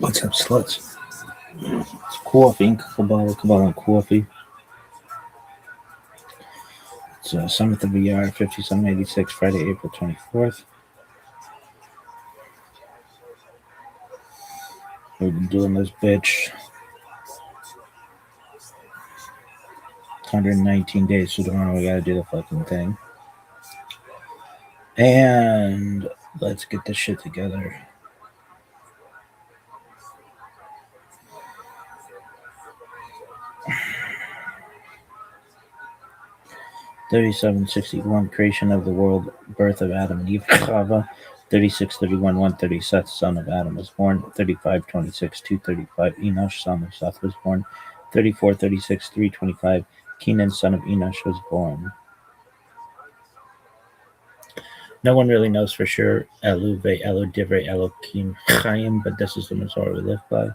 What's up, sluts? It's coffee, Kabbalah coffee. It's Summit of the Year 5786, Friday, April 24th. We've been doing this bitch 119 days, so tomorrow we gotta do the fucking thing. And let's get this shit together. $37.61, creation of the world, birth of Adam and Eve, Chava. 36:31, 130, Seth, son of Adam, was born. 35:26, 235, Enosh, son of Seth, was born. 34:36, 325, Kenan, son of Enosh, was born. No one really knows for sure Elu Elu Divrei Elokim Chaim, but this is the Mazor we live by.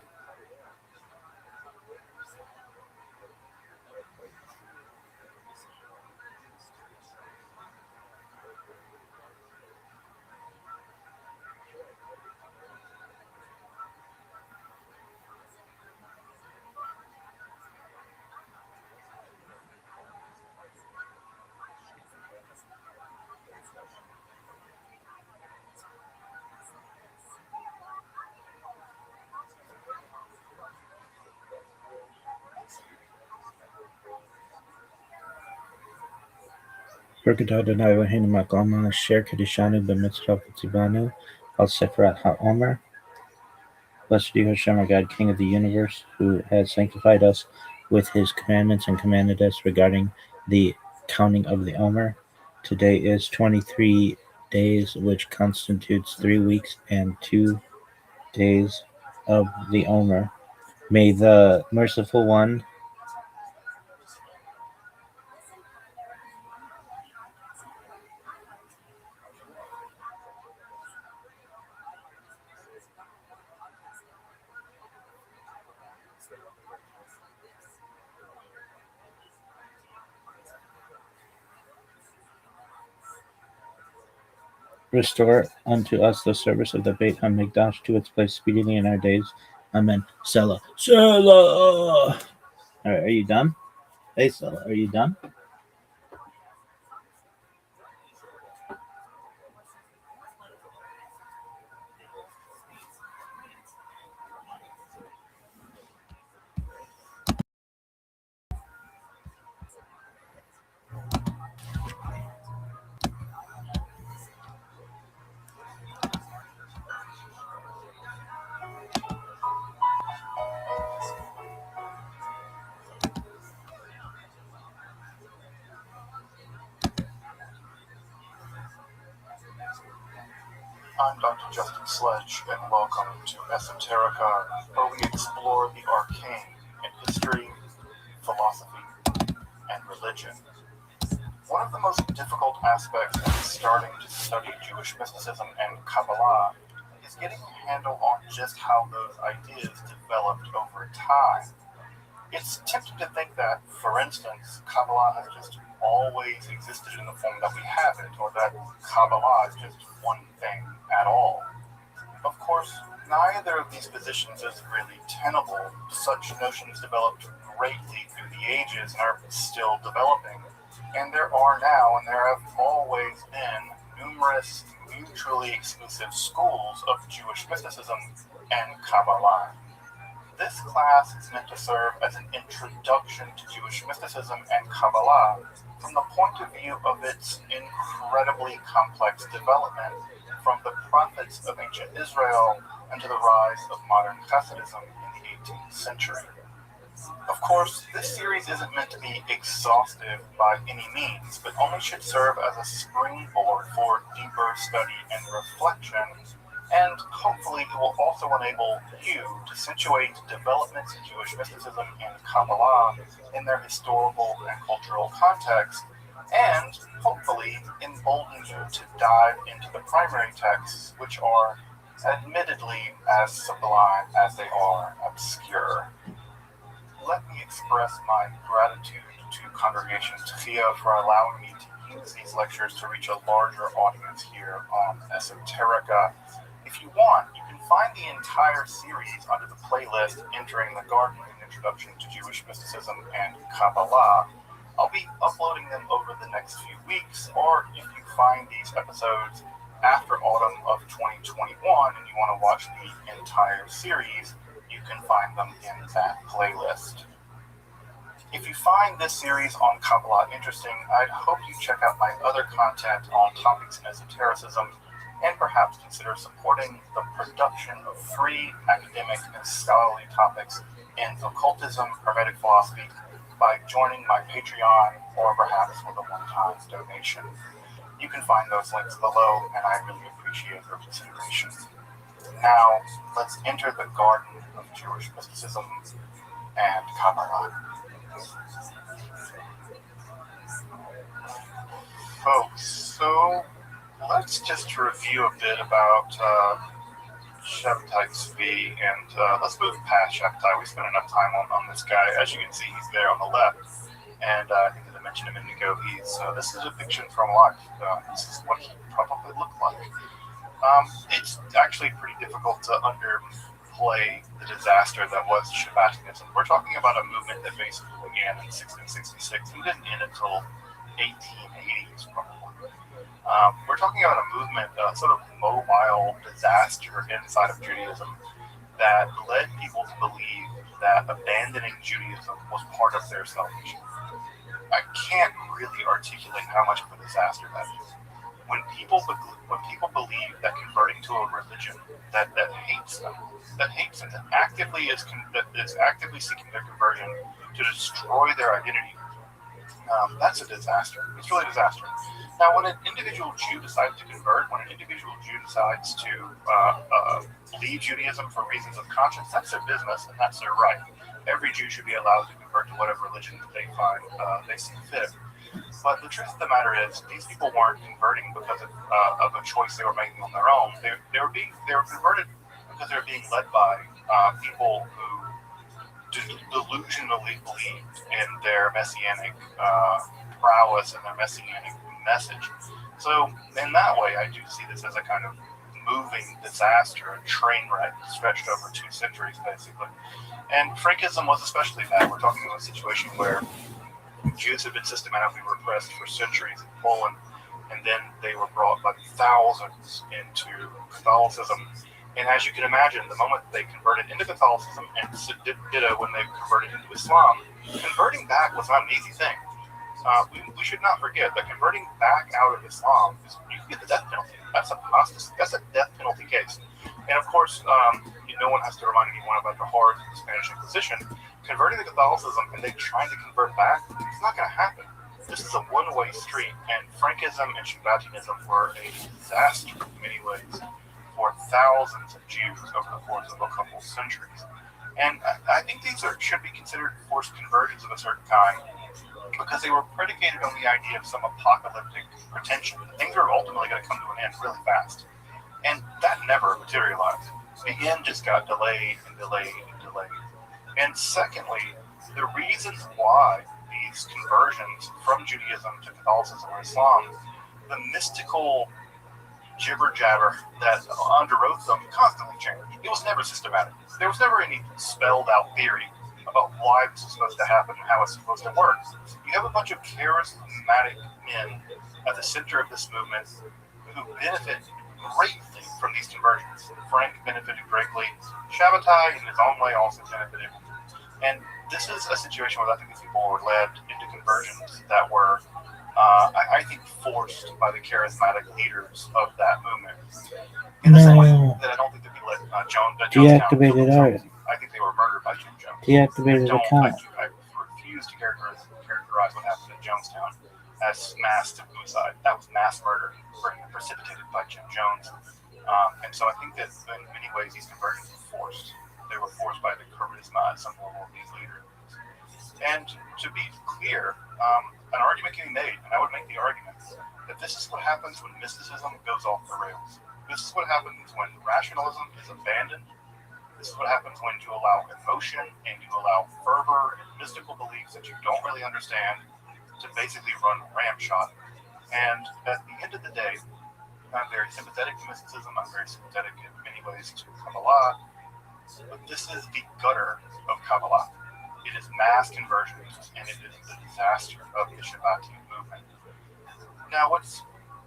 Berkadah Adonai Eloheinu Makom Asher Kedishanu B'Mitzvah V'Tzivanu Al Seferat HaOmer. Blessed are you, Hashem, our God, King of the universe, who has sanctified us with his commandments and commanded us regarding the counting of the Omer. Today is 23 days, which constitutes 3 weeks and 2 days of the Omer. May the merciful one restore unto us the service of the Beit HaMikdash to its place speedily in our days. Amen. Selah. Selah! All right, are you done? Hey, Selah, are you done? I'm Dr. Justin Sledge, and welcome to Esoterica, where we explore the arcane in history, philosophy, and religion. One of the most difficult aspects of starting to study Jewish mysticism and Kabbalah is getting a handle on just how those ideas developed over time. It's tempting to think that, for instance, Kabbalah has just always existed in the form that we have it, or that Kabbalah is just one thing at all. Of course, neither of these positions is really tenable. Such notions developed greatly through the ages and are still developing. And there are now, and there have always been, numerous mutually exclusive schools of Jewish mysticism and Kabbalah. This class is meant to serve as an introduction to Jewish mysticism and Kabbalah from the point of view of its incredibly complex development from the prophets of ancient Israel and to the rise of modern Hasidism in the 18th century. Of course, this series isn't meant to be exhaustive by any means, but only should serve as a springboard for deeper study and reflection, and hopefully it will also enable you to situate developments in Jewish mysticism and Kabbalah in their historical and cultural context, and hopefully embolden you to dive into the primary texts, which are admittedly as sublime as they are obscure. Let me express my gratitude to Congregation Tchia for allowing me to use these lectures to reach a larger audience here on Esoterica. If you want, you can find the entire series under the playlist Entering the Garden, an Introduction to Jewish Mysticism and Kabbalah. I'll be uploading them over the next few weeks, or if you find these episodes after autumn of 2021 and you want to watch the entire series, you can find them in that playlist. If you find this series on Kabbalah interesting, I'd hope you check out my other content on topics in esotericism, and perhaps consider supporting the production of free academic and scholarly topics in occultism, hermetic philosophy, by joining my Patreon or perhaps with a one-time donation. You can find those links below, and I really appreciate your consideration. Now, let's enter the garden of Jewish mysticism and Kabbalah. Folks, so let's just review a bit about Shabbatai Tzvi, and let's move past Shabbatai. We spent enough time on this guy. As you can see, he's there on the left, and I think as I mentioned a minute ago, this is a depiction from life. This is what he probably looked like. It's actually pretty difficult to underplay the disaster that was Shabbatianism. We're talking about a movement that basically began in 1666 and didn't end until 1880s, probably. We're talking about a movement, a sort of mobile disaster inside of Judaism that led people to believe that abandoning Judaism was part of their salvation. I can't really articulate how much of a disaster that is. When people believe that converting to a religion that hates them, that actively is actively seeking their conversion to destroy their identity, that's a disaster. It's really a disaster. Now, when an individual Jew decides to convert, when an individual Jew decides to leave Judaism for reasons of conscience, that's their business and that's their right. Every Jew should be allowed to convert to whatever religion that they find they see fit. But the truth of the matter is, these people weren't converting because of a choice they were making on their own. They were converted because they were being led by people who delusionally believed in their messianic prowess and their messianic message. So in that way, I do see this as a kind of moving disaster, a train wreck stretched over 2 centuries, basically. And Frankism was especially bad. We're talking about a situation where Jews have been systematically repressed for centuries in Poland, and then they were brought by thousands into Catholicism. And as you can imagine, the moment they converted into Catholicism, and ditto when they converted into Islam, converting back was not an easy thing. We should not forget that converting back out of Islam you can get the death penalty. That's a death penalty case. And of course, no one has to remind anyone about the horrors of the Spanish Inquisition. Converting to Catholicism and then trying to convert back, it's not going to happen. This is a one-way street, and Frankism and Shabbatianism were a disaster in many ways for thousands of Jews over the course of a couple of centuries. And I think these should be considered forced conversions of a certain kind because they were predicated on the idea of some apocalyptic pretension. Things are ultimately going to come to an end really fast. And that never materialized. The end just got delayed and delayed and delayed. And secondly, the reasons why these conversions from Judaism to Catholicism or Islam, the mystical jibber-jabber that underwrote them constantly changed. It was never systematic. There was never any spelled-out theory about why this is supposed to happen and how it's supposed to work. You have a bunch of charismatic men at the center of this movement who benefit greatly from these conversions. Frank benefited greatly. Shabbatai, in his own way, also benefited. And this is a situation where I think these people were led into conversions that were I think forced by the charismatic leaders of that movement. In the same way that I don't think that they let Deactivated art. I think they were murdered by Jim Jones. Deactivated account. I refuse to characterize what happened at Jonestown as mass suicide. That was mass murder precipitated by Jim Jones. And so I think that in many ways these conversions were forced. They were forced by the charisma at some level of these leaders. And to be clear, an argument can be made, and I would make the argument, that this is what happens when mysticism goes off the rails. This is what happens when rationalism is abandoned. This is what happens when you allow emotion and you allow fervor and mystical beliefs that you don't really understand to basically run ramshot. And at the end of the day, I'm very sympathetic to mysticism. I'm very sympathetic in many ways to Kabbalah, but this is the gutter of Kabbalah. It is mass conversions, and it is the disaster of the Shabbatian movement. Now, what's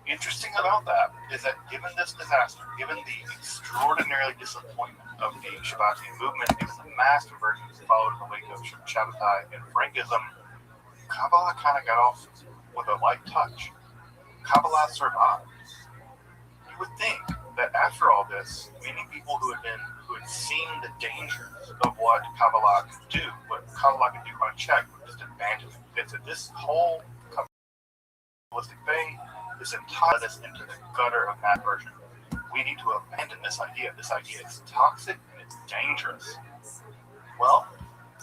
interesting about that is that given this disaster, given the extraordinary disappointment of the Shabbatian movement, given the mass conversions followed in the wake of Shabbatai and Frankism, Kabbalah kind of got off with a light touch. Kabbalah survived. You would think that after all this, many people who had seen the dangers of what Kabbalah could do, what Kabbalah could do unchecked, would just abandon it. They said this whole Kabbalistic thing, this entire this into the gutter of that version. We need to abandon this idea. This idea is toxic and it's dangerous. Well,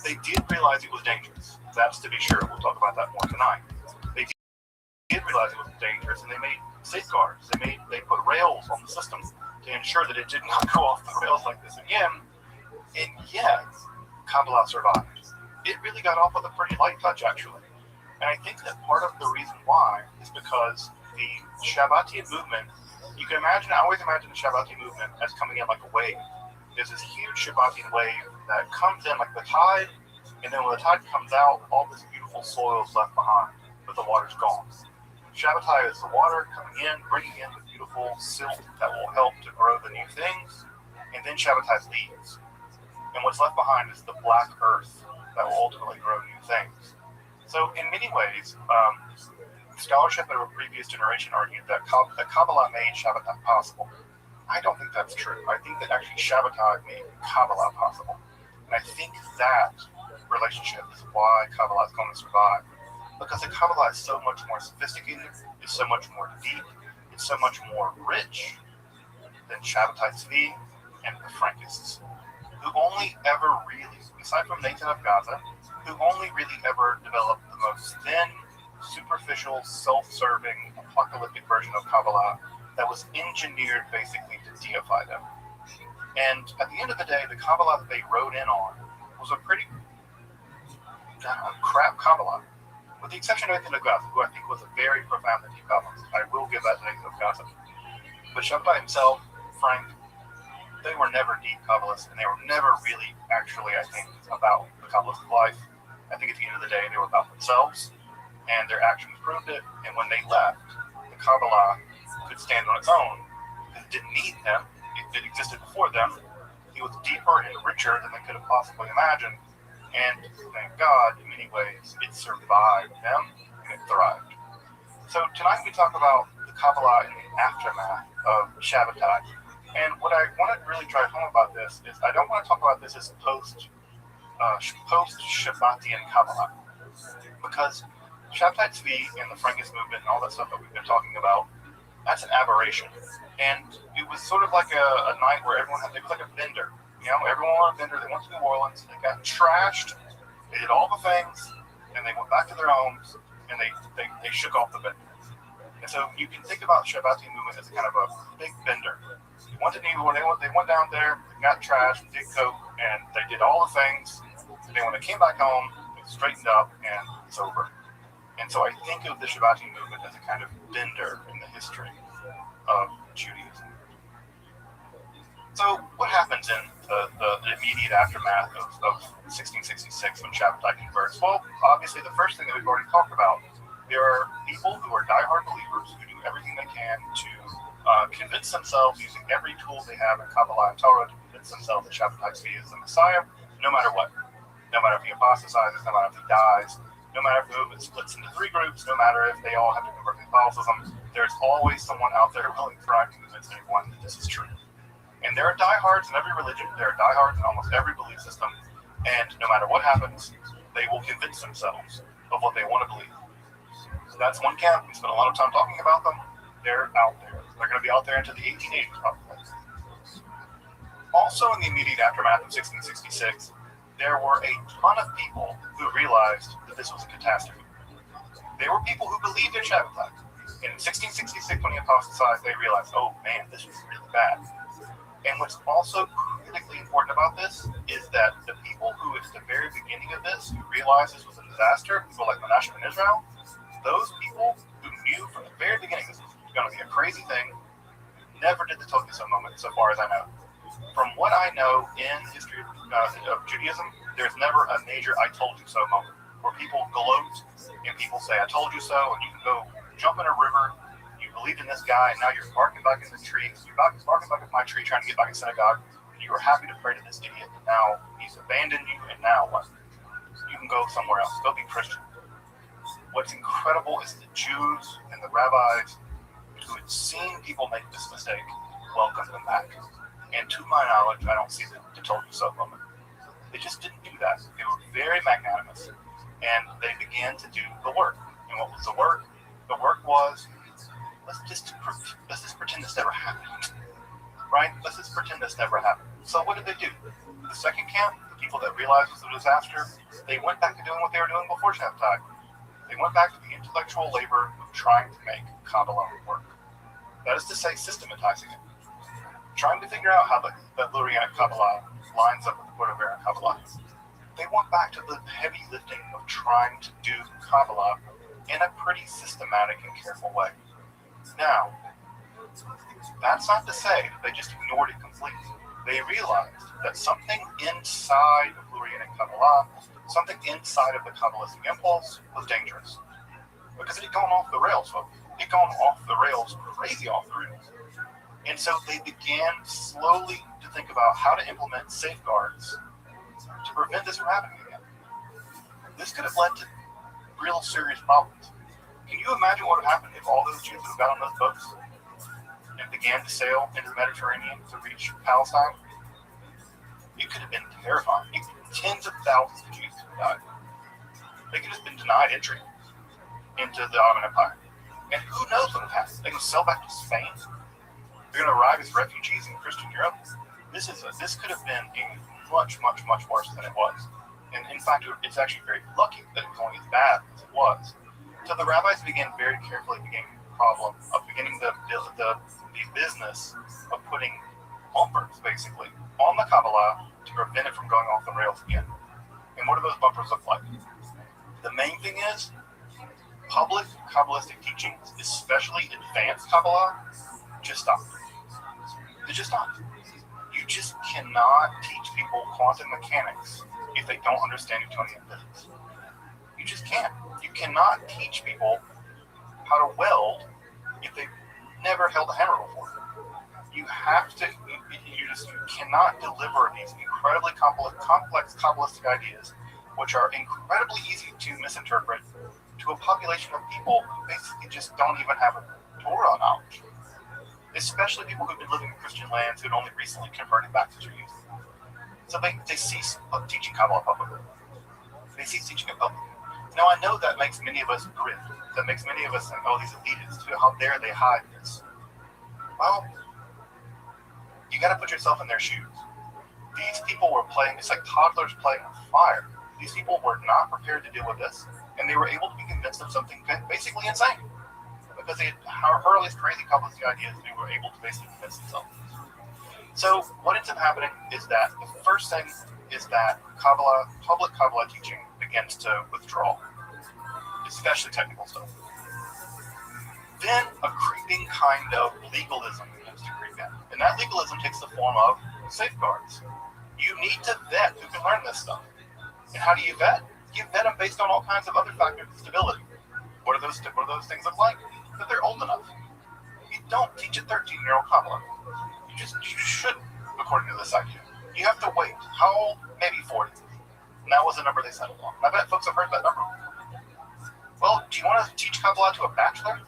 they did realize it was dangerous. That's to be sure. We'll talk about that more tonight. They did realize it was dangerous, and they made safeguards. They put rails on the system to ensure that it did not go off the rails like this again. And yet, Kabbalah survived. It really got off with a pretty light touch, actually. And I think that part of the reason why is because the Shabbatian movement, you can imagine, I always imagine the Shabbatian movement as coming in like a wave. There's this huge Shabbatian wave that comes in like the tide, and then when the tide comes out, all this beautiful soil is left behind, but the water's gone. Shabbatai is the water coming in, bringing in the beautiful silt that will help to grow the new things, and then Shabbatai leaves. And what's left behind is the black earth that will ultimately grow new things. So in many ways, scholarship of a previous generation argued that Kabbalah made Shabbatai possible. I don't think that's true. I think that actually Shabbatai made Kabbalah possible. And I think that relationship is why Kabbalah is going to survive. Because the Kabbalah is so much more sophisticated, it's so much more deep, it's so much more rich than Shabbatai Tzvi and the Frankists, who only ever really, aside from Nathan of Gaza, who only really ever developed the most thin, superficial, self-serving, apocalyptic version of Kabbalah that was engineered basically to deify them. And at the end of the day, the Kabbalah that they rode in on was a pretty crap Kabbalah. With the exception of Nathan of Gaza, who I think was a very profound deep Kabbalist. I will give that to Nathan of Gaza. But Shabbatai himself, Frank, they were never deep Kabbalists, and they were never really actually, I think, about the Kabbalistic life. I think at the end of the day, they were about themselves, and their actions proved it. And when they left, the Kabbalah could stand on its own. It didn't need them. It existed before them. It was deeper and richer than they could have possibly imagined. And thank God, in many ways, it survived them and it thrived. So tonight we talk about the Kabbalah in the aftermath of Shabbatai. And what I want to really drive home about this is I don't want to talk about this as post-Shabbatian Kabbalah. Because Shabbatai Tzvi and the Frankist movement and all that stuff that we've been talking about, that's an aberration. And it was sort of like a night where everyone it was like a bender. You know, everyone on a bender, they went to New Orleans, they got trashed, they did all the things, and they went back to their homes, and they shook off the bender. And so you can think about the Shabbatian movement as kind of a big bender. They went to New Orleans, they went down there, they got trashed, did coke, and they did all the things. And then when they came back home, they straightened up, and it's over. And so I think of the Shabbatian movement as a kind of bender in the history of Judaism. So what happens in the immediate aftermath of 1666 when Shabbatai converts? Well, obviously the first thing that we've already talked about, there are people who are diehard believers who do everything they can to convince themselves using every tool they have in Kabbalah and Torah to convince themselves that Shabbatai Tzvi is the Messiah, no matter what. No matter if he apostatizes, no matter if he dies, no matter if the movement splits into three groups, no matter if they all have to convert to Catholicism, there's always someone out there willing to try to convince anyone that this is true. And there are diehards in every religion, there are diehards in almost every belief system, and no matter what happens, they will convince themselves of what they want to believe. So that's one camp. We spent a lot of time talking about them. They're out there. They're going to be out there into the 1880s probably. Also in the immediate aftermath of 1666, there were a ton of people who realized that this was a catastrophe. There were people who believed in Shabbatai. In 1666, when he apostatized, they realized, oh man, this was really bad. And what's also critically important about this is that the people who, at the very beginning of this, who realized this was a disaster, people like Menachem in Israel, those people who knew from the very beginning this was going to be a crazy thing, never did the Tokusa moment, so far as I know. From what I know in the history of Judaism, there's never a major "I told you so" moment where people gloat and people say "I told you so," and you can go jump in a river. You believed in this guy, and now you're barking back in the tree. You're barking back at my tree, trying to get back in synagogue. And you were happy to pray to this idiot, and now he's abandoned you. And now what? You can go somewhere else. Go be Christian. What's incredible is the Jews and the rabbis who had seen people make this mistake welcomed them back. And to my knowledge, I don't see the told you so moment. They just didn't do that. They were very magnanimous, and they began to do the work. And what was the work? The work was, let's just pretend this never happened, right? Let's just pretend this never happened. So what did they do? The second camp, the people that realized it was a disaster, they went back to doing what they were doing before Shabbatai. They went back to the intellectual labor of trying to make Kabbalah work. That is to say, systematizing it. Trying to figure out how the Lurianic Kabbalah lines up with the Proto-Variant Kabbalah. They went back to the heavy lifting of trying to do Kabbalah in a pretty systematic and careful way. Now, that's not to say that they just ignored it completely. They realized that something inside of Lurianic Kabbalah, something inside of the Kabbalistic impulse was dangerous. Because it had gone off the rails, folks. It had gone off the rails, crazy off the rails. And so they began slowly to think about how to implement safeguards to prevent this from happening again. This could have led to real serious problems. Can you imagine what would happen if all those Jews would have got on those boats and began to sail into the Mediterranean to reach Palestine? It could have been terrifying. Tens of thousands of Jews would have died. They could have been denied entry into the Ottoman Empire. And who knows what would happen? They could sail back to Spain. They're going to arrive as refugees in Christian Europe. This could have been much, much, much worse than it was. And in fact, it's actually very lucky that it's going as bad as it was. So the rabbis began very carefully beginning the problem of beginning the business of putting bumpers, basically, on the Kabbalah to prevent it from going off the rails again. And what do those bumpers look like? The main thing is, public Kabbalistic teachings, especially advanced Kabbalah, just stop. They just stop. You just cannot teach people quantum mechanics if they don't understand Newtonian physics. You just can't. You cannot teach people how to weld if they've never held a hammer before. You have to. You cannot deliver these incredibly complex Kabbalistic ideas, which are incredibly easy to misinterpret, to a population of people who basically just don't even have a Torah knowledge. Especially people who've been living in Christian lands who'd only recently converted back to Judaism. So they cease teaching Kabbalah publicly. They cease teaching it publicly. Now I know that makes many of us grin. That makes many of us think, oh, these elitists, how dare they hide this? Well, you got to put yourself in their shoes. These people were playing, it's like toddlers playing with fire. These people were not prepared to deal with this, and they were able to be convinced of something basically insane. Because they had hurled these crazy Kabbalistic ideas, they were able to basically convince themselves. So what ends up happening is that the first thing is that public Kabbalah teaching begins to withdraw, especially technical stuff. Then a creeping kind of legalism begins to creep in. And that legalism takes the form of safeguards. You need to vet who can learn this stuff. And how do you vet? You vet them based on all kinds of other factors of stability. What do those things look like? That they're old enough. You don't teach a 13-year-old Kabbalah. You shouldn't, according to this idea. You have to wait. How old? Maybe 40. And that was the number they settled on. And I bet folks have heard that number. Well, do you want to teach Kabbalah to a bachelor?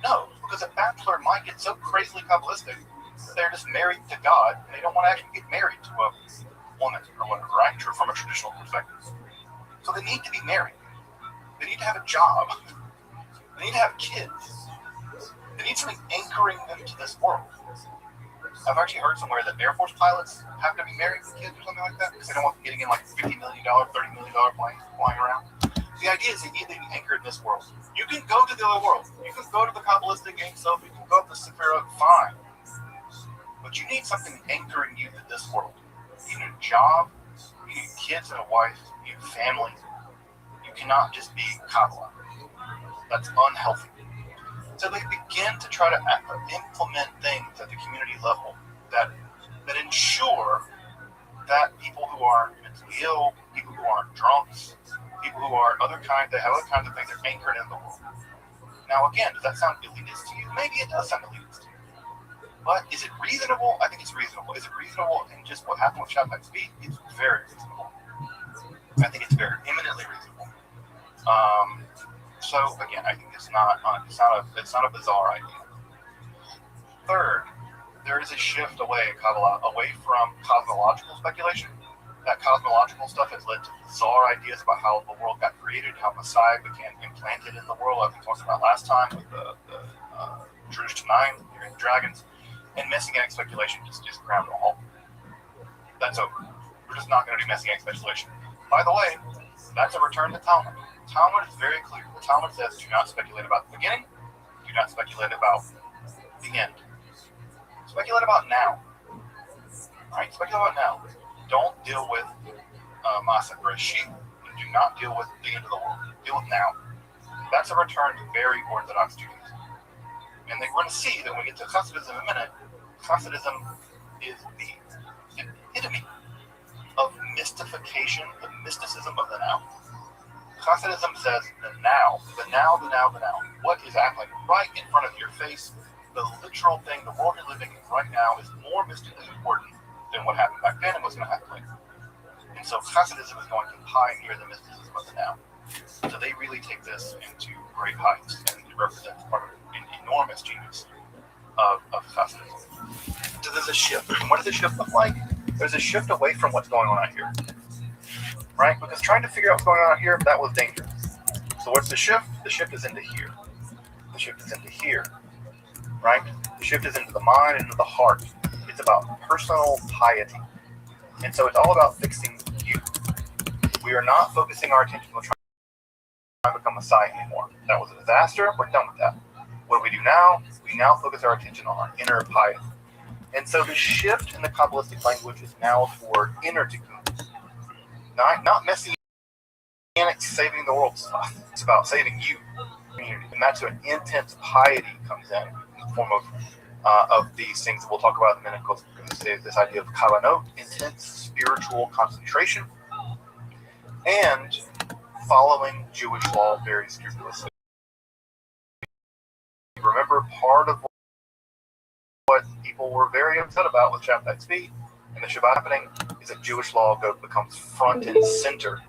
No, because a bachelor might get so crazily Kabbalistic that they're just married to God, and they don't want to actually get married to a woman or whatever, right? From a traditional perspective. So they need to be married. They need to have a job. They need to have kids. They need something anchoring them to this world. I've actually heard somewhere that Air Force pilots have to be married with kids or something like that because they don't want them getting in like $50 million, $30 million planes flying around. The idea is they need to be anchored in this world. You can go to the other world. You can go to the Kabbalistic Game Self. You can go to the Sephira, fine. But you need something anchoring you to this world. You need a job. You need kids and a wife. You need a family. You cannot just be Kabbalah. That's unhealthy. So they begin to try to implement things at the community level that that ensure that people who are mentally ill, people who aren't drunks, people who are they have other kinds of things, are anchored in the world. Now, again, does that sound elitist to you? Maybe it does sound elitist to you. But is it reasonable? I think it's reasonable. Is it reasonable in just what happened with Shabbat Speed? It's very reasonable. I think it's very eminently reasonable. So again, I think it's not a bizarre idea. Third, there is a shift away in Kabbalah, away from cosmological speculation. That cosmological stuff has led to bizarre ideas about how the world got created, how Messiah became implanted in the world, like we talked about last time with the Jewish Tanaim, the dragons, and Messianic speculation just ground to a halt. That's over. We're just not going to do Messianic speculation. By the way, that's a return to Talmud. Talmud is very clear. The Talmud says, do not speculate about the beginning, do not speculate about the end. Speculate about now. Right? Speculate about now. Don't deal with Masa Bereshit, and do not deal with the end of the world. Deal with now. That's a return to very Orthodox Judaism. And then we're going to see that when we get to Hasidism in a minute, Hasidism is the epitome of mystification, the mysticism of the now. Hasidism says the now. What is happening right in front of your face, the literal thing, the world you're living in right now, is more mystically important than what happened back then and what's going to happen later. And so Hasidism is going to pioneer the mysticism of the now. So they really take this into great heights, and it represents part of an enormous genius of Hasidism. So there's a shift. And what does the shift look like? There's a shift away from what's going on out here. Right? Because trying to figure out what's going on out here, that was dangerous. So what's the shift? The shift is into here. The shift is into here. Right? The shift is into the mind and into the heart. It's about personal piety. And so it's all about fixing you. We are not focusing our attention on trying to become Messiah anymore. That was a disaster. We're done with that. What do we do now? We now focus our attention on our inner piety. And so the shift in the Kabbalistic language is now toward inner tikkun. Not messianic saving the world stuff. It's about saving you, community. And that's when intense piety comes in the form of these things that we'll talk about in a minute, because this idea of kavanot, intense spiritual concentration, and following Jewish law very scrupulously. Remember, part of what people were very upset about with Shabbat Tzvi and the Shabbat happening is that Jewish law becomes front and center,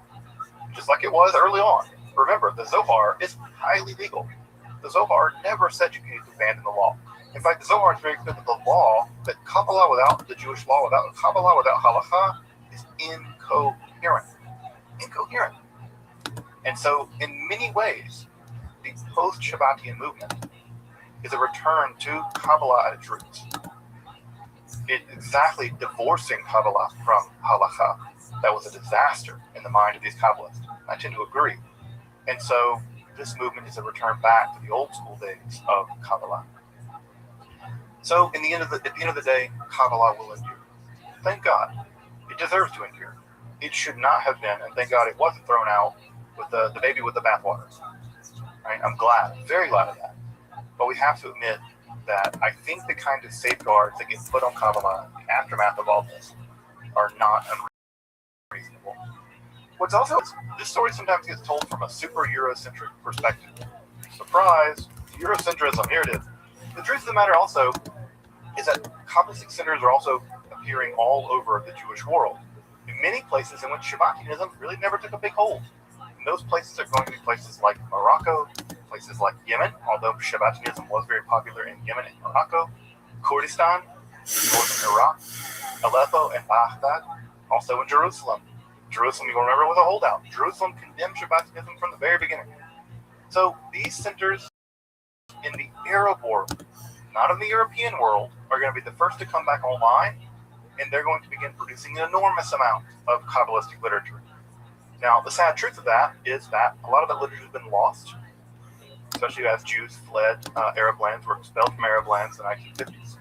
just like it was early on. Remember, the Zohar is highly legal. The Zohar never said you needed to abandon the law. In fact, the Zohar is very clear that the law, that Kabbalah without the Jewish law, Kabbalah without Halakha, is incoherent. And so, in many ways, the post-Shabbatian movement is a return to Kabbalah at its roots. It's exactly divorcing Kabbalah from Halakha. That was a disaster in the mind of these Kabbalists. I tend to agree. And so, this movement is a return back to the old school days of Kabbalah. So, at the end of the day, Kabbalah will endure. Thank God. It deserves to endure. It should not have been, and thank God it wasn't thrown out with the baby with the bathwater. Right? I'm glad, very glad of that. But we have to admit that I think the kind of safeguards that get put on Kabbalah in the aftermath of all this are not unreasonable. What's also, this story sometimes gets told from a super Eurocentric perspective. Surprise, Eurocentrism, here it is. The truth of the matter also is that Kabbalistic centers are also appearing all over the Jewish world, in many places in which Shabbatianism really never took a big hold. And those places are going to be places like Morocco, places like Yemen, although Shabbatianism was very popular in Yemen and Morocco, Kurdistan, northern Iraq, Aleppo and Baghdad, also in Jerusalem. Jerusalem, you will remember, was a holdout. Jerusalem condemned Shabbatianism from the very beginning. So these centers in the Arab world, not in the European world, are going to be the first to come back online, and they're going to begin producing an enormous amount of Kabbalistic literature. Now, the sad truth of that is that a lot of that literature has been lost, especially as Jews fled Arab lands, were expelled from Arab lands in the 1950s.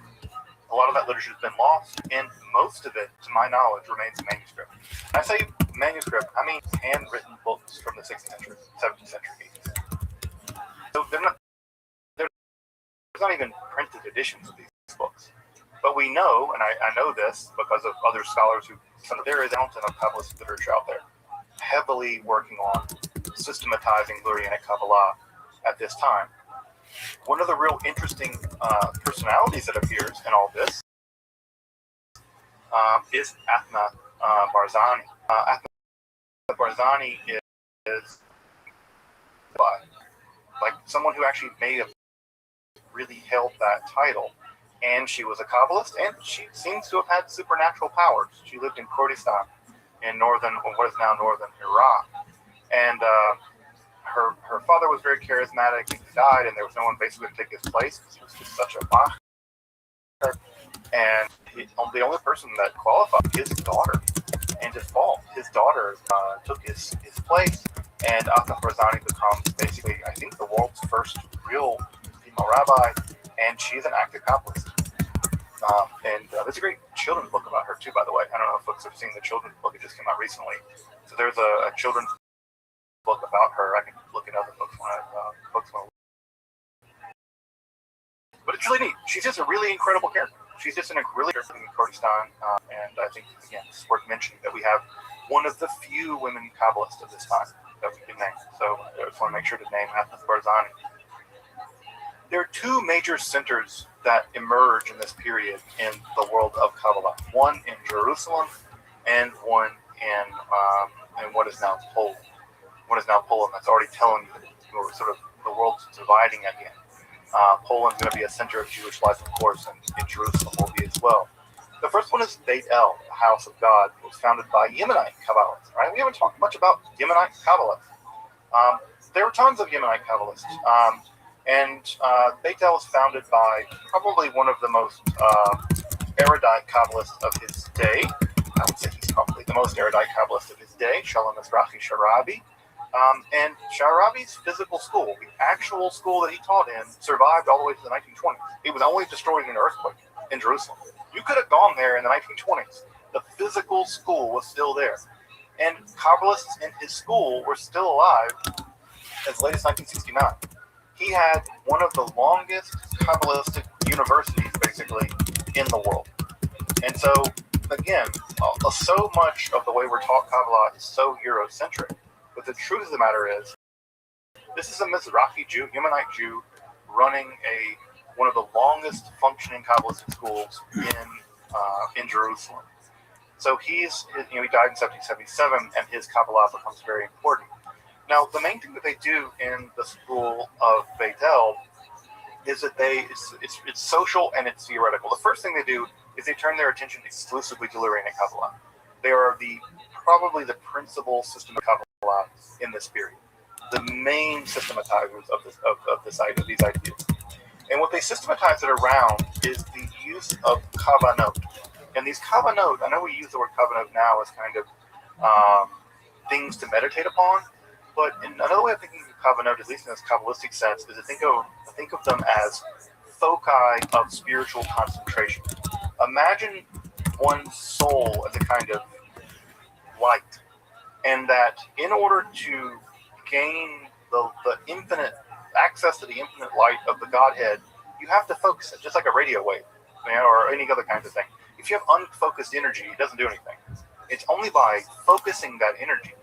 A lot of that literature has been lost, and most of it, to my knowledge, remains manuscript. When I say manuscript, I mean handwritten books from the 16th century, 17th century. So there's not even printed editions of these books. But we know, and I know this because of other scholars who said that there is a mountain of Kabbalistic literature out there heavily working on systematizing Lurianic Kabbalah at this time. One of the real interesting personalities that appears in all this is Athna Barzani. Athna Barzani is like someone who actually may have really held that title. And she was a Kabbalist, and she seems to have had supernatural powers. She lived in Kurdistan, in what is now northern Iraq. And her father was very charismatic, and he died, and there was no one basically to take his place because he was just such a macher. And the only person that qualified, his daughter, and his fault. His daughter took his place, and Athna Barzani becomes basically, I think, the world's first real female rabbi, and she's an active Kabbalist. And there's a great children's book about her too, by the way. I don't know if folks have seen the children's book. It just came out recently. So there's a children's book about her. I can look at other books when but it's really neat. She's just a really incredible character. She's just in Kurdistan, and I think, again, it's worth mentioning that we have one of the few women Kabbalists of this time that we can name. So I just want to make sure to name Athna Barzani. There are two major centers that emerge in this period in the world of Kabbalah. One in Jerusalem, and one in what is now Poland. What is now Poland? That's already telling you that sort of the world's dividing again. Poland's going to be a center of Jewish life, of course, and Jerusalem will be as well. The first one is Beit El, the House of God. It was founded by Yemenite Kabbalists. Right? We haven't talked much about Yemenite Kabbalists. There were tons of Yemenite Kabbalists. And Beit El was founded by probably one of the most erudite Kabbalists of his day. I would say he's probably the most erudite Kabbalist of his day, Shalom Mizrahi Sharabi. And Sharabi's physical school, the actual school that he taught in, survived all the way to the 1920s. It was only destroyed in an earthquake in Jerusalem. You could have gone there in the 1920s. The physical school was still there. And Kabbalists in his school were still alive as late as 1969. He had one of the longest Kabbalistic universities, basically, in the world. And so, again, so much of the way we're taught Kabbalah is so Eurocentric. But the truth of the matter is, this is a Mizrahi Jew, Yemenite Jew, running one of the longest functioning Kabbalistic schools in Jerusalem. So he died in 1777, and his Kabbalah becomes very important. Now, the main thing that they do in the school of Beit El is that it's social and it's theoretical. The first thing they do is they turn their attention exclusively to Lurianic Kabbalah. They are probably the principal system of Kabbalah in this period, the main systematizers of these ideas. And what they systematize it around is the use of kavanot. And these kavanot, I know we use the word kavanot now as kind of things to meditate upon, but another way of thinking of kavanot, at least in this Kabbalistic sense, is to think of them as foci of spiritual concentration. Imagine one's soul as a kind of light, and that in order to gain the infinite access to the infinite light of the Godhead, you have to focus it, just like a radio wave, or any other kind of thing. If you have unfocused energy, it doesn't do anything. It's only by focusing that energy,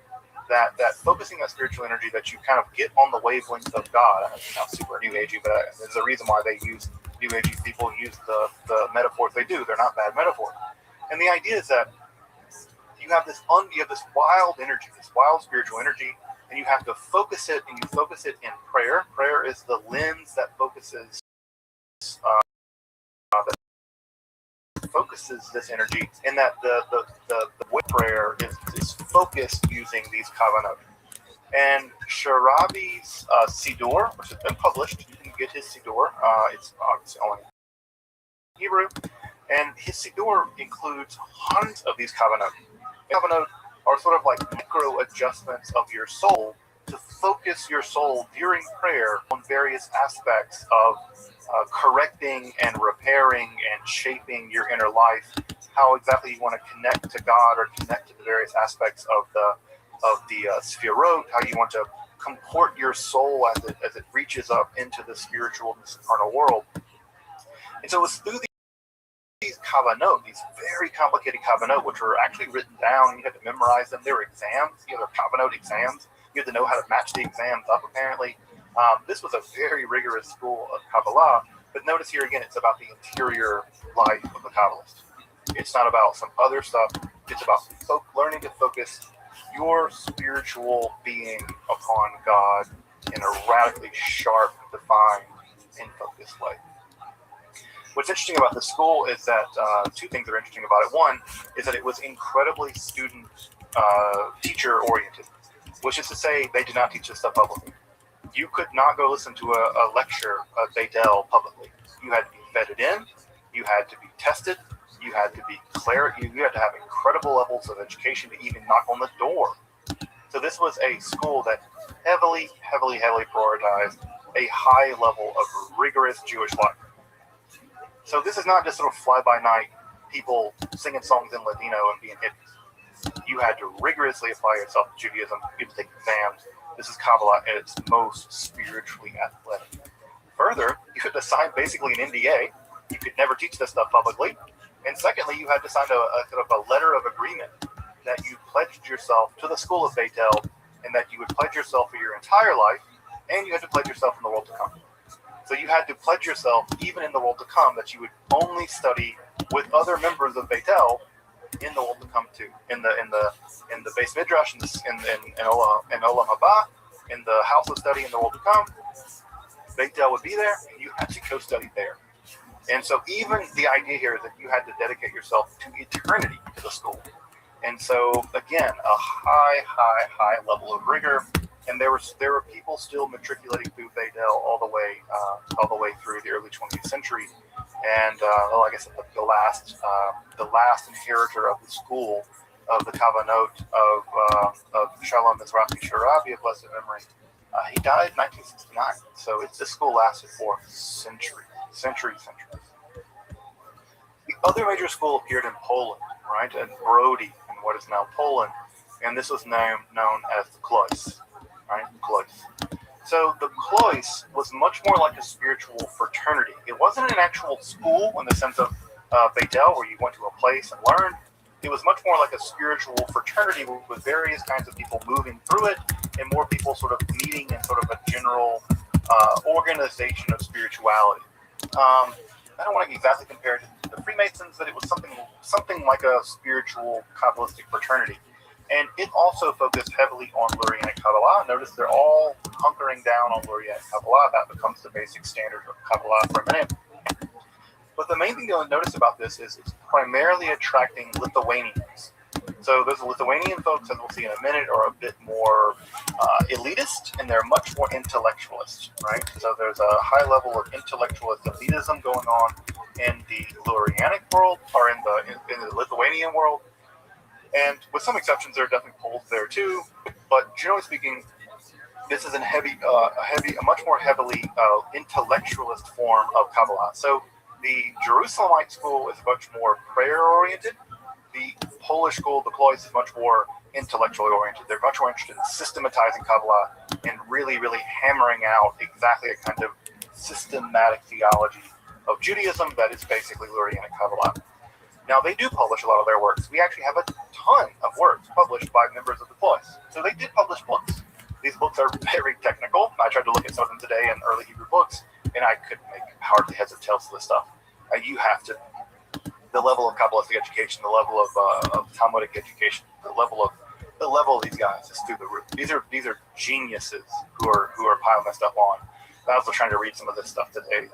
that focusing that spiritual energy, that you kind of get on the wavelength of God. It's not super New Agey, but there's a reason why they use New Agey people use the metaphors they do. They're not bad metaphors. And the idea is that you have this wild energy, this wild spiritual energy, and you have to focus it, and you focus it in prayer. Prayer is the lens that focuses this energy, and that the prayer is focused using these kavanot. And Sharabi's Siddur, which has been published, you can get his Siddur. It's obviously only in Hebrew, and his Siddur includes hundreds of these kavanot. Kavanot are sort of like micro adjustments of your soul to focus your soul during prayer on various aspects of correcting and repairing and shaping your inner life, how exactly you want to connect to God or connect to the various aspects of the Sphirot, how you want to comport your soul as it reaches up into the spiritual and carnal world. And so it's through these kavanot, these very complicated kavanot, which were actually written down. You had to memorize them. They were exams. You know, they're kavanot exams. You had to know how to match the exams up, apparently. This was a very rigorous school of Kabbalah. But notice here again, it's about the interior life of the Kabbalist. It's not about some other stuff. It's about learning to focus your spiritual being upon God in a radically sharp, defined, and focused way. What's interesting about the school is that two things are interesting about it. One is that it was incredibly student teacher oriented, which is to say they did not teach this stuff publicly. You could not go listen to a lecture at Beit-El publicly. You had to be vetted in. You had to be tested. You had to be clear. You had to have incredible levels of education to even knock on the door. So this was a school that heavily prioritized a high level of rigorous Jewish life. So this is not just sort of fly-by-night people singing songs in Ladino and being hippies. You had to rigorously apply yourself to Judaism. You had to take exams. This is Kabbalah at its most spiritually athletic. Further, you had to sign basically an NDA. You could never teach this stuff publicly. And secondly, you had to sign a sort of a letter of agreement that you pledged yourself to the school of Beit-El and that you would pledge yourself for your entire life, and you had to pledge yourself in the world to come. So you had to pledge yourself, even in the world to come, that you would only study with other members of Beit-El in the world to come too. In the Beis Midrash, in Olam Haba, in the house of study in the world to come, Beit-El would be there, and you had to go study there. And so even the idea here is that you had to dedicate yourself to eternity to the school. And so again, a high level of rigor. And there were people still matriculating through Beit-El all the way through the early 20th century. And like I said, the last inheritor of the school of the Kavanot of Shalom Mizrahi Sharabi of blessed memory, he died in 1969. So this school lasted for centuries. The other major school appeared in Poland, right, at Brody, in what is now Poland, and this was known as the Klois, right, Klois. So the Klois was much more like a spiritual fraternity. It wasn't an actual school in the sense of Beit-El, where you went to a place and learned. It was much more like a spiritual fraternity with various kinds of people moving through it, and more people sort of meeting in sort of a general organization of spirituality. I don't want to exactly compare it to the Freemasons, but it was something like a spiritual Kabbalistic fraternity. And it also focused heavily on Lurianic Kabbalah. Notice they're all hunkering down on Lurianic Kabbalah. That becomes the basic standard of Kabbalah for a minute. But the main thing you'll notice about this is it's primarily attracting Lithuanians. So those Lithuanian folks, as we'll see in a minute, are a bit more elitist, and they're much more intellectualist, right? So there's a high level of intellectualist elitism going on in the Lurianic world, or in the Lithuanian world. And with some exceptions, there are definitely Poles there too. But generally speaking, this is a much more heavily intellectualist form of Kabbalah. So the Jerusalemite school is much more prayer-oriented. The Polish school, the Klois, is much more intellectually oriented. They're much more interested in systematizing Kabbalah and really hammering out exactly a kind of systematic theology of Judaism that is basically Lurianic Kabbalah. Now, they do publish a lot of their works. We actually have a ton of works published by members of the Klois. So they did publish books. These books are very technical. I tried to look at some of them today in early Hebrew books, and I couldn't make hardly heads or tails of this stuff. You have to, the level of Kabbalistic education, the level of Talmudic education, the level of these guys is through the roof. These are geniuses who are piling this stuff on. I was trying to read some of this stuff today.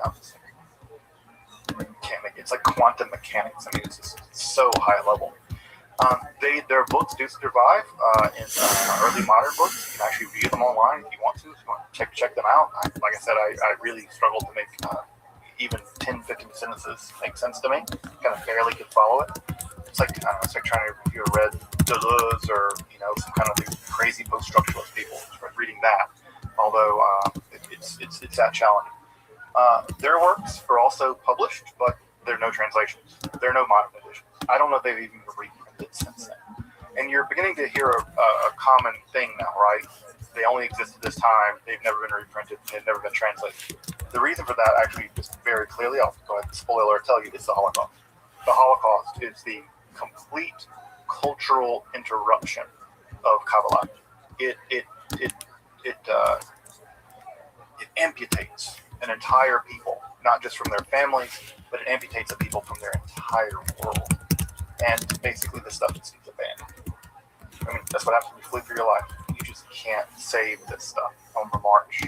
It's like quantum mechanics. I mean, it's just so high level. Their books do survive in early modern books. You can actually read them online if you want to. If you want to check them out. Like I said, I really struggled to make even 10, 15 sentences make sense to me. Kind of barely could follow it. It's like, I don't know, it's like trying to review a read Deleuze or, some kind of crazy post-structuralist people. Reading that. Although it's that challenging. Their works are also published, but there are no translations. There are no modern editions. I don't know if they've even been reprinted since then. And you're beginning to hear a common thing now, right? They only exist at this time. They've never been reprinted. They've never been translated. The reason for that, actually, just very clearly, I'll go ahead and spoiler tell you, it's the Holocaust. the Holocaust is the complete cultural interruption of Kabbalah. It amputates an entire people, not just from their families, but it amputates a people from their entire world. And basically, the stuff just gets abandoned. I mean, that's what happens when you flee for your life. You just can't save this stuff on the march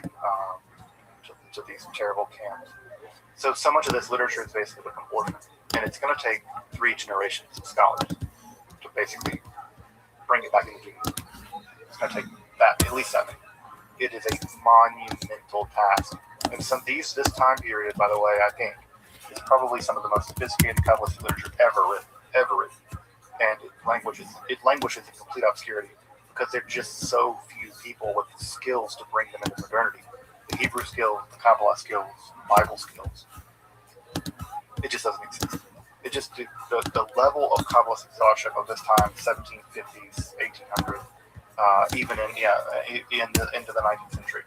to these terrible camps. So much of this literature is basically become orphaned, and it's going to take 3 generations of scholars to basically bring it back into Judaism. It's going to take that, at least that many. It is a monumental task. And this time period, by the way, I think, is probably some of the most sophisticated Kabbalistic literature ever written. And it languishes in complete obscurity because there are just so few people with skills to bring them into modernity. The Hebrew skills, the Kabbalah skills, Bible skills. It just doesn't exist. It just the level of Kabbalistic scholarship of this time, 1750s, 1800s, even into the 19th century,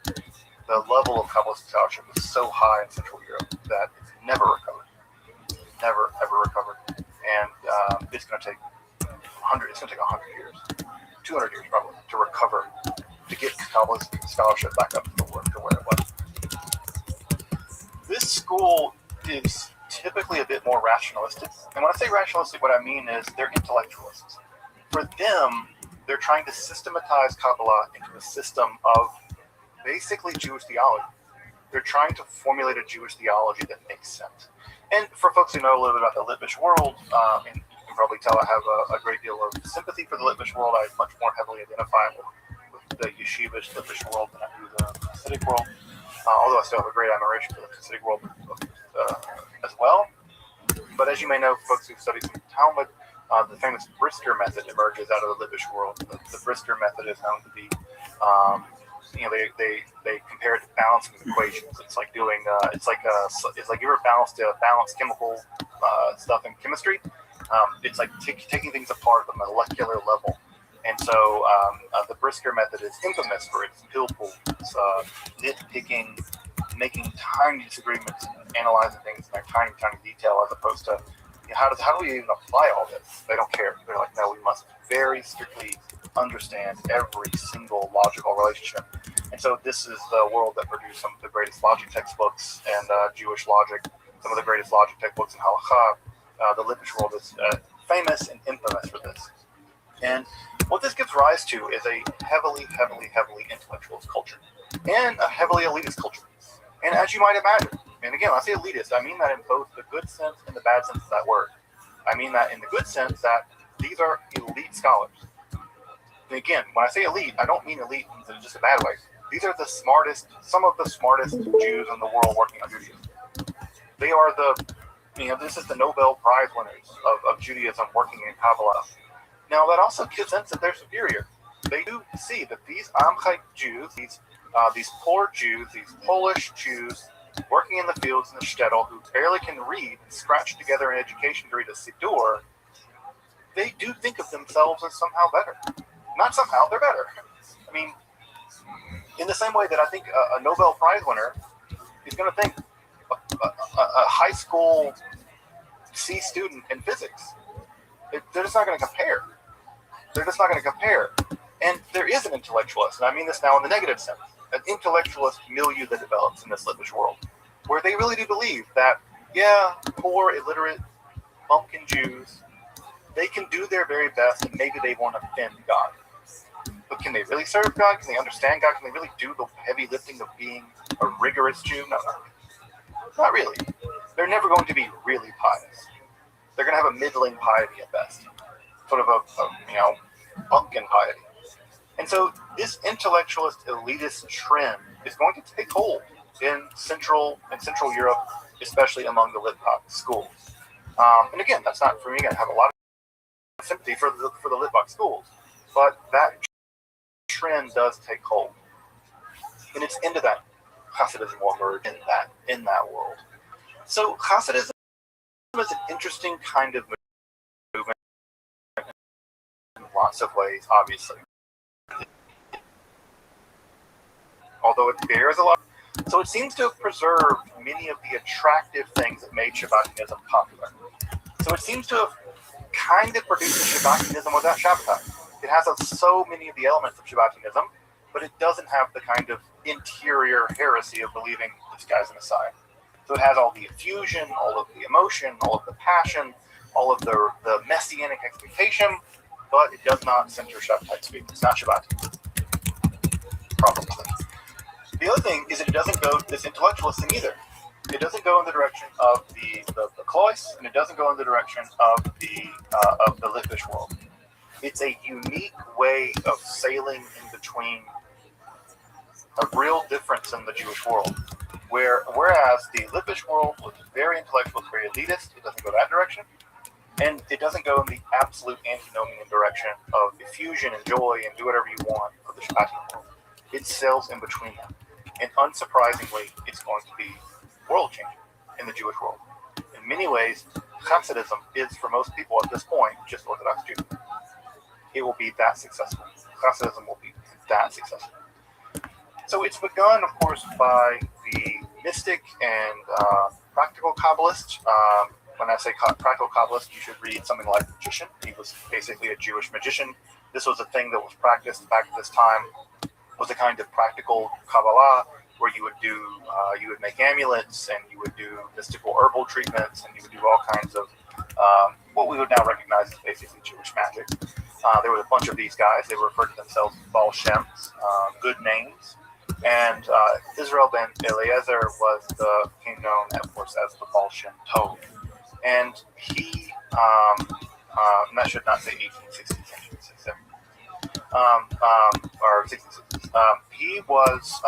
the level of Kabbalistic scholarship is so high in Central Europe that it's never recovered. Never ever recovered, and it's going to take 100. It's going to take 100 years, 200 years probably, to recover, to get Kabbalistic scholarship back up to where it was. This school is typically a bit more rationalistic. And when I say rationalistic, what I mean is they're intellectualists. For them, they're trying to systematize Kabbalah into a system of basically Jewish theology. They're trying to formulate a Jewish theology that makes sense. And for folks who know a little bit about the Litvish world, and you can probably tell I have a great deal of sympathy for the Litvish world. I much more heavily identify with the yeshivish Litvish world than I do the Hasidic world. Although I still have a great admiration for the Hasidic world as well. But as you may know, folks who've studied some Talmud, the famous Brisker method emerges out of the Litvish world. The Brisker method is known to be, they compare it to balancing equations. It's like doing, it's like you ever balanced chemical stuff in chemistry. It's like taking things apart at the molecular level. And so the Brisker method is infamous for its pill pull, its nitpicking, making tiny disagreements, and analyzing things in their tiny detail, as opposed to how do we even apply all this? They don't care. They're like, no, we must very strictly understand every single logical relationship. And so this is the world that produced some of the greatest logic textbooks and Jewish logic, some of the greatest logic textbooks in Halakha. The Litvish world is famous and infamous for this. And what this gives rise to is a heavily intellectualist culture and a heavily elitist culture. And as you might imagine, and again, when I say elitist, I mean that in both the good sense and the bad sense of that word. I mean that in the good sense that these are elite scholars. And again, when I say elite, I don't mean elite in just a bad way. These are the smartest, some of the smartest Jews in the world working on Judaism. They are this is the Nobel Prize winners of Judaism working in Kabbalah. Now, that also gives sense that they're superior. They do see that these Amchite Jews, these poor Jews, these Polish Jews working in the fields in the shtetl who barely can read and scratch together an education to read a Siddur, they do think of themselves as somehow better. Not somehow, they're better. I mean, in the same way that I think a Nobel Prize winner is going to think a high school C student in physics, they're just not going to compare. They're just not going to compare. And there is an intellectualist, and I mean this now in the negative sense, an intellectualist milieu that develops in this Litvish world, where they really do believe that, poor, illiterate, bumpkin Jews, they can do their very best, and maybe they won't offend God. But can they really serve God? Can they understand God? Can they really do the heavy lifting of being a rigorous Jew? No, not really. They're never going to be really pious. They're going to have a middling piety at best, sort of a bumpkin piety. And so this intellectualist elitist trend is going to take hold in Central Europe, especially among the Litvak schools. And again, that's not for me. I have a lot of sympathy for the Litvak schools, but that trend does take hold, and it's into that Hasidism will emerge in that world. So Hasidism is an interesting kind of movement in lots of ways, obviously. Although it bears a lot, so it seems to have preserved many of the attractive things that made Shabbatianism popular. So it seems to have kind of produced a Shabbatianism without Shabbatai. It has so many of the elements of Shabbatianism, but it doesn't have the kind of interior heresy of believing this guy's a Messiah. So it has all the effusion, all of the emotion, all of the passion, all of the messianic expectation, but it does not center Shabbatai speak. It's not Shabbati. Problem. The other thing is that it doesn't go this intellectualist thing either. It doesn't go in the direction of the Klois, and it doesn't go in the direction of the Litvish world. It's a unique way of sailing in between a real difference in the Jewish world. Whereas the Litvish world was very intellectual, it's very elitist, it doesn't go that direction. And it doesn't go in the absolute antinomian direction of effusion and joy and do whatever you want for the Shabbatian world. It sails in between them. And unsurprisingly, it's going to be world-changing in the Jewish world. In many ways, Hasidism is, for most people at this point, just Orthodox Judaism. It will be that successful. Hasidism will be that successful. So it's begun, of course, by the mystic and practical Kabbalist. When I say practical Kabbalist, you should read something like Magician. He was basically a Jewish magician. This was a thing that was practiced back at this time. Was a kind of practical Kabbalah where you would make amulets and you would do mystical herbal treatments and you would do all kinds of what we would now recognize as basically Jewish magic. There were a bunch of these guys. They referred to themselves as Baal Shems, good names. And Israel ben Eliezer became known, of course, as the Baal Shem Tov. And he, and that should not say 1860s, century, or 1660s. He was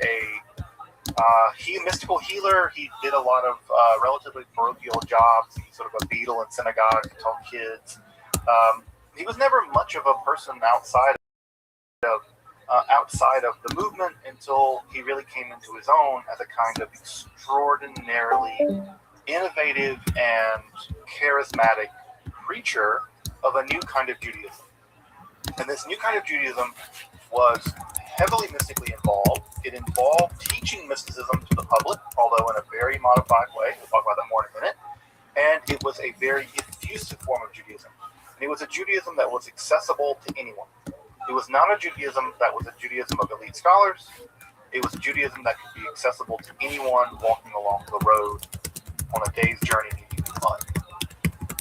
a mystical healer. He did a lot of relatively parochial jobs. He's sort of a beadle in synagogue, he taught kids. He was never much of a person outside of the movement until he really came into his own as a kind of extraordinarily innovative and charismatic preacher of a new kind of Judaism. And this new kind of Judaism was heavily mystically involved. It involved teaching mysticism to the public, although in a very modified way. We'll talk about that more in a minute. And it was a very effusive form of Judaism. And it was a Judaism that was accessible to anyone. It was not a Judaism that was a Judaism of elite scholars. It was a Judaism that could be accessible to anyone walking along the road on a day's journey to the mud.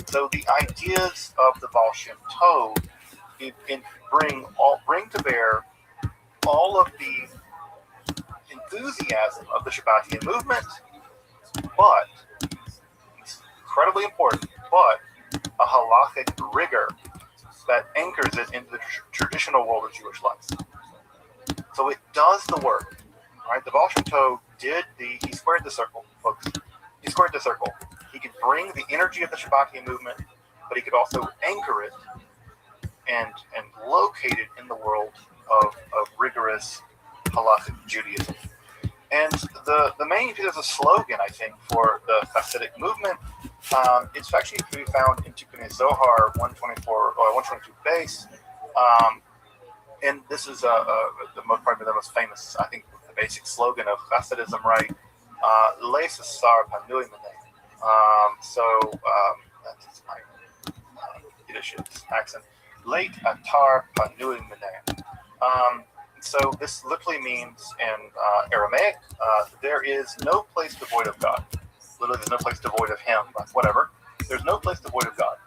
So the ideas of the Baal Shem Tov bring to bear all of the enthusiasm of the Shabbatian movement, but it's incredibly important, but a halachic rigor that anchors it into the traditional world of Jewish life. So it does the work. Right? The Baal Shem Tov he squared the circle, folks. He squared the circle. He could bring the energy of the Shabbatian movement, but he could also anchor it and locate it in the world of rigorous halachic Judaism. And there's a slogan, I think, for the Hasidic movement. It's actually to be found in Tikkunei Zohar 124 or 122 base. And this is probably the most famous, I think, the basic slogan of Hasidism, right? Leis asar panui minei. That's my Yiddish accent. Late atar panui minei. So this literally means in Aramaic, there is no place devoid of God. Literally, there's no place devoid of Him, but whatever. There's no place devoid of God.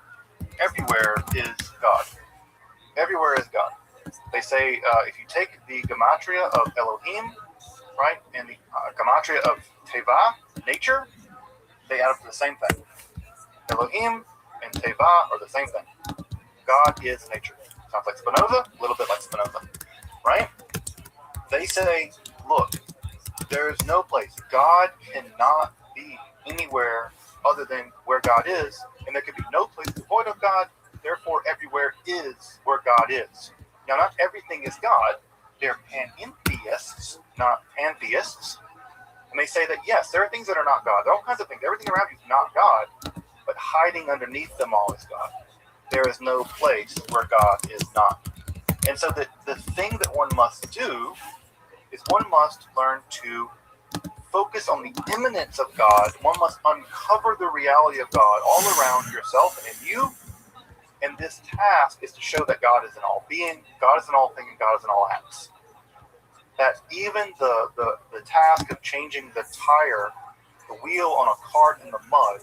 Everywhere is God. Everywhere is God. They say if you take the gematria of Elohim, right, and the gematria of Teva, nature, they add up to the same thing. Elohim and Teva are the same thing. God is nature. Sounds like Spinoza, a little bit like Spinoza, right? They say, look, there is no place. God cannot be anywhere other than where God is, and there can be no place devoid of God. Therefore, everywhere is where God is. Now, not everything is God. They're panentheists, not pantheists. And they say that, yes, there are things that are not God. There are all kinds of things. Everything around you is not God, but hiding underneath them all is God. There is no place where God is not. And so the thing that one must do is one must learn to focus on the immanence of God, one must uncover the reality of God all around yourself and in you. And this task is to show that God is in all being, God is in all things, and God is in all acts. That even the task of changing the tire, the wheel on a cart in the mud,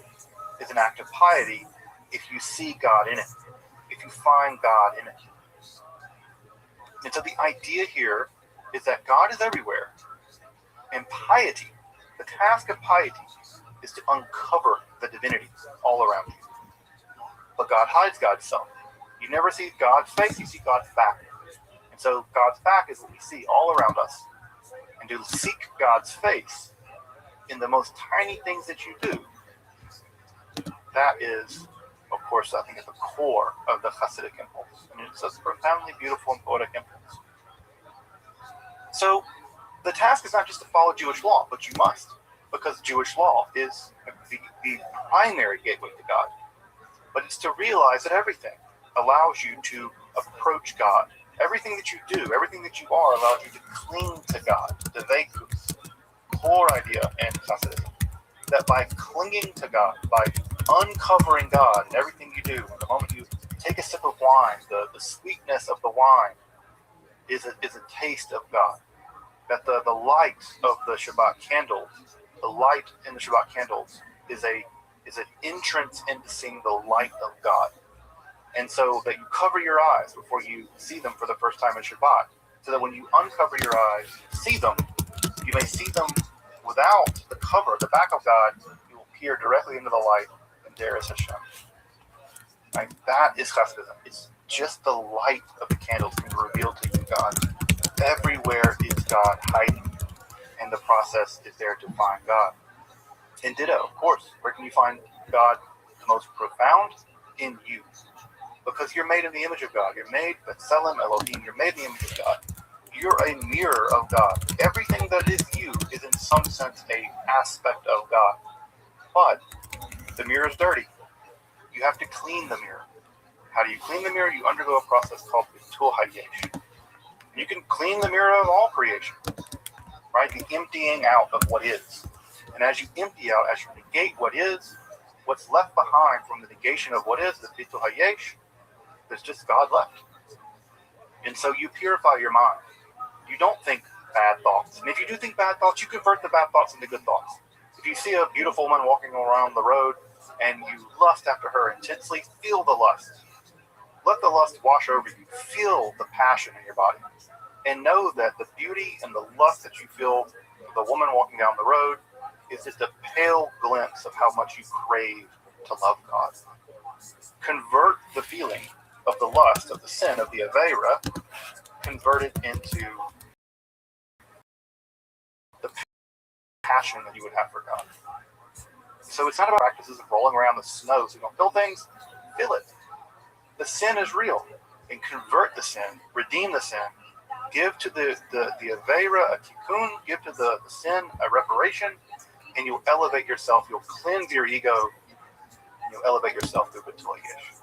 is an act of piety if you see God in it, if you find God in it. And so the idea here is that God is everywhere. And piety, the task of piety, is to uncover the divinity all around you. But God hides God's self. You never see God's face, you see God's back. And so God's back is what we see all around us. And to seek God's face in the most tiny things that you do, that is, of course, I think at the core of the Hasidic impulse. And it's a profoundly beautiful and poetic impulse. So the task is not just to follow Jewish law, but you must, because Jewish law is the primary gateway to God. But it's to realize that everything allows you to approach God. Everything that you do, everything that you are, allows you to cling to God. The Vekus, core idea in Hasidism, that by clinging to God, by uncovering God in everything you do, the moment you take a sip of wine, the sweetness of the wine is a taste of God. That the light of the Shabbat candles, the light in the Shabbat candles is an entrance into seeing the light of God. And so that you cover your eyes before you see them for the first time in Shabbat, so that when you uncover your eyes, see them, you may see them without the cover, the back of God. You will peer directly into the light, and there is Hashem. Right? That is Hasidism. It's just the light of the candles can reveal to you God. Everywhere is God hiding, and the process is there to find God. And ditto, of course, where can you find God the most profound? In you. Because you're made in the image of God. You're made B'Tselem Elohim. You're made in the image of God. You're a mirror of God. Everything that is you is in some sense an aspect of God. But the mirror is dirty. You have to clean the mirror. How do you clean the mirror? You undergo a process called Bitul Hayesh. You can clean the mirror of all creation, right? The emptying out of what is. And as you empty out, as you negate what is, what's left behind from the negation of what is, the Bitul Hayesh, there's just God left. And so you purify your mind. You don't think bad thoughts. And if you do think bad thoughts, you convert the bad thoughts into good thoughts. If you see a beautiful woman walking around the road and you lust after her intensely, feel the lust. Let the lust wash over you. Feel the passion in your body. And know that the beauty and the lust that you feel for the woman walking down the road is just a pale glimpse of how much you crave to love God. Convert the feeling of the lust, of the sin, of the Aveira, convert it into the passion that you would have for God. So it's not about practices of rolling around the snow so you don't feel things. Feel it. The sin is real. And convert the sin, redeem the sin, give to the Aveira a tikkun, give to the sin a reparation, and you'll elevate yourself. You'll cleanse your ego, and you'll elevate yourself through Bitul Hayesh.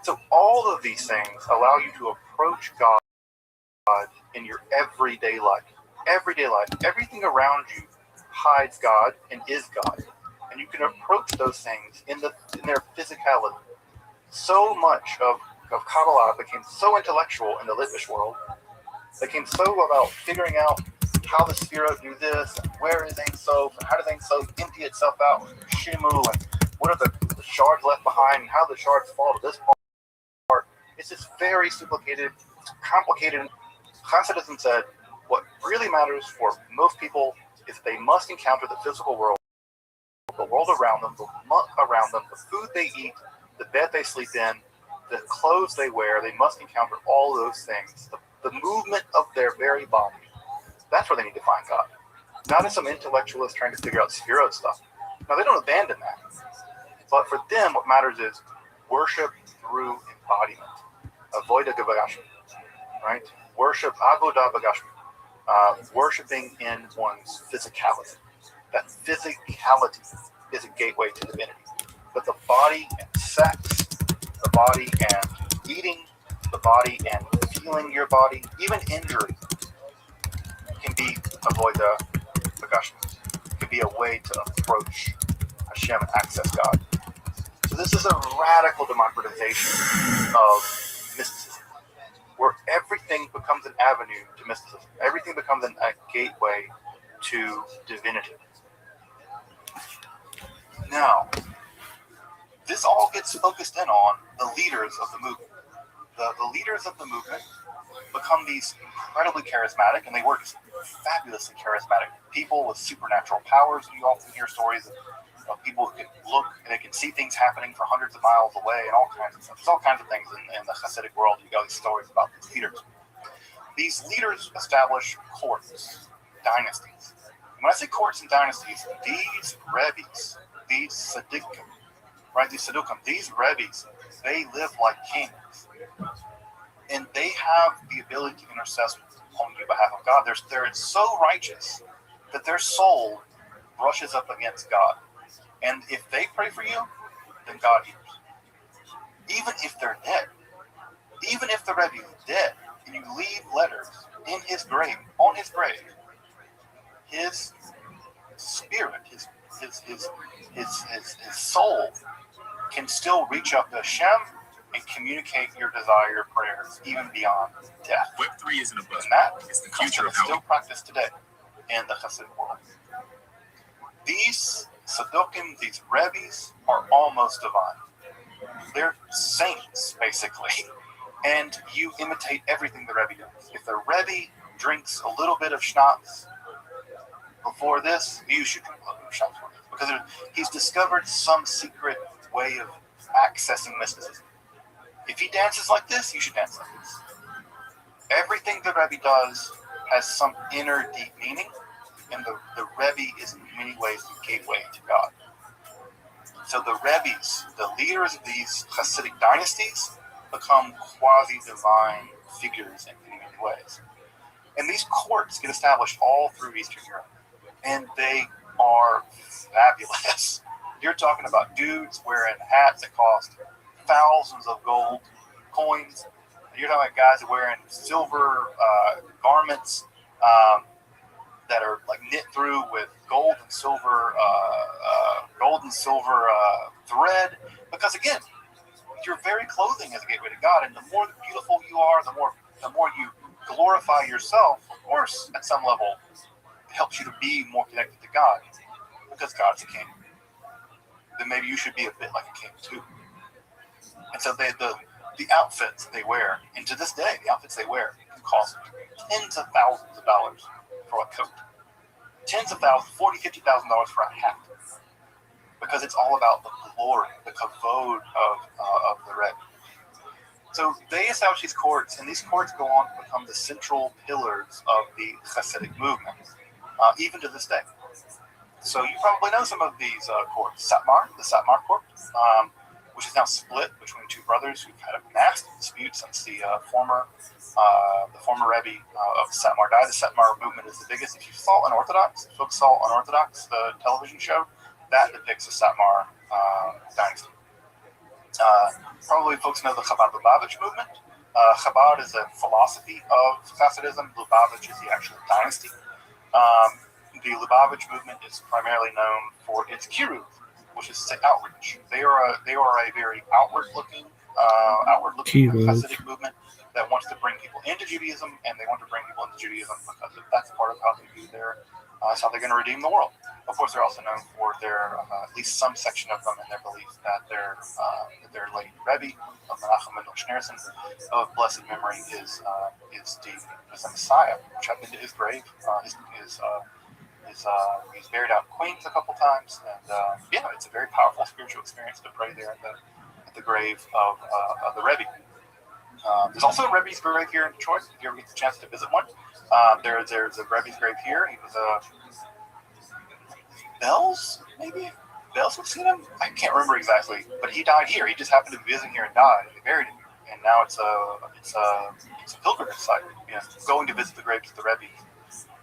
So all of these things allow you to approach God in your everyday life. Everyday life. Everything around you hides God and is God. And you can approach those things in their physicality. So much of Kabbalah became so intellectual in the Litvish world. It became so about figuring out how the Sphirot do this, and where is Ein Sof, and how does Ein Sof empty itself out with Shimu, and what are the shards left behind, and how the shards fall to this part. It's just very complicated. Hasidism said what really matters for most people is that they must encounter the physical world, the world around them, the muck around them, the food they eat, the bed they sleep in, the clothes they wear. They must encounter all those things, the movement of their very body. That's where they need to find God. Not as some intellectualist trying to figure out Sphirot stuff. Now, they don't abandon that. But for them, what matters is worship through embodiment. Avoda Gavagashmi, right? Worship, Avodah Bagashmi. Worshiping in one's physicality. That physicality is a gateway to divinity. But the body and sex, the body and eating, the body and feeling your body, even injury, can be Avodah Bagashmi. be a way to approach Hashem and access God. So this is a radical democratization of mysticism, where everything becomes an avenue to mysticism. Everything becomes a gateway to divinity. Now, this all gets focused in on the leaders of the movement. The leaders of the movement become these incredibly charismatic, and they were just fabulously charismatic people with supernatural powers. You often hear stories of people who can look and they can see things happening for hundreds of miles away and all kinds of stuff. There's all kinds of things in the Hasidic world. You got these stories about these leaders. These leaders establish courts, dynasties. And when I say courts and dynasties, these rebbes, these tzaddikim, right, these tzaddukim, these rebbes, they live like kings. And they have the ability to intercede on behalf of God. They're so righteous that their soul brushes up against God. And if they pray for you, then God hears. Even if they're dead, even if the Rebbe is dead, and you leave letters in his grave, on his grave, his spirit, his soul can still reach up to Hashem and communicate your desire, your prayers, even beyond death. Web3 isn't a buzz. And that it's the future of how still practiced today in the Hasidic world. These tzaddukim, these rebbes, are almost divine. They're saints, basically. And you imitate everything the Rebbe does. If the Rebbe drinks a little bit of schnapps before this, you should drink a little bit of schnapps before this. Because he's discovered some secret way of accessing mysticism. If he dances like this, you should dance like this. Everything the Rebbe does has some inner deep meaning, and the Rebbe is in many ways the gateway to God. So the Rebbes, the leaders of these Hasidic dynasties, become quasi-divine figures in many, many ways. And these courts get established all through Eastern Europe, and they are fabulous. You're talking about dudes wearing hats that cost thousands of gold coins. You're talking about guys wearing silver garments that are like knit through with gold and silver thread. Because again, your very clothing is a gateway to God, and the more beautiful you are, the more you glorify yourself. Of course, at some level, it helps you to be more connected to God, because God's a king. Then maybe you should be a bit like a king too. And so the outfits they wear, and to this day, the outfits they wear can cost tens of thousands of dollars for a coat. Tens of thousands, $40,000, $50,000 for a hat. Because it's all about the glory, the kavod of the Rebbe. So they establish these courts, and these courts go on to become the central pillars of the Hasidic movement, even to this day. So you probably know some of these courts. The Satmar court, which is now split between two brothers who've had a massive dispute since the former Rebbe of Satmar died. The Satmar movement is the biggest. If you saw Unorthodox, folks saw Unorthodox, the television show, that depicts the Satmar dynasty. Probably folks know the Chabad-Lubavitch movement. Chabad is a philosophy of Hasidism. Lubavitch is the actual dynasty. The Lubavitch movement is primarily known for its kiruv, which is outreach. They are a very outward-looking Hasidic movement that wants to bring people into Judaism, and they want to bring people into Judaism because that's part of how they view that's how they're going to redeem the world. Of course, they're also known for their, at least some section of them in their belief that their late Rebbe of Menachem Mendel Schneerson of blessed memory is the Messiah, which I've been to his grave. He's buried out in Queens a couple times, and it's a very powerful spiritual experience to pray there at the grave of the Rebbe. There's also a Rebbe's grave here in Detroit. If you ever get the chance to visit one, there's a Rebbe's grave here. He was Bells, maybe? Bells would seen him? I can't remember exactly, but he died here. He just happened to be visiting here and died, and they buried him here. And now it's a pilgrimage site. You know, going to visit the graves of the Rebbe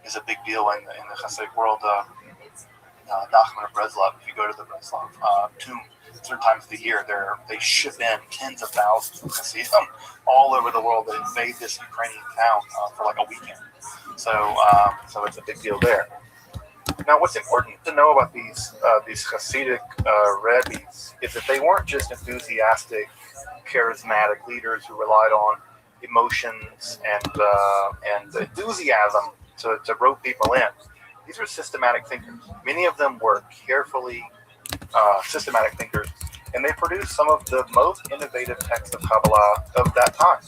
is a big deal in the Hasidic world. Nachman of Breslov, if you go to the Breslov tomb, certain times of the year, they ship in tens of thousands of Hasidim all over the world that invade this Ukrainian town for like a weekend. So it's a big deal there. Now, what's important to know about these Hasidic rabbis is that they weren't just enthusiastic, charismatic leaders who relied on emotions and enthusiasm to rope people in. These were systematic thinkers. Many of them were carefully systematic thinkers, and they produced some of the most innovative texts of Kabbalah of that time.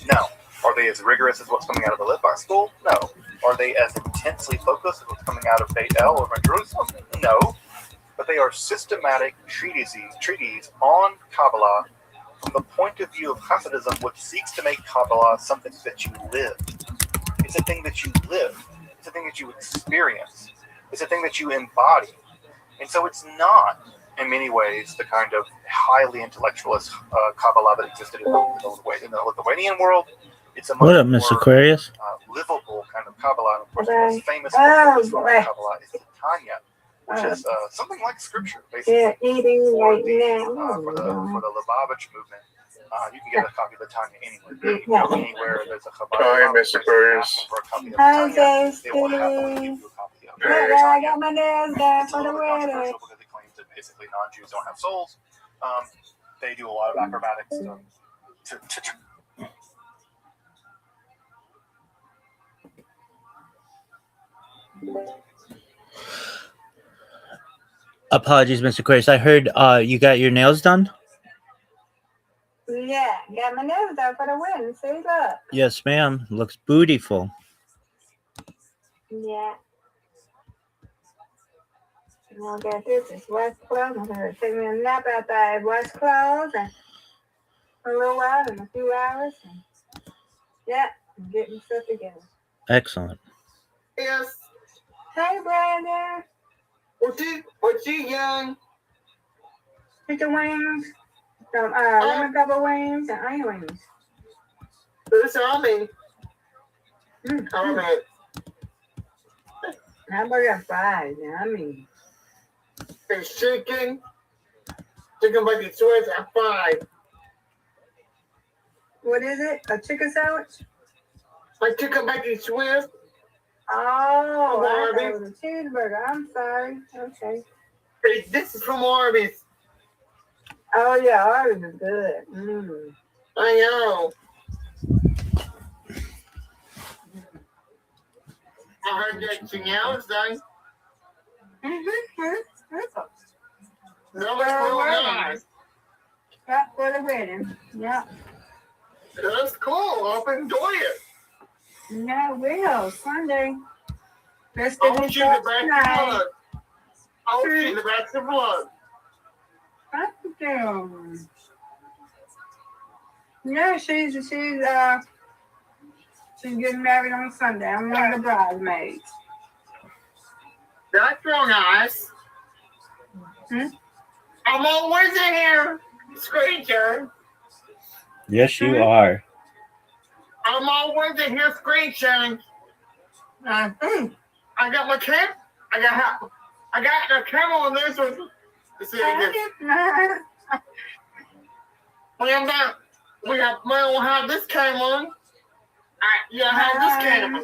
Now, are they as rigorous as what's coming out of the Litvak school? No. Are they as intensely focused as what's coming out of Beit El or Jerusalem? No. But they are systematic treatises on Kabbalah from the point of view of Hasidism, which seeks to make Kabbalah something that you live. It's a thing that you live. It's a thing that you experience. It's a thing that you embody. And so it's not, in many ways, the kind of highly intellectualist Kabbalah that existed in the Lithuanian world. It's a much What up, Miss more Aquarius? livable kind of Kabbalah. And of course, the most famous book of Kabbalah is the Tanya, which is something like scripture, basically. Yeah, eating right now. For the Lubavitch movement. You can get a copy of the Tanya anywhere. You can go anywhere there's a Chabad. Hi, Mr. Aquarius. Hi, Daisy. They will happily give you a copy of Look, it. I got my nails done It's a for the little bit wedding. controversial because it claims that basically non-Jews don't have souls. They do a lot of acrobatics to Apologies, Mr. Aquarius. I heard you got your nails done? Yeah, got my nails done for the wedding. See, look. Yes, ma'am. Looks beautiful. Yeah. And I'll get this. It's wash clothes. I'm going to take me a nap out there. Wash clothes and for a little while, in a few hours. And, yeah, I'm getting stuff together. Excellent. Yes. Hey, Brandon. What's he young? Chicken wings. Some lemon pepper wings and onion wings. Who's on me? Comment. Hamburger fries. I mean, It's chicken bucket Swiss at 5. what is it? A chicken sandwich? My chicken bucket Swiss. Oh, I thought it was a cheeseburger. I'm sorry. Okay. Hey, this is from Arby's. Oh, yeah, Arby's is good. I know. I heard that Chanel's done. No, it's real nice. Got for the wedding. Yeah. That's cool. I'll enjoy it. Yeah, will. Sunday. Let's I'll get shoot the back of blood. I'll shoot the back of blood. Yeah, she's getting married on Sunday. I'm one of the bridesmaids. That's real nice. I'm always in here. Screeching. Yes, you are. I'm always in here screeching. I got my cam. I got a camera on this one. We don't have this camera on. I have this camera.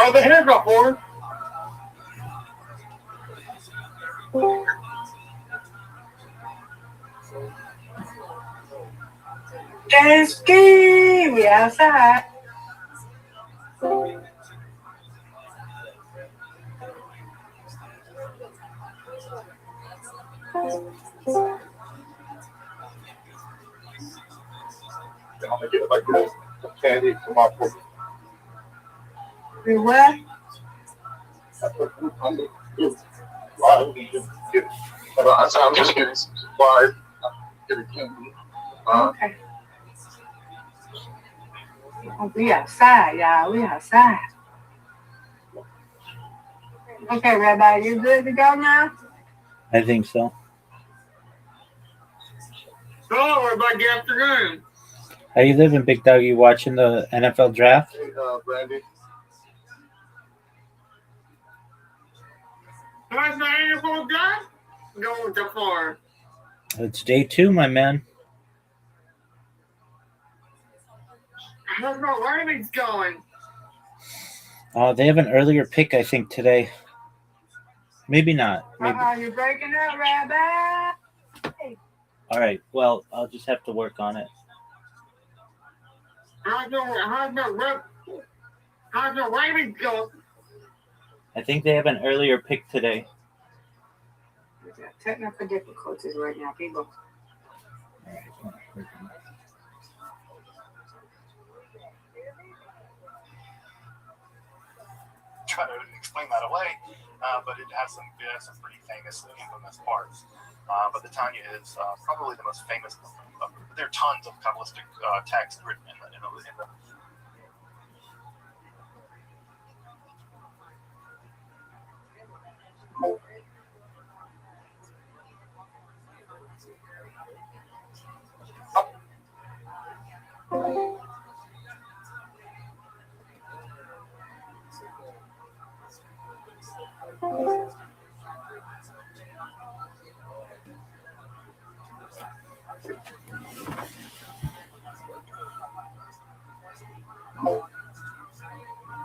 Oh, the hair got more. Jet ski, we outside. I'm gonna get like this candy for my foot. We what? I'm just getting some supplies. Get a candy. Okay. Oh, we outside, y'all. We outside. Okay, Rabbi, you good to go now? I think so. Hello, everybody. Good afternoon. How you living, Big Dog? You watching the NFL draft? Hey, Brandy. How's the NFL done? Going so far. It's day 2, my man. How's my Ravens going? They have an earlier pick, I think, today. Maybe not. Maybe. You're breaking up, Rabbi. All right. Well, I'll just have to work on it. How's the Ravens going? I think they have an earlier pick today. We've got technical difficulties right now, people. All right. Try to explain that away, but it has some pretty famous infamous parts. But the Tanya is probably the most famous. There are tons of Kabbalistic texts written in the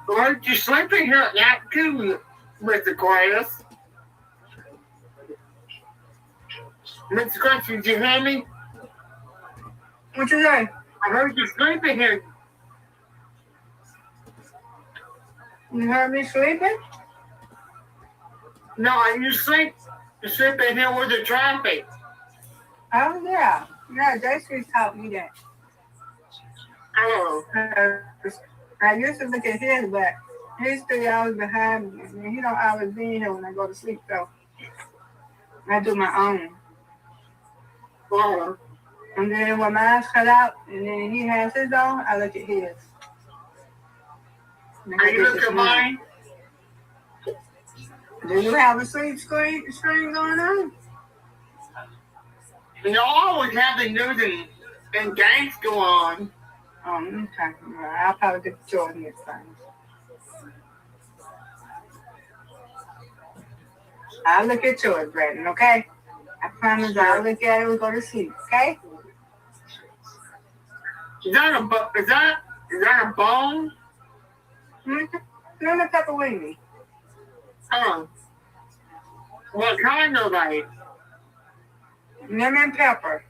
Aren't you sleeping here at that too, Mr. Quiet? Mr. Quiet, did you hear me? What you say? I heard you sleeping here. You heard me sleeping? No, you sleeping here with the traffic. Oh, yeah. Yeah, J-Street taught me that. Oh. I used to look at his, but he's 3 hours behind me. And he don't always be here when I go to sleep, so I do my own. Oh. And then when mine's cut out, and then he has his own, I look at his. Are you looking at mine? Do you have a sleep screen going on? You always have the news and games go on. Okay. Well, I'll probably get the choice next time. I'll look at yours, Brandon, okay? I promise I'll look at it and go to sleep, okay? Is that a bone? Lemon pepper wing. Oh. What kind of like? Lemon pepper.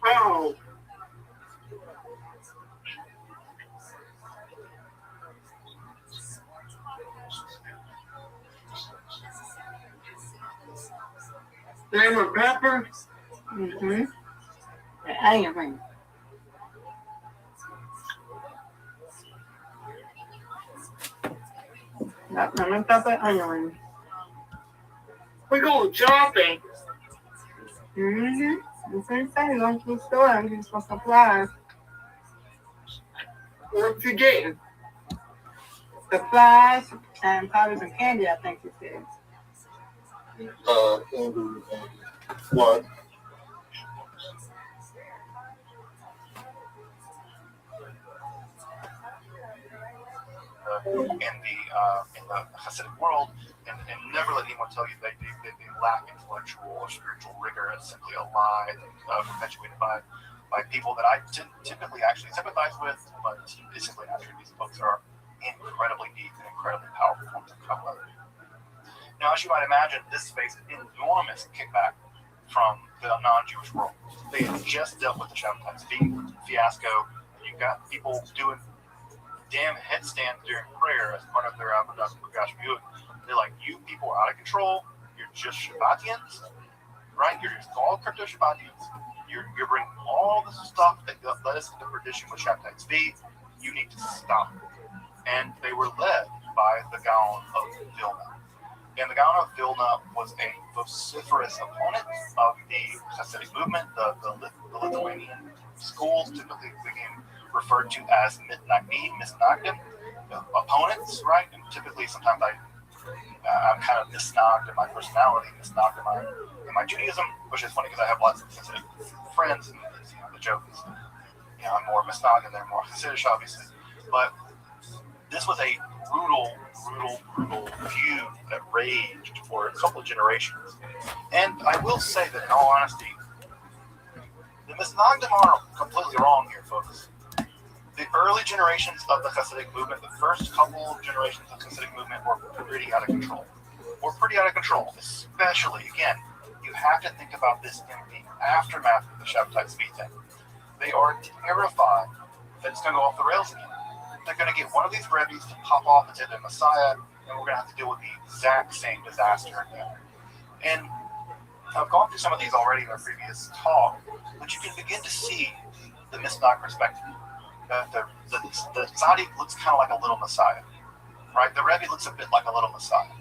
Oh. Lemon pepper? Mm-hmm. The onion ring. Lemon pepper, onion ring. We go shopping. Mm-hmm. You can say going to the store and get some supplies. What you getting? Supplies and probably some candy, I think you said. Candy and what? In the Hasidic world, and never let anyone tell you they lack intellectual or spiritual rigor. It's simply a lie perpetuated by people that I typically actually sympathize with, but it's simply not true. These books are incredibly deep and incredibly powerful forms of Kabbalah. Now, as you might imagine, this faced enormous kickback from the non-Jewish world. They had just dealt with the Shabbatai fiasco. You've got people doing damn headstands during prayer as part of their Avodah B'Gashmiut. They're like, you people are out of control. You're just Shabbatians, right? You're just all crypto Shabbatians. You're bringing all the stuff that led us into perdition with Shabbatai Tzvi. You need to stop. And they were led by the Gaon of Vilna. And the Gaon of Vilna was a vociferous opponent of the Hasidic movement. The Lithuanian schools typically became referred to as misnagdim, opponents, right? And typically, sometimes I'm kind of misnogged in my personality, misnogged in my Judaism, which is funny because I have lots of Hasidic friends, and the joke is, I'm more misnogged and they're more Hasidic, obviously. But this was a brutal feud that raged for a couple of generations. And I will say that, in all honesty, the misnagdim are completely wrong here, folks. The early generations of the Hasidic movement, the first couple of generations of the Hasidic movement were pretty out of control. Especially, again, you have to think about this in the aftermath of the Shabbatai Tzvi thing. They are terrified that it's going to go off the rails again. They're going to get one of these Rebbes to pop off and say they're Messiah, and we're going to have to deal with the exact same disaster again. And I've gone through some of these already in our previous talk, but you can begin to see the misnag perspective. The Tzaddik looks kind of like a little Messiah, right? The Rebbe looks a bit like a little Messiah.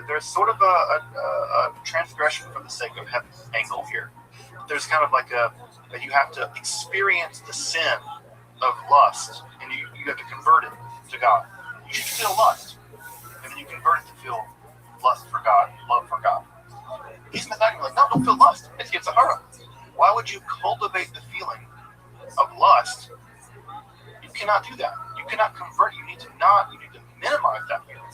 There's sort of a transgression for the sake of heaven angle here. There's kind of like you have to experience the sin of lust, and you have to convert it to God. You should feel lust, and then you convert it to feel lust for God, love for God. He's like, no, don't feel lust. It's Yitzhahara. Why would you cultivate the feeling of lust? You cannot do that. You cannot convert. You need to minimize that feeling,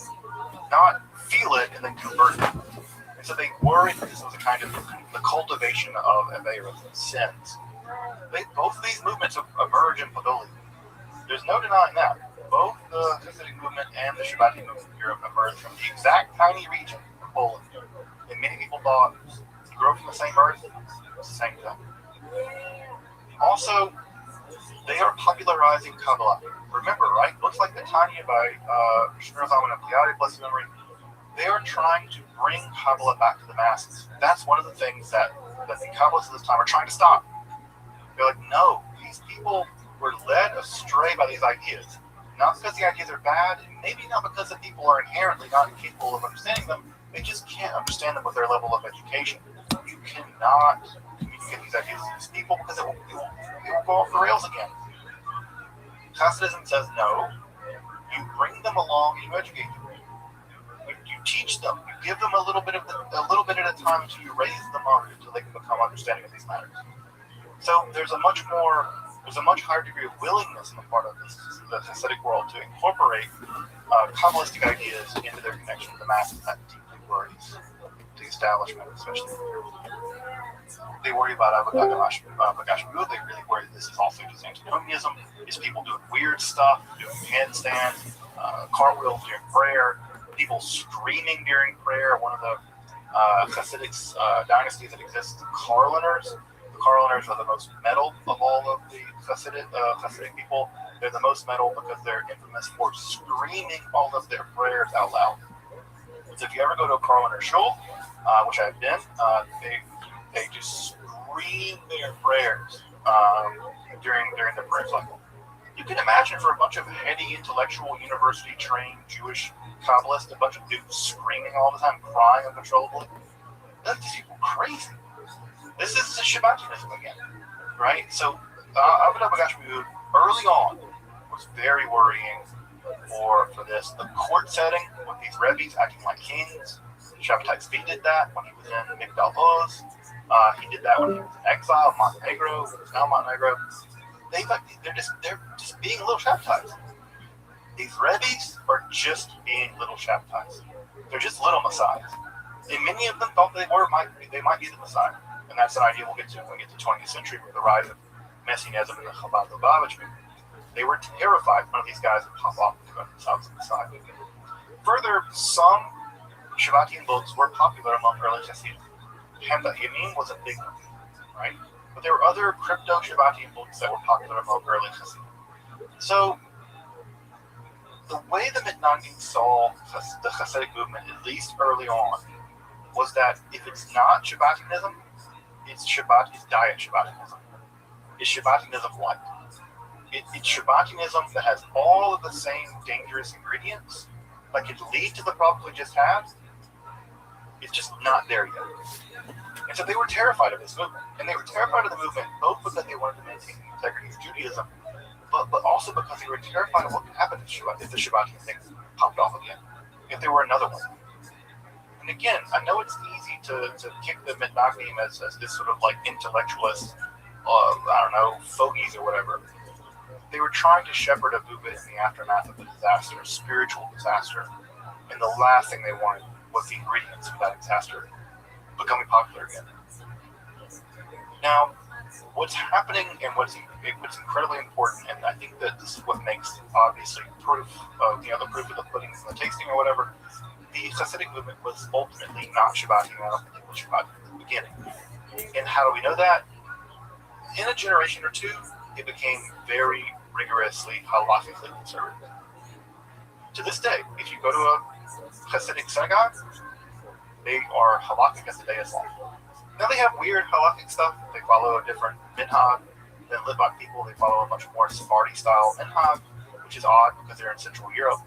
not feel it and then convert it. And so they worried that this was a kind of the cultivation of Aveirah, sins. Both of these movements emerge in Podolia. There's no denying that. Both the Hasidic movement and the Shabbati movement in Europe emerged from the exact tiny region of Poland. And many people thought you grow from the same earth, it's the same thing. Also, they are popularizing Kabbalah. Remember, right? Looks like the Tanya by Shmuel Zalman and Pliadi, blessed memory. They are trying to bring Kabbalah back to the masses. That's one of the things that the Kabbalists at this time are trying to stop. They're like, no, these people were led astray by these ideas. Not because the ideas are bad, and maybe not because the people are inherently not capable of understanding them. They just can't understand them with their level of education. You cannot communicate these ideas to these people because it will go off the rails again. Hasidism says no. You bring them along and you educate them. You teach them. You give them a little bit at a time until you raise them up until they can become understanding of these matters. So there's a much higher degree of willingness on the part of the Hasidic world to incorporate Kabbalistic ideas into their connection to the masses. That deeply worries the establishment, especially. They worry about B'Gashmiut. They really worry that this is also just antinomianism. Is people doing weird stuff, doing handstands, cartwheels during prayer, people screaming during prayer. One of the Hasidic dynasties that exists, the Karliners. The Karliners are the most metal of all of the Hasidic people. They're the most metal because they're infamous for screaming all of their prayers out loud. So if you ever go to a Karliner shul, which I've been, they just scream their prayers during the prayer cycle. You can imagine for a bunch of heady, intellectual, university-trained Jewish Kabbalists, a bunch of dudes screaming all the time, crying uncontrollably. That's just people crazy. This is Shabbatianism again, right? So Avodah B'Gashmiut early on was very worrying for this. The court setting with these Rebbes acting like kings. Shabbatai Tzvi did that when he was in Migdal Oz. He did that when he was in exile, Montenegro, which is now Montenegro. They're just being little Shabbatais. These Rebbes are just being little Shabbatais. They're just little messiahs. And many of them thought they might be the Messiah. And that's an idea we'll get to when we get to the 20th century with the rise of Messianism and the Chabad Lubavitch movement. They were terrified one of these guys would pop off and go themselves the Messiah. Further, some Shabbatian books were popular among early Hasidim. Hamda Yamim was a big one, right? But there were other crypto-Shabbatian books that were popular among early Hasidim. So the way the Mitnagim saw the Hasidic movement, at least early on, was that if it's not Shabbatianism, it's diet Shabbatianism. It's Shabbatianism what? It's Shabbatianism that has all of the same dangerous ingredients that could lead to the problem we just had. It's just not there yet. And so they were terrified of this movement. And they were terrified of the movement both because they wanted to maintain the integrity of Judaism, but also because they were terrified of what could happen if the Shabbatian thing popped off again, if there were another one. And again, I know it's easy to kick the Mitnagim as this sort of like intellectualist, fogies or whatever. They were trying to shepherd a movement in the aftermath of the disaster, a spiritual disaster. And the last thing they wanted was the ingredients for that disaster becoming popular again. Now, what's happening and what's incredibly important, and I think that this is what makes obviously proof of the proof of the pudding and the tasting or whatever. The Hasidic movement was ultimately not Shabbatian. I don't think it was Shabbatian in the beginning. And how do we know that? In a generation or two, it became very rigorously halakhically conservative. To this day, if you go to a Hasidic synagogue, they are halakhic as the day is long. Now they have weird halakhic stuff. They follow a different minhag than Litvak people. They follow a much more Sephardi style minhag, which is odd because they're in Central Europe.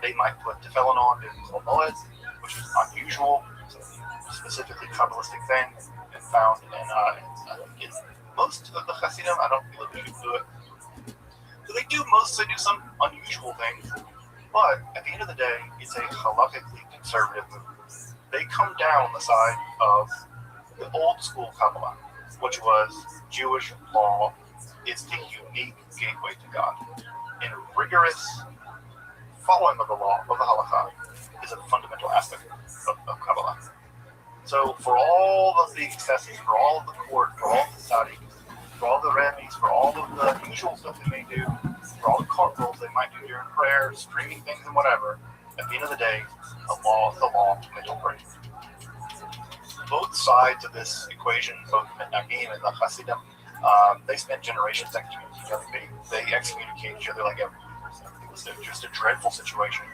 They might put tefillin on during Chol Moed, which is unusual. It's a specifically Kabbalistic thing and found in most of the Hasidim. I don't feel like they should do it. So they do some unusual things, but at the end of the day, it's a halakhically conservative movement. They come down the side of the old school Kabbalah, which was Jewish law. It's the unique gateway to God. And rigorous following of the law, of the halakha, is a fundamental aspect of Kabbalah. So for all of the excesses, for all of the court, for all of the tzaddik, for all the rabbis, for all of the usual stuff they may do, for all the court rules they might do during prayer, streaming things and whatever, at the end of the day, the law is the law, and they don't break it. Both sides of this equation, both the Mitnagim and the Hasidim, they spent generations excommunicating each other. They excommunicate each other like every year. So it was just a dreadful situation.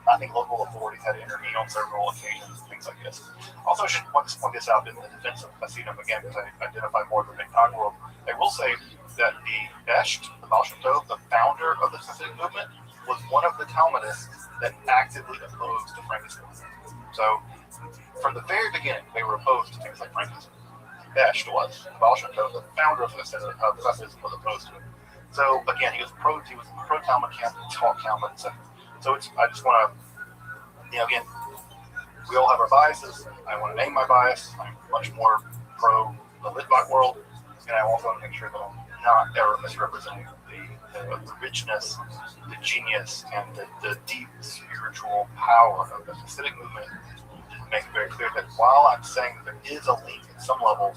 I think local authorities had to intervene on several occasions, things like this. Also, I should point this out in the defense of Hasidim, again, because I identify more with the Mitnag world. I will say that the Besht, the Baal Shem Tov, the founder of the Hasidic movement, was one of the Talmudists that actively opposed to Frankism. So, from the very beginning, they were opposed to things like Frankism. Besht was. Baal Shem Tov, the founder of Hasidism, was opposed to it. So, again, he was pro-Talmud camp, he taught Talmud, etc. So, I just want to, again, we all have our biases. I want to name my bias. I'm much more pro the Litvak world, and I also want to make sure that I'm not ever misrepresenting the richness, the genius, and the deep spiritual power of the Hasidic movement. Make it very clear that while I'm saying that there is a link at some level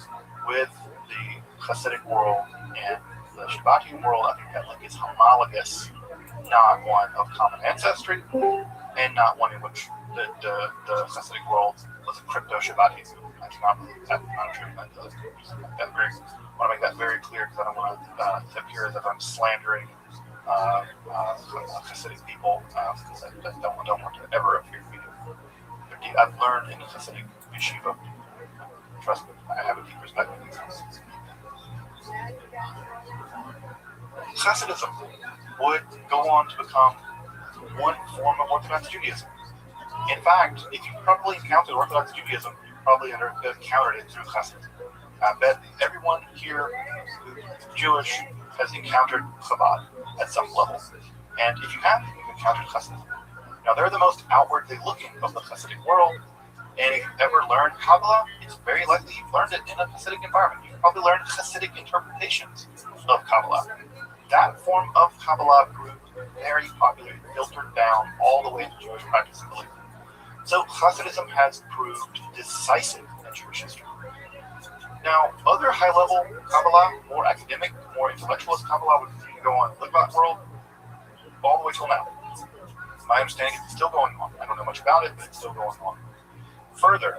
with the Hasidic world and the Shabbatian world, I think that link is homologous, not one of common ancestry, and not one in which the Hasidic world was a crypto-Shabbatian. I cannot believe that. I'm not sure that I want to make that very clear because I don't want to appear as if I'm slandering Hasidic people because I don't want to ever appear to be. I've learned in the Hasidic yeshiva. Trust me, I have a deep respect for these things. Hasidism would go on to become one form of Orthodox Judaism. In fact, if you properly encountered Orthodox Judaism, you probably encountered it through Hasidism. I bet everyone here who's Jewish has encountered Chabad at some level. And if you haven't, you've encountered Hasidism. Now, they're the most outwardly looking of the Hasidic world, and if you've ever learned Kabbalah, it's very likely you've learned it in a Hasidic environment. You've probably learned Hasidic interpretations of Kabbalah. That form of Kabbalah proved very popular, filtered down all the way to Jewish practice and belief. So Hasidism has proved decisive in Jewish history. Now, other high-level Kabbalah, more academic, more intellectualist Kabbalah would continue to go on in the Litvak world all the way till now. My understanding is it's still going on. I don't know much about it, but it's still going on. Further,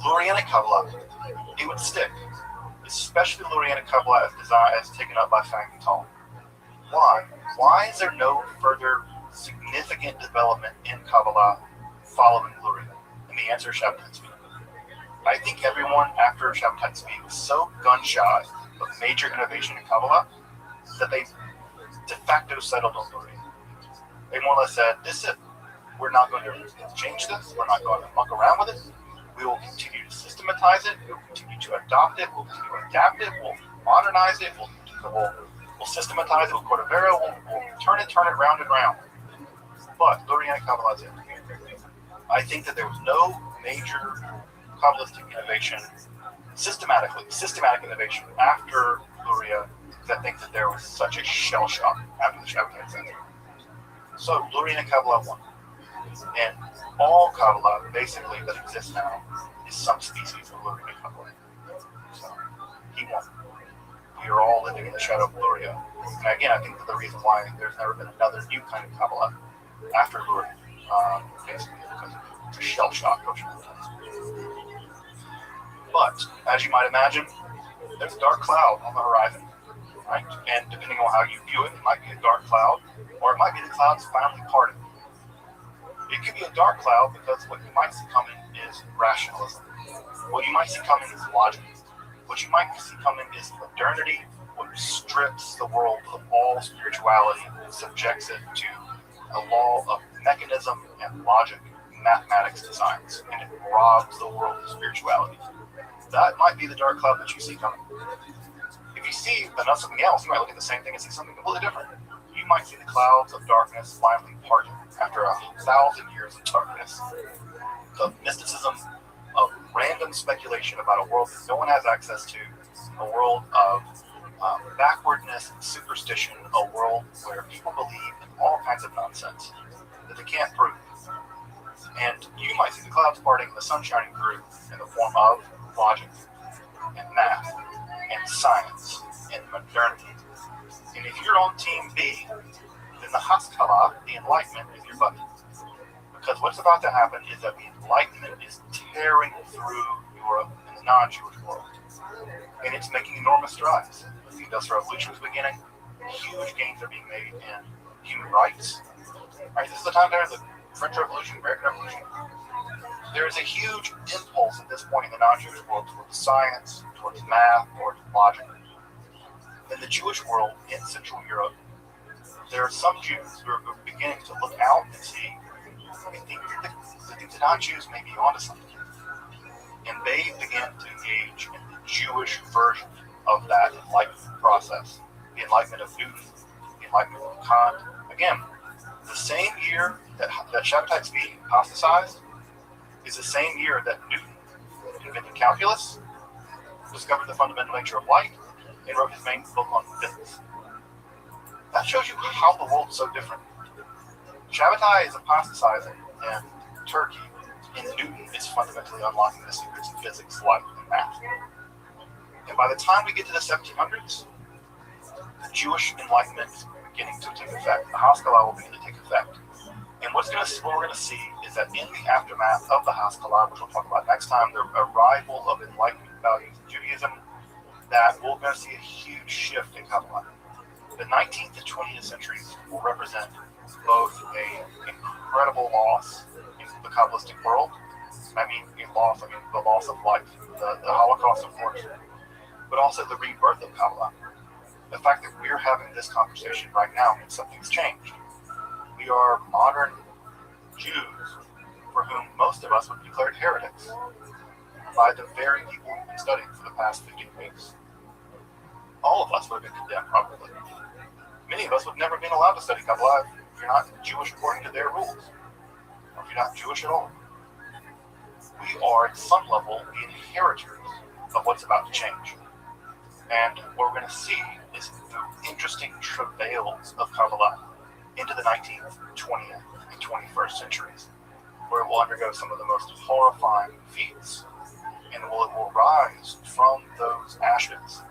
Lurianic Kabbalah, it would stick, especially Lurianic Kabbalah as taken up by Fang and Tal. Why? Why is there no further significant development in Kabbalah following Luria? And the answer is Shabbatai Tzvi. I think everyone after Shabbatai Tzvi was so gun-shy of major innovation in Kabbalah that they de facto settled on Luria. They more or less said, this is it. We're not going to change this. We're not going to muck around with it. We will continue to systematize it. We will continue to adopt it. We'll continue to adapt it. We'll modernize it. We'll systematize it. We'll Cordovero. We'll turn it round and round. But Lurianic Kabbalah is it. I think that there was no major Kabbalistic innovation, systematic innovation after Luria, because I think that there was such a shell shock after the Shabbatai Tzvi. So Lurianic Kabbalah won. And all Kabbalah, basically, that exists now is some species of Lurianic Kabbalah. So he won. We are all living in the shadow of Luria. And again, I think that the reason why there's never been another new kind of Kabbalah after Luria, basically, because of the shell shock of Shabbatai. But, as you might imagine, there's a dark cloud on the horizon, right? And depending on how you view it, it might be a dark cloud, or it might be the clouds finally parted. It could be a dark cloud because what you might see coming is rationalism. What you might see coming is logic. What you might see coming is modernity, which strips the world of all spirituality and subjects it to a law of mechanism and logic, mathematics to science, and it robs the world of spirituality. That might be the dark cloud that you see coming. If you see something else, you might look at the same thing and see something completely different. You might see the clouds of darkness finally parting after 1,000 years of darkness. The mysticism of random speculation about a world that no one has access to, a world of backwardness and superstition, a world where people believe in all kinds of nonsense that they can't prove. And you might see the clouds parting and the sun shining through in the form of logic and math and science and modernity. And if you're on team B, then the Haskalah, the Enlightenment, is your buddy. Because what's about to happen is that the Enlightenment is tearing through Europe and the non-Jewish world. And it's making enormous strides. The Industrial Revolution is beginning. Huge gains are being made in human rights. Right? This is the time during the French Revolution, American Revolution. There is a huge impulse at this point in the non-Jewish world towards science, towards math, towards logic. In the Jewish world in Central Europe, there are some Jews who are beginning to look out and see, I think the non-Jews may be onto something. And they begin to engage in the Jewish version of that Enlightenment process. The Enlightenment of Newton, the Enlightenment of Kant. Again, the same year that Shabbatai Tzvi apostatized is the same year that Newton invented calculus, discovered the fundamental nature of light, and wrote his main book on physics. That shows you how the world is so different. Shabbatai is apostatizing in Turkey, and Newton is fundamentally unlocking the secrets of physics, light, and math. And by the time we get to the 1700s, the Jewish Enlightenment is beginning to take effect. The Haskalah will begin to take effect. And what we're going to see is that in the aftermath of the Haskalah, which we'll talk about next time, the arrival of Enlightenment values in Judaism, that we're going to see a huge shift in Kabbalah. The 19th and 20th centuries will represent both an incredible loss in the Kabbalistic world. I mean the loss of life, the Holocaust, of course, but also the rebirth of Kabbalah. The fact that we're having this conversation right now means something's changed. We are modern Jews for whom most of us would be declared heretics by the very people who've been studying for the past 15 weeks. All of us would have been condemned, probably. Many of us would have never been allowed to study Kabbalah if you're not Jewish according to their rules, or if you're not Jewish at all. We are, at some level, the inheritors of what's about to change. And what we're going to see is the interesting travails of Kabbalah into the 19th, 20th, and 21st centuries, where it will undergo some of the most horrifying feats, and it will rise from those ashes.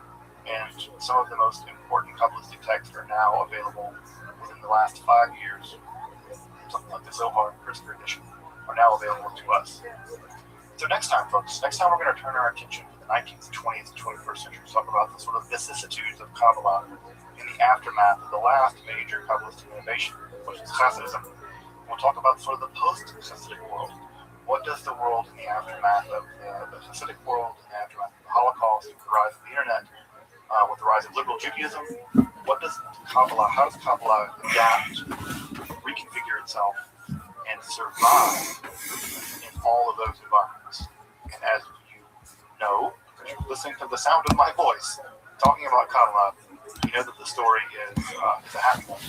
And some of the most important Kabbalistic texts are now available within the last 5 years, something like the Zohar Christopher edition. are now available to us. So next time, folks, we're going to turn our attention to the 19th, 20th, and 21st century to talk about the sort of vicissitudes of Kabbalah in the aftermath of the last major Kabbalistic innovation, which is Hasidism. We'll talk about sort of the post-Hasidic world. What does the world in the aftermath of the Hasidic world, in the aftermath of the Holocaust, with the rise of the internet, with the rise of liberal Judaism, what does Kabbalah, how does Kabbalah adapt, reconfigure itself, and survive in all of those environments? And as you know, because you're listening to the sound of my voice, talking about Kabbalah, you know that the story is a happy one.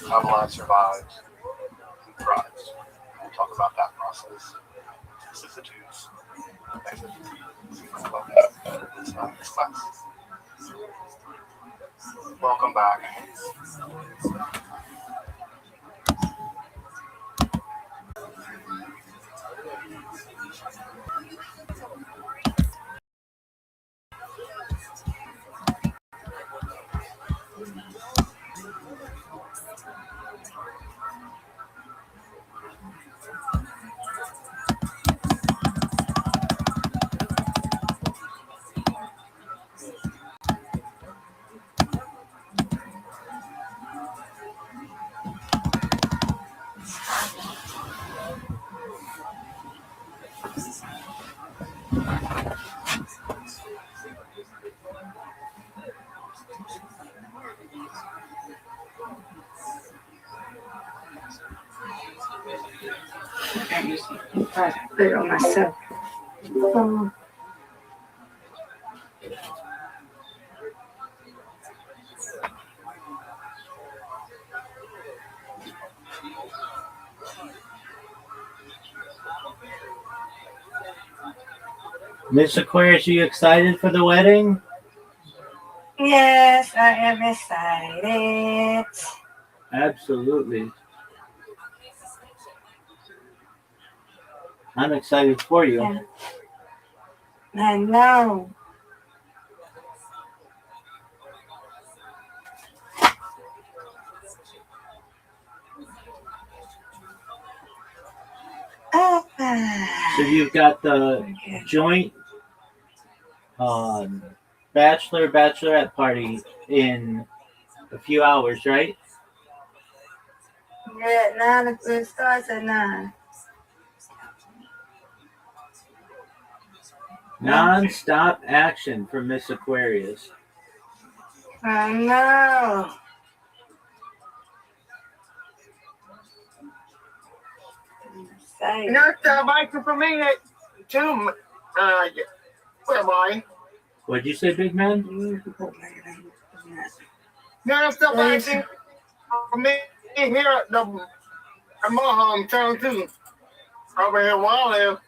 Kabbalah survives and thrives. We'll talk about that process, vicissitudes, this class. Welcome back. I put it on myself. Miss Aquarius, are you excited for the wedding? Yes, I am excited. Absolutely. I'm excited for you. Yeah. I know. So you've got the joint bachelorette party in a few hours, right? Yeah, 9. It starts at 9. Non-stop action for Miss Aquarius. I know. You know, it's waiting for me too, where am I? What'd you say, big man? No, it's still waiting for me here at my hometown too. Over here where I live.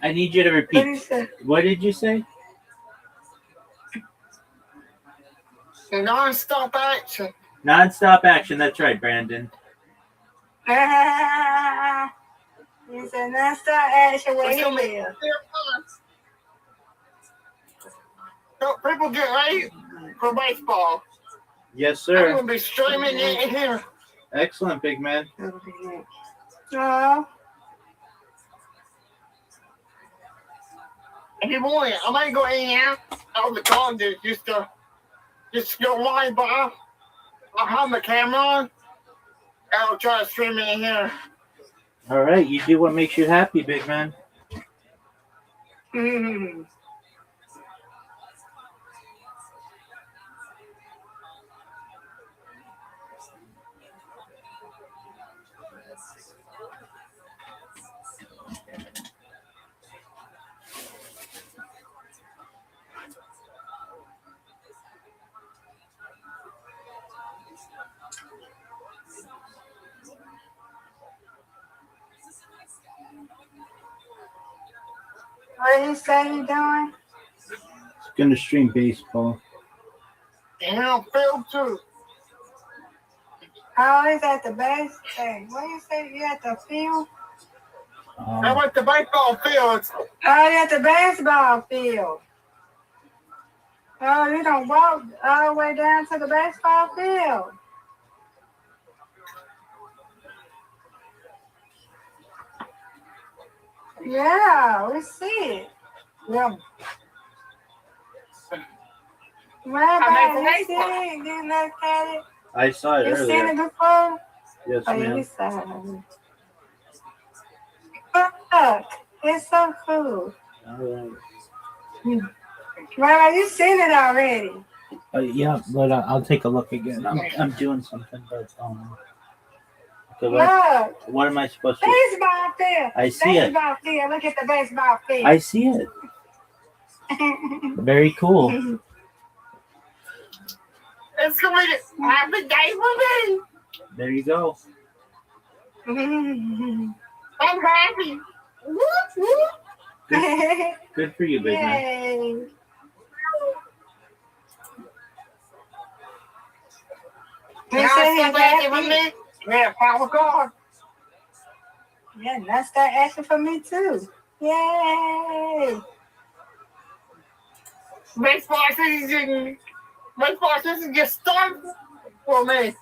I need you to repeat. What did you say? Non-stop action. Non-stop action. That's right, Brandon. You said non-stop action where you live. So people get ready for baseball. Yes, I'm sir. going to be streaming it here. Excellent, big man. Oh. If you want it, I might go in and out of the contest just go live by. I'll have my camera on. And I'll try to stream it in here. All right, you do what makes you happy, big man. Mm-hmm. What you say you doing? It's gonna stream baseball. And I'll film too. Oh, he's at the base. Hey, what you say? You at the field? I went to baseball fields. Oh, you at the baseball field. Oh, you don't walk all the way down to the baseball field. Yeah, we see it. Yeah. Rabbi, you see it? You look at it? I saw it You seen earlier. it before? Yes, Oh, yeah, we ma'am. saw it. Look, it's so cool. All Rabbi, you seen it already. right. Yeah, but I'll take a look again. I'm doing something, but okay, Look, what am I supposed to? baseball field. I see it. Baseball field. Look at the baseball field. I see it. Very cool. It's gonna be a happy day for me. There you go. I'm happy. Good for you, big man. Yay. Now stop asking for me. Yeah, power God. Yeah, now start asking for me too. Yay! Baseball season just started for me.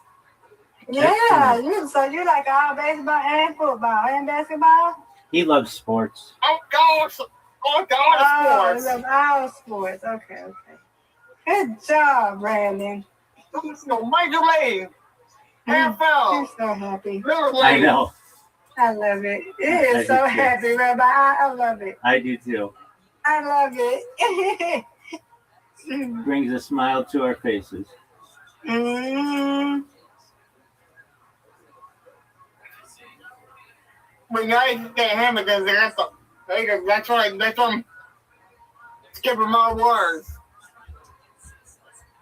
Yeah, you like all baseball and football and basketball? He loves sports. Oh God, Oh, sports. you love all sports. Okay. Good job, Brandon. No, Major League, I'm NFL, so happy. Little I League. know. I love it. It I is so do too. happy, Rabbi. I love it. I do too. I love it. Brings a smile to our faces. But now you can't handle because that's why I'm skipping my words.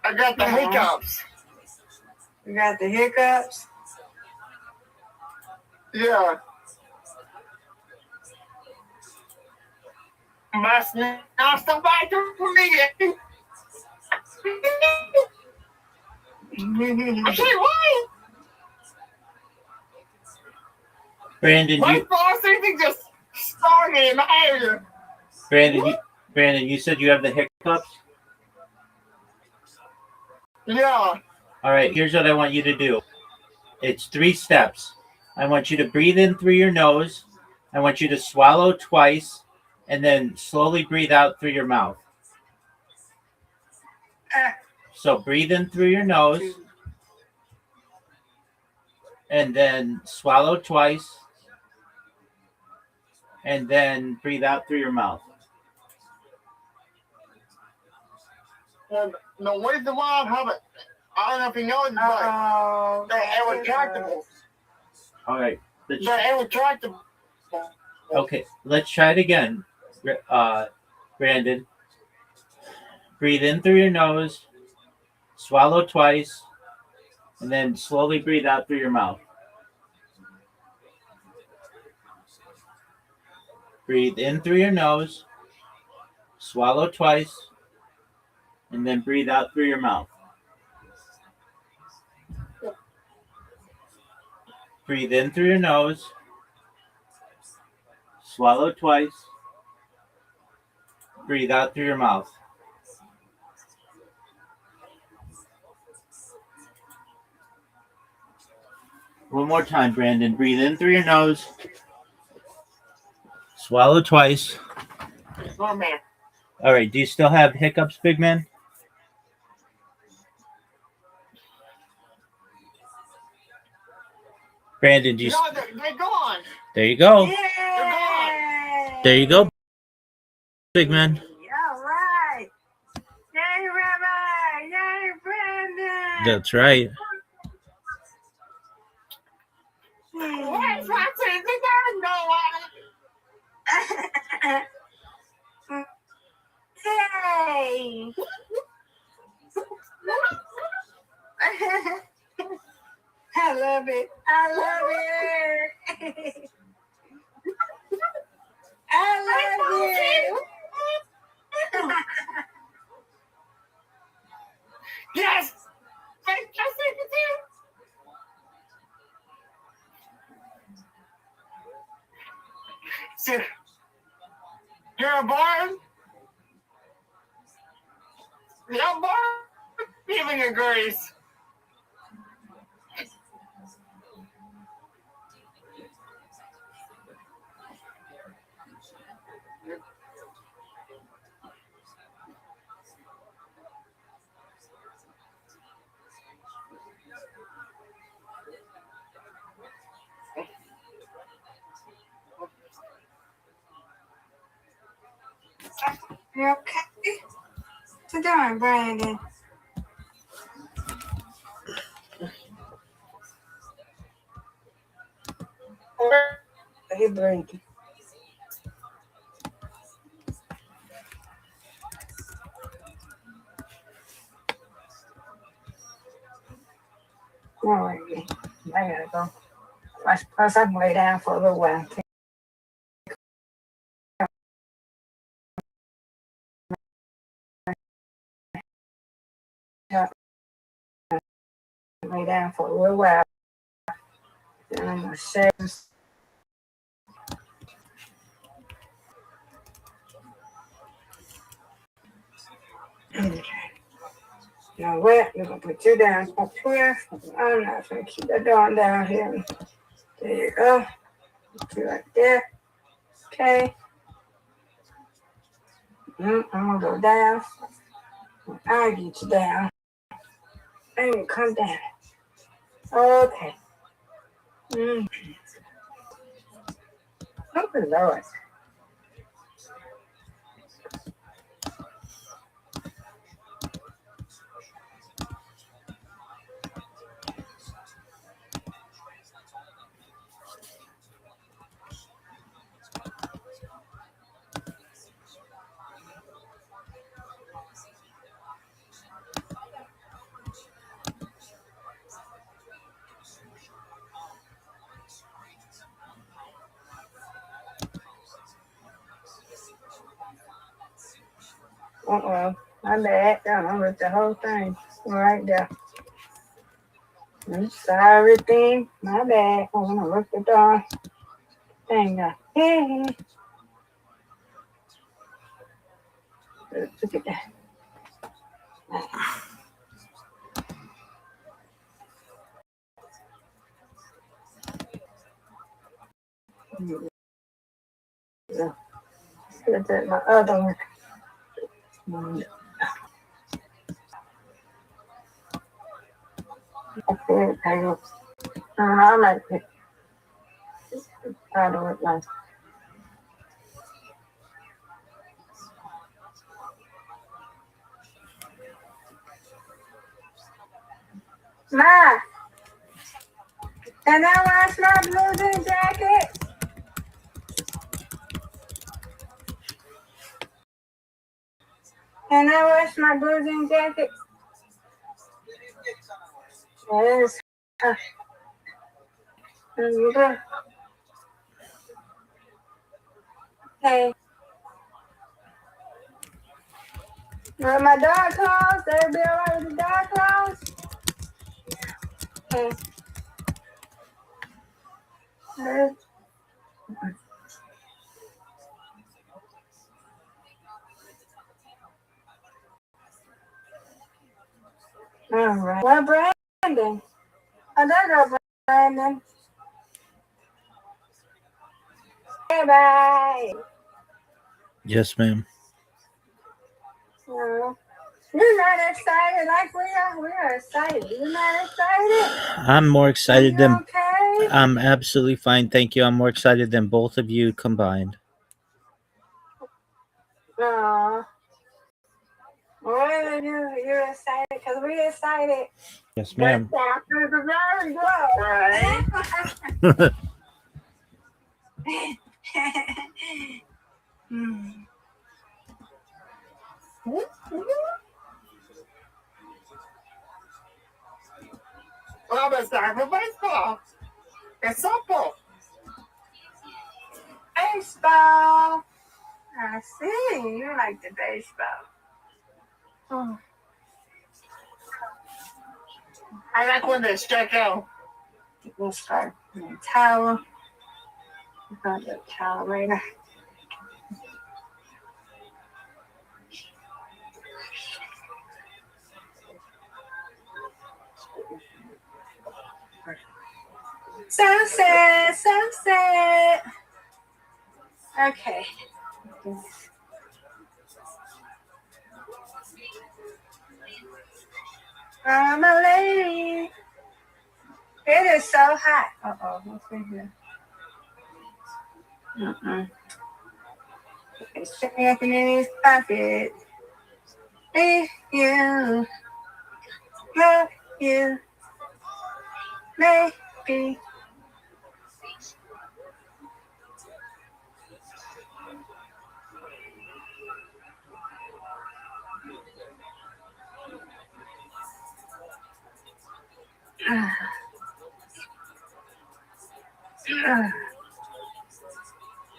I got the hiccups. You got the hiccups. Yeah. Mas now somebody for me. I can't wait. Brandon, My boss everything just started in my area. Brandon, you said you have the hiccups? Yeah. All right, here's what I want you to do. It's 3 steps. I want you to breathe in through your nose. I want you to swallow twice and then slowly breathe out through your mouth. So breathe in through your nose and then swallow twice and then breathe out through your mouth. And the reason why I have it, I don't know if you know it, but they're retractable. All right. They're retractable. Okay, let's try it again. Brandon, breathe in through your nose, swallow twice, and then slowly breathe out through your mouth. Breathe in through your nose, swallow twice, and then breathe out through your mouth. Breathe in through your nose, swallow twice, breathe out through your mouth. One more time, Brandon. Breathe in through your nose, swallow twice. Oh, man. All right, do you still have hiccups, big man? Brandon, do you... No, they're gone. There you go. Yay! There you go, big man. All right. Yay, Rabbi. Yay, Brandon. That's right. Where's my teeth? They gotta Yay! I love it. I love it. I love it. Yes! Thank you. See, you're a barn? You're a barn? Giving a grace. You okay? What you doing, Brandon? He breathing. No, I gotta go. Plus, I can lay down for a little while. Lay down for a little while. Then I'm gonna shave. Okay. Now what? We're gonna put you down up here. I'm not gonna keep that dog down here. There you go. Put you right there. Okay. I'm gonna go down. I'll get you down. And you come down. Okay. Oh, Lord. Uh-oh. My bad. I'm with the whole thing right there. I'm sorry, thing. My bad. I'm gonna look the darn thing up. Look at that. Look at my other one. Okay. I like it. I do it like. Ma, can I wash my blues and jacket? Can I wash my blues and jacket? Yes. Okay. Well, my dog clothes, they'll be all right with the dog clothes? Okay. All right. Well, Brandon. Oh, there go Brandon. Hey, bye. Yes, ma'am. You're not excited like we are. We are excited. You're not excited? I'm more excited than. Okay? I'm absolutely fine, thank you. I'm more excited than both of you combined. No. Well, you're excited because we're excited. Yes, ma'am. After the very good, right? Well, it's time for baseball. It's softball. Baseball. I see. You like the baseball. Oh. I like when they strike out. We'll start with a towel. I'll do a towel later. Sunset, sunset. Okay. I'm a lady. It is so hot. Uh-oh, what's in here? It's sticking up in his pocket. If you love you, maybe.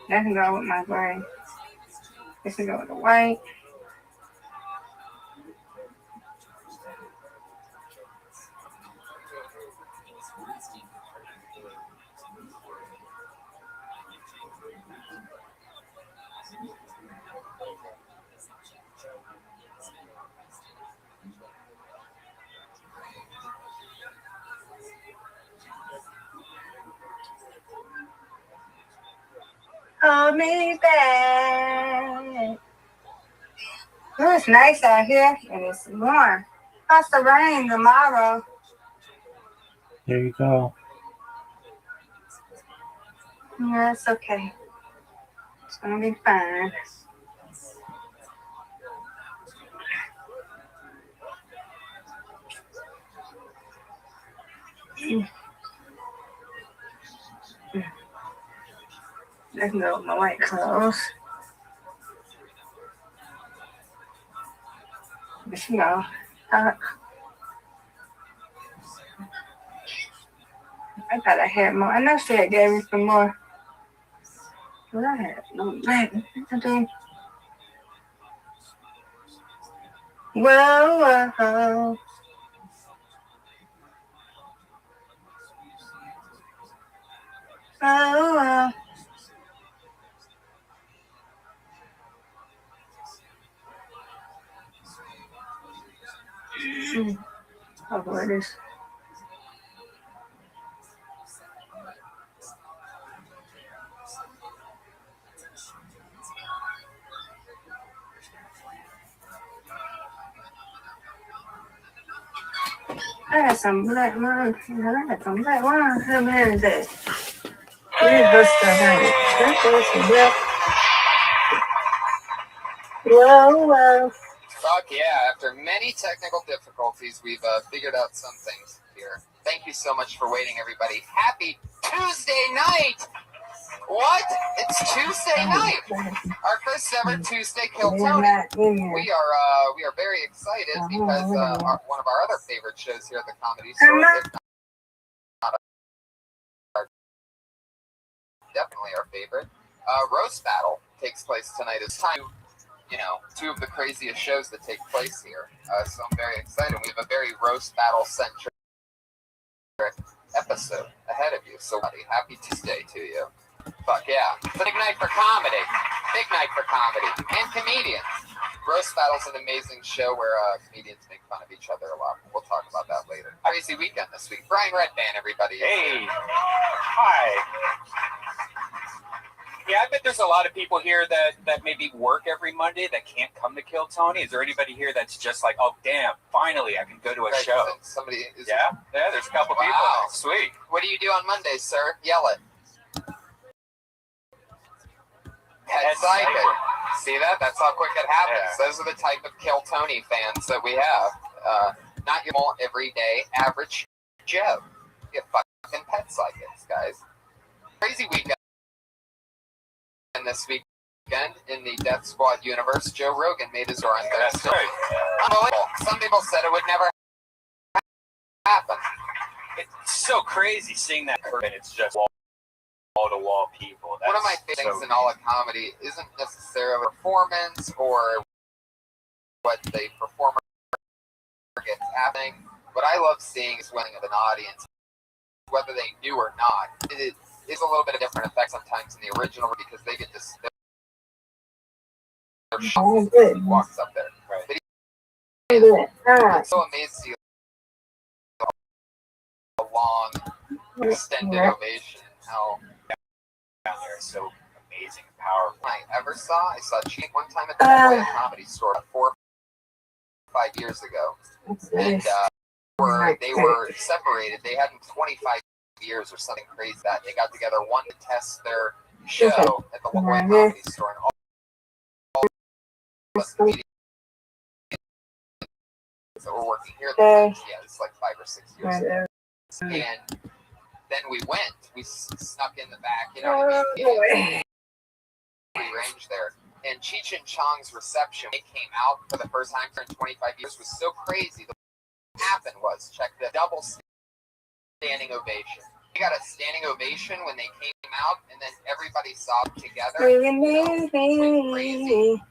That can go with my gray. This can go with the white. Hold me back. Oh, it's nice out here and it's warm. Supposed to rain tomorrow. There you go. Yeah, it's okay. It's gonna be fine. I can go with my white clothes. But you know, I thought I had more. I know she had gave me some more. But I had no black. Whoa, whoa. Oh, oh, what is? I had some black wine. I had some black wine. How many is that? Here's this stuff, honey. That's some black. Whoa, whoa. Fuck yeah, after many technical difficulties, we've figured out some things here. Thank you so much for waiting, everybody. Happy Tuesday night! What? It's Tuesday night! Our first ever Tuesday Kill Tony. We are very excited because one of our other favorite shows here at the Comedy Store, if not definitely our favorite, Roast Battle takes place tonight. It's time, you know, two of the craziest shows that take place here. So I'm very excited. We have a very Roast Battle centric episode ahead of you. So happy Tuesday to you. Fuck yeah. It's a big night for comedy. Big night for comedy. And comedians. Roast Battle's an amazing show where comedians make fun of each other a lot. We'll talk about that later. Crazy weekend this week. Brian Redband, everybody. Hey. Hi. Yeah, I bet there's a lot of people here that maybe work every Monday that can't come to Kill Tony. Is there anybody here that's just like, oh, damn, finally I can go to a show? Somebody is. Yeah, there's a couple people. Sweet. What do you do on Mondays, sir? Yell it. Head psychic. See that? That's how quick it happens. Yeah. Those are the type of Kill Tony fans that we have. Not your everyday average Joe. You fucking pet psychics, guys. Crazy weekend this weekend in the Death Squad universe. Joe Rogan made his run. That's right. Unbelievable. Some people said it would never happen. It's so crazy seeing that curve, and it's just wall-to-wall people. That's one of my favorite things in all of comedy isn't necessarily performance or what the performer gets happening. What I love seeing is winning of an audience, whether they knew or not. It is a little bit of different effect sometimes in the original because they get this. Walks up there, right? But it's so amazing to see a long, extended ovation. How down there is so amazing and powerful. I saw Cheap one time at the La Jolla Comedy Store 4 or 5 years ago, and they were separated. They hadn't 25 years or something crazy that they got together, one to test their show at the La Jolla Comedy Store, and plus the media. So we're working here. Yeah, it's like 5 or 6 years ago. And then we snuck in the back, you know what I mean? Range there. And Cheech and Chong's reception, it came out for the first time in 25 years, was so crazy. What happened was, check the double standing ovation. We got a standing ovation when they came out, and then everybody sobbed together. Crazy.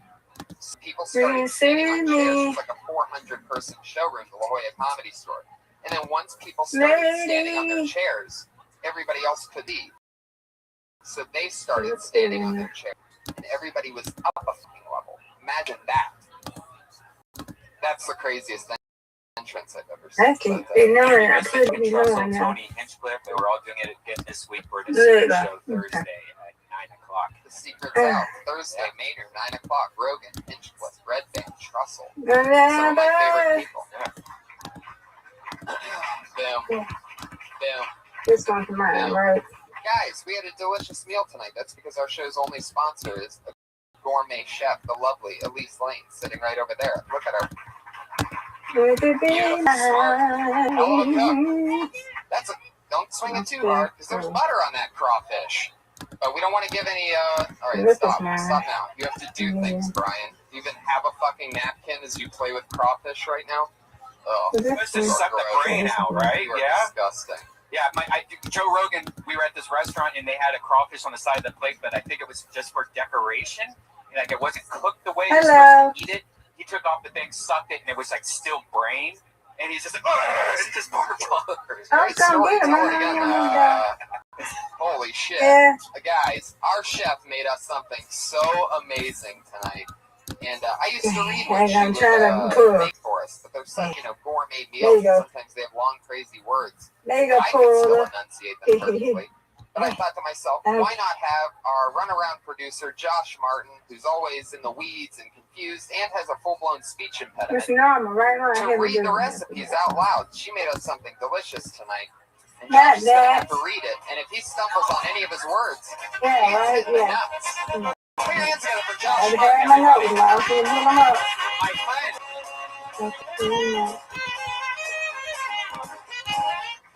People started standing on chairs. It's like a 400-person showroom, the La Jolla Comedy Store. And then once people started standing on their chairs, everybody else could leave. So they started standing on their chairs, and everybody was up a fucking level. Imagine that. That's the craziest entrance I've ever seen. I can't be knowing. I couldn't be knowing now. Tony Hinchcliffe, they were all doing it again this week for the secret show Thursday at 9 o'clock. The Secret's out Thursday, Maynard, 9 o'clock. Rogan, Hinchcliffe, Red Band, Trussell. Some of my favorite people. Boom. Boom. This one from my right. Guys, we had a delicious meal tonight. That's because our show's only sponsor is the gourmet chef, the lovely Elise Lane, sitting right over there. Look at her. Beautiful, smart. Hello, cook. Don't swing it too hard, because there's butter on that crawfish. But we don't want to give any, alright, stop now. You have to do things, Brian. You even have a fucking napkin as you play with crawfish right now? Oh, Let's just suck the brain out, right? You are disgusting. Yeah, Joe Rogan, we were at this restaurant and they had a crawfish on the side of the plate, but I think it was just for decoration. Like it wasn't cooked the way you're supposed to eat it. He took off the thing, sucked it, and it was like still brain. And he's just like, it's just marble. Holy shit. Yeah. Guys, our chef made us something so amazing tonight. And I used to read what she would make for us, but there's such, gourmet meals. Sometimes they have long, crazy words. I can still enunciate them perfectly. But I thought to myself, why not have our runaround producer, Josh Martin, who's always in the weeds and confused and has a full-blown speech impediment, to read the recipes out loud. She made us something delicious tonight. And Josh is going to have to read it. And if he stumbles on any of his words, he's hitting the nuts. Put your hands together for Josh Martin. My friend.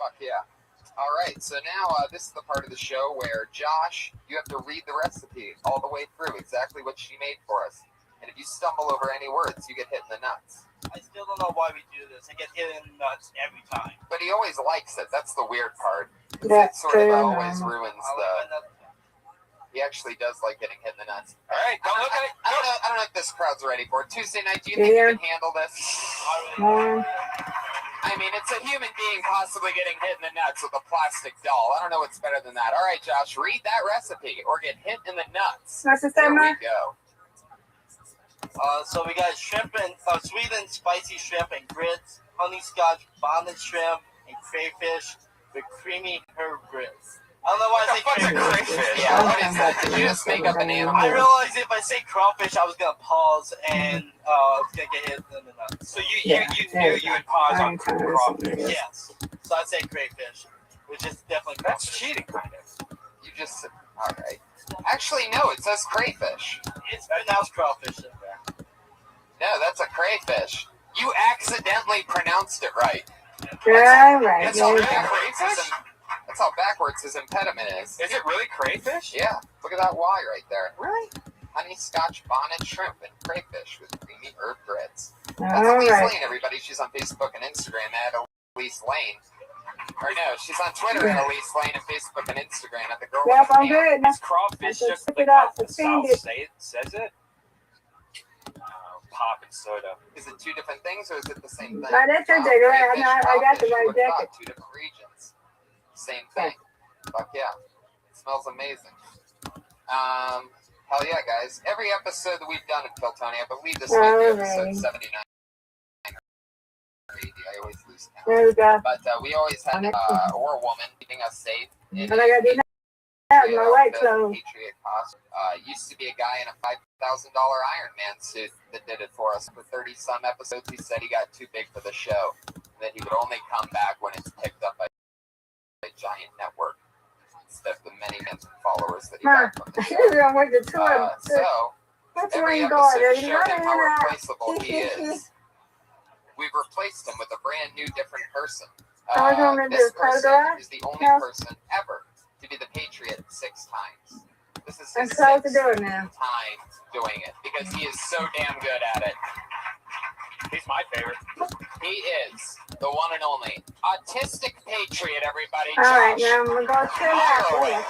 Fuck yeah. All right, so now this is the part of the show where, Josh, you have to read the recipe all the way through, exactly what she made for us. And if you stumble over any words, you get hit in the nuts. I still don't know why we do this. I get hit in the nuts every time. But he always likes it. That's the weird part. It sort of always ruins the... He actually does like getting hit in the nuts. All right, don't look at it. I don't know if this crowd's ready for it. Tuesday night, do you think you can handle this? I mean, it's a human being possibly getting hit in the nuts with a plastic doll. I don't know what's better than that. All right, Josh, read that recipe or get hit in the nuts. There we go. So we got shrimp and sweet and spicy shrimp and grits, honey scotch bonnet shrimp, and crayfish with creamy herb grits. I don't know why I say crayfish. Yeah, what is that? Did you just make up an animal? I realized if I say crawfish, I was gonna pause and I was gonna get hit in the nuts. So you knew you would pause on crawfish. Yes. So I'd say crayfish, which is definitely crawfish. That's cheating, kind of. You just said, all right. Actually, no, it says crayfish. It's pronounced crawfish in there. No, that's a crayfish. You accidentally pronounced it right. Right. That's how backwards his impediment is. Is it really crayfish? Yeah. Look at that Y right there. Really? Honey scotch bonnet shrimp and crayfish with creamy herb grits. That's Elise Lane, everybody. She's on Facebook and Instagram at Elise Lane. Or no, she's on Twitter at Elise Lane and Facebook and Instagram at the girl. Yep, I'm good. Is crawfish just pick like it up. the South says it? Pop and soda. Is it two different things or is it the same thing? No, that's your dig. I got the right jacket. Two different regions. Same thing. Fuck yeah. It smells amazing. Hell yeah, guys. Every episode that we've done at Kill Tony, I believe this might be episode 79 or 80. I always lose count. There we go. But we always had a woman keeping us safe. But I got to do that in my white clothes. Patriot costume. Used to be a guy in a $5,000 Iron Man suit that did it for us. For 30-some episodes, he said he got too big for the show. That he would only come back when it's picked up by a giant network instead of the many millions of followers that he got from the show. So That's where Every you episode going. has You showed him how running replaceable he is. We've replaced him with a brand new, different person. All you want me to This do, person photograph? is the only No. person ever to be the Patriot 6 times. This is I'm his close to 6th do it now. time doing it because he is so damn good at it. He's my favorite. He is the one and only autistic patriot, everybody. All right, Josh, now I'm going to go chill out. Oh, yeah.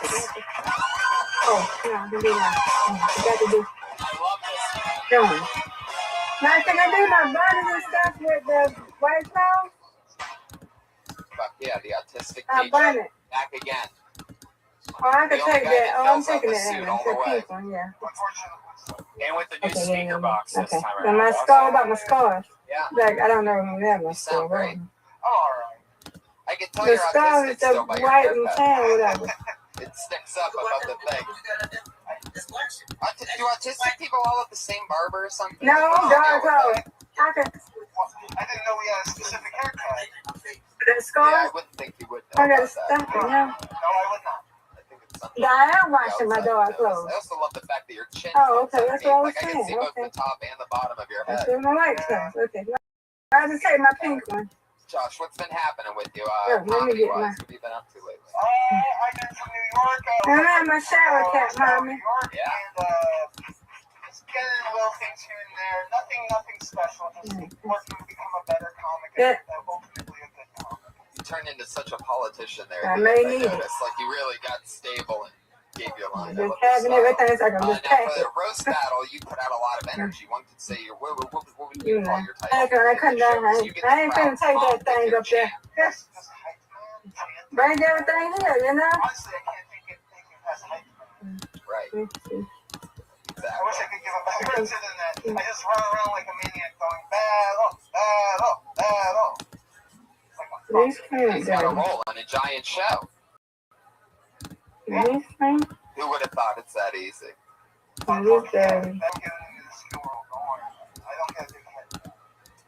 Oh, no, I can do that. You got to do. I love this man. Doing. Now, can I do my burners and stuff with the white cloth? But yeah, the autistic I'll patriot burn it. back again. Oh, I can The only take guy that. that Oh, I'm fills up taking a that suit in. all It's the a way. pink one, yeah. And with the new Okay, speaker box this okay. time Then my around. scar, about my scars. Yeah, Like, I don't know when that you was sound great. Alright. I can tell The you're scar autistic is the still by your white and haircut. tan, whatever. It sticks up above the thing. Do autistic people all have the same barber or something? No, What's the deal dark with color. that? I can. I didn't know we had a specific haircut. The Yeah, I scar? wouldn't think you would know I gotta about that. stop it, yeah. No, I would not. I think it's something. Yeah, I am washing my outside dark the nose. clothes. I also love the fact that your chin Oh, comes okay, that's underneath. what I was Like I can see saying. both Okay. the top and the bottom of your That's head. what my white stuff. Okay. I'll just take my pink one. Josh, what's been happening with you, Let me comedy get wise? my. What have you been up to lately? I did from New York. I'm at my shower cap, mommy. New York, Yeah. and just getting little things here and there. Nothing special. Just working to become a better comic and ultimately a good comic. You turned into such a politician there. I at the may end, need it. noticed. Like you really got stable and gave you a line. I Just love your having style. everything. It's like I'm just Now for packing. the roast battle, you put out a lot of energy. One could say you're what would You you call know. your I title? couldn't do Because you it. get I the ain't crowd finna take pumped that with thing your up there. chant. Just Just hype, man. bring everything here, you know? Honestly, I can't think it past hype, man. Right. Let's see. I wish I could give a better answer than that. I just run around like a maniac going, battle, battle, battle. It's like a This fucking thing He's got a dirty. role on a giant show. This thing Who would have thought it's that easy? is this dirty. I'm getting into the skill world, don't worry. I don't get a big head.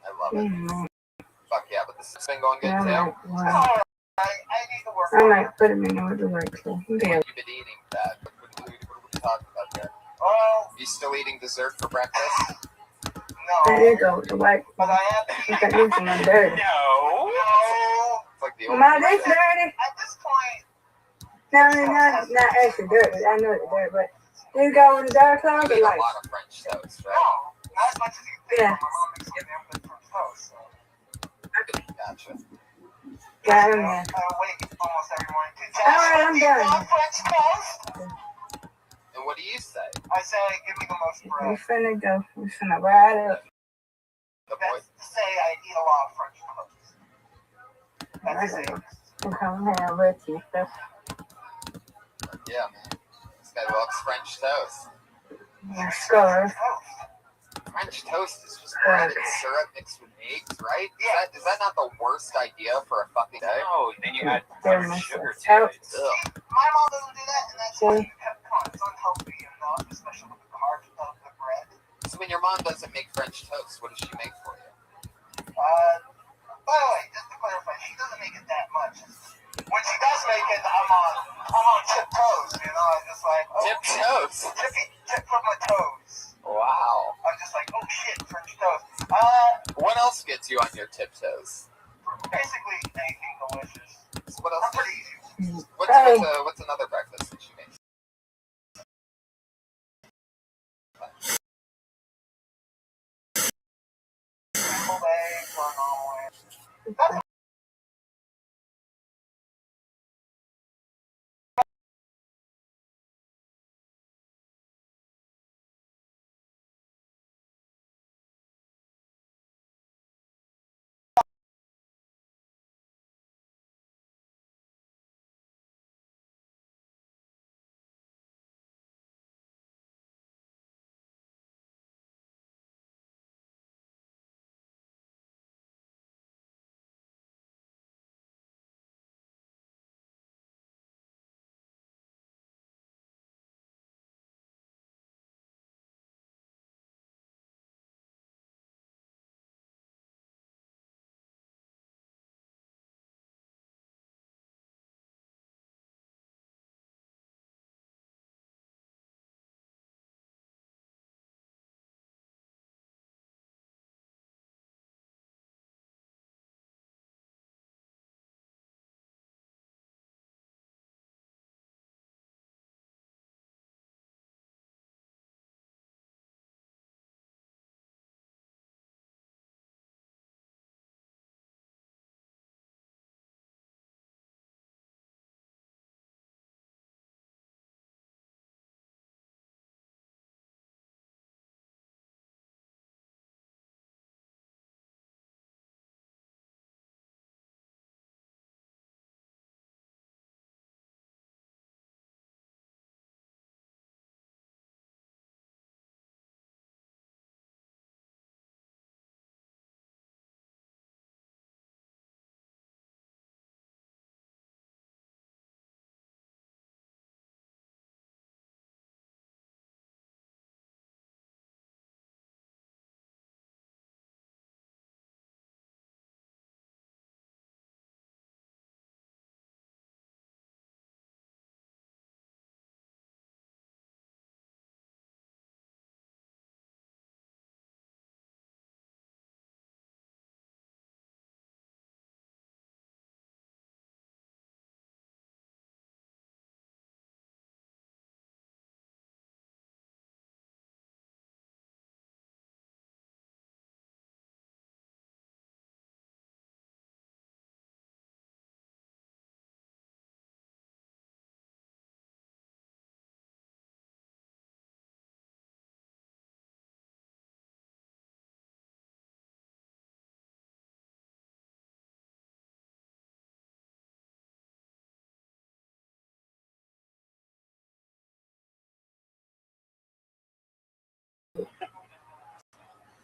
I love it. Mm-hmm. Fuck yeah, but this has been going good I too. might, It's wow. alright. I need to work I on it. might put them in order right so. Yeah. You've been eating that. What are you talking about there? Oh, You still eating dessert for breakfast? There no. you go with the white. But I am. You got this one dirty. No. No. It's like the old Ma, this dirty. At this point, No, not actually dirty. I know it's dirty, but you go with the dark clothes You or eat a light? lot of French toast, no. right? Not as much as you think. Yeah. My mom makes some damn good French toast. So. Gotcha. Got him there. Wait almost every morning. All right, I'm Do you done. want French toast? And what do you say? I say, give me the most We bread. finna go. We finna ride up. The boy. That's to say I eat a lot of French toast. That's to say. We'll come have with you. Stuff. Yeah, man. This guy loves French toast. My scars. French toast is just bread and syrup mixed with eggs, right? Is that not the worst idea for a fucking day? No, then you add Very powdered much sugar so. to it. Ugh. My mom doesn't do that, and that's See? why it's unhealthy and not, especially with the carbs of the bread. So when your mom doesn't make French toast, what does she make for you? By the way, just to clarify, she doesn't make it that much. When she does make it, I'm on tiptoes, you know. I'm just like, oh, Tip toast. tip from my toes. Wow. I'm just like, oh shit, French toast. What else gets you on your tiptoes? Basically anything delicious. So what else? I'm pretty easy. What's another breakfast that she makes? Scrambled eggs or an omelet. That's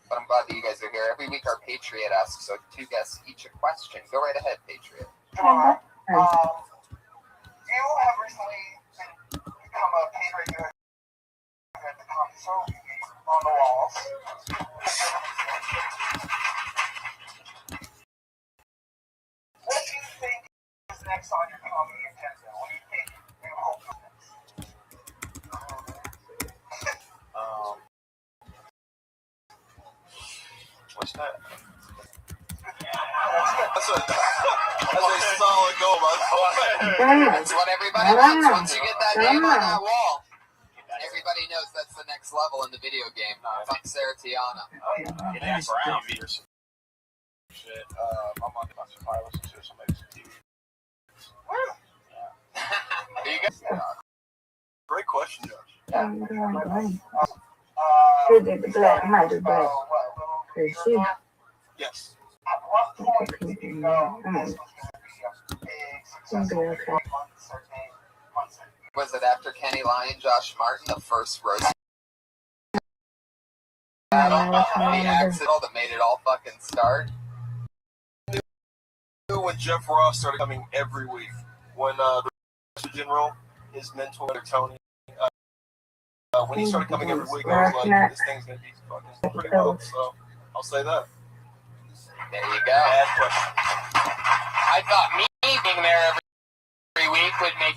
But I'm glad that you guys are here. Every week our Patriot asks, so 2 guests each a question. Go right ahead, Patriot. You have recently become a Patriot at the console on the walls. What do you think is next on your comedy agenda? What do you think you hope for next? What's that? That's a solid goal, man. That's what everybody wants. Once you get that name on that wall, everybody knows that's the next level in the video game. Fuck Sarah Tiana. Yeah, Brown meters. Shit. I'm on the pilot, so somebody TV. There you go. Great question, Josh. Who did the black? I did black. Yes. At what point did you know this was going to be a big successful Was it after Kenny Lyon, Josh Martin, the first roast battle? The accident that made it all fucking start? When Jeff Ross started coming every week, when the general, his mentor, Tony, when he started coming every week, I was like, this thing's going to be fucking pretty well, so I'll say that. There you go. Bad question. I thought me being there every week would make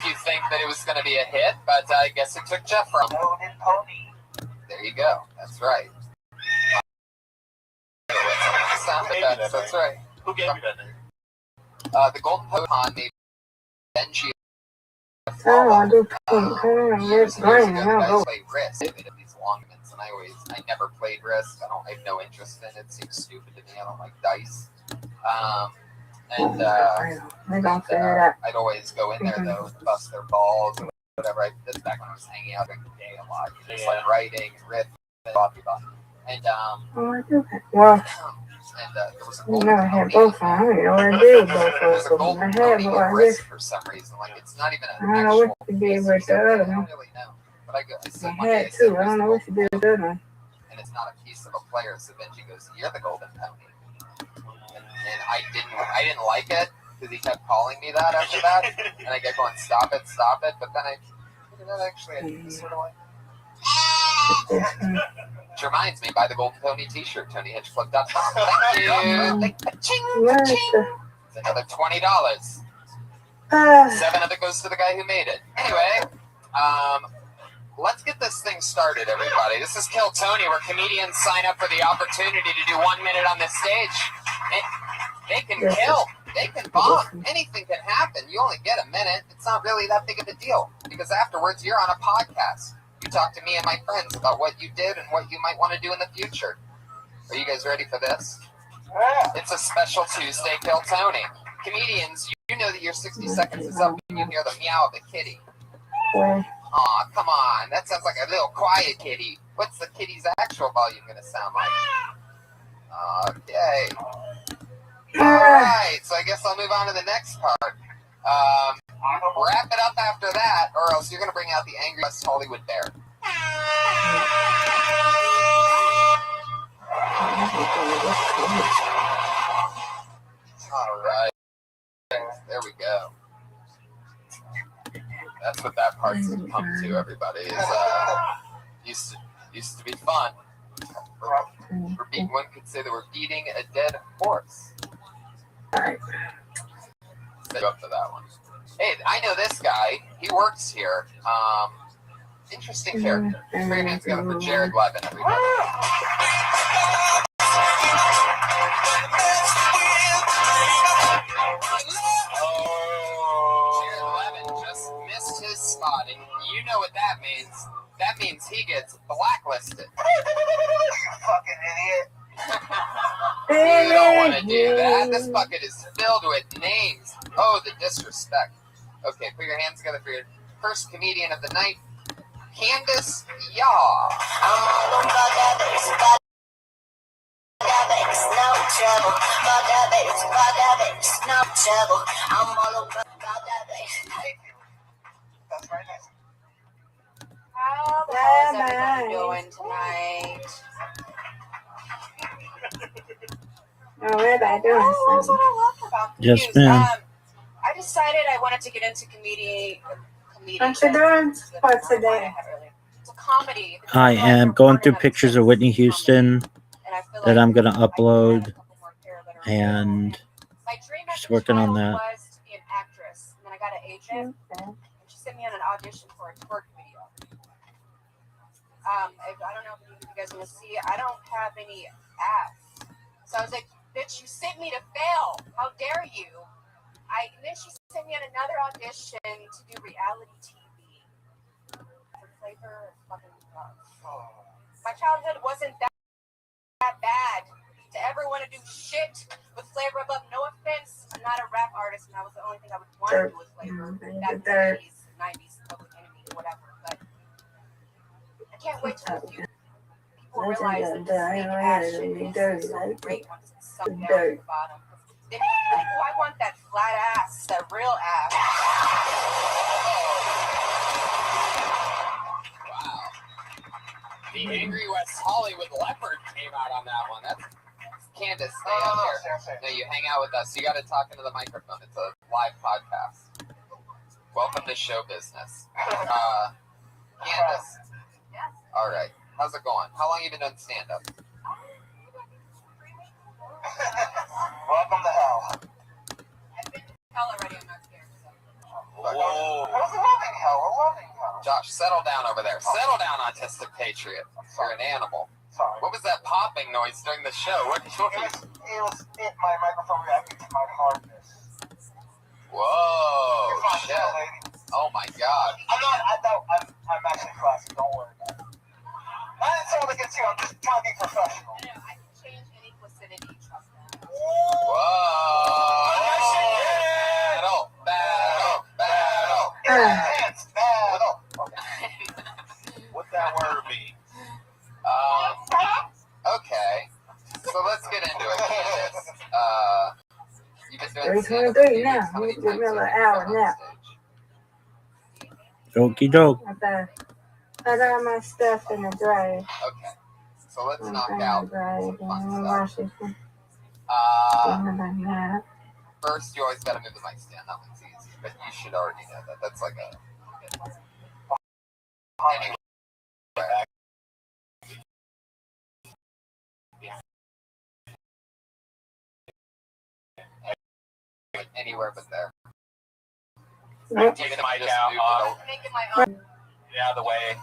you think that it was going to be a hit, but I guess it took Jeff from. There you go. That's right. Sound effects. That's right. Who gave you that name? The Golden Pokemon made Benji. I do pink. Years ago, I played Risk. These long minutes, and I never played Risk. I have no interest in it. It seems stupid to me. I don't like dice. I'd always go in there though and bust their balls or whatever. That's back when I was hanging out during the day a lot. Just like writing, riff, blah blah blah. And there was a golden I had both of them. I don't know what I did with both There's a of them. golden I had pony one. in Risk for some reason. Like it's not even an I don't know actual what you did with the I other don't one. really know. But I said I one day, had two. I don't know what you did with the other one. and it's not a piece of a player. So Benji goes, "You're the golden pony," and I didn't like it because he kept calling me that after that, and I kept going, "Stop it." But then I sort of like. Which reminds me, buy the Golden Pony t-shirt, TonyHitchClub.com. Thank you. It's another $20. 7 of it goes to the guy who made it. Anyway, let's get this thing started, everybody. This is Kill Tony, where comedians sign up for the opportunity to do 1 minute on this stage. They can kill. They can bomb. Anything can happen. You only get a minute. It's not really that big of a deal, because afterwards you're on a podcast. You talk to me and my friends about what you did and what you might want to do in the future. Are you guys ready for this? It's a special Tuesday Kill Tony. Comedians, you know that your 60 seconds is up when you hear the meow of a kitty. Aw, come on. That sounds like a little quiet kitty. What's the kitty's actual volume going to sound like? Okay. Alright, so I guess I'll move on to the next part. Wrap it up after that, or else you're going to bring out the angry West Hollywood bear. Alright. There we go. That's what that part's pumped to, everybody. Is used to be fun. One could say that we're beating a dead horse. Alright. Go up to that one. Hey, I know this guy. He works here. Interesting character. Put your hands together for Jared Levin, everybody. Jared Levin just missed his spot, and you know what that means. That means he gets blacklisted. You fucking idiot. You don't want to do that. This bucket is filled with names. Oh, the disrespect. Okay, put your hands together for your first comedian of the night, Candace Yaw. I'm all about that bass, no trouble. About that bass, no trouble. I'm all about that bass. Thank you. That's very nice. How the hell is everybody doing tonight? Oh, Rabbi doing That's what something. I love about the Yes, news. ma'am. I decided I wanted to get into comedy. What you doing for today? It's a comedy. I am going through pictures of Whitney Houston that I'm going to upload, and just working on that. Was to be an actress, and then I got an agent, and she sent me on an audition for a twerk video. I don't know if you guys want to see. I don't have any abs, so I was like, "Bitch, you sent me to fail. How dare you?" And then she sent me on another audition to do reality TV for Flavor of fucking Love. My childhood wasn't that bad to ever want to do shit with Flavor of Love. No offense, I'm not a rap artist, and that was the only thing I would want to do with Flavor. That 80s, 90s, Public Enemy, whatever. But I can't wait till people realize that this fake ass shit is so great once it's sucked down to the bottom. Then people think, oh, I want that flat ass, that real ass. Wow. The Angry West Hollywood Leopard came out on that one. That's Candace, stay up here. No, you hang out with us. You got to talk into the microphone. It's a live podcast. Welcome to show business. Candace. Yes. All right. How's it going? How long have you been doing stand-up? Welcome to hell. I've been to hell already, I'm not scared. So. Whoa. It was a loving hell, a loving hell. Josh, settle down over there. Settle down, autistic patriot. You're an animal. Sorry. What was that popping noise during the show? What It was my microphone reacted to my hardness. Whoa. You're fine, Shit. lady. Oh my God. I'm actually classy, don't worry about it. I didn't say all against you, I'm just trying to be professional. I can change any placidity, trust me. Whoa. Battle. Intense battle. Okay. What that word mean? Okay. So let's get into it, Candace. You've been doing 3:23 now. How many Give me times a little have you hour been on now. stage? Okie doke. I got my stuff in the dryer. Okay. So let's knock In out the dryer. some fun I'm stuff. wash it. First, you always got to move the mic stand. That one's easy, but you should already know that. That's like a. Anyway. Anywhere but there. Nope. Take the mic Just out. move it over. Making my own. Get out of the way.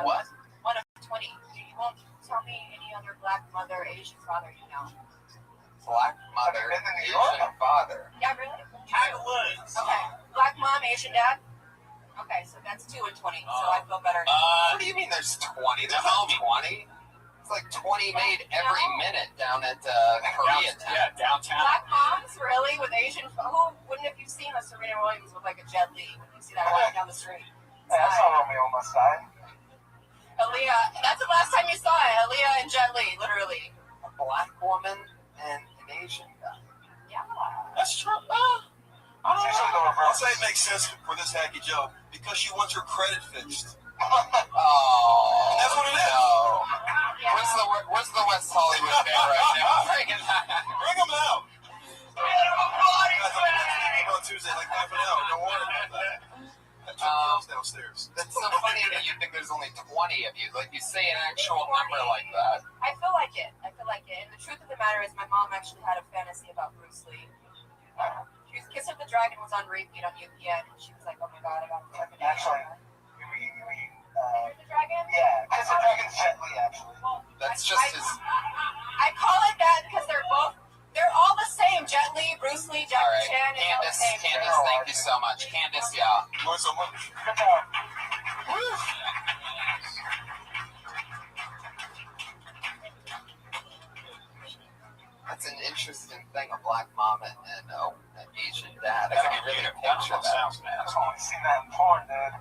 What? One of 20. You won't tell me any other black mother, Asian father you know. Black mother, Asian father. Yeah, really? Tiger Woods. Okay. Black mom, Asian dad? Okay, so that's 2 and 20, so I feel better now. What do you mean there's 20? There's not 20. It's like 20 made every minute down at Koreatown. Yeah, downtown. Black moms, really? With Asian... Who wouldn't have you seen a Serena Williams with like a Jet Li when you see that walking down the street? Hey, I saw Romeo on my side. Aaliyah, that's the last time you saw it. Aaliyah and Jet Li, literally. A black woman and an Asian guy. Yeah. That's true. I'll say it makes sense for this hacky joke because she wants her credit fixed. Oh. That's what it is. No. Where's the West Hollywood band right now? Bring them out. On Tuesday, like half an hour. Don't worry about that. Two girls downstairs. That's so funny that you think there's only 20 of you. Like you say an actual number like that. I feel like it. And the truth of the matter is my mom actually had a fantasy about Bruce Lee. Kiss of the Dragon was on repeat on UPN, and she was like, oh my god, I got to check it out. Actually, Kiss of the Dragon? yeah, Kiss of the Dragon's Jet Li, actually. Well, That's just his... I call it that because they're all the same. Jet Li, Bruce Lee, Jackie All right, Chan, and all the same. Candace, thank you so much. Candace, yeah. You want so much? That's an interesting thing, a black mom and an Asian dad. I can really picture that. Sounds man. I've only seen that in porn, dude.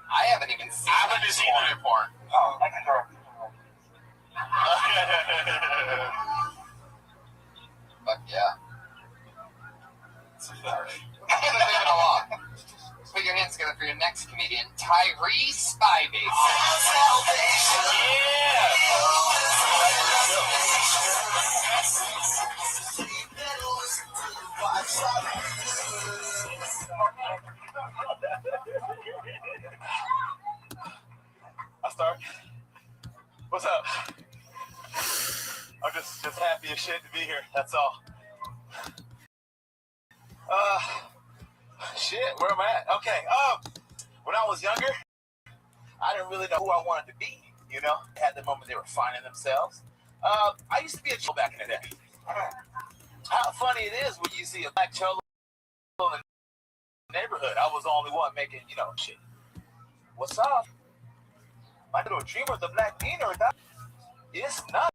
I haven't even seen that in porn. Oh, I can direct it. But yeah. Alright. Moving along. Put your hands together for your next comedian, Tyree Spivey. I start. What's up? I'm just happy as shit to be here. That's all. Shit, where am I at? Okay. When I was younger, I didn't really know who I wanted to be. You know, had the moment they were finding themselves. I used to be a cholo back in the day. How funny it is when you see a black cholo in the neighborhood. I was the only one making, shit. What's up? My little dreamer, the black meaner, it's nothing,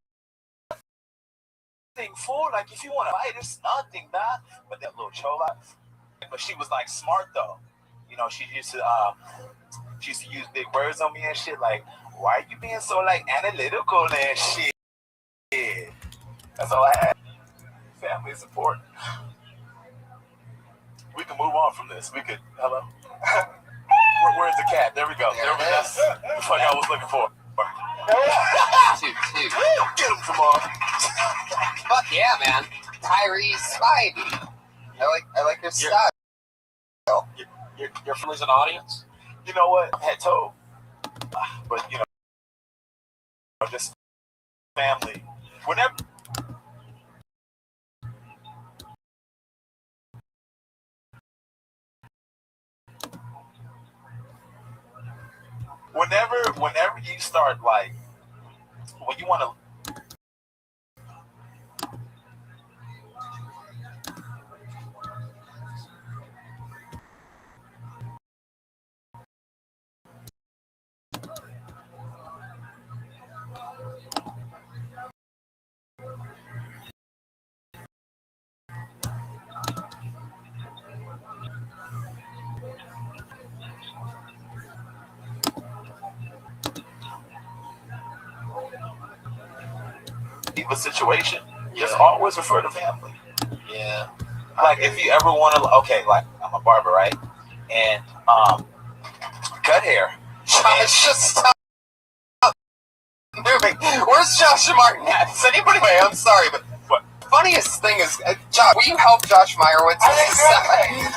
fool. Like, if you want to fight, it's nothing, nah. But that little chola, but she was like smart though. She used to use big words on me and shit. Like, why are you being so like analytical and shit? That's all I had. Family is important. We can move on from this. We could. Hello. Where's the cat? There we go. There we go. The fuck I was looking for. Two. Get him, Jamal. Fuck yeah, man. Tyree Spivey. I like your style. Your family's an audience? You know what? I'm head toe. But, just family. Whenever you start, like, when you want to, a situation, just always refer to family. Yeah. Like, if you ever want to, okay, like, I'm a barber, right? And cut hair. Josh, just stop moving. Where's Josh Martin at? Is anybody? Wait, I'm sorry, but what? Funniest thing is, Josh, will you help Josh Meyerowitz?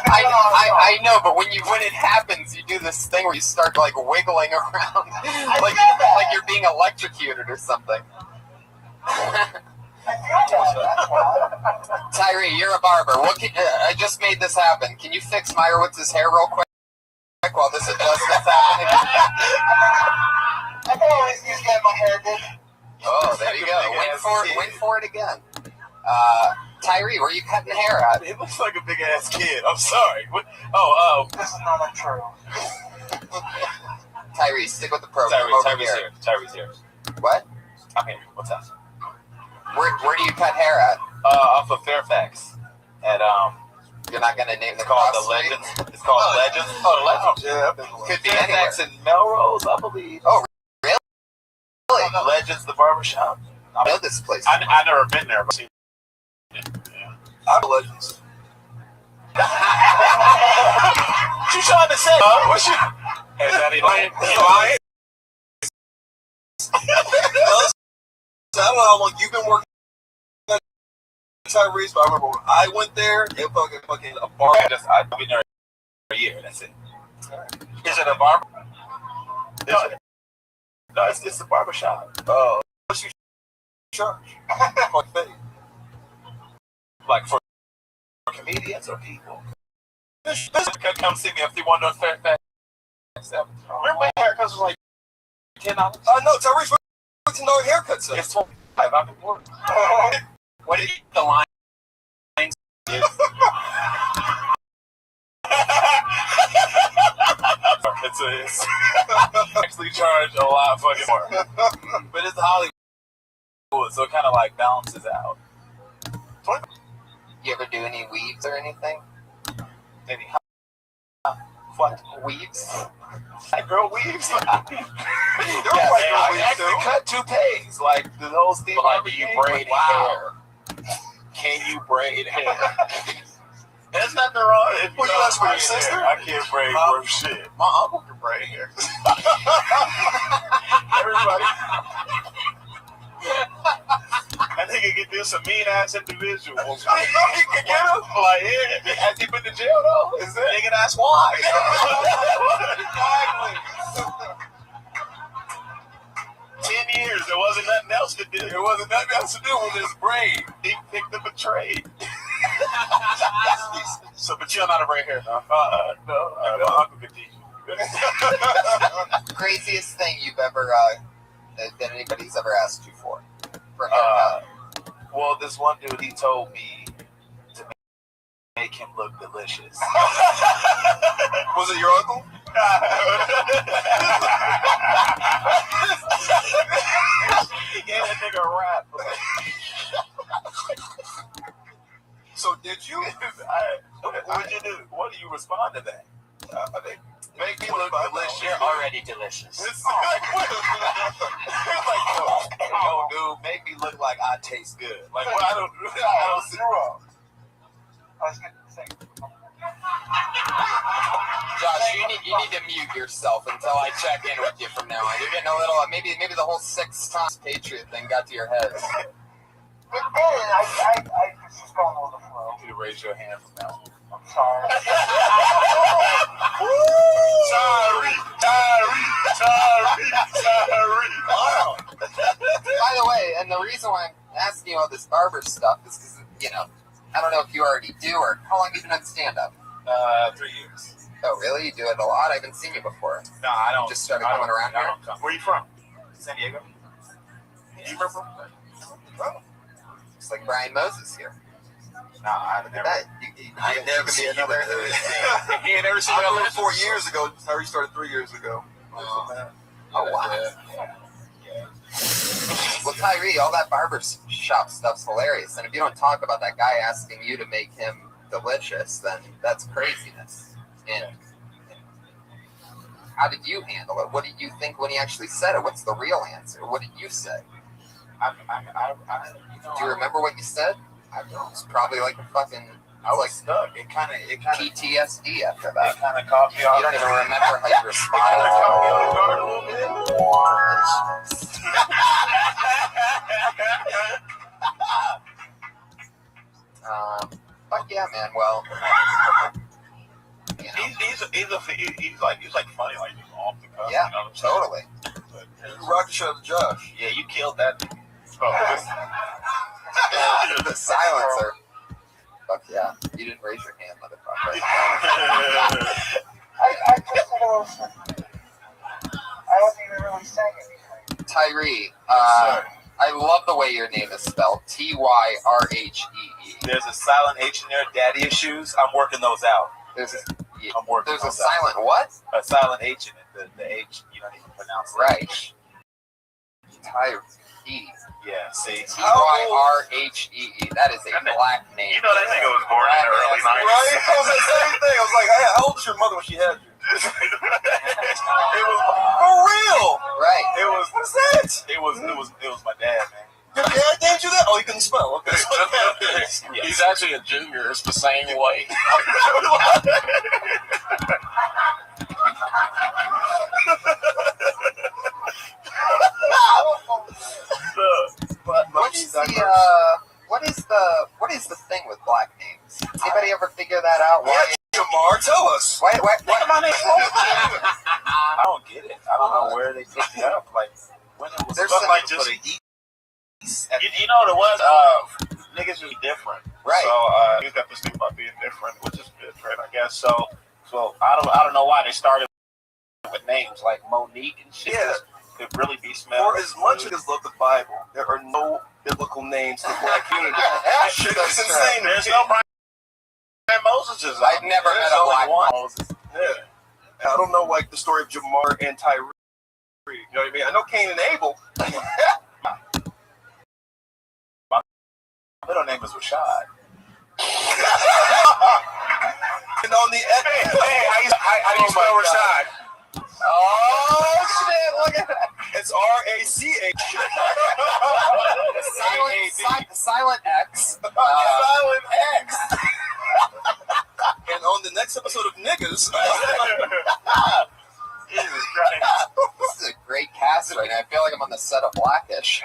I know, but when it happens, you do this thing where you start like wiggling around, like you're being electrocuted or something. Tyree, you're a barber. I just made this happen. Can you fix Meyerowitz's hair real quick while this adjustment's happening? had my hair did. Oh, there you go. Wait for it again. Tyree, where are you cutting hair at? It looks like a big ass kid. I'm sorry. What? This is not untrue. Tyree, stick with the program. Tyree's here. What? I'm here. What's up? Where do you cut hair at? Off of Fairfax. At You're not gonna name the called cross the street? Legends. It's called Legends. Oh, the Legends. Yeah, I've been Could be Fairfax anywhere. and Melrose, I believe. Oh, really? Legends, the barbershop. I know this place. I've never been there, but seen it. Yeah. I'm Legends. What you trying to say? What's you? Is that lying? I don't know how long you've been working at Tyrese, but I remember when I went there, it was fucking a bar. I've been there a year. That's it. Is it a barber? No, it's a barbershop. Oh, what you charge? Like for comedians or people? Come see me if you want to Fairfax. Remember my haircuts was like $10. No, Tyrese, $15 haircuts. It's $25. I've been working. What did the line? It's actually charge a lot fucking more, but it's Hollywood, so it kind of like balances out. You ever do any weaves or anything? Any what Weaves? like girl weaves? I actually cut toupees, like the whole Steve. Like, do you braid hair? Can you braid hair? There's nothing wrong. If you ask for your sister, I can't braid worth shit. My uncle can braid hair. Everybody. I think he could do some mean ass individuals. He could get him? Like, yeah. Has he been to jail though? Is that? They can ask why. Exactly. 10 years, there wasn't nothing else to do. There wasn't nothing else to do with his braid. He picked up a trade. So, but you're not a braid hair, huh? No. My uncle could teach you. Craziest thing you've ever that anybody's ever asked you for haircut? Well, this one dude, he told me to make him look delicious. Was it your uncle? He gave that nigga a rap. So did you? What did you do? What do you respond to that? Make me look delicious. You're already delicious. It's like, no, dude, make me look like I taste good. Like, well, I don't see wrong. I was going to say. Josh, you need to mute yourself until I check in with you from now on. You're getting a little, maybe the whole 6 times Patriot thing got to your head. It did. I was just going with the flow. You raise your hand from now on. I'm sorry. Sorry. Wow. By the way, and the reason why I'm asking you all this barber stuff is because, I don't know if you already do or how long have you been on stand-up? 3 years. Oh, really? You do it a lot? I haven't seen you before. No, I don't. Just started coming around here? Where are you from? San Diego? You remember? It's like Brian Moses here. No, I've never. I've never seen another. He ain't never seen me 4 years ago. Harry started 3 years ago. Oh, wow. Yeah. Well, Tyree, all that barbershop stuff's hilarious. And if you don't talk about that guy asking you to make him delicious, then that's craziness. And how did you handle it? What did you think when he actually said it? What's the real answer? What did you say? Do you remember what you said? I don't. It's probably like a fucking. I was stuck. It kind of PTSD after that. It kind of caught me off. You don't even remember how you responded. But yeah, man. Well, he's like funny, like off the cuff. Yeah, totally. You rock the show to Josh. Yeah, you killed that. The silencer. Fuck yeah. You didn't raise your hand, motherfucker. I just said I wasn't even really saying anything. Tyree, I love the way your name is spelled. Tyrhee. There's a silent H in there. Daddy issues. I'm working those out. There's a silent out. What? A silent H in it. The H, you don't even pronounce it. Right. Tyree. Yeah, see. Tyrhee. That is a black name. You know that nigga was born in the early 90s. Right? I was the same thing. I was like, hey, how old is your mother when she had you? It was for real. Right. It was, what is that? It was my dad, man. Your dad named you that? Oh, you couldn't spell. Okay. Yeah. He's actually a junior. It's the same way. What is the thing with black names? Anybody ever figure that out? Why? Jamar, tell us. What my name? I don't get it. I don't know where they picked it up. Like when it was like just you know what it was? Niggas was different, right? So you got this thing about being different, which is good, right? I guess so. So I don't know why they started with names like Monique and shit. Yeah. Could really be smelled. For as much as love the Bible, there are no biblical names in the black community. Shit is insane. There's no Brian Moses. I've never met a black Moses. Yeah. I don't know like the story of Jamar and Tyree. You know what I mean? I know Cain and Abel. My middle name is Rashad. And on the how do you spell Rashad? Oh shit! Look at that. It's R-A-C-H. Silent X. Silent X. And on the next episode of Niggas. Jesus Christ. This is a great cast right now. I feel like I'm on the set of Blackish.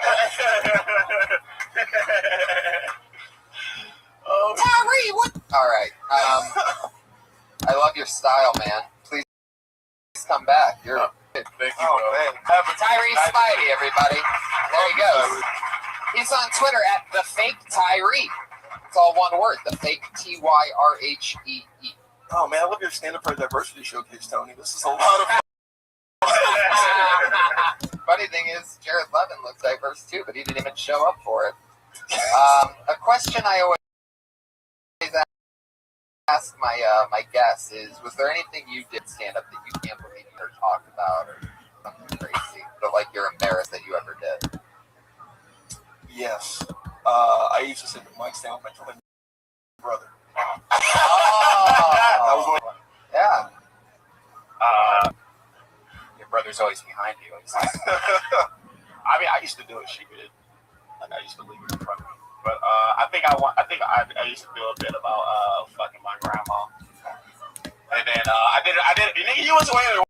Tyree, what? All right. I love your style, man. Please come back. You're. Thank you, bro. Tyree Spidey, everybody. There he goes. He's on Twitter at the fake Tyree. It's all one word. The fake Tyrhee. Oh man, I love your stand-up for diversity showcase, Tony. This is a lot of fun. Funny thing is, Jared Levin looks diverse too, but he didn't even show up for it. A question I always ask my guests is: was there anything you did stand up that you can't believe you ever talked about, or something crazy, but like you're embarrassed that you ever did? Yes, I used to sit with Mike stand with my twin brother. That was one. Yeah. Your brother's always behind you. I mean, I used to do it. She did. Like I used to leave it in front of me. But I think I used to do a bit about fucking my grandma. And then I did it. Nigga, you was waiting.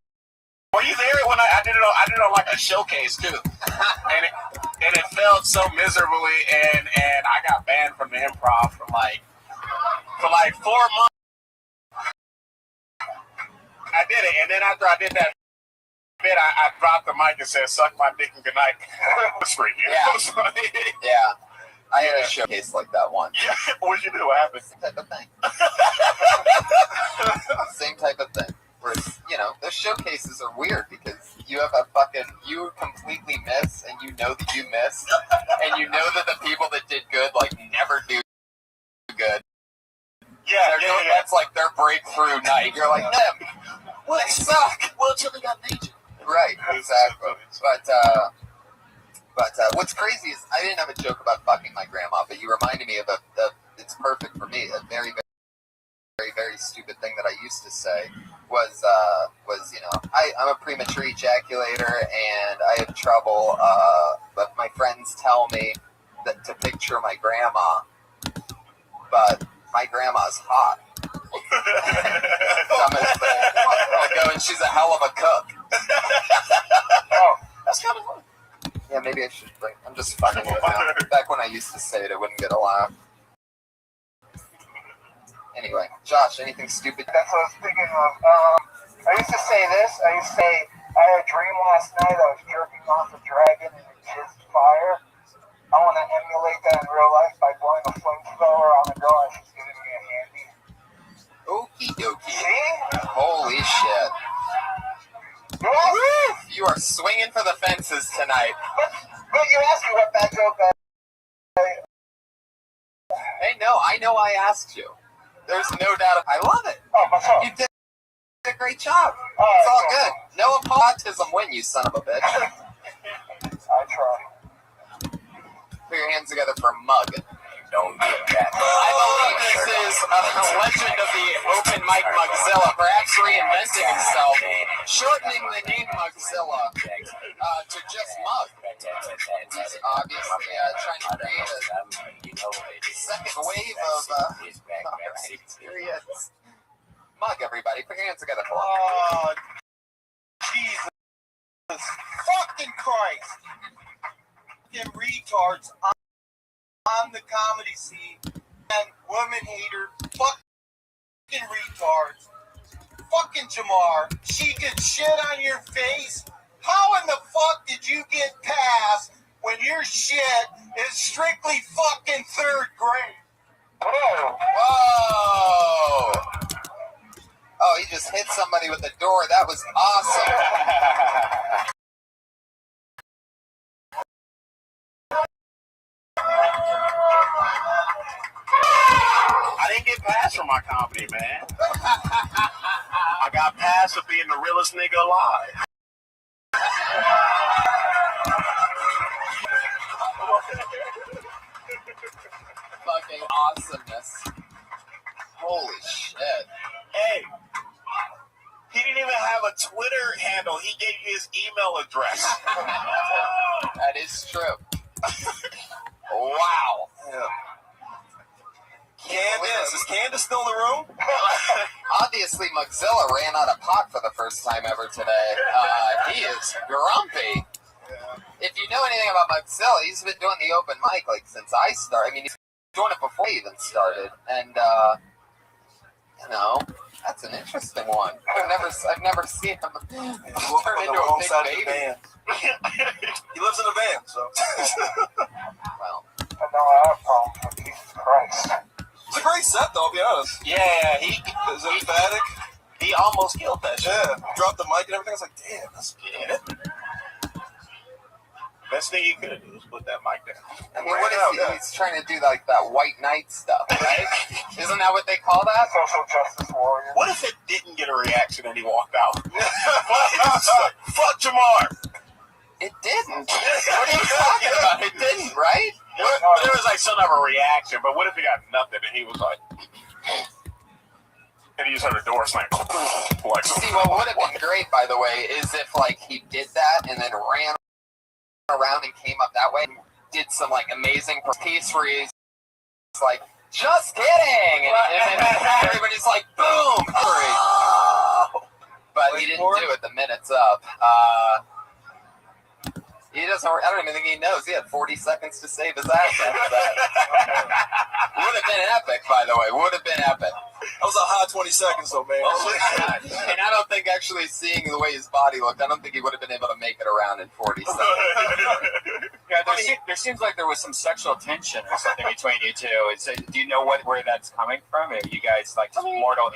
Were you there when I did it on like a showcase too? and it failed so miserably, and I got banned from the improv for like 4 months. I did it, and then after I did that bit, I dropped the mic and said, "Suck my dick and good night." Yeah. I had a showcase like that once. Yeah. What'd you do? What happened? Same type of thing. Same type of thing. Where, those showcases are weird because you have you completely miss, and you know that you missed, and you know that the people that did good, like, never do good. Yeah, that's like their breakthrough night. You're like, them. Well, they suck. Well, until they got major. Right, exactly. But what's crazy is I didn't have a joke about fucking my grandma, but you reminded me of it's perfect for me, a very, very, very, very stupid thing that I used to say was I'm a premature ejaculator and I have trouble, but my friends tell me that to picture my grandma, but my grandma's hot. Dumbest thing. I go, and she's a hell of a cook. Oh, that's kind of fun. Yeah, maybe I should bring. I'm just fucking with it now. Back when I used to say it, I wouldn't get a laugh. Anyway, Josh, anything stupid? That's what I was thinking of. I used to say this. I used to say, I had a dream last night. I was jerking off a dragon and it jizzed fire. I want to emulate that in real life by blowing a flamethrower on the girl and she's giving me a handy. Okie dokie. See? Holy shit. Yeah? You are swinging for the fences tonight. But you asked me what bad joke Hey, no, I know I asked you. There's no doubt. I love it. Oh, You did a great job. It's all good. No autism win, you son of a bitch. I try. Put your hands together for Mug. Don't get that. I believe this is a legend of the open mic Mugzilla, perhaps reinventing himself, shortening the name Mugzilla to just Mug. He's obviously trying to create a second wave of here he is. Mug, everybody. Put your hands together for him. Oh, Jesus fucking Christ. Them retards on the comedy scene and woman hater, fucking retards, fucking Jamar, she could shit on your face. How in the fuck did you get past when your shit is strictly fucking third grade? Whoa. Whoa! Oh, he just hit somebody with the door. That was awesome. I didn't get past from my comedy, man. I got past of being the realest nigga alive. Fucking awesomeness. Holy shit. Hey, he didn't even have a Twitter handle. He gave you his email address. That is true. Wow. Yeah. Candace, is Candace still in the room? Obviously, Mugzilla ran out of pot for the first time ever today. He is grumpy. Yeah. If you know anything about Mugzilla, he's been doing the open mic like since I started. I mean, he's doing it before he even started, and you know, that's an interesting one. I've never seen him turn into a big baby. He lives in a van, so. Well, I know I have problems with Jesus Christ. It's a great set, though, I'll be honest. Yeah, Is it emphatic? he almost killed that shit. Yeah, dropped the mic and everything. I was like, damn, that's good. Best thing he could do was put that mic down. I mean, what is he? He's trying to do like that white knight stuff, right? Isn't that what they call that? Social justice warrior. What if it didn't get a reaction and he walked out? Fuck Jamar. It didn't. What are you talking about? It didn't, right? There was like some type of reaction, but what if he got nothing and he was like, and he just heard a door slam. Like, see, what would have been great, by the way, is if like he did that and then ran around and came up that way and did some like amazing piece where he's like, just kidding, and then everybody's like, boom, but he didn't do it. The minute's up. He doesn't. I don't even think he knows. He had 40 seconds to save his ass after that. Would have been epic, by the way. Would have been epic. That was a hot 20 seconds, though, man. Oh my God. And I don't think actually seeing the way his body looked, I don't think he would have been able to make it around in 40 seconds. Yeah, there seems like there was some sexual tension or something between you two. Do you know where that's coming from? Are you guys like just mortal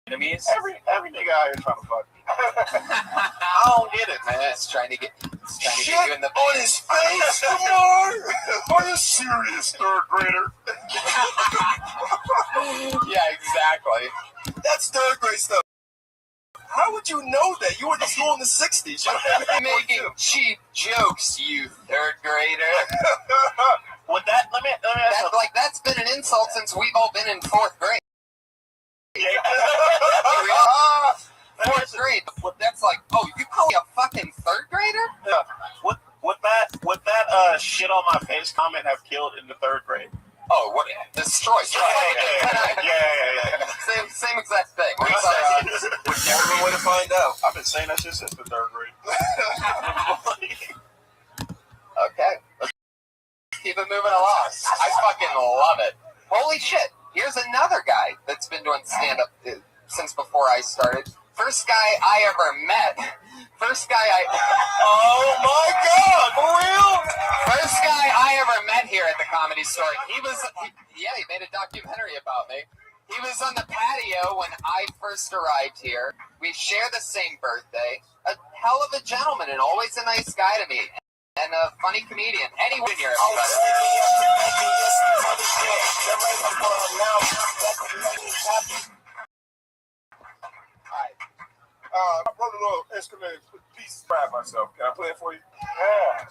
enemies? every nigga out here trying to fuck me. I don't get it, man. It's trying to get you in the on his face, Jamar. Are you serious, third grader? Yeah, exactly. That's third grade stuff. How would you know that? You went to school in the 60s. You You're making cheap jokes, you third grader. With that, let me ask you. That's been an insult since we've all been in fourth grade. Fourth grade. That's like, oh, you call me a fucking third grader? Yeah. Would that shit on my face comment have killed in the third grade? Oh, what? Destroyed. Yeah. Same exact thing. We'll never way to find out. I've been saying that shit since the third grade. Okay. Let's keep it moving along. I fucking love it. Holy shit. Here's another guy that's been doing stand-up since before I started. First guy I ever met. Oh my God, for real? First guy I ever met here at the Comedy Store. He made a documentary about me. He was on the patio when I first arrived here. We share the same birthday. A hell of a gentleman and always a nice guy to me. And a funny comedian. Eddie Jr. I brought a little instrument piece to rap myself. Can I play it for you? Yeah.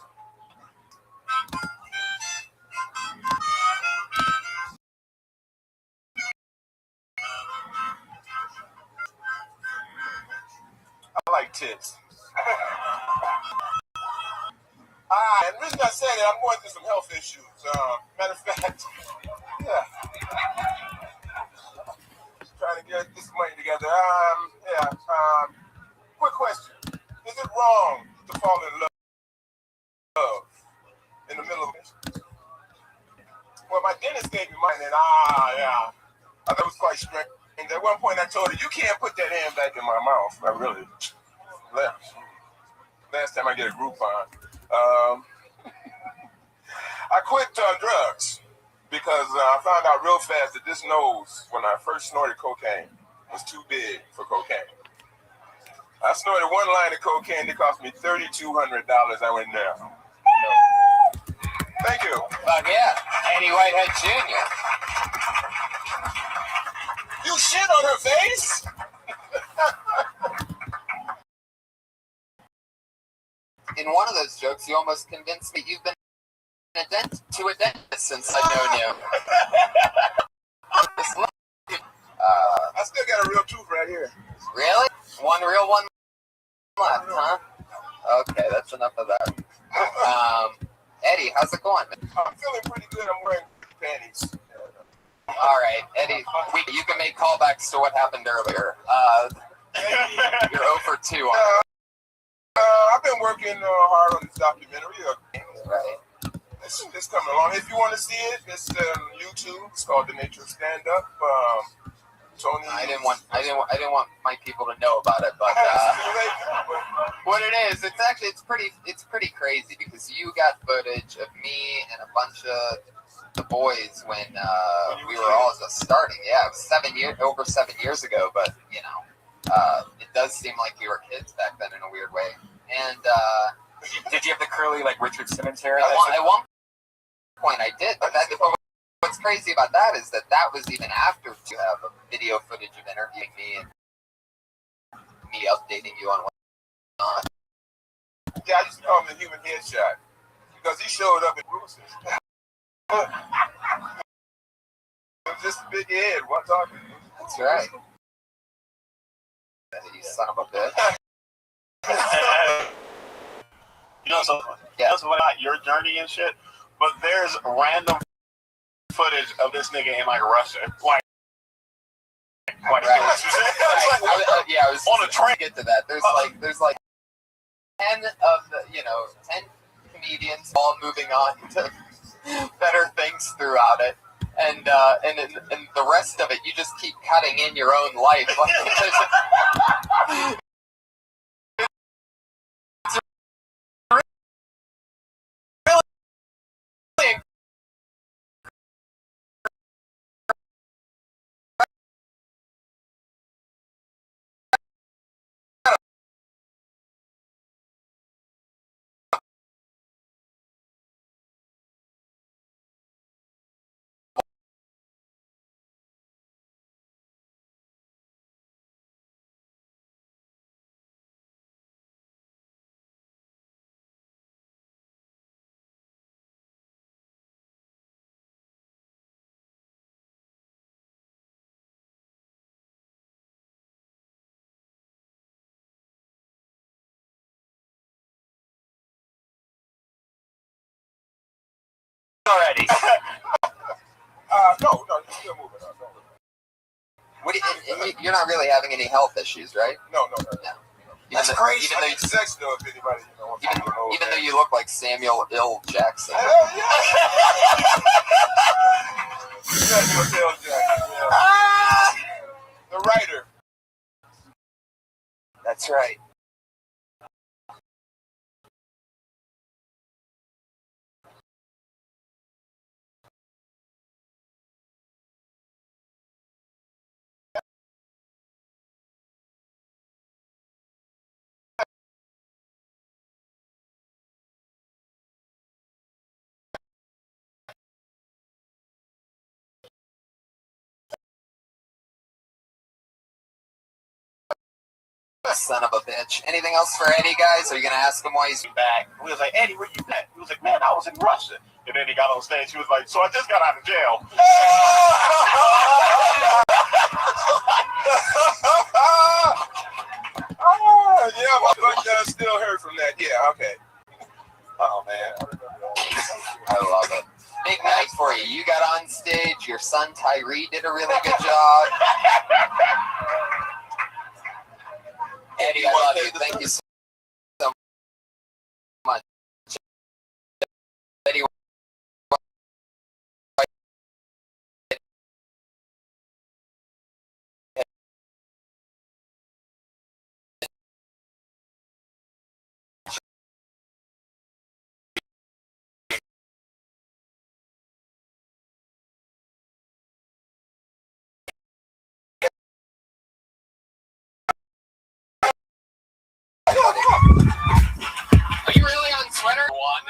I like tits. And the reason I say that, I'm going through some health issues. Matter of fact, yeah. Trying to get this money together. Quick question. Is it wrong to fall in love in the middle of it? Well, my dentist gave me mine, and I thought it was quite strange. And at one point I told her, you can't put that hand back in my mouth. I really last time I get a Groupon. I quit drugs because I found out real fast that this nose, when I first snorted cocaine, was too big for cocaine. I snorted one line of cocaine that cost me $3,200. I went down. No. Thank you. Fuck yeah. Eddie Whitehead Jr. You shit on her face? In one of those jokes, you almost convinced me you've been a dentist since I've known you. I still got a real tooth right here. Really? One real, one left, huh? Okay, that's enough of that. Eddie, how's it going? I'm feeling pretty good. I'm wearing panties. All right, Eddie, you can make callbacks to what happened earlier. You're 0 for 2 on it. I've been working hard on this documentary. Right. It's coming along. If you want to see it, it's YouTube. It's called The Nature of Stand Up. Tony. I didn't want my people to know about it, but what it is, it's pretty crazy because you got footage of me and a bunch of the boys when we were all just starting. Yeah, it was over 7 years ago, but you know, it does seem like you were kids back then in a weird way. And did you have the curly like Richard Simmons hair? At one point I did, but what's crazy about that is that was even after you have a video footage of interviewing me and me updating you on what's on. Yeah, I used to call him the human headshot because he showed up in bruises. It was just a big head, one talking. That's right. You son of a bitch. You know something? Yeah. That's about your journey and shit. But there's random footage of this nigga in like Russia, like right. I was on a train. To get to that. There's like 10 of the 10 comedians all moving on to better things throughout it, and the rest of it you just keep cutting in your own life. Already. No, you're still moving on. You're not really having any health issues, right? No. That's crazy. Even though you sex though, if anybody even though you look like Samuel L. Jackson. Hell yeah. Samuel L. Jackson. Yeah. The writer. That's right. Son of a bitch. Anything else for Eddie, guys? Are you gonna ask him why he's back. We was like, Eddie, where you at? He was like, man, I was in Russia. And then he got on stage. He was like, so I just got out of jail. Yeah, my butt does still hurt from that. Yeah, okay. Oh, man. I love it. Big night for you. You got on stage. Your son Tyree did a really good job. Eddie, I love you. Thank you so much. Eddie, are you really on Twitter? Why?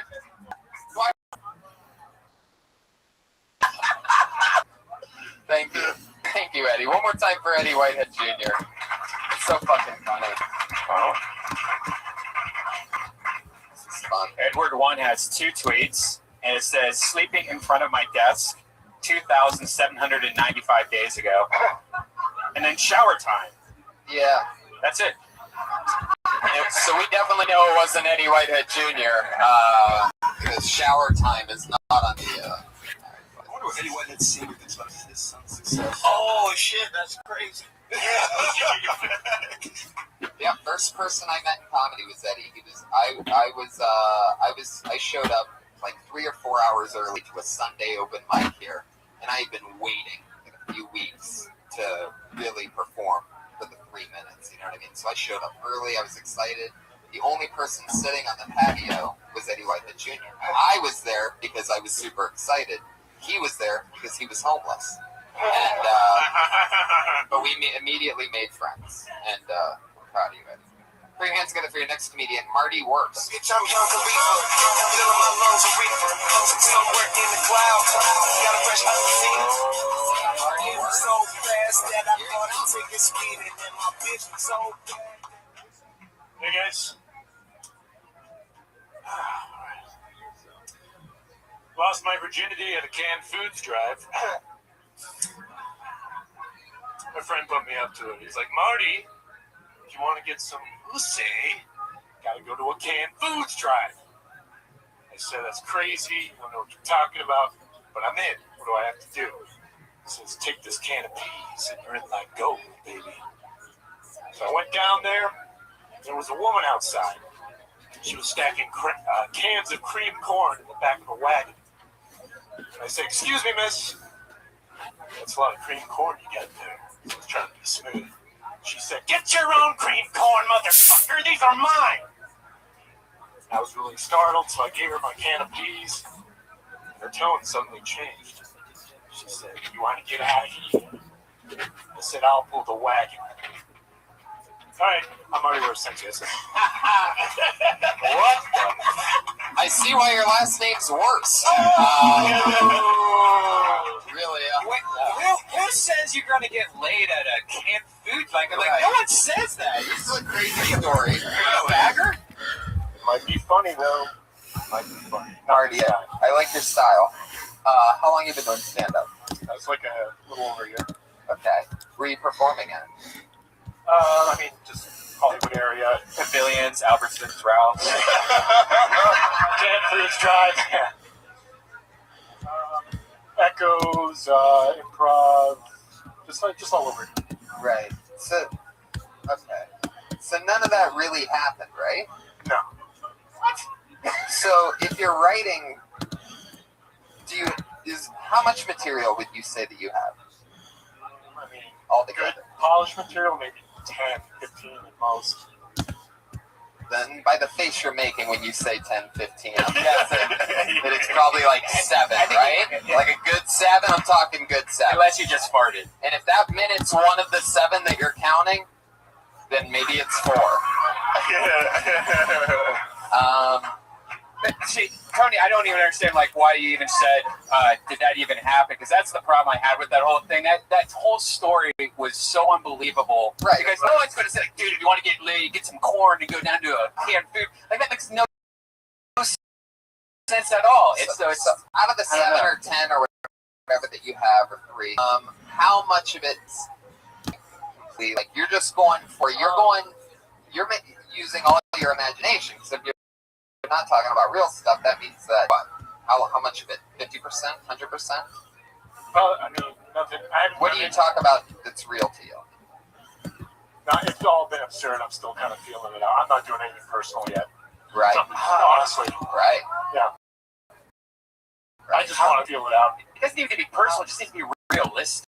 Thank you. Thank you, Eddie. One more time for Eddie Whitehead Jr. It's so fucking funny. This is fun. Edward 1 has 2 tweets, and it says, sleeping in front of my desk 2,795 days ago. And then shower time. Yeah. That's it. So we definitely know it wasn't Eddie Whitehead Jr. Because shower time is not on the... I wonder what Eddie Whitehead Sr. thinks about his son's success. Oh, shit, that's crazy. Yeah, first person I met in comedy was Eddie. I showed up like 3 or 4 hours early to a Sunday open mic here, and I had been waiting like a few weeks to really perform for the 3 minutes, you know what I mean? So I showed up early, I was excited. The only person sitting on the patio was Eddie Whitehead Jr. I was there because I was super excited. He was there because he was homeless. And, but we immediately made friends, and we're proud of you, Eddie. Put your hands together for your next comedian, Marty Works. Hey, guys. Lost my virginity at a canned foods drive. My friend put me up to it. He's like, Marty, if you want to get some pussy, gotta go to a canned foods drive. I said, that's crazy. I don't know what you're talking about, but I'm in. What do I have to do? He says, take this can of peas and you're in like gold, baby. So I went down there. There was a woman outside. She was stacking cans of cream corn in the back of a wagon. And I said, excuse me, miss. That's a lot of cream corn you got there. So I was trying to be smooth. She said, get your own cream corn, motherfucker. These are mine. I was really startled, so I gave her my can of peas. Her tone suddenly changed. She said, you want to get out of here? I said, I'll pull the wagon. All right, I'm already where I sent you. What? I see why your last name's Works. Really? Wait, who says you're going to get laid at a canned food? Like, no one says that. This is a crazy story. You're a bagger? Might be funny, though. Might be funny. Marty, yeah, I like your style. How long have you been doing stand-up? That's like a little over a year. Okay. Where are you performing at? I mean, just Hollywood area. Pavilions, Albertsons, Ralph's. Canned Foods Drive. Echoes, improv, just all over. Right. So, okay. So none of that really happened, right? No. What? So if you're writing, how much material would you say that you have? I mean, altogether? Good polished material, maybe 10, 15 at most. Then by the face you're making when you say 10, 15, I'm guessing that it's probably like 7, right? Like a good 7, I'm talking good 7. Unless you just farted. And if that minute's one of the 7 that you're counting, then maybe it's 4. See, Tony, I don't even understand why you even said did that even happen? Because that's the problem I had with that whole thing. That whole story was so unbelievable. Right. Because no one's going to say, dude, if you want to get laid, get some corn and go down to a canned food. Like that makes no sense at all. So out of the 7 or 10 or whatever that you have, or 3, how much of it's like you're just going for you're using all your imagination? Because if you're not talking about real stuff, that means that how much of it? 50%, 100%? Well, I mean, nothing. What do you talk about that's real to you? No, it's all been absurd. I'm still kind of feeling it out. I'm not doing anything personal yet. Right. Honestly. Right. Yeah. Right. I just want to feel it out. it doesn't need to be personal. It just needs to be realistic.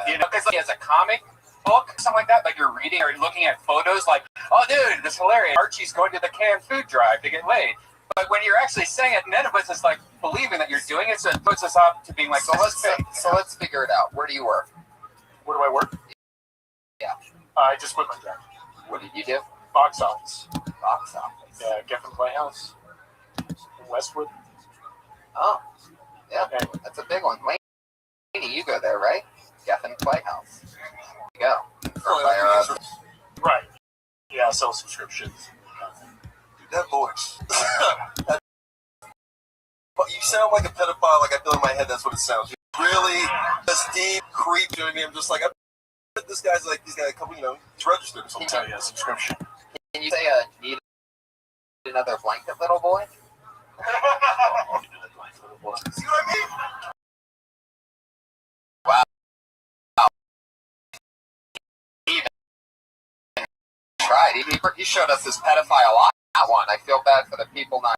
You know, because as a comic book, something like that, like you're reading or looking at photos, like, oh, dude, this is hilarious. Archie's going to the canned food drive to get laid. But when you're actually saying it, none of us is like believing that you're doing it, so it puts us up to being like, so let's figure it out. Where do you work? Where do I work? Yeah. I just quit my job. What did you do? Box office. Box office. Yeah, Geffen Playhouse in Westwood. Oh, yeah, Okay. That's a big one. Laney, you go there, right? Geffen Playhouse. There you go. Right. Yeah, I sell subscriptions. Dude, that voice. You sound like a pedophile. Like I feel in my head, that's what it sounds. Really, this deep creep. You know what I mean? I'm just like, this guy's like, he's got a couple, he's registered or something. Tell you a subscription. Can you say, need another blanket, little boy? See what I mean? Wow. He even tried. He showed us his pedophile one. I feel bad for the people not.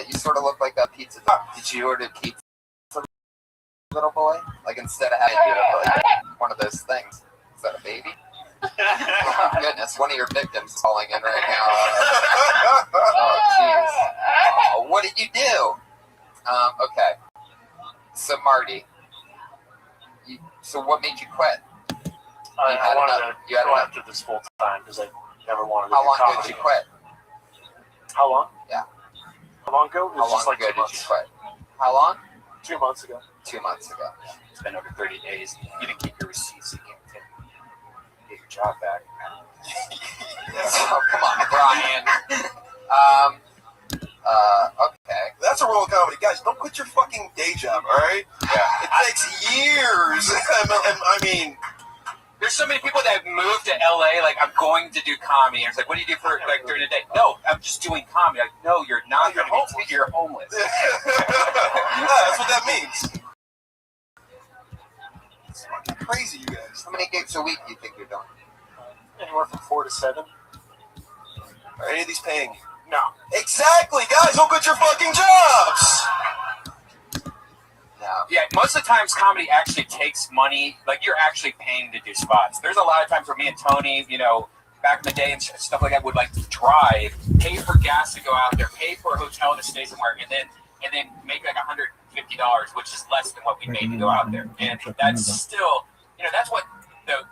You sort of look like a pizza. Did you order pizza, little boy? Like instead of having like one of those things. Is that a baby? Oh goodness, one of your victims is calling in right now. Oh jeez. Oh, what did you do? Okay. So Marty, so what made you quit? I wanted to go after this full time because I never wanted to do comedy. How long did you quit? How long? Yeah. How long ago? How long ago did you quit? How long? 2 months ago. 2 months ago. It's been over 30 days. You didn't keep your receipts. You can't get your job back. Oh, come on, Brian. Okay. That's a rule of comedy. Guys, don't quit your fucking day job, alright? Yeah. It takes years. I mean, there's so many people that have moved to LA, like, I'm going to do comedy. And it's like, what do you do for, like, during the day? No, I'm just doing comedy. Like, no, you're not. You're homeless. You're homeless. yeah, that's what that means. It's fucking crazy, you guys. How many gigs a week do you think you're doing? Anywhere from 4 to 7. Are any of these paying you? No. Exactly, guys, don't quit your fucking jobs! No. Yeah, most of the times comedy actually takes money. Like, you're actually paying to do spots. There's a lot of times where me and Tony, back in the day and stuff like that, would like drive, pay for gas to go out there, pay for a hotel to stay somewhere, and then make like $150, which is less than what we made to go out there. And that's still, that's what the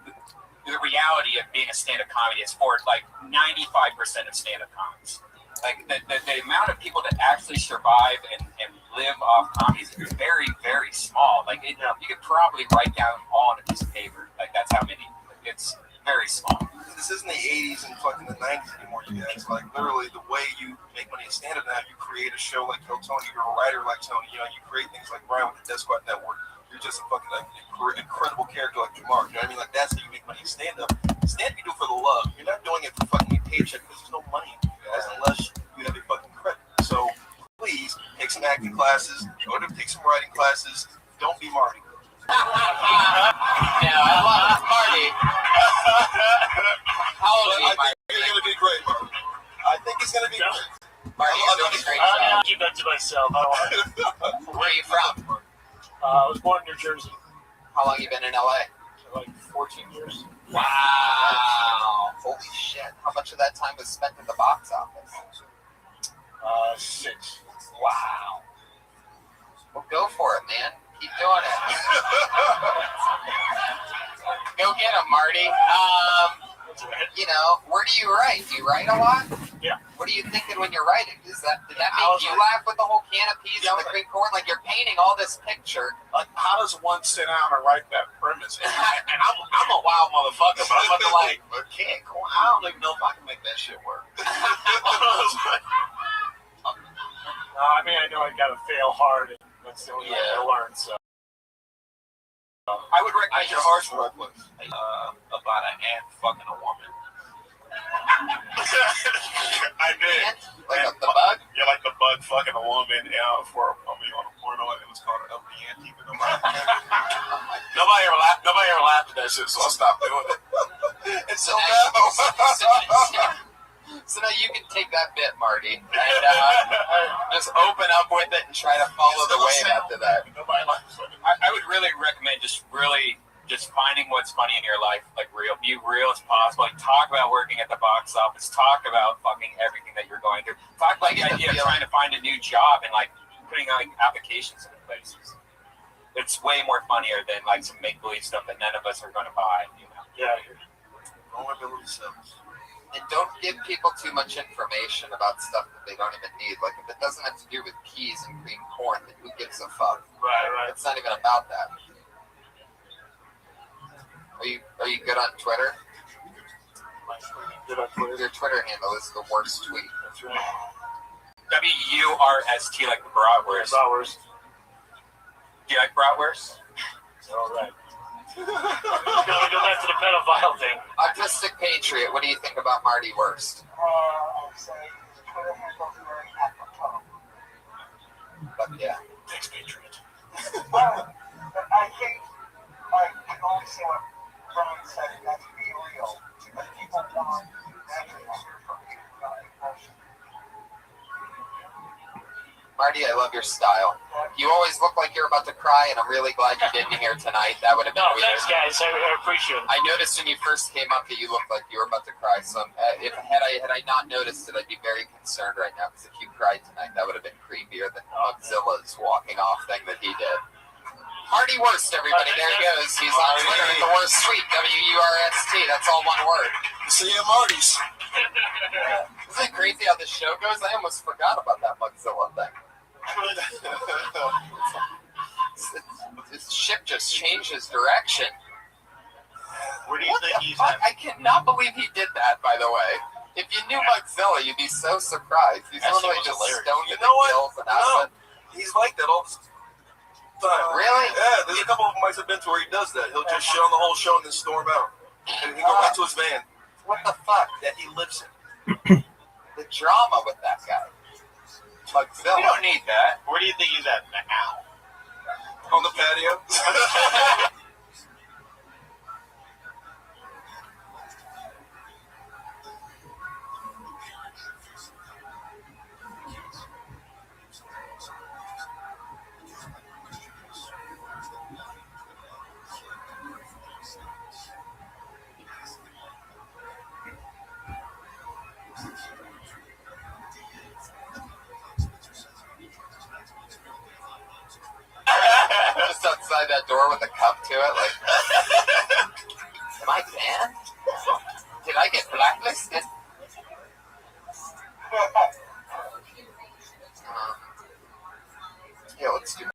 reality of being a stand-up comedy is for like 95% of stand-up comics. Like the amount of people that actually survive and live off comedy is very, very small. Like you could probably write down all on a piece of paper. Like that's how many. It's very small. This isn't the 80s and fucking the 90s anymore, you guys. Like literally, the way you make money in stand-up now, you create a show like Tony, you're a writer like Tony. You create things like Brian with the Death Squad Network. You're just a fucking incredible character like Jamar. You know what I mean? Like that's how you make money in stand-up. Stand-up you do it for the love. You're not doing it for fucking a paycheck because there's no money in you guys unless you have a fucking credit. So please take some acting classes. Go to take some writing classes. Don't be Marty. Yeah, I love Marty. How old are you, Marty? I think it's gonna be great, Marty. I think it's gonna be great. Marty, you're doing a great I'm job. gonna keep that to myself. I don't want to. Where are you from? I was born in New Jersey. How long you been in LA? Like 14 years. Wow. Holy shit. How much of that time was spent in the box office? 6. Wow. Well, go for it, man. Keep doing it. Go get him, Marty. You know, where do you write? Do you write a lot? Yeah. What are you thinking when you're writing? Did that make you laugh with the whole can of peas and the green corn? Like, you're painting all this picture. Like, how does one sit down and write that premise? And I'm a wild motherfucker, but I'm about to like, but canned corn, I don't even know if I can make that shit work. I mean, I know I gotta fail hard, and that's the only way to learn, so. I would recommend your harsh workplace. About an ant fucking a woman. I did. Like the bug? Yeah, like the bug fucking a woman for on a porno, and it was called an ant keeping them out. Nobody ever laughed at that shit, so I stopped doing it. It's so bad. So now you can take that bit, Marty, and just open up with it and try to follow the wave after that. I would really recommend just finding what's funny in your life, like be real as possible. Like, talk about working at the box office. Talk about fucking everything that you're going through. Talk about the idea of trying to find a new job and like putting like applications in places. It's way more funnier than like some make believe stuff that none of us are going to buy. You know? Yeah. Vulnerability sells. And don't give people too much information about stuff that they don't even need. Like, if it doesn't have to do with peas and green corn, then who gives a fuck? Right. It's not even about that. Are you good on Twitter? Good on Twitter. Your Twitter handle is the worst tweet. That's right. WURST, like the bratwurst. Bratwurst. Do you like bratwurst? All right. Go back to the pedophile thing. Autistic Patriot, what do you think about Marty Wurst? I would say his Twitter handle is very apropos. But yeah. Thanks, Patriot. I think I can only say what Brian said, and that's be real. But people want naturally hear from you, not emotion. Marty, I love your style. You always look like you're about to cry, and I'm really glad you didn't here tonight. That would have been weird. Thanks, guys. I appreciate it. I noticed when you first came up that you looked like you were about to cry. So had I not noticed it, I'd be very concerned right now. Because if you cried tonight, that would have been creepier than Mugzilla's walking off thing that he did. Marty Wurst, everybody. There he goes. He's on Twitter at the worst tweet. WURST. That's all one word. See you, Marty's. Isn't it crazy how this show goes? I almost forgot about that Mugzilla thing. This ship just changes direction. Where do you think he's at? I cannot believe he did that, by the way. If you knew Mugzilla, you'd be so surprised. He's normally just stoned in the gills and acid. He's like that all the time. Really? Yeah, there's a couple of mics I've been to where he does that. He'll just shit on the whole show and then storm out. And he go back to his van. What the fuck? That he lives in. The drama with that guy. Mugzilla. You don't need that. Where do you think he's at now? On the patio. Just outside that door with a cup to it, like, am I banned? Did I get blacklisted? Yeah, let's do that.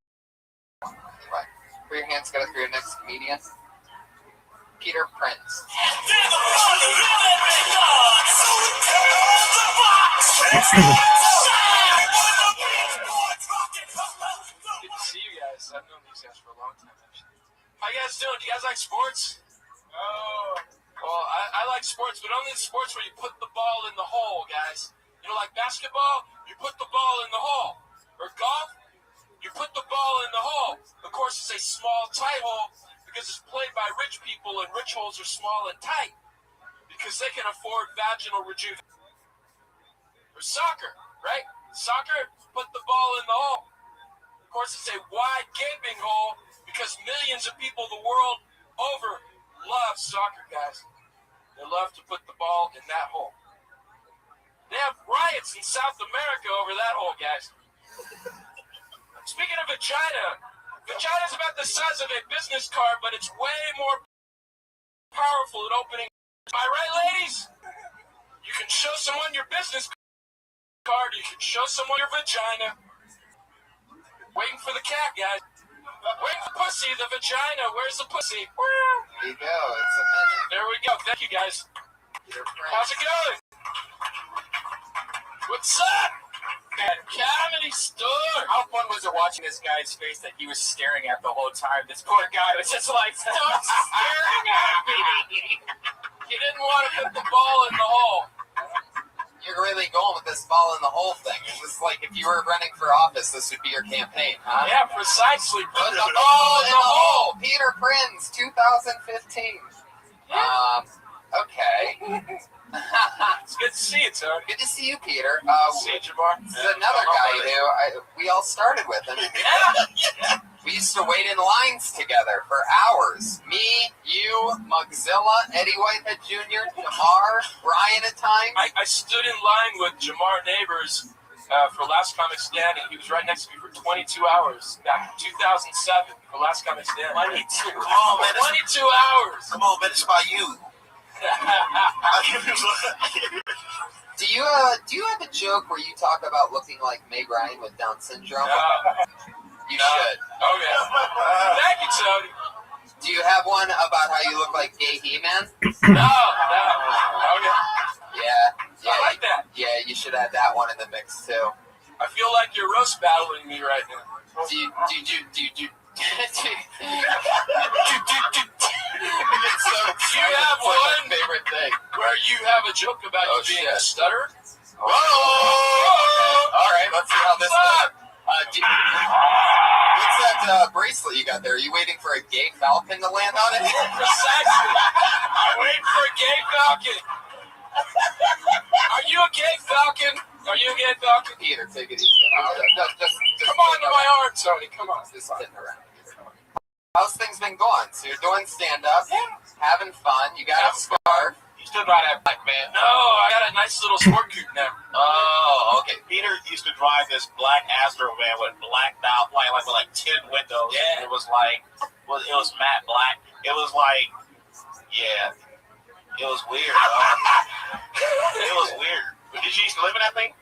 Anyway, put your hands together for your next comedian. Peter Prince. Good to see you guys. I've known these guys for a long time, actually. How you guys doing? Do you guys like sports? Oh. Well, I like sports, but only the sports where you put the ball in the hole, guys. You know, like basketball, you put the ball in the hole. Or golf, you put the ball in the hole. Of course, it's a small, tight hole because it's played by rich people, and rich holes are small and tight because they can afford vaginal rejuvenation. Or soccer, right? Soccer, put the ball in the hole. Of course, it's a wide, gaping hole because millions of people the world over love soccer, guys. They love to put the ball in that hole. They have riots in South America over that hole, guys. Speaking of vagina, vagina's about the size of a business card, but it's way more powerful at opening Am I right, ladies? You can show someone your business card. You can show someone your vagina. Waiting for the cat, guys. Waiting for pussy, the vagina. Where's the pussy? There you go. It's a minute. There we go. Thank you, guys. How's it going? What's up? At Comedy Store. How fun was it watching this guy's face that he was staring at the whole time? This poor guy was just like, stop staring at me. He didn't want to put the ball in the hole. You're really going with this ball in the hole thing. It was like if you were running for office, this would be your campaign, huh? Yeah, precisely. Put the ball in the hole. Peter Prinz, 2015. Okay. It's good to see you, Tony. Good to see you, Peter. See you, Jamar. This is another guy who we all started with him. Yeah. We used to wait in lines together for hours. Me, you, Mugzilla, Eddie Whitehead Jr., Jamar, Brian at times. I stood in line with Jamar Neighbors for Last Comic Standing. He was right next to me for 22 hours back in 2007 for Last Comic Standing. 22. Come on, man. 22 hours. Come on, man. It's about you. Do you have a joke where you talk about looking like Meg Ryan with Down syndrome? You should. Oh yeah. Thank you, Tony. Do you have one about how you look like gay He-Man? No. Okay. Yeah. I like that. Yeah, you should add that one in the mix too. I feel like you're roast battling me right now. Do you have one favorite thing where you have a joke about you being a stutter? Whoa! All right, let's see how this goes. What's that bracelet you got there? Are you waiting for a gay falcon to land on it? Precisely. I'm waiting for a gay falcon. Are you a gay falcon? Are you a gay falcon? Peter, take it easy. Just come on to my arm, Tony. Come on. Just sitting around. How's things been going? So you're doing stand-up, having fun. You got a scarf. You still got that black man. No, I got a nice little sport coupe now. Oh, okay. Peter used to drive this black Astro van with blacked out, like with like 10 windows. Yeah. It was like, it was matte black. It was like, yeah, it was weird. It was weird. Did you used to live in that thing?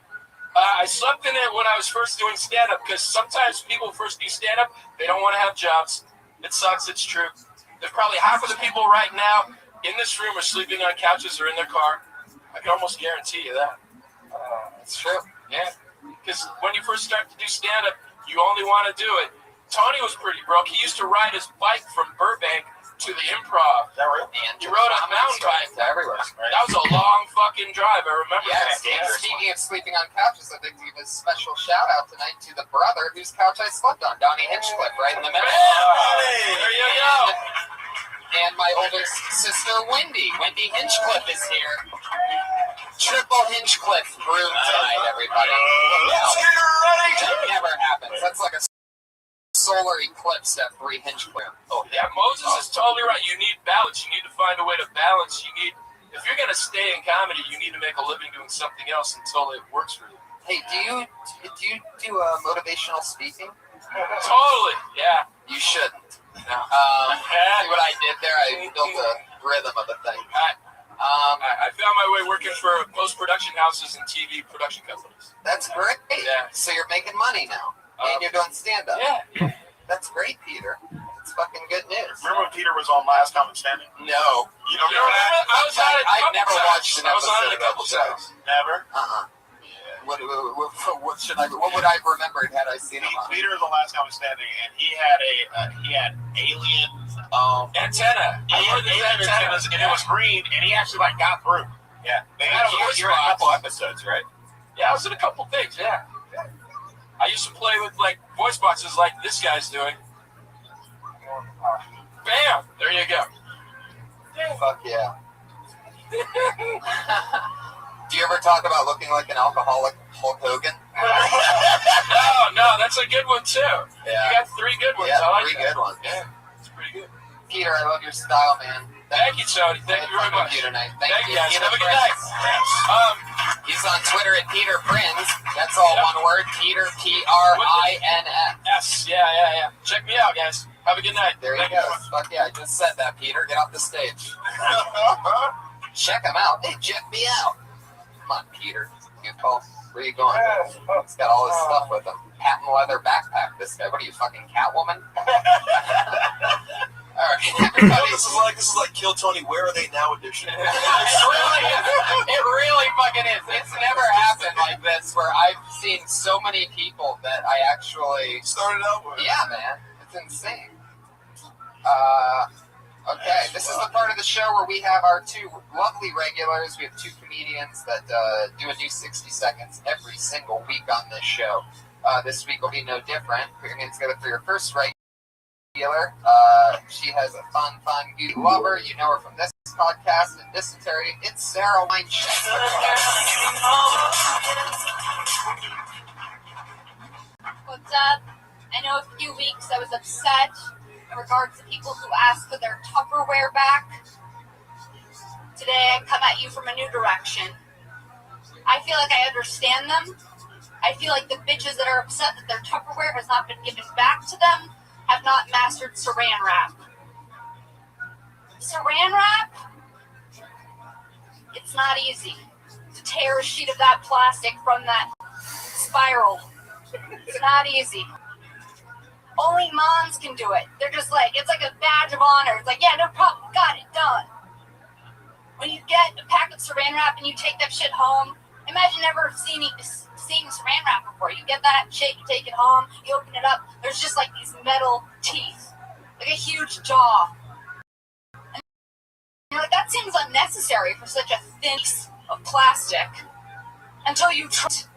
I slept in it when I was first doing stand-up because sometimes people first do stand-up, they don't want to have jobs. It sucks, it's true. There's probably half of the people right now in this room are sleeping on couches or in their car. I can almost guarantee you that. It's true. Yeah. Because when you first start to do stand-up, you only want to do it. Tony was pretty broke. He used to ride his bike from Burbank to the Improv. And he rode a mountain bike everywhere. That was a long fucking drive. I remember that. Speaking of sleeping on couches, I'd like to give a special shout out tonight to the brother whose couch I slept on, Donnie Hinchcliffe, right in the middle. There you go. And my oldest sister, Wendy. Wendy Hinchcliffe is here. Triple Hinchcliffe room tonight, everybody. That never happens. That's like a solar eclipse at 3 Hinchcliffe. Oh, yeah, Moses is totally right. You need balance. You need to find a way to balance. If you're going to stay in comedy, you need to make a living doing something else until it works for you. Hey, do you do motivational speaking? Totally, yeah. You shouldn't. No. See what I did there? I built a rhythm of the thing. I found my way working for post-production houses and TV production companies. That's great. Yeah. So you're making money now, and you're doing stand-up. Yeah. That's great, Peter. It's fucking good news. Remember when Peter was on Last Comic Standing? No. You don't You remember that? I was on it a I've couple never times. watched an I was on episode it a of couple that show. times. Never? What would I have remembered had I seen him on? Peter was on Last Comic Standing, and he had alien antenna. Alien antennas, and it was green, and he actually got through. Yeah, they had a couple episodes, right? Yeah, I was in a couple things. Yeah. I used to play with voice boxes like this guy's doing. Bam! There you go. Fuck yeah. Do you ever talk about looking like an alcoholic Hulk Hogan? No, that's a good one too. Yeah. You got 3 good ones. Yeah, I like 3 good ones. Yeah, it's pretty good. Peter, I love your style, man. Thank you, Tony. Thank you very much. Tonight. Thank you, guys. Peter Have a good Prinz. night. He's on Twitter at Peter Prinz. That's all one word. Peter, P-R-I-N-S. Yeah. Check me out, guys. Have a good night. There you go. Fuck yeah, I just said that, Peter. Get off the stage. Check him out. Hey, check me out. Come on, Peter. Goofball. Where are you going? He's got all his stuff with him. Patent leather backpack. This guy. What are you, fucking Catwoman? All right, everybody. This is like Kill Tony. Where are they now edition? It really fucking is. It's never happened like this where I've seen so many people that I actually started out with. Yeah, man, it's insane. Okay, this is the part of the show where we have our two lovely regulars. We have two comedians that do a new 60 seconds every single week on this show. This week will be no different. Put your hands together for your first regular. She has a fun, you love her. You know her from this podcast and dysentery. It's Sarah Winchester. What's up? I know a few weeks I was upset in regards to people who ask for their Tupperware back. Today I come at you from a new direction. I feel like I understand them. I feel like the bitches that are upset that their Tupperware has not been given back to them have not mastered saran wrap. Saran wrap? It's not easy to tear a sheet of that plastic from that spiral. It's not easy. Only moms can do it. They're just like, it's like a badge of honor. It's like, yeah, no problem, got it, done. When you get a pack of saran wrap and you take that shit home, imagine never seeing saran wrap before. You get that shit, you take it home, you open it up, there's just like these metal teeth, like a huge jaw. And you're like, that seems unnecessary for such a thin piece of plastic until you try it.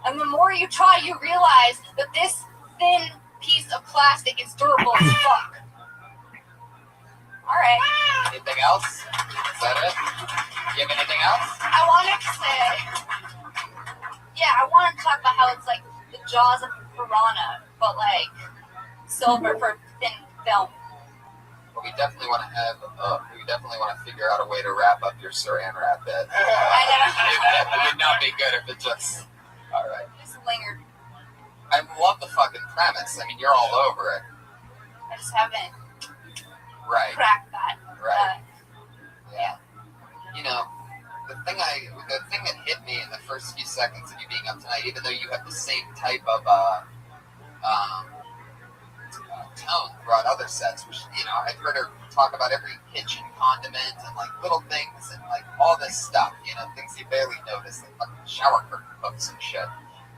And the more you try, you realize that this thin piece of plastic is durable as fuck. Alright. Anything else? Is that it? You have anything else? I wanted to say, I wanted to talk about how it's like the jaws of piranha, but like silver for thin film. Well, we definitely want to figure out a way to wrap up your saran wrap bit. I know. It would not be good if it just. All right. Just lingered. I love the fucking premise. I mean, you're all over it. I just haven't Right. cracked that. Yeah. You know, the thing that hit me in the first few seconds of you being up tonight, even though you have the same type of tone throughout other sets, which, you know, I've heard her talk about every kitchen condiment and like little things and like all this stuff, you know, things you barely notice, like fucking shower curtain hooks and shit.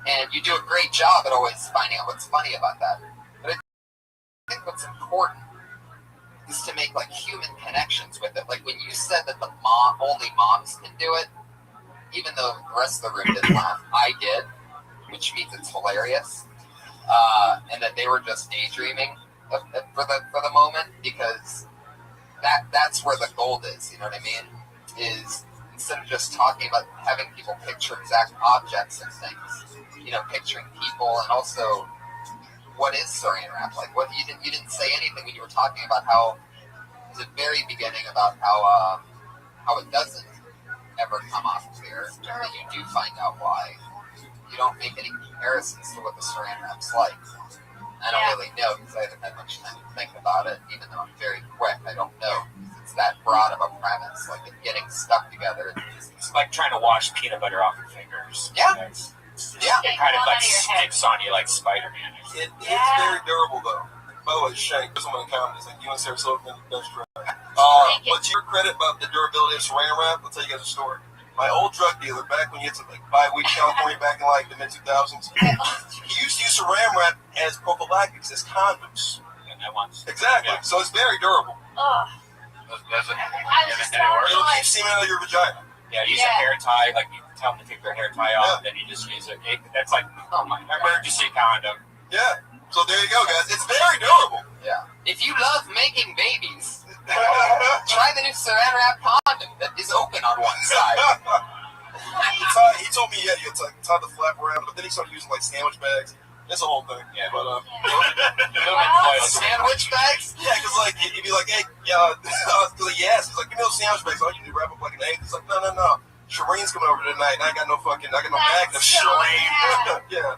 And you do a great job at always finding out what's funny about that. But I think what's important is to make like human connections with it. Like when you said that only moms can do it, even though the rest of the room didn't laugh, I did, which means it's hilarious. And that they were just daydreaming for the moment, because that's where the gold is, you know what I mean? Is instead of just talking about having people picture exact objects and things, you know, picturing people, and also what is saran wrap? Like, what you didn't say anything when you were talking about how at the very beginning about how it doesn't ever come off clear, that you do find out why. You don't make any comparisons to what the saran wrap's like. I don't really know because I haven't had much time to think about it, even though I'm very quick. I don't know. It's that broad of a premise, like it getting stuck together. It's like trying to wash peanut butter off your fingers. Yeah. It kind of like sticks on you like Spider-Man. It's very durable though. By the way, Shank, there's someone in the comments like you and Sarah Silverman, best friend. But to your credit about the durability of saran wrap, I'll tell you guys a story. My old drug dealer, back when you had to like buy weed in California back in like the mid-2000s, he used to use saran wrap as prophylactics, as condoms. Exactly. Yeah. So it's very durable. Ugh. Does it work? It'll keep semen out of your vagina. Yeah, use a hair tie, like you tell them to take their hair tie off, then you just use it. That's like, emergency condom. Yeah. So there you go, guys. It's very durable. Yeah. If you love making babies, try the new saran wrap condom that is open on one side. He told me, you tie the flap around, but then he started using like sandwich bags. It's a whole thing. Yeah, but sandwich bags? Yeah, because like you'd be like, hey, yes. He's like, give me those sandwich bags. All you do is wrap up like an egg. He's like, no. Shireen's coming over tonight, and I got no bag of Shireen. Yeah.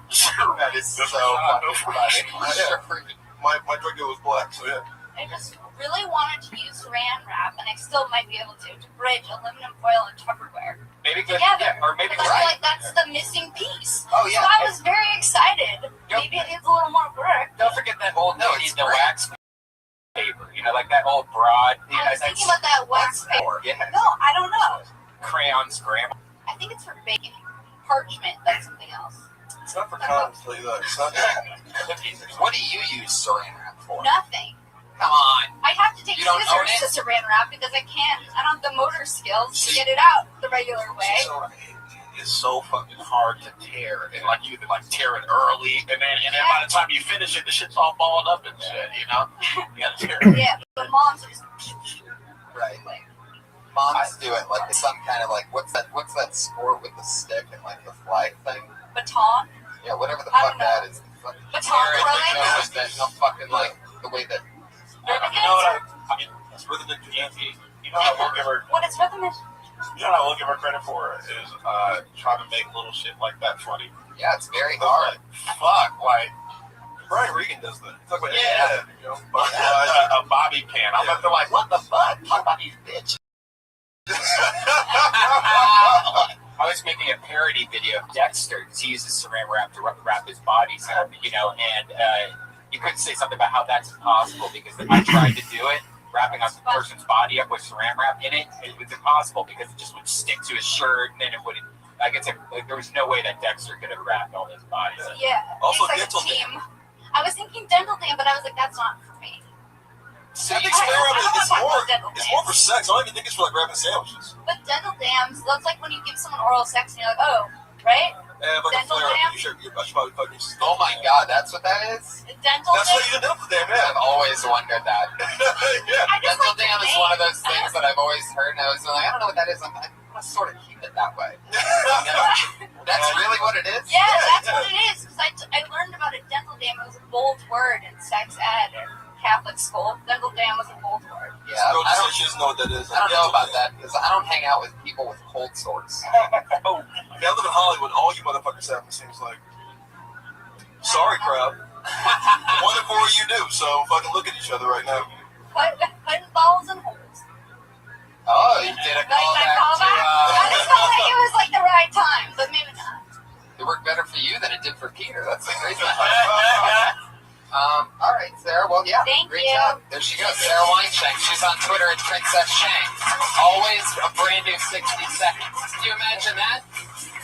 That is so fucking funny. My drug dealer was black, so yeah. I just really wanted to use saran wrap, and I still might be able to bridge aluminum foil and Tupperware together. Or maybe I feel like that's the missing piece. Oh, yeah. So I was very excited. Maybe it needs a little more work. Don't forget that old the wax paper. You know, like that old broad. I was thinking about that wax paper. Yeah. No, I don't know. Crayon scramble. I think it's for baking. Parchment, that's something else. It's not for condoms, tell you that. It's not Cookies. What do you use saran wrap for? Nothing. Come on. I have to take You don't own scissors it? to saran wrap because I don't have the motor skills to get it out the regular way. It's so fucking hard to tear, and like you tear it early, and then by the time you finish it, the shit's all balled up and shit. You know, you gotta tear it. Yeah, but moms are just Right. Moms do it like some kind of like what's that sport with the stick and like the flag thing? baton. Yeah, whatever the I fuck don't know. that is. Fucking Baton tear it, throwing? no fucking like the way that. You know what? I mean, it's rhythm and Yankee. You know what we'll give her? What is rhythm? You know what we'll give her credit for is trying to make little shit like that funny. Yeah, it's very hard. Fuck, like. Brian Regan does that. Talk about Yeah. you know, A bobby pin. I'm up there like, what the fuck? Talk about these bitches. I was making a parody video of Dexter because he uses saran wrap to wrap his body, so, you know, and you couldn't say something about how that's impossible because I tried to do it, wrapping a person's body up with saran wrap in it. It was impossible because it just would stick to his shirt, and then it wouldn't. I guess there was no way that Dexter could have wrapped all his body. So. Yeah. Also, it's like dental a team. I was thinking dental dam, but I was like, that's not for me. I think saran wrap is more for sex. I don't even think it's for like wrapping sandwiches. But dental dams, that's like when you give someone oral sex and you're like, oh, right? Yeah, but Dental flare dam? up, you should probably fucking. Oh my god, that's what that is? Dental That's dam? what you did for them, I've yeah. always wondered that. Yeah. I just Dental like the dam is name. one of those things that I've always heard, and I was like, I don't know what that is. I'm going to sort of keep it that way. That's really what it is? Yeah, that's what it is. Because I learned about a dental dam. It was a bold word in sex ed or Catholic school. Dental dam was a bold word. Yeah, Girl I just don't, said she doesn't know what that is. I don't know about that because I don't hang out with people with cold sores. Oh, I live in Hollywood. All you motherfuckers have, it seems like. Sorry, crowd. One in four of you do, so fucking look at each other right now. Putting balls in holes. Oh, you did a Like that callback callback? I just felt like it was like the right time, but maybe not. It worked better for you than it did for Peter. That's the crazy part. All right, Sarah. Well, yeah. Thank great you. job. There she goes, Sarah Weinstein. She's on Twitter at Princess Shank. Always a brand new 60 seconds. Can you imagine that?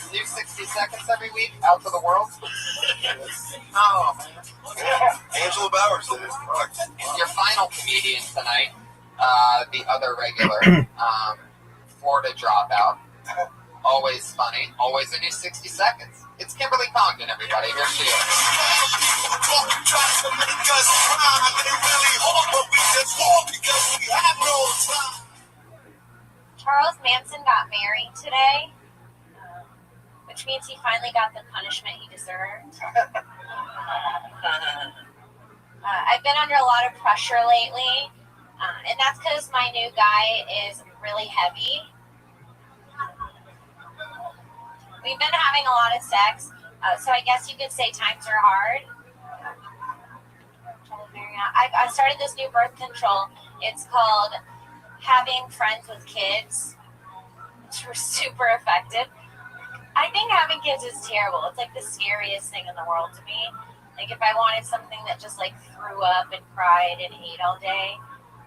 New 60 seconds every week out to the world. Oh, man. Yeah. Angela Bowers did it. Fuck. Your final comedian tonight, the other regular, Florida dropout. Always funny. Always a new 60 seconds. It's Kimberly Congdon, everybody. Here she is. Charles Manson got married today, which means he finally got the punishment he deserved. I've been under a lot of pressure lately, and that's because my new guy is really heavy. We've been having a lot of sex, so I guess you could say times are hard. I started this new birth control. It's called Having Friends with Kids. It's super effective. I think having kids is terrible. It's like the scariest thing in the world to me. Like if I wanted something that just like threw up and cried and ate all day,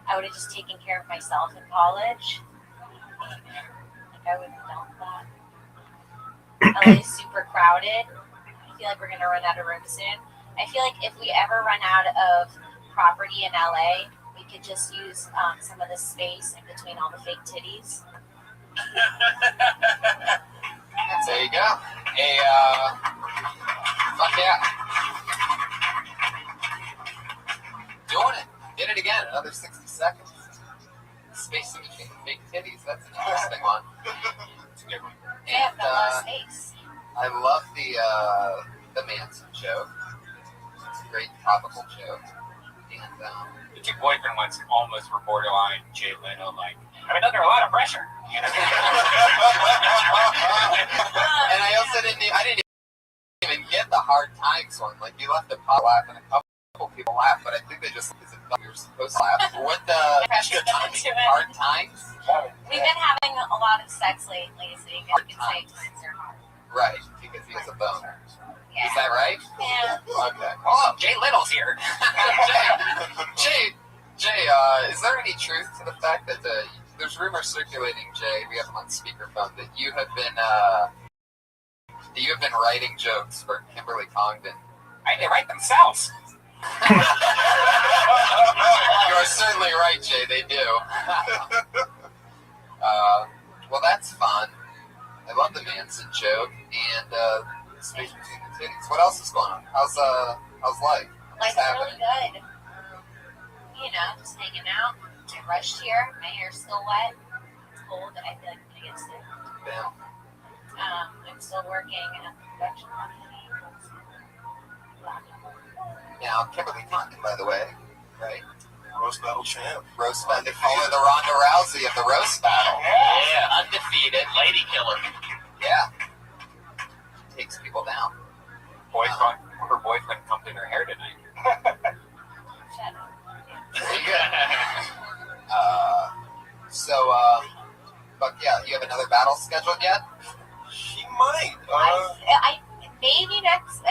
I would have just taken care of myself in college. Like I would have done that. LA is super crowded. I feel like we're gonna run out of room soon. I feel like if we ever run out of property in LA, we could just use some of the space in between all the fake titties. There you go. Fuck yeah. Doing it. Did it again. Another 60 seconds. Space in between the fake titties. That's an interesting one. They have no less space. I love the Manson joke. It's a great topical joke. And The two boyfriend ones almost were borderline Jay Leno, like, I've been under a lot of pressure. You know? and I also didn't even get the hard times one. Like you left the pot laugh and a couple people laugh, but I think they just You're supposed to laugh. What the hard times? We've been having a lot of sex lately, so you can say times are hard. Right, because he has a boner. Yeah. Is that right? Yeah. Okay. Oh, Jay Little's here. Jay, is there any truth to the fact that there's rumors circulating, Jay, we have him on speakerphone, that you have been writing jokes for Kimberly Congdon? They write themselves. You are certainly right, Jay, they do. Well, that's fun. I love the Manson joke, and the space between the titties. What else is going on? How's life? What's Life's happening? really good. Just hanging out. I rushed here. My hair's still wet. It's cold. I feel like I'm gonna get sick. Damn. I'm still working at the production company. Now, Kimberly Congdon, by the way, right? Roast battle champ. Roast battle. They call her the Ronda Rousey of the roast battle. Yeah, undefeated lady killer. Yeah. Takes people down. Her boyfriend combed in her hair tonight. Shut up. But yeah, you have another battle scheduled yet? She might. I maybe next.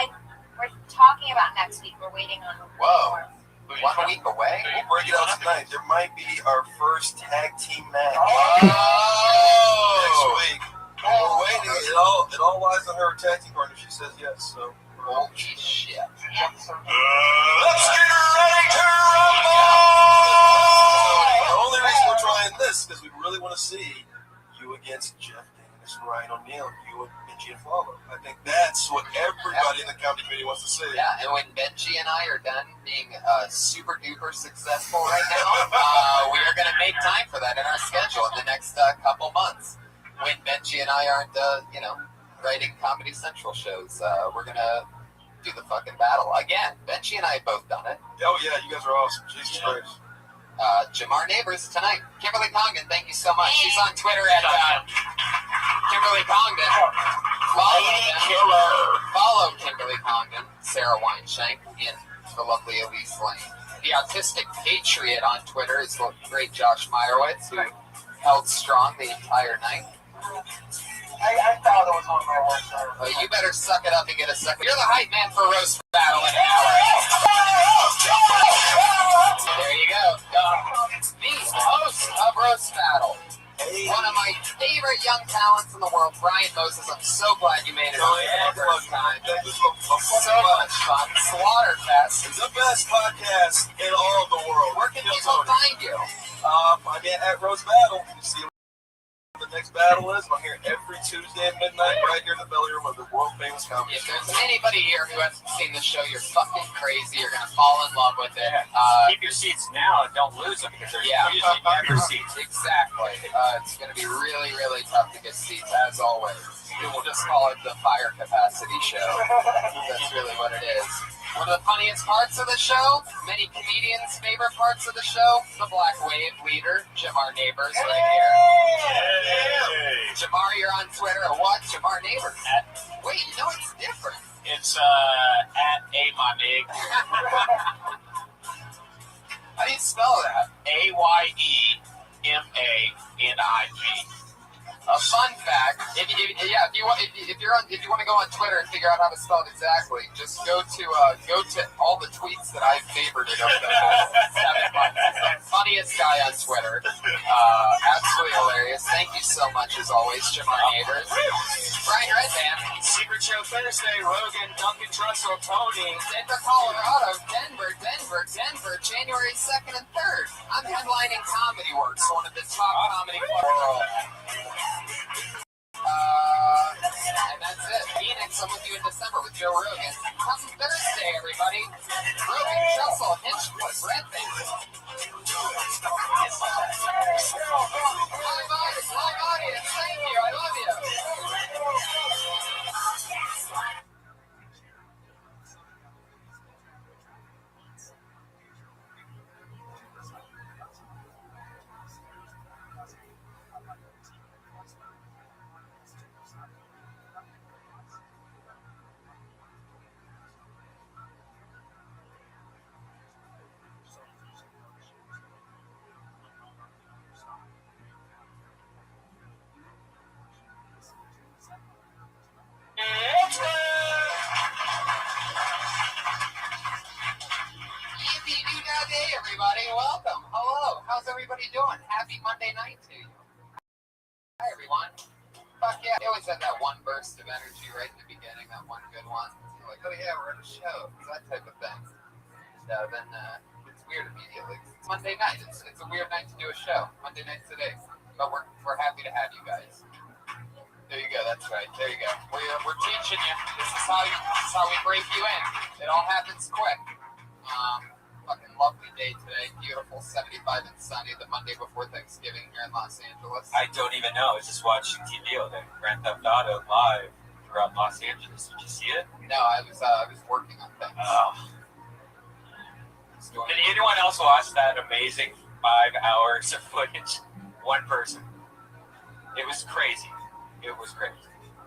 We're talking about next week. We're waiting on. Whoa. 1 week away? We'll break it out tonight. There might be our first tag team match next week. We're waiting. It all lies on her tag team partner. She says yes. So holy shit. let's get ready to rumble! The only reason we're trying this is because we really want to see you against Jeff Davis, Ryan O'Neal, you and Benji and Follow. I think that's what everybody in the comedy community wants to see. Yeah, and when Benji and I are done being super duper successful right now, we are going to make time for that in our schedule in the next couple months. When Benji and I aren't, writing Comedy Central shows, we're going to do the fucking battle again. Benji and I have both done it. Oh yeah, you guys are awesome. Jesus Christ. Jamar Neighbors tonight. Kimberly Congdon, thank you so much. She's on Twitter at Kimberly Congdon. Follow Kimberly Congdon, Sarah Weinshank, and the lovely Elise Lane. The Autistic Patriot on Twitter is the great Josh Meyerowitz, who held strong the entire night. I thought it was on my work. Well, you better suck it up and get a second. You're the hype man for Roast Battle in an hour. There you go. The host of Roast Battle. One of my favorite young talents in the world, Brian Moses. I'm so glad you made it on the first time. So much fun. Slaughterfest. The best podcast in all of the world. Where can people find you? Find me at Roast Battle. You see the next battle is. I'm here every Tuesday at midnight right here in the belly room of the world famous comedy. If there's anybody here who hasn't seen the show, you're fucking crazy. You're gonna fall in love with it. Keep your seats now and don't lose them because there's usually never seats. Exactly. It's gonna be really, really tough to get seats as always. We will just call it the fire capacity show. That's really what it is. One of the funniest parts of the show, many comedians' favorite parts of the show, the Black Wave leader, Jamar Neighbors, right here. Hey. Jamar, you're on Twitter or what? Jamar Neighbors. Wait, you know it's different. It's at A-My-Mig. How do you spell that? AYEMANIG. A fun fact: if you want to go on Twitter and figure out how to spell it exactly, just go to all the tweets that I've favorited over the past 7 months. Funniest guy on Twitter, absolutely hilarious. Thank you so much as always, Jamar Neighbors. Brian Redband, Secret Show Thursday, Rogan, Duncan Trussell, Tony. Denver, Colorado, Denver, January 2nd and 3rd. I'm headlining Comedy Works, one of the top comedy clubs. And that's it. Phoenix, I'm with you in December with Joe Rogan. Come Thursday, everybody. Rogan, Trussell, Hinchcliffe, Redband. Live audience, thank you. I love you. everybody doing? Happy Monday night to you. Hi, everyone. Fuck yeah. I always have that one burst of energy right in the beginning, that one good one. You're like, oh yeah, we're at a show. That type of thing. And then it's weird immediately. It's Monday night. It's a weird night to do a show. Monday night today. But we're happy to have you guys. There you go. That's right. There you go. We're teaching you. This is how we break you in. It all happens quick. Fucking lovely day today. Beautiful, 75 and sunny. The Monday before Thanksgiving here in Los Angeles. I don't even know. I was just watching TV all day. Grand Theft Auto live throughout Los Angeles. Did you see it? No, I was working on things. Oh. Did anyone else watch that amazing 5 hours of footage? One person. It was crazy. It was crazy.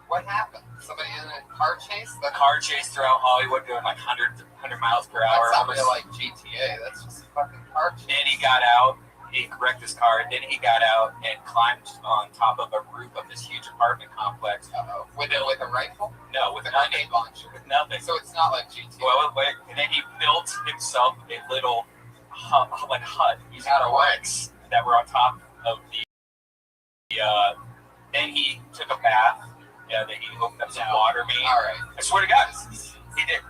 What happened? Somebody in a car chase? The car chase throughout Hollywood doing like 100 miles per hour. That's not really like GTA. That's just a fucking car chase. Then he got out. He wrecked his car. Then he got out and climbed on top of a roof of this huge apartment complex. With a rifle? No, with a nothing. grenade launcher. With nothing. So it's not like GTA. Well, and then he built himself a little hut using bricks that were on top of the. Then he took a bath. Yeah, then he opened up some water main. All right. I swear to God, he did.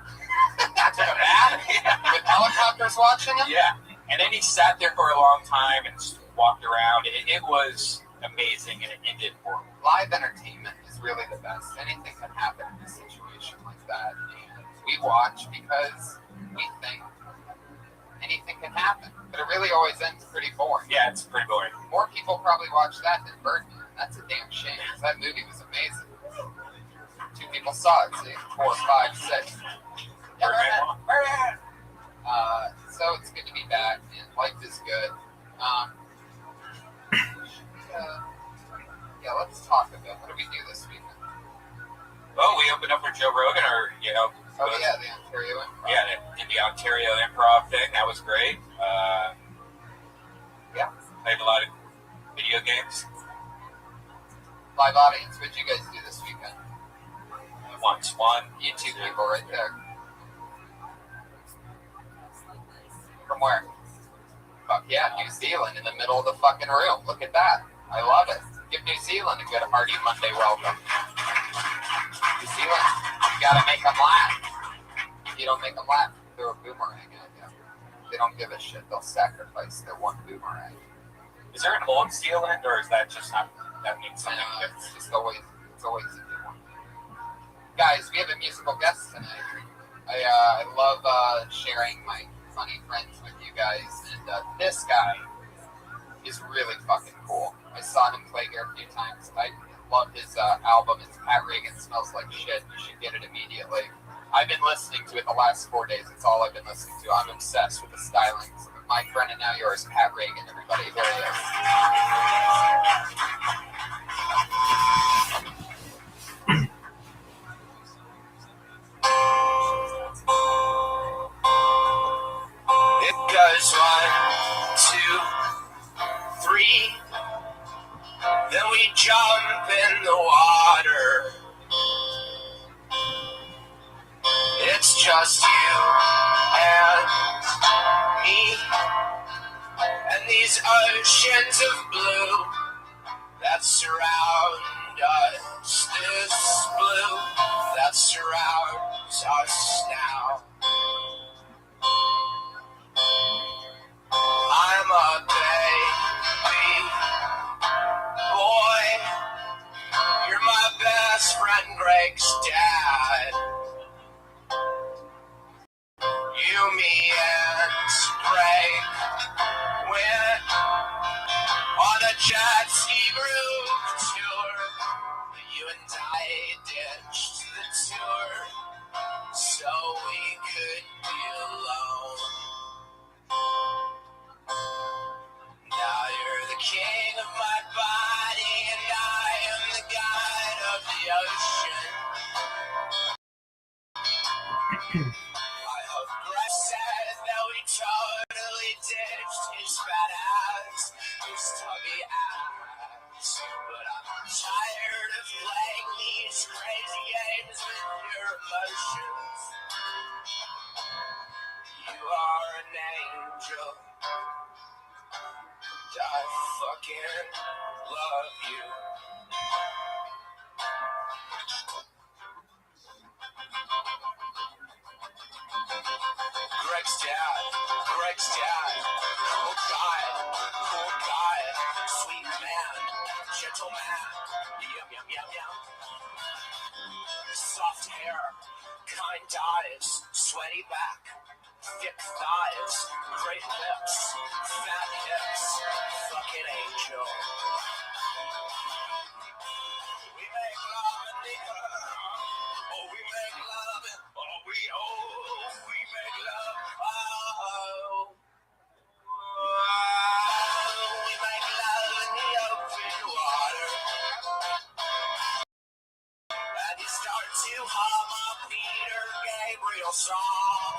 Took a bath. With helicopters watching him? Yeah. And then he sat there for a long time and just walked around. It was amazing, and it ended horribly. Live entertainment is really the best. Anything can happen in a situation like that. And we watch because we think anything can happen. But it really always ends pretty boring. Yeah, it's pretty boring. More people probably watch that than Birdman. That's a damn shame, because that movie was amazing. 2 people saw it, see? 4, 5, 6. Birdman. So it's good to be back, and life is good. Yeah, let's talk about what do we do this weekend? Well, we opened up for Joe Rogan, Oh yeah, the Ontario Improv. Yeah, the Ontario Improv thing. That was great. Yeah. Played a lot of video games. Live audience, what'd you guys do this weekend? One. You 2 people right there. From where? Fuck yeah, New Zealand in the middle of the fucking room. Look at that. I love it. Give New Zealand a good hearty Monday welcome. New Zealand, you gotta make them laugh. If you don't make them laugh, throw a boomerang at you. They don't give a shit. They'll sacrifice their one boomerang. Is there an old Zealand, or is that just not? That means something different. It's always a good one. Guys, we have a musical guest tonight. I love sharing my funny friends with you guys, and this guy is really fucking cool. I saw him play here a few times. I love his album. It's Pat Reagan Smells Like Shit. You should get it immediately. I've been listening to it the last 4 days. It's all I've been listening to. I'm obsessed with the stylings. My friend and now yours, Pat Reagan, everybody. Here he is. It goes 1, 2, 3. Then we jump in the water. It's just you and me, and these oceans of blue that surround us. This blue that surrounds us now. I'm a baby boy. You're my best friend Greg's dad. You, me, and Greg went on a jet ski group tour. You and I ditched the tour so we could be alone. Now you're the king of my body, and I am the god of the ocean. I hope Greg said that we totally ditched his fat ass, his tubby ass. But I'm tired of playing these crazy games with your emotions. You are an angel. I fucking love you. Greg's dad, cool guy, sweet man, gentleman, yum. Soft hair, kind eyes, sweaty back, thick thighs, great lips, fat hips, fucking angel. We make love in the air. Oh, we make love in, we make love. Oh, we make love in the open water. And you start to hum a Peter Gabriel song.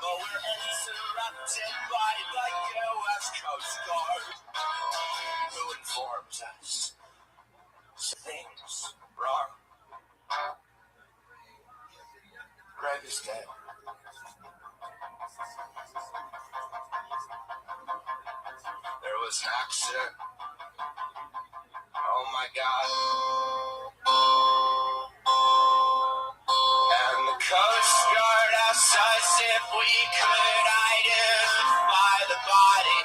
But we're interrupted by the U.S. Coast Guard, who informs us things wrong. Greg is dead. There was an accident. Oh my God. And the Coast Guard asked us if we could identify the body.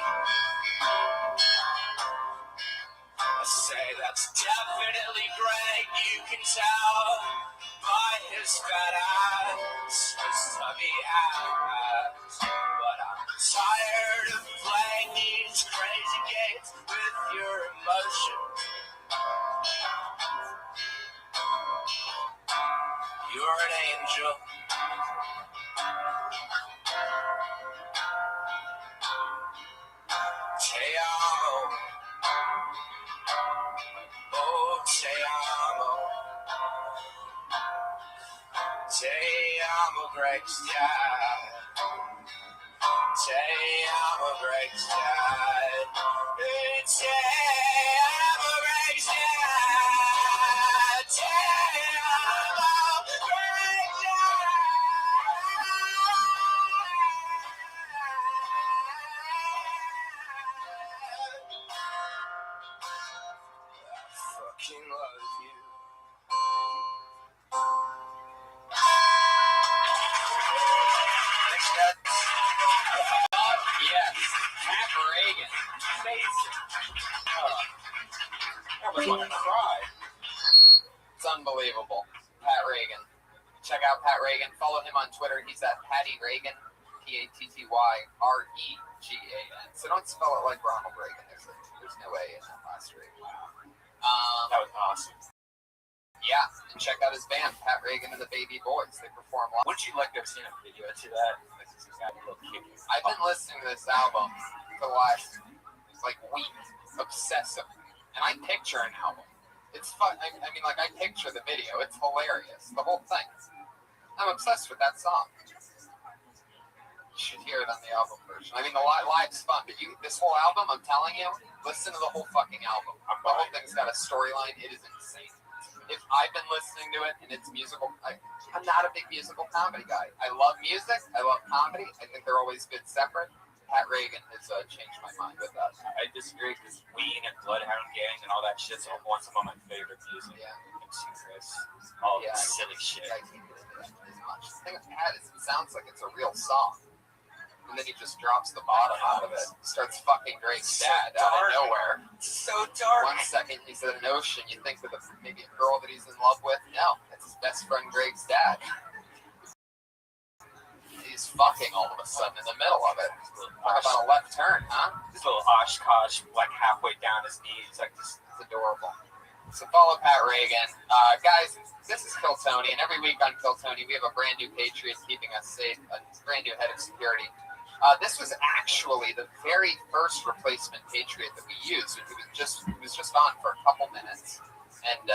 I say that's definitely Greg, you can tell by his fat ass, his tubby ass. But I'm tired of playing these crazy games with your emotion. You're an angel. Te amo. Oh, te amo. Te amo, Greg's dad. Te amo, Greg's dad. Te amo, Greg's dad. Te amo, Greg's dad. I fucking love you. Next guy. Yes, Pat Reagan. Amazing. I almost want to cry. It's unbelievable. Pat Reagan. Check out Pat Reagan. Follow him on Twitter. He's at Patty Reagan. PattyReagan. So don't spell it like Ronald Reagan. There's no A in that last name. That was awesome. Yeah, and check out his band, Pat Reagan and the Baby Boys. They perform live. Would you like to have seen a video to that? I've been listening to this album for the last week, obsessive, and I picture an album. It's fun. I mean, I picture the video. It's hilarious. The whole thing. I'm obsessed with that song. You should hear it on the album version. I mean, the live's fun, but this whole album, I'm telling you, listen to the whole fucking album. The whole thing's got a storyline. It is insane. If I've been listening to it and it's musical, I'm not a big musical comedy guy. I love music. I love comedy. I think they're always good separate. Pat Reagan has changed my mind with that. I disagree because Ween and Bloodhound Gang and all that shit's once some of my favorite music. Yeah. MC Chris. All the silly shit. I can't get into that as much. The thing with Pat is it sounds like it's a real song. And then he just drops the bottom out of it. Starts fucking Greg's dad out of nowhere. It's so dark. 1 second he's at an ocean. You think that maybe a girl that he's in love with. No, it's his best friend Greg's dad. He's fucking all of a sudden in the middle of it. Talk about a left turn, huh? This little Oshkosh, halfway down his knees. It's adorable. So follow Pat Reagan. Guys, this is Kill Tony, and every week on Kill Tony, we have a brand new Patriot keeping us safe, a brand new head of security. This was actually the very first replacement Patriot that we used. He was just on for a couple minutes, and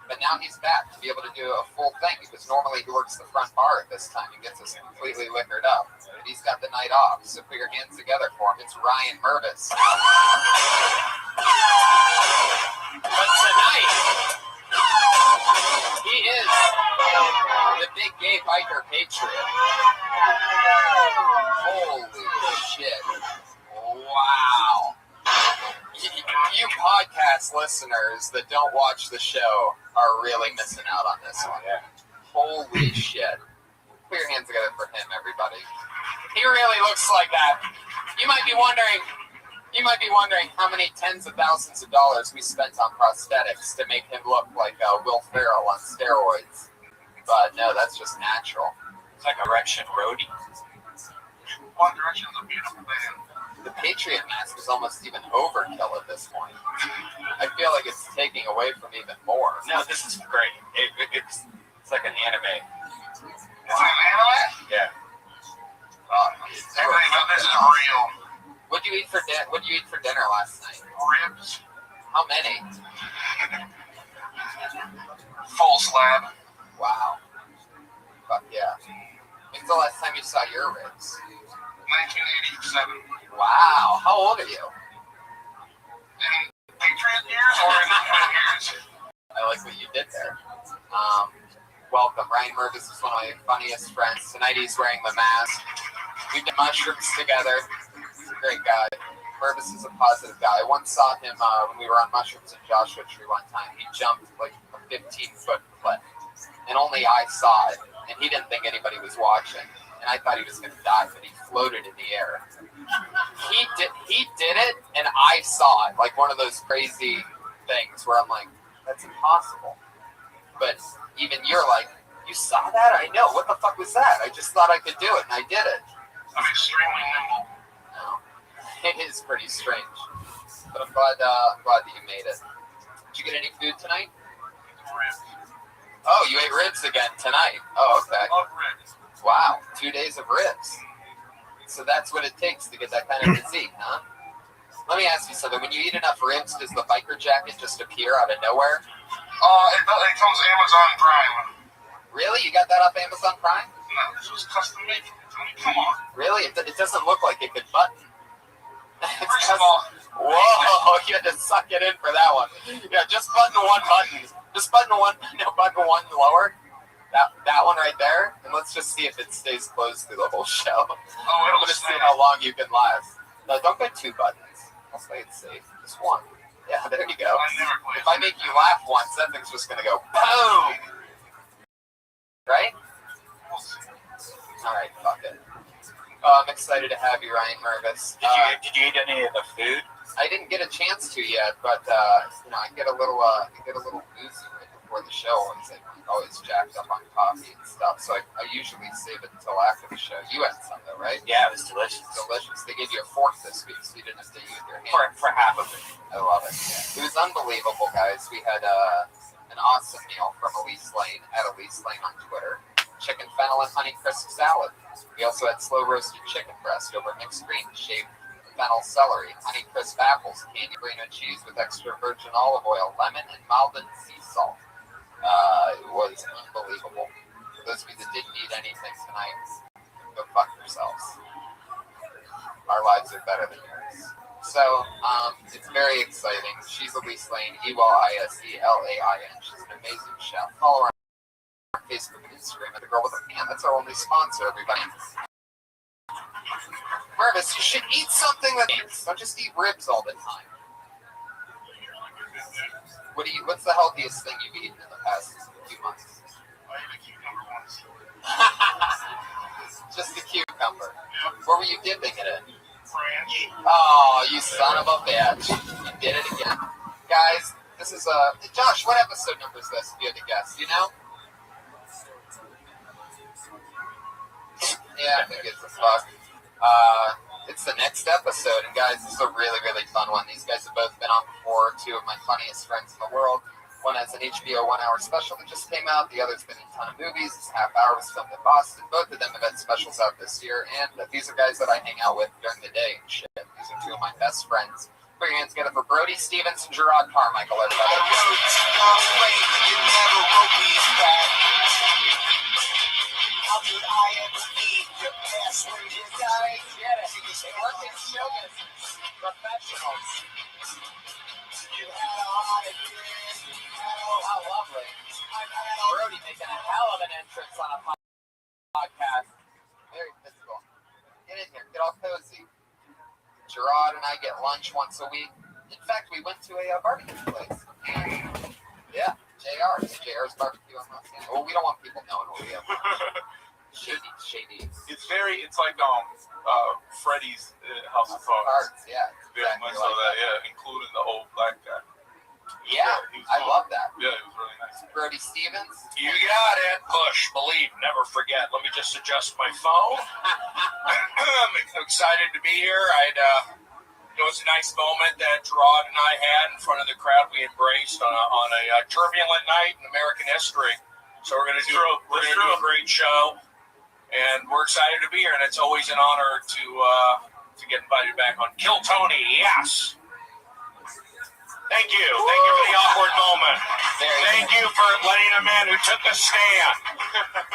but now he's back to be able to do a full thing because normally he works the front bar at this time and gets us completely liquored up. But he's got the night off, so put your hands together for him. It's Ryan Mervis. But tonight, he is the big gay biker Patriot. Holy shit. Wow. You podcast listeners that don't watch the show are really missing out on this one. Yeah. Holy shit. Put your hands together for him, everybody. He really looks like that. You might be wondering how many tens of thousands of dollars we spent on prosthetics to make him look like Will Ferrell on steroids. But no, that's just natural. It's like erection roadie. One Direction's a beautiful band. The Patriot mask is almost even overkill at this point. I feel like it's taking away from even more. No, this is great. It's like an anime. It's an anime? Yeah. Everything about this is real. What'd you eat for dinner last night? Ribs. How many? Full slab. Wow. Fuck yeah. When's the last time you saw your ribs? 1987. Wow. How old are you? In Patriot years or in what years? I like what you did there. Welcome. Ryan Mervis is one of my funniest friends. Tonight he's wearing the mask. We did mushrooms together. He's a great guy. Mervis is a positive guy. I once saw him when we were on mushrooms in Joshua Tree one time. He jumped like a 15-foot cliff. And only I saw it. And he didn't think anybody was watching. And I thought he was going to die, but he floated in the air. He did it, and I saw it. Like one of those crazy things where I'm like, that's impossible. But even you're like, you saw that? I know. What the fuck was that? I just thought I could do it, and I did it. I'm extremely nimble. No. It is pretty strange. But I'm glad that you made it. Did you get any food tonight? Ribs. Oh, you ate ribs again tonight. Oh, okay. Love ribs. Wow, 2 days of ribs. So that's what it takes to get that kind of physique, huh? Let me ask you something. When you eat enough ribs, does the biker jacket just appear out of nowhere? It comes Amazon Prime. Really? You got that off Amazon Prime? No, this was custom made. Come on. Really? It doesn't look like it could button. First of all, whoa, you had to suck it in for that one. Yeah, just button one button. Just button one lower. That one right there. And let's just see if it stays closed through the whole show. I'm going to see how long you can last. No, don't go 2 buttons. I'll play it safe. Just one. Yeah, there you go. If I make you laugh once, that thing's just going to go boom. Right? All right, fuck it. I'm excited to have you, Ryan Mervis. Did you eat any of the food? I didn't get a chance to yet, but I get a little boozy right before the show. I'm always jacked up on coffee and stuff, so I usually save it until after the show. You had some though, right? Yeah, it was delicious. Delicious. They gave you a fork this week, so you didn't have to use your hand. For half of it. I love it. Yeah. It was unbelievable, guys. We had an awesome meal from Elise Lane at Elise Lane on Twitter. Chicken fennel and honey crisp salad. We also had slow roasted chicken breast over mixed greens, shaved fennel celery, honey crisp apples, candy burrito cheese with extra virgin olive oil, lemon, and Malden sea salt. It was unbelievable. For those of you that didn't eat anything tonight, go fuck yourselves. Our lives are better than yours. So, it's very exciting. She's Elise Lane, EYSELAIN. She's an amazing chef. Follow her on Facebook and Instagram at The Girl with a Pan. That's our only sponsor, everybody. Mervis, you should eat something that don't just eat ribs all the time. What's the healthiest thing you've eaten in the past few months? I ate a cucumber once. Just a cucumber. Where were you dipping it in? Ranch. Oh, you son of a bitch. You did it again. Guys, this is Josh, what episode number is this, if you had to guess? You know? Yeah, I think it's a fuck. It's the next episode, and guys, this is a really, really fun one. These guys have both been on before, 2 of my funniest friends in the world. One has an HBO 1-hour special that just came out. The other's been in a ton of movies. This half hour was filmed in Boston. Both of them have had specials out this year, and these are guys that I hang out with during the day and shit. These are 2 of my best friends. Put your hands together for Brody Stevens and Gerard Carmichael, everybody. How could I ever leave your past when you die? Get it. They work in show business. Professionals. You had a heart attack. Oh, how lovely. Brody making a hell of an entrance on a podcast. Very physical. Get in here. Get all cozy. Gerard and I get lunch once a week. In fact, we went to a barbecue place. Yeah, JR's barbecue on Los Angeles. Well, we don't want people knowing what we have. Shady. It's like Freddy's House of Cards. Yeah, Very much so that, yeah, including the old black guy. Yeah, I love that. Yeah, it was really nice. Brody Stevens. You got it. Push, believe, never forget. Let me just adjust my phone. I'm excited to be here. It was a nice moment that Gerard and I had in front of the crowd we embraced on a turbulent night in American history. So we're going to do a great show, and we're excited to be here. And it's always an honor to get invited back on Kill Tony. Yes. Thank you. Thank you for the awkward moment. Thank you for letting a man who took a stand.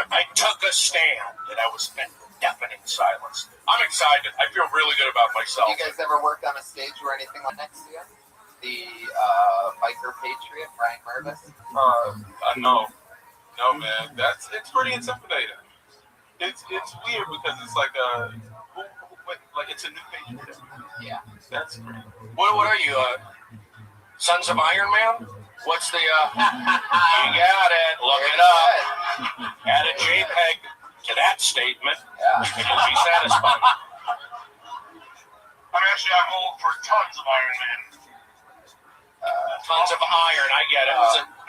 I took a stand, and I was met with deafening silence. I'm excited. I feel really good about myself. You guys ever worked on a stage or anything like next to you? The biker patriot, Brian Mervis? No, man. It's pretty intimidating. It's weird because it's like it's a new patriot. Yeah, that's great. What are you? Sons of Iron Man? What's the, you got it, look it up. Add a JPEG to that statement. Yeah. You'll be satisfied. I'm old for tons of Iron Man. Tons of iron, I get it.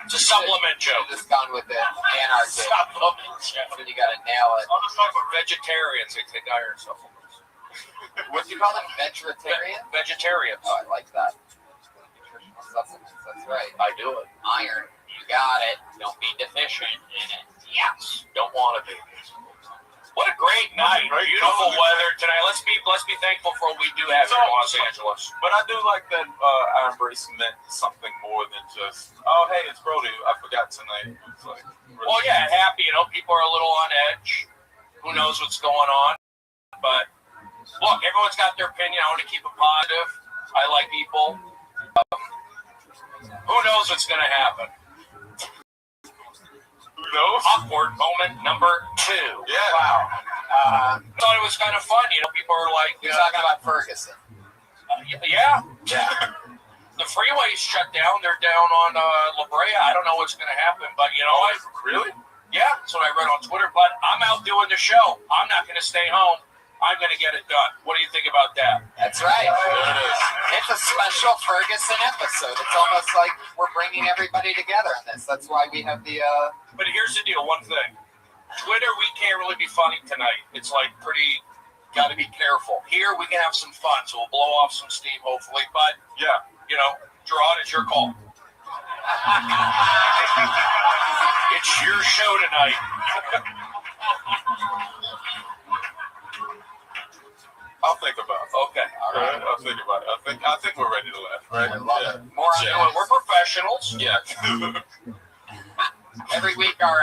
It's a supplement joke. Just gone with it. Anarchy. Supplement joke. Then you gotta nail it. I'll just talk about vegetarians. They take iron supplements. What do you call them? Vegetarian? Vegetarians. Oh, I like that. Supplements, that's right. I do it. Iron, you got it. Don't be deficient in it. Yes. Don't want to be. What a great night. Beautiful weather tonight. Let's be thankful for what we do have here in Los Angeles. But I do like that Iron Brace meant something more than just, oh, hey, it's Brody. I forgot tonight. It's like, really well, yeah, happy. People are a little on edge. Who knows what's going on? But look, everyone's got their opinion. I want to keep it positive. I like people. Who knows what's going to happen? Who knows? Awkward moment number 2. Yeah. Wow. I thought it was kind of fun. People are like... You're talking about Ferguson. Yeah. The freeway's shut down. They're down on La Brea. I don't know what's going to happen, but Really? Yeah, that's what I read on Twitter. But I'm out doing the show. I'm not going to stay home. I'm going to get it done. What do you think about that? That's right. There it is. It's a special Ferguson episode. It's almost like we're bringing everybody together in this. That's why we have the... But here's the deal. One thing. Twitter, we can't really be funny tonight. It's like pretty... Got to be careful. Here, we can have some fun, so we'll blow off some steam, hopefully. But, yeah, Gerard, it's your call. It's your show tonight. I'll think about it. Okay. All right. I'll think about it. I think we're ready to laugh, right? I love it. More on doing. We're professionals. Yeah. Every week our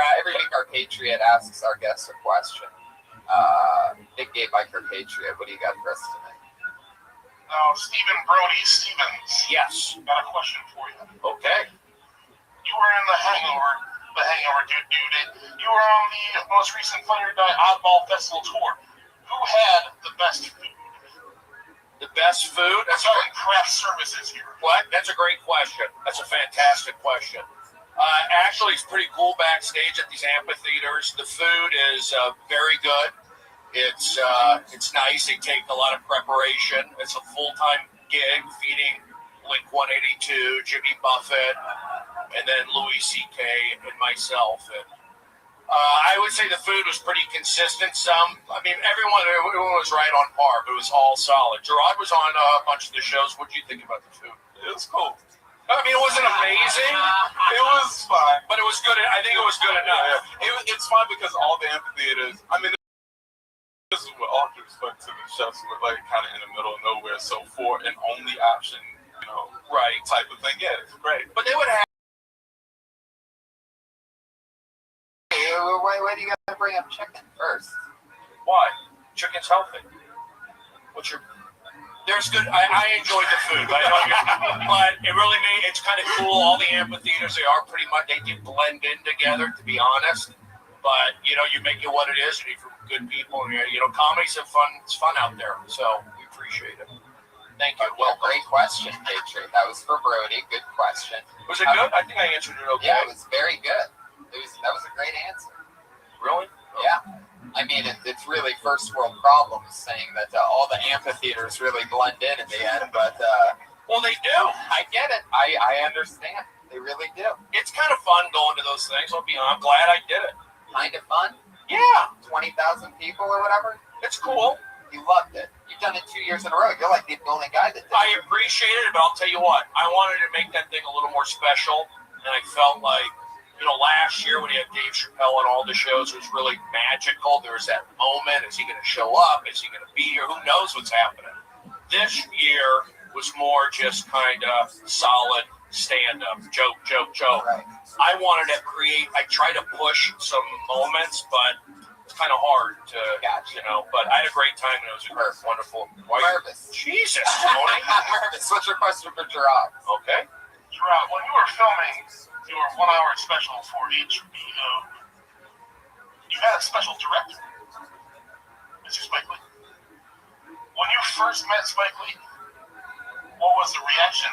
Patriot asks our guests a question. Big Gay Biker Patriot, what do you got for us tonight? Now, Stephen Brody Stevens. Yes. Got a question for you. Okay. You were in the Hangover, dude. You were on the most recent Fire Die Oddball Festival tour. Who had the best food? The best food? That's talking craft services here. What? That's a great question. That's a fantastic question. Actually, it's pretty cool backstage at these amphitheaters. The food is very good. It's nice. They take a lot of preparation. It's a full-time gig feeding Blink 182, Jimmy Buffett, and then Louis C.K. and myself. And I would say the food was pretty consistent. Everyone was right on par, but it was all solid. Gerard was on a bunch of the shows. What do you think about the food? It was cool. It wasn't amazing. It was fine. But it was good. I think it was good enough. Yeah. It's fine because all the amphitheaters, this is with all due respect to the chefs, were like kind of in the middle of nowhere. So for an only option, right type of thing, yeah, it's great. But they would have. Why do you got to bring up chicken first? Why? Chicken's healthy. There's good. I enjoyed the food, but it really it's kind of cool. All the amphitheaters, they are pretty much, they do blend in together, to be honest. But you make it what it is, and you're good people. And comedy's fun. It's fun out there, so we appreciate it. Thank you. Well, great question, Patriot. That was for Brody. Good question. Was it good? I think I answered it okay. Yeah, it was very good. That was a great answer. Really? Yeah. I mean, it's really first world problems saying that all the amphitheaters really blend in the end, but... well, they do. I get it. I understand. They really do. It's kind of fun going to those things. I'm glad I did it. Kind of fun? Yeah. 20,000 people or whatever? It's cool. You loved it. You've done it 2 years in a row. You're like the only guy that did it. I appreciate it, but I'll tell you what. I wanted to make that thing a little more special, and I felt like, last year when he had Dave Chappelle on all the shows, it was really magical. There was that moment. Is he going to show up? Is he going to be here? Who knows what's happening? This year was more just kind of solid stand-up, joke. Right. I wanted to I tried to push some moments, but it's kind of hard to, but I had a great time, and it was a wonderful. Nervous. Jesus, Tony. Nervous. What's your question for Gerard? Okay. Gerard, when you were filming your 1 hour special for HBO, you had a special director, Mr. Spike Lee. When you first met Spike Lee, what was the reaction?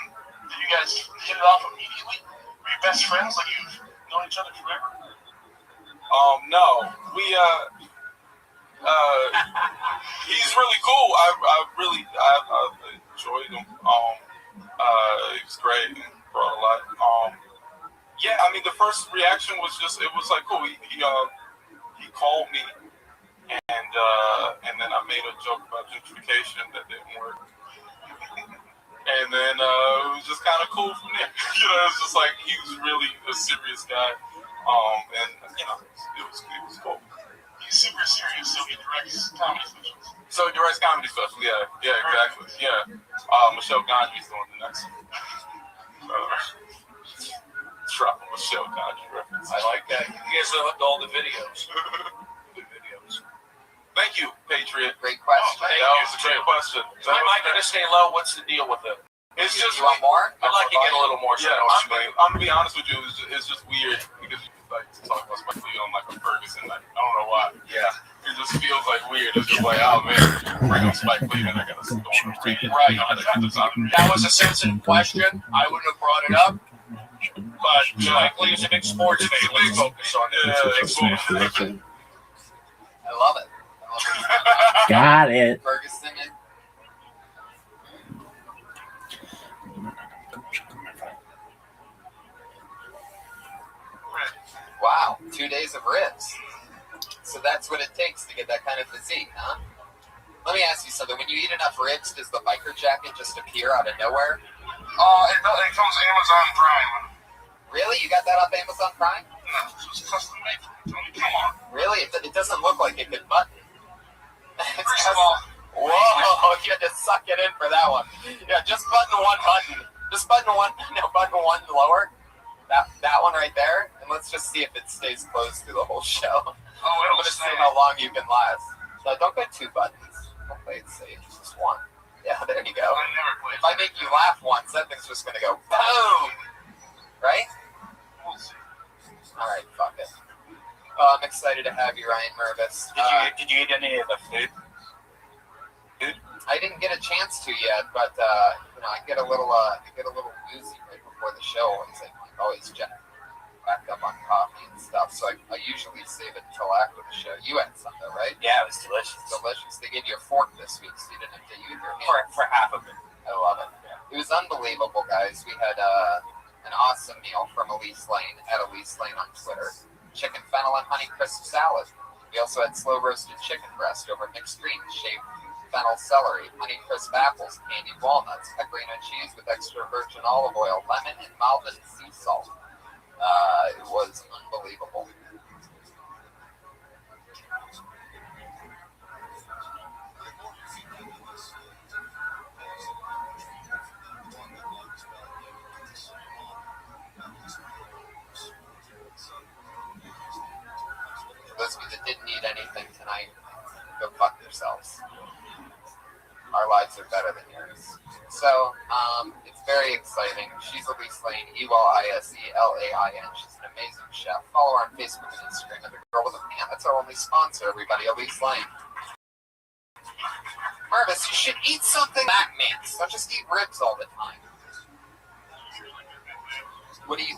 Did you guys hit it off immediately? Were you best friends, like you've known each other forever? No. He's really cool. I really enjoyed him. He was great and brought a lot. Yeah, I mean, the first reaction was it was like, cool. He called me, and then I made a joke about gentrification that didn't work. And then it was just kind of cool from there. It's just like, he was really a serious guy. And it was cool. He's super serious, so he directs comedy specials. So he directs comedy specials, yeah, exactly, yeah. Michelle Gondry's doing the next one. Drop Michelle Gondry reference. I like that. You guys looked all the videos. Good videos. Thank you, Patriot. Great question. That was a great question. Am I going to stay low? What's the deal with it? It's just you want more? I'd like to get a little more. Yeah, I'm gonna be honest with you. It's just weird because you like to talk about Spike Lee on like a Ferguson. Like, I don't know why. Yeah, it just feels like weird. It's just like, oh man, bring up Spike Lee and I gotta go on the radio. Right. That was a sensitive question. I wouldn't have brought it up. But Spike Lee is a big sports fan. Let's focus on it. I love it. Got it. Ferguson. Wow, 2 days of ribs. So that's what it takes to get that kind of physique, huh? Let me ask you something. When you eat enough ribs, does the biker jacket just appear out of nowhere? It comes Amazon Prime. Really? You got that off Amazon Prime? No, it's custom made. Come on. Really? It doesn't look like it could button. First of all, whoa, you had to suck it in for that one. Yeah, just button one button. Just button one lower. That one right there. And let's just see if it stays closed through the whole show. I'm going to see how long you can last. So don't go 2 buttons. Don't play it safe. Just one. Yeah, there you go. If I make you laugh once, that thing's just going to go boom. Right? We'll see. All right, fuck it. Oh, I'm excited to have you, Ryan Mervis. Did you eat any of the food? I didn't get a chance to yet, but I get a little woozy right before the show. Always backed up on coffee and stuff, so I usually save it until after the show. You had some though, right? Yeah, it was delicious. Delicious. They gave you a fork this week, so you didn't have to use your hand. For half of it. I love it. Yeah. It was unbelievable, guys. We had an awesome meal from Elise Lane, at Elise Lane on Twitter. Chicken fennel and honey crisp salad. We also had slow roasted chicken breast over mixed greens, shaved fennel celery, honey crisp apples, candied walnuts, pecorino cheese with extra virgin olive oil, lemon, and Malvin sea salt. It was unbelievable. For those of you that didn't eat anything tonight, go fuck yourselves. Our lives are better than yours. So, it's very exciting. She's Elise Lane, EYSELAIN. She's an amazing chef. Follow her on Facebook and Instagram at The Girl with a Pan. That's our only sponsor, everybody, Elise Lane. Mervis, you should eat something that means. Don't just eat ribs all the time.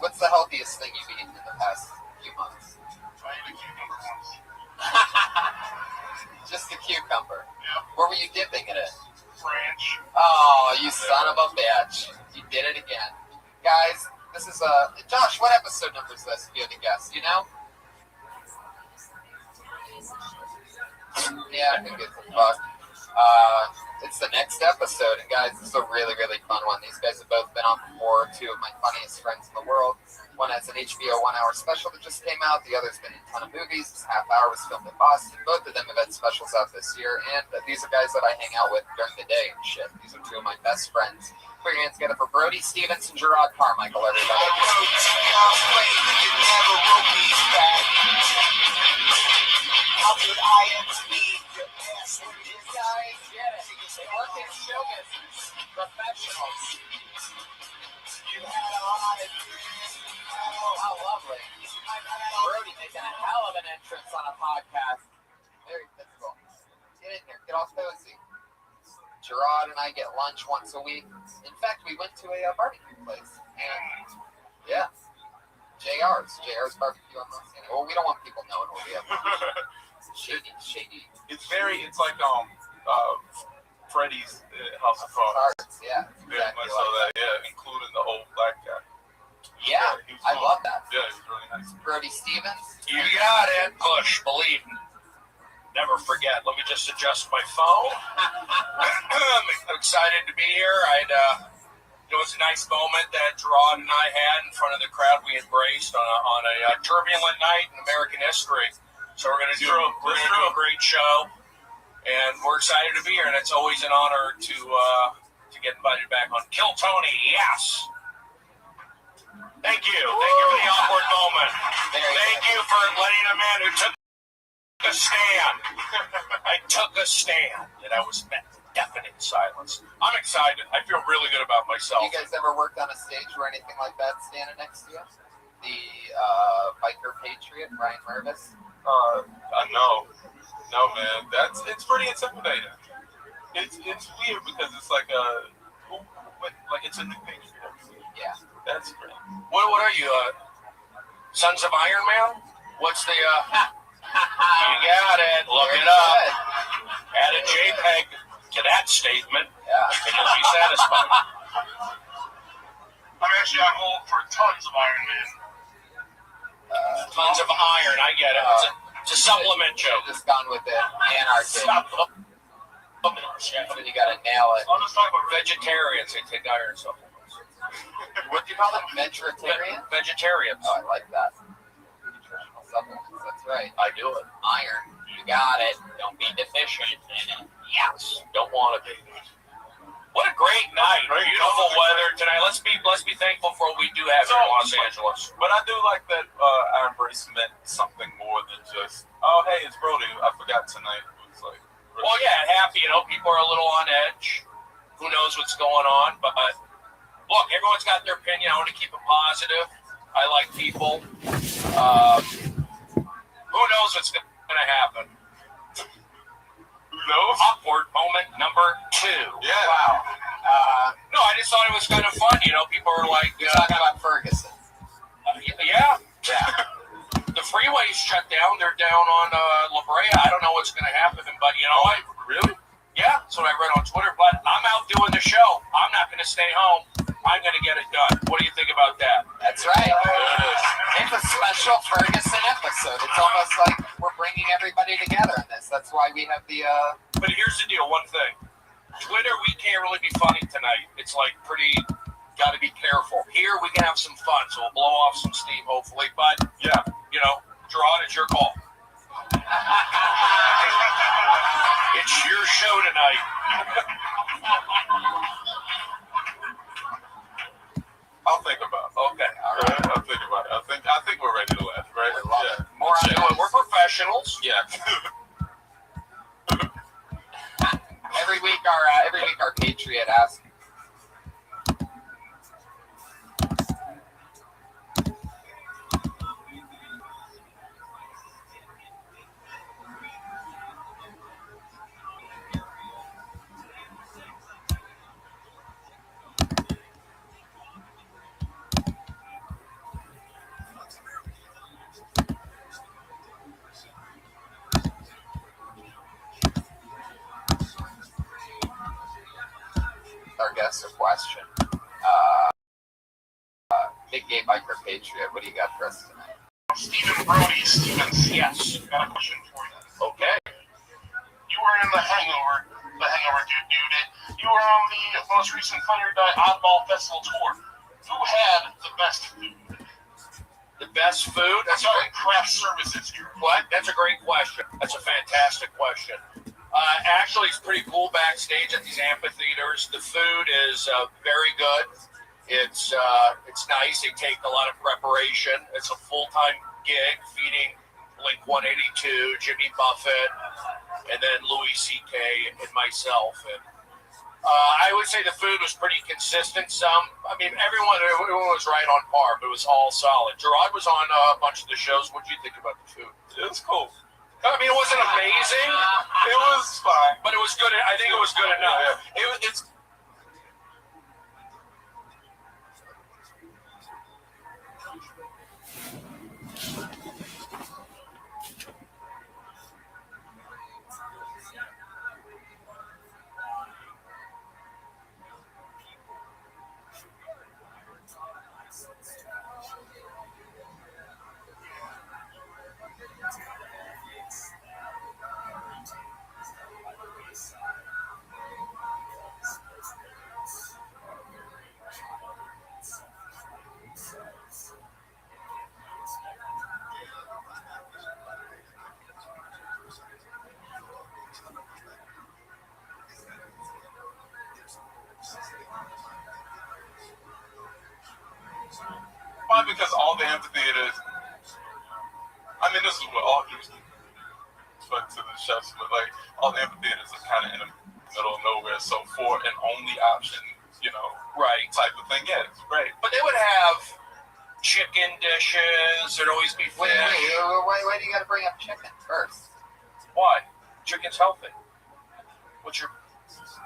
What's the healthiest thing you've eaten in the past few months? Just a cucumber. Yeah. Where were you dipping it in? French. Oh, you son of a bitch. You did it again. Guys, this is Josh, what episode number is this, if you had to guess? You know? Yeah, I think it's a fuck. It's the next episode, and guys, this is a really, really fun one. These guys have both been on before, two of my funniest friends in the world. One has an HBO 1-hour special that just came out. The other's been in a ton of movies. This half hour was filmed in Boston. Both of them have had specials out this year, and these are guys that I hang out with during the day and shit. These are two of my best friends. Put your hands together for Brody Stevens and Gerard Carmichael, everybody. How could I ever be your best friend? These guys get it. They work in show business. Professionals. You had a lot of dreams. Oh, how lovely. Brody making a hell of an entrance on a podcast. Very physical. Get in here. Get all cozy. Gerard and I get lunch once a week. In fact, we went to a barbecue place. And, yeah. JR's barbecue on Los Angeles. Well, we don't want people knowing what we have. Shady. It's like Freddy's House of Cards. Yeah, exactly. I saw that. Yeah, including the old black guy. Yeah, I love that. Yeah, it was really nice. Brody Stevens. You got it. Push, believe me. Never forget. Let me just adjust my phone. I'm excited to be here. It was a nice moment that Gerard and I had in front of the crowd we embraced on a turbulent night in American history. So we're going to do a great show, and we're excited to be here. And it's always an honor to get invited back on Kill Tony. Yes. Thank you. Thank you for the awkward moment. Thank you for letting a man who took a stand. I took a stand, and I was met with deafening silence. I'm excited. I feel really good about myself. You guys ever worked on a stage or anything like that standing next to you? The biker patriot, Brian Mervis? No, man. It's pretty intimidating. It's weird because it's like it's a new patriot. Yeah. That's great. What are you, Sons of Iron Man? What's the, you got it. Look it up. Add a JPEG to that statement. Yeah. And you'll be satisfied. I'm actually on hold for Tons of Iron Man. Tons of iron, I get it. It's a supplement joke. Just gone with it. Anarchy. But you gotta nail it. I'll just talk about Vegetarians, they take iron supplements. What do you call them? Vegetarian? Vegetarians. Oh, I like that. Nutritional supplements, that's right. I do it. Iron. You got it. Don't be deficient in it. Yes. Don't want to be. What a great night. Beautiful weather tonight. Let's be thankful for what we do have here in Los Angeles. But I do like that our embrace meant something more than just, oh, hey, it's Brody. I forgot tonight. It was like, really Well, yeah, happy. People are a little on edge. Who knows what's going on? But look, everyone's got their opinion. I want to keep it positive. I like people. Who knows what's going to happen? Who knows? Awkward moment number 2. Yeah. Wow. No, I just thought it was kind of fun. People are like, You're talking about Ferguson. yeah. The freeway's shut down. They're down on La Brea. I don't know what's going to happen, but you know what? Really? Yeah, that's what I read on Twitter. But I'm out doing the show. I'm not going to stay home. I'm going to get it done. What do you think about that? That's right. It's a special Ferguson episode. It's almost like we're bringing everybody together in this. That's why we have the... But here's the deal. One thing. Twitter, we can't really be funny tonight. It's like pretty... Got to be careful. Here, we can have some fun. So we'll blow off some steam, hopefully. But, yeah, Gerard, it's your call. It's your show tonight. I'll think about it. Okay, all right. I'll think about it. I think we're ready to laugh, right? We love it. More on it. We're professionals. Yeah. Every week our Patriot asks. question. Big Gay Biker Patriot, what do you got for us tonight? Stephen Brody, Stevens. Yes, got a question for you. Okay. You were in The Hangover dude. You were on the most recent Funny or Die Oddball Festival tour. Who had the best food? The best food? That's all craft services here. What? That's a great question. That's a fantastic question. Actually, it's pretty cool backstage at these amphitheaters. The food is very good. It's nice. They take a lot of preparation. It's a full-time gig feeding Blink 182, Jimmy Buffett, and then Louis C.K. and myself. And I would say the food was pretty consistent. Everyone was right on par, but it was all solid. Gerard was on a bunch of the shows. What did you think about the food? It was cool. I mean, it wasn't amazing. It was fine, but it was good. I think it was good enough. Yeah. It's. Probably because all the amphitheaters, this is what all Houston, but to the chefs, but like all the amphitheaters are kind of in the middle of nowhere, so for an only option, right type of thing, yeah, it's great. But they would have chicken dishes. There'd always be fish. Why do you got to bring up chicken first? Why? Chicken's healthy.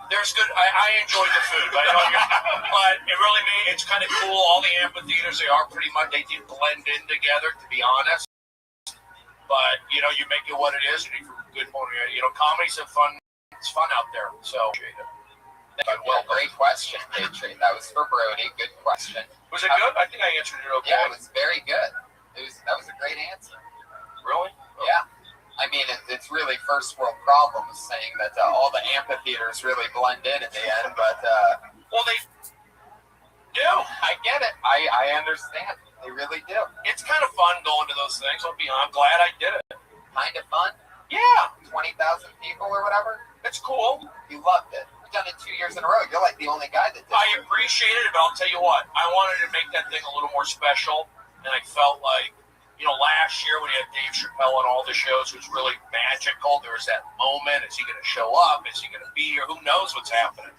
There's good. I enjoyed the food, but it really it's kind of cool. All the amphitheaters, they are pretty much, they did blend in together, to be honest. But you make it what it is, and if you're good for comedy's fun. It's fun out there. So. Well, great question, Patriot. That was for Brody. Good question. Was it good? I think I answered it okay. Yeah, it was very good. That was a great answer. Really? Yeah. It's really first world problems saying that all the amphitheaters really blend in the end, but well, they do. I get it. I understand. They really do. It's kind of fun going to those things. I'm glad I did it. Kind of fun? Yeah. 20,000 people or whatever. It's cool. You loved it. You've done it 2 years in a row. You're like the only guy that did it. I appreciate it, but I'll tell you what. I wanted to make that thing a little more special, and I felt like. Last year when you had Dave Chappelle on all the shows, it was really magical. There was that moment. Is he going to show up? Is he going to be here? Who knows what's happening?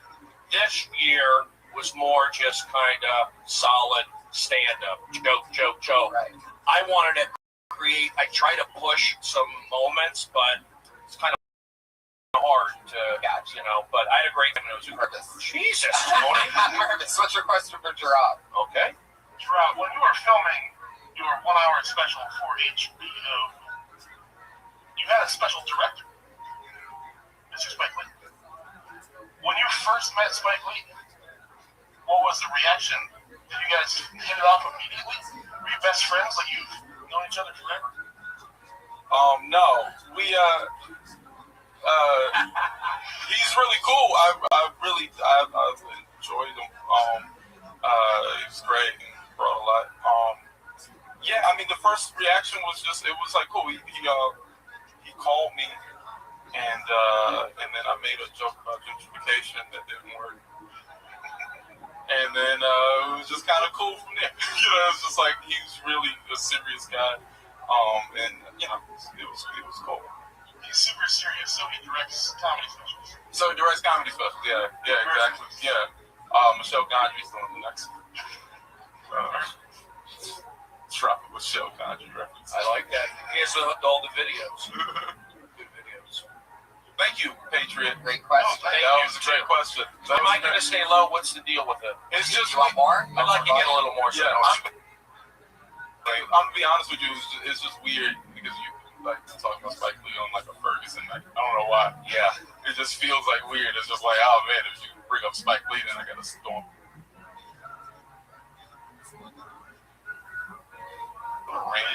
This year was more just kind of solid stand-up. Joke. Right. I wanted to I try to push some moments, but it's kind of hard to, but I had a great time. It was Jesus, Tony. Nervous. What's your question for Gerard? Okay. Gerard, when you were filming your 1 hour special for HBO, you had a special director, Mr. Spike Lee. When you first met Spike Lee, what was the reaction? Did you guys hit it off immediately? Were you best friends, like you've known each other forever? No. He's really cool. I've enjoyed him. He's great and brought a lot. Yeah, the first reaction was just, it was like, cool. He called me, and then I made a joke about gentrification that didn't work. And then it was just kind of cool from there. It's just like, he's really a serious guy. And it was cool. He's super serious, so he directs comedy specials. Yeah, exactly. Yeah. Michelle Gondry's doing the next. Drop a Michelle Gondry reference. I like that. He has all the videos. Good videos. Thank you, Patriot. Great question. That was a great question. Am I going to stay low? What's the deal with it? It's just you want more? I'd like to get a little more. Yeah, I'm gonna be honest with you. It's just weird because you like talking about Spike Lee on like a Ferguson. Like, I don't know why. Yeah, it just feels like weird. It's just like, oh man, if you bring up Spike Lee, then I gotta storm.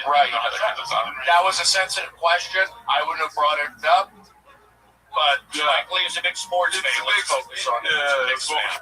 Right. That was a sensitive question. I wouldn't have brought it up. But Spike Lee is a big sports fan. Let's focus on it. It's a big fan.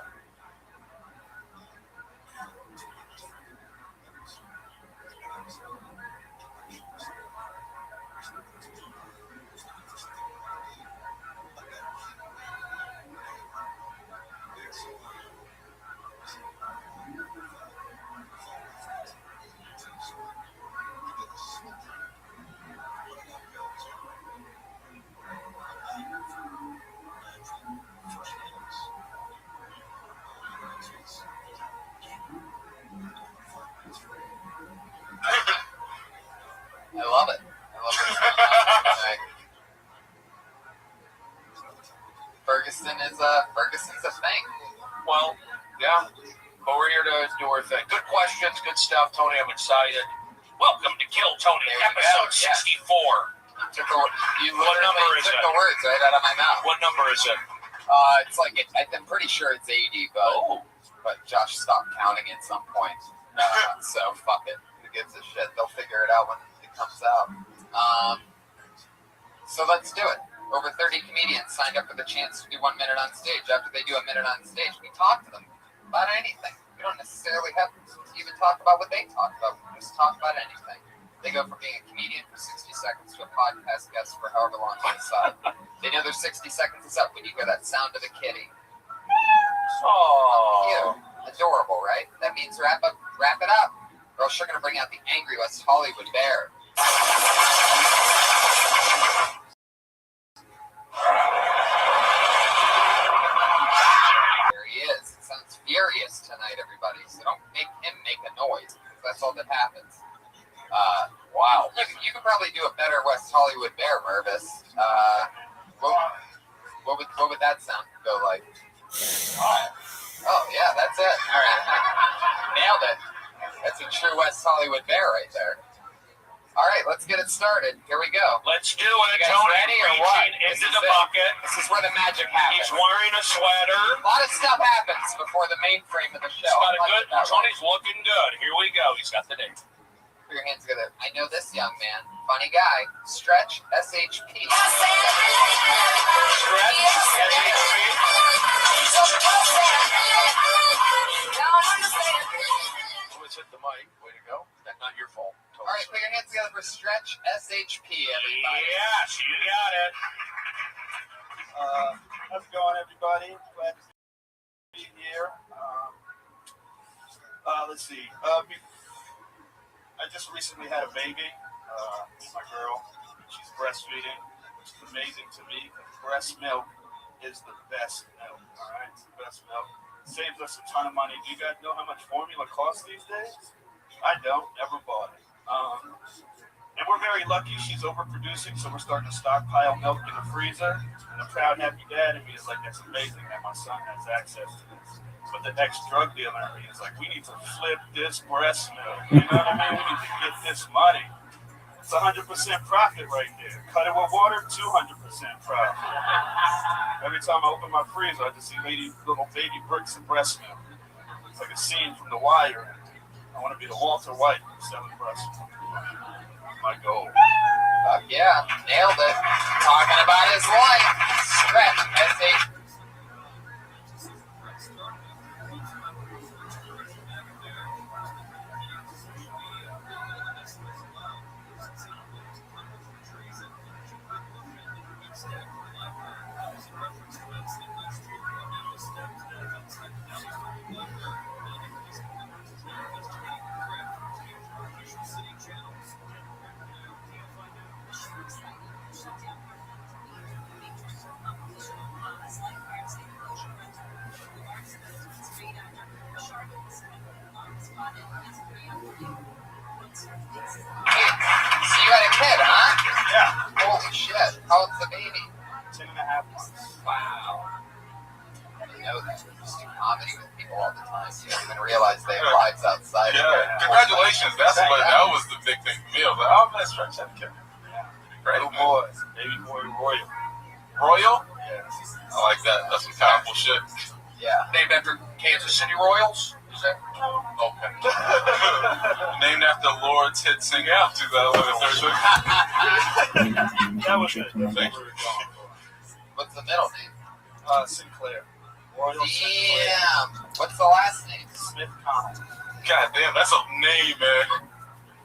I love it. Ferguson's a thing. Well, yeah. But we're here to do our thing. Good questions, good stuff, Tony. I'm excited. Welcome to Kill Tony, episode 64. What number is it? Took the words right out of my mouth. What number is it? It's like I'm pretty sure it's 80, but Josh stopped counting at some point. So fuck it. Who gives a shit? They'll figure it out when it comes out. So let's do it. Over 30 comedians signed up for the chance to do 1 minute on stage. After they do a minute on stage, we talk to them about anything. We don't necessarily have to even talk about what they talk about. We just talk about anything. They go from being a comedian for 60 seconds to a podcast guest for however long they decide. They know their 60 seconds is up when you hear that sound of a kitty. Oh, cute. Adorable, right? That means wrap it up. Or else you're going to bring out the angry West Hollywood bear. There he is. He sounds furious tonight, everybody. So don't make him make a noise, because that's all that happens. Wow. You could probably do a better West Hollywood bear, Mervis. What would that sound go like? Oh, yeah, that's it. All right. Nailed it. That's a true West Hollywood bear right there. All right, let's get it started. Here we go. Let's do it. You guys Tony ready or what? Into the bucket. This is where the magic happens. He's wearing a sweater. A lot of stuff happens before the main frame of the show. Tony's looking good. Here we go. He's got the date. Put your hands together. I know this young man. Funny guy. Stretch, SHP. Stretch, SHP. Let's hit the mic. Way to go. That's not your fault. All right, put your hands together for Stretch, SHP, everybody. Yes, you got it. How's it going, everybody? Glad to be here. Let's see. I just recently had a baby. My girl, she's breastfeeding, which is amazing to me. Breast milk is the best milk. All right, it's the best milk. Saves us a ton of money. Do you guys know how much formula costs these days? I don't. Never bought it. And we're very lucky. She's overproducing, so we're starting to stockpile milk in the freezer. And a proud, happy dad in me is like, that's amazing that my son has access to this. But the next drug dealer in me is like, we need to flip this breast milk. You know what I mean? We need to get this money. It's 100% profit right there. Cut it with water, 200% profit. Every time I open my freezer, I just see little baby bricks of breast milk. It's like a scene from The Wire. I want to be the Walter White selling breast milk. My goal. Fuck yeah, nailed it. Talking about his life. Stretch, SHP. So you had a kid, huh? Yeah. Holy shit. How old's the baby? 10.5 months. Wow. I didn't know that. I just do comedy with people all the time. You don't even realize they have lives outside. Yeah. Congratulations. That was the big thing for me. I was like, oh, man, Stretch had a kid. Great. Little boy. Baby boy Royal. Royal? Yeah. I like that. That's some powerful shit. Yeah. Named after Kansas City Royals? Is that? Okay. Named after Lord's hit single of 2011. That was good. What's the middle name? Sinclair. Royal Sinclair. Damn. What's the last name? Smith Connell. God damn, that's a name, man.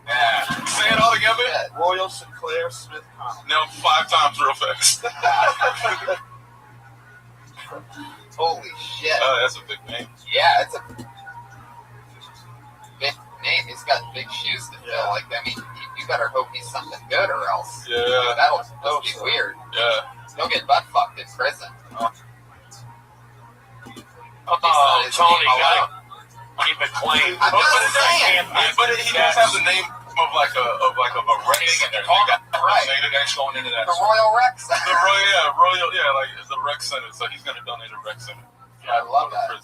Yeah. Say it all together. Yeah. Royal Sinclair Smith Connell. No, 5 times real fast. Holy shit. That's a big name. Yeah, it's a big name. He's got big shoes to fill. Like, I mean, you better hope he's something good or else. Yeah. That'll be weird. Yeah. He'll get butt fucked in prison. Tony, gotta keep it clean. I'm just saying. But he does have the name of like a rec center. Right. That's going into that. The Royal Rec Center. The Royal, like the rec center. So he's gonna donate a rec center. I love that.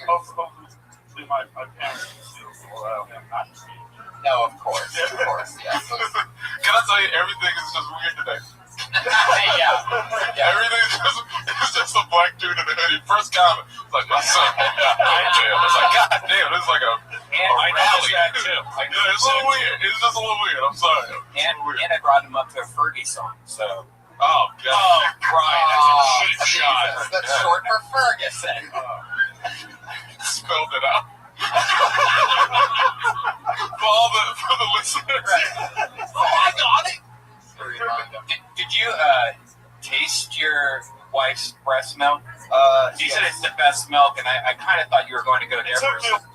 Hopefully my parents can still allow him not to be. No, of course, yeah. So Can I tell you, everything is just weird today. yeah. Everything is just a black dude in a hoodie. First comment, it's like my son. It's like, God damn, this is like a rally. That too. Yeah, it's a little weird. It's just a little weird. I'm sorry. And I brought him up to a Fergie song. So. Oh, God. Oh, right. That's a cheap shot. That's short for Ferguson. Spelled it out. for the listeners. Right. Oh, I got it. Did you taste your wife's breast milk? She said it's the best milk, and I kind of thought you were going to go there for a second.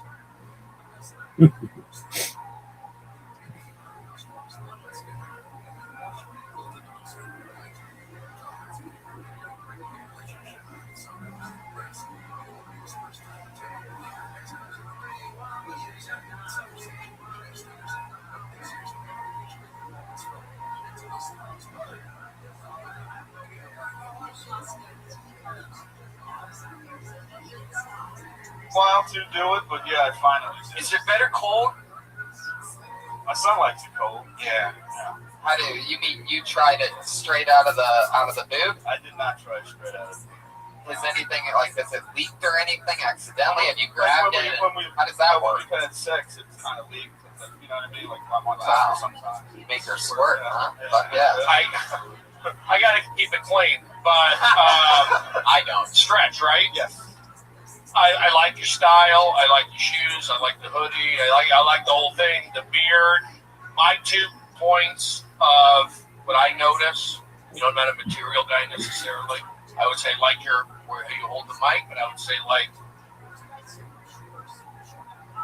While to do it, but yeah, I finally did. Is it better cold? My son likes it cold. Yeah. How do you mean? You tried it straight out of the boob? I did not try it straight out of the boob. Is anything like, has it leaked or anything accidentally? Have you grabbed it? How does that work? When we've had sex, it's kind of leaked. You know what I mean? Like I'm on Wow. top sometimes. Make her squirt, huh? Yeah. But yeah. I gotta keep it clean, but I don't. Stretch, right? Yes. I like your style. I like your shoes. I like the hoodie. I like the whole thing. The beard. My 2 points of what I notice. You know, I'm not a material guy necessarily. I would say like where you hold the mic, but I would say like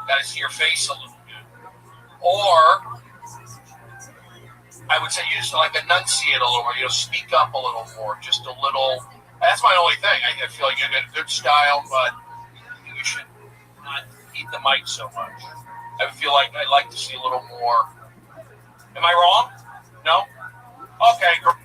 gotta see your face a little bit. Or I would say you just like enunciate a little more. You know, speak up a little more. Just a little. That's my only thing. I feel like you got a good style, but you should not eat the mic so much. I feel like I'd like to see a little more. Am I wrong? No? Okay, great.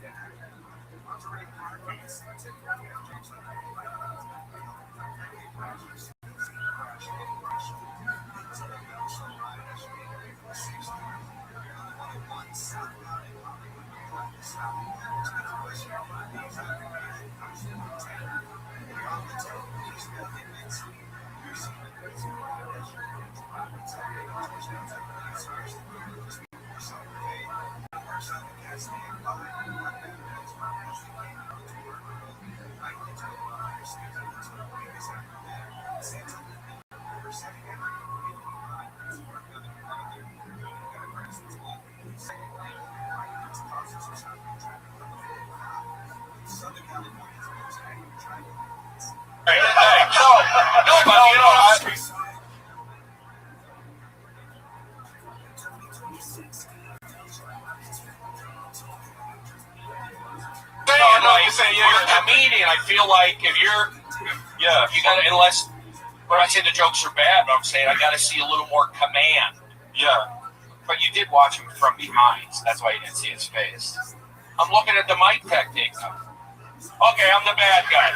You're a comedian. I feel like if you're, you got to, unless, when I say the jokes are bad, but I'm saying I got to see a little more command. Yeah. But you did watch him from behind, so that's why you didn't see his face. I'm looking at the mic technique. Okay, I'm the bad guy.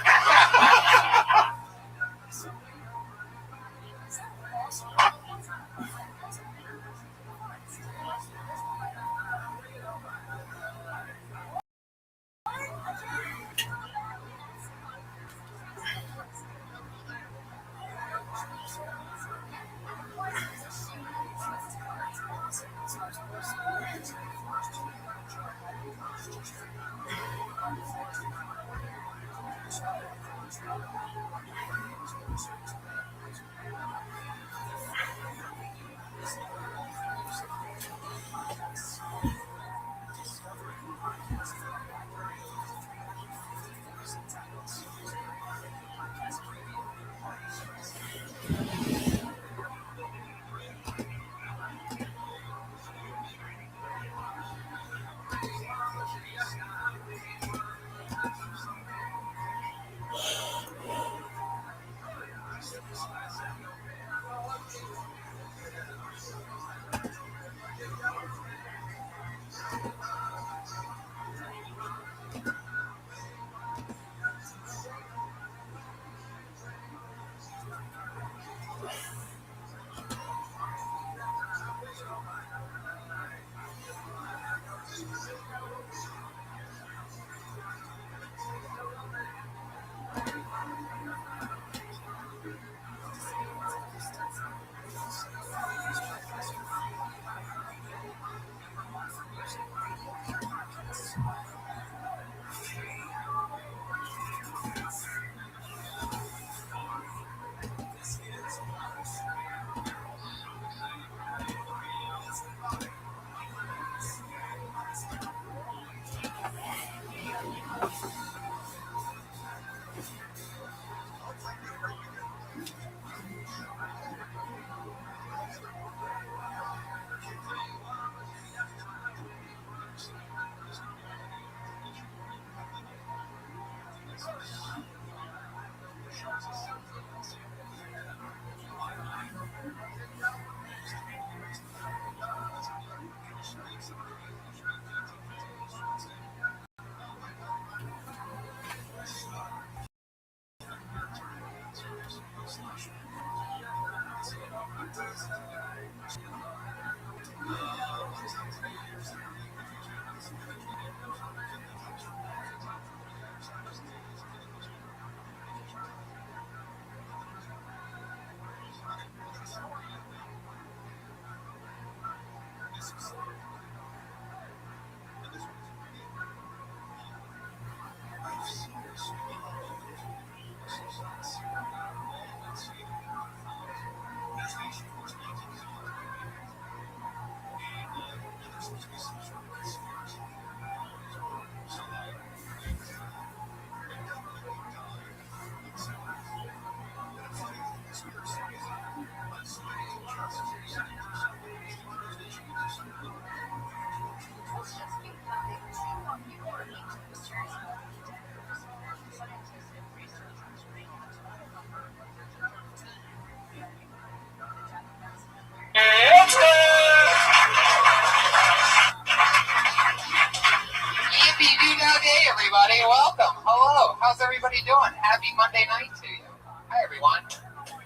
Yippee-doo-dah-day, everybody. Welcome. Hello. How's everybody doing? Happy Monday night to you. Hi, everyone.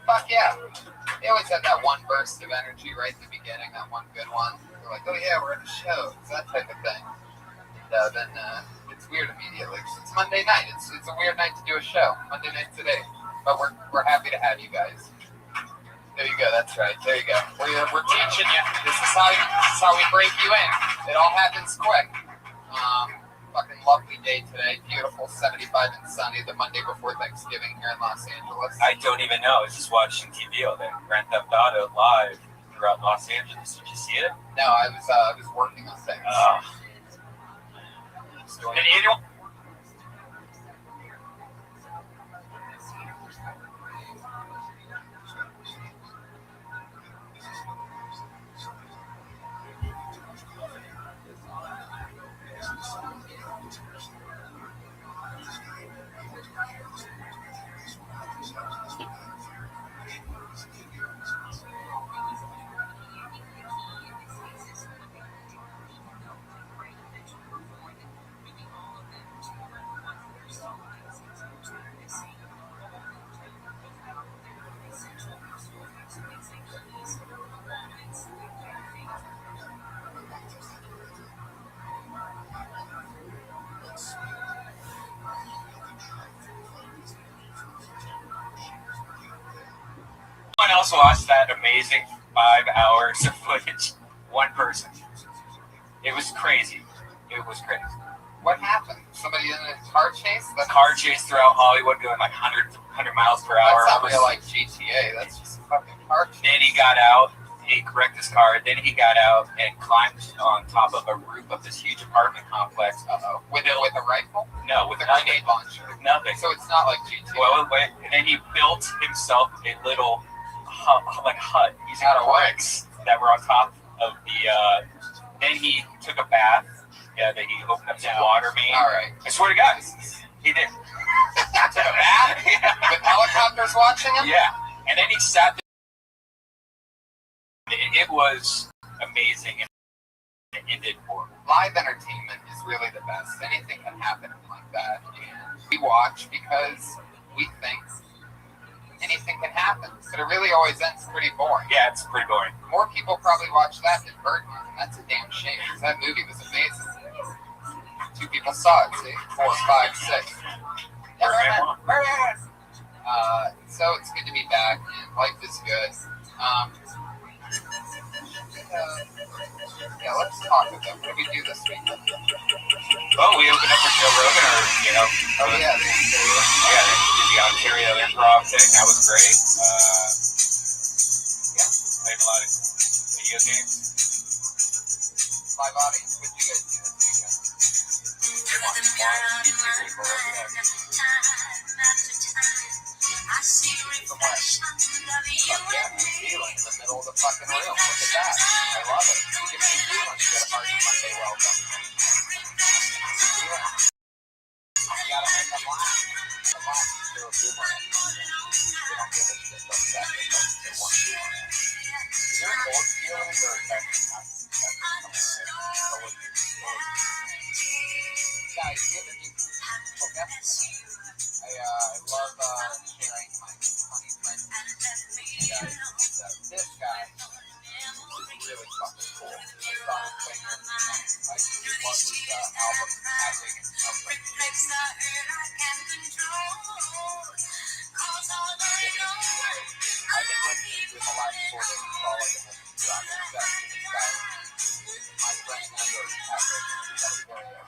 Fuck yeah. They always have that one burst of energy right at the beginning, that one good one. They're like, oh yeah, we're at a show. It's that type of thing. Then it's weird immediately. It's Monday night. It's a weird night to do a show. Monday night today. But we're happy to have you guys. There you go. That's right. There you go. We're teaching you. This is how we break you in. It all happens quick. Fucking lovely day today. Beautiful, 75 and sunny. The Monday before Thanksgiving here in Los Angeles. I don't even know. I was just watching TV all day. Grand Theft Auto live throughout Los Angeles. Did you see it? No, I was working on things. And anyone? Someone else watched that amazing 5 hours of footage. One person. It was crazy. It was crazy. What happened? Somebody in a car chase? The car chase throughout Hollywood going like 100 miles per hour. That's not real like GTA. That's just a fucking car chase. Then he got out. He wrecked his car. Then he got out and climbed on top of a roof of this huge apartment complex. With a rifle? No, with a grenade launcher. Nothing. So it's not like GTA. Well, wait. And then he built himself a little hut using bricks that were on top of the. Then he took a bath. Yeah, then he opened up some water main. All right. I swear to God, he did. Took a bath with helicopters watching him. Yeah, and then he sat there. It was amazing, and it ended poorly. Live entertainment is really the best. Anything can happen like that, and we watch because we think anything can happen, but it really always ends pretty boring. Yeah, it's pretty boring. More people probably watch that than Birdman, and that's a damn shame, because that movie was amazing. 2 people saw it, see? 4, 5, 6. So it's good to be back, and life is good. Yeah, let's talk with them. What did we do this week? Oh, we opened up for Joe Rogan, or, you know. Oh, yeah. Yeah, did the Ontario improv thing. That was great. Yeah, played a lot of video games. Live audience, what did you guys do this weekend? Feeling in the middle of the fucking room. Look at that. I love it. You give me a feeling to get a Party Monday welcome. You gotta make them laugh. The laugh is still a boomerang. They don't give a shit upset because they want boomerang. Is there an old feeling or is that guys, you have a new guest. I love sharing my funny friends. This guy is really fucking cool. I saw him playing with me. I love his album, Having and Something. I've been listening to him a lot before they call it my friend Andrew Patrick.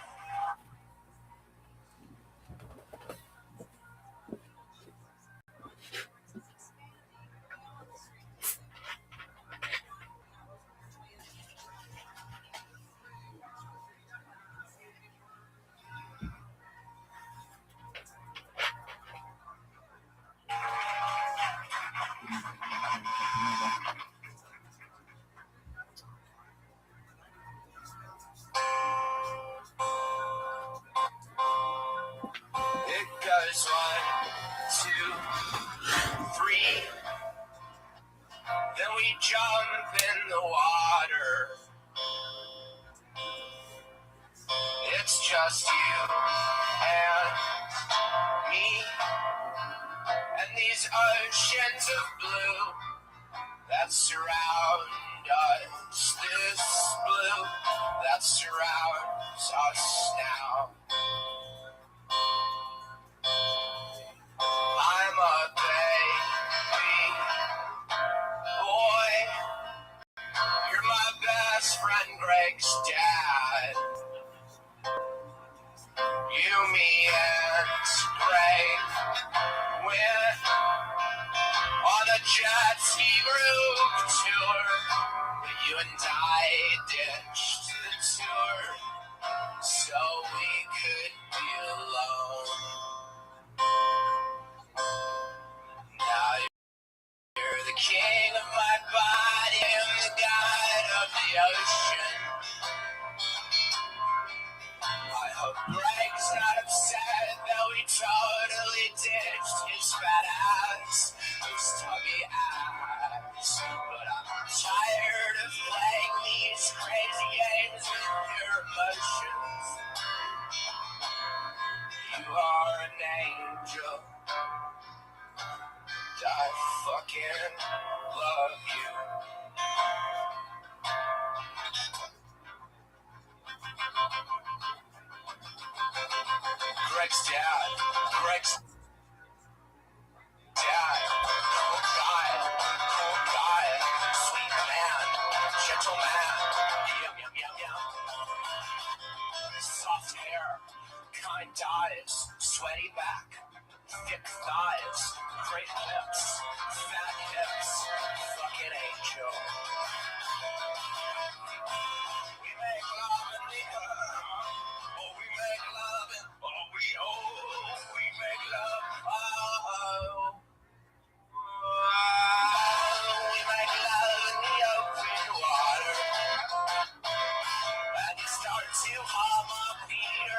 It goes 1, 2, 3. Then we jump in the water. It's just you and me and these oceans of blue that surround us. This blue that surrounds us now. I'm a baby boy. You're my best friend Greg's dad. You, me, and Greg went on a jet ski group tour, but you and I ditched the tour so we could be alone. Now you're the king of my body and the god of the ocean. I hope Greg's not upset that we totally ditched his fat ass, his tubby ass. But I'm tired of playing these crazy games with your emotions. You are an angel. I fucking love you. Greg's dad. Cool guy, sweet man, gentleman. Yum. Soft hair, kind eyes, sweaty back, thick thighs, great lips, fat hips, fucking angel. We make love in the air. Oh, we make love and we make love. Oh. We make love in the open water, and you start to hum a beer.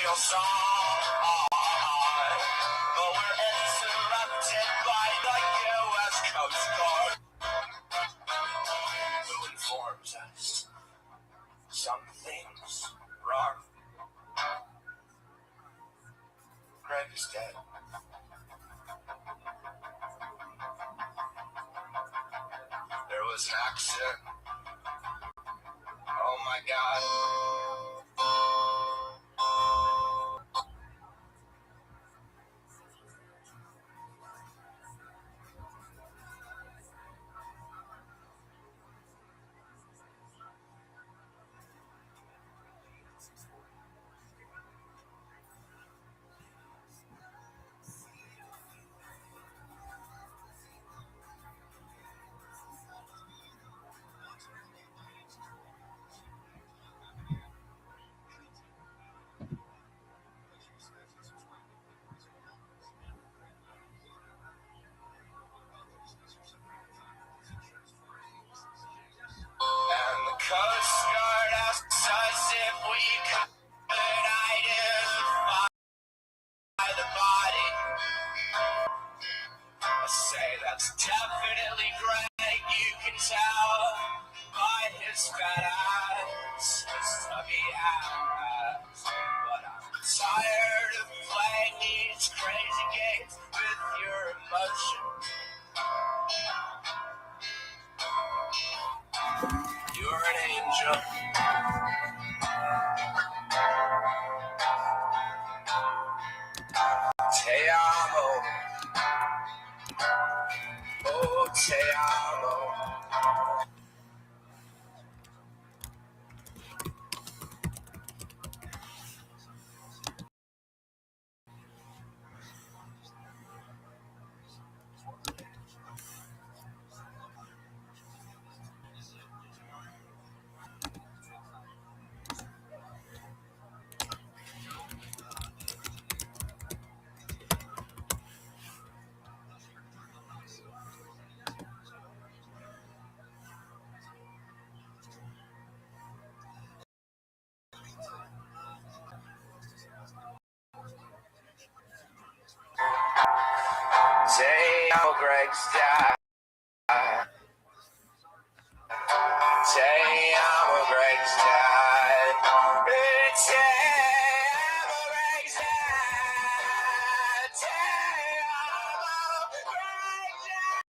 real song, but we're interrupted by the U.S. Coast Guard, who informs us something's wrong. Greg is dead. There was an accident. Oh my God. And the Coast Guard asks us if we could identify the body. I say that's definitely Greg, you can tell by his fat ass, his stubby ass. But I'm tired of playing these crazy games with your emotion. You're an angel. Te amo. Oh, te amo. Te amo, Greg's dad. Te amo, Greg's dad. Te amo, Greg's dad. Te amo, Greg's dad.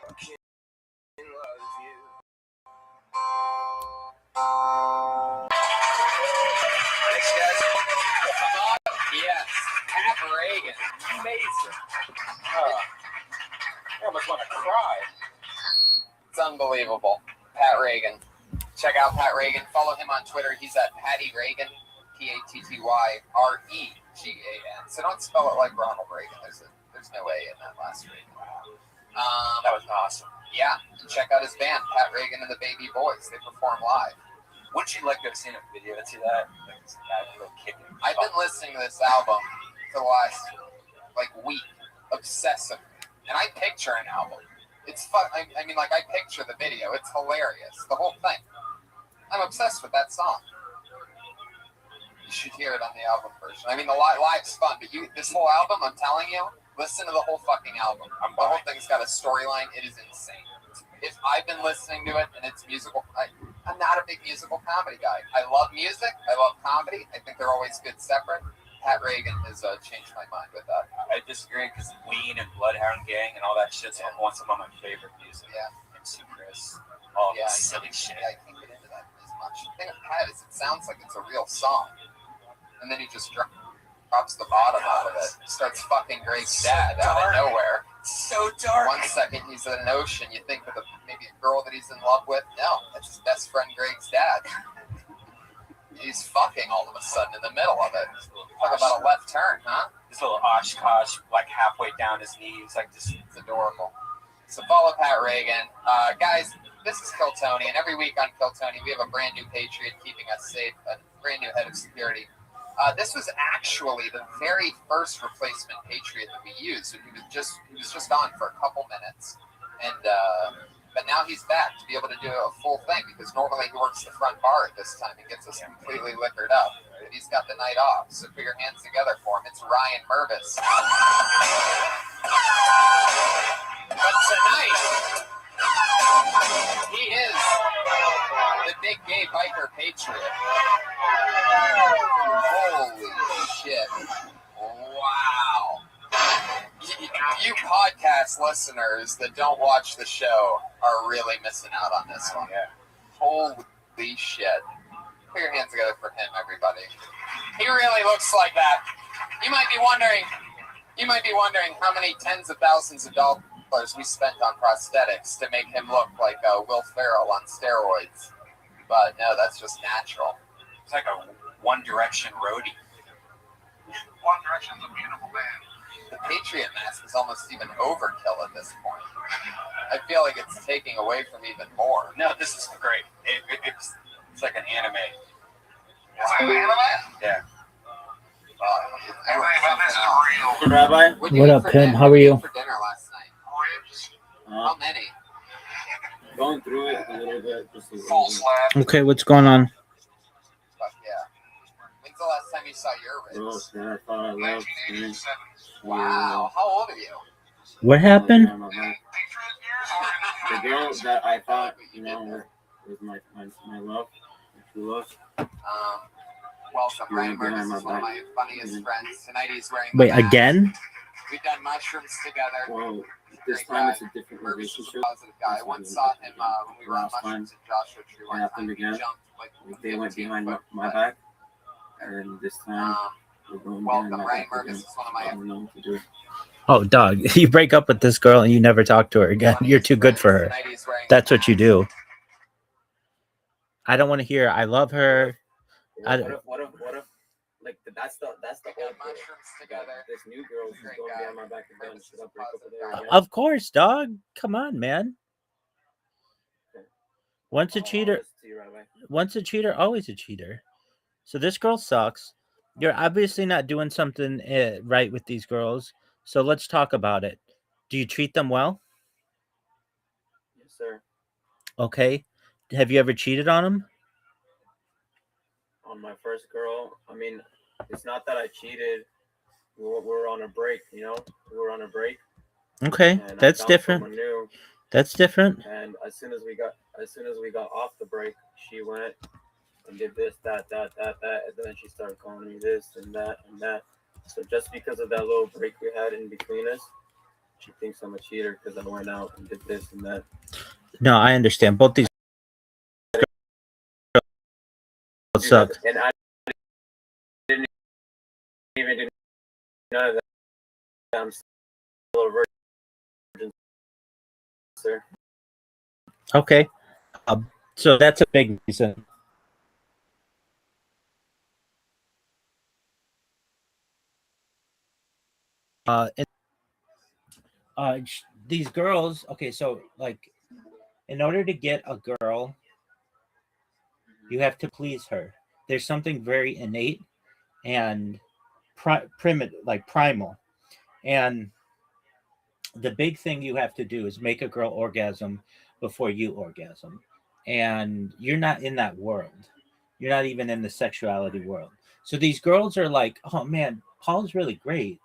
Fucking love you. Thanks, guys. Yes, Pat Reagan. Amazing. I almost want to cry. It's unbelievable. Pat Reagan. Check out Pat Reagan. Follow him on Twitter. He's at Patty Reagan, PattyReagan. So don't spell it like Ronald Reagan. There's no A in that last Reagan. That was awesome. Yeah. And check out his band, Pat Reagan and the Baby Boys. They perform live. Wouldn't you like to have seen a video to that? Like, it's really kicking. I've been listening to this album for the last week, obsessively, and I picture an album. It's fun. I mean, I picture the video. It's hilarious. The whole thing. I'm obsessed with that song. You should hear it on the album version. I mean, the live's fun, but this whole album, I'm telling you, listen to the whole fucking album. The whole thing's got a storyline. It is insane. If I've been listening to it and it's musical, I'm not a big musical comedy guy. I love music. I love comedy. I think they're always good separate. Pat Reagan has changed my mind with that. I disagree because Lean and Bloodhound Gang and all that shit's some of my favorite music. Yeah. MC Chris. All this silly shit. Yeah, I can't get into that as much. The thing with Pat is it sounds like it's a real song. And then he just drops the bottom out of it. Starts fucking Greg's dad out of nowhere. So dark. 1 second he's in an ocean. You think with maybe a girl that he's in love with. No, that's his best friend Greg's dad. He's fucking all of a sudden in the middle of it. Talk about a left turn, huh? This little Oshkosh, halfway down his knees, it's adorable. So follow Pat Reagan. Guys, this is Kill Tony, and every week on Kill Tony, we have a brand new patriot keeping us safe, a brand new head of security. This was actually the very first replacement Patriot that we used. So he was just on for a couple minutes, and but now he's back to be able to do a full thing because normally he works the front bar at this time and gets us completely liquored up. But he's got the night off, so put your hands together for him. It's Ryan Mervis. But tonight, he is the big gay biker Patriot. Holy shit. Wow. You podcast listeners that don't watch the show are really missing out on this one. Yeah. Holy shit. Put your hands together for him, everybody. He really looks like that. You might be wondering how many tens of thousands of dollars we spent on prosthetics to make him look like Will Ferrell on steroids. But no, that's just natural. It's like a One Direction roadie. One Direction's a beautiful band. The Patriot mask is almost even overkill at this point. I feel like it's taking away from even more. No, this is great. It's like an anime. It's like an anime? Yeah. Rabbi, what up, Pimp? How are you? For dinner last night. Ribs. How many? Going through it a little bit. Just a Full slab. Okay, what's going on? Fuck yeah. When's the last time you saw your ribs? Man, I thought I loved 1987. Wow. How old are you? What happened? Patriot years or The girl that I thought, was my love, my true love. Welcome, Ryan Mervis is one of my funniest friends. Tonight he's wearing the Wait, mask. again? We've done mushrooms together. Well, this Great time guy. it's a different Mervis is relationship. a positive guy. I once saw him when we were on Last time mushrooms in Joshua Tree one it happened time. He again. jumped like They went 15 behind foot, my but, back, and this time we're going behind welcome, my Ryan back Mervis again. is one of I my don't know what to do. Oh, dog, you break up with this girl and you never talk to her again. You're too good for her. Tonight he's wearing That's the what you mask. do. I don't want to hear I love her. What if like that's the We old got girl. mushrooms together. This new girl is Great going guy. behind my back again. Should I break up with her again? Of course, dog. Come on, man. Once a cheater, Listen to you, Rabbi. once a cheater, always a cheater. So this girl sucks. You're obviously not doing something right with these girls. So let's talk about it. Do you treat them well? Yes, sir. Okay. Have you ever cheated on them? On my first girl, I mean, it's not that I cheated. We were on a break, We were on a break. Okay, And I that's found different. someone new. That's different. And as soon as we got off the break, she went and did this, that, and then she started calling me this and that and that. So just because of that little break we had in between us, she thinks I'm a cheater because I went out and did this and that. No, I understand. Both these girls suck. And I didn't even do none of that. I'm still a virgin, sir. Okay. So that's a big reason. These girls, okay, so like in order to get a girl, you have to please her. There's something very innate and primitive, like primal. And the big thing you have to do is make a girl orgasm before you orgasm. And you're not in that world. You're not even in the sexuality world. So these girls are like, oh man, Paul's really great.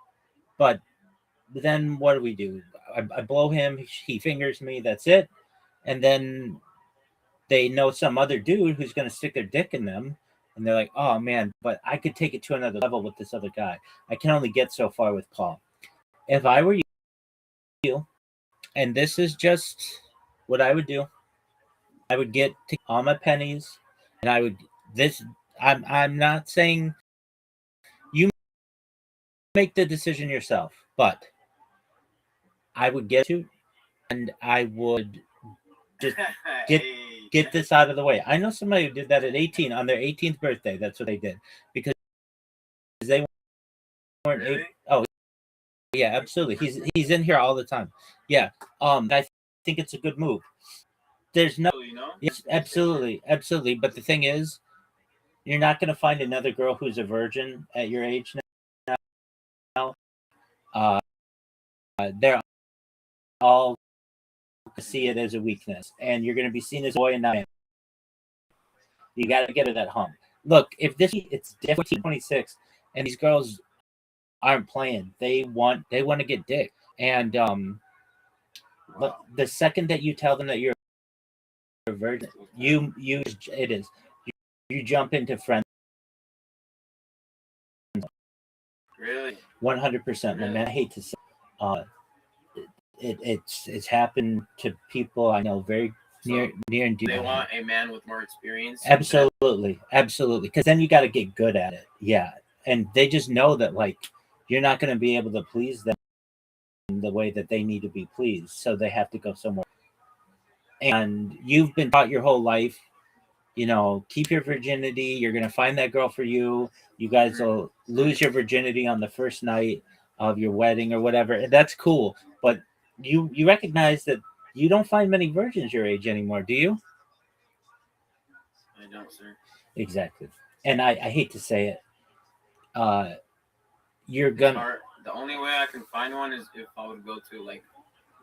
But then what do we do? I blow him, he fingers me, that's it. And then they know some other dude who's going to stick their dick in them. And they're like, oh man, but I could take it to another level with this other guy. I can only get so far with Paul. If I were you, and this is just what I would do, I would get all my pennies, and I would I'm not saying you make the decision yourself, but I would get you, and I would just get this out of the way. I know somebody who did that at 18 on their 18th birthday. That's what they did because they weren't able. Oh, yeah, absolutely. He's in here all the time. Yeah. I think it's a good move. There's no. Yes, absolutely. But the thing is, You're not going to find another girl who's a virgin at your age now. They're all see it as a weakness, and you're going to be seen as a boy and not a man. You got to get it that hump. Look, if it's different 26, and these girls aren't playing, they want to get dick, and but the second that you tell them that you're a virgin, you jump into friends. Really? 100%, man. I hate to say, it's happened to people I know very near and dear. They want a man with more experience. Absolutely, because then you got to get good at it. Yeah, and they just know that like you're not going to be able to please them the way that they need to be pleased, so they have to go somewhere. And you've been taught your whole life, keep your virginity. You're going to find that girl for you. You guys will lose your virginity on the first night of your wedding or whatever. And that's cool. But you recognize that you don't find many virgins your age anymore, do you? I don't, sir. Exactly. And I hate to say it. You're gonna. The only way I can find one is if I would go to like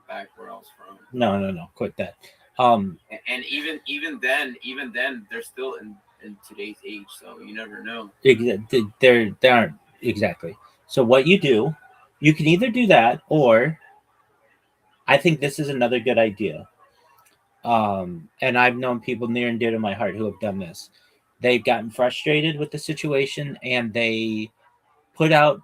back where I was from. No, quit that. And even then, they're still in today's age, so you never know. They aren't exactly. So what you do, you can either do that, or I think this is another good idea. And I've known people near and dear to my heart who have done this. They've gotten frustrated with the situation, and they put out.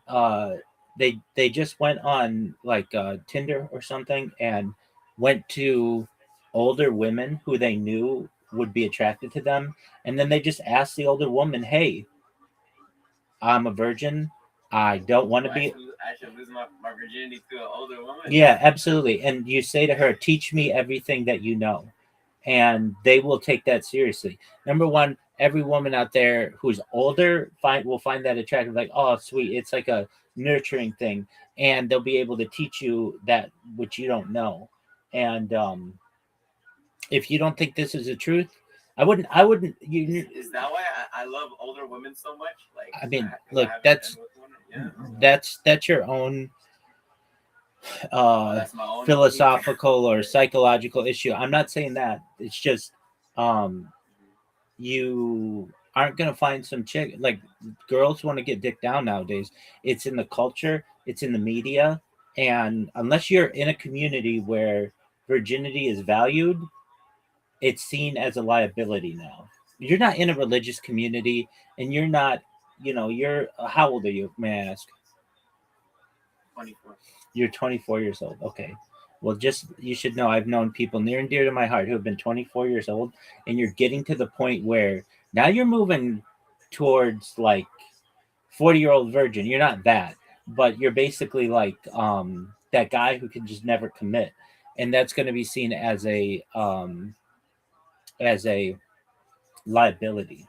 They just went on like Tinder or something, and went to older women who they knew would be attracted to them, and then they just asked the older woman, "Hey, I'm a virgin. I don't want to be." I should lose my virginity to an older woman. Yeah, absolutely. And you say to her, "Teach me everything that you know," and they will take that seriously. Number one, every woman out there who's older will find that attractive. Like, oh, sweet, it's like a nurturing thing, and they'll be able to teach you that which you don't know. And if you don't think this is the truth, I wouldn't. Is that why I love older women so much? Like, I mean, look, that's your own philosophical or psychological issue. I'm not saying that. It's just you aren't gonna find some chick like girls want to get dick down nowadays. It's in the culture, it's in the media, and unless you're in a community where virginity is valued, it's seen as a liability now. You're not in a religious community, and you're not, you're how old are you, may I ask? 24. You're 24 years old. Okay. Well, just you should know I've known people near and dear to my heart who have been 24 years old, and you're getting to the point where now you're moving towards like 40-year-old virgin. You're not that, but you're basically like that guy who can just never commit, and that's going to be seen as a liability.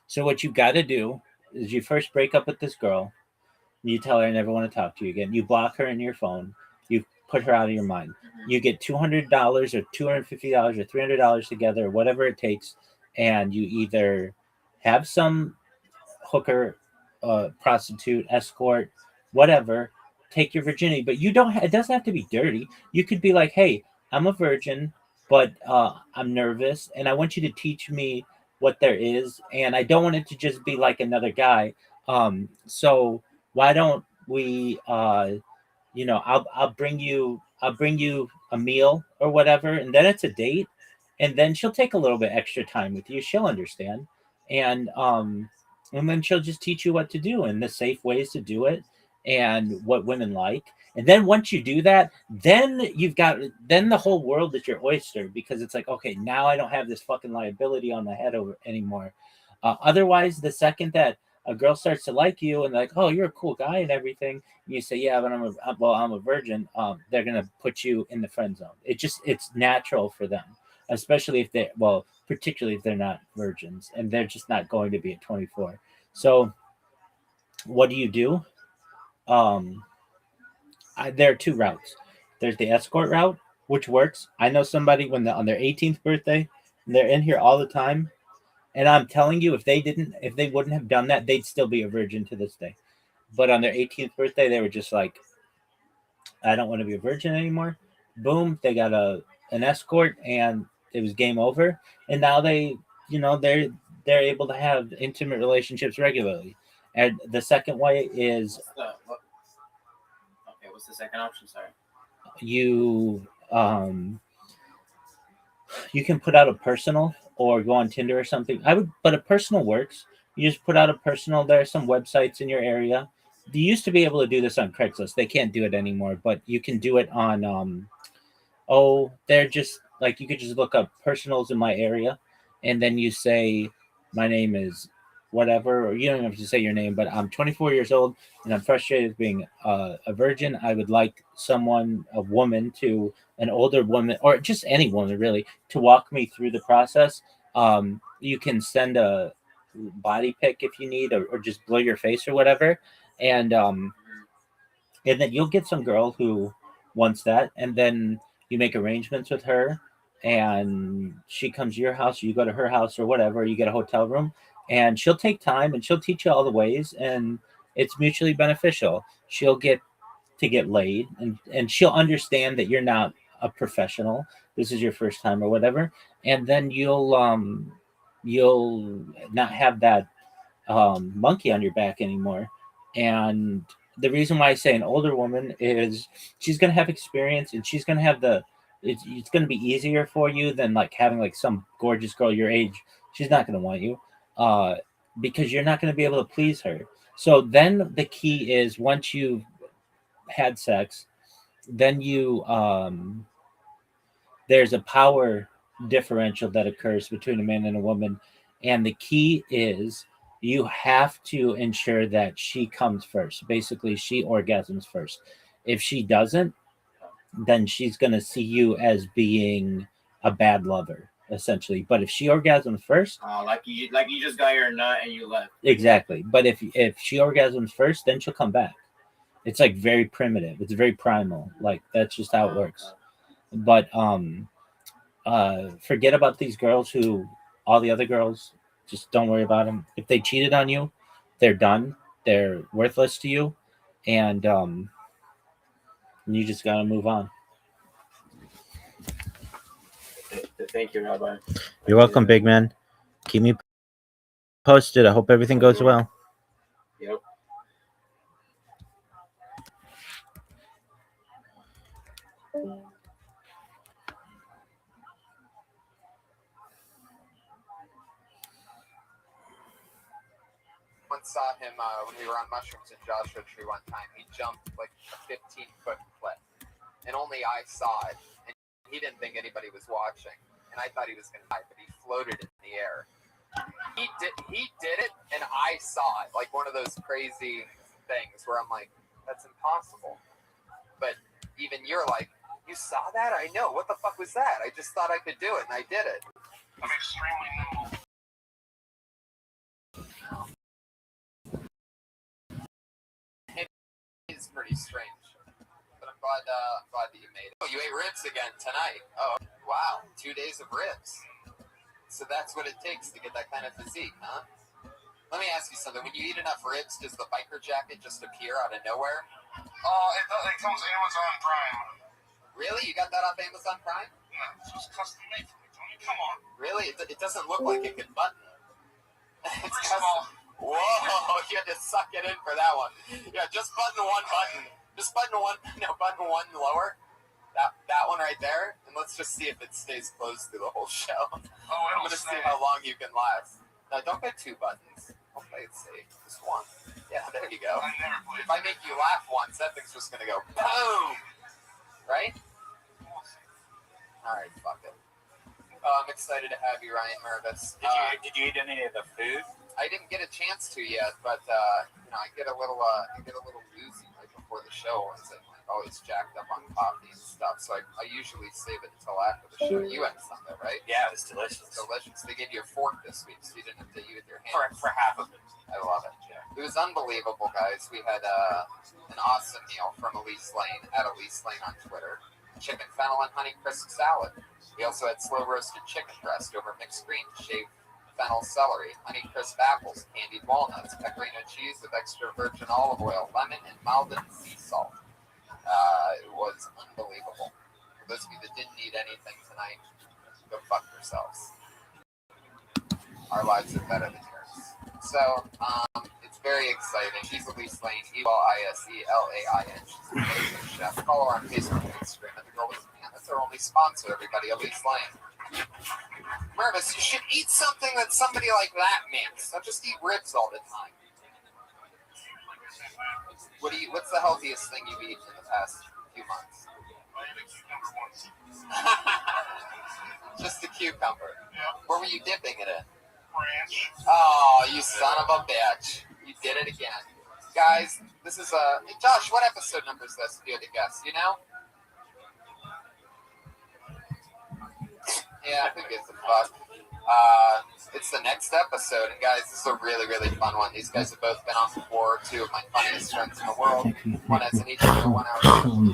So what you got to do is you first break up with this girl. You tell her I never want to talk to you again. You block her in your phone. You put her out of your mind. You get $200 or $250 or $300 together, or whatever it takes, and you either have some hooker, prostitute, escort, whatever, take your virginity. But you don't. It doesn't have to be dirty. You could be like, "Hey, I'm a virgin, but I'm nervous, and I want you to teach me what there is, and I don't want it to just be like another guy. So why don't we? I'll bring you a meal or whatever, and then it's a date, and then she'll take a little bit extra time with you. She'll understand, and then she'll just teach you what to do and the safe ways to do it and what women like. And then once you do that, then the whole world is your oyster, because it's like, okay, now I don't have this fucking liability on my head anymore. Otherwise, the second that a girl starts to like you and like, oh, you're a cool guy and everything, and you say, yeah, but I'm a virgin, they're gonna put you in the friend zone. It's natural for them, especially if particularly if they're not virgins and they're just not going to be at 24. So what do? There are two routes. There's the escort route, which works. I know somebody on their 18th birthday, and they're in here all the time, And I'm telling you, if they wouldn't have done that, they'd still be a virgin to this day. But on their 18th birthday, they were just like, I don't want to be a virgin anymore. Boom, they got an escort, and it was game over. And now they're able to have intimate relationships regularly. And the second way is What's the second option? Sorry. you you can put out a personal or go on Tinder or something. But a personal works. You just put out a personal. There are some websites in your area. You used to be able to do this on Craigslist. They can't do it anymore, but you can do it on they're just like, you could just look up personals in my area, and then you say, my name is whatever, or you don't have to say your name, but I'm 24 years old and I'm frustrated with being a virgin. I would like an older woman, or just any woman really, to walk me through the process. You can send a body pic if you need, or just blur your face or whatever, and then you'll get some girl who wants that, and then you make arrangements with her, and she comes to your house, or you go to her house, or whatever. You get a hotel room, and she'll take time, and she'll teach you all the ways, and it's mutually beneficial. She'll get to get laid, and she'll understand that you're not a professional. This is your first time or whatever, and then you'll not have that monkey on your back anymore. And the reason why I say an older woman is she's going to have experience, and she's going to have it's going to be easier for you than like having like some gorgeous girl your age. She's not going to want you because you're not going to be able to please her. So then the key is, once you've had sex, then there's a power differential that occurs between a man and a woman. And the key is, you have to ensure that she comes first. Basically, she orgasms first. If she doesn't, then she's going to see you as being a bad lover, essentially. But if she orgasms first, like you just got your nut and you left. exactly. But if she orgasms first, then she'll come back. It's like very primitive. It's very primal. Like, that's just how it works. But forget about these girls all the other girls, just don't worry about them. If they cheated on you, they're done. They're worthless to you, and you just gotta move on. Thank you, Rabbi. You're welcome, big man. Keep me posted. I hope everything goes well. Yep. Once saw him when we were on mushrooms in Joshua Tree one time. He jumped like a 15-foot cliff, and only I saw it. And he didn't think anybody was watching, and I thought he was going to die, but he floated in the air. He did it, and I saw it. Like one of those crazy things where I'm like, that's impossible. But even you're like, you saw that? I know. What the fuck was that? I just thought I could do it, and I did it. I'm extremely nimble. It's pretty strange, but I'm glad that you made it. Oh, you ate ribs again tonight. Oh, wow, 2 days of ribs. So that's what it takes to get that kind of physique, huh? Let me ask you something. When you eat enough ribs, does the biker jacket just appear out of nowhere? It comes on Amazon Prime. Really? You got that off Amazon Prime? Yeah, it's just custom made for me, Tony. Come on. Really? It doesn't look like it can button. It's First of all, whoa, you had to suck it in for that one. Yeah, just button one button. Just button one lower. That one right there. And let's just see if it stays closed through the whole show. I'm going to see how long you can last. Now, don't get two buttons. Don't play it safe. Just one. Yeah, there you go. If I make you laugh once, that thing's just going to go boom. Right? All right, fuck it. I'm excited to have you, Ryan Mervis. Did you eat any of the food? I didn't get a chance to yet, but I get a little woozy right before the show. I'm always jacked up on coffee and stuff, so I usually save it until after the show. You had something, right? Yeah, it was delicious. Delicious. They gave you a fork this week, so you didn't have to eat with your hands. For half of it. I love it. Yeah. It was unbelievable, guys. We had an awesome meal from Elise Lane at Elise Lane on Twitter. Chicken fennel and honey crisp salad. We also had slow roasted chicken breast over mixed greens, shaved fennel celery, honey crisp apples, candied walnuts, pecorino cheese with extra virgin olive oil, lemon, and Malden sea salt. It was unbelievable. For those of you that didn't eat anything tonight, go fuck yourselves. Our lives are better than yours. So, it's very exciting. She's Elise Lane, Eliselain. She's an amazing chef. Follow her on Facebook and Instagram. And the girl with that's our only sponsor, everybody, Elise Lane. Mervis, you should eat something that somebody like that makes. Don't just eat ribs all the time. What's the healthiest thing you've eaten in the past few months? Just a cucumber. Yeah. Where were you dipping it in? Ranch. Oh, you son of a bitch. You did it again. Guys, this is Josh, what episode number is this, if you had to guess? You know? Yeah, who gives a fuck? It's the next episode, and guys, this is a really, really fun one. These guys have both been on before, two of my funniest friends in the world. One has an each other 1 hour.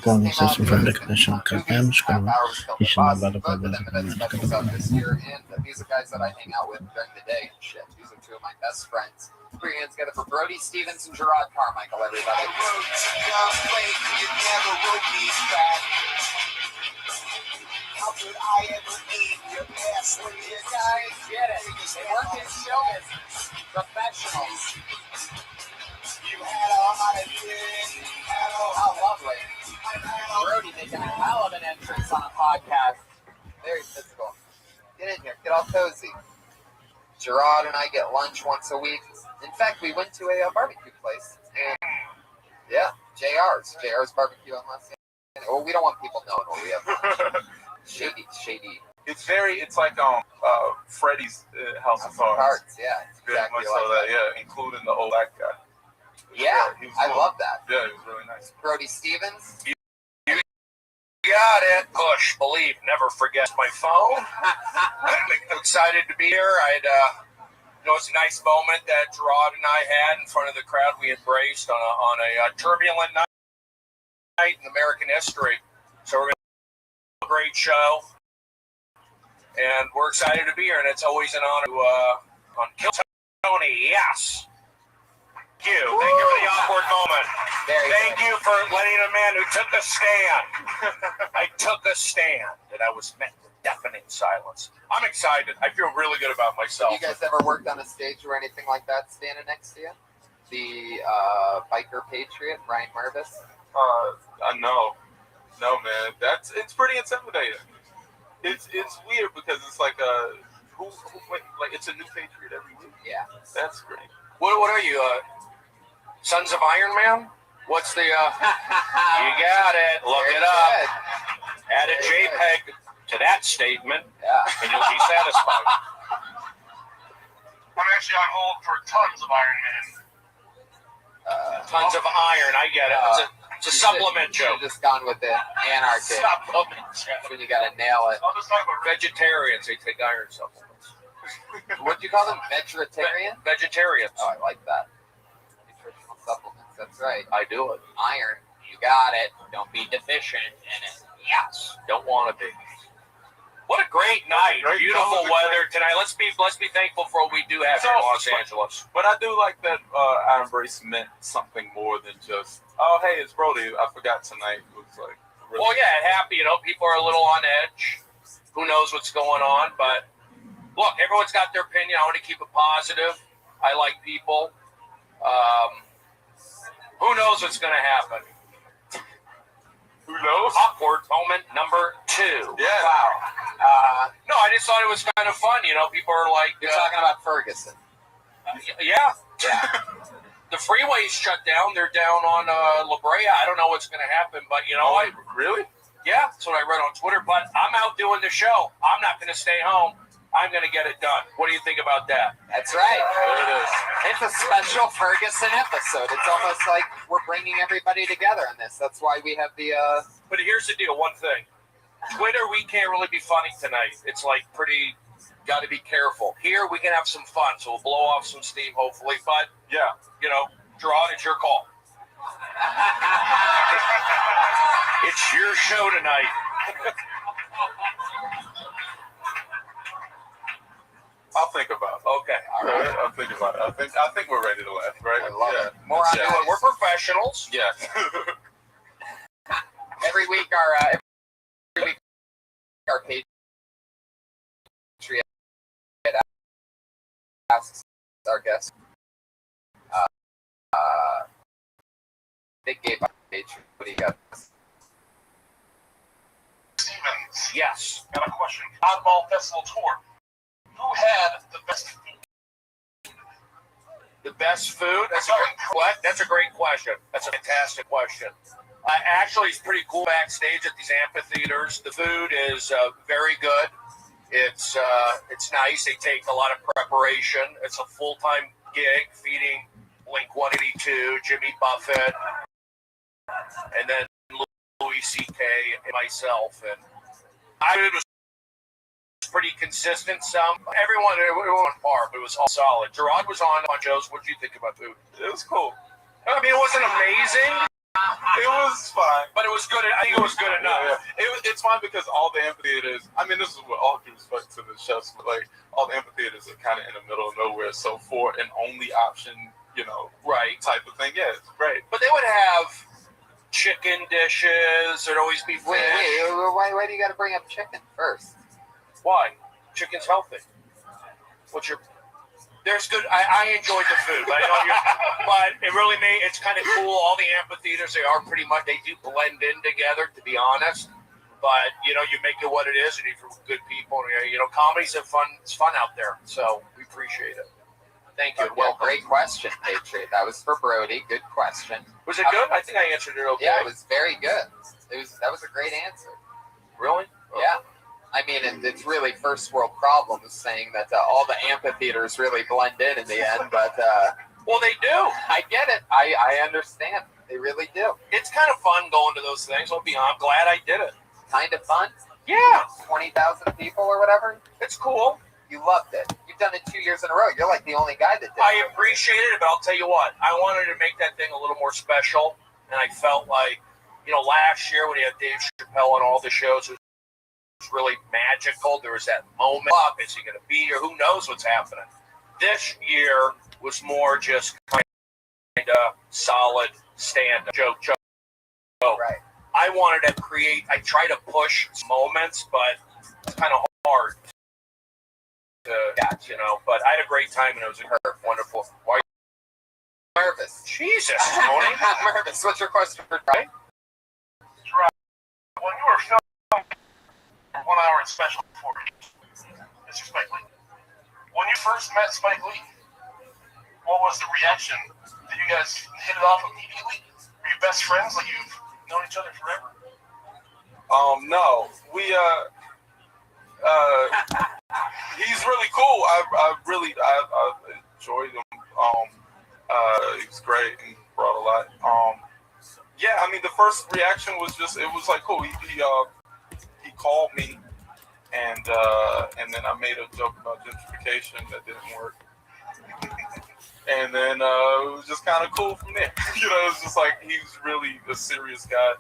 Calling system for recognition KM scroll. Both of them have been specials out this year, and these are guys that I hang out with during the day and shit. These are two of my best friends. Put your hands together for Brody Stevens and Gerard Carmichael, everybody. How could I ever aid your ass when you guys get it? They work in show business. Professionals. You had a lot of good. How lovely. Brody making a hell of an entrance on a podcast. Very physical. Get in here. Get all cozy. Gerard and I get lunch once a week. In fact, we went to a barbecue place. And yeah, JR's barbecue on Los Angeles. Well, we don't want people knowing what we have. Shady. It's like Freddy's House of Cards. Yeah, Very exactly much like so that. Yeah, including the old black guy. Yeah, I love that. Yeah, it was really nice. Brody Stevens. You got it. Push, believe, never forget my phone. I'm excited to be here. It was a nice moment that Gerard and I had in front of the crowd. We embraced on a turbulent night in American history. So we're going to have a great show, and we're excited to be here. And it's always an honor to on Kill Tony. Yes. Thank you for the awkward moment. Thank you for letting a man who took a stand. I took a stand, and I was met with deafening silence. I'm excited. I feel really good about myself. Have you guys ever worked on a stage or anything like that standing next to you? The biker patriot, Ryan Mervis? No, man. It's pretty intimidating. It's weird because it's like it's a new patriot every week. Yeah. That's great. What are you, Sons of Iron Man? What's the, you got it. Look it up. Add a JPEG to that statement, and you'll be satisfied. I'm actually on hold for Tons of Iron Man. Tons of iron, I get it. It's a supplement joke. Just gone with it. Anarchy. Supplement joke. When you gotta nail it. Vegetarians, they take iron supplements. What do you call them? Vegetarian? Vegetarians. Oh, I like that. Nutritional supplements. That's right. I do it. Iron. You got it. Don't be deficient in it. Yes. Don't want to be. What a great night. Beautiful weather tonight. Let's be thankful for what we do have here in Los Angeles. But I do like that our embrace meant something more than just, oh, hey, it's Brody. I forgot tonight. It was like really well, yeah, happy. People are a little on edge. Who knows what's going on? But look, everyone's got their opinion. I want to keep it positive. I like people. Who knows what's going to happen? Who knows? Awkward moment number 2. Yeah. Wow. No, I just thought it was kind of fun. People are like... You're talking about Ferguson. Yeah. The freeway's shut down. They're down on La Brea. I don't know what's going to happen, but really? Yeah, that's what I read on Twitter. But I'm out doing the show. I'm not going to stay home. I'm going to get it done. What do you think about that? That's right. There it is. It's a special Ferguson episode. It's almost like we're bringing everybody together on this. That's why we have the... But here's the deal. One thing. Twitter, we can't really be funny tonight. It's like pretty... Got to be careful. Here, we can have some fun. So we'll blow off some steam, hopefully. But, yeah, Gerard, it's your call. It's your show tonight. I'll think about it. I'm thinking about it. I think we're ready to laugh, right? I love it. More on it. We're professionals. Yeah. Every week our Patriot asks our guests. Big game by Patriot. What do you got? Stevens. Yes. Got a question. Oddball Festival Tour. Who had the best food? The best food? That's a great question. That's a fantastic question. Actually, it's pretty cool backstage at these amphitheaters. The food is very good. It's nice. They take a lot of preparation. It's a full-time gig feeding Blink 182, Jimmy Buffett, and then Louis C.K. and myself. And it was pretty consistent. Everyone on par, but it was all solid. Gerard was on Joe's. What did you think about food? It was cool. I mean, it wasn't amazing. It was fine, but it was good. I think it was good enough. Yeah. It's fine because all the amphitheaters. I mean, this is with all due respect to the chefs, but like all the amphitheaters are kind of in the middle of nowhere. So for an only option, right type of thing, yeah, it's great. But they would have chicken dishes. There'd always be fish. Why do you got to bring up chicken first? Why? Chicken's healthy. There's good. I enjoyed the food, but but it really it's kind of cool. All the amphitheaters, they do blend in together, to be honest. But you make it what it is, and if you're good people, comedy's fun. It's fun out there, so we appreciate it. Thank you. Well, great question, Patriot. That was for Brody. Good question. Was it good? I think I answered it okay. Yeah, it was very good. That was a great answer. Really? Yeah. I mean, it's really first world problems saying that all the amphitheaters really blend in the end, but well, they do. I get it. I understand. They really do. It's kind of fun going to those things. I'm glad I did it. Kind of fun? Yeah. 20,000 people or whatever? It's cool. You loved it. You've done it 2 years in a row. You're like the only guy that did it. I appreciated it, but I'll tell you what. I wanted to make that thing a little more special, and I felt like, last year when you had Dave Chappelle on all the shows, it was really magical. There was that moment. Is he going to be here? Who knows what's happening? This year was more just kind of solid stand-up. Joke. Right. I wanted to I try to push moments, but it's kind of hard to catch, But I had a great time, and it was wonderful. Why are you nervous? Jesus, Tony. I'm nervous. What's your question for Brian? When you were filming 1 hour in special for Mr. Spike Lee, when you first met Spike Lee, what was the reaction? Did you guys hit it off immediately? Were you best friends? Like you've known each other forever? No. He's really cool. I enjoyed him. He was great and brought a lot. Yeah, I mean, the first reaction was just, it was like, cool. He called me, and then I made a joke about gentrification that didn't work. And then it was just kind of cool from there. It was just like, he's really a serious guy.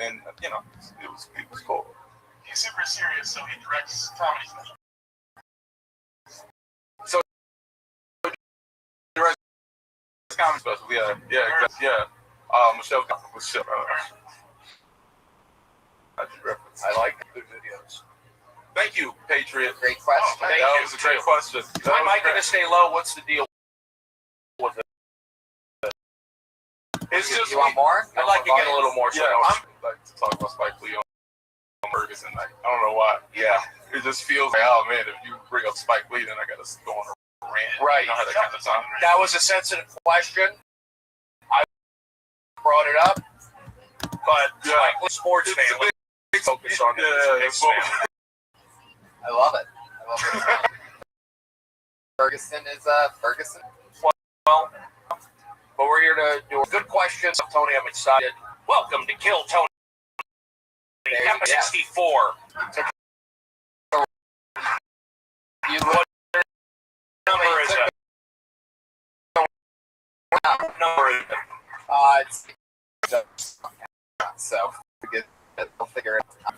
And it was cool. He's super serious, so he directs comedy specials. So, directs comedy specials, yeah. Michelle. I like the videos. Thank you, Patriot. Great question. That was a great question. My mic going to stay low. What's the deal with it? It's just, you want more? I'd like to get a little more. So I'd like to talk about Spike Lee on Ferguson. I don't know why. Yeah. It just feels like, oh man, if you bring up Spike Lee, then I got to go on a rant. Right. You know how that kind of time. That was a sensitive question. I brought it up, but Spike Lee, sports fan, let's focus on this. I love it. Ferguson is Ferguson. Well, but we're here to do good questions. Tony, I'm excited. Welcome to Kill Tony. M64. What number is it? Number is it? So we'll figure it out.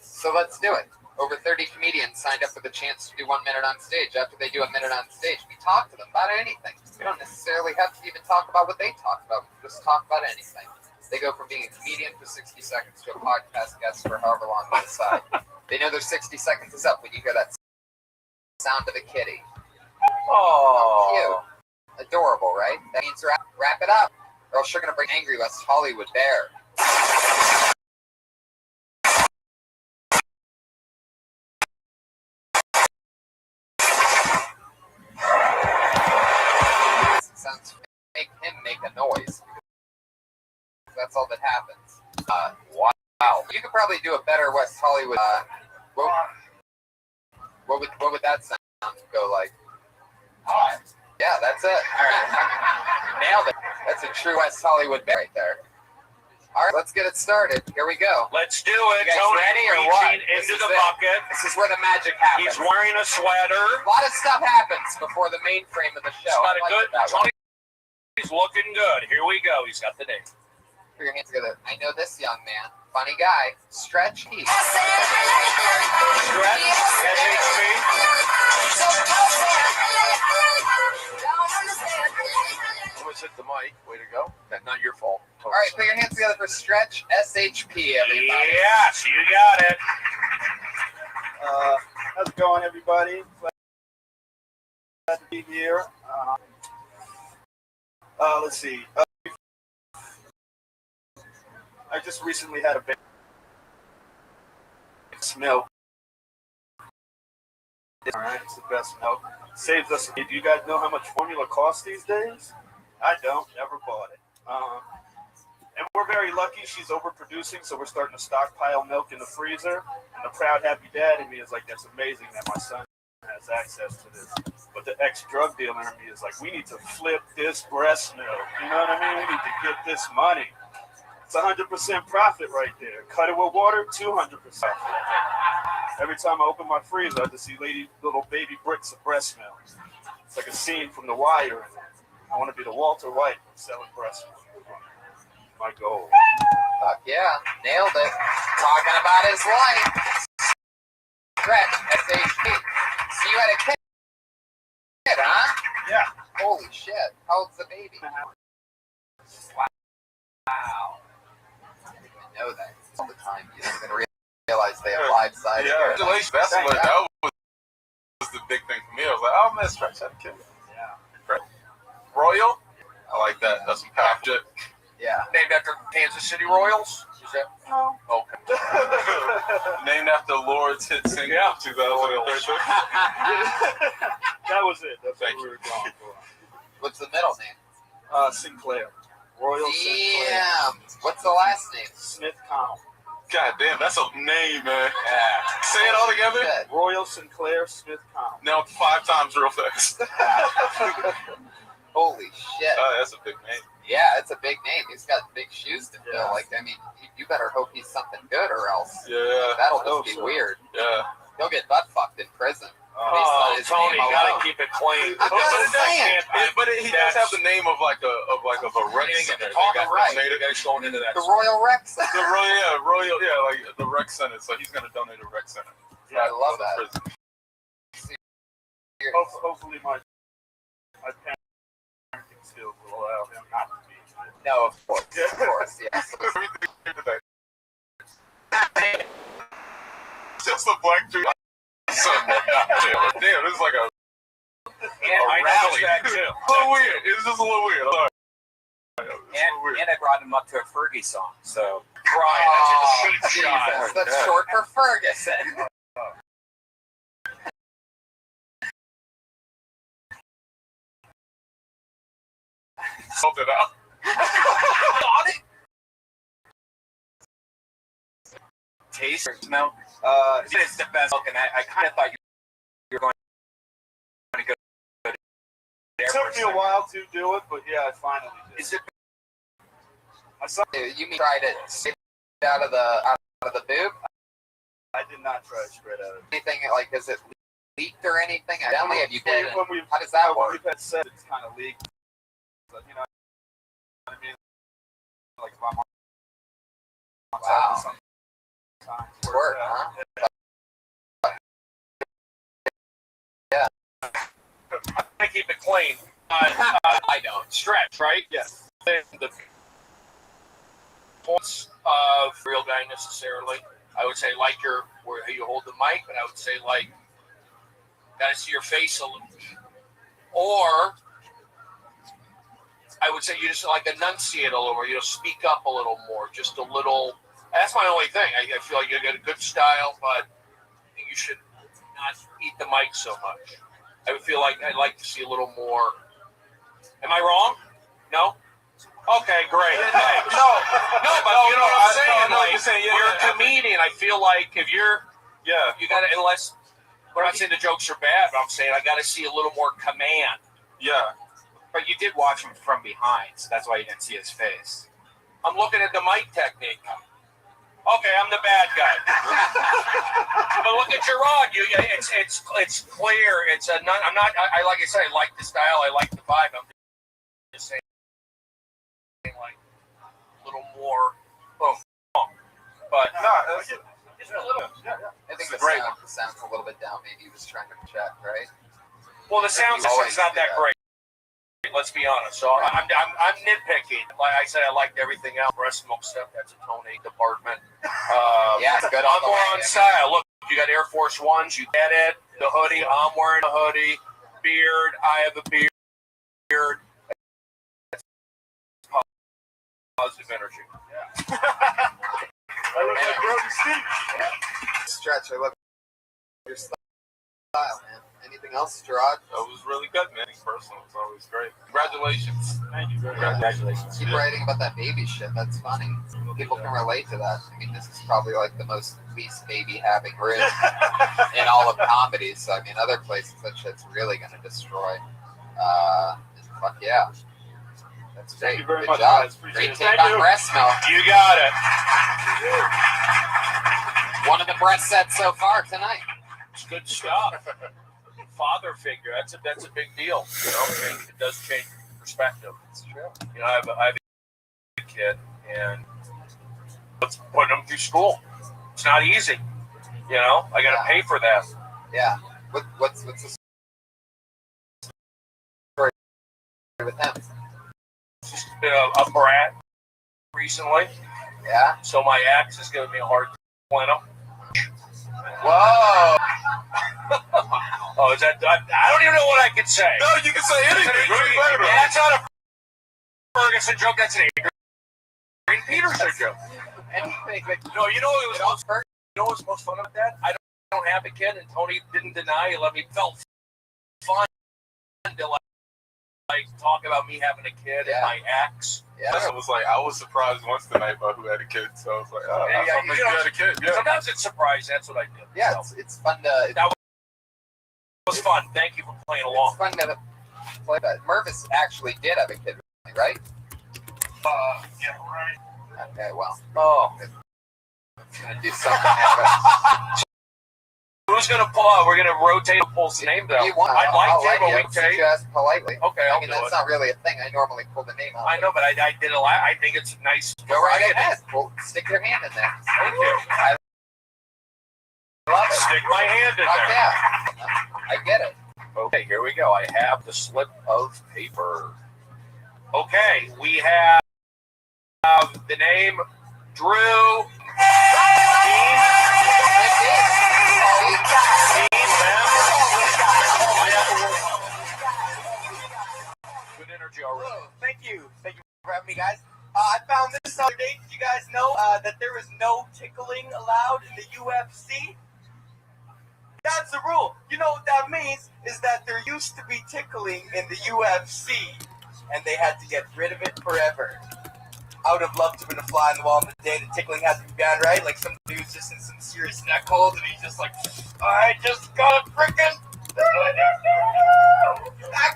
So let's do it. Over 30 comedians signed up for the chance to do 1 minute on stage. After they do a minute on stage, we talk to them about anything. We don't necessarily have to even talk about what they talk about. We just talk about anything. They go from being a comedian for 60 seconds to a podcast guest for however long they decide. They know their 60 seconds is up when you hear that sound of a kitty. Oh, cute. Adorable, right? That means wrap it up, or else you're going to bring angry West Hollywood bear. Sounds make him make a noise. That's all that happens. Wow. You could probably do a better West Hollywood. What would that sound go like? Yeah, that's it. All right. Nailed it. That's a true West Hollywood bear right there. All right, let's get it started. Here we go. Let's do it. You guys Tony ready or what? into the bucket. This is where the magic happens. He's wearing a sweater. A lot of stuff happens before the main frame of the show. He's got a good. Tony's looking good. Here we go. He's got the date. Put your hands together. I know this young man. Funny guy. Stretch Heath. Stretch. SHP. Almost hit the mic. Way to go. That's not your fault. All right, put your hands together for Stretch SHP, everybody. Yes, you got it. How's it going, everybody? Glad to be here. Let's see. I just recently had a big milk. All right, it's the best milk. Saves us. Do you guys know how much formula costs these days? I don't. Never bought it. And we're very lucky. She's overproducing, so we're starting to stockpile milk in the freezer. And the proud, happy dad in me is like, that's amazing that my son has access to this. But the ex-drug dealer in me is like, we need to flip this breast milk. You know what I mean? We need to get this money. It's 100% profit right there. Cut it with water, 200% profit. Every time I open my freezer, I just see little baby bricks of breast milk. It's like a scene from The Wire. I want to be the Walter White selling breast milk. My goal. Fuck yeah, nailed it. Talking about his life. Stretch, SHP. So you had a kid, huh? Yeah. Holy shit. How old's the baby? Wow. I didn't even know that. All the time. You don't even realize they have live sides. Yeah, that's what that was the big thing for me. I was like, oh man, Stretch had a kid. Yeah. Royal? I like that. That's some pop shit. Yeah. Named after Kansas City Royals? Is that? No. Okay. Named after Lord's hit single of 2013. That was it. That's Thank what we you. were going for. What's the middle name? Sinclair. Royal Sinclair. Damn. What's the last name? Smith Connell. God damn, that's a name, man. Yeah. Say it all together. Royal Sinclair Smith Connell. Now 5 times real fast. Holy shit. That's a big name. Yeah, it's a big name. He's got big shoes to fill. Yeah. Like, I mean, you better hope he's something good or else. Yeah. That'll just be weird. Yeah. He'll get butt fucked in prison. Oh, Tony, gotta keep it clean. I'm just saying. But he does have the name of like a rec center. Going into that. The Royal Rec Center. The Royal, like the rec center. So he's gonna donate a rec center. Yeah, I love that. Hopefully my parenting skills will allow him not to be. No, of course, yes. Just a black dude. Damn, this is like a rally. That too. A little weird. It's just a little weird. And I brought him up to a Fergie song. So, Oh, that's a cheap shot. Jesus, that's short for Ferguson. Sold it out. Taste or smell? It's the best milk, and I kind of thought you were going to go there. It took me a while to do it, but yeah, I finally did. Is it? You mean try to straight out of the boob? I did not try it straight out of it. Anything like, is it leaked or anything? I definitely have you did. How does that work? We've had sex, it's kind of leaked. But, you know what I mean? Like if I'm on wow. sometimes. Work, huh? to keep it clean. I don't. Stretch, right? Yes. The points of real guy necessarily. I would say like where you hold the mic, but I would say like gotta see your face a little. Or I would say you just like enunciate a little more. Speak up a little more, just a little. That's my only thing. I feel like you got a good style, but you should not eat the mic so much. I would feel like I'd like to see a little more. Am I wrong? No? Okay, great. Thanks. No, but you know what I'm saying? Like, you're a comedian. I feel like if you're, you got to, unless, we're not saying the jokes are bad, but I'm saying I got to see a little more command. Yeah. But you did watch him from behind, so that's why you didn't see his face. I'm looking at the mic technique. Okay, I'm the bad guy. But look at Gerard. It's clear. I'm not. I like I said. I like the style. I like the vibe. I'm just saying, like a little more boom. But no, it's a little. I think the sound's a little bit down. Maybe he was trying to check, right? Well, the sound system's not that great. Let's be honest. So I'm nitpicking. Like I said, I liked everything else. Breast milk stuff. That's a Tony department. Yeah, good. I'm more on style. Look, you got Air Force Ones. You get it. The hoodie. I'm wearing a hoodie. Beard. I have a beard. That's positive energy. Yeah. I look like Brody Steve. Stretch. I love your style, man. Anything else, Gerard? That was really good, man. Personal, it's always great. Congratulations. Thank you. Congratulations. Keep writing about that baby shit. That's funny. People can relate to that. I mean, this is probably like the most least baby having room in all of comedy. So, I mean, other places that shit's really going to destroy. Fuck yeah. That's great. Thank you very Good much, job. guys. Appreciate Great it. take Thank on you. breast milk. You got it. One of the breast sets so far tonight. It's good stuff. Father figure. That's a big deal. It does change perspective. It's true. I have a kid, and let's put him through school. It's not easy. I got to pay for that. Yeah. What's the story with him? Just been a brat recently. Yeah. So my ex is giving me a hard time. Whoa. Oh, is that? I don't even know what I can say. No, you can say anything. That's not a Ferguson joke. That's an Adrian Peterson joke. Anything that No, you know what was most fun about that? I don't have a kid, and Tony didn't deny. He let me felt fun to like talk about me having a kid and my ex. Yeah. I was surprised once tonight about who had a kid, so I was like, oh, I thought you had a kid. Yeah. Sometimes it's surprising. That's what I did. Yeah, so. it's fun to. That was fun. Thank you for playing along. It's fun to play that. Mervis actually did have a kid, right? Yeah, right. Okay, well. Oh. I'm gonna do something happen. Who's gonna pull out? We're gonna rotate and pull his name down. You want? I'd like to, but we but take. you ask politely. Okay, I I'll mean, do that's it. not really a thing. I normally pull the name out. I know, but I did a lot. I think it's nice. Go right ahead. Well, stick your hand in there. Thank you. I love it. Stick my hand in Fuck there. yeah. I get it. Okay, here we go. I have the slip of paper. Okay, we have the name Drew. Good energy already. Thank you for having me, guys. I found this other day. Did you guys know that there is no tickling allowed in the UFC? That's the rule. You know what that means is that there used to be tickling in the UFC, and they had to get rid of it forever. I would have loved to have been a fly on the wall on the day that tickling has to be banned, right? Like some dude's just in some serious neck hold, and he's just like, I just got a freaking...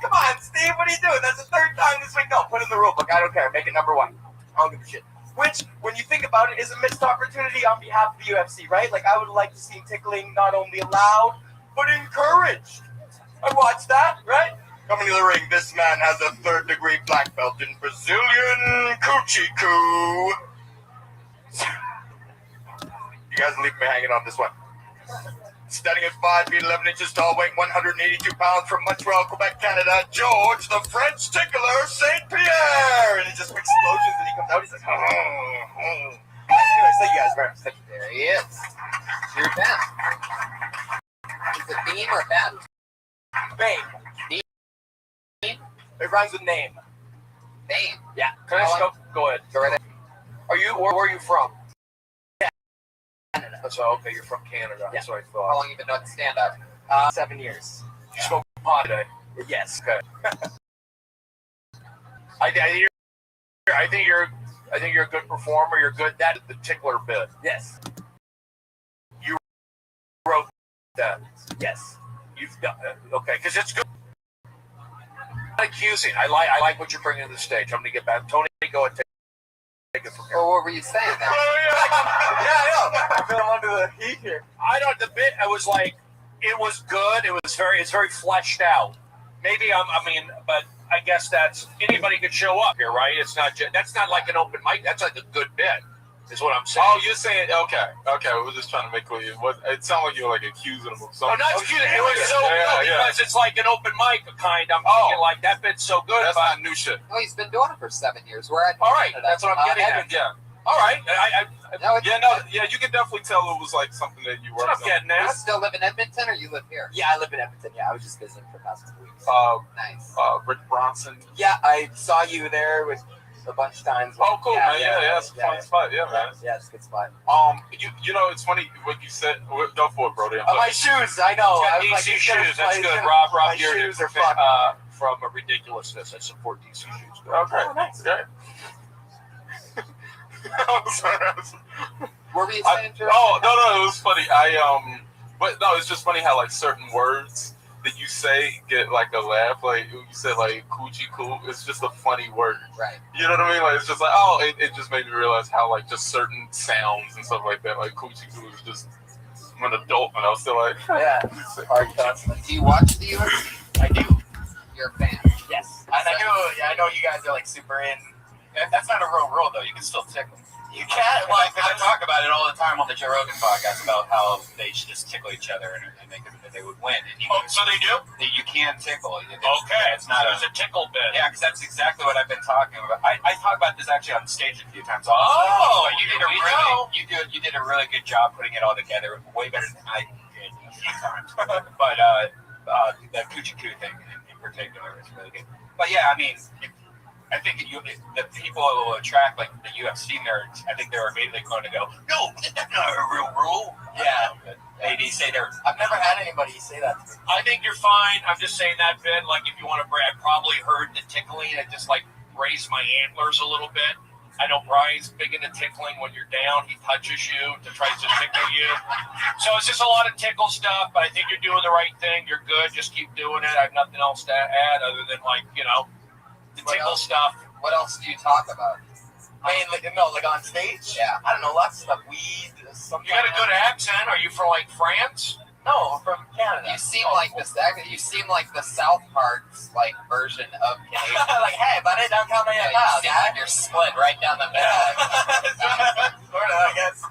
come on, Steve, what are you doing? That's the third time this week. No, put in the rule book. I don't care. Make it number one. I don't give a shit. Which, when you think about it, is a missed opportunity on behalf of the UFC, right? Like, I would like to see tickling not only allowed, but encouraged. I'd watch that, right? Coming to the ring, this man has a third-degree black belt in Brazilian Coochie Coo. You guys leave me hanging on this one. Standing at 5 feet 11 inches tall, weighing 182 pounds from Montreal, Quebec, Canada, George, the French tickler, St. Pierre! And he just explosions and he comes out, he's like, oh. Anyway, thank you guys very much. Thank you. There he is. Your Ben. Is it Beam or Ben? Bane. Beam? It rhymes with name. Beam. Yeah. Can I just go ahead? Go right ahead. Where are you from? Canada. That's okay. You're from Canada. That's what I thought. How long you been doing stand up? 7 years. You smoke pot today? Yes. Okay. I think you're a good performer. You're good. That's the tickler bit. Yes. You wrote that. Yes. You've got okay, because it's good. Not accusing. I like what you're bringing to the stage. I'm gonna get back. Tony, go and take it from here. Well, what were you saying then? I know. I feel I'm under the heat here. I don't. The bit. I was like, it was good. It's very fleshed out. Maybe but I guess that's anybody could show up here, right? It's not. That's not like an open mic. That's like a good bit. Is what I'm saying. Oh, you're saying okay. We're just trying to make clear. It sounded like you were like accusing him of something. Oh, not accusing. It was so good because it's like an open mic kind. I'm thinking like that bit's so good. That's not new shit. No, he's been doing it for 7 years. We're at all right. That's what I'm getting at. Yeah. All right. You can definitely tell it was like something that you worked on. Getting at. You still live in Edmonton or you live here? Yeah, I live in Edmonton. Yeah, I was just visiting for the past couple weeks. Nice. Rick Bronson. Yeah, I saw you there with a bunch of times. Oh, cool, man. Yeah, it's a fun spot. Yeah, man. Yeah, it's a good spot. You know, it's funny what you said. Go for it, Brody. My shoes, I know. I was DC like, shoes. That's good. Rob, your shoes are from a ridiculousness. I support DC shoes. Okay. Nice. Great. I'm sorry. What were you saying, Joe? No, it was funny. But no, it's just funny how like certain words that you say get like a laugh. Like you said, like coochie coo. It's just a funny word, right? You know what I mean? Like it's just like it just made me realize how like just certain sounds and stuff like that. Like coochie coo is just. I'm an adult, and I was still like, yeah. Do you watch the UFC? I do. You're a fan. Yes, and I know you guys are like super in. That's not a real rule though. You can still tickle. You can't. Like I talk about it all the time on the Joe Rogan podcast about how they should just tickle each other and they would win. And so they do? You can tickle. Okay, it's not a tickle bit. Yeah, because that's exactly what I've been talking about. I talk about this actually on stage a few times. You did a really good job putting it all together, way better than I did a few times. But the coochie coo thing in particular is really good. But yeah, I mean. I think the people who will attract like the UFC nerds, I think they're immediately going to go, no, that's not a real rule. Yeah, maybe say they're. I've never had anybody say that to me. I think you're fine. I'm just saying that bit. Like if you want to, I probably heard the tickling. It just like raised my antlers a little bit. I know Brian's big into tickling. When you're down, he touches you to try to tickle you. So it's just a lot of tickle stuff. But I think you're doing the right thing. You're good. Just keep doing it. I have nothing else to add other than like the tickle stuff. What else do you talk about? Like on stage? Yeah. I don't know, lots of stuff. Weed. You got a good accent. Are you from like France? No, I'm from Canada. You seem like the South Park's like version of Canadian. Like, hey, buddy, don't tell me about that. You're split right down the middle. Sort of, I guess.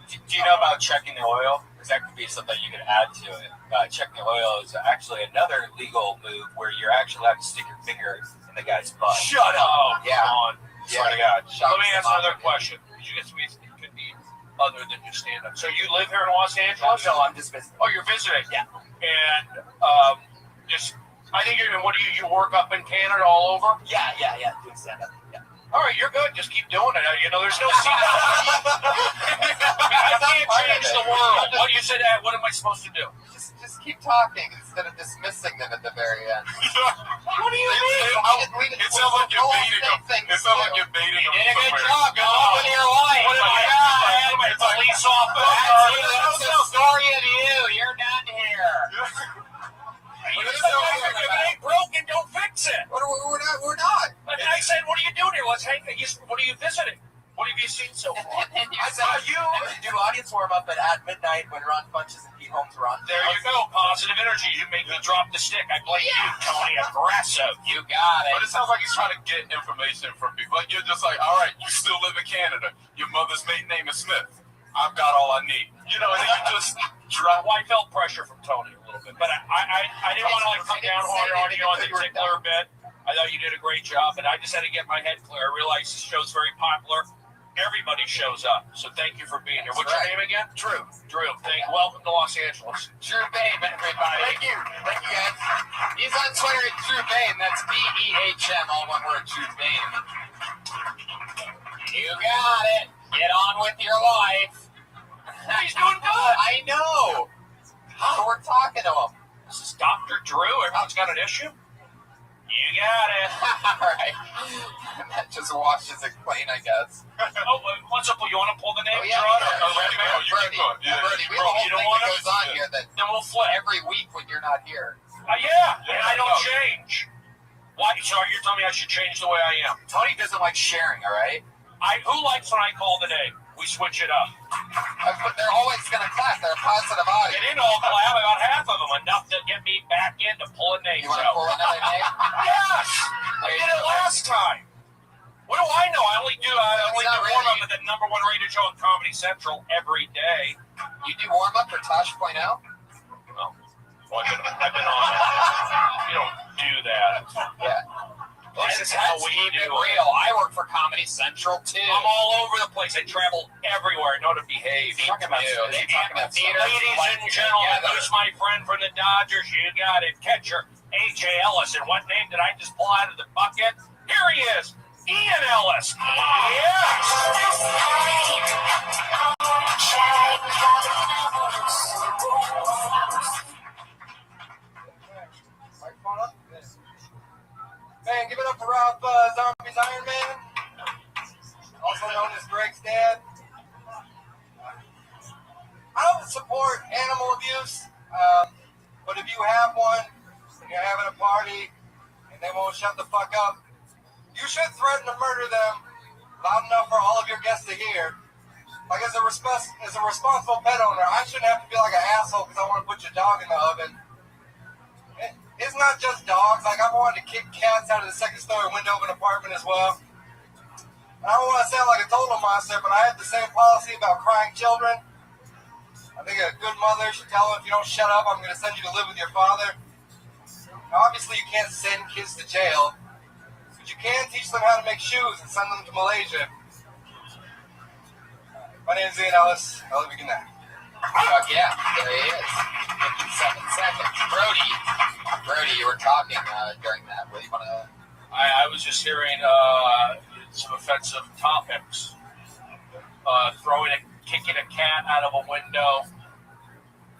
Do you know about checking the oil? Because that could be something you could add to it. Checking the oil is actually another legal move where you're actually having to stick your finger in the guy's butt. Shut up! Oh, yeah. Come on. Swear to God. Let me ask another question. Because you guys could be other than just stand up. So you live here in Los Angeles? No, I'm just visiting. Oh, you're visiting? Yeah. And I think you work up in Canada all over? Yeah, doing stand up. Yeah. All right, you're good. Just keep doing it. There's no secret. I can't change the world. What you said, what am I supposed to do? Just keep talking instead of dismissing them at the very end. What do you mean? It sounds like you're baiting them. It sounds like you're baiting them. You did a good job. Go on with your life. What am I, police officer? That's the story of you. You're done here. If it ain't broken, don't fix it. We're not. And I said, what are you doing here? What are you visiting? What have you seen so far? I saw you do audience warm-up at midnight when Ron Funches and Pete Holmes were on. There you go. Positive energy. You make me drop the stick. I blame you, Tony. Aggressive. You got it. But it sounds like he's trying to get information from people. Like you're just like, all right, you still live in Canada. Your mother's maiden name is Smith. I've got all I need. And then you just Well, I felt pressure from Tony a little bit, but I didn't want to like come down hard on you on the tickler bit. I thought you did a great job, and I just had to get my head clear. I realized this show's very popular. Everybody shows up, so thank you for being here. What's your name again? Drew. Welcome to Los Angeles. Drew Bain, everybody. Thank you guys. He's on Twitter at Drew Bain. That's BEHM, all one word, Drew Bain. You got it. Get on with your life. He's doing good. I know. So we're talking to him. This is Dr. Drew. Everyone's got an issue. You got it. All right. That just washes it clean, I guess. What's up? You want to pull the name? Oh, yeah. Brody. We have a whole thing that goes on here that then we'll flip every week when you're not here. Yeah, and I don't change. Why? So you're telling me I should change the way I am? Tony doesn't like sharing, all right? Who likes when I call the name? We switch it up. But they're always going to clap. They're a positive audience. They didn't all clap. About half of them. Enough to get me back in to pull a name. You want to pull another name? Yes! I did it last time. What do I know? I only do warm-up at the #1 rated show on Comedy Central every day. You do warm-up for Tosh.0? No. Well, I've been on that. You don't do that. Yeah. This is how we do it. Real. I work for Comedy Central, too. I'm all over the place. I travel everywhere. I know to behave. Talking about theater. Ladies and gentlemen, who's my friend from the Dodgers? You got it. Catcher A.J. Ellis. And what name did I just pull out of the bucket? Here he is. Ian Ellis. Yes. Man, give it up for Rob Zombie's Iron Man, also known as Greg's dad. I don't support animal abuse, but if you have one and you're having a party and they won't shut the fuck up, you should threaten to murder them loud enough for all of your guests to hear. Like, as a responsible pet owner, I shouldn't have to feel like an asshole because I want to put your dog in the oven. It's not just dogs. Like, I've wanted to kick cats out of the second-story window of an apartment as well. I don't want to sound like a total monster, but I have the same policy about crying children. I think a good mother should tell them, if you don't shut up, I'm going to send you to live with your father. Now, obviously, you can't send kids to jail, but you can teach them how to make shoes and send them to Malaysia. My name is Ian Ellis. I love you. Good night. Fuck yeah, there he is. 57 seconds. Brody, you were talking during that. What do you want to... I was just hearing some offensive topics. Kicking a cat out of a window.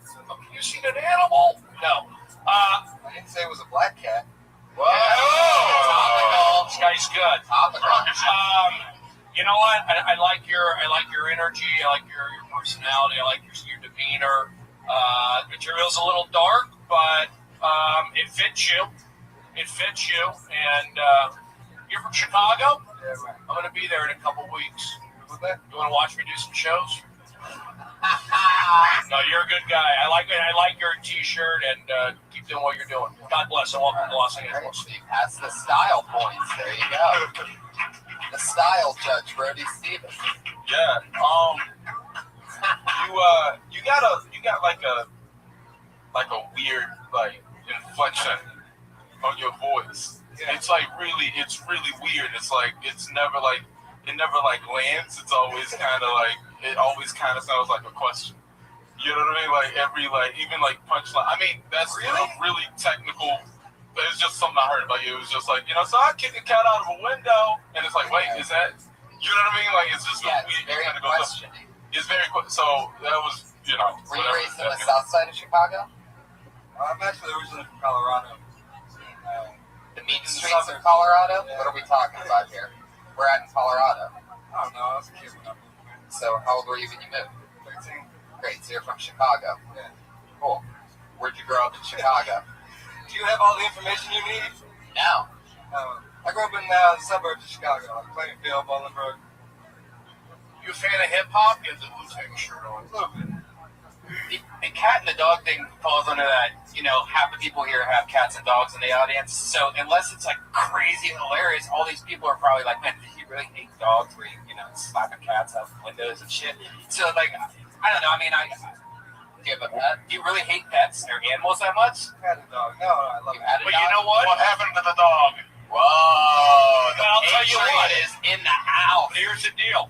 Have you seen an animal? No. I didn't say it was a black cat. Whoa! Topical. This guy's good. Topical. You know what? I like your energy. I like your personality. I like your demeanor. Material's a little dark, but it fits you. And you're from Chicago? Yeah, right. I'm going to be there in a couple weeks. Okay. You want to watch me do some shows? No, you're a good guy. I like your T-shirt, and keep doing what you're doing. God bless, and welcome to Los Angeles. You passed the style points. There you go. The style judge, Brody Stevens. Yeah. You got like a weird like inflection on your voice. Yeah. It's really weird. It's like it never lands. It's always kind of sounds like a question. You know what I mean? Like even punchline. I mean, that's really technical. But it's just something I heard about you. It was just like, so I kicked a cat out of a window, and it's like, wait, is that? You know what I mean? Like, it's just very questioning. It's very quick. So that was, Were you raised in the south side of Chicago? I'm actually originally from Colorado. The mean streets of Colorado? Yeah. What are we talking about here? We're at in Colorado. I don't know. I was a kid when I moved. So how old were you when you moved? 13. Great. So you're from Chicago. Yeah. Cool. Where'd you grow up in Chicago? Do you have all the information you need? No. I grew up in the suburbs of Chicago, like Plainfield, Bolingbrook. You a fan of hip-hop? You have the Wu-Tang shirt on. A little bit. The cat and the dog thing falls under that, half the people here have cats and dogs in the audience. So unless it's like crazy and hilarious, all these people are probably like, man, he really hates dogs where he, slapping cats out of windows and shit. So like, I don't know. I mean, Do you have a pet? Do you really hate pets or animals that much? I had a dog. No, I love it. But you know what? What happened to the dog? Whoa! I'll tell you what is in the house. Here's the deal.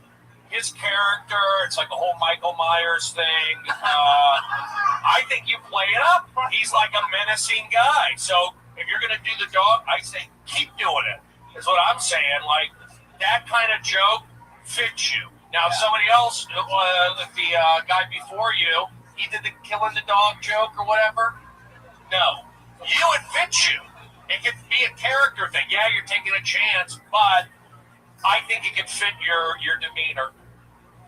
His character, it's like a whole Michael Myers thing. I think you play it up. He's like a menacing guy. So if you're going to do the dog, I say keep doing it. Is what I'm saying. Like, that kind of joke fits you. Now, somebody else, the guy before you, he did the killing the dog joke or whatever. No. You, it fits you. It could be a character thing. Yeah, you're taking a chance, but I think it could fit your demeanor.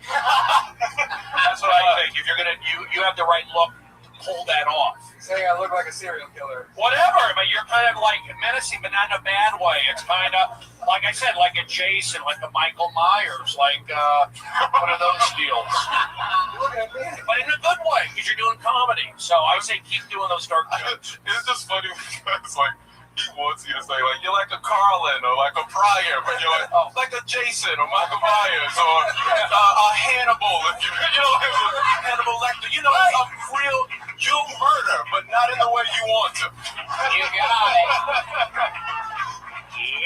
That's what I think. If you're gonna, you have the right look to pull that off. Saying I look like a serial killer. Whatever, but you're kind of like menacing, but not in a bad way. It's kind of like I said, like a Jason, like a Michael Myers, like one of those deals. But in a good way, because you're doing comedy. So I say keep doing those dark jokes. It's just funny because like he wants you to say like you're like a Carlin or like a Pryor, but you're like a Jason or Michael Myers or a Hannibal. You know, Hannibal Lecter. You know, a real you murder, but not in the way you want to. You got it.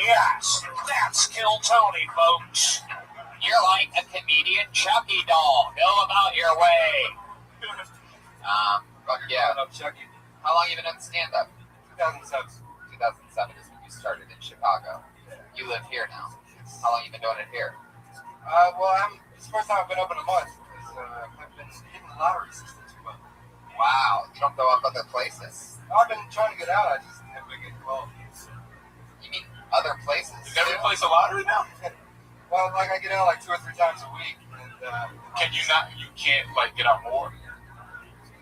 Yes, that's Kill Tony, folks. You're like a comedian Chucky doll. Go about your way. Yeah. Chucky. How long have you been in stand-up? 2007. 2007 is when you started in Chicago. You live here now. How long have you been doing it here? It's the first time I've been open a month because I've been hitting the lottery system too much. Wow, you don't go up other places. I've been trying to get out. I just never get involved. You mean other places? Is every place a lottery now? Well, like I get out like 2 or 3 times a week. And, You can't like get out more?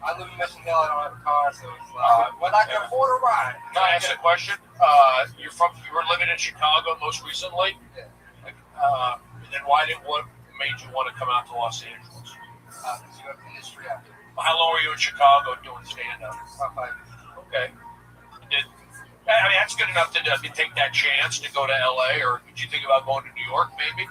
I live in Mission Hill. I don't have a car, so it's like when I can afford a ride. Can I ask a question? You were living in Chicago most recently. Yeah. And then what made you want to come out to Los Angeles? Because you have industry out there. How long were you in Chicago doing stand-up? About 5 years. Okay. I mean, that's good enough to take that chance to go to LA, or did you think about going to New York, maybe?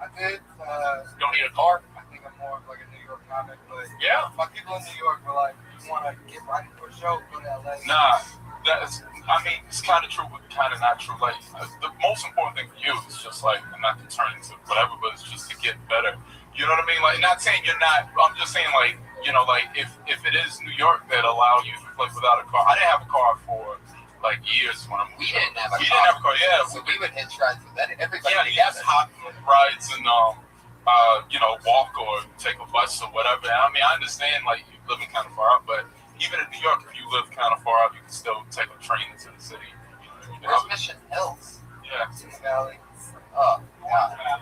I did. You don't need a car? I think I'm more of like a New York comic, but Yeah. my people in New York were like, you want to get ready for a show, go to LA. Nah, it's kind of true, but kind of not true. Like, the most important thing for you is just like, not to turn into whatever, but it's just to get better. You know what I mean? Like, not saying you're not, I'm just saying, like, you know, like, if it is New York that allow you to play without a car. I didn't have a car for, like, years when We didn't have a car. You didn't have a car, yeah. So we would hitch rides with everybody Yeah, together. hot rides and, walk or take a bus or whatever. I mean, I understand, like, you living kind of far out, but even in New York, if you live kind of far out, you can still take a train into the city. Where's Mission Hills? Yeah. East Valley. Oh, yeah.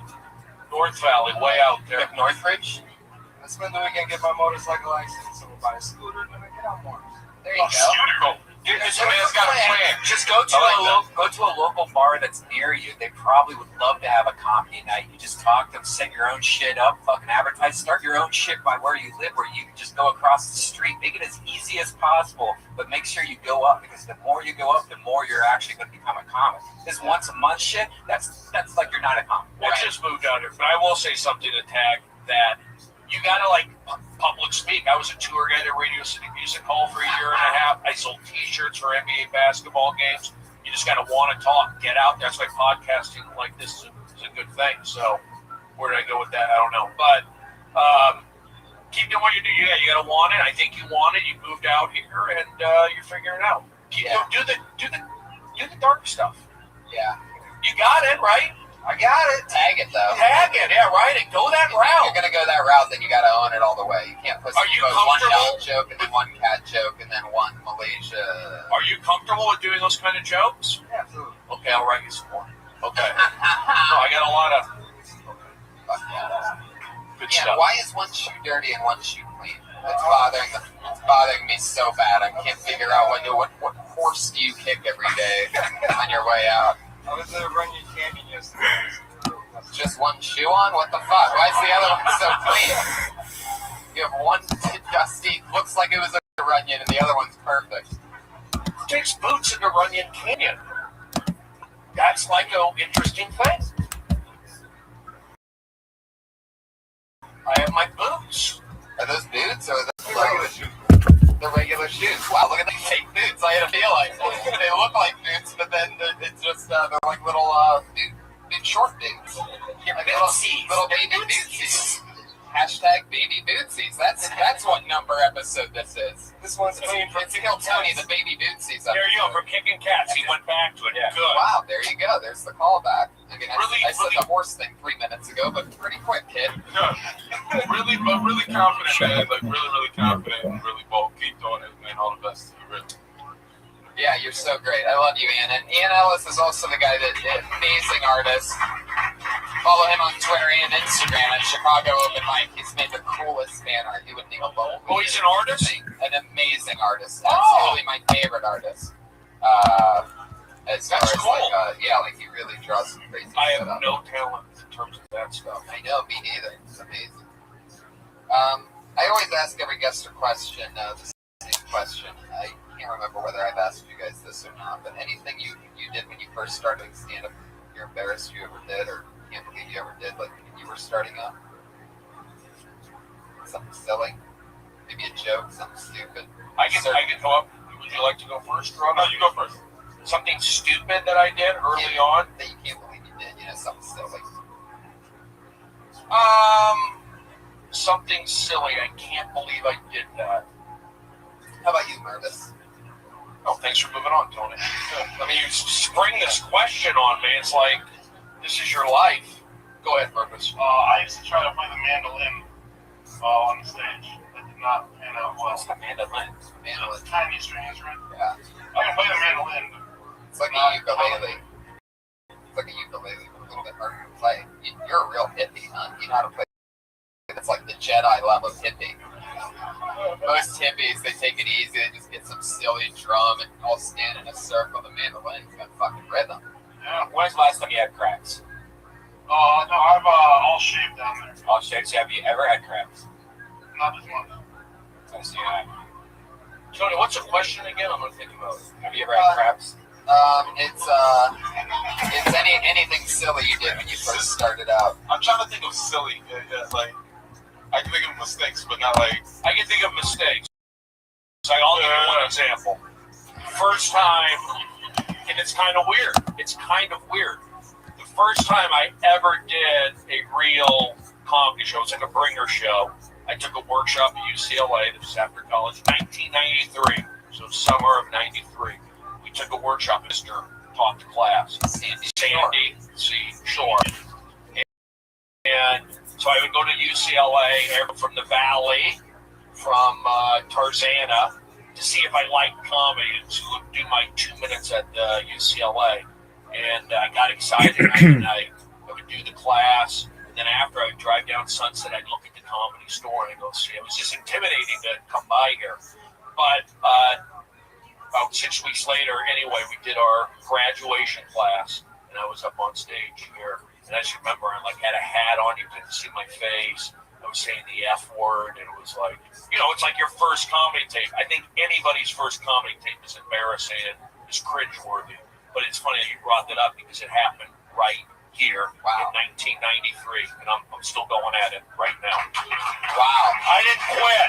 North Valley, way out there. Like Northridge? I spend the weekend get my motorcycle license, so we'll buy a scooter and then I get out more. There you go. Beautiful. This man's got a plan. Just go to a local bar that's near you. They probably would love to have a comedy night. You just talk to them, set your own shit up, fucking advertise, start your own shit by where you live, where you can just go across the street. Make it as easy as possible, but make sure you go up, because the more you go up, the more you're actually going to become a comic. This once a month shit, that's like you're not a comic. Let's just move down here. But I will say something to tag that you gotta like public speak. I was a tour guide at Radio City Music Hall for a year and a half. I sold T-shirts for NBA basketball games. You just gotta want to talk, get out there. That's why podcasting like this is a good thing. So where did I go with that? I don't know. But keep doing what you do. Yeah, you gotta want it. I think you want it. You moved out here and you're figuring it out. Do the dark stuff. Yeah. You got it, right? I got it. Tag it, though. Tag it, yeah, right. And go that route. If you're going to go that route, then you got to own it all the way. You can't put one dog joke and then one cat joke and then one Malaysia. Are you comfortable with doing those kind of jokes? Yeah, absolutely. Okay, I'll write you some more. Okay. No, I got a lot of good stuff. Why is one shoe dirty and one shoe clean? It's bothering me so bad. I can't figure out what horse do you kick every day on your way out. I was at Runyon Canyon yesterday. Just one shoe on? What the fuck? Why is the other one so clean? You have one dusty, looks like it was a Runyon, and the other one's perfect. Who takes boots into Runyon Canyon? That's like an interesting thing. I have my boots. Are those boots or are those regular shoes? They're regular shoes. Wow, look at these fake boots. I had a feel like they look like boots, but then it's just they're like little big short boots. Like little baby bootsies. Hashtag baby bootsies. That's what number episode this is. This one's it's Kill Tony, the baby bootsies. There you go, from Kicking Cats. He went back to it. Yeah. Good. Wow, there you go. There's the callback. I mean, I said the horse thing 3 minutes ago, but pretty quick, kid. Yeah. really confident, man. Like, really confident and really bold. Keep doing it, man. All the best to you, really. Yeah, you're so great. I love you, Ian. And Ian Ellis is also the guy that amazing artist. Follow him on Twitter and Instagram at Chicago Open Mic. He's made the coolest fan art. He wouldn't even believe. Oh, he's an artist? An amazing artist. Absolutely my favorite artist. As far as cool. Like he really draws some crazy I shit have up. no talent in terms of that stuff. I know, me neither. It's amazing. I always ask every guest a question, the same question. I can't remember whether I've asked you guys this or not, but anything you did when you first started stand-up, you're embarrassed you ever did, or can't believe you ever did, like when you were starting up? Something silly? Maybe a joke, something stupid? I can go up. Would you like to go first? Or no, you go first. Something stupid that I did early on? That you can't believe you did, something silly. Something silly. I can't believe I did that. How about you, Mervis? Oh, thanks for moving on, Tony. I mean, you spring this question on me. It's like, this is your life. Go ahead, Mervis. I used to try to play the mandolin on the stage. That did not pan out well. What's the mandolin? Mandolin. Tiny string instrument. Yeah. I can play the mandolin. It's like a ukulele. It's like a ukulele, but a little bit harder to play. You're a real hippie, huh? You know how to play. It's like the Jedi level hippie. Most hippies, they take it easy. They just get some silly drum and all stand in a circle. The mandolin's got fucking rhythm. Yeah. When's the last time you had cracks? No, I've all shaved down there. All shaved. Have you ever had cracks? Not this month. I see that. Tony, what's the question again? I'm gonna think about it. Have you ever had cracks? It's anything silly you did when you first started out. I'm trying to think of silly. Like, I can think of mistakes, but not like... I can think of mistakes. I'll give you one example. First time, and it's kind of weird. The first time I ever did a real comedy show, it's like a bringer show. I took a workshop at UCLA, this was after college, 1993, so summer of 93. We took a workshop, Mr. taught the class. Sandy C. Shore. And so I would go to UCLA from the Valley, from Tarzana, to see if I liked comedy, and to do my 2 minutes at UCLA. And I got excited, and I would do the class, and then after I would drive down Sunset, I'd look at the Comedy Store and I'd go see. It was just intimidating to come by here. But about 6 weeks later, anyway, we did our graduation class, and I was up on stage here. And I just remember I had a hat on, you couldn't see my face. I was saying the F word, and it was like, it's like your first comedy tape. I think anybody's first comedy tape is embarrassing and is cringeworthy. But it's funny that you brought that up because it happened right here in 1993, and I'm still going at it right now. Wow. I didn't quit.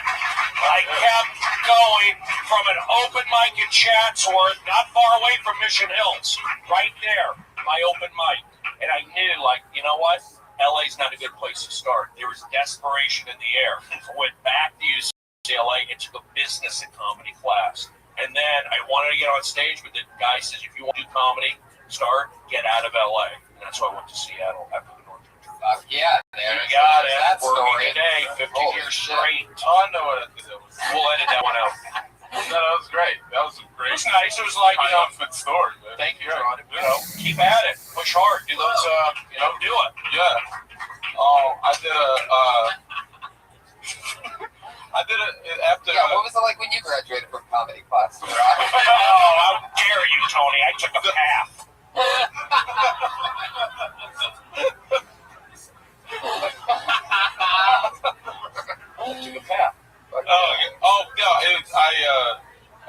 I kept going from an open mic in Chatsworth, not far away from Mission Hills, right there, my open mic. And I knew, you know what? LA's not a good place to start. There was desperation in the air. I went back to UCLA and took a business and comedy class. And then I wanted to get on stage, but the guy says, if you want to do comedy, get out of LA. And that's why I went to Seattle after the North Country. Yeah, there you got it. That Working story. today, 50 years straight. Oh, I know what it is. We'll edit that one out. No, that was great. That was a great. It was nice. It was like, triumphant story, man. Thank you, John. Keep at it. Push hard. Do those, do it. Yeah. I did it after. Yeah, what was it like when you graduated from comedy class? Oh, how dare you, Tony? I took a path.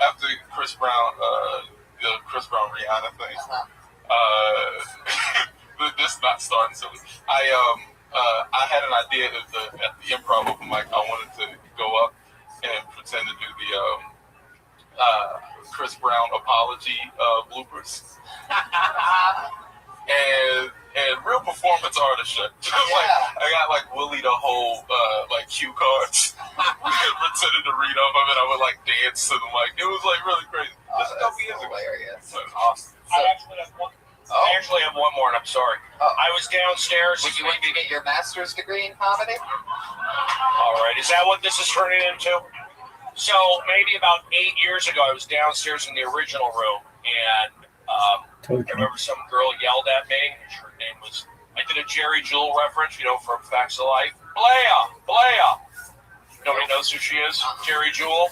After Chris Brown, the Chris Brown Rihanna thing. This is not starting silly. I had an idea at the improv open mic. I wanted to go up and pretend to do the Chris Brown apology bloopers. and real performance artist shit. I got like Willie the whole like cue cards. Pretended to read off of it. I would like dance to them. Like it was like really crazy. This is a couple years ago. Hilarious. Awesome. I actually have one more, and I'm sorry. I was downstairs. Would you like to get your master's degree in comedy? All right. Is that what this is turning into? So maybe about 8 years ago, I was downstairs in the original room, and I remember some girl yelled at me. Her name was, I did a Jerry Jewell reference, from Facts of Life. Blaya. Nobody knows who she is? Jerry Jewell?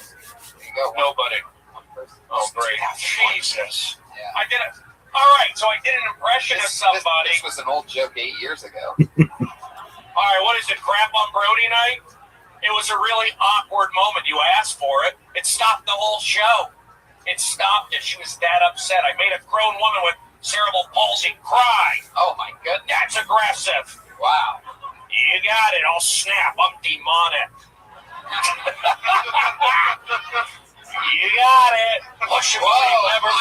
Nobody. Oh, great. Jesus. Yeah. I did it. All right, so I did an impression of somebody. This was an old joke 8 years ago. All right, what is it, crap on Brody night? It was a really awkward moment. You asked for it. It stopped the whole show. It stopped it. She was that upset. I made a grown woman with cerebral palsy cry. Oh, my goodness. That's aggressive. Wow. You got it. I'll snap. I'm demonic. You got it. Push him lever.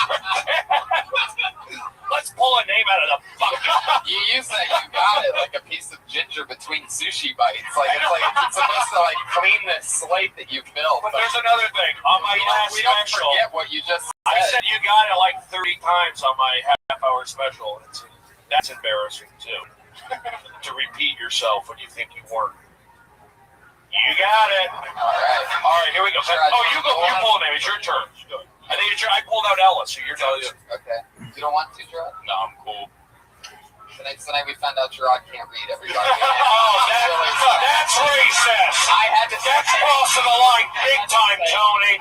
Let's pull a name out of the bucket. You use that you got it like a piece of ginger between sushi bites. It's supposed to clean the slate that you built. But there's another thing. On my last we don't special, forget what you just said. I said you got it like 30 times on my half-hour special. That's embarrassing too. To repeat yourself when you think you weren't. You got it. All right, here we go. You go. You pull a name. It's your turn. I think it's I pulled out Ella, so you're done. Okay. You don't want to, Gerard? No, I'm cool. Tonight we found out Gerard can't read everybody. That's racist. That's crossing the line big time, Tony.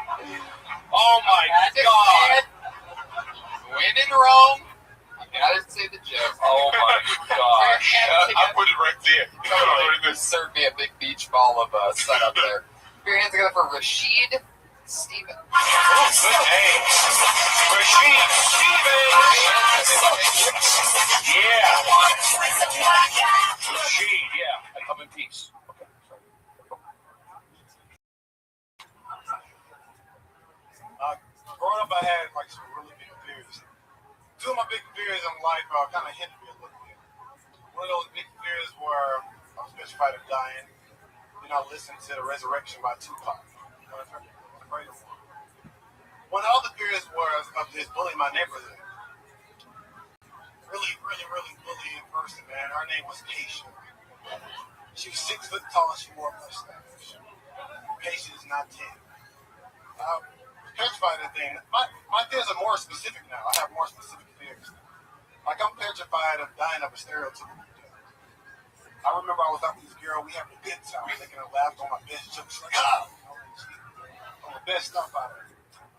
Oh my God. When in Rome, you gotta say the joke. Oh my gosh. I put it right there. Serve me a big beach ball of sun up there. Put your hands together for Rashid Stevens. Good name. Rashid Stevens. Yeah. Rashid, yeah. I come in peace. Okay. Growing up, I had some really big fears. Two of my big fears in life kind of hindered me a little bit. One of those big fears were I was petrified of dying. I listened to Resurrection by Tupac. One of the other fears was of his bullying my neighborhood. Really bullying person, man. Her name was Patience. She was 6 foot tall and she wore a mustache. Patience is not 10. Petrified of the thing. My fears are more specific now. I have more specific fears. I'm petrified of dying of a stereotypical death. I remember I was out with this girl. We having a good time, making her laugh on my best jokes. She's like, on the best stuff out of her.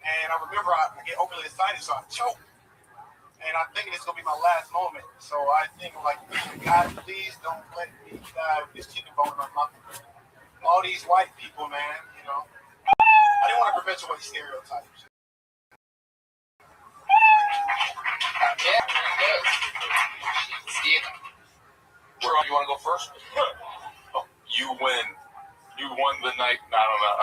And I remember I get overly excited, so I choke. And I'm thinking it's gonna be my last moment. So I think God, please don't let me die with this chicken bone in my mouth. All these white people, man, I didn't want to perpetuate stereotypes. Yeah. Steven. Gerard, you want to go first? You win. You won the night. I don't know.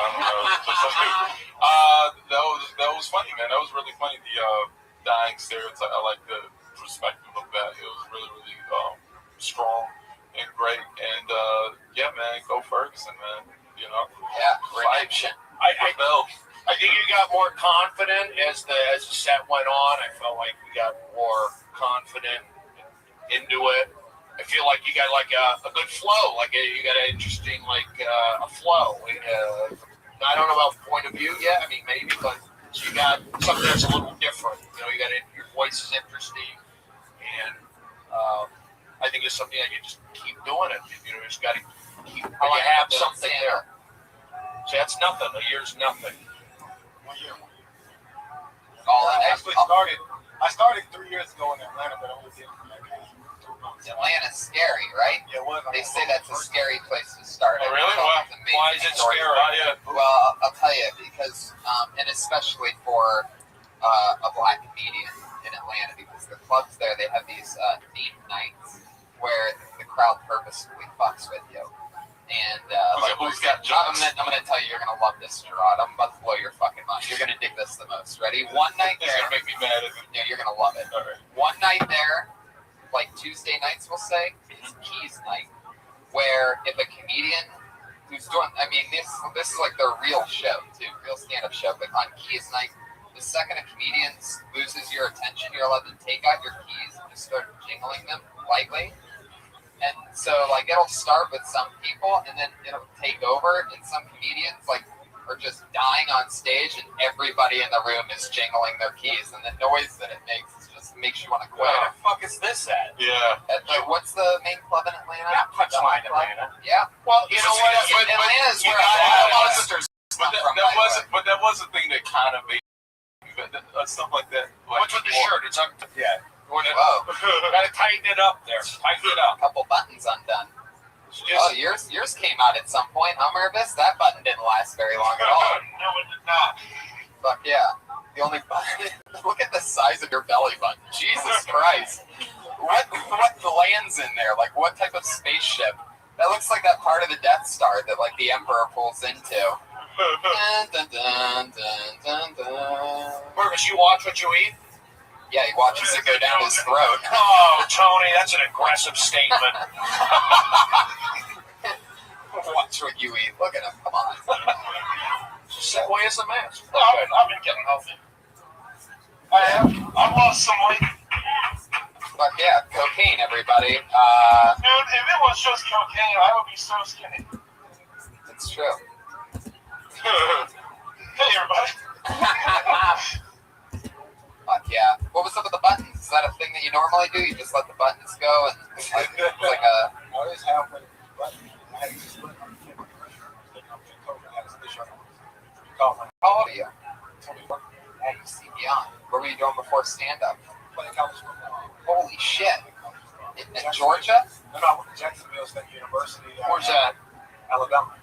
That was funny, man. That was really funny. The dying stereotype. I like the perspective of that. It was really strong and great. And yeah, man, go Ferguson, man. Yeah, redemption. I think you got more confident as the set went on. I felt like we got more confident into it. I feel like you got a good flow, you got an interesting a flow. I don't know about point of view yet. I mean, maybe, but you got something that's a little different. You got your voice is interesting, and I think it's something that you just keep doing it. You just got to keep. You have something there. So that's nothing. A year's nothing. 1 year. I started 3 years ago in Atlanta, but I only did it for 3 months. Atlanta's scary, right? Yeah, they say that's a scary place to start. Oh, really? Why is it scary? Well, I'll tell you, because, and especially for a black comedian in Atlanta, because the clubs there, they have these theme nights where the crowd purposefully fucks with you. And who's got jokes? I'm gonna tell you, you're gonna love this, Gerard. I'm about to blow your fucking mind. You're gonna dig this the most. Ready? One night there. It's gonna make me mad. Yeah, you're gonna love it. All right. One night there, like Tuesday nights, we'll say, is Keys night, where if a comedian who's doing, I mean, this is like their real show too, real stand-up show. But on Keys night, the second a comedian loses your attention, you're allowed to take out your keys and just start jingling them lightly. And so, like, it'll start with some people, and then it'll take over, and some comedians, like, are just dying on stage, and everybody in the room is jingling their keys, and the noise that it makes you want to quit. Where the fuck is this at? Yeah. What's the main club in Atlanta? Yeah, Punchline Atlanta. Yeah. Well, you know what? Atlanta's where But that was the thing that kind of made stuff like that. What's with the shirt? It's up. Yeah. Whoa. Gotta tighten it up there. Tighten it up. A couple buttons undone. Oh, yours came out at some point, huh, Mervis? That button didn't last very long at all. No, it did not. Fuck yeah. The only button. Look at the size of your belly button. Jesus Christ. What lands in there? Like, what type of spaceship? That looks like that part of the Death Star that, like, the Emperor pulls into. Dun, dun, dun, dun, dun, dun. Mervis, you watch what you eat? Yeah, he watches it go down his throat. Oh, Tony, that's an aggressive statement. Watch what you eat. Look at him. Come on. Segway is a mess. I've been getting healthy. I have. I've lost some weight. Fuck yeah, cocaine, everybody. Dude, if it was just cocaine, I would be so skinny. It's true. Hey, everybody. Fuck yeah. What was up with the buttons? Is that a thing that you normally do? You just let the buttons go and like a... I always have one button. I had to split on the camera. I had to stitch on it. How old are you? 24. Yeah, you see beyond. What were you doing before stand-up? Playing college football. Holy shit. In Georgia? No, I went to Jacksonville State University. Where's that? Alabama.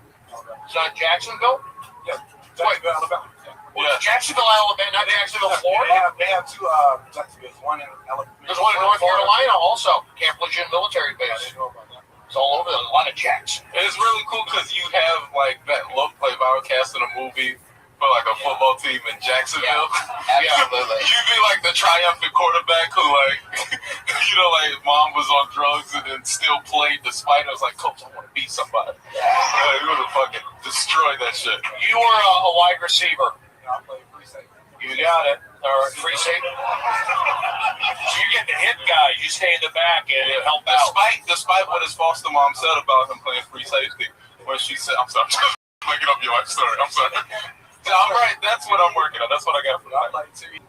Is that Jacksonville? Yeah, Jacksonville, Alabama. Yeah. Jacksonville, Alabama, not Jacksonville, Florida? They have two Jacksonvilles. One in Alabama. There's one in North Carolina also. Camp Lejeune military base. Yeah, they know about that. It's all over. There's a lot of Jacks. And it's really cool because you have like that look like if I were casting a movie for like a football team in Jacksonville. Yeah, absolutely. You'd be like the triumphant quarterback who like, you know, like mom was on drugs and then still played despite. I was like, Coach, I want to be somebody. You would have fucking destroyed that shit. You were a wide receiver. I played free safety. You got it. Or free safety. So you get the hit guy. You stay in the back and help out. Despite what his foster mom said about him playing free safety, when she said, I'm sorry, just making up your life story. I'm sorry. So I'm right. That's what I'm working on. That's what I got for I that. played 2 years.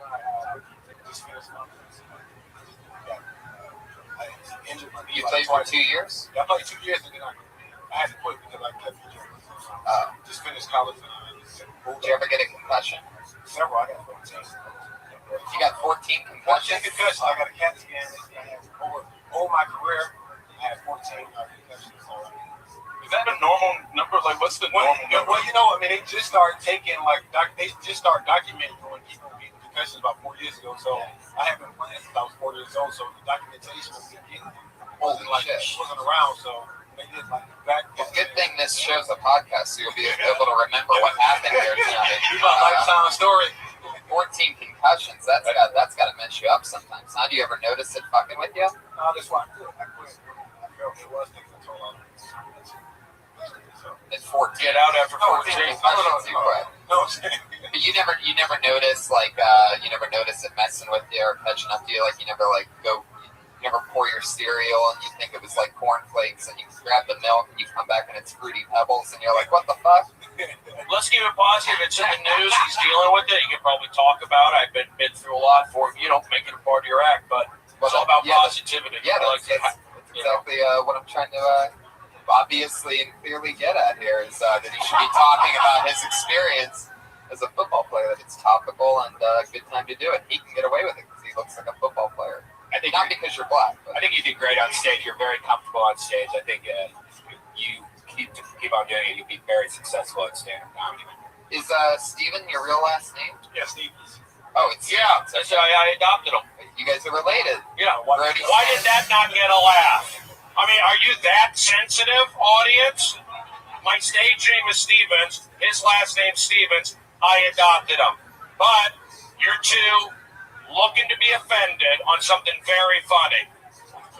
Just finished my injured my knee. You played for 2 years? Yeah, I played 2 years and then I had to quit because I kept injuring myself. Just finished college. Did you ever get a concussion? Several. I got 14. You got 14 concussions? Concussions. I got a CAT scan. Over my career, I had 14 concussions. So, Is that a normal number? Like, what's the normal number? Well, you know, I mean, they just started taking, like, they just started documenting when people were getting concussions about 4 years ago. So I have been playing since I was 4 years old. So the documentation was getting wasn't around. So they did like back. Well, good thing this show's a podcast, so you'll be able to remember what happened here tonight. Lifetime story. 14 concussions. That's got to mess you up sometimes. How do you ever notice it fucking with you? No, that's why I quit. I felt it was taking a toll on me. At 14. Get out after 14. Concussions, you quit. No, but you never notice like you never notice it messing with you or catching up to you. Like you never pour your cereal and you think it was like cornflakes and you grab the milk and you come back and it's Fruity Pebbles and you're like, what the fuck? Let's keep it positive. It's in the news. He's dealing with it. You can probably talk about it. I've been through a lot for you. Don't make it a part of your act, but it's all about positivity. Yeah, that's exactly what I'm trying to obviously and clearly get at here is that he should be talking about his experience as a football player. That it's topical and a good time to do it. He can get away with it because he looks like a football player. I think not because you're black. But. I think you did great on stage. You're very comfortable on stage. I think you keep on doing it. You'll be very successful at stand-up comedy. Is Steven your real last name? Yeah, Steve. Oh, it's I adopted him. You guys are related. Yeah. Why did that not get a laugh? I mean, are you that sensitive, audience? My stage name is Stevens. His last name's Stevens. I adopted him. But you're two looking to be offended on something very funny.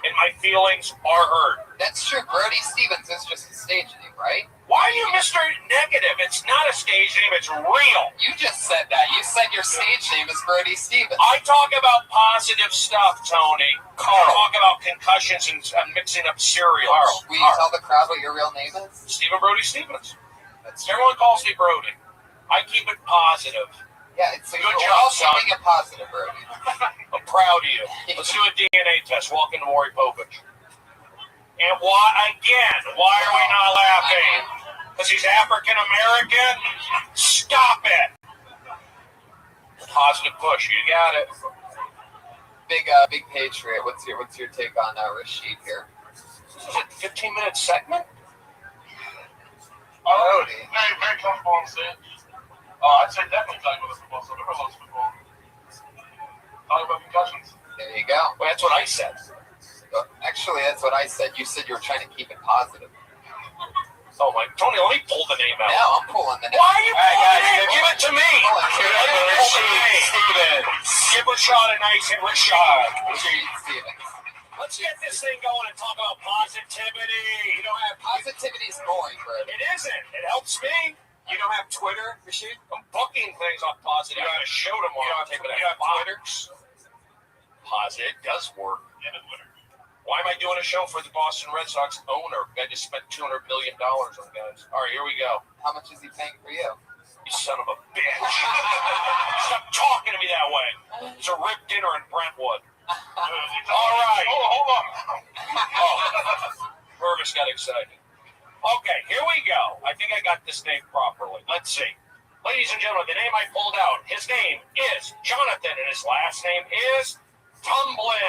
And my feelings are hurt. That's true. Brody Stevens is just a stage name, right? Why are you Mr. Negative? It's not a stage name. It's real. You just said that. You said your stage name is Brody Stevens. I talk about positive stuff, Tony. I talk about concussions and mixing up cereals. Carl, will you tell the crowd what your real name is? Stephen Brody Stevens. Everyone calls me Brody. I keep it positive. Yeah, it's a good job, son. Keeping it positive, Brody. I'm proud of you. Let's do a DNA test. Welcome to Maury Povich. And why are we not laughing? Because he's African American? Stop it. Positive push. You got it. Big Patriot. What's your take on Rashid here? Is it a 15-minute segment? Brody. Very, very comfortable on stage. I'd say definitely talking about the football. So never lost football. Talking about concussions. There you go. Well, that's what I said. Actually, that's what I said. You said you were trying to keep it positive. Oh my, Tony, let me pull the name out. No, I'm pulling the name. Why are you pulling it? Give it to me. Stevens. Give Rashad a nice hit. Rashad. Stevens. Let's get this thing going and talk about positivity. You don't have positivity is boring, bro. It isn't. It helps me. You don't have Twitter, Rashid? I'm booking things on positive. I got a show tomorrow. You have Twitter? Positive does work. Why am I doing a show for the Boston Red Sox owner? I just spent $200 million on guys. All right, here we go. How much is he paying for you? You son of a bitch. Stop talking to me that way. It's a rib dinner in Brentwood. All right. Hold on. Purvis got excited. Okay, here we go. I think I got this name properly. Let's see. Ladies and gentlemen, the name I pulled out, his name is Jonathan, and his last name is Tumblin.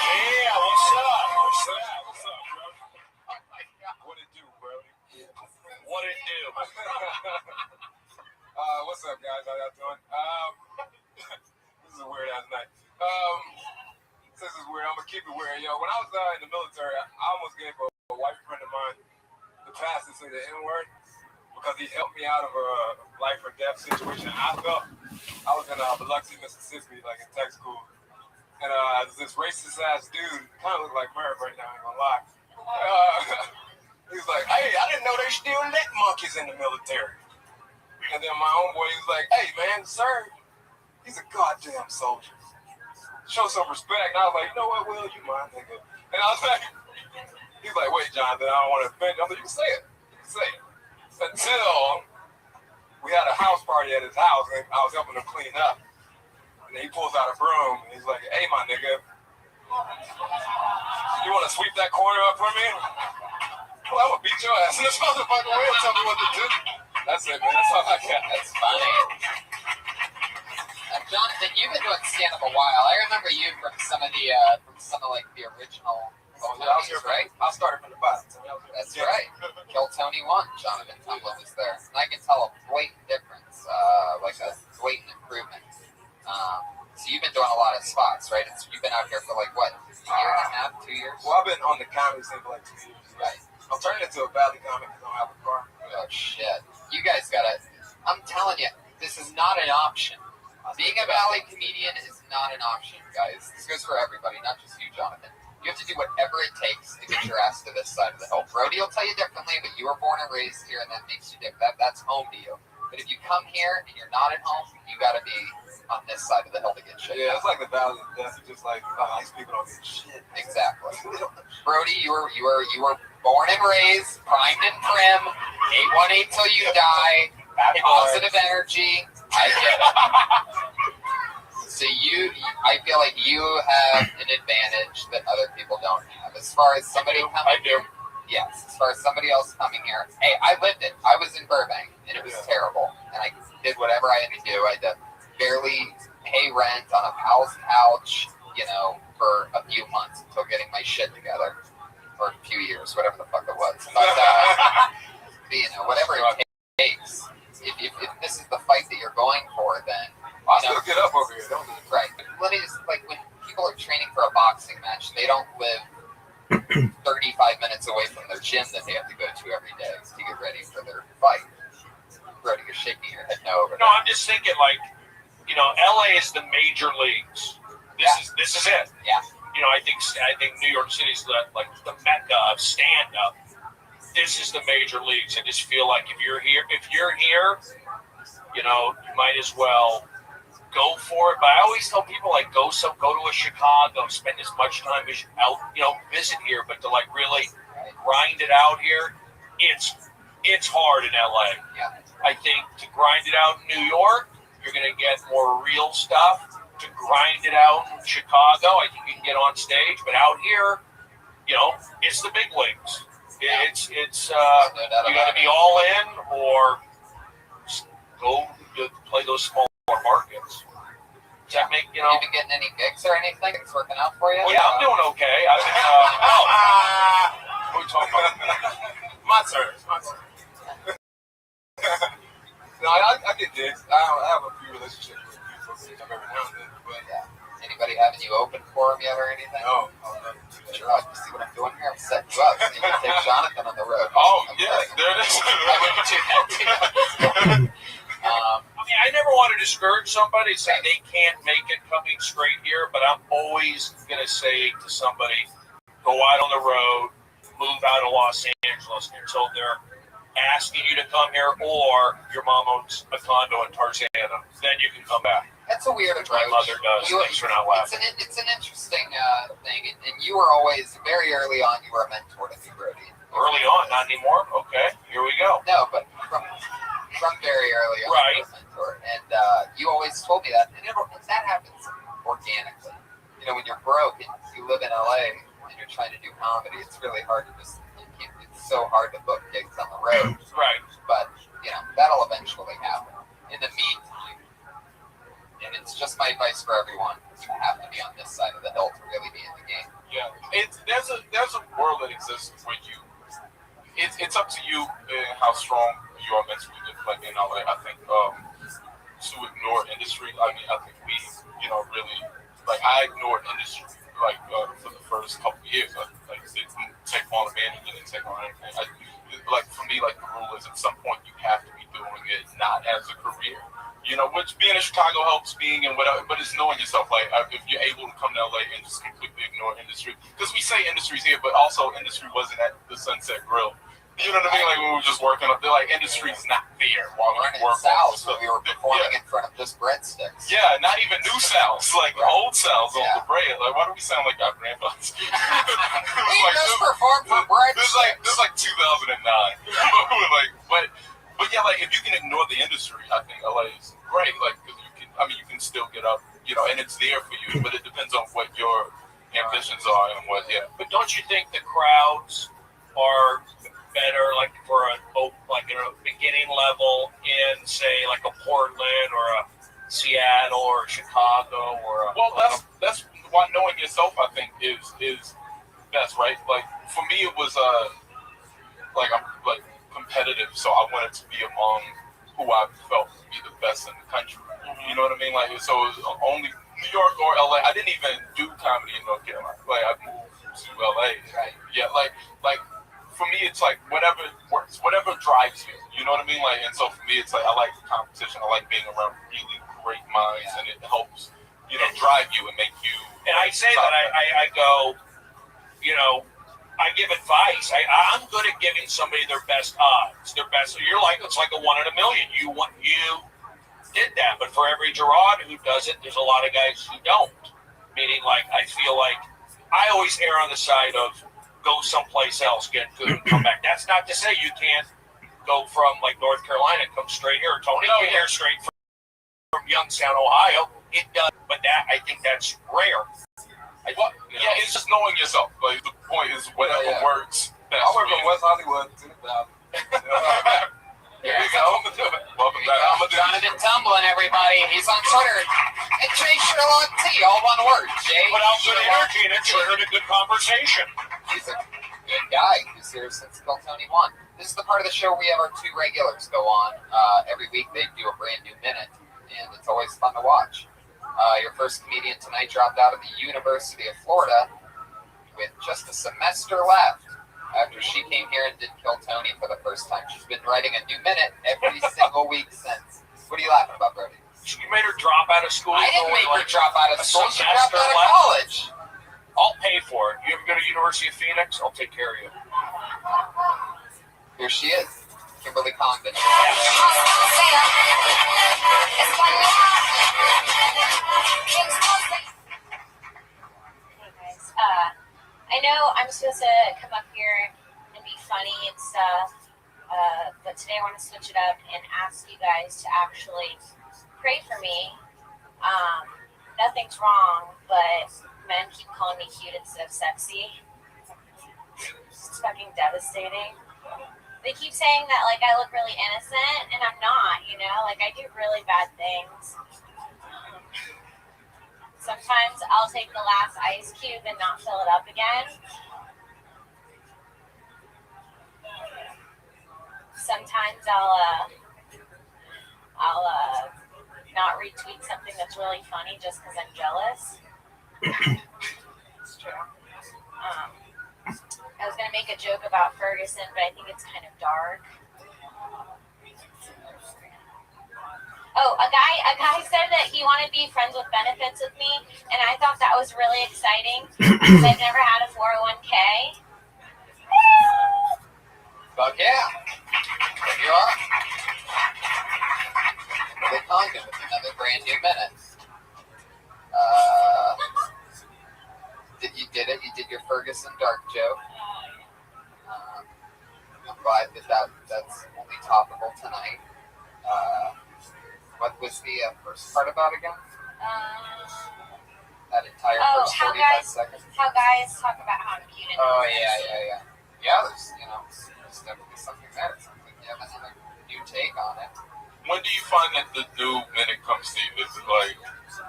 Yeah, what's up? What's up? What's up, bro? What it do, Brody? What it do? What's up, guys? How y'all doing? This is a weird ass night. This is weird. I'm gonna keep it weird, yo. When I was in the military, I almost gave a white friend of mine the pass to say the N-word because he helped me out of a life or death situation. I felt I was in Biloxi, Mississippi, like in tech school, and this racist ass dude, kind of looked like Merv right now. I ain't gonna lie. He was like, "Hey, I didn't know they still let monkeys in the military." And then my homeboy, he was like, "Hey, man, sir, he's a goddamn soldier. Show some respect." And I was like, "You know what, Will, you mind, nigga." And I was like, he's like, "Wait, Jonathan, I don't want to offend you." I was like, "You can say it. You can say it." Until we had a house party at his house, and I was helping him clean up. And then he pulls out a broom, and he's like, "Hey, my nigga, you want to sweep that corner up for me?" Well, I'm going to beat your ass. And this motherfucker will tell me what to do. That's it, man. That's all I got. That's funny. Jonathan, you've been doing stand-up a while. I remember you from some of the original Tonys, right? I started from the bottom. That's right. Kill Tony 1, Jonathan Tumblin was there. And I can tell a blatant difference, like a blatant improvement. So you've been doing a lot of spots, right? You've been out here for like, what, a year and a half, 2 years? Well, I've been on the comedy scene for like 2 years. Right. I'm turning into a valley comic because I don't have a car. Oh, shit. You guys gotta, I'm telling you, this is not an option. Being a valley comedian is not an option, guys. This goes for everybody, not just you, Jonathan. You have to do whatever it takes to get your ass to this side of the hill. Brody will tell you differently, but you were born and raised here, and that makes you different. That's home to you. But if you come here and you're not at home, you got to be on this side of the hill to get shit. Yeah, it's like the valley of death. It's just like nice people don't get shit. Exactly. Brody, you were born and raised, primed and prim, 818 till you die, positive energy. I get it. So I feel like you have an advantage that other people don't have. As far as somebody coming here, yes. As far as somebody else coming here, hey, I lived it. I was in Burbank, and it was terrible. And I did whatever I had to do. I had to barely pay rent on a pal's couch, for a few months until getting my shit together, or a few years, whatever the fuck it was. But whatever it takes. If this is the fight that you're going for, then I still get up over here, don't you? Right. Let me just, like, when people are training for a boxing match, they don't live 30 just thinking like, LA is the major leagues. This is it. Yeah. I think New York City's like the mecca of stand up. This is the major leagues. I just feel like if you're here, you might as well go for it. But I always tell people like go to a Chicago, spend as much time as visit here, but to like really grind it out here, it's hard in LA. Yeah. I think to grind it out in New York, you're gonna get more real stuff. To grind it out in Chicago, I think you can get on stage, but out here, it's the big leagues. It's you got to be all in or go play those smaller markets. Does that make You been getting any gigs or anything? It's working out for you? Well, yeah, I'm doing okay. I've been. What are we talking about? My turn. No, I get gigs. I have a few relationships with people every now and then, but Anybody having you open for them yet or anything? No. You see what I'm doing here? I'm setting you up. So you can take Jonathan on the road. Oh, yeah, there it is. I wouldn't do that too. I never want to discourage somebody, say they can't make it coming straight here, but I'm always going to say to somebody, go out on the road, move out of Los Angeles until they're asking you to come here or your mom owns a condo in Tarzana. Then you can come back. That's a weird approach. My mother does. Thanks for not laughing. It's an interesting thing, and you were always, very early on, you were a mentor to me, Brody. Early on, not anymore? Okay, here we go. No, but from very early on, right. You were a mentor. And you always told me that. And that happens organically. When you're broke and you live in LA and you're trying to do comedy, it's really hard to it's so hard to book gigs on the road. Right. But, that'll eventually happen. In the meantime, and it's just my advice for everyone, you have to be on this side of the hill to really be in the game. Yeah, there's a world that exists where it's up to you how strong you are mentally. Like in LA, I think to ignore industry. I mean, I think we, really like I ignored industry for the first couple of years. Like didn't take on a man, didn't take on anything. For me, the rule is at some point you have to be doing it not as a career. Which being in Chicago helps being in whatever, but it's knowing yourself. If you're able to come to LA and just completely ignore industry, because we say industry's here, but also industry wasn't at the Sunset Grill. You know what I mean? Like when we were just working up, they're like industry's not there while we work. South, so we were performing in front of just breadsticks. Yeah, not even new Souths, like old Souths on the bread. Like why do we sound like our grandfathers? We just performed for breadsticks. This is like 2009. But yeah, if you can ignore the industry, I think LA is great. Because you can still get up, and it's there for you. But it depends on what your ambitions are and what. Yeah. But don't you think the crowds are better, for a beginning level in, say, like a Portland or a Seattle or Chicago or that's why knowing yourself, I think, is best, right? For me, it was I'm competitive, so I wanted to be among who I felt would be the best in the country. You know what I mean? So it was only New York or LA. I didn't even do comedy in North Carolina. I moved to LA. Right. Yeah, for me, it's whatever works, whatever drives you. You know what I mean? And so for me, it's I like competition. I like being around really great minds, and it helps, drive you and make you. And I say that I go, I give advice. I'm good at giving somebody their best odds, their best. So it's like a 1 in a million. You did that, but for every Gerard who does it, there's a lot of guys who don't. Meaning, I feel like I always err on the side of go someplace else, get good, and come back. That's not to say you can't go from North Carolina, come straight here. Tony came here straight from Youngstown, Ohio. It does, but I think that's rare. It's just knowing yourself. The point is whatever works. I work in West Hollywood. There you go. Welcome back. Jonathan Tumbling, everybody. He's on Twitter. And Jay Sherlock T, all one word. Jay. Put out good energy and it triggered a good conversation. He's a good guy who's here since Kill Tony 1. This is the part of the show where we have our 2 regulars go on. Every week they do a brand new minute, and it's always fun to watch. Your first comedian tonight dropped out of the University of Florida with just a semester left after she came here and did Kill Tony for the first time. She's been writing a new minute every single week since. What are you laughing about, bro? of school. I didn't make her drop out of school. She dropped semester out of left. college. I'll pay for it. You ever go to University of Phoenix? I'll take care of you. Here she is, Kimberly Condon. Hey guys, I know I'm supposed to come up here and be funny and stuff, but today I want to switch it up and ask you guys to actually pray for me. Nothing's wrong, but men keep calling me cute instead of sexy. It's fucking devastating. They keep saying that like I look really innocent, and I'm not, you know? Like I do really bad things. Sometimes I'll take the last ice cube and not fill it up again. Sometimes I'll not retweet something that's really funny just because I'm jealous. It's true. I was gonna make a joke about Ferguson, but I think it's kind of dark. Oh, a guy said that he wanted to be friends with benefits with me, and I thought that was really exciting because I've never had a 401k. Fuck yeah. There you are. Kimberly Condon with another brand new minute. You did it. You did your Ferguson dark joke. I'm glad that's only topical tonight. What was the first part about again? That entire first 45 seconds. How guys talk about how I'm cute. Oh yeah. Yeah, there's definitely something there. It sounds like you have another new take on it. When do you find that the new minute comes to you? Is it like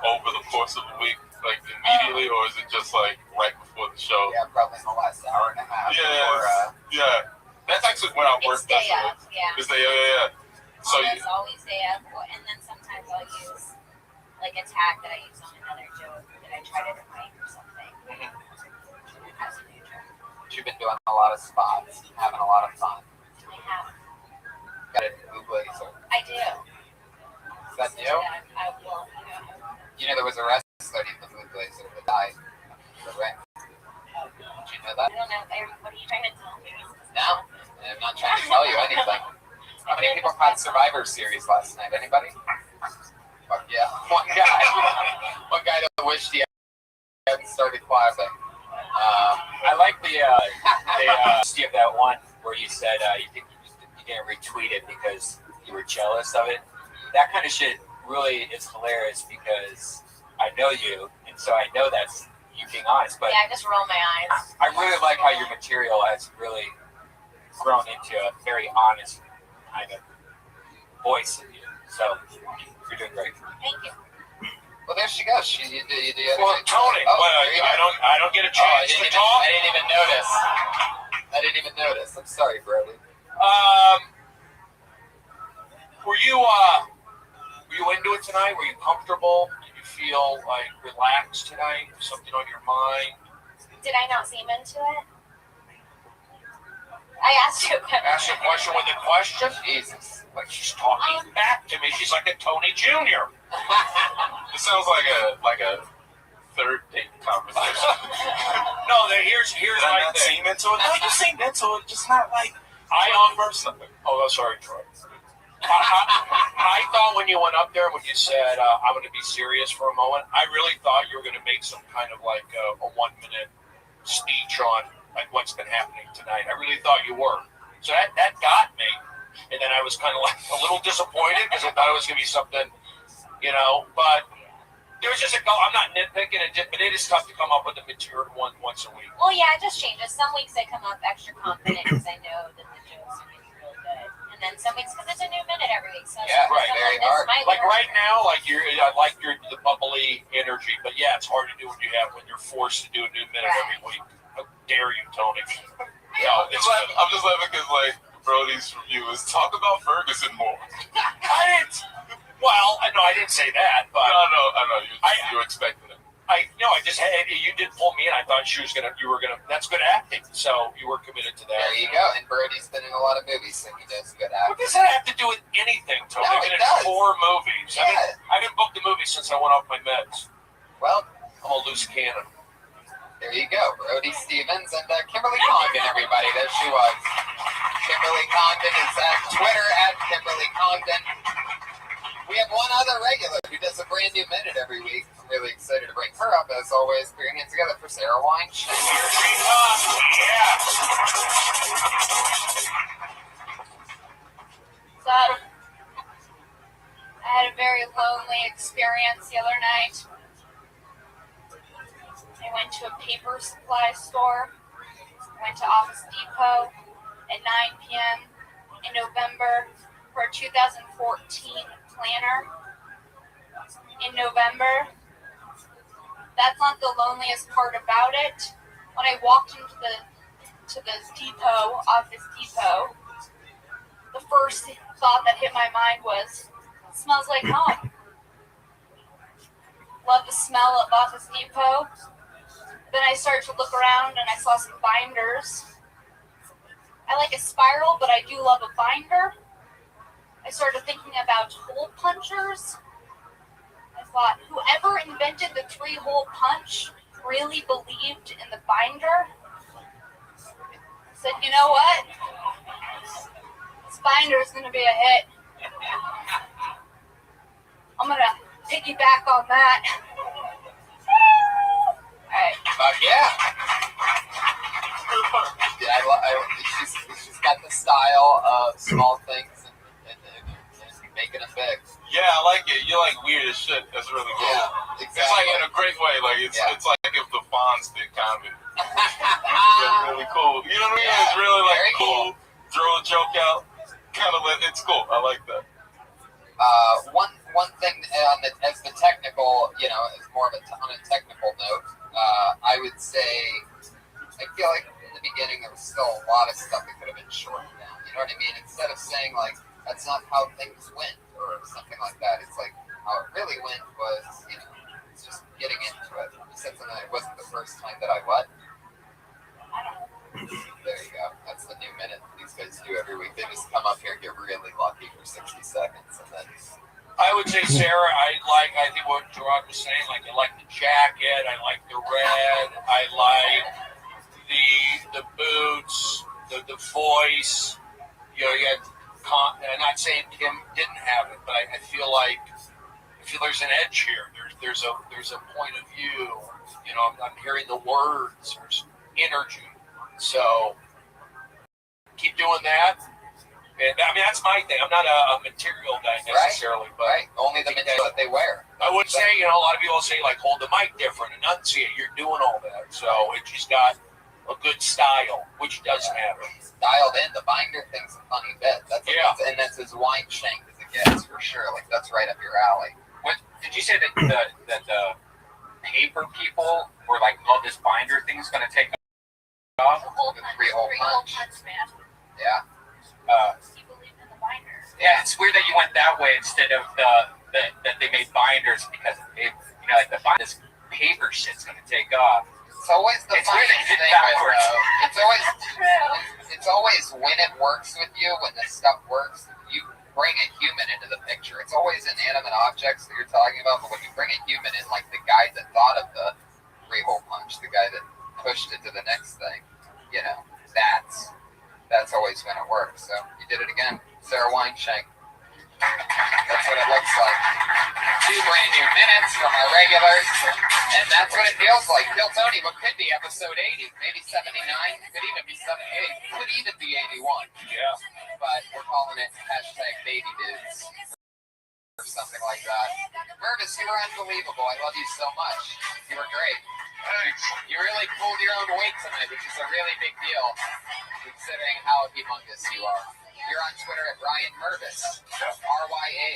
over the course of the week, like immediately, or is it just like right before the show? Yeah, probably in the last hour and a half. Yeah. That's actually when I work. It's day up, yeah. It's day, yeah. So always day up, and then sometimes I'll use like a tag that I use on another joke that I try to write or something. As a new joke. You've been doing a lot of spots, having a lot of fun. I have. Got a blue blazer. I do. Is that you? I will. You know there was a wrestler in the blue blazer that died in the ring. Did you know that? I don't know. What are you trying to tell me? No, I'm not trying to tell you anything. How many people caught Survivor Series last night? Anybody? Fuck yeah. One guy that wished he hadn't started clapping. I like the honesty of that one where you said you didn't retweet it because you were jealous of it. That kind of shit really is hilarious because I know you, and so I know that's you being honest. But yeah, I just roll my eyes. I really like how your material has really grown into a very honest kind of voice in you. So you're doing great. Thank you. Well, there she goes. You did Well, Tony, I don't get a chance to talk. I didn't even notice. I'm sorry, Brody. Were you into it tonight? Were you comfortable? Did you feel like relaxed tonight? Something on your mind? Did I not seem into it? I asked you a question. Ask a question with a question? Jesus. Like she's talking back to me. She's like a Tony Jr. It sounds like a third date conversation. No, here's my thing. Seem into it? No, you seem into it, just not like I offer something. Oh, sorry, Troy. I thought when you went up there, when you said, I'm going to be serious for a moment, I really thought you were going to make some kind of like a 1-minute speech on like what's been happening tonight. I really thought you were. So that got me. And then I was kind of like a little disappointed because I thought it was going to be something, but there was just I'm not nitpicking it, but it is tough to come up with the material once a week. Well, yeah, it just changes. Some weeks I come up extra confident because I know that the jokes are going to be really good. And then some weeks because it's a new minute every week. So yeah, right, very hard. Like right now, I like the bubbly energy, but yeah, it's hard to do when you're forced to do a new minute every week. How dare you, Tony? No, I'm just laughing because like Brody's review is talk about Ferguson more. I didn't say that, but I know. You expected it. I just had you did pull me in. I thought you were gonna. That's good acting. So you were committed to that. There you go. And Brody's been in a lot of movies, so he does good acting. What does that have to do with anything, Tony? No, I've been it does. in 4 movies. Yeah. I haven't booked a movie me since I went off my meds. Well, I'm a loose cannon. there you go. Brody Stevens and Kimberly Congdon, everybody. There she was. Kimberly Congdon is at Twitter at Kimberly Congdon. We have one other regular who does a brand new minute every week. I'm really excited to bring her up, as always. Put your hands together for Sarah Weinstein. So I had a very lonely experience the other night. I went to a paper supply store, went to Office Depot at 9 p.m. in November for a 2014 planner. In November, that's not the loneliest part about it. When I walked into the depot, Office Depot, the first thought that hit my mind was, it smells like home. Love the smell of Office Depot. Then I started to look around and I saw some binders. I like a spiral, but I do love a binder. I started thinking about hole punchers. I thought, whoever invented the 3-hole punch really believed in the binder. I said, you know what? This binder is going to be a hit. I'm going to piggyback on that. Alright. Yeah. She's got the style of small things and making them big. Yeah, I like it. You're like weird as shit. That's really cool. Yeah, exactly. It's like in a great way. Like it's like if the Fonz did comedy. It's really cool. You know what I mean? Yeah, it's really like cool. Throw a joke out. Kind of it's cool. I like that. One thing as the technical, is more of on a technical note. I would say, I feel like in the beginning there was still a lot of stuff that could have been shortened down. You know what I mean? Instead of saying like that's not how things went or something like that, it's like how it really went was, it's just getting into it. You said something that it wasn't the first time that I what? There you go. That's the new minute these guys do every week. They just come up here and get really lucky for 60 seconds and then. I would say, Sarah, I think what Gerard was saying, like I like the jacket, I like the red, I like the boots, the voice. You had, I'm not saying Kim didn't have it, but I feel there's an edge here. There's a point of view. I'm hearing the words. There's energy. So keep doing that. And, that's my thing. I'm not a material guy necessarily, but only the material that they wear. I would say, a lot of people say, like, hold the mic different, enunciate. You're doing all that. So she's got a good style, which does matter. Dialed in. The binder thing's a funny bit. And that's as wine shank as it gets, for sure. Like, that's right up your alley. Did you say that the paper people were like, oh, this binder thing's going to take off? The 3-hole punch. Man. Yeah. He believed in the binder. Yeah, it's weird that you went that way instead of that they made binders because this paper shit's gonna take off. It's always the funniest thing. It's always when it works with you, when this stuff works, you bring a human into the picture. It's always inanimate objects that you're talking about, but when you bring a human in, like the guy that thought of the 3-hole punch, the guy that pushed it to the next thing, that's always when it works. So you did it again. Sarah Weinshank. That's what it looks like. 2 brand new minutes from our regulars. And that's what it feels like. Kill Tony, what could be episode 80, maybe 79, could even be 78, could even be 81. Yeah. But we're calling it #baby dudes or something like that. Mervis, you were unbelievable. I love you so much. You were great. You really pulled your own weight tonight, which is a really big deal, considering how humongous you are. You're on Twitter at Ryan Mervis, RyanMirbis.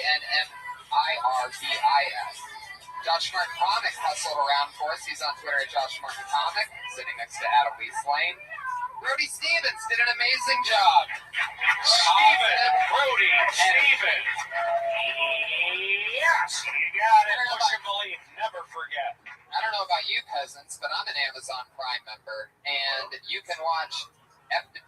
Josh Martin Comic hustled around for us. He's on Twitter at Josh Martin Comic, sitting next to Adam Lee Slane. Brody Stevens did an amazing job. Brody Stevens. Yes, you got it. Push and believe. Never forget. I don't know about you peasants, but I'm an Amazon Prime member, and you can watch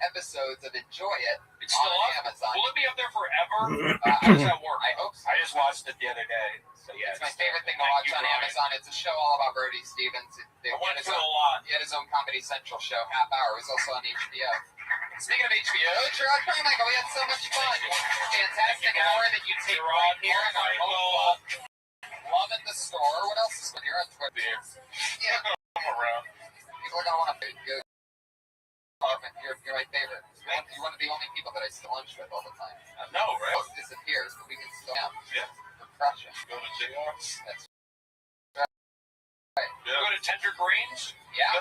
episodes of Enjoy It It's still on up? Amazon. Will it be up there forever? How does that work? I hope so. I just watched it the other day. So yeah, it's my favorite thing to watch on Amazon. It's a show all about Brody Stevens. I went through a lot. He had his own Comedy Central show, Half Hour. It was also on HBO. Speaking of HBO, Gerard Carmichael, we had so much fun. Fantastic hour that you take right here in our home. Loving the store. What else is here on Twitter? Yeah, I'm around. people are gonna want to go. You're my favorite. You're one of the only people that I still lunch with all the time. I know, right? Most disappears, but we can still have. Yeah. We're crushing. Go to JR. That's right. You go to Tender Greens? Yeah.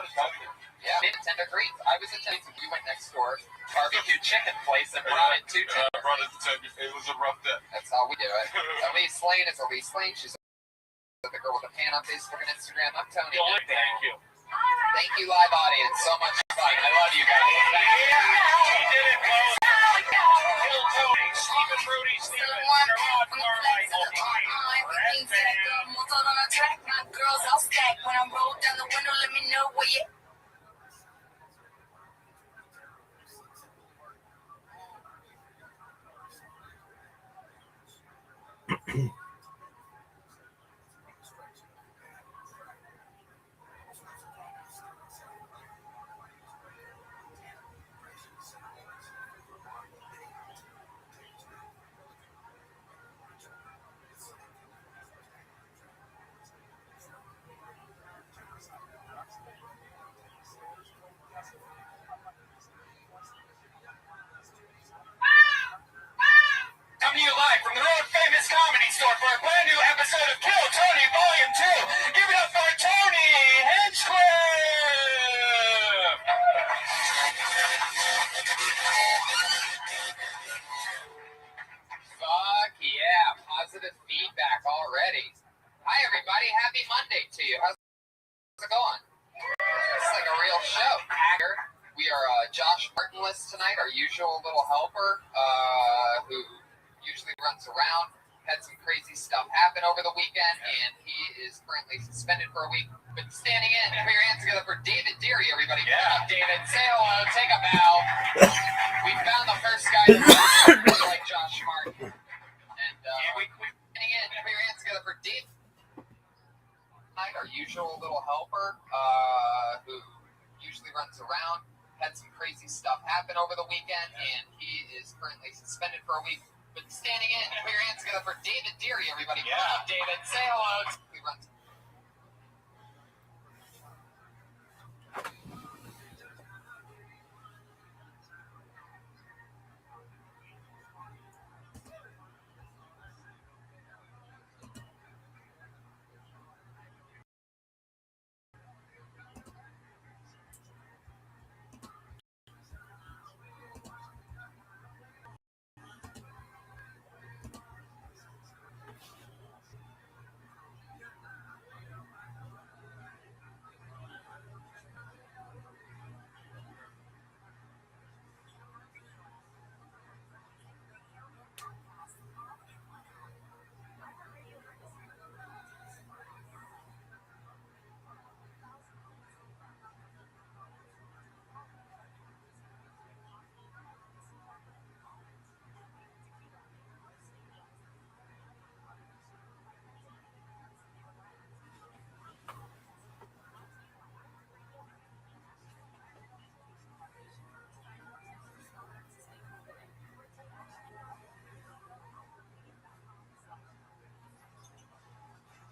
Yeah. Maybe Tender Greens. I was at Tender Greens. We went next door, barbecue chicken place, and brought it to Tender. I brought it to Tender. It was a rough day. That's how we do it. Elise Lane is Elise Lane. She's the girl with the pan on Facebook and Instagram. I'm Tony. Thank you. Thank you, live audience. So much fun. I love you guys. Yeah, he did it, folks. Kill Tony, Stephen Rudy, Stephen, Gerard Carmichael, Red Band. on a track, my girls all stacked. When I roll down the window, let me know where you. Coming to you live from the Road Famous Comedy Store for a brand new episode of Kill Tony Volume 2. Give it up for Tony Hinchcliffe! Fuck yeah. Positive feedback already. Hi, everybody. Happy Monday to you. How's it going? It's like a real show. We are Josh Martinless tonight, our usual little helper, who usually runs around. Had some crazy stuff happen over the weekend, and he is currently suspended for a week. But standing in, put your hands together for David Deary, everybody. Yeah. David, say hello, take a bow. We found the first guy that looks like Josh Martin. And standing in, put your hands together for David. Our usual little helper, who usually runs around. Had some crazy stuff happen over the weekend, and he is currently suspended for a week. But standing in, put your hands together for David Deary, everybody. Yeah. David, say hello. He runs.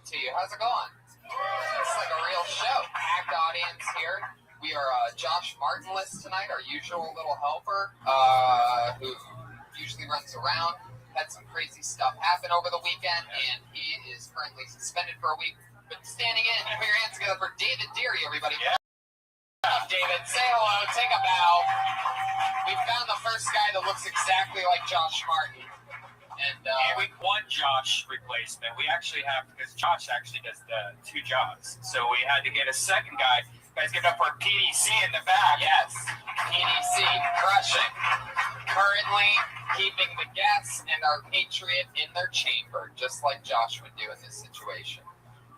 To you. How's it going? It's like a real show. Packed audience here. We are Josh Martinless tonight, our usual little helper, who usually runs around. Had some crazy stuff happen over the weekend, and he is currently suspended for a week. But standing in, put your hands together for David Deary, everybody. Yeah. David, say hello, take a bow. We found the first guy that looks exactly like Josh Martin. And we one Josh replacement. We actually have, because Josh actually does the two jobs. So we had to get a second guy. Guys, give it up for PDC in the back. Yes, PDC crushing. Currently keeping the guests and our Patriot in their chamber, just like Josh would do in this situation.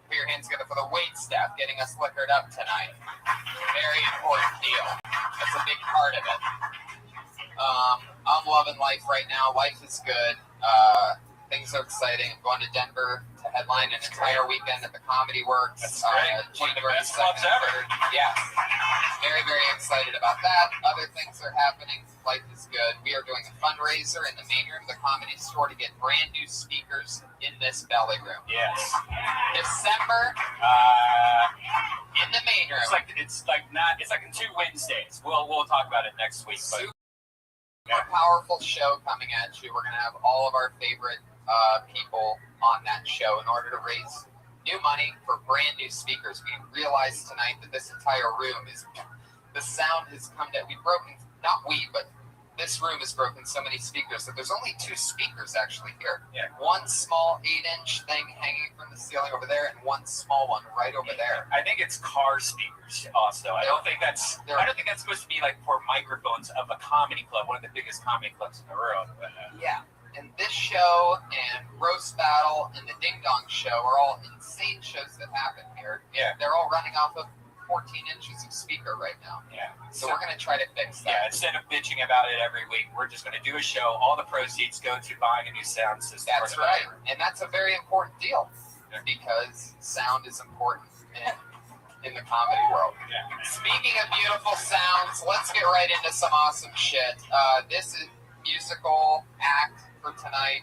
Put your hands together for the wait staff getting us liquored up tonight. Very important deal. That's a big part of it. I'm loving life right now. Life is good. Things are exciting. I'm going to Denver to headline an entire weekend at the Comedy Works. That's great. One of the best clubs ever. Yeah. Very, very excited about that. Other things are happening. Life is good. We are doing a fundraiser in the main room of the Comedy Store to get brand new speakers in this belly room. Yes. December in the main room. It's like in 2 Wednesdays. We'll talk about it next week. But Super powerful show coming at you. We're gonna have all of our favorite people on that show in order to raise new money for brand new speakers. We realized tonight that this entire room the sound has come down. We've broken, not we, but this room has broken so many speakers that there's only 2 speakers actually here. Yeah. One small 8-inch thing hanging from the ceiling over there, and one small one right over there. I think it's car speakers also. I don't think that's supposed to be like for microphones of a comedy club, one of the biggest comedy clubs in the world. But, yeah. And this show and Roast Battle and the Ding Dong Show are all insane shows that happen here. Yeah. They're all running off of 14 inches of speaker right now. Yeah. So we're going to try to fix that. Yeah, instead of bitching about it every week, we're just going to do a show. All the proceeds go to buying a new sound system. That's right. And that's a very important deal because sound is important in the comedy world. Yeah. Speaking of beautiful sounds, let's get right into some awesome shit. This is musical act for tonight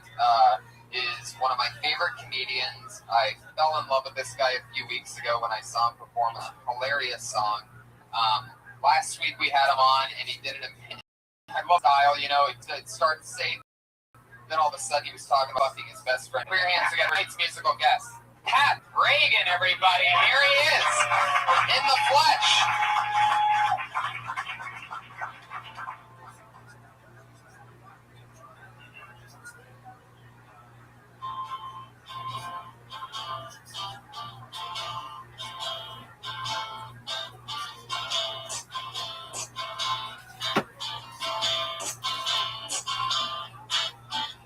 is one of my favorite comedians. I fell in love with this guy a few weeks ago when I saw him perform a hilarious song. Last week we had him on and he did an amazing style, you know, it started safe. Then all of a sudden he was talking about being his best friend. Put your hands together, tonight's musical guest. Pat Reagan, everybody, and here he is in the flesh.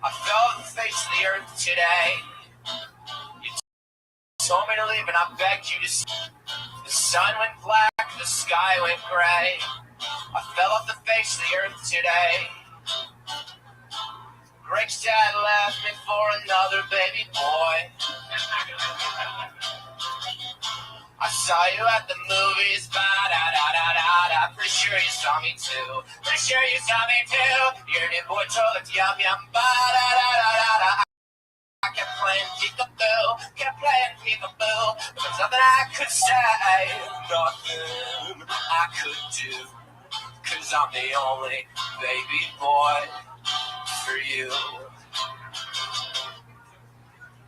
I fell the face of the earth today. You told me to leave and I begged you to stay. The sun went black, the sky went gray. I fell off the face of the earth today. Greg's dad left me for another baby boy. I saw you at the movies, ba-da-da-da-da-da. Pretty sure you saw me too. Pretty sure you saw me too. Your new boy told it yum yum, ba-da-da-da-da-da. I kept playing peekaboo, kept playing peekaboo. But there's nothing I could say, nothing I could do. 'Cause I'm the only baby boy for you.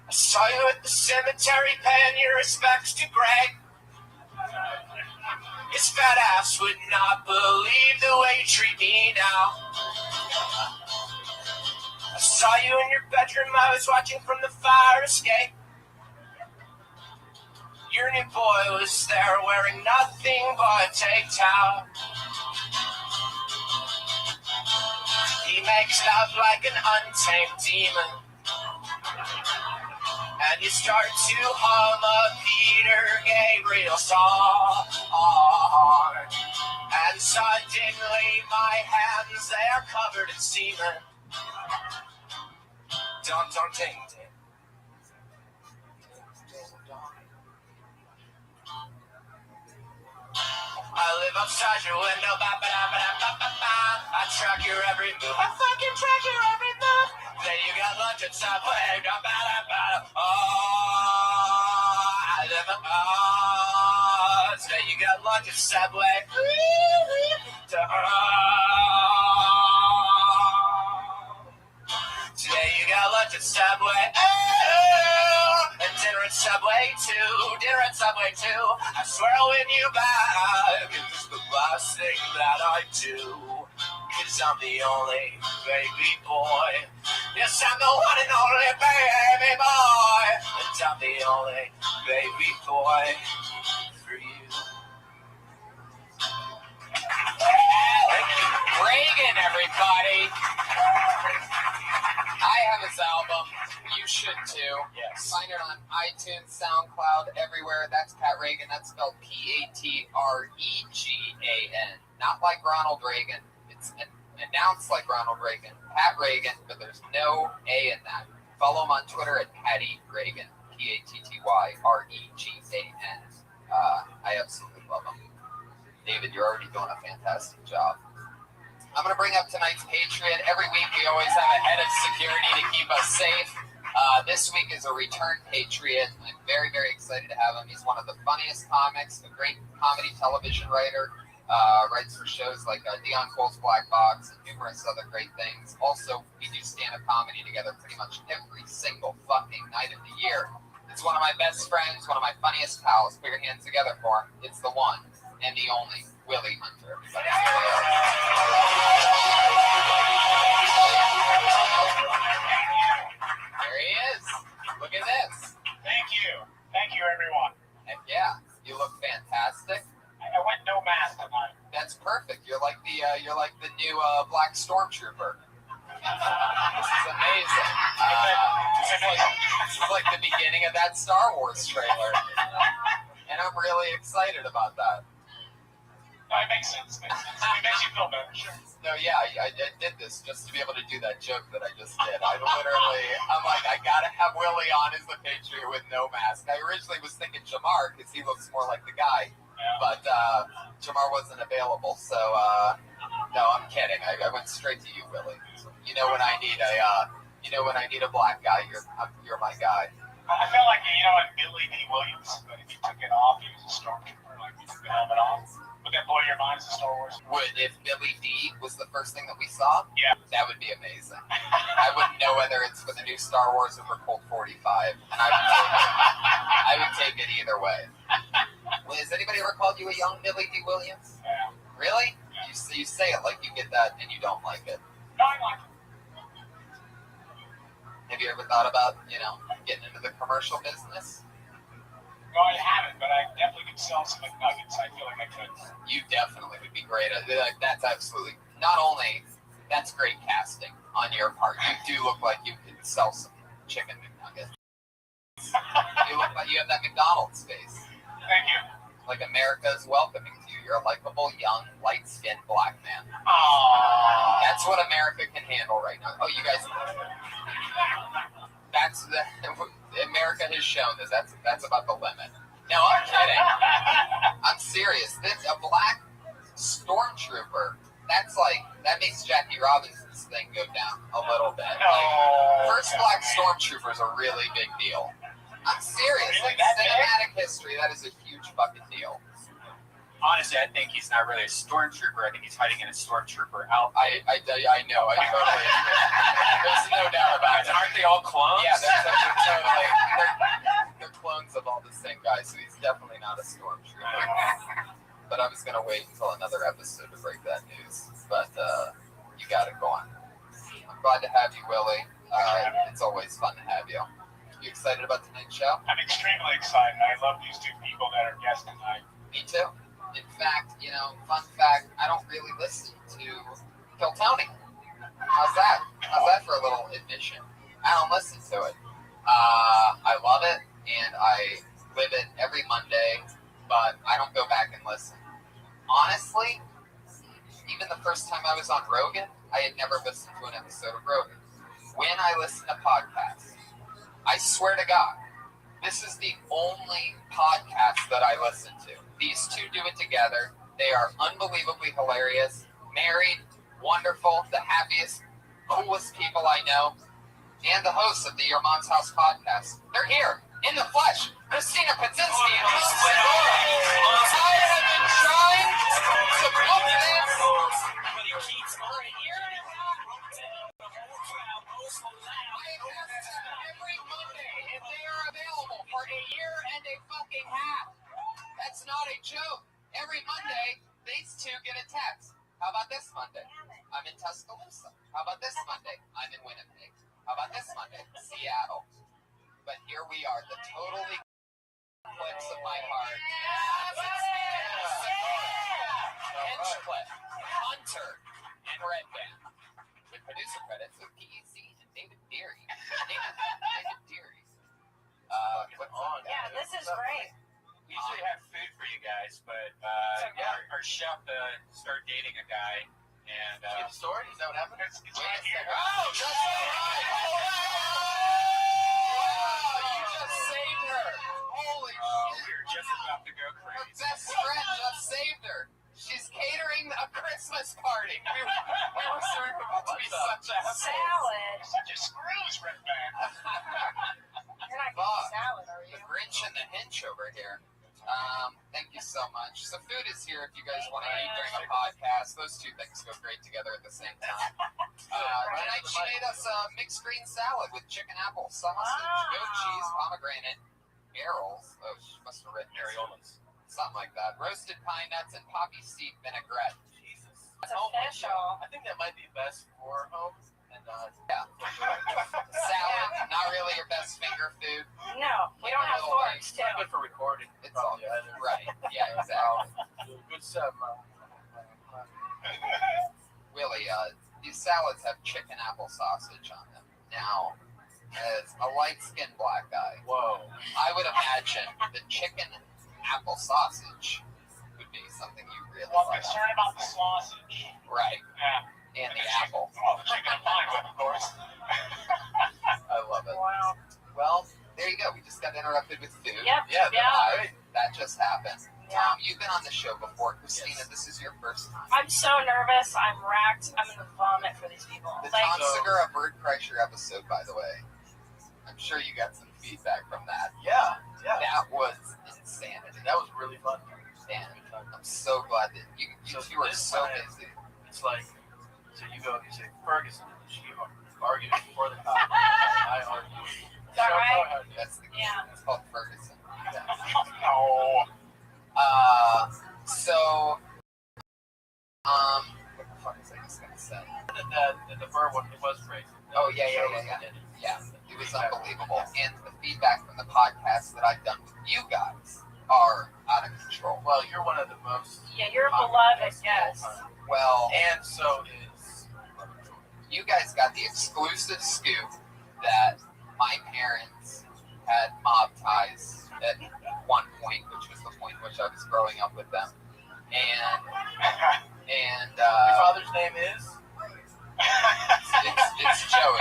I saw you at the cemetery paying your respects to Greg. His fat ass would not believe the way you treat me now. I saw you in your bedroom, I was watching from the fire escape. Your new boy was there wearing nothing but a tank towel. He makes love like an untamed demon. And you start to hum a Peter Gabriel song. And suddenly my hands, they are covered in semen. Dun dun ding ding. I live outside your window, ba-ba-da-ba-da-ba-ba-ba. I track your every move, I fucking track your every move. Then you got lunch at Subway, ba-ba-da-ba-da. Oh, I live up, today you got lunch at Subway. Today you got lunch at Subway, and dinner at Subway too, dinner at Subway too. I swear I'll win you back, it's the last thing that I do. 'Cause I'm the only baby boy. Yes, I'm the one and only baby boy. And I'm the only baby boy for you. Reagan, everybody. I I have his album. You should too. Yes. Find it on iTunes, SoundCloud, everywhere. That's Pat Reagan. That's spelled Patregan. Not like Ronald Reagan. It's announced like Ronald Reagan. Pat Reagan, but there's no A in that. Follow him on Twitter at Patty Reagan. PattyRegan. I absolutely love him. David, you're already doing a fantastic job. I'm going to bring up tonight's Patriot. Every week we always have a head of security to keep us safe. This week is a return Patriot. I'm very, very excited to have him. He's one of the funniest comics, a great comedy television writer. Writes for shows like Dion Cole's Black Box and numerous other great things. Also, we do stand-up comedy together pretty much every single fucking night of the year. It's one of my best friends, one of my funniest pals. Put your hands together for him. It's the one and the only Willie Hunter. There he is. Look at this. Thank you. Thank you, everyone. Heck yeah. You look fantastic. I went no mask tonight. That's perfect. You're like the new Black Stormtrooper. This is amazing. This is like the beginning of that Star Wars trailer, and I'm really excited about that. No, it makes sense. It makes you feel better, sure. No, yeah, I did this just to be able to do that joke that I just did. I'm like, I gotta have Willie on as the Patriot with no mask. I originally was thinking Jamar because he looks more like the guy, but Jamar wasn't available. So no, I'm kidding. I went straight to you, Willie. You know when I need a black guy, you're my guy. I feel like like Billy D. Williams, but if he took it off, he was a stormtrooper. Like he took the helmet off. Would that blow your mind as a Star Wars? Would if Billy D was the first thing that we saw? Yeah, that would be amazing. I wouldn't know whether it's for the new Star Wars or for Colt 45, and I would take it either way. Has anybody ever called you a young Billy D. Williams? Yeah. Really? Yeah. You say it like you get that and you don't like it. No, I like it. Have you ever thought about, getting into the commercial business? No, I haven't, but I definitely could sell some McNuggets. I feel like I could. You definitely would be great. That's absolutely, not only, that's great casting on your part. You do look like you could sell some chicken McNuggets. You look like you have that McDonald's face. Thank you. Like America is welcoming to you. You're a likable, young, light-skinned black man. Aww. That's what America can handle right now. Oh, you guys, America has shown that that's about the limit. No, I'm kidding. I'm serious. A black stormtrooper, that makes Jackie Robinson's thing go down a little bit. First black stormtrooper is a really big deal. I'm serious. Really? Cinematic history, that is a huge fucking deal. Honestly, I think he's not really a stormtrooper. I think he's hiding in a stormtrooper outfit. I know. I totally agree. There's no doubt about it. Aren't they all clones? Yeah, they're clones of all the same guys, so he's definitely not a stormtrooper. But I was going to wait until another episode to break that news. But you got it going. I'm glad to have you, Willie. It's always fun to have you. You excited about tonight's show? I'm extremely excited. I love these two people that are guests tonight. Me too. In fact, fun fact, I don't really listen to Kill Tony. How's that? How's that for a little admission? I don't listen to it. I love it, and I live it every Monday, but I don't go back and listen. Honestly, even the first time I was on Rogan, I had never listened to an episode of Rogan. When I listen to podcasts, I swear to God, this is the only podcast that I listen to. These two do it together. They are unbelievably hilarious, married, wonderful, the happiest, coolest people I know, and the hosts of the Your Mom's House podcast. They're here, in the flesh. Christina Paczynski and Tom Segura. I have been trying to book this. Every Monday, if they are available for a year and a fucking half. That's not a joke. Every Monday, these two get a text. How about this Monday? I'm in Tuscaloosa. How about this Monday? I'm in Winnipeg. How about this Monday? Seattle. But here we are, the totally clips of my heart. Hinchcliffe, Hunter, and Red Band. With producer credits of PEC and David Deary. David Deary. What's on? Yeah, this is great. We usually have food for you guys, but our chef started dating a guy, and Did you get the story? Is that what happened? it's right here. Oh, that's right! Wow, you just saved her! Holy shit! We were just about to go Her crazy. best friend just saved her! She's catering a Christmas party! We were certain about to be such a Salad. Such a screws, Redman. You're not getting salad, are you? The Grinch and the Hinch over here. Thank you so much. So food is here if you guys want to eat during a podcast. Those two things go great together at the same time. Tonight she made us a mixed green salad with chicken, apple, sausage, goat cheese, pomegranate, arrows. Oh, she must have written areolas. Something like that. Roasted pine nuts and poppy seed vinaigrette. Jesus. It's official. I think that might be best for home. And Yeah. Salad, not really your best finger food. No, we don't have forks, too. good for recording. It's all good. Right. Yeah, exactly. Good stuff, Willie, these salads have chicken apple sausage on them. Now, as a light-skinned black guy, I would imagine the chicken apple sausage would be something you really Well, I'm like. concerned about the sausage. Right. Yeah. And the apple. Well, the chicken and pine, of course. I love it. Wow. Well, there you go. We just got interrupted with food. Yep. Yeah, Yeah. that just happened. Yeah. Tom, you've been on the show before. Christina, this is your first time. I'm so nervous. I'm racked. I'm going to vomit for these people. The Tom Segura Bird Kreischer episode, by the way. I'm sure you got some feedback from that. Yeah. That was insanity. That was really fun. And I'm so glad that you two are so busy. It's like, so you go and you say, Ferguson, she argued before the cop. I argued. Is that right? That's the key. Yeah. It's called Ferguson. No. So, what the fuck was I just gonna say? The bird one, it was crazy. Oh, yeah. It was unbelievable. And the feedback from the podcasts that I've done with you guys are out of control. Well, you're one of the most. Yeah, you're a beloved guest. Well, and so is. You guys got the exclusive scoop that my parents had mob ties at one point, which was the point in which I was growing up with them. And your father's name is? It's Joey.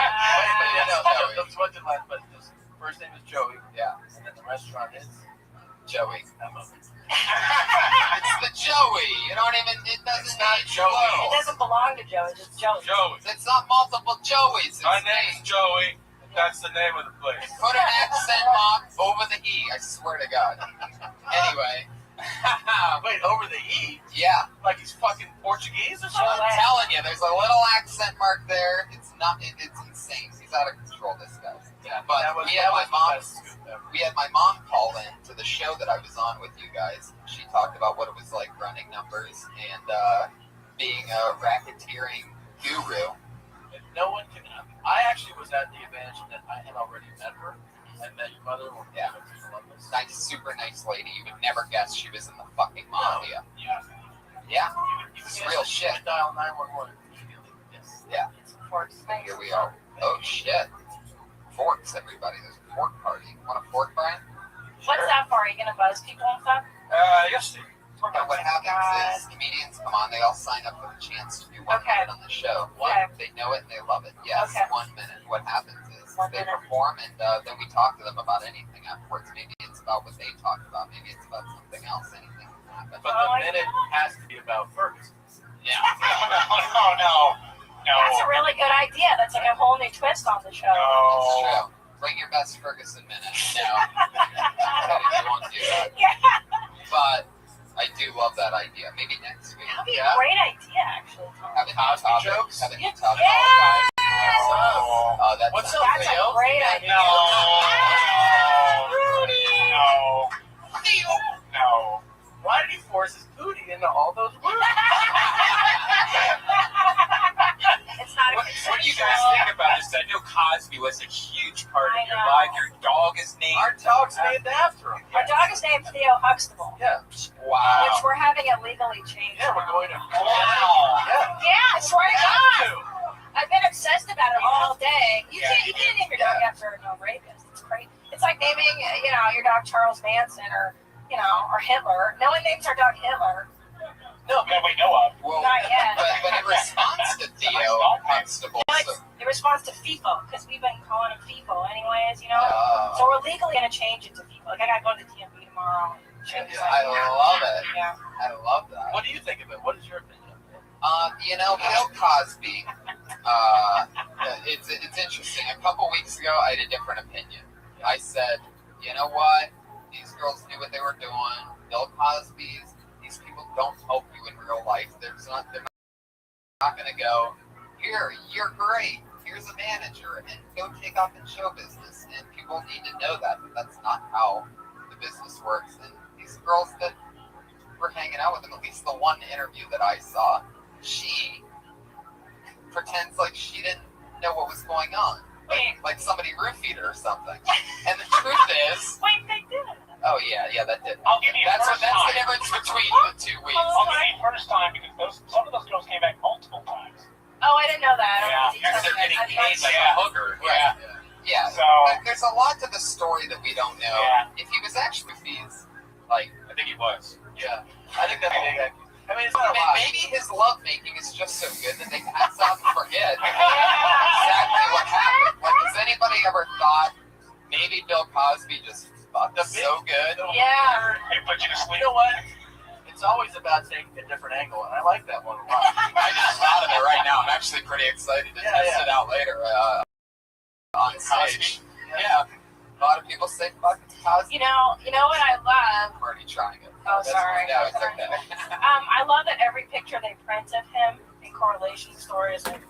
But his first name is Joey. Yeah. And then the restaurant is Joey. It's the Joey. You don't even. It doesn't. It's not Joey. It doesn't belong to Joey. It's Joey. It's not multiple Joeys. My name's Joey. That's the name of the place. Put an accent mark over the E. I swear to God. Anyway. Wait, over the E? Yeah. Like he's fucking Portuguese or something? I'm telling you, there's a little accent mark there. It's not. It's insane. He's out of control. This guy. Yeah. But we had my mom call in to the show that I was on with you guys. She talked about what it was like running numbers and being a racketeering guru. And no one can. I actually was at the event that I had already met her. I met your mother. Yeah. Nice, super nice lady. You would never guess she was in the fucking mafia. Yeah. It's real shit. Dial 911. Yeah. Here we are. Oh shit. Forks, everybody. There's a fork party. Want a fork, Brian? What's that for? Are you going to buzz people and stuff? Yes. And what happens is comedians come on, they all sign up for the chance to do 1 minute on the show. They know it and they love it. Yes, 1 minute. What happens is they perform and then we talk to them about anything afterwards. Maybe it's about what they talked about. Maybe it's about something else. Anything can happen. But the minute has to be about Ferguson. Yeah. No. That's a really good idea. That's like a whole new twist on the show. It's true. Bring your best Ferguson minute. No. You won't do that. But I do love that idea. Maybe next week. That'd be a great idea, actually. Have a new topic. jokes? Have a new topic. That's What's That's a great idea. No. Why did he force his booty into all those words? It's not a What do you guys think about this? I know Cosby was a huge part of your life. Your dog is named. Our dog's named after him. Our dog is named Theo Huxtable. Yeah. Wow. Which we're having it legally changed. Yeah, we're going to. Wow. Yeah, I swear to God. I've been obsessed about it all day. You can't name your dog after a known rapist. It's crazy. It's like naming, your dog Charles Manson or Hitler. No one names our dog Hitler. No, that we know of. Well, not yet. But in response to Theo Constable, it's in response to FIFO, because we've been calling him FIFO anyways, So we're legally going to change it to FIFO. Like, I got to go to the DMV tomorrow. I love it. Yeah. I love that. What do you think of it? What is your opinion? Bill Cosby, it's interesting. A couple weeks ago, I had a different opinion. I said, you know what? These girls knew what they were doing. Bill Cosby's, these people don't help you in real life. They're not going to go, here, you're great. Here's a manager, and go take off in show business. And people need to know that that's not how the business works. And these girls that were hanging out with him, at least the one interview that I saw, she pretends like she didn't know what was going on. Like somebody roofied her or something. And the truth is... Wait, they did. Oh, yeah, that did. I'll give you that's first the time. difference between the 2 weeks. I'll give you first time because some of those girls came back multiple times. Oh, I didn't know that. Because they're getting paid like a hooker. Yeah. So there's a lot to the story that we don't know. Yeah. If he was actually fees, like, I think he was. Yeah. I think that's it's not a lot. Maybe his lovemaking is just so good that they pass out and forget exactly what happened. Like, has anybody ever thought maybe Bill Cosby just fucked so good? Yeah. They put you to sleep. You know what? It's always about taking a different angle, and I like that one a lot. I just thought of it right now. I'm actually pretty excited to test it out later on stage. Yeah. A lot of people say fuck Cosby. You know what I love? I'm already trying it. Oh, sorry. No, it's okay. I love that every picture they print of him in correlation stories. It's like,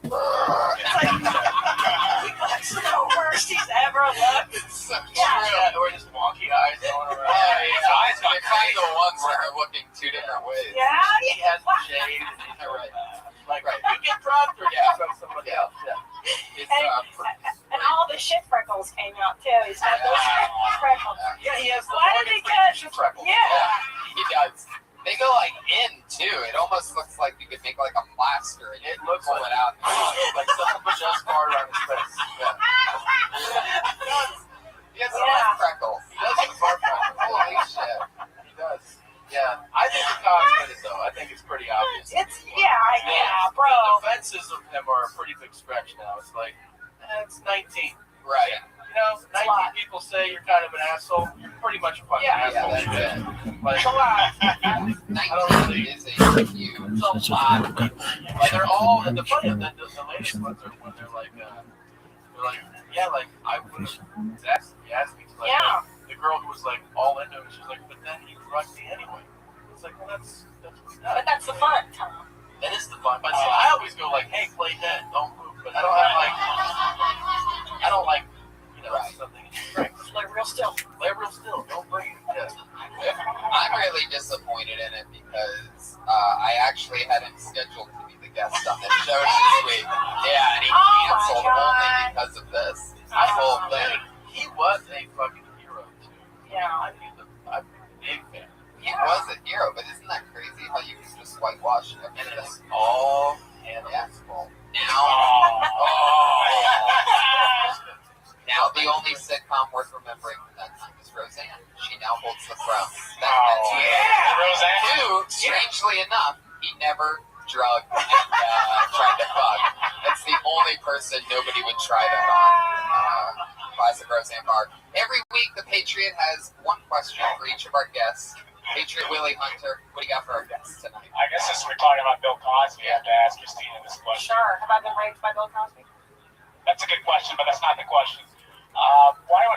that's the worst he's ever looked. It's so Yeah, or just wonky eyes going around. His eyes are kind of the ones where they're looking 2 different ways. Yeah, He has the shade. Like, you get dropped or from somebody else. Yeah. And all the shit freckles came out too. He's got those freckles. Yeah, he has the Why did he get shit freckles. Yeah. He does. They go like in too. It almost looks like you could make like a plaster and It looks pull like it out. like someone put just hard on his face. He has some freckles. He does have hard freckles. Holy shit. He does. Yeah. I think the Cosby is though. I think it's pretty obvious. Bro. The defenses of him are a pretty big stretch now. It's like, it's 19. Right. 19 people say you're kind of an asshole. You're pretty much a fucking asshole. That's it. Like, 19 is a huge. It's a lot. Like they're all the funny. The latest ones are when they're like, I would have asked me to like. The girl who was like all into it, she's like, but then he drugged me anyway. It's like, well, that's what he does. But that's the fun, Tom. That is the fun. But see, I always go like, hey, play dead, don't move. But I don't like, something. Play real still. Play real still. Don't bring it dead. I'm really disappointed in it because I actually had him scheduled to be the guest on this show this week. Yeah, and he canceled only because of this. That whole thing. He was a fucking hero too. Yeah. I'm a big fan. He was a hero, but isn't that crazy how you can just whitewash everything? And it's all Hannibal's fault. Now the only sitcom worth remembering from that time is Roseanne. She now holds the throne. Roseanne. Strangely enough, he never drugged and tried to fuck. That's the only person nobody would try that on. Classic Roseanne Barr. Every week, the Patriot has one question for each of our guests. Patriot Willie Hunter, what do you got for our guests tonight? I guess since we're talking about Bill Cosby, I have to ask Christina this question. Sure. Have I been raped by Bill Cosby? That's a good question, but that's not the question.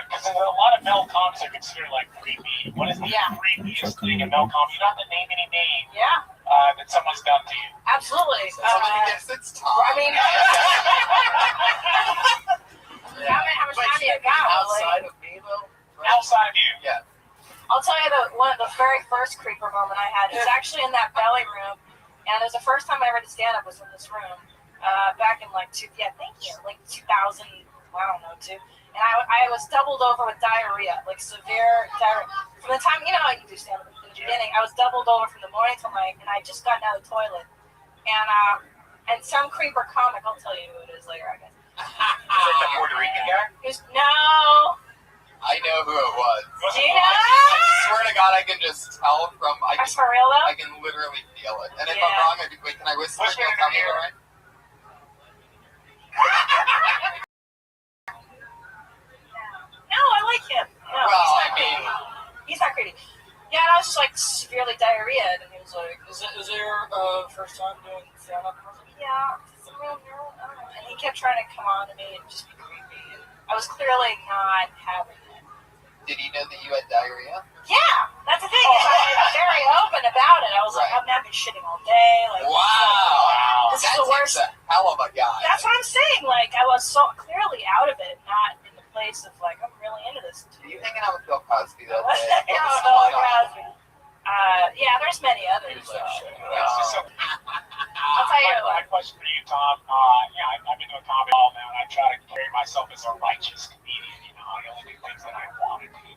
Because a lot of Mel coms are considered like creepy. What is the creepiest thing in Mel com? You don't have to name any name. Yeah. That someone's done to you. Absolutely. Somebody guess it's Tom. I mean, how much time do you got? Outside of me, though? Outside of you. Yeah. I'll tell you the very first creeper moment I had. It was actually in that belly room, and it was the first time I ever did stand up was in this room, back in like 2000. I don't know, too. And I was doubled over with diarrhea, like severe diarrhea. From the time, you know how you do stand up in the beginning, I was doubled over from the morning till night, and I just gotten out of the toilet. And And some creeper comic, I'll tell you who it is later, I guess. Is it the Puerto Rican guy? No. I know who it was. Do you know? I swear to God, I can just tell from. For real though? I can literally feel it. And if I'm wrong, wait, can I whisper? You'll tell me, right? No, I like him. No, he's not creepy. Yeah, and I was just like severely diarrhea, and he was like, "Is it your first time doing stand-up?" I was like, "Yeah, it's a real nerve." And he kept trying to come on to me and just be creepy. And I was clearly not having it. Did he know that you had diarrhea? Yeah, that's the thing. I was very open about it. I was like, I've been shitting all day. Like, wow, this is the worst. A hell of a guy. That's what I'm saying. Like, I was so clearly out of it, not in the place of like, I'm really into this. Are you hanging out with Bill Cosby that day? Yeah, there's many others. I'll tell you. My question for you, Tom. I've been doing comedy all now, and I try to carry myself as a righteous comedian. I only do things that I want to do.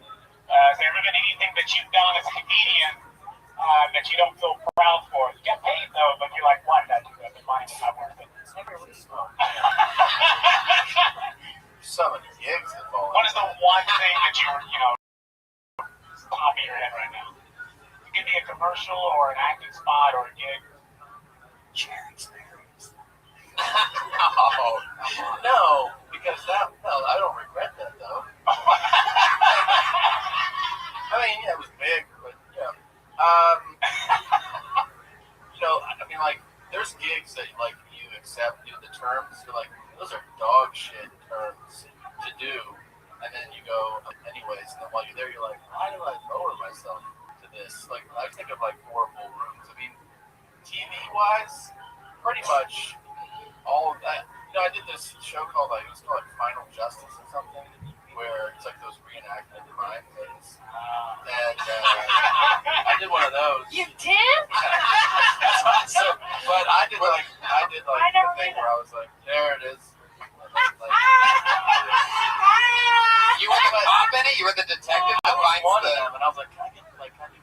Has there ever been anything that you've done as a comedian that you don't feel proud for? You get paid though, but you're like, why did I do that? The money's not worth it. So many gigs involved. What is the one thing that you're, top of your head right now? It could be a commercial or an acting spot or a gig. Chair experience. Oh, no, because I don't regret that though. I mean, yeah, it was big, but yeah. There's gigs that you accept the terms. You're like, those are dog shit terms to do, and then you go anyways. And then while you're there, you're like, why do I lower myself to this? Like, I think of horrible rooms. I mean, TV wise, pretty much all of that. I did this show called it was called Final Justice or something, where it's like those reenactment crime things. And I did one of those. You did? But I did the thing where I was like, there it is. You were the cop in it? You were the detective? I was one of them, and I was like, can I get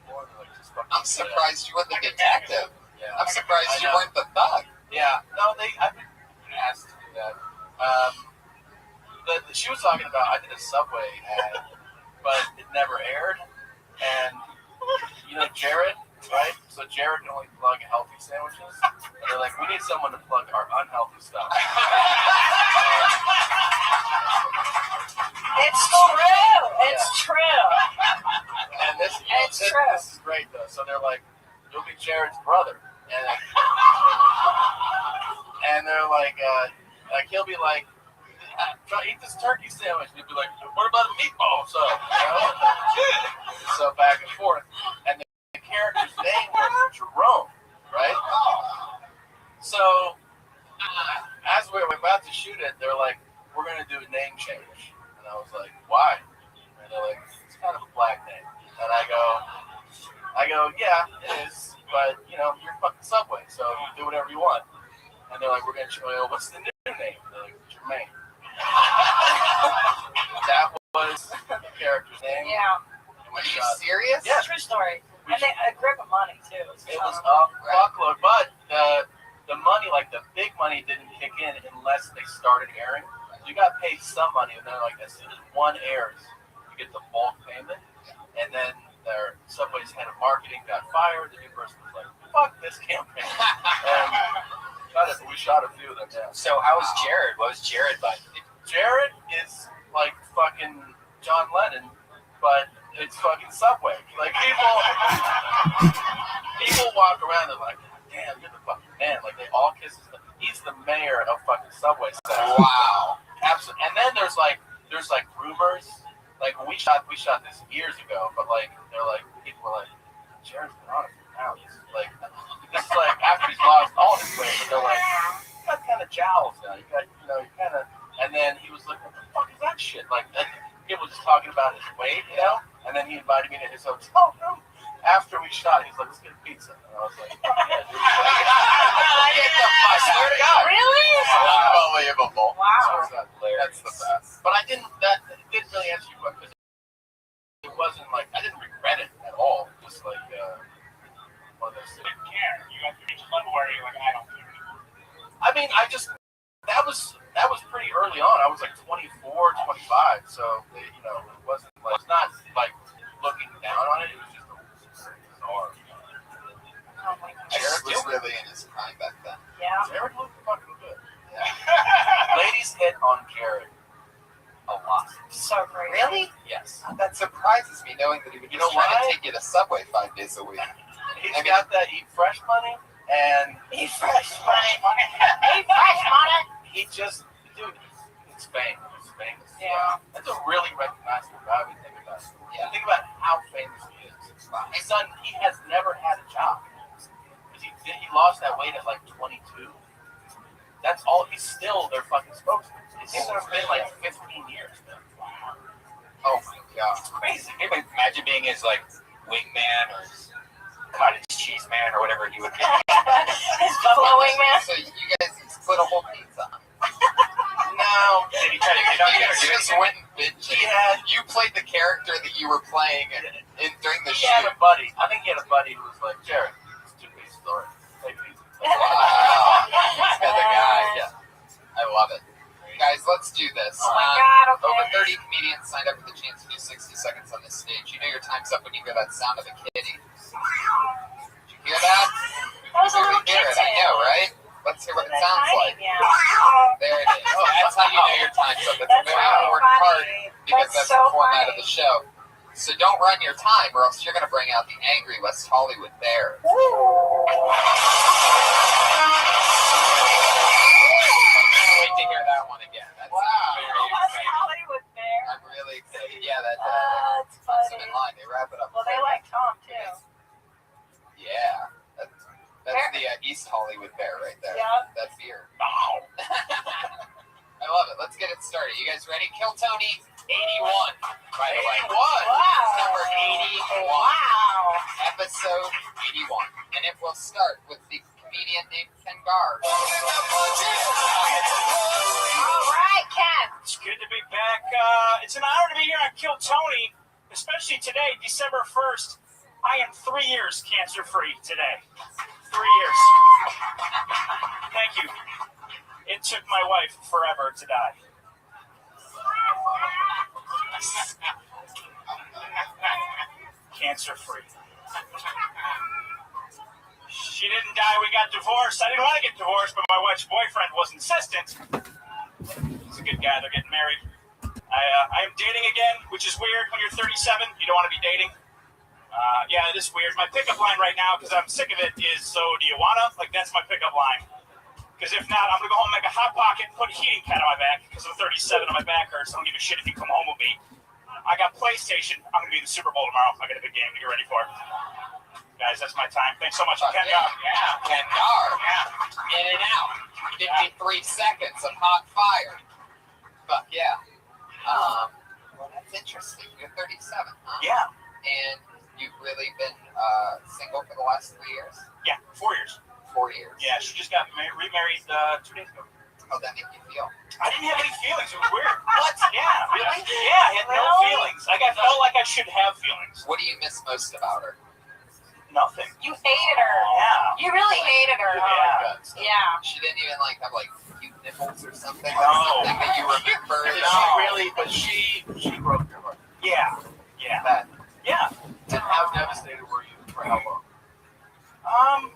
more? They're like, just fucking. I'm surprised you weren't the detective. Yeah. I'm surprised you weren't the thug. Yeah. No, I've been asked to do that. She was talking about, I did a Subway ad, but it never aired. And, Jared, right? So Jared can only plug healthy sandwiches. And they're like, we need someone to plug our unhealthy stuff. It's true. It's true. And this is great, though. So they're like, you'll be Jared's brother. And they're like he'll be like, try to eat this turkey sandwich. And he'll be like, what about a meatball? So, so back and forth. And the character's name was Jerome, right? So, as we were about to shoot it, they're like, we're going to do a name change. And I was like, why? And they're like, it's kind of a black name. And I go, yeah, it is. But, you're fucking Subway, so do whatever you want. And they're like, we're going to, what's the new name? They're like, Jermaine. That was the character's name. Yeah. Are you serious? Yeah. True story. And a grip of money, too. It was a fuckload. But the money, the big money didn't kick in unless they started airing. You got paid some money, and then as soon as one airs, you get the bulk payment. And then their Subway's head of marketing got fired. The new person was like, fuck this campaign. And we shot a few of them, yeah. So how was Jared? What was Jared like? Jared is like fucking John Lennon, but it's fucking Subway. Like people walk around and like, damn, you're the fucking man. Like they all kiss his. He's the mayor of fucking Subway. Wow. Absolutely. And then there's rumors. Like we shot this years ago, but they're like people were like, Jared's been on it for now. He's like, this is after he's lost all his weight, but they're like, you got kind of jowls now. You got you kind of. And then he was like, what the fuck is that shit? People just talking about his weight, And then he invited me to his hotel room. After we shot, he's like, let's get a pizza. And I was like, fuck yeah, dude. I swear to God. Really? Unbelievable. Wow. That's the best. But that didn't really answer your question. It wasn't I didn't regret it at all. Just one of those things. You didn't care. You got to reach a level where you're like, I don't care anymore. I Jared looked fucking good. Yeah. Ladies hit on Jared a lot. So great. Really? Yes. That surprises me, knowing that he would just try to take you to Subway 5 days a week. He's got that eat fresh money, and Eat fresh money. Eat fresh money. he just, dude, it's famous. He's famous. Yeah. That's a really recognizable guy when you think about it. Yeah. Think about how famous he is. His son, he has never had a job. He lost that weight at like 22. That's all. He's still their fucking spokesman. It's been like 15 years now. Wow. Oh my god. It's crazy. Maybe imagine being his like wingman or his cottage cheese man or whatever he would be. His buffalo wingman. So you guys split a whole pizza. No. Did he try to get on You the guys just went and bitched. You played the character that you were playing during the He shoot. had a buddy. I think he had a buddy who was like, Jared, it's a two-piece story. Take it easy. Wow. He's got the guy. Yeah. I love it. Guys, let's do this. Oh my god, okay. Over 30 comedians signed up for the chance to do 60 seconds on this stage. You know your time's up when you hear that sound of a kitty. Did you hear that? That was a little hear it, I know, right? Let's hear what it sounds like. Yeah. There it is. That's how you know your time's up. That's a very important part because that's the format of the show. So don't run your time or else you're going to bring out the angry West Hollywood bear. Wait to hear that one again. That's West Hollywood bear. I'm really excited. Yeah, that's funny. in line. They wrap it up. Well, they like Tom too. Yeah. That's the East Hollywood bear right there. Yeah. That beer. Wow. I love it. Let's get it started. You guys ready? Kill Tony 81. By the way. 81. Wow. Number 81. Wow. Episode 81. And it will start with the comedian named Ken Gar. All right, Ken. It's good to be back. It's an honor to be here on Kill Tony, especially today, December 1st. I am 3 years cancer-free today. 3 years. Thank you. It took my wife forever to die. Cancer-free. She didn't die, we got divorced. I didn't want to get divorced, but my wife's boyfriend was insistent. He's a good guy, they're getting married. I am dating again, which is weird when you're 37. You don't want to be dating. Yeah, it is weird. My pickup line right now, because I'm sick of it, is, so do you wanna? Like, that's my pickup line. Because if not, I'm going to go home and make a hot pocket and put a heating pad on my back, because I'm 37 and my back hurts. I don't give a shit if you come home with me. I got PlayStation. I'm going to be in the Super Bowl tomorrow. I got a big game to get ready for. Guys, that's my time. Thanks so much. Ken Gar. Yeah, Ken Gar. Yeah. In and out. 53 seconds of hot fire. Fuck yeah. Well, that's interesting. You're 37, huh? Yeah. And you've really been single for the last 3 years? Yeah, 4 years. 4 years. Yeah, she just got remarried 2 days ago. How'd that make you feel? I didn't have any feelings. It was weird. What? Yeah. Really? Yeah, I had no feelings. Like, I felt like I should have feelings. What do you miss most about her? Nothing. You hated her. Yeah. You really hated her. Yeah. Yeah. She didn't even have cute nipples or something. No. Or something that you remember. But she broke your heart. Yeah. Yeah. That. Yeah. And how devastated were you? For how long?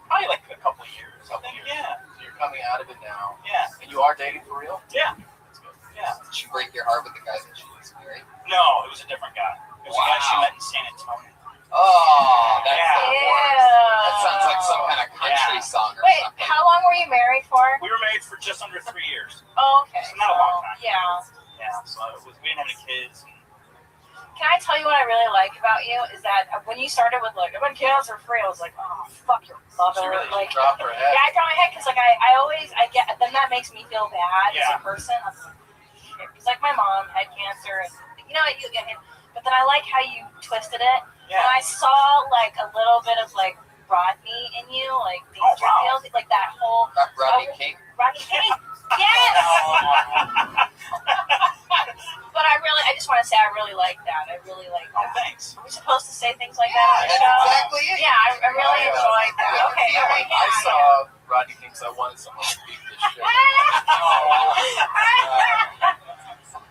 Probably like a couple of years. I think. Yeah. So you're coming out of it now. Yeah. And you are dating for real? Yeah. That's good. Yeah. Did she break your heart with the guy that she was married? No, it was a different guy. It was a guy she met in San Antonio. Oh, that's the worst. Ew. That sounds like some kind of country song or Wait, something. how long were you married for? We were married for just under 3 years. Oh, okay. So not a long time. Yeah. Yeah. So we didn't have any kids. Can I tell you what I really like about you is that when you started with like, when cancer free, I was like, oh, fuck your mother. She really like, dropped her head. Yeah, I dropped my head because like I get, then that makes me feel bad as a person. I'm like, shit. It's like my mom had cancer and you get hit. But then I like how you twisted it. Yeah. And I saw like a little bit of like Rodney in you, like Danger Fields, like that whole Rodney King? Rodney King? Yes! But I just want to say I really like that. I really like that. Oh, thanks. Are we supposed to say things like that on the show? Exactly it. Yeah, I really enjoyed that. Okay, all right, yeah. I saw Rodney King, so I wanted someone to beat this shit.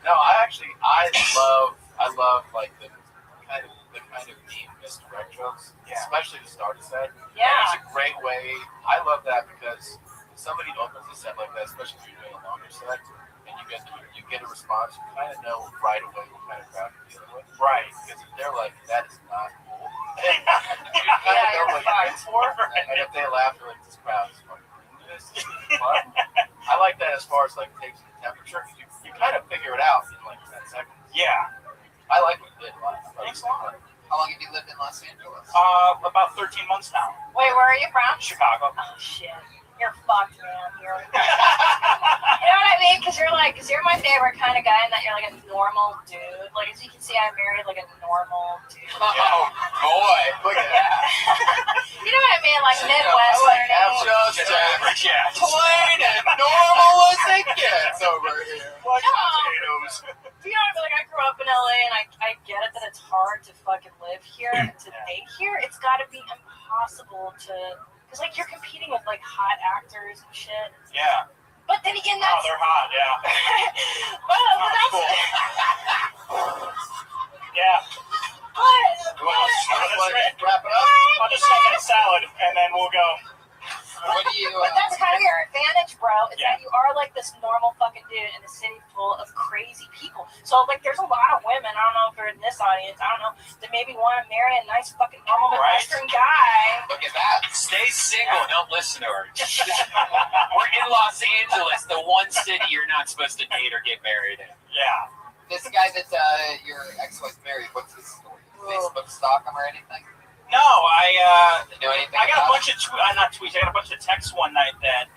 No, I love like the kind of deep misdirect jokes, especially to start a set. Yeah. And it's a great way. I love that because somebody opens a set like that, especially if you're doing a longer set, and you get a response, you kind of know right away what kind of crowd you're dealing with. Right. Because if they're like, that is not cool, you kind of know what you're in for. And if they laugh, you're like, this crowd is fucking into this. This is fun. I like that as far as like taking the temperature. You kind of figure it out in like 10 seconds. Yeah. I like what you did. Thanks a lot. How long have you lived in Los Angeles? About 13 months now. Wait, where are you from? Chicago. Oh shit, you're fucked, man. You know what I mean? Because you're my favorite kind of guy, and that you're like a normal dude. Like as you can see, I married like a normal dude. Oh boy, look at that. You know what I mean? Like Midwestern. Just average, plain and normal as it gets over here. Like potatoes. You know, like I grew up in LA, and I get it that it's hard to fucking live here and to date here. It's got to be impossible to, because like you're competing with like hot actors and shit. Yeah. But then again, that's they're hot. Yeah. well, that's cool. Yeah. Wrap it up. I'll just make a salad, and then we'll go. What do you? But that's kind of your advantage, bro. Is that you are like this normal fucking dude in a city full of crazy people. So like, there's a lot of women. I don't know if they're in this audience. I don't know. That maybe want to marry a nice fucking normal Midwestern guy. Look at that. Stay single. Don't listen to her. We're in Los Angeles, the one city you're not supposed to date or get married in. Yeah. This guy that your ex-wife married, what's his story? Facebook stalk him or anything? No, I got a bunch of not tweets. I got a bunch of texts one night that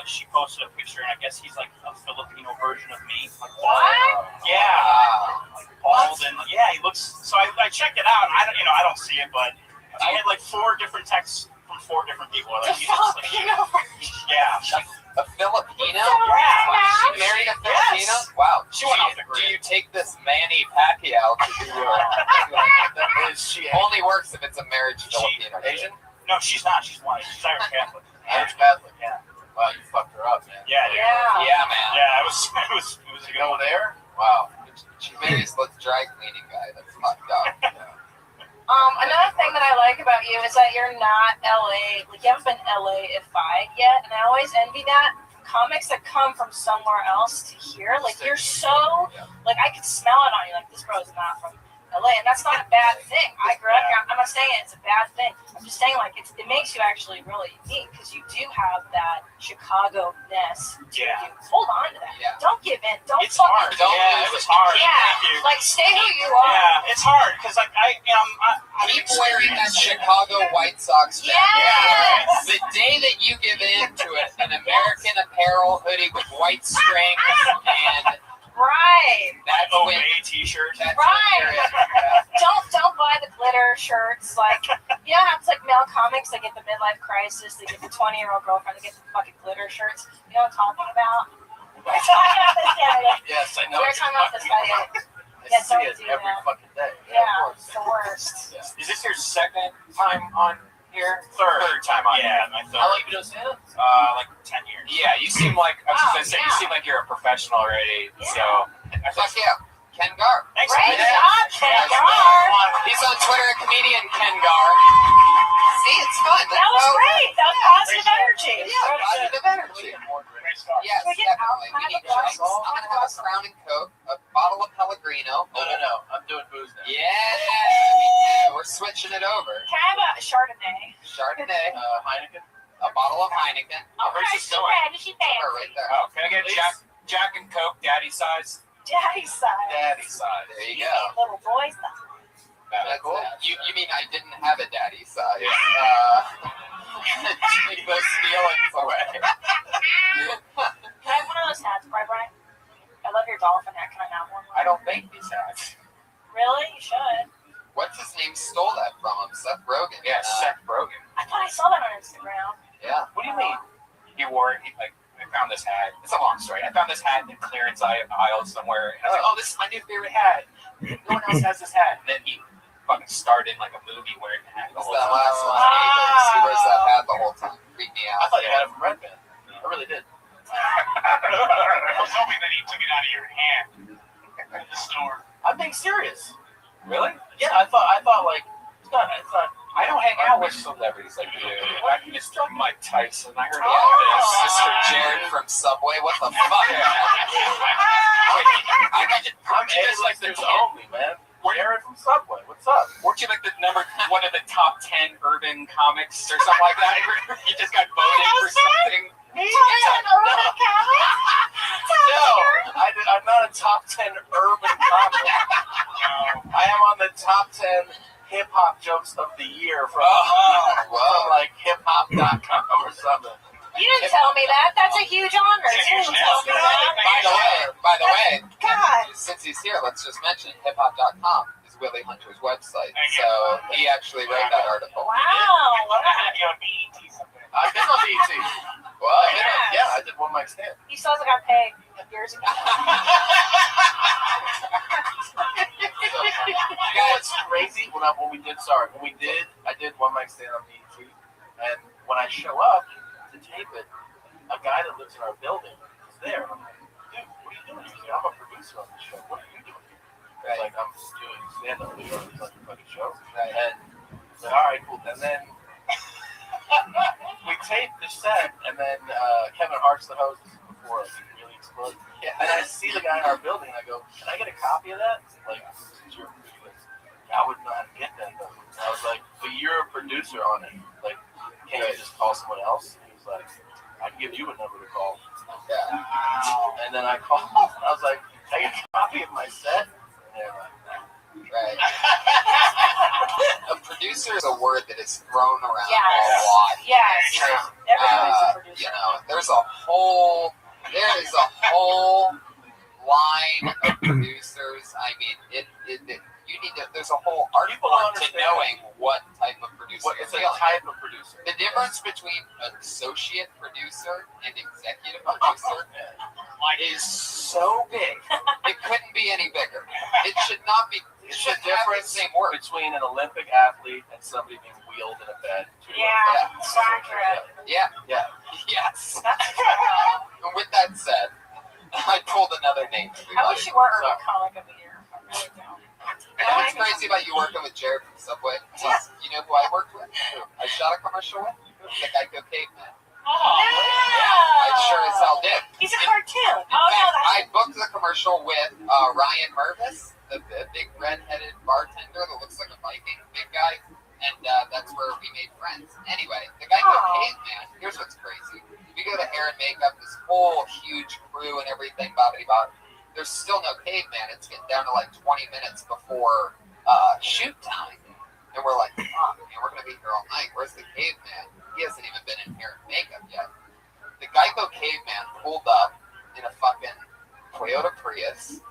she posted a picture, and I guess he's like a Filipino version of me. Like, what? Yeah, like bald, and yeah, he looks. So I checked it out, and I don't see it, but I had like 4 different texts from 4 different people. Like, Filipino version. Yeah. A Filipino? Yeah. She married a Filipino? Yes. Wow. She went off the grid. Do you take this Manny Pacquiao to do she only works if it's a marriage Filipino? Asian? No, she's not. She's white. She's Irish Catholic. Irish Catholic? Yeah. Wow, you fucked her up, man. Yeah, dude. Yeah, man. Yeah, it was a good one. There? Wow. She marries the dry cleaning guy. That's fucked up. Another thing that I like about you is that you're not LA, like you haven't been LA-ified yet, and I always envy that. Comics that come from somewhere else to here, like you're so, like I could smell it on you, like this bro is not from LA, and that's not a bad thing. I grew up here. I'm not saying it's a bad thing. I'm just saying like it makes you actually really unique because you do have that Chicago-ness to you. Hold on to that. Yeah. Don't give in. Don't. It's hard. Don't it was hard. Yeah. Thank you. Like stay who you are. Yeah, it's hard because like keep wearing that Chicago White Sox jacket. Yes. The day that you give in to it, an American Apparel hoodie with white strings and right. That's OA t-shirt. Right. Don't buy the glitter shirts. Like you know how it's like male comics, they get the midlife crisis, they get the 20-year-old girlfriend, they get the fucking glitter shirts. You know what I'm talking about? We're talking about this guy. Yes, I know. We're talking about this guy. I see it every fucking day. Yeah, it's the worst. Yeah. Is this your second time on here? Third time on here. Yeah, my third. How long have you been doing stand-up? Like 10 years. Yeah, you seem like I was just gonna say you seem like you're a professional already. Yeah. So Fuck yeah. Ken Gar. Great job, Ken Gar. He's on Twitter, comedian Ken Gar. See, it's fun. That was great. That was positive energy. Yeah, positive energy. Yes, definitely. We need drinks. I'm going to have a Crown and Coke, a bottle of Pellegrino. No. I'm doing booze now. Yeah, me too. We're switching it over. Can I have a Chardonnay? Chardonnay. Heineken. A bottle of Heineken. Okay, she fancy. Right there. Oh, can I get Jack and Coke, daddy size? Daddy side. Daddy side. There you You go. need little boys though. That's cool. You mean I didn't have a daddy size? Take those feelings away. Can I have one of those hats, Brian? I love your dolphin hat. Can I have one? I don't make these hats. Really? You should. What's his name stole that from him? Seth Rogen. Yeah, Seth Rogen. I thought I saw that on Instagram. Yeah. What do you mean? He wore it. I found this hat. It's a long story. I found this hat in the clearance aisle somewhere. And I was like, oh, this is my new favorite hat. No one else has this hat. And then he fucking starred in like a movie wearing the hat the whole That time. last one. He wears that hat the whole time. Freaked me I out. thought you had it from Red Band. I really did. I was hoping that he took it out of your hand in the store. I'm being serious. Really? Yeah, I thought like it's not. I I don't hang out with celebrities like you. I'm Mr. Mike Tyson. I heard about this. Mr. Jared from Subway. What the fuck? I'm just like the only man. Jared from Subway. What's up? Weren't you like the one of the top 10 urban comics or something like that? You just got voted for something. No, I'm not a top 10 urban comic. I am on the top 10 hip-hop jokes of the year from like hiphop.com or something. You didn't tell me that. That's a huge honor. You didn't tell me that. By the way, God. since he's here, let's just mention hiphop.com is Willie Hunter's website. So he actually wrote that article. Wow. I've been on BET. Well, I did one mic stand. You still got paid years ago. You know what's crazy? I did one mic stand on BET, and when I show up to tape it, a guy that lives in our building is there. I'm like, dude, what are you doing? He's like, I'm a producer on the show. What are you doing here? Right. Like, I'm just doing stand-up. We run this fucking show. Right. And he's like, all right, cool. And then we taped the set, and then Kevin Hart's the host before it really exploded. Yeah. And I see the guy in our building, and I go, can I get a copy of that? Like, since you're a producer. I wouldn't know how to get that, though. And I was like, but you're a producer on it. Like, can't you just call someone else? And he was like, I can give you a number to call. Yeah. And then I called, and I was like, can I get a copy of my set? And they're like, right. A producer is a word that is thrown around a lot. Yes. Everybody's a producer. You know, there is a whole line of producers. I mean, you need to. There's a whole art form to knowing what type of producer. It's a type of producer. The difference between an associate producer and executive producer is so big. It couldn't be any bigger. It should not be. It should have the same word between an Olympic athlete and somebody being wheeled in a bed. Yeah, accurate. Yeah. Yes. And with that said, I pulled another name. I wish you were Urban Comic of the Year. I really don't. You know what's crazy about you working with Jared from Subway? You know who I worked with? I shot a commercial with? The Geico Caveman. Oh, I sure as hell did. He's a cartoon. I booked the commercial with Ryan Mervis, the big red-headed bartender that looks like a Viking, big guy, and that's where we made friends. Anyway, the Geico Caveman, here's what's crazy. We go to hair and makeup, this whole huge crew and everything, blah-blah-blah. There's still no caveman. It's getting down to like 20 minutes before shoot time. And we're like, fuck, man, we're going to be here all night. Where's the caveman? He hasn't even been in hair and makeup yet. The Geico Caveman pulled up in a fucking Toyota Prius,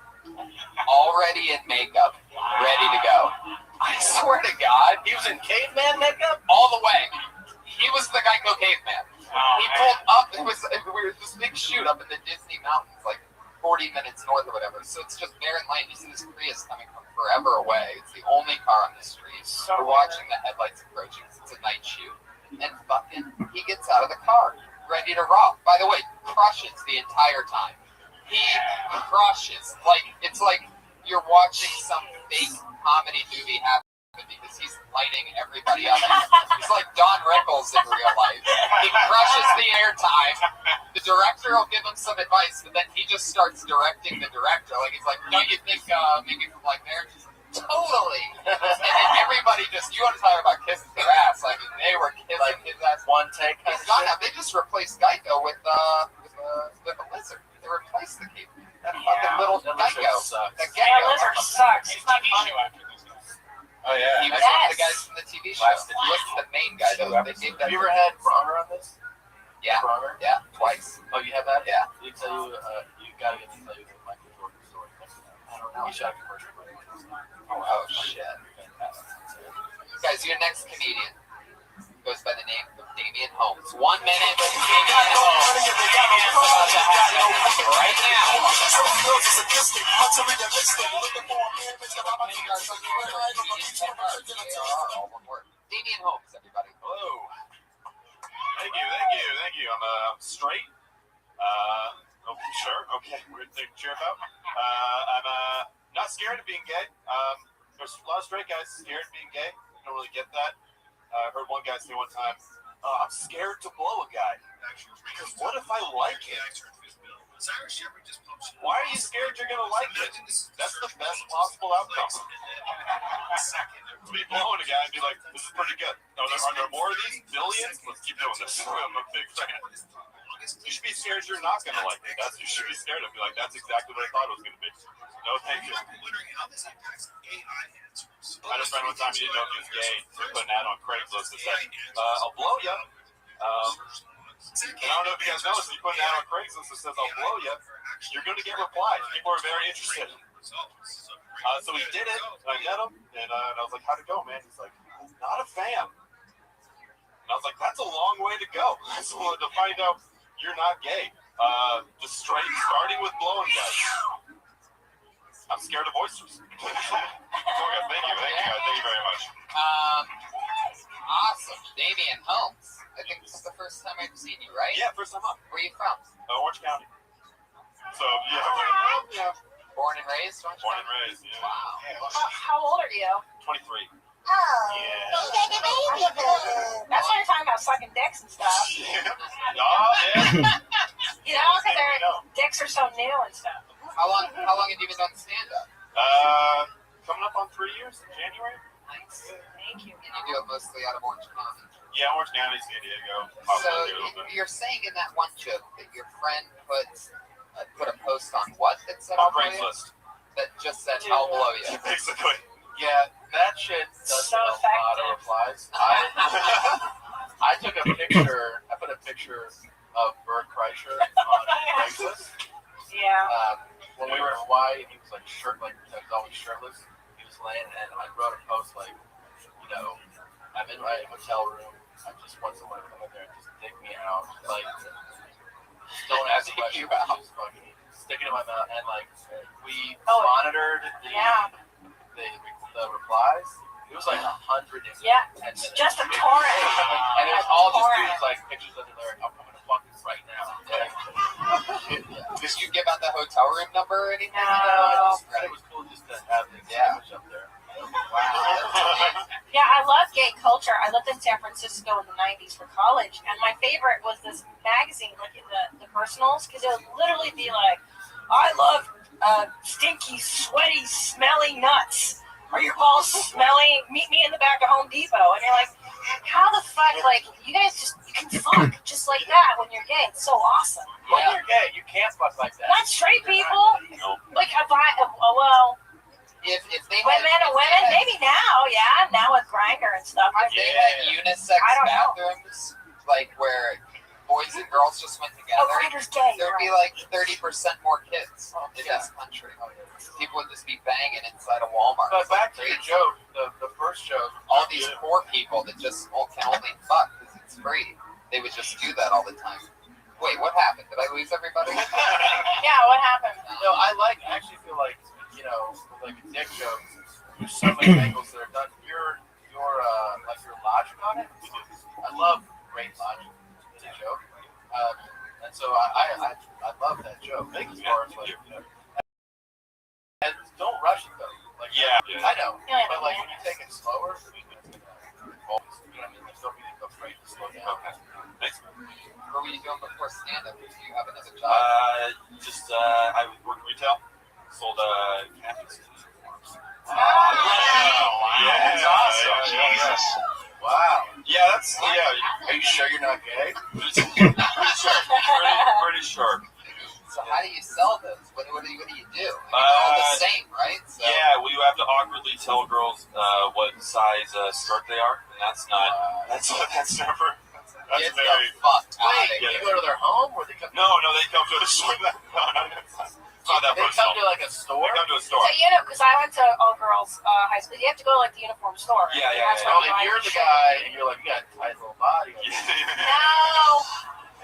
already in makeup, ready to go. I swear to God, he was in caveman makeup all the way. He was the Geico Caveman. He pulled up. We were this big shoot up in the Disney Mountains, like 40 minutes north or whatever. So it's just barren lane. You see this Prius coming from forever away. It's the only car on the street. We're watching the headlights approaching. It's a night shoot. And fucking, he gets out of the car, ready to rock. By the way, crushes the entire time. He crushes. Like, it's like you're watching some fake comedy movie happen because he's lighting everybody up. He's like Don Rickles in real life. He crushes the airtime. The director will give him some advice, but then he just starts directing the director. Like, he's like, don't you think maybe from like marriage? Totally. And then everybody just, you want to talk about kissing their ass. Like, they were kissing his ass. One take. He's gone now. They just replaced Geico with a lizard. They replaced the kid. That fucking little Geico. That lizard sucks. It's not funny. Oh, yeah. He was one of the guys from the TV show. He wasn't the main guy, though. Have you ever had Bronner on this? Yeah. Bronner? Yeah, twice. Oh, you have that? Yeah. Did he tell you, you gotta get to tell you the Michael Jordan story. I don't know. He shot a commercial. Oh, shit. Guys, your next comedian goes by the name of Damian Holmes. 1 minute. Damian Holmes. Right now. Damian Holmes, everybody. Hello. Thank you. I'm straight. Okay, sure. Okay, weird thing to cheer about. I'm not scared of being gay. There's a lot of straight guys scared of being gay. Don't really get that. one guy say one time, I'm scared to blow a guy. Because what if I like him? Why are you scared you're going to like it? That's the best possible outcome. To be blowing a guy and be like, this is pretty good. Are there more of these? Billions? Let's keep doing this. I'm a big fan. You should be scared you're not going to like it. You should be scared and be like, that's exactly what I thought it was going to be. No, thank you. I had a friend one time, he didn't know if he was gay. So he put an ad on Craigslist that said, I'll blow ya. And I don't know if you guys noticed, you put an ad on Craigslist that says, I'll blow ya. You're going to get replies. People are very interested. So he did it, and I met him, and I was like, how'd it go, man? He's like, not a fan. And I was like, that's a long way to go. So to find out you're not gay. Just starting with blowing guys. I'm scared of oysters. Thank you very much. Awesome. Damian Holmes. I think this is the first time I've seen you, right? Yeah, first time up. Where are you from? Orange County. So, yeah. Born and raised? Born and raised, yeah. Wow. How old are you? 23. Oh. Yeah. That's why you're talking about sucking dicks and stuff. Yeah. You know, because their dicks are so new and stuff. How long have you been on stand-up? Coming up on 3 years in January. Nice. Thank you. And you do it mostly out of Orange County. Yeah, Orange County, San Diego. So you're saying in that one joke that your friend put a post on what that said on Craigslist that just said I'll blow you. Basically. Yeah, that shit does a lot of replies. I took a picture. I put a picture of Bert Kreischer on Craigslist. Yeah. When we were in Hawaii, he was like always shirtless. He was laying, and I wrote a post like, I'm in my hotel room. I just want someone to come in there and just dig me out. Like, don't ask questions. Just fucking stick it in my mouth. And like, we monitored the replies. It was like 100 minutes. Yeah, just a torrent. And it was all just dudes like pictures of their. I'm coming to fuck this right now. Did you give out the hotel room number or anything? No. It was cool just to have the image up there. Wow. Yeah, I love gay culture. I lived in San Francisco in the 90s for college, and my favorite was this magazine, like in the personals, because it would literally be like, I love stinky, sweaty, smelly nuts. Are your balls smelly? Meet me in the back of Home Depot. And you're like, how the fuck, like, you guys you can fuck just like that when you're gay. It's so awesome. When you're gay, you can't fuck like that. Not straight people. Like, if they women, maybe now, now with Grindr and stuff. If they had unisex bathrooms, like where boys and girls just went together, Grindr's gay, there'd be like 30% more kids in this country. People would just be banging inside a Walmart. But back to your joke, the first joke, all these poor people that just can only fuck because it's free, they would just do that all the time. Wait, what happened? Did I lose everybody? Yeah, what happened? No, I actually feel like, with like a dick joke, there's so many angles that are done. Your logic on it, I love great logic in a joke. And so I love that joke. As far as like, and don't rush it though. Like, I know, but like when you take it slower, you know what I mean? Like, don't be afraid to slow down. Thanks. What were you doing before stand-up? Did you have another job? I worked retail. Sold campus uniforms. Wow. Yeah, that's awesome. Jesus. Wow. Yeah, that's Are you sure you're not gay? Pretty sure. So how do you sell those? What do you do? All the same, right? So, yeah, we have to awkwardly tell girls what size skirt they are, and that's never. That's very fucked. Wait, you go to their home or they come? No, they come to the store. They come to like a store. They come to a store. So because I went to all girls high school, you have to go to like the uniform store. Yeah. Oh, and you're the guy, and you're like, you got a tight little body. No.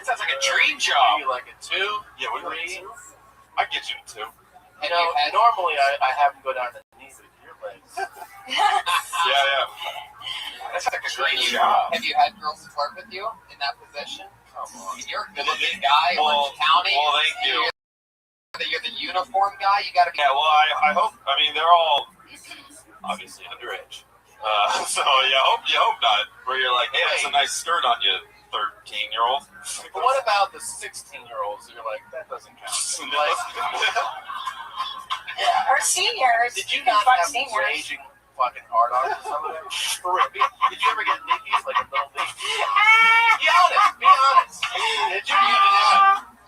It sounds like a dream job. You like a 2? Yeah, what 3? I can get you a 2. Normally I have to go down to the knees with your legs. Yeah. That's like a great job. Have you had girls flirt with you in that position? Come on. You're a good-looking guy in Orange County. Well, thank you. You're the uniform guy. You got to be. Yeah, well, I hope. I mean, they're all obviously underage. So you hope not. Where you're like, hey, that's a nice skirt on you, 13-year-old. But what about the 16-year-olds? You're like, that doesn't count. Like, Yeah. Or seniors. Did you not have raging fucking hard-ons or some of them? For real. Did you ever get dickies, like a little dick? Be honest. Be honest. Did you?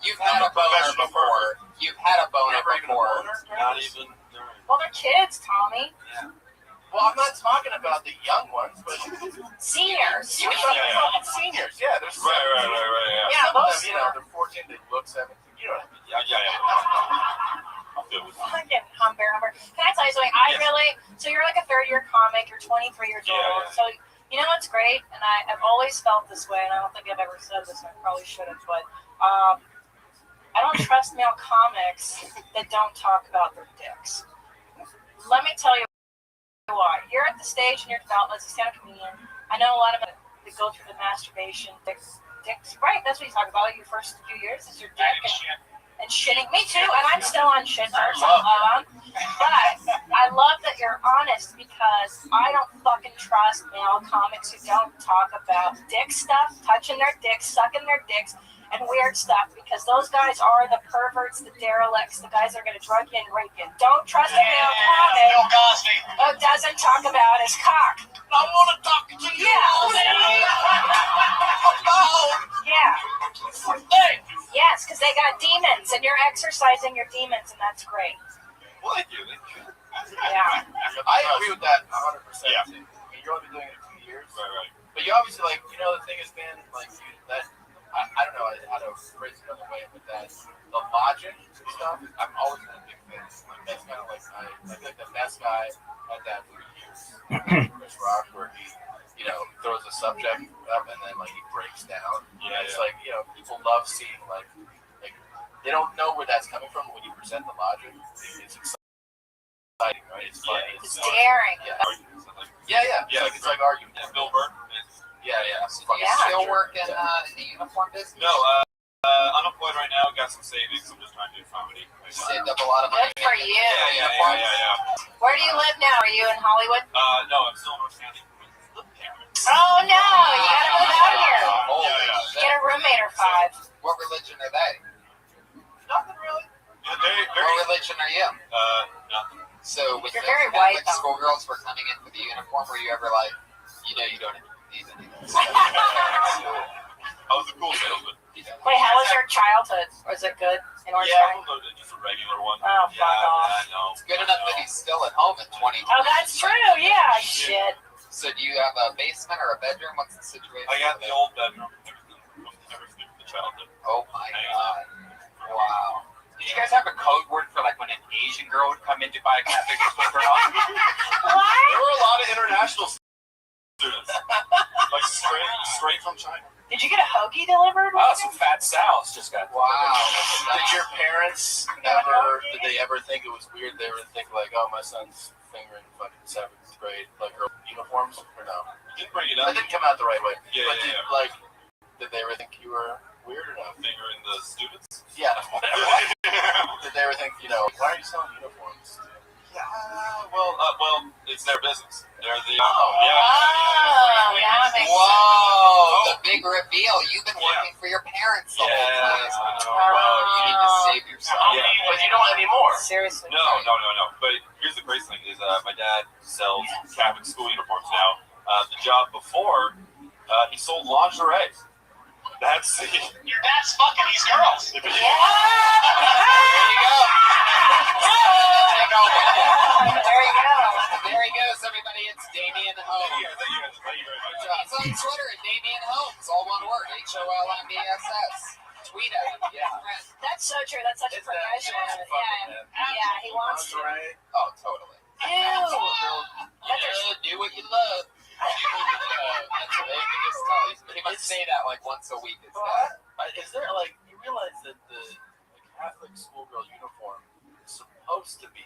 You've had a boner before. You've had a boner before. Not even. Well, they're kids, Tommy. Yeah. Well, I'm not talking about the young ones, but seniors. Even fucking seniors. Yeah, there's right. Yeah, those. Some of them, they're 14, they look 17. You know what I mean? Yeah. I'll feel with you. Fucking Humber. Can I tell you something? So you're like a third-year comic. You're 23 years old. Yeah. So you know what's great? And I've always felt this way, and I don't think I've ever said this, and I probably shouldn't, but I don't trust male comics that don't talk about their dicks. Let me tell you why. You're at the stage in your development as a stand-up comedian. I know a lot of it that go through the masturbation, dicks. Right, that's what you talk about. Your first few years is your dick and shitting. Me too, and I'm still on shit. But I love that you're honest, because I don't fucking trust male comics who don't talk about dick stuff, touching their dicks, sucking their dicks, and weird stuff, because those guys are the perverts, the derelicts, the guys that are going to drug you and rape you. Don't trust a male comic who doesn't talk about his cock. I want to talk to you. Yes, because they got demons, and you're exercising your demons, and that's great. Well, thank you. Yeah. I agree with that 100%. Yeah. I mean, you've only been doing it 2 years. Right. But you obviously, like, you know, the thing has been, like, I don't know how to phrase it another way, but that the logic stuff, I've always been a big fan. Like, that's kind of like the best guy at that for years. Chris Rock, where he, throws a subject up and then like he breaks down. It's like, people love seeing like they don't know where that's coming from when you present the logic. It's exciting, right? It's funny. It's daring. It's like argument. Yeah, Bill Burr. Still working in the uniform business? No, unemployed right now. Got some savings. I'm just trying to do comedy. Saved up a lot of money. Good for you. Yeah. Where do you live now? Are you in Hollywood? No, I'm still in North County. Oh no, you gotta move out here. Get a roommate or 5. What religion are they? Nothing really. What religion are you? Nothing. So with You're the very white, Catholic schoolgirls were coming in for the uniform, were you ever like, you don't need any of this? I was a cool salesman. Wait, how was your childhood? Was it good in Orange County? Just a regular one. Oh, fuck off. I know. It's good enough that he's still at home at 20. Oh, that's true. Yeah, shit. So do you have a basement or a bedroom? What's the situation? I got the old bedroom. Everything from the childhood. Oh my god. Wow. Did you guys have a code word for like when an Asian girl would come in to buy a Catholic girl? What? There were a lot of international students. Like straight from China. Did you get a hoagie delivered? Oh, some fat sows just got. Wow. Did your parents did they ever think it was weird? They ever think like, oh, my son's fingering fucking 7th grade, like her uniforms, or no? You didn't bring it up. That didn't come out the right way. Yeah, But did they ever think you were weird or no? Fingering the students? Yeah. Did they ever think, why are you selling uniforms? Yeah, well, it's their business. They're the Whoa, the big reveal. You've been working for your parents the whole time. Well, you need to save yourself. But you don't anymore. Seriously. No. But here's the crazy thing is my dad sells Catholic school uniforms now. The job before, he sold lingerie. That's Your dad's fucking these girls. There you go. There he goes, everybody. It's Damien Holmes. Thank you very much. He's on Twitter at Damien Holmes. All one word. HOLMBSS. Tweet at him. Yeah. That's so true. That's such a professional. Yeah, he wants to. Oh, totally. Do what you love. That's what they can just tell. He must say that like once a week. Is there like, you realize that the Catholic schoolgirl uniform is supposed to be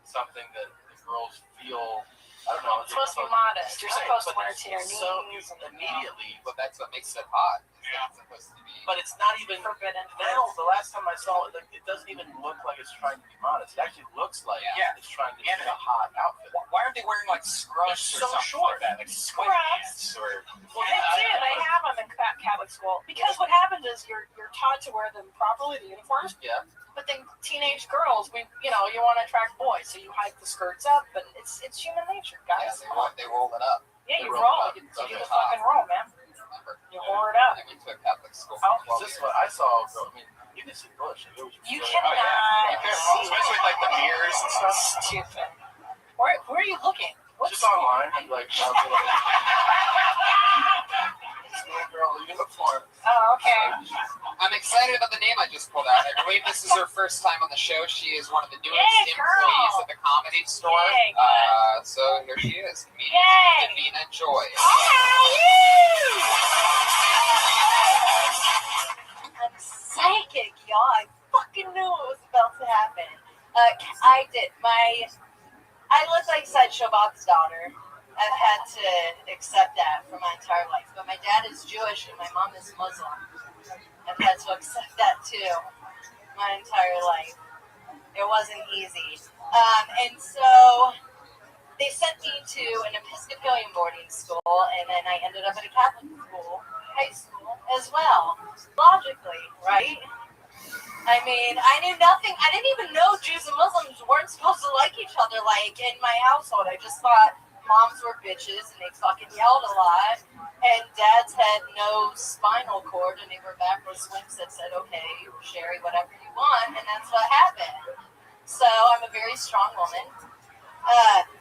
something that the girls feel I don't know. It's supposed to be modest. You're supposed to wear it to your knees. So immediately, But that's what makes it hot. Yeah. It's supposed to be. but it's not even Forbidden. now. The last time I saw it, like, it doesn't even look like it's trying to be modest. It actually looks like it's trying to be a hot outfit. Why aren't they wearing like scrubs They're or so something short. like that? Like sweatpants or. Well, they do. They have them in Catholic school because what happens is you're taught to wear them properly, the uniforms. Yeah. But then teenage girls, you want to attract boys, so you hike the skirts up, and it's human nature, guys. Yeah, they roll it up. Yeah, you roll. You do the fucking roll, man. You whore it up. I went to a Catholic school. Oh, Is this what I saw? I mean, you can see Bush. You cannot see Especially with like the mirrors and stuff. Stupid. Where are you looking? What's just online, like girl uniform. Oh, okay. I'm excited about the name I just pulled out. I believe this is her first time on the show. She is one of the newest employees at the Comedy Store. So here she is, comedian Davina Joy. I'm psychic, y'all. I fucking knew it was about to happen. I look like Sideshow Bob's daughter. I've had to accept that for my entire life. But my dad is Jewish and my mom is Muslim. I've had to accept that too my entire life. It wasn't easy. And so they sent me to an Episcopalian boarding school, and then I ended up at a Catholic school, high school as well. Logically, right? I mean, I knew nothing. I didn't even know Jews and Muslims weren't supposed to like each other, like in my household. I just thought moms were bitches and they fucking yelled a lot, and dads had no spinal cord and they were backward swings that said, okay, Sherry, whatever you want, and that's what happened. So I'm a very strong woman.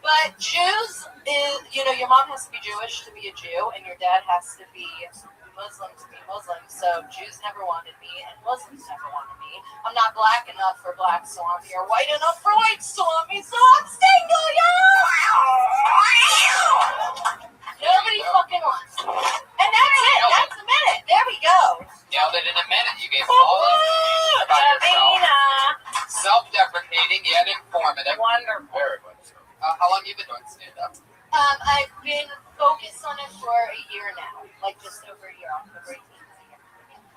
But Jews is, your mom has to be Jewish to be a Jew, and your dad has to be Muslim to be Muslim. So Jews never wanted me, and Muslims never wanted me. I'm not black enough for black Swami or white enough for white Swami, so I'm single, Nobody fucking wants me. And that's it. That's a minute. There we go. Nailed it in a minute. You gave all about yourself. Self-deprecating yet informative. Wonderful. Very much so. How long have you been doing stand-up? I've been focused on it for a year now, like just over a year, October 18th.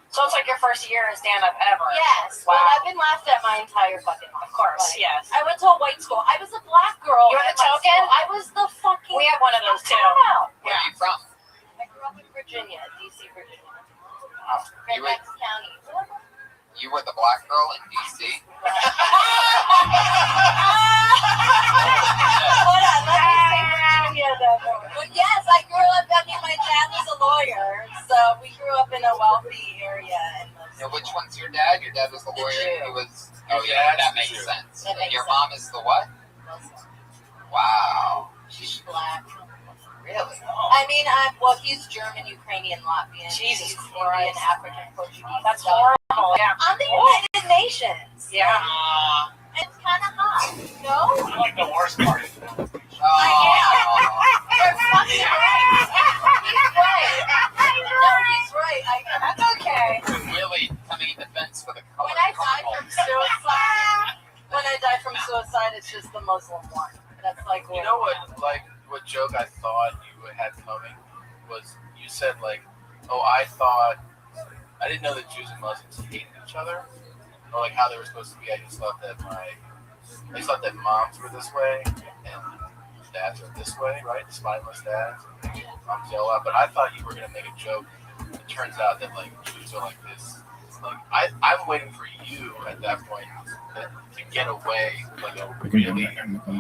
So it's like your first year in stand-up ever. Yes. Wow. Well, I've been laughed at my entire fucking life. Of course, yes. I went to a white school. I was a black girl. You were the token? I was the fucking... We have one of those, too. Where are you from? I grew up in Virginia, D.C., Virginia. Fairfax County. You were the black girl in D.C.? Hold on, let me say Virginia, though. But yes, I grew up, my dad was a lawyer, so we grew up in a wealthy area. And which one's your dad? Your dad was the lawyer. He was. Oh yeah, that makes sense. And your mom is the what? Muslim. Wow. She's black. Really? I mean, he's German, Ukrainian, Latvian. Jesus Christ. Indian, African, Portuguese. That's horrible. Yeah. I'm the United Nations. Yeah. It's kind of hot. No? I like the worst part. They're fucking right. He's right. No, he's right. That's okay. Really coming in defense for the color. When I die from suicide, it's just the Muslim one. That's like You know what joke I thought you had coming was you said I didn't know that Jews and Muslims hated each other, or like how they were supposed to be. I just thought that moms were this way and dads are this way, right? The spineless dads, and moms yell out. But I thought you were gonna make a joke. It turns out that Jews are like this. I'm waiting for you at that point to get away with a really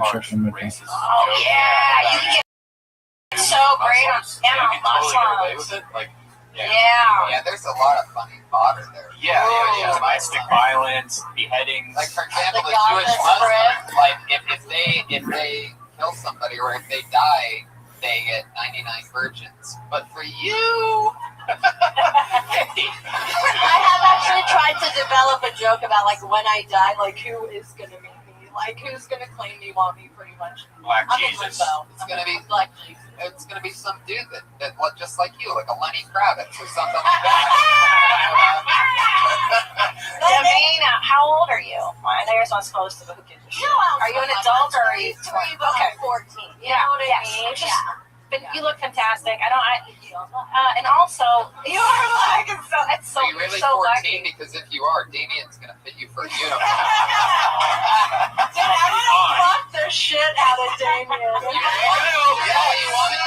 harsh racist joke. Oh yeah, you get so great on totally get away with it. Yeah, there's a lot of funny fodder there. Yeah. Domestic violence, beheadings. Like for example, the Jewish Muslims, like if they kill somebody or if they die, they get 99 virgins. But for you, I have actually tried to develop a joke about when I die, who is gonna meet me, who's gonna claim me, want me, pretty much. Black I'm Jesus. It's gonna be Black Jesus. It's gonna be some dude that looked just like you, like a Lenny Kravitz or something like that. Davina, how old are you? I know you're not supposed to, but who gives a shit? Are you an adult or are you 20? Okay. 14. You know what I mean? But you look fantastic. And also, you are like, it's so, Are you really so 14? lucky. Because if you are, Damien's going to fit you for a uniform. Dude, I'm gonna fuck the shit out of Damien. You want it?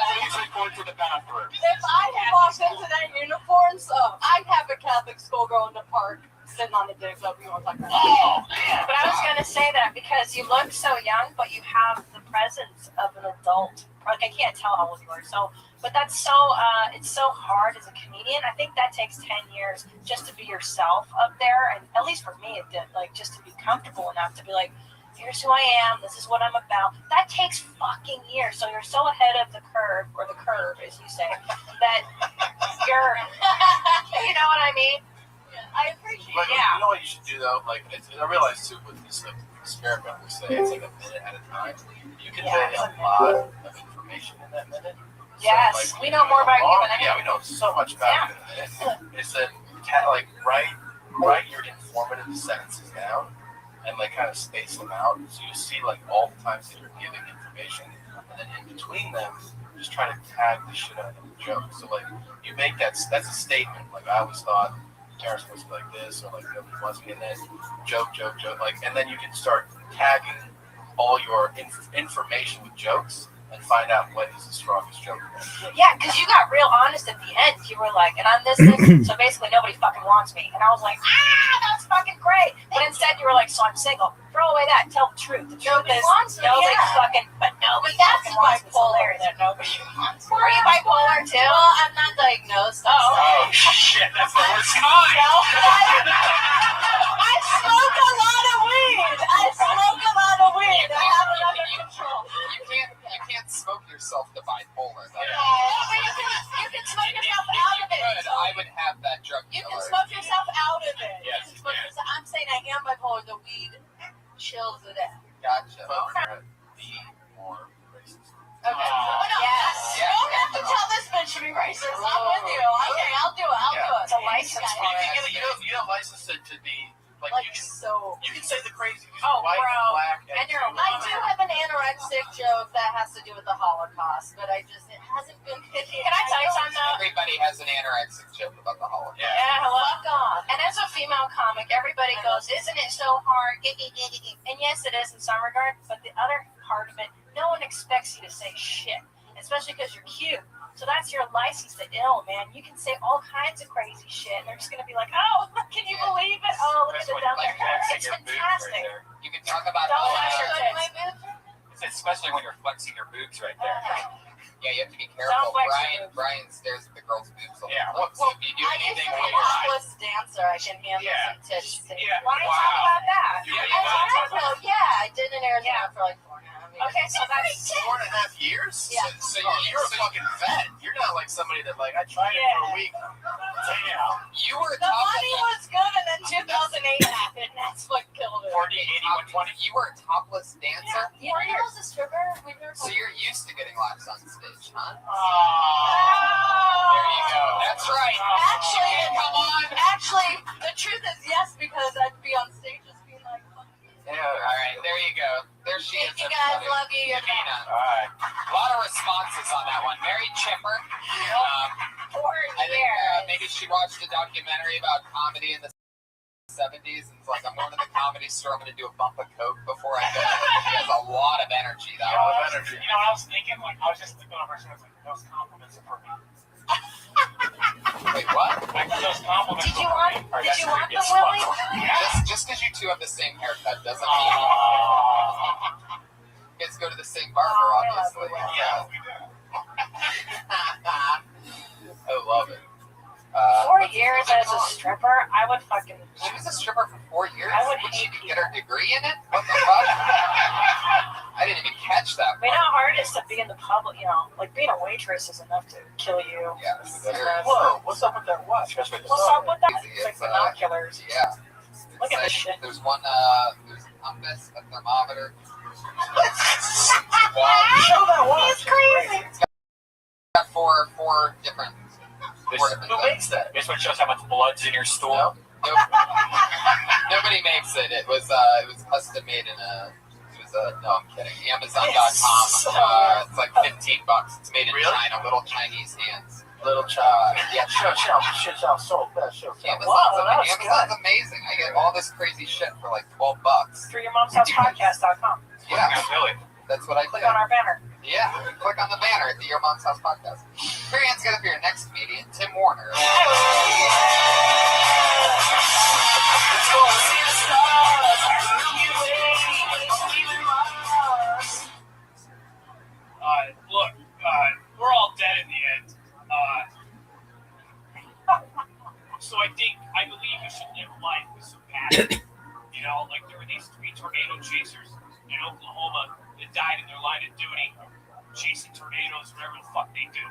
Please report to the bathroom. If I had walked into that uniform, I'd have a Catholic schoolgirl in the park sitting on the dick. So you want to talk about that? But I was gonna say that because you look so young, but you have the presence of an adult. Like I can't tell how old you are. So, but that's so it's so hard as a comedian. I think that takes 10 years just to be yourself up there, and at least for me, it did. Like just to be comfortable enough to be like, here's who I am, this is what I'm about. That takes fucking years. So you're so ahead of the curve, or the curve, as you say, that you're, you know what I mean? I appreciate it. Yeah. You know what you should do, though? Like, I realize, too, with this experiment, we say it's like a minute at a time. You can say a lot of information in that minute. Yes, so, like, we know more about you than anyone. Yeah, we know so much about you in a minute. It's that, like, write your informative sentences down. And like kind of space them out, so you see like all the times that you're giving information, and then in between them, just try to tag the shit out of the joke. So like you make that's a statement. Like I always thought Terrence was like this, or like nobody wants me, and then joke, like, and then you can start tagging all your information with jokes and find out what is the strongest joke. Yeah, because you got real honest at the end. You were like, and I'm this, so basically nobody fucking wants me. And I was like, that's fucking great. But instead you were like, so I'm single. Throw away that. Tell the truth. The truth is nobody fucking, but nobody fucking wants me. Bipolar that nobody wants me. Are you bipolar too? Well, I'm not diagnosed. Oh, shit, that's the worst kind. I smoke a lot of weed. I have it under control. You can't smoke yourself to bipolar. But you can smoke yourself out of it. I would have that drug. You can smoke yourself out of it. Yes, I'm saying I am bipolar. The weed chills it out. Gotcha. Be more racist. Okay. Yes. You don't have to tell this bitch to be racist. I'm with you. Okay, I'll do it. It's a license for it. You don't license it to be like you can say the crazy. White, black, and you're a woman. I do have an anorexic joke that has to do with the Holocaust, but it hasn't been. Can I tell you something though? Everybody has an anorexic joke about the Holocaust. Yeah, fuck off. And as a female comic, everybody goes, "Isn't it so hard?" And yes, it is in some regard, but the other part of it, no one expects you to say shit, especially because you're cute. So that's your license to ill, man. You can say all kinds of crazy shit, and they're just gonna be like, "Oh, can you believe it? Oh, look at it down there. It's fantastic." You can talk about especially when you're flexing your boobs right there. Yeah, you have to be careful. Brian stares at the girl's boobs. Well, if you do I used anything to be a topless dancer. I can handle some tits. Yeah. Why don't you talk about that? I I did in Arizona for like 4.5 years. Okay, so that's 4.5 years. Yeah. So you're a fucking vet. You're not like somebody that like I tried it for a week. Damn. You were the money was good, and then 2008 happened. That's what killed it. 40, 80, 120. You were a topless dancer. Yeah. 4 years a stripper. So you're used to getting laps on stage, huh? There you go. That's right. Actually, come on. Actually, the truth is yes, because I'd be on stage just being like. Yeah. All right. There you go. There she is. Thank you guys. Love you. Davina. All right. A lot of responses on that one. Mary Chipper. 4 I think years. maybe she watched a documentary about comedy in the 70s and it's like, I'm going to the comedy store. I'm going to do a bump of coke before I go. She has a lot of energy. You know what I was thinking? Like I was just thinking of her. She was like, those compliments are for me. Wait, what? Those compliments. Did you want the Willie? Just because you two have the same haircut doesn't mean you guys go to the same barber, obviously. Yeah, we do. I love it. 4 years as a stripper, I would fucking. She was a stripper for 4 years. I would she get her degree in it? What the fuck? I didn't even catch that. I mean, how hard it is to be in the public, like being a waitress is enough to kill you. Yes. Whoa, what's up with that watch? What's up with that? It's like binoculars. Yeah. Look at this shit. There's one, there's a compass, a thermometer. Show that watch. It's crazy. It's got four different Who makes that? This one shows how much blood's in your stool. Nope. Nobody makes it. It was custom made in a. No, I'm kidding. Amazon.com. It's like $15. It's made in China. Little Chinese hands. Little child. Yeah, sure. Amazon's amazing. I get all this crazy shit for like $12. Through yourmomshousepodcast.com. Yeah, really. That's what I click on our banner. Yeah, click on the banner at the Your Mom's House Podcast. Here hands get up your next comedian, Tim Warner. Look, we're all dead in the end. So I believe you should live life with some passion. You know, like there were these 3 tornado chasers in Oklahoma that died in their line of duty, chasing tornadoes, whatever the fuck they do.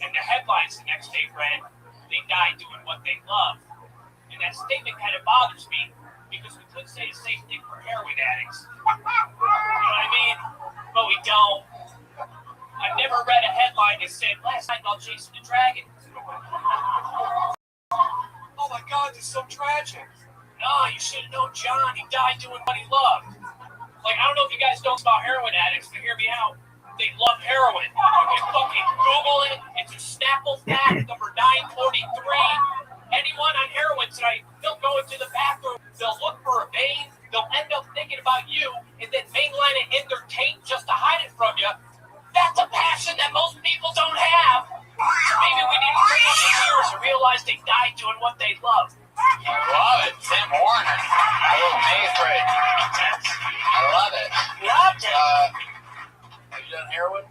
And the headlines the next day read, they died doing what they love. And that statement kind of bothers me because we could say the same thing for heroin addicts. You know what I mean? But we don't. I've never read a headline that said, last night while chasing the dragon. Oh my God, this is so tragic. No, you should have known John. He died doing what he loved. Like, I don't know if you guys know about heroin addicts, but hear me out. They love heroin. You can fucking Google it. It's a Snapple fact, number 943. Anyone on heroin tonight, they'll go into the bathroom, they'll look for a vein, they'll end up thinking about you, and then mainline it in their tape just to hide it from you. That's a passion that most people don't have. Maybe we need to bring up the heroes and realize they died doing what they love. Love it. Tim Warner. Favorite. I love it. Loved it. Have you done heroin?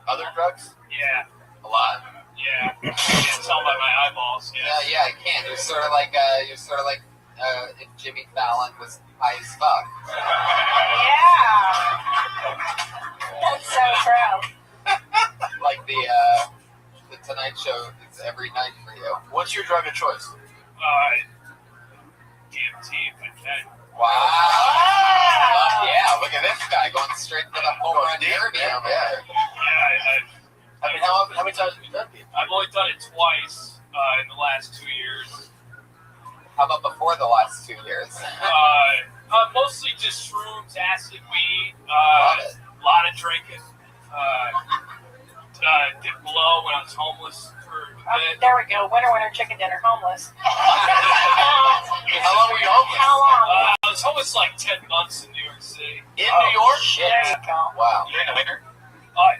Other drugs? Yeah. A lot. Yeah. I can't tell by my eyeballs. Yeah, I can. You're sort of like if Jimmy Fallon was high as fuck. Yeah. That's so true. Like the Tonight Show is every night for you. What's your drug of choice? DMT, if I can. Wow. Yeah, look at this guy going straight for the home run derby. Yeah, I mean, how many times have you done it? I've only done it twice in the last 2 years. How about before the last 2 years? Mostly just shrooms, acid, weed, a lot of drinking. Did blow when I was homeless for a bit. There we go. Winner, chicken dinner, homeless. How long were you homeless? How long? I was homeless like 10 months in New York City. In New York? Shit. There you go. Wow. You're in the winter?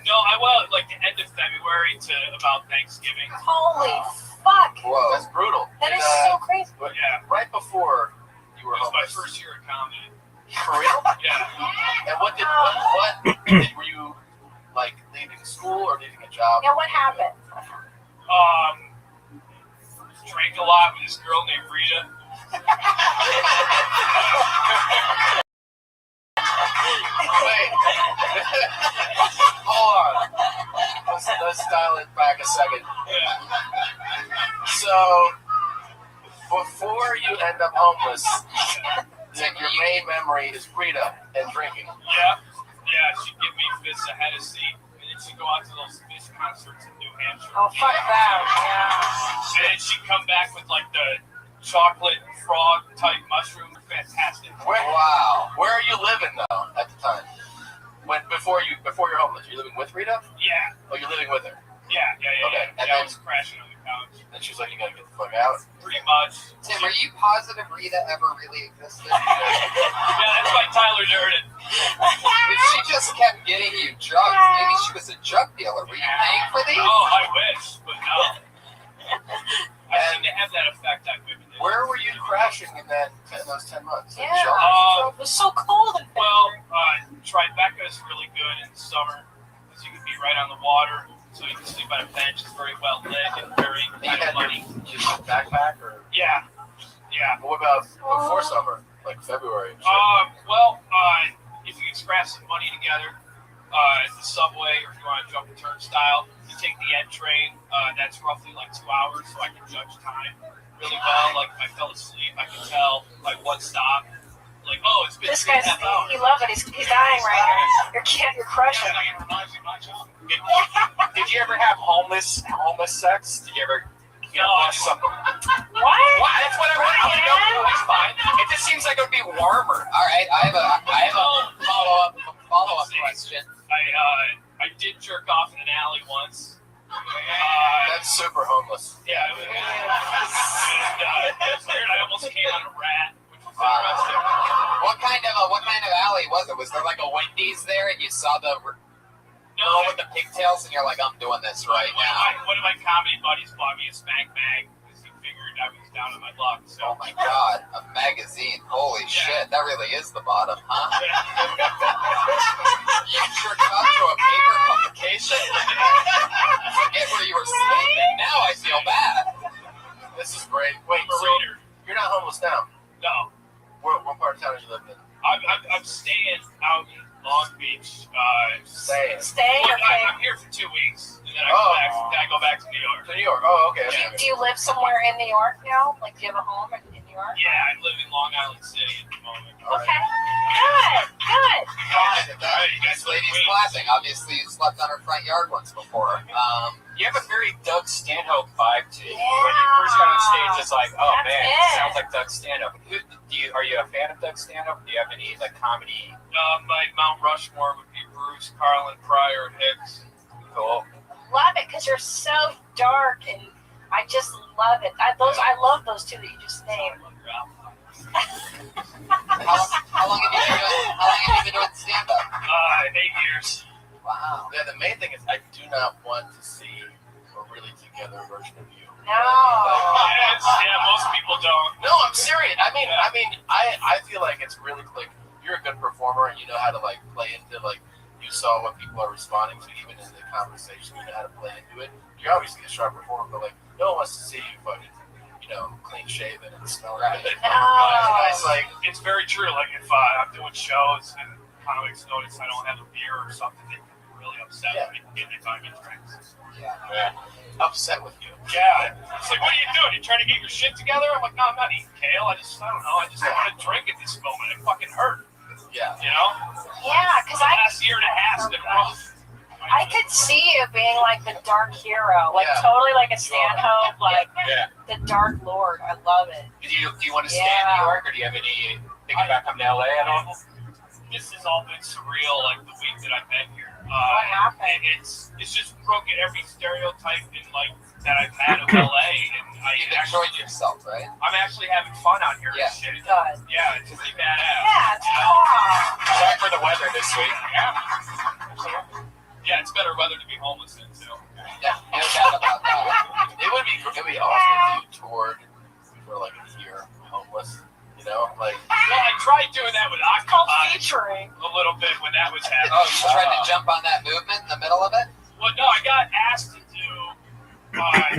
No, I went like the end of February to about Thanksgiving. Holy fuck. Whoa. That's brutal. That is so crazy. But yeah, right before you were It was homeless. my first year of comedy. For real? Yeah. And what were you like leaving school or leaving a job? Yeah, what happened? Drank a lot with this girl named Rita. Wait. Hold on. Let's dial it back a second. So, before you end up homeless, your main memory is Rita and drinking. Yeah, she'd give me fists of Hennessy, and then she'd go out to those Fish concerts in New Hampshire. Oh, fuck that. Yeah. And then she'd come back with like the chocolate frog type mushroom. Fantastic. Wow. Where are you living though at the time? Before you're homeless, you're living with Rita? Yeah. Oh, you're living with her? Yeah. Okay. And I was crashing on the couch. And she's like, you gotta get the fuck out. Pretty much. Tim, are you positive Rita ever really existed? Yeah, that's why Tyler Durden. If she just kept getting you drugs, maybe she was a drug dealer. Were you paying for these? Oh, I wish, but no. I seem to have that effect on women. Where were you crashing in those 10 months? Yeah. It was so cold. Well, Tribeca is really good in the summer because you can be right on the water. So you can sleep on a bench. It's very well lit and very money. Just a backpack or? Yeah. But what about before summer, like February? If you can scratch some money together, the subway, or if you want to jump the turnstile, you take the N train. That's roughly like 2 hours, so I can judge time really well. Like if I fell asleep, I can tell like what stop. Like, oh, it's been This guy's, 3.5 hours. he loves it. He's dying right here. You're can't. You're crushing. Did you ever have homeless sex? Did you ever? Something. What? That's what I want to know. It's fine. It just seems like it would be warmer. All right, I have a follow up question. I did jerk off in an alley once. That's super homeless. Yeah, it was weird. I almost came on a rat, which was interesting. What kind of alley was it? Was there like a Wendy's there, and you saw the girl with the pigtails, and you're like, I'm doing this right now? One of my comedy buddies bought me a spank mag because he figured I was down on my luck. So. Oh my god, a magazine! Holy shit, that really is the bottom, huh? You jerked off to a paper publication. Forget where you were sleeping. Now I feel bad. This is great. Wait, so you're not homeless now? No. What part of town are you living in? I'm staying out in Long Beach. Staying. I'm here for 2 weeks, and then I go back to New York. To New York. Oh, okay. Do you live somewhere in New York now? Like, do you have a home in New York? Yeah, I live in Long Island City at the moment. Okay. Good. This lady's clapping. Obviously, you slept on her front yard once before. You have a very Doug Stanhope vibe to you. When you first got on stage, it's like, oh man, it sounds like Doug Stanhope. Are you a fan of Doug Stanhope? Do you have any comedy? My Mount Rushmore would be Bruce, Carlin, Pryor, and Hicks. Cool. Love it because you're so dark, and I just love it. I love those two that you just named. How long have you been doing stand-up? 8 years. Wow. Yeah, the main thing is I do not want to see a really together version of you. No. Yeah, most people don't. No, I'm serious. I feel like it's really like you're a good performer and you know how to like play into like you saw what people are responding to even in the conversation. You know how to play into it. You're obviously a sharp performer, but like no one wants to see you fucking clean shaven and smelling good. It's very true. Like if I'm doing shows and comics notice I don't have a beer or something, they can be really upset with me if I get drinks. Yeah. Upset with you. Yeah. It's like, what are you doing? You trying to get your shit together? I'm like, no, I'm not eating kale. I don't know. I just don't want to drink at this moment. It fucking hurt. Yeah. You know? Yeah, because the last year and a half has been rough. I could see you being like the dark hero, like totally like a Stanhope, like the Dark Lord. I love it. Do you want to stay in New York, or do you have any thinking back come to LA at all? This has all been surreal, like the week that I've been here. What happened? It's just broken every stereotype in like that I've had of LA, and You've enjoyed yourself, right? I'm actually having fun out here. Yeah. And shit. Good. Yeah, it's really badass. Yeah, it's awesome. Sorry for the weather this week. Yeah, it's better weather to be homeless in too. Yeah, no doubt about that. It would be awesome if you toured for like a year homeless. Well, I tried doing that with Occupy featuring a little bit when that was happening. Oh, you tried to jump on that movement in the middle of it? Well, no, I got asked to do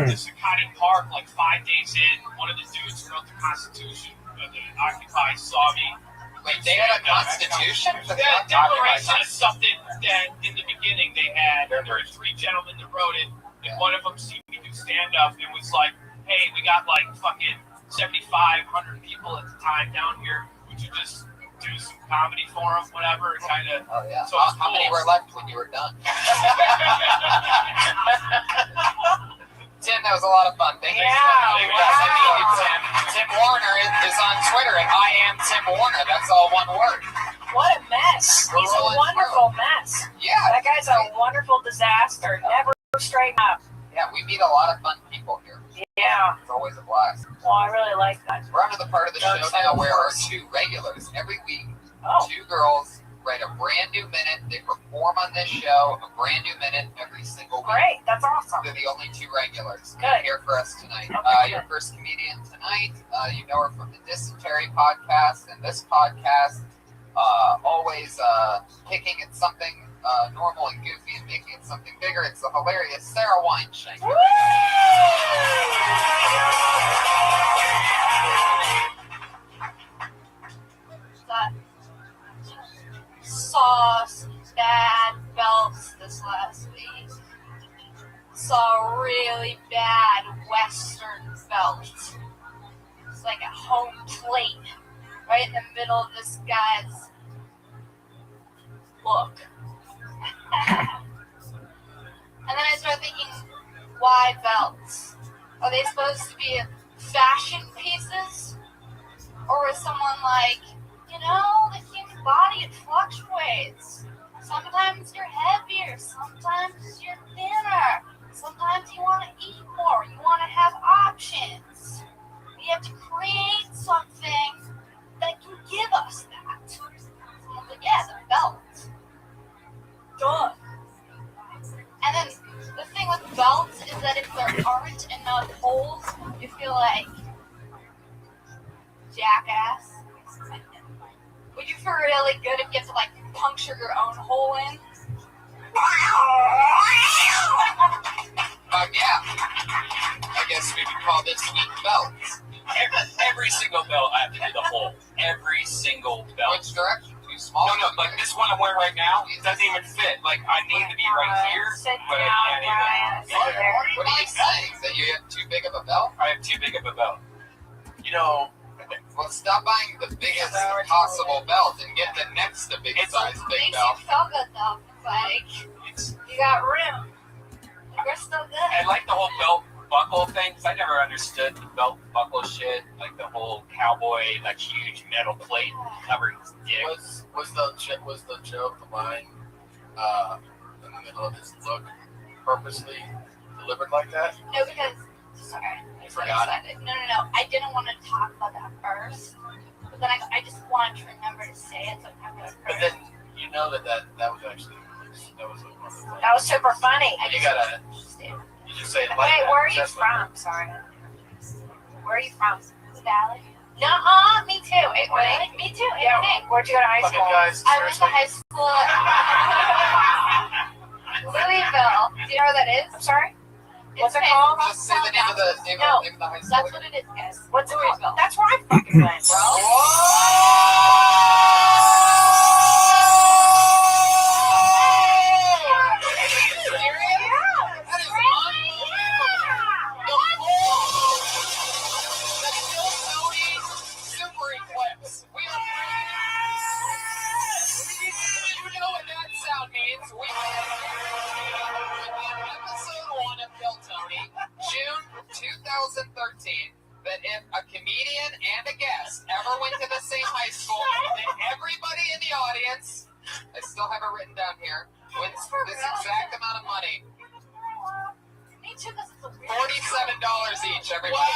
this Academy Park like 5 days in. One of the dudes who wrote the Constitution of the Occupy saw me. Wait, they had a constitution? Yeah, declaration of something that in the beginning they had. There were 3 gentlemen that wrote it, and one of them seen me do stand-up and was like, hey, we got like fucking 7,500 people at the time down here. Would you just do some comedy for them, whatever? Kind of. Oh, yeah. So How many were left when you were done? Tim, that was a lot of fun. Thank you. Tim Warner is on Twitter at I am Tim Warner. That's all one word. What a mess. He's a wonderful mess. Yeah. That guy's a wonderful disaster. Never straighten up. Yeah, we meet a lot of fun people here. Yeah. It's always a blast. Well, I really like that. We're on to the part of the show now where our 2 regulars every week, 2 girls write a brand new minute. They perform on this show a brand new minute every single week. Great, that's awesome. They're the only 2 regulars here for us tonight. Okay, Your first comedian tonight, you know her from the Dysentery podcast, and this podcast always picking at something normal and goofy and making it something bigger. It's the hilarious Sarah Weinstein. Saw some bad belts this last week. Saw a really bad Western belt. It's like a home plate right in the middle of this guy's book. I'm thinking, why belts? Are they supposed to be fashion pieces? Or is someone like, the human body, it fluctuates. Sometimes you're heavier, sometimes you're thinner. Sometimes you want to eat more, you want to have options. We have to create something that can give us that. Someone's like, yeah, the belt. Duh. And then the thing with belts is that if there aren't enough holes, you feel like jackass. Would you feel really good if you have to puncture your own hole in? Yeah. I guess we could call this weak belts. Every single belt, I have to do the hole. Every single belt. Which direction? Too small? No, like this one I'm wearing right now, it doesn't even fit. Like, I need to be right here, but I can't even. What are you saying? That you have too big of a belt? I have too big of a belt. Well, stop buying the biggest possible belt and get the next to biggest size big belt. Makes you feel good though. You got room. You're still good. I like the whole belt buckle thing, because I never understood the belt buckle shit, like the whole cowboy, huge metal plate covering his dick. Was the joke, the line in the middle of his look purposely delivered like that? No, because sorry, I forgot. No. I didn't want to talk about that first, but then I just wanted to remember to say it. So I'm gonna. But then you know that was actually That was super funny. And you gotta. You just say it like Wait, that. where are you from? Sorry. Where are you from? The Valley. No, me too. Really? Me too. Yeah. Where'd you go to high school? I went to high school at Louisville. Do you know where that is? I'm sorry? What's it called? Just say the name of the name of the high school. That's what it is, guys. What's it called? That's where I fucking went, bro. June 2013, that if a comedian and a guest ever went to the same high school, then everybody in the audience, I still have it written down here, wins this exact amount of money. Me too, because it's a weird. $47 each, everybody.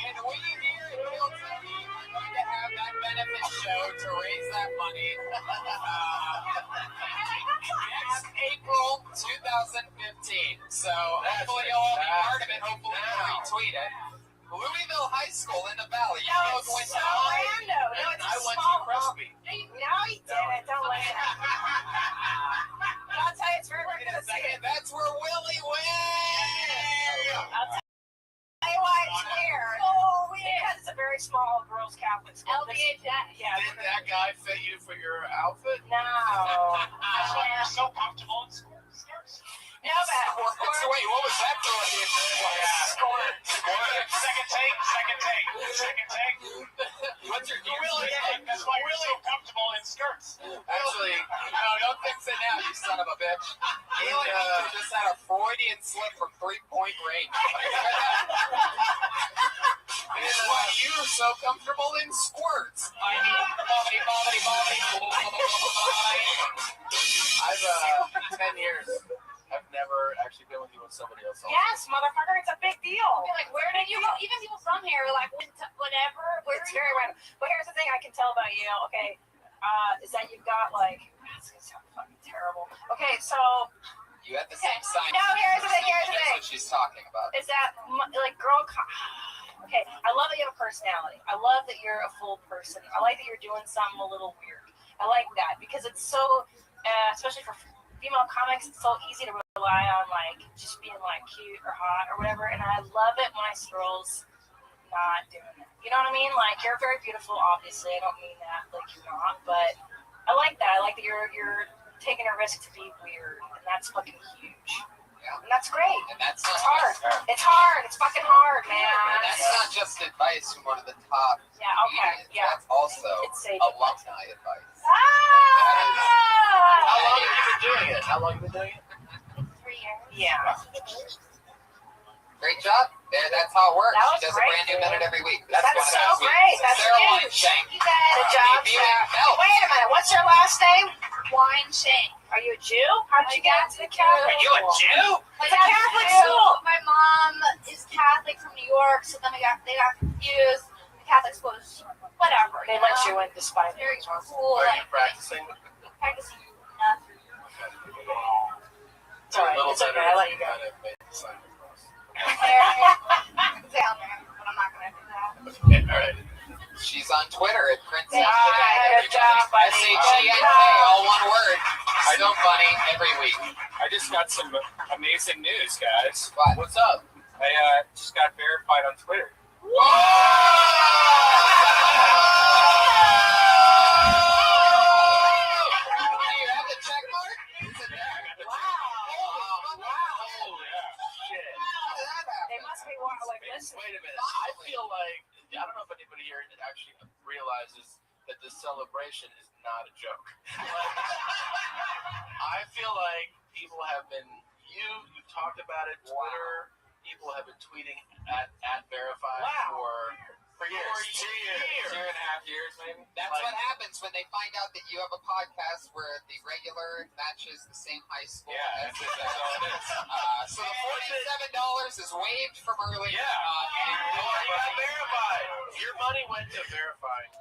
And we here at Bill Tony are going to have that benefit show to raise that money. Next April 2015. So hopefully you'll all be part of it. Hopefully you'll retweet it. Louisville High School in the Valley. You No, both went it's so random. No, it's I a went small to Presby. No, he didn't. Don't let it. I'll tell you, it's very Wait a second. That's where Willie went. I'll tell you why it's weird. Oh, because it's a very small girls' Catholic school. LBHS. Yeah. Did that guy fit you for your outfit? No. That's why you're so comfortable in school. No, but So wait, what was that doing? Second take. What's your Willie? That's why you're so comfortable in skirts. Actually, no, don't fix it now, you son of a bitch. He just had a Freudian slip from 3-point range. It's why you're so comfortable in squirts. I mean, body. I've 10 years. I've never actually been with you with somebody else. yes, motherfucker, it's a big deal. Like, where did you go? Even people from here are like, whatever. It's very random. But here's the thing I can tell about you, okay, is that you've got it's gonna sound fucking terrible. Okay, so You had the same sign. No, here's the thing. That's what she's talking about. Is that okay, I love that you have a personality. I love that you're a full person. I like that you're doing something a little weird. I like that because it's so, especially for female comics, it's so easy to rely on just being cute or hot or whatever. And I love it when I see girls not doing that. You know what I mean? You're very beautiful, obviously. I don't mean that you're not, but I like that. I like that you're taking a risk to be weird, and that's fucking huge. And that's great. And that's It's hard. It's hard. It's fucking hard, man. And that's not just advice from one of the top comedians. That's also alumni advice. How long have you been doing it? How long have you been doing it? 3 years. Yeah. Great job. There, that's how it works. That was She does great, a brand new minute every week. That's so great. That's Sarah huge. Shank. Good job, Sarah. Wait a minute. What's your last name? Weinstein. Are you a Jew? How'd you get into the Catholic? Are you a Jew? It's a Catholic school. My mom is Catholic from New York, so then they got confused. The Catholic school is whatever. They let you in despite very cool. Are you practicing? Practicing nothing. It's all right. It's okay. I let you go. Down there, but I'm not gonna do that. Okay, all right. She's on Twitter at Princess. Good job, buddy. SHENK, all one word. So funny every week. I just got some amazing news, guys. What's up? I just got verified on Twitter. Do you have the check mark? Is it there? They must be like this. Wait a minute. I feel like, I don't know if anybody here actually realizes that this celebration is not a joke. I feel like people have been, you've talked about it, Twitter, people have been tweeting at verified for years. 2.5 years, maybe. That's what happens when they find out that you have a podcast where the regular matches the same high school. Yeah, as that's all it is. So the $47 is waived from earlier. You got verified. Your money went to verifying.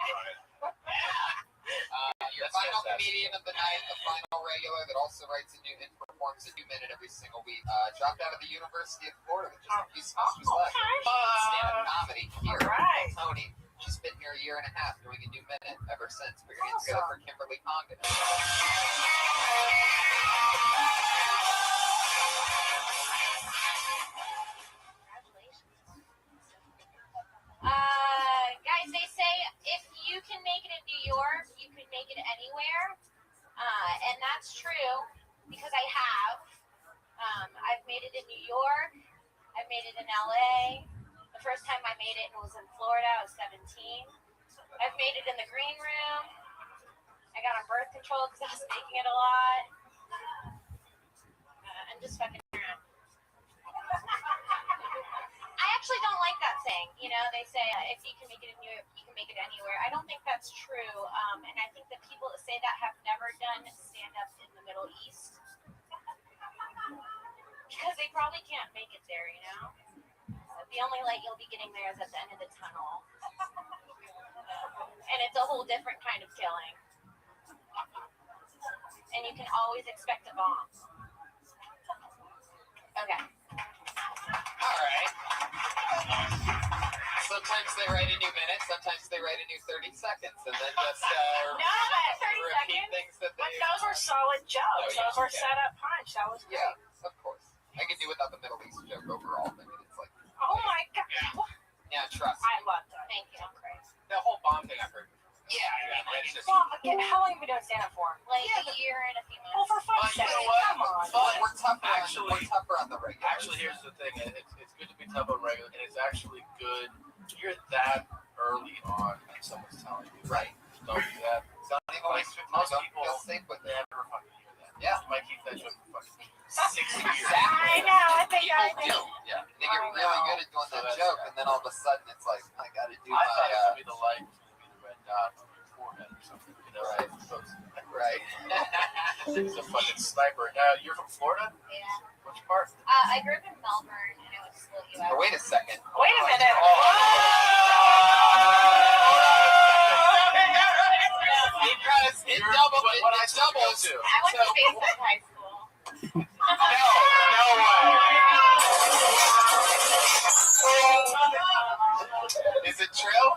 Your final comedian of the night, the final regular that also writes a new and performs a new minute every single week, dropped out of the University of Florida with just a few semesters left. Stand-up comedy here in Tony. She's been here a year and a half doing a new minute ever since. Put your hands together for Kimberly Congdon. Guys, they say if you can make it in New York, you can make it anywhere. And that's true because I have. I've made it in New York. I've made it in LA. The first time I made it was in Florida. I was 17. I've made it in the green room. I got on birth control because I was making it a lot. I'm just fucking around. I actually don't like that saying. You know, they say if you can make it in New York, you can make it anywhere. I don't think that's true. And I think that people that say that have never done stand-up in the Middle East. Because they probably can't make it there, you know? The only light you'll be getting there is at the end of the tunnel. And it's a whole different kind of killing. And you can always expect a bomb. Okay. All right. Sometimes they write a new minute, sometimes they write a new 30 seconds, and then just repeat things that they... But those were solid jokes. Those were set up punch. That was great. Yeah, of course. I could do without the Middle East joke overall. I mean, it's like... Oh my God. Yeah, trust me. I love that. Thank you. I'm crazy. The whole bomb thing I've heard. Yeah. Well, again, how long have you been doing stand-up for? Like a year and a few months. Well, for fuck's sake, come on. But we're tougher on the regular. Actually, here's the thing. It's good to be tough on regular, and it's actually good. You're that early on, and someone's telling you, right? Don't do that. Don't even waste your time. Most Don't people feel safe with it. never fucking hear that. Yeah. You might keep that joke for fucking 6 years. Exactly. I know. I think People do. Yeah. They get really good at doing that joke, and then all of a sudden it's like, I gotta do I thought it my... would be the light, be the red dot on your forehead or something. You know, Right. Right. It's a fucking sniper. You're from Florida? Yeah. Which part? I grew up in Melbourne, and I went to school at UF. Oh, wait a second. Wait a minute. Because it doubles. I went to Bayside High School. No way. Is it true?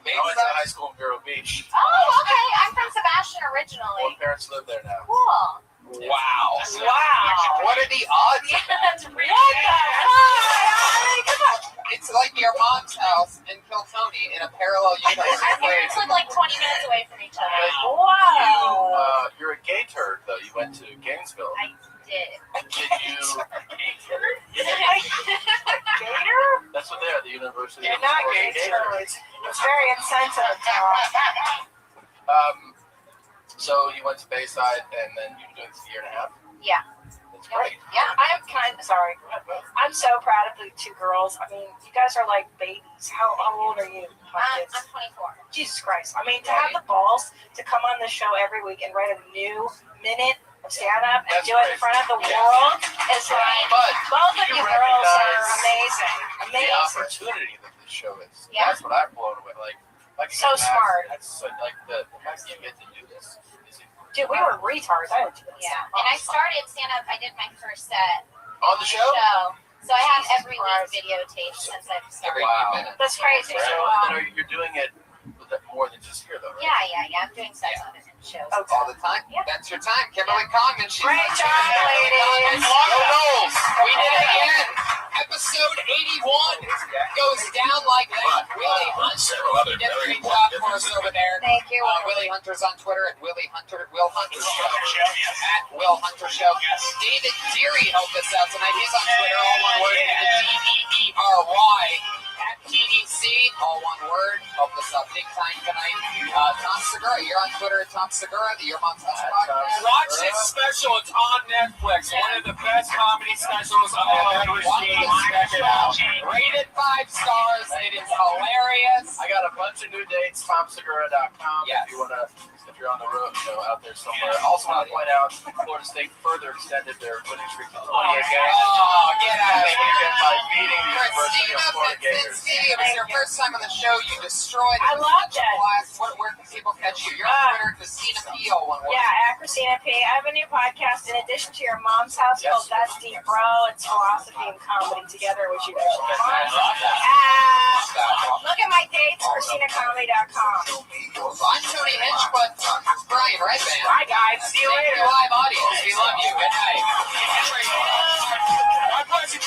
I went to high school in Vero Beach. Oh, okay. I'm from Sebastian originally. My parents live there now. Cool. Wow. Wow. What are the odds? Yeah, that's really What the good. It's like your mom's house in Kiltony in a parallel universe. Our parents live like 20 minutes away from each other. Wow. You're a gay turd, though. You went to Gainesville. I did. Did you University. You're not getting steroids. It's very insensitive, Tom. So you went to Bayside, and then you were doing this a year and a half? Yeah. That's great. Yeah, I'm so proud of the two girls. I mean, you guys are like babies. How old are you? I'm 24. Jesus Christ. I mean, to have the balls to come on the show every week and write a new minute of stand-up and do it in front of the world is like, both of you girls are amazing. The opportunity that this show is. Yeah. That's what I'm blown away. Like So smart. That's like the fact that you get to do this. Dude, we were retards. I would do this. Yeah. And I started stand-up, I did my first set. On the show? So I have every week videotaped since I've started. Wow. That's crazy. So you're doing it more than just here, though, right? Yeah. I'm doing sets on it and shows. All the time? Yeah. That's your time. Kimberly Conman. Great job, ladies. Go Knowles. We did it again. Episode 81 goes down like that. Willie Hunter did a great job for us over there. Thank you. Willie Hunter's on Twitter at Willie Hunter, Will Hunter Show. At Will Hunter Show. David Deary helped us out tonight. He's on Twitter, all one word, DEERY. At PDC, all one word. Helped us out big time tonight. Tom Segura, you're on Twitter at Tom Segura, the Your Mom's House Podcast. Watch this special. It's on Netflix. One of the best comedy specials I've ever seen. Check it out. Rated 5 stars. It is hilarious. I got a bunch of new dates, TomSegura.com. Yes. If you're on the road, out there somewhere. Also want to point out, Florida State further extended their winning streak to 28 games. Oh, get out of here. By beating the University of Florida Gators. It was your first time on the show. You destroyed it. I love that. Where can people catch you? You're on Twitter, Christina P. All one word. Yeah, at Christina P. I have a new podcast in addition to Your Mom's House called That's Deep Bro. It's philosophy and comedy together, which you guys should get on. Look at my dates, ChristinaComedy.com. I'm Tony Hinch, but Brian Redband. Bye, guys. See you later. Live audience. We love you. Good night. God bless you.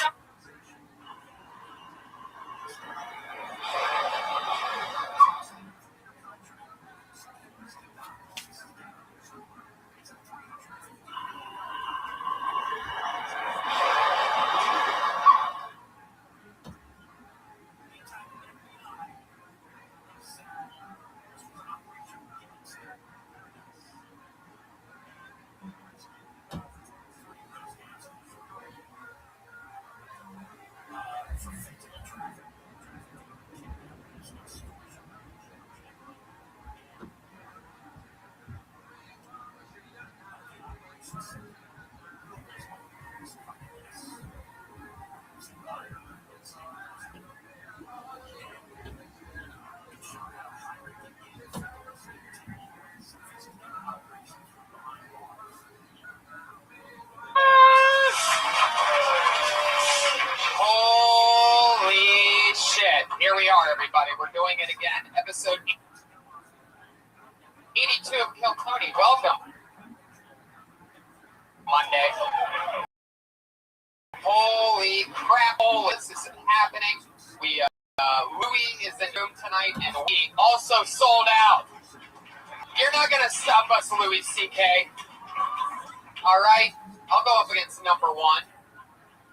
Holy shit. Here we are, everybody. We're doing it again. Episode 82 of Kill Tony. Welcome. Monday. Holy crap. This is happening. Louis is in room tonight, and we also sold out. You're not going to stop us, Louis C.K. All right? I'll go up against number one.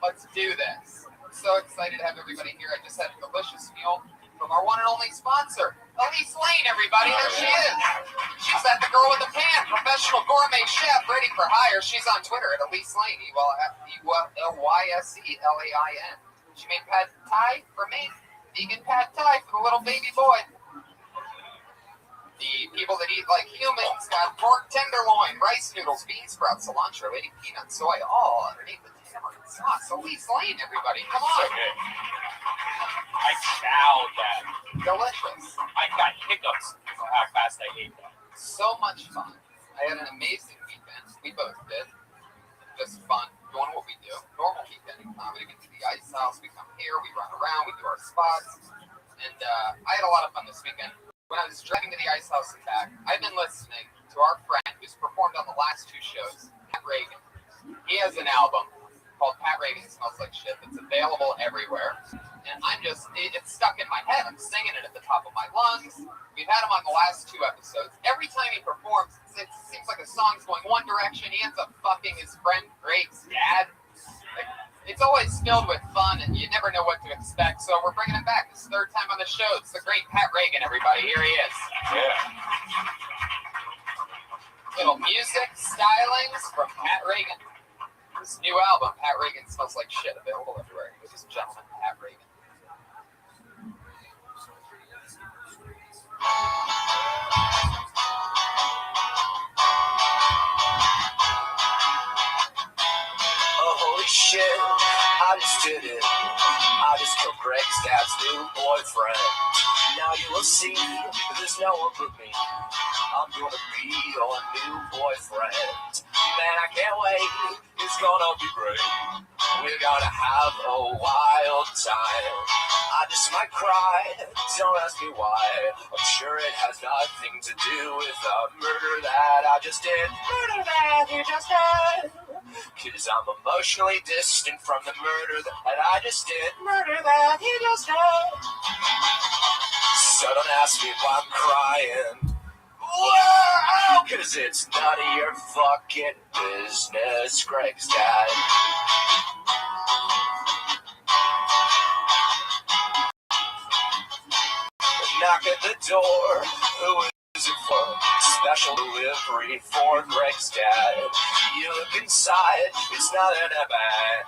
Let's do this. I'm so excited to have everybody here. I just had a delicious meal from our one and only sponsor, Elise Lane, everybody. There she is. She's that the girl with the pan, professional gourmet chef, ready for hire. She's on Twitter at Elise Lane, ELYSELAIN. She made pad thai for me, vegan pad thai for the little baby boy. The people that eat like humans got pork tenderloin, rice noodles, bean sprouts, cilantro, 80 peanut soy, all underneath the tamarind sauce. Elise Lane, everybody. Come on. Okay. I chowed that. Delicious. I got hiccups for how fast I ate that. So much fun. I had an amazing weekend. We both did. Just fun, doing what we do. Normal weekend in comedy. We do the Ice House. We come here. We run around. We do our spots. And I had a lot of fun this weekend. When I was driving to the Ice House and back, I've been listening to our friend who's performed on the last two shows, Pat Reagan. He has an album called Pat Reagan Smells Like Shit that's available everywhere. And it's stuck in my head. I'm singing it at the top of my lungs. We've had him on the last two episodes. Every time he performs, it seems like a song's going one direction. He ends up fucking his friend Greg's dad. Like, It's always filled with fun, and you never know what to expect. So we're bringing it back. It's the third time on the show. It's the great Pat Reagan, everybody. Here he is. Yeah. Little music stylings from Pat Reagan. This new album, Pat Reagan Smells Like Shit, available everywhere. Ladies and gentlemen, Pat Reagan. Oh, holy shit, I just did it. I just killed Greg's dad's new boyfriend. Now you will see that there's no one but me. I'm gonna be your new boyfriend. Man, I can't wait. It's gonna be great. We're gonna have a wild time. I just might cry. Don't ask me why. I'm sure it has nothing to do with the murder that I just did. Murder that you just did. Cause I'm emotionally distant from the murder that I just did. Murder that you just did. So don't ask me why I'm crying. Whoa! Cause it's none of your fucking business, Greg's dad. Knock at the door. Who is it for? Special delivery for Greg's dad. You look inside, it's not in a bag.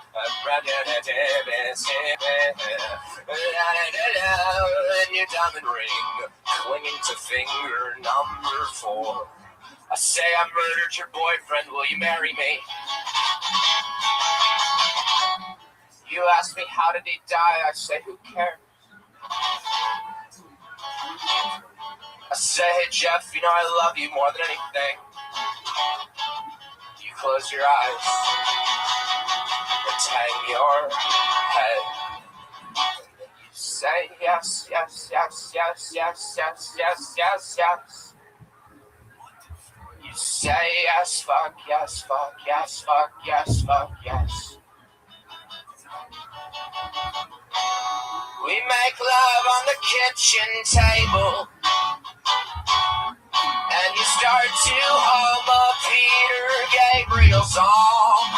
And your diamond ring clinging to finger number 4. I say I murdered your boyfriend, will you marry me? You ask me how did he die, I say who cares? I say, hey Jeff, you know I love you more than anything. You close your eyes and hang your head. You say yes, yes, yes, yes, yes, yes, yes, yes, yes. You say yes, fuck, yes, fuck, yes, fuck, yes, fuck, yes. We make love on the kitchen table. And you start to hum a Peter Gabriel song.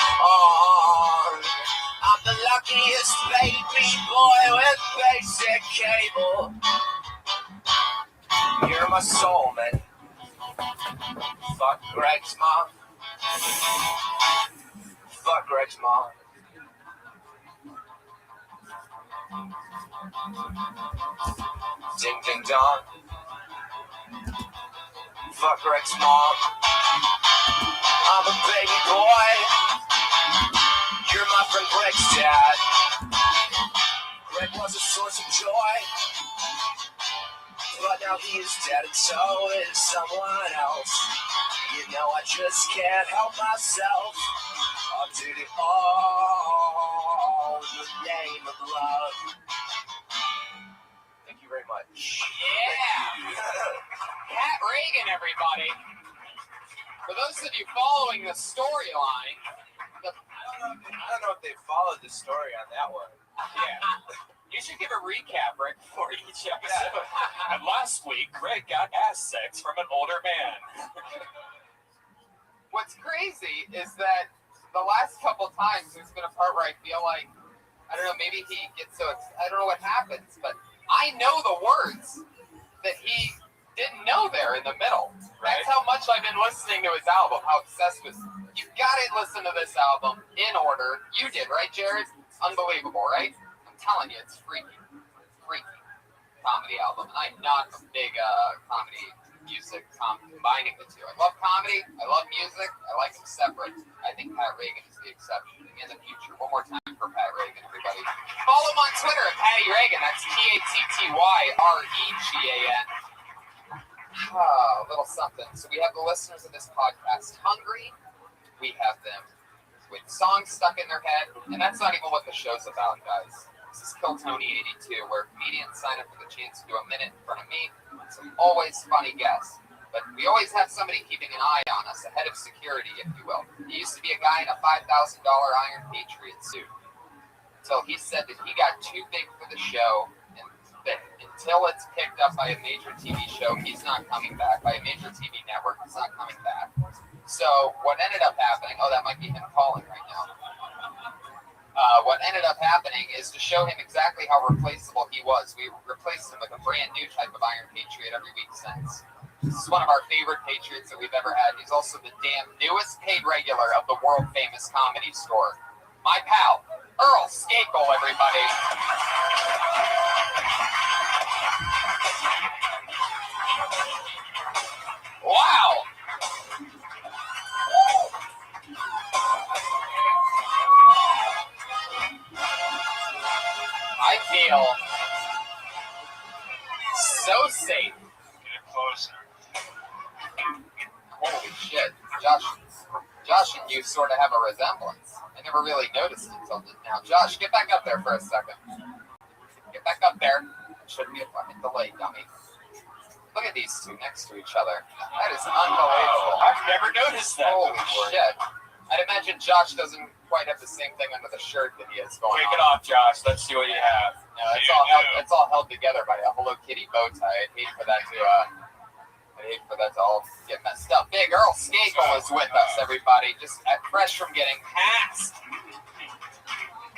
I'm the luckiest baby boy with basic cable. You're my soulmate. Fuck Greg's mom. Fuck Greg's mom. Ding ding dong. Fuck Greg's mom. I'm a baby boy. You're my friend Greg's dad. Greg was a source of joy, but now he is dead and so is someone else. You know I just can't help myself. I did it all in the name of love. Thank you very much. Yeah! Pat Reagan, everybody. For those of you following the storyline, I don't know if they followed the story on that one. yeah, you should give a recap right before each episode. Yeah. And last week, Greg got ass sex from an older man. What's crazy is that the last couple times there's been a part where I feel like, I don't know, maybe he gets so, I don't know what happens, but I know the words that he didn't know there in the middle. Right. That's how much I've been listening to his album, how obsessed with. You gotta listen to this album in order. You did, right, Jared? It's unbelievable, right? I'm telling you, it's freaky. Freaky comedy album. And I'm not a big comedy music combining the two. I love comedy, I love music, I like them separate. I think Pat Reagan is the exception in the future. One more time for Pat Reagan, everybody. Follow him on Twitter at Patty Reagan. That's TattyRegan. A little something. So we have the listeners of this podcast hungry. We have them with songs stuck in their head. And that's not even what the show's about, guys. This is Kill Tony 82, where comedians sign up for the chance to do a minute in front of me. Some always funny guests. But we always have somebody keeping an eye on us, a head of security, if you will. He used to be a guy in a $5,000 Iron Patriot suit. So he said that he got too big for the show, and that until it's picked up by a major TV show, he's not coming back. By a major TV network, he's not coming back. So what ended up happening, that might be him calling right now. what ended up happening is to show him exactly how replaceable he was. We replaced him with a brand new type of Iron Patriot every week since. This is one of our favorite Patriots that we've ever had. He's also the damn newest paid regular of the world-famous Comedy Store. My pal, Earl Skakel, everybody. Wow. I feel so safe. Get closer. Holy shit. Josh and you sort of have a resemblance. I never really noticed it until just now. Josh, get back up there for a second. Get back up there. It shouldn't be a fucking delay, dummy. Look at these two next to each other. That is unbelievable. I've never noticed that. Holy shit. I'd imagine Josh doesn't quite have the same thing under the shirt that he has going on. Take it off, Josh. Let's see what you have. No, it's all held together by a Hello Kitty bow tie. I'd hate for that to all get messed up. Big Earl Skakel is with us, everybody. Just fresh from getting hacked.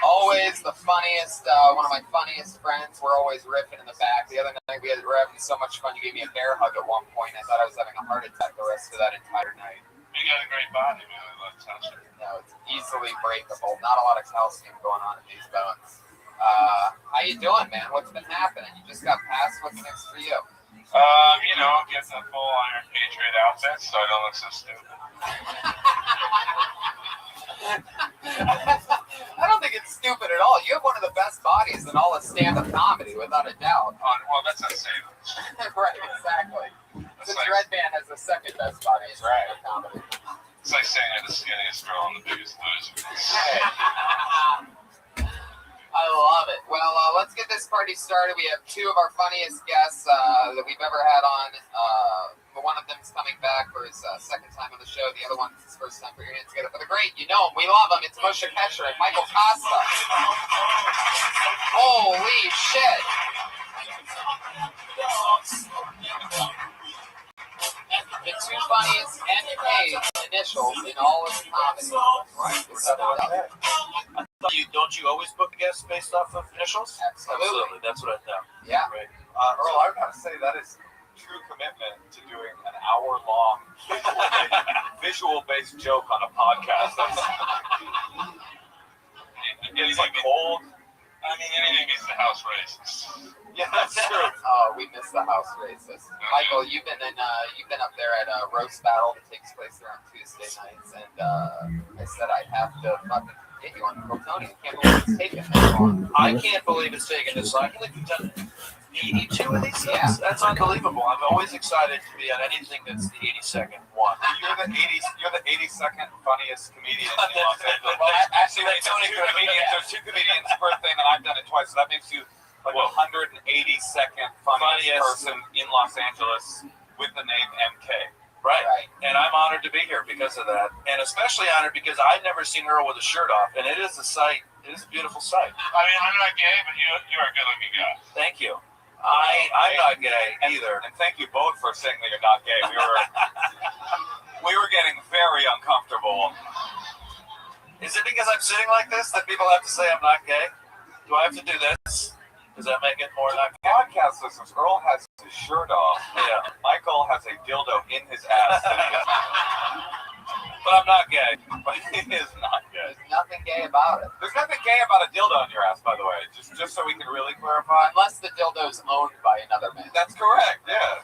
Always the funniest, one of my funniest friends. We're always riffing in the back. The other night we were having so much fun. You gave me a bear hug at one point. I thought I was having a heart attack the rest of that entire night. You got a great body, man. I love touching. No, it's easily breakable. Not a lot of calcium going on in these bones. How you doing, man? What's been happening? You just got past. What's next for you? You know, get the full Iron Patriot outfit so I don't look so stupid. I don't think it's stupid at all. You have one of the best bodies in all of stand-up comedy, without a doubt. Well, that's not saying that. Right, exactly. The Dread Band has the second best body in stand-up comedy. It's like saying I'm the skinniest girl and the biggest loser. Hey. I love it. Well, let's get this party started. We have two of our funniest guests that we've ever had on. One of them is coming back for his second time on the show. The other one is his first time. Put your hands together for the great. You know him. We love him. It's Moshe Kasher and Michael Costa. Holy shit. The two funniest NK initials in all of comedy. Right. Don't you always book guests based off of initials? Absolutely. That's what I thought. Yeah. Right. Earl, I gotta say that is true commitment to doing an hour-long visual-based joke on a podcast. It's like cold. I mean, anything beats the house races. Yeah, that's true. Oh, we missed the house races. Michael, you've been up there at a roast battle that takes place there on Tuesday nights, and I said I have to fucking get you on Plutonium. I can't believe it's taken this long. I can't believe it's taken this long. I can't believe you've done 82 of these things. Yeah. That's unbelievable. I'm always excited to be on anything that's the 82nd one. You're the 82nd funniest comedian in Los Angeles. Well, actually, there's two comedians per thing, and I've done it twice, so that makes you like 182nd funniest person in Los Angeles with the name MK. Right. And I'm honored to be here because of that. And especially honored because I've never seen Earl with a shirt off. And it is a sight. It is a beautiful sight. I mean, I'm not gay, but you're a good-looking guy. Thank you. I'm not gay either. And thank you both for saying that you're not gay. We were getting very uncomfortable. Is it because I'm sitting like this that people have to say I'm not gay? Do I have to do this? Does that make it more not gay? Podcast listeners, Earl has his shirt off. Yeah. Michael has a dildo in his ass. But I'm not gay. But he is not gay. There's nothing gay about it. There's nothing gay about a dildo in your ass, by the way. Just so we can really clarify. Unless the dildo's owned by another man. That's correct, yeah.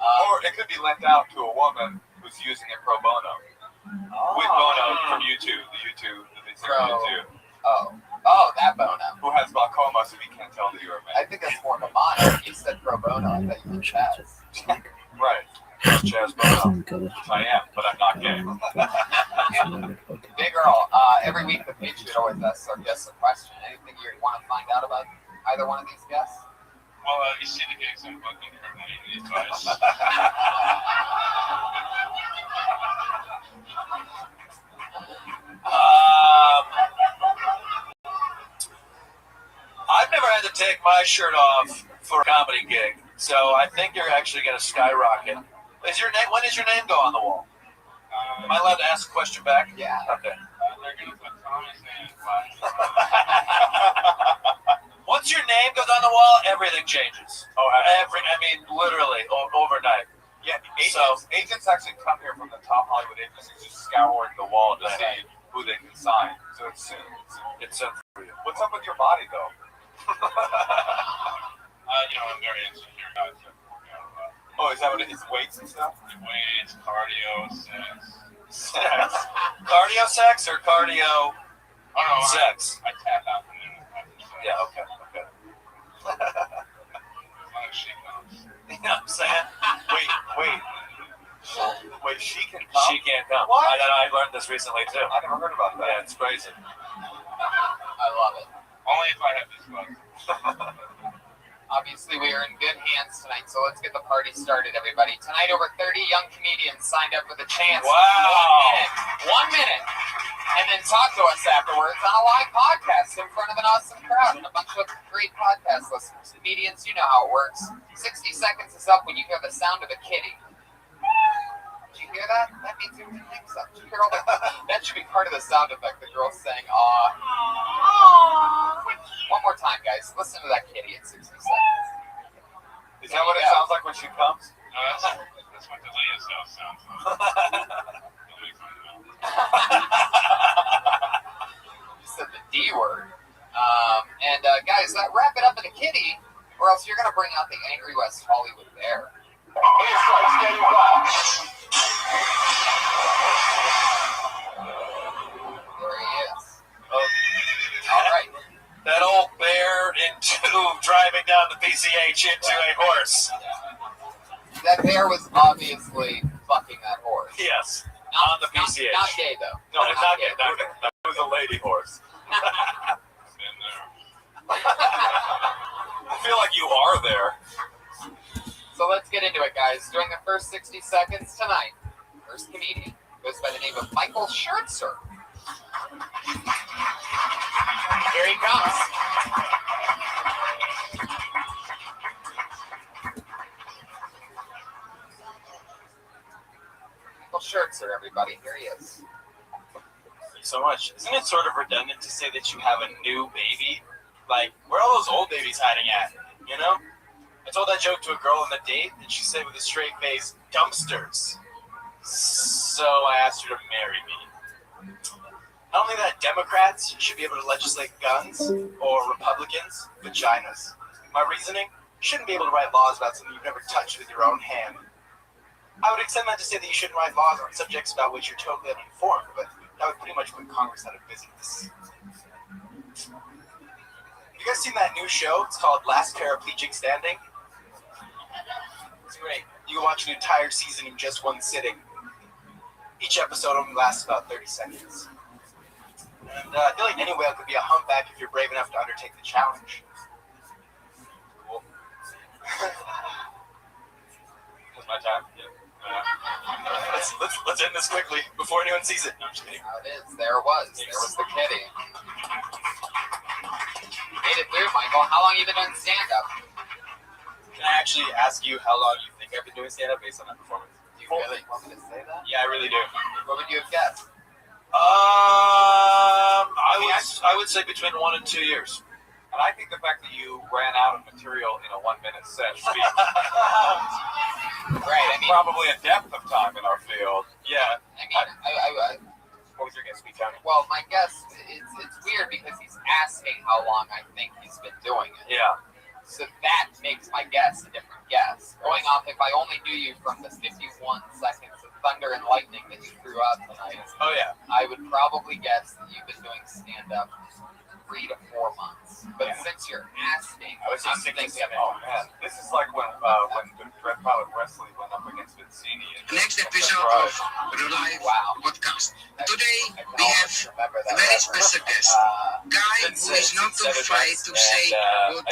Or it could be lent out to a woman who's using it pro bono. With bono from YouTube. Oh, that bono. Who has glaucoma, so he can't tell that you're a man. I think that's more of a mono. You said pro bono. I thought you meant Chaz. Right. Chaz bono. I am, but I'm not gay. Big Earl, every week the Patriot always asks our guests a question. Anything you want to find out about either one of these guests? Well, you see the gigs I'm booking for any advice. I've never had to take my shirt off for a comedy gig, so I think you're actually going to skyrocket. When does your name go on the wall? Am I allowed to ask a question back? Yeah. Okay. They're gonna put Tommy's name. Once your name goes on the wall, everything changes. Literally, overnight. Yeah, agents actually come here from the top Hollywood agencies, just scouring the wall to see who they can sign. So it's soon. It's soon for you. What's up with your body, though? I'm very insecure, guys. Oh, is that what it is? Weights and stuff? Weights, cardio, sex. Cardio sex or cardio sex? I tap out from there. Yeah, okay. As long as she comes. You know what I'm saying? Wait, she can come? She can't come. What? I learned this recently, too. I never heard about that. Yeah, it's crazy. I love it. Only if I have this one. Obviously, we are in good hands tonight, so let's get the party started, everybody. Tonight, over 30 young comedians signed up with a chance. Wow. 1 minute. And then talk to us afterwards on a live podcast in front of an awesome crowd and a bunch of great podcast listeners. Comedians, you know how it works. 60 seconds is up when you hear the sound of a kitty. Did you hear that? That means your time's up. Did you hear all that? That should be part of the sound effect. The girl's saying, "Aww." One more time, guys. Listen to that kitty at 60 seconds. Is that what it sounds like when she comes? No, that's what Delia's house sounds like. You said the D word. Guys, wrap it up in a kitty, or else you're going to bring out the angry West Hollywood bear. There he is. All right. That old bear driving down the PCH into a horse. That bear was obviously fucking that horse. Yes. Not, on the PCH. Not gay, though. No, it's not gay. That was a lady horse. I feel like you are there. So let's get into it, guys. During the first 60 seconds tonight, first comedian goes by the name of Michael Schertzer. Here he comes. Michael Schertzer, everybody. Here he is. Thank you so much. Isn't it sort of redundant to say that you have a new baby? Like, where are all those old babies hiding at? You know? I told that joke to a girl on the date, and she said with a straight face, dumpsters. So I asked her to marry me. Not only that, Democrats should be able to legislate guns, or Republicans, vaginas. My reasoning, you shouldn't be able to write laws about something you've never touched with your own hand. I would extend that to say that you shouldn't write laws on subjects about which you're totally uninformed, but that would pretty much put Congress out of business. You guys seen that new show? It's called Last Paraplegic Standing. It's great. You can watch an entire season in just one sitting. Each episode only lasts about 30 seconds. And I feel like any whale could be a humpback if you're brave enough to undertake the challenge. Cool. That's my time. Yeah. Let's end this quickly before anyone sees it. No, I'm just kidding. How it is. There it was. There was the kitty. Made it through, Michael. How long have you been doing stand-up? Can I actually ask you how long you think I've been doing stand-up based on that performance? Do you really want me to say that? Yeah, I really do. What would you have guessed? I would say between 1 and 2 years. And I think the fact that you ran out of material in a 1 minute set speaks right, I mean, probably a depth of time in our field. Yeah. I mean, what was your guess, Tony? Well, my guess, it's weird because he's asking how long I think he's been doing it. Yeah. So that makes my guess a different guess. Going off, if I only knew you from the 51 seconds of thunder and lightning that you threw out tonight, oh yeah, I would probably guess that you've been doing stand-up 3 to 4 months. But since you're asking, I was just thinking, oh man, this is like when the Dread Pilot Wesley went up against Vizzini. Next episode of ViralRabbi podcast. Today we have a very special guest, guy who is not afraid to say what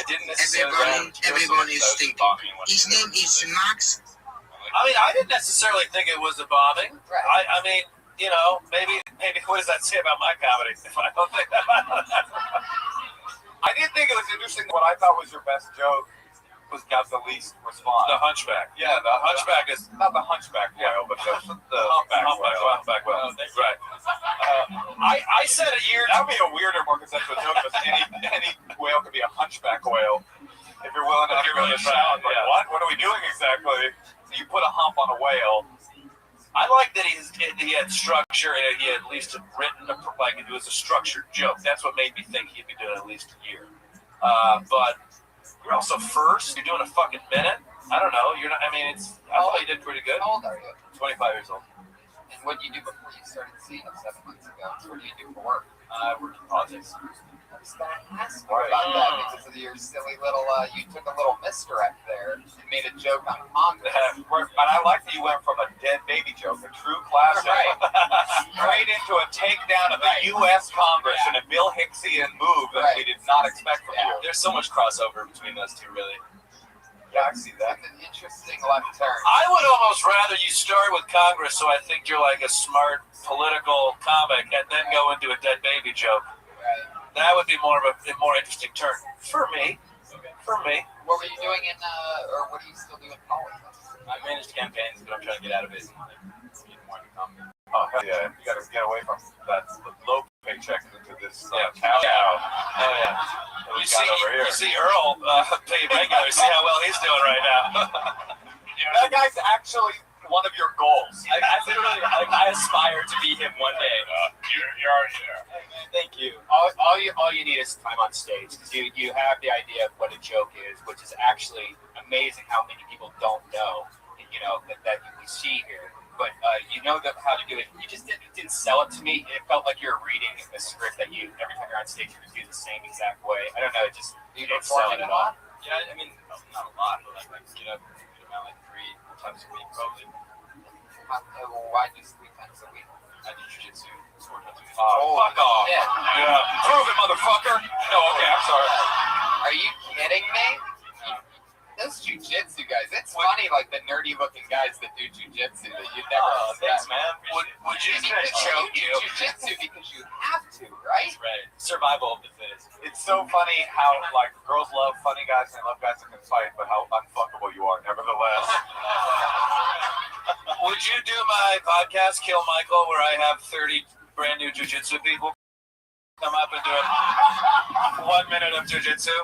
everyone is thinking. His name is Max. I mean, I didn't necessarily think it was a bombing. Right. I mean, you know, maybe what does that say about my comedy? If I don't think that. I did think it was interesting. What I thought was your best joke got the least response. The hunchback. Yeah, the hunchback is not the hunchback whale, but the humpback whale. Right. I said a year. That would be a weirder, more conceptual joke because any whale could be a hunchback whale. If you're willing to really sound like, what are we doing exactly? So you put a hump on a whale. I like that he had structure and he at least had written like it was a structured joke. That's what made me think he'd be doing at least a year. But you're also first. You're doing a fucking minute. I don't know. You're not. I mean, it's. I thought you did pretty good. How old are you? 25 years old. And what did you do before you started seeing him 7 months ago? So what do you do for work? I work in politics. I was going to ask you about that because of your silly little, you took a little misdirect there and made a joke on Congress. But I like that you went from a dead baby joke, a true classic, straight into a takedown of the U.S. Congress and a Bill Hicksian move that we did not expect from you. There's so much crossover between those two, really. Yeah, I see that. An interesting left turn. I would almost rather you start with Congress, so I think you're like a smart political comic, and then go into a dead baby joke. Right. That would be more of a more interesting turn for me. For me. What were you doing or what do you still do in politics? I managed campaigns, but I'm trying to get out of it. Oh, hell yeah. You got to get away from that low paycheck into this cow. Oh, yeah. You see Earl pay regular. See how well he's doing right now. That guy's actually one of your goals. I aspire to be him one day. You're already there. Thank you. All you need is time on stage because you have the idea of what a joke is, which is actually amazing how many people don't know. You know that we see here, but you know how to do it. You just didn't sell it to me. It felt like you're reading a script that you every time you're on stage you do the same exact way. I don't know. It just you didn't sell it at all. Yeah, I mean not a lot, but like get up about like 3 times a week probably. Why do 3 times a week? I do jiu-jitsu 4 times a week. Fuck off. Yeah. Prove it, motherfucker. No, okay, I'm sorry. Are you kidding me? Those jiu-jitsu guys, it's funny, like the nerdy-looking guys that do jiu-jitsu that you'd never expect. Thanks, man. Would you show jiu-jitsu because you have to, right? Right. Survival of the fittest. It's so funny how, like, girls love funny guys and they love guys that can fight, but how unfuckable you are, nevertheless. Would you do my podcast, Kill Michael, where I have 30 brand new jiu-jitsu people come up and do 1 minute of jiu-jitsu?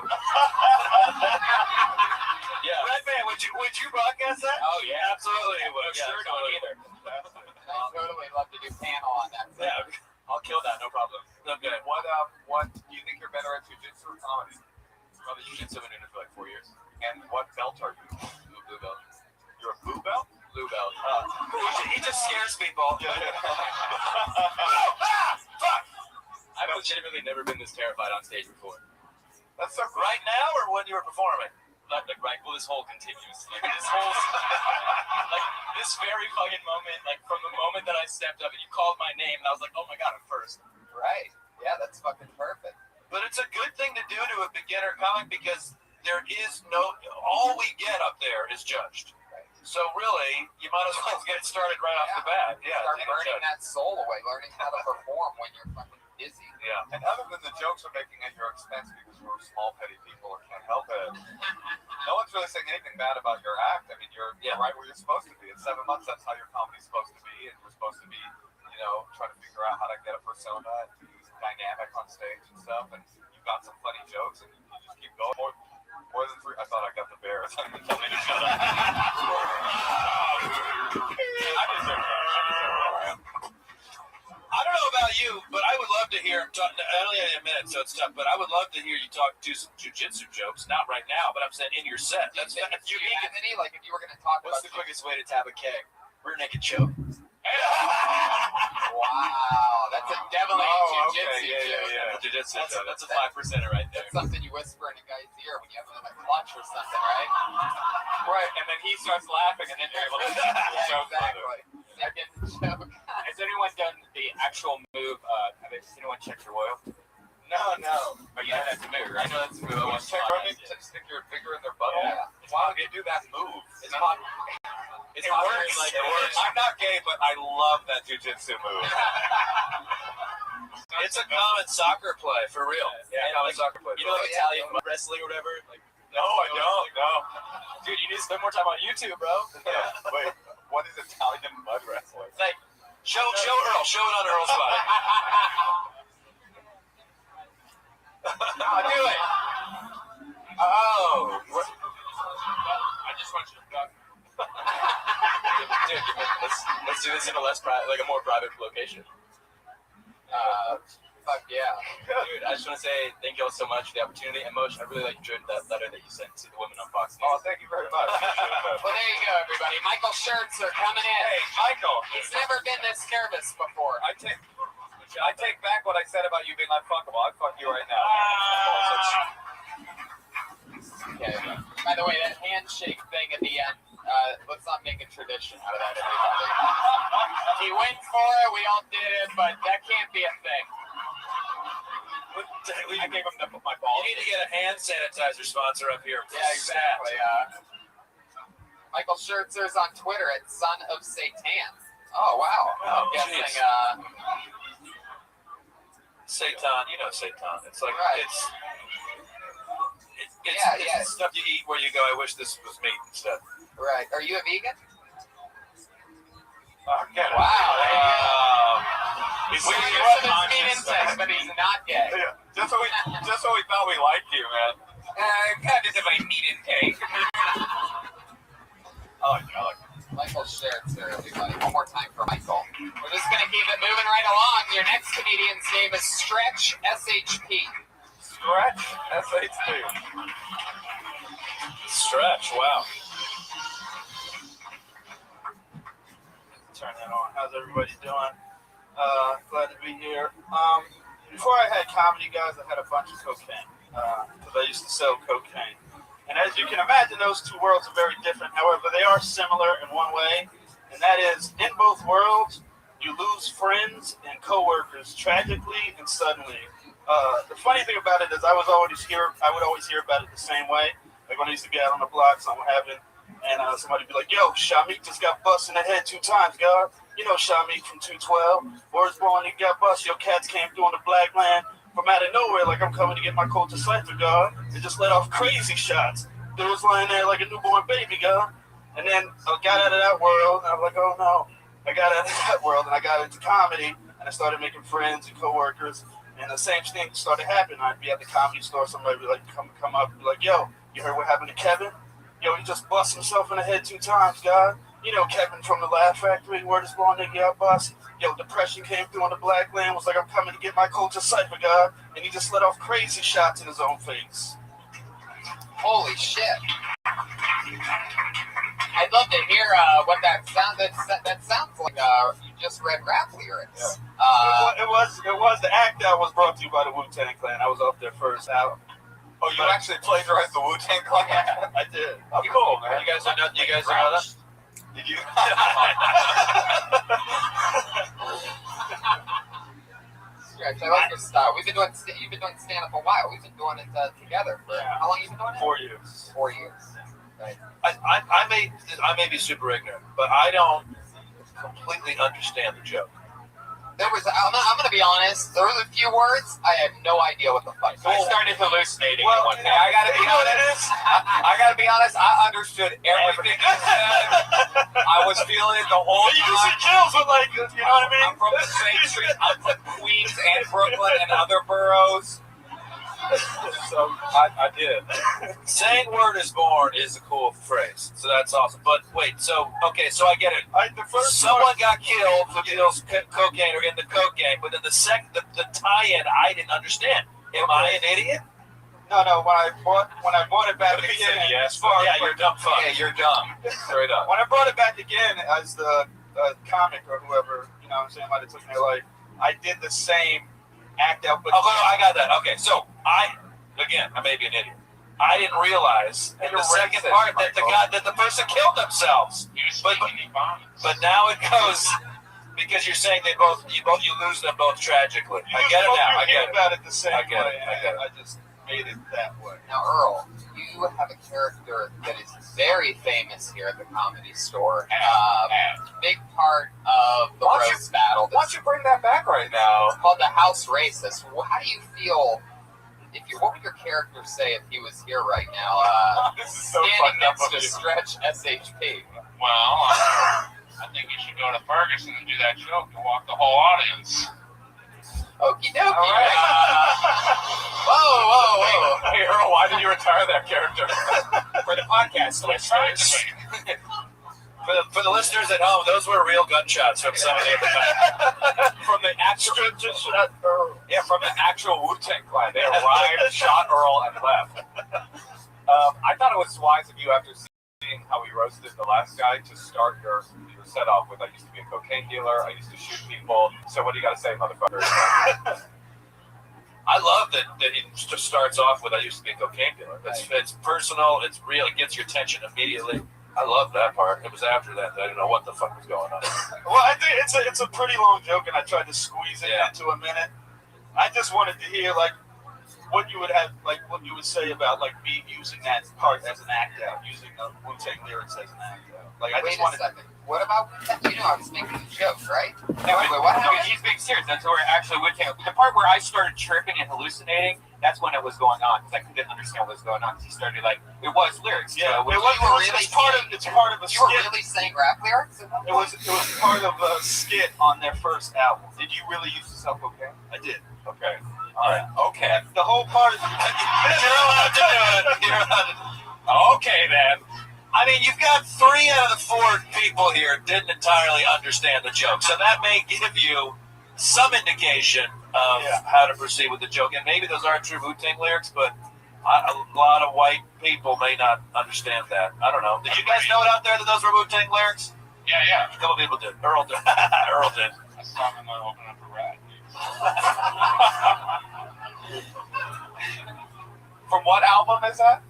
Yeah. Redman, would you broadcast that? Oh, yeah. Absolutely. No shirt on either. I'd totally love to do panel on that. Yeah, I'll kill that, no problem. Okay. What do you think you're better at jiu-jitsu or comedy? Probably jiu-jitsu. I've been doing it for like 4 years. And what belt are you? Blue belt. You're a blue belt? Blue belt. He just scares people. Yeah. Fuck! I've legitimately never been this terrified on stage before. That's so cool. Right now, or when you were performing? Like right, well, this whole continues. Like this whole, like this very fucking moment, like from the moment that I stepped up and you called my name, and I was like, oh my god, I'm first. Right. Yeah, that's fucking perfect. But it's a good thing to do to a beginner comic because there is all we get up there is judged. Right. So really, you might as well get started right off the bat. Yeah. Start burning that soul away, learning how to perform when you're fucking busy. Yeah. And other than the jokes are making at your expense because we're small, petty people and can't help it, no one's really saying anything bad about your act. I mean, you're right where you're supposed to be. In 7 months, that's how your comedy's supposed to be, and we're supposed to be, trying to figure out how to get a persona and be dynamic on stage and stuff. And you've got some funny jokes, and you just keep going. More than 3. I thought I got the bear. Tell me to shut up. I deserve it. I don't know about you, but I would love to hear him talk. I only have a minute, so it's tough. But I would love to hear you do some jiu-jitsu jokes. Not right now, but I'm saying in your set. That's unique. Like if you were going to talk What's the quickest way to tap a keg? Rear naked choke. Wow, that's a devilly jiu-jitsu joke. Yeah. Jiu-jitsu. That's a 5%er right there. That's something you whisper in a guy's ear when you have a clutch or something, right? Right, and then he starts laughing, and then you're able to joke exactly. Second joke. Has anyone done the actual move? Has anyone checked your oil? No. But you know that's a move, right? I know that's a move. I want to stick your finger in their butthole. Yeah. Why would you do that move? It's hot. It works. It works. I'm not gay, but I love that jiu-jitsu move. It's a common soccer play, for real. Yeah, common soccer play. You know, like Italian wrestling or whatever? Like No, I don't. No. Dude, you need to spend more time on YouTube, bro. Yeah. Wait, what is Italian mud wrestling? Like, show Earl. Show it on Earl's body. Do it. Oh. I just want you to duck. Dude, let's do this in a more private location. Fuck yeah. Dude, I just want to say thank you all so much for the opportunity. And Moshe, I really enjoyed that letter that you sent to the women on Fox News. Oh, thank you very much. Well, there you go, everybody. Michael Shirts are coming in. Hey, Michael. He's never been this nervous before. I take back what I said about you being unfuckable. I'd fuck you right now. Okay. By the way, that handshake thing at the end, let's not make a tradition out of that, everybody. He went for it, we all did it, but that can't be a thing. I gave him my balls. You need to get a hand sanitizer sponsor up here. Yeah, exactly. Michael Schertzer's on Twitter at Son of Satan. Oh, wow. I'm guessing, Satan, you know Satan. It's like, right. It's stuff you eat where you go, I wish this was meat instead. Right. Are you a vegan? Wow. He's meat insect, but he's not gay. Yeah, just so we thought we liked you, man. God, this is my meat intake. Oh, God. Michael Schertzer, everybody. One more time for Michael. We're just going to keep it moving right along. Your next comedian's name is Stretch SHP. Stretch SHP. Stretch, wow. Turn that on. How's everybody doing? Glad to be here. Before I had comedy, guys, I had a bunch of cocaine because I used to sell cocaine. And as you can imagine, those two worlds are very different. However, they are similar in one way, and that is, in both worlds, you lose friends and coworkers tragically and suddenly. The funny thing about it is I would always hear about it the same way. Like when I used to be out on the block, something would happen, and somebody would be like, yo, Shamik just got busted in the head 2 times, God. You know Shamik from 212. Where's born, he got busted. Your cats came through on the black land from out of nowhere, like I'm coming to get my culture cipher, God. They just let off crazy shots. They was lying there like a newborn baby, God. And then I got out of that world, and I was like, oh no. I got out of that world, and I got into comedy, and I started making friends and coworkers, and the same thing started happening. I'd be at the comedy store, somebody would be like, come up and be like, yo, you heard what happened to Kevin? Yo, he just busted himself in the head 2 times, God. You know Kevin from the Laugh Factory, where this blonde nigga got busted. Yo, depression came through on the black land, was like, I'm coming to get my culture cipher, God. And he just let off crazy shots in his own face. Holy shit. I'd love to hear what that sounds like. You just read rap lyrics. Yeah. It was the act that was brought to you by the Wu-Tang Clan. I was up there first out. Oh, you actually plagiarized the Wu-Tang Clan? Yeah, I did. Oh, cool, man. You guys know that? Did you? Stretch, I like your style. You've been doing stand-up a while. We've been doing it together. How long have you been doing it? 4 years. 4 years. Right. I may be super ignorant, but I don't completely understand the joke. I'm going to be honest. There was a few words. I had no idea what the fuck. I started hallucinating Well, at one point. I gotta be honest. I gotta be honest. I understood everything you said. I was feeling it the whole You time. see Kills with like, you know what I mean? I'm from the same street. I'm from Queens and Brooklyn and other boroughs. So I did. Saying word is born is a cool phrase, so that's awesome. But wait, so I get it. Someone got killed who deals cocaine or in the cocaine, but then the tie-in I didn't understand. Am I an idiot? No. When I bought it back again, yes. Yeah, you're a dumb fuck. Yeah, you're dumb. Straight up. When I brought it back again as the comic or whoever, you know what I'm saying, might have took their life, I did the same act out. But I got that. Okay, so I may be an idiot. I didn't realize in the second part that the person killed themselves. But now it goes because you're saying you lose them both tragically. I get it now. I get it. About it the same I get way. it. I just made it that way. Now, Earl, you have a character that is very famous here at the Comedy Store. Big part of the roast battle. Why don't you bring that back right now? It's called the House Racist. How do you feel what would your character say if he was here right now? This is so standing fucked up next of to you. Stretch SHP. Well, I think you should go to Ferguson and do that joke to walk the whole audience. Okie dokie. All right. Whoa. Hey, Earl, why did you retire that character? For the podcast listeners. For the listeners at home, those were real gunshots from somebody at the back. From the actual Wu-Tang Clan. They arrived, shot Earl, and left. I thought it was wise of you, after seeing how we roasted the last guy, to start your set off with, I used to be a cocaine dealer, I used to shoot people, so what do you got to say, motherfucker? I love that he just starts off with, I used to be a cocaine dealer. It's personal, it's real, it gets your attention immediately. I love that part. It was after that I didn't know what the fuck was going on. Well, I think it's a pretty long joke, and I tried to squeeze it into a minute. I just wanted to hear what you would say about me using that part as an act out, using the Wu-Tang lyrics as an act out. Wait a second. What about Wu-Tang? I was making a joke, right? No, wait, what happened? He's being serious. That's where actually Wu-Tang. The part where I started tripping and hallucinating, that's when it was going on, because I didn't understand what was going on. Because he started it was lyrics. Yeah, It's part of a skit. You were really saying rap lyrics? It was part of a skit on their first album. Did you really used to sell cocaine? I did. Okay. All right. Okay. The whole part of You're allowed to do it. Okay, then. I mean, you've got 3 out of the 4 people here didn't entirely understand the joke, so that may give you some indication of how to proceed with the joke. And maybe those aren't true Wu-Tang lyrics, but a lot of white people may not understand that. I don't know. Did you guys know it out there that those were Wu-Tang lyrics? Yeah. A couple people did. Earl did. Earl did. I saw him open up a rat. From what album is that?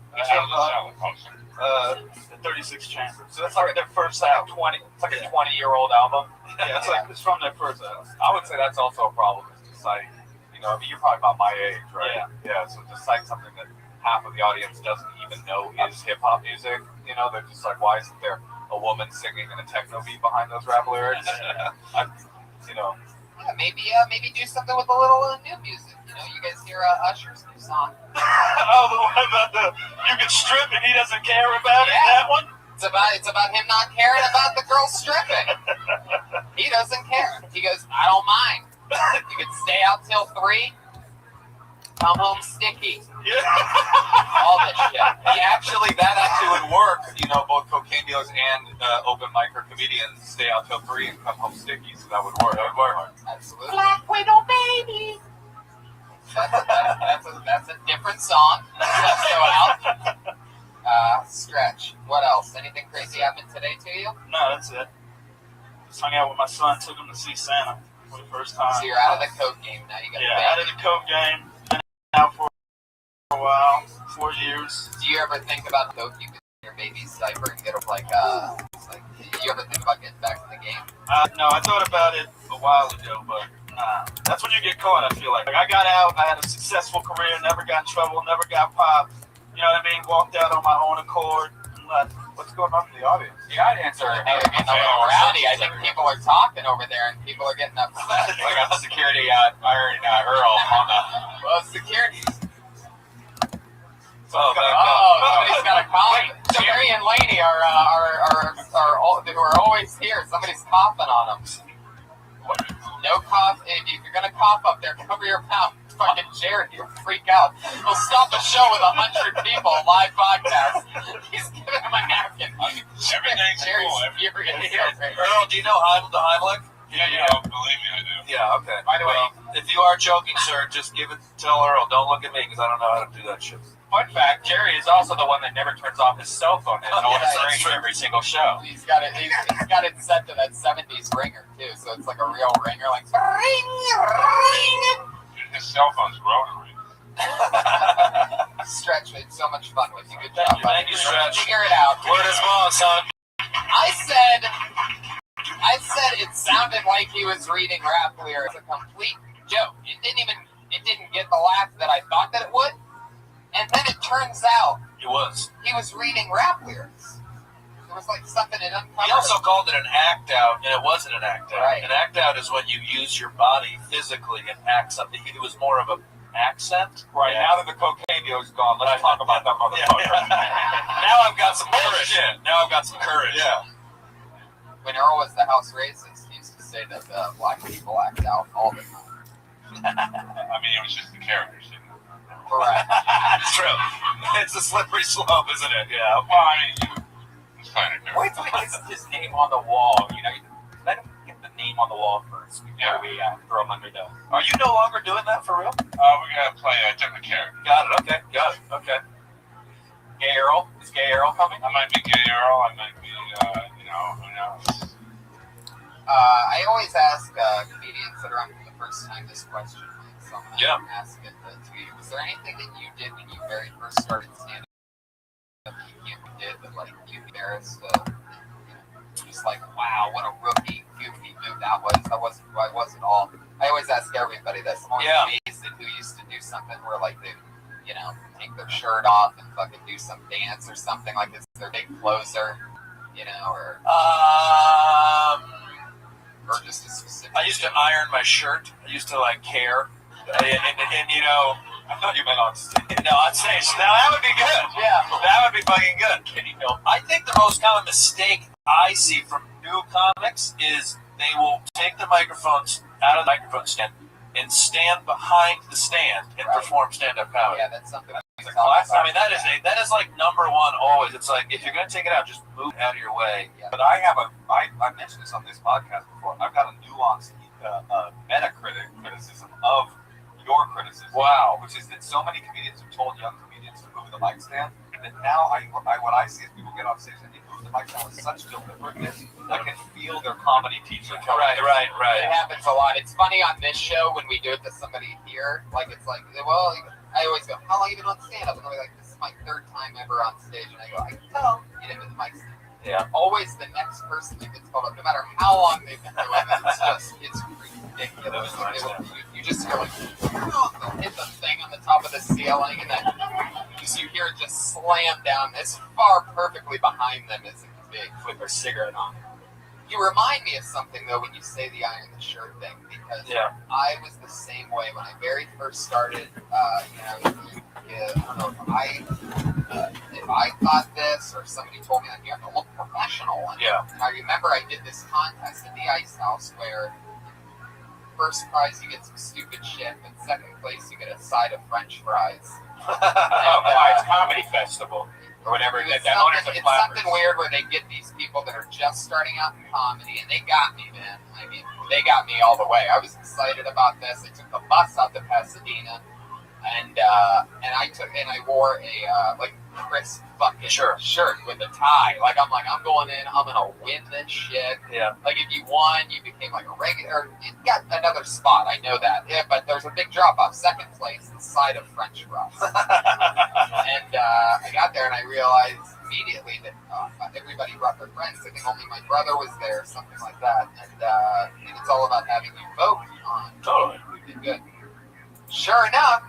The 36 Chambers. So that's like their first album. It's like a 20-year-old album. Yeah, it's from their first album. I would say that's also a problem. Is to cite, you're probably about my age, right? Yeah. So to cite something that half of the audience doesn't even know is hip hop music. They're just like, why isn't there a woman singing in a techno beat behind those rap lyrics? Yeah, maybe do something with a little new music. You guys hear Usher's new song? The one about you can strip and he doesn't care about it. That one. It's about him not caring about the girl stripping. He doesn't care. He goes, I don't mind. You can stay out till 3. Come home sticky. All this shit. That actually would work. Both cocaine dealers and open micer comedians stay out till 3 and come home sticky, so that would work. Absolutely. Black Widow baby. That's a different song. Let's go out. Stretch. What else? Anything crazy happened today to you? No, that's it. Just hung out with my son. Took him to see Santa for the first time. So you're out of the coke game now. You got out of the coke game. Been out for a while. 4 years. Do you ever think about coke? You could your baby's diaper and get her you ever think about getting back in the game? No, I thought about it a while ago, but that's when you get caught, I feel like. I got out, I had a successful career, never got in trouble, never got popped. You know what I mean? Walked out on my own accord and left. What's going on in the audience? The audience are getting a little rowdy. I think people are talking over there and people are getting upset. I got the security firing Earl on the... Well, security. Somebody's got a cough. Jerry and Laney are always here. Somebody's coughing on them. No cough. If you're gonna cough up there, cover your mouth. Fucking Jerry, you'll freak out. He'll stop the show with 100 people, live podcast. He's giving him a napkin. Everything's Jerry's cool. furious. Earl, do you know the Heimlich? Yeah, believe me, I do. Yeah, okay. By the way, if you are joking, sir, just tell Earl. Don't look at me because I don't know how to do that shit. Fun fact, Jerry is also the one that never turns off his cell phone and always rings every single show. He's got it set to that 70s ringer, too, so it's like a real ringer, like ring, ring. Dude, his cell phone's rotary. Stretch, it's so much fun with you. Good job. Thank you, Stretch. Figure it out. Word is long, son. I said it sounded like he was reading rap lyrics. It's a complete joke. It didn't get the laugh that I thought that it would. And then it turns out he was reading rap lyrics. There was like something it uncovered. He also called it an act out, and it wasn't an act out. Right. An act out is when you use your body physically and act something. It was more of an accent. Right, now that the cocaine deal is gone, let's talk about that motherfucker. Now I've got some courage. Now I've got some courage. Yeah. When Earl was the house racist, he used to say that black people act out all the time. I mean, it was just the characters. Correct. That's true. It's a slippery slope, isn't it? Yeah. Well, I mean, it's kind of Wait till he gets his name on the wall. You know, let him get the name on the wall first before we throw him under the. Are you no longer doing that for real? we're gonna play a different character. Got it. Okay. Got it. Okay. Gay Earl? Is Gay Earl coming? I might be Gay Earl. I might be, who knows? I always ask comedians that are on for the first time this question. So I'm going to ask it to you. Was there anything that you did when you very first started stand-up that you did that, like, you embarrassed? Just like, wow, what a rookie, goofy move that was. That wasn't at all. I always ask everybody this. I'm always amazed at who used to do something where, like, they, take their shirt off and fucking do some dance or something, like it's their big closer, or just a specific. I used to iron my shirt. I used to care, and I thought you meant on stage. No, on stage. Now that would be good. Yeah, that would be fucking good. Kitty Hill. I think the most common mistake I see from new comics is they will take the microphones out of the microphone stand and stand behind the stand and perform stand-up comedy. Yeah, that's something. I mean, that is like number one always. It's like, if you're going to take it out, just move out of your way. Yeah. But I mentioned this on this podcast before. I've got a nuanced criticism of your criticism. Wow. Which is that so many comedians have told young comedians to move the mic stand, that now what I see is people get off stage and they move the mic stand with such deliberateness. I can feel their comedy teacher coming. Right. It happens a lot. It's funny on this show when we do it to somebody here. Like, it's like, well, I always go, how long have you been on stand-up? And they're like, this is my third time ever on stage. And I go, I can tell you didn't move the mic stand. Yeah. Always the next person that gets called up, no matter how long they've been doing it. It's ridiculous. You just hear like, they'll hit the thing on the top of the ceiling, and then you hear it just slam down as far perfectly behind them as it can be. With their cigarette on. You remind me of something, though, when you say the iron the shirt thing, because I was the same way when I very first started. I don't know if I thought this or somebody told me that you have to look professional. And I remember I did this contest at the Ice House where first prize you get some stupid shit, and second place you get a side of French fries. It's Comedy Festival. Or whatever. It's something weird where they get these people that are just starting out in comedy, and they got me, man. I mean, they got me all the way. I was excited about this. I took the bus out to Pasadena, and I wore a crisp fucking shirt with a tie. I'm going in. I'm gonna win this shit. Yeah. Like, if you won, you became like a regular. You got another spot. I know that. Yeah, but there's a big drop off. Second place, the side of French fries. And I got there and I realized immediately that everybody brought their friends. I think only my brother was there, something like that. And I think it's all about having your vote on. Totally. We did good. Sure enough,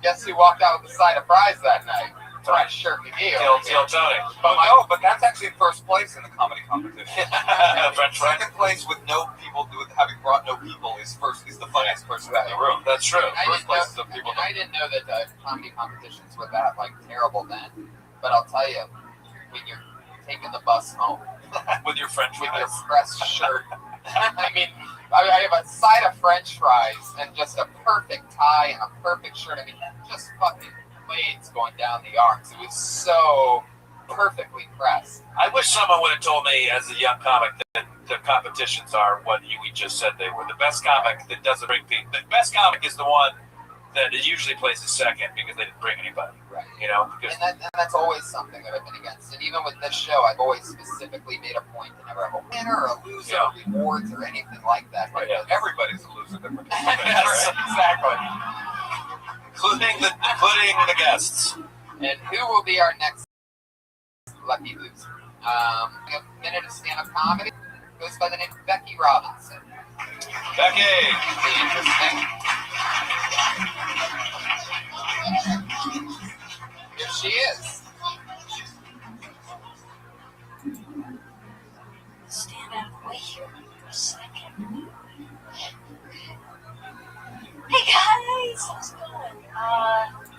guess who walked out with the side of fries that night? French shirt McGee. But that's actually first place in the comedy competition. Second place with having brought no people is the funniest person in the room. That's true. I didn't know that comedy competitions were that terrible then. But I'll tell you, when you're taking the bus home with your French fries, with your pressed shirt. I mean, I have a side of French fries and just a perfect tie and a perfect shirt. I mean, just fucking blades going down the arms. It was so perfectly pressed. I wish someone would have told me as a young comic that the competitions are what we just said they were. The best comic that doesn't bring people. The best comic is the one that usually places second because they didn't bring anybody. Right. Because and that's always something that I've been against. And even with this show, I've always specifically made a point to never have a winner or a loser, rewards, or anything like that. Right. Everybody's a loser. Yes, exactly. Including the guests. And who will be our next lucky loser? A minute of stand-up comedy goes by the name of Becky Robinson. Becky! Interesting. Here she is. Stand up, wait here for a second. Hey guys, how's it going?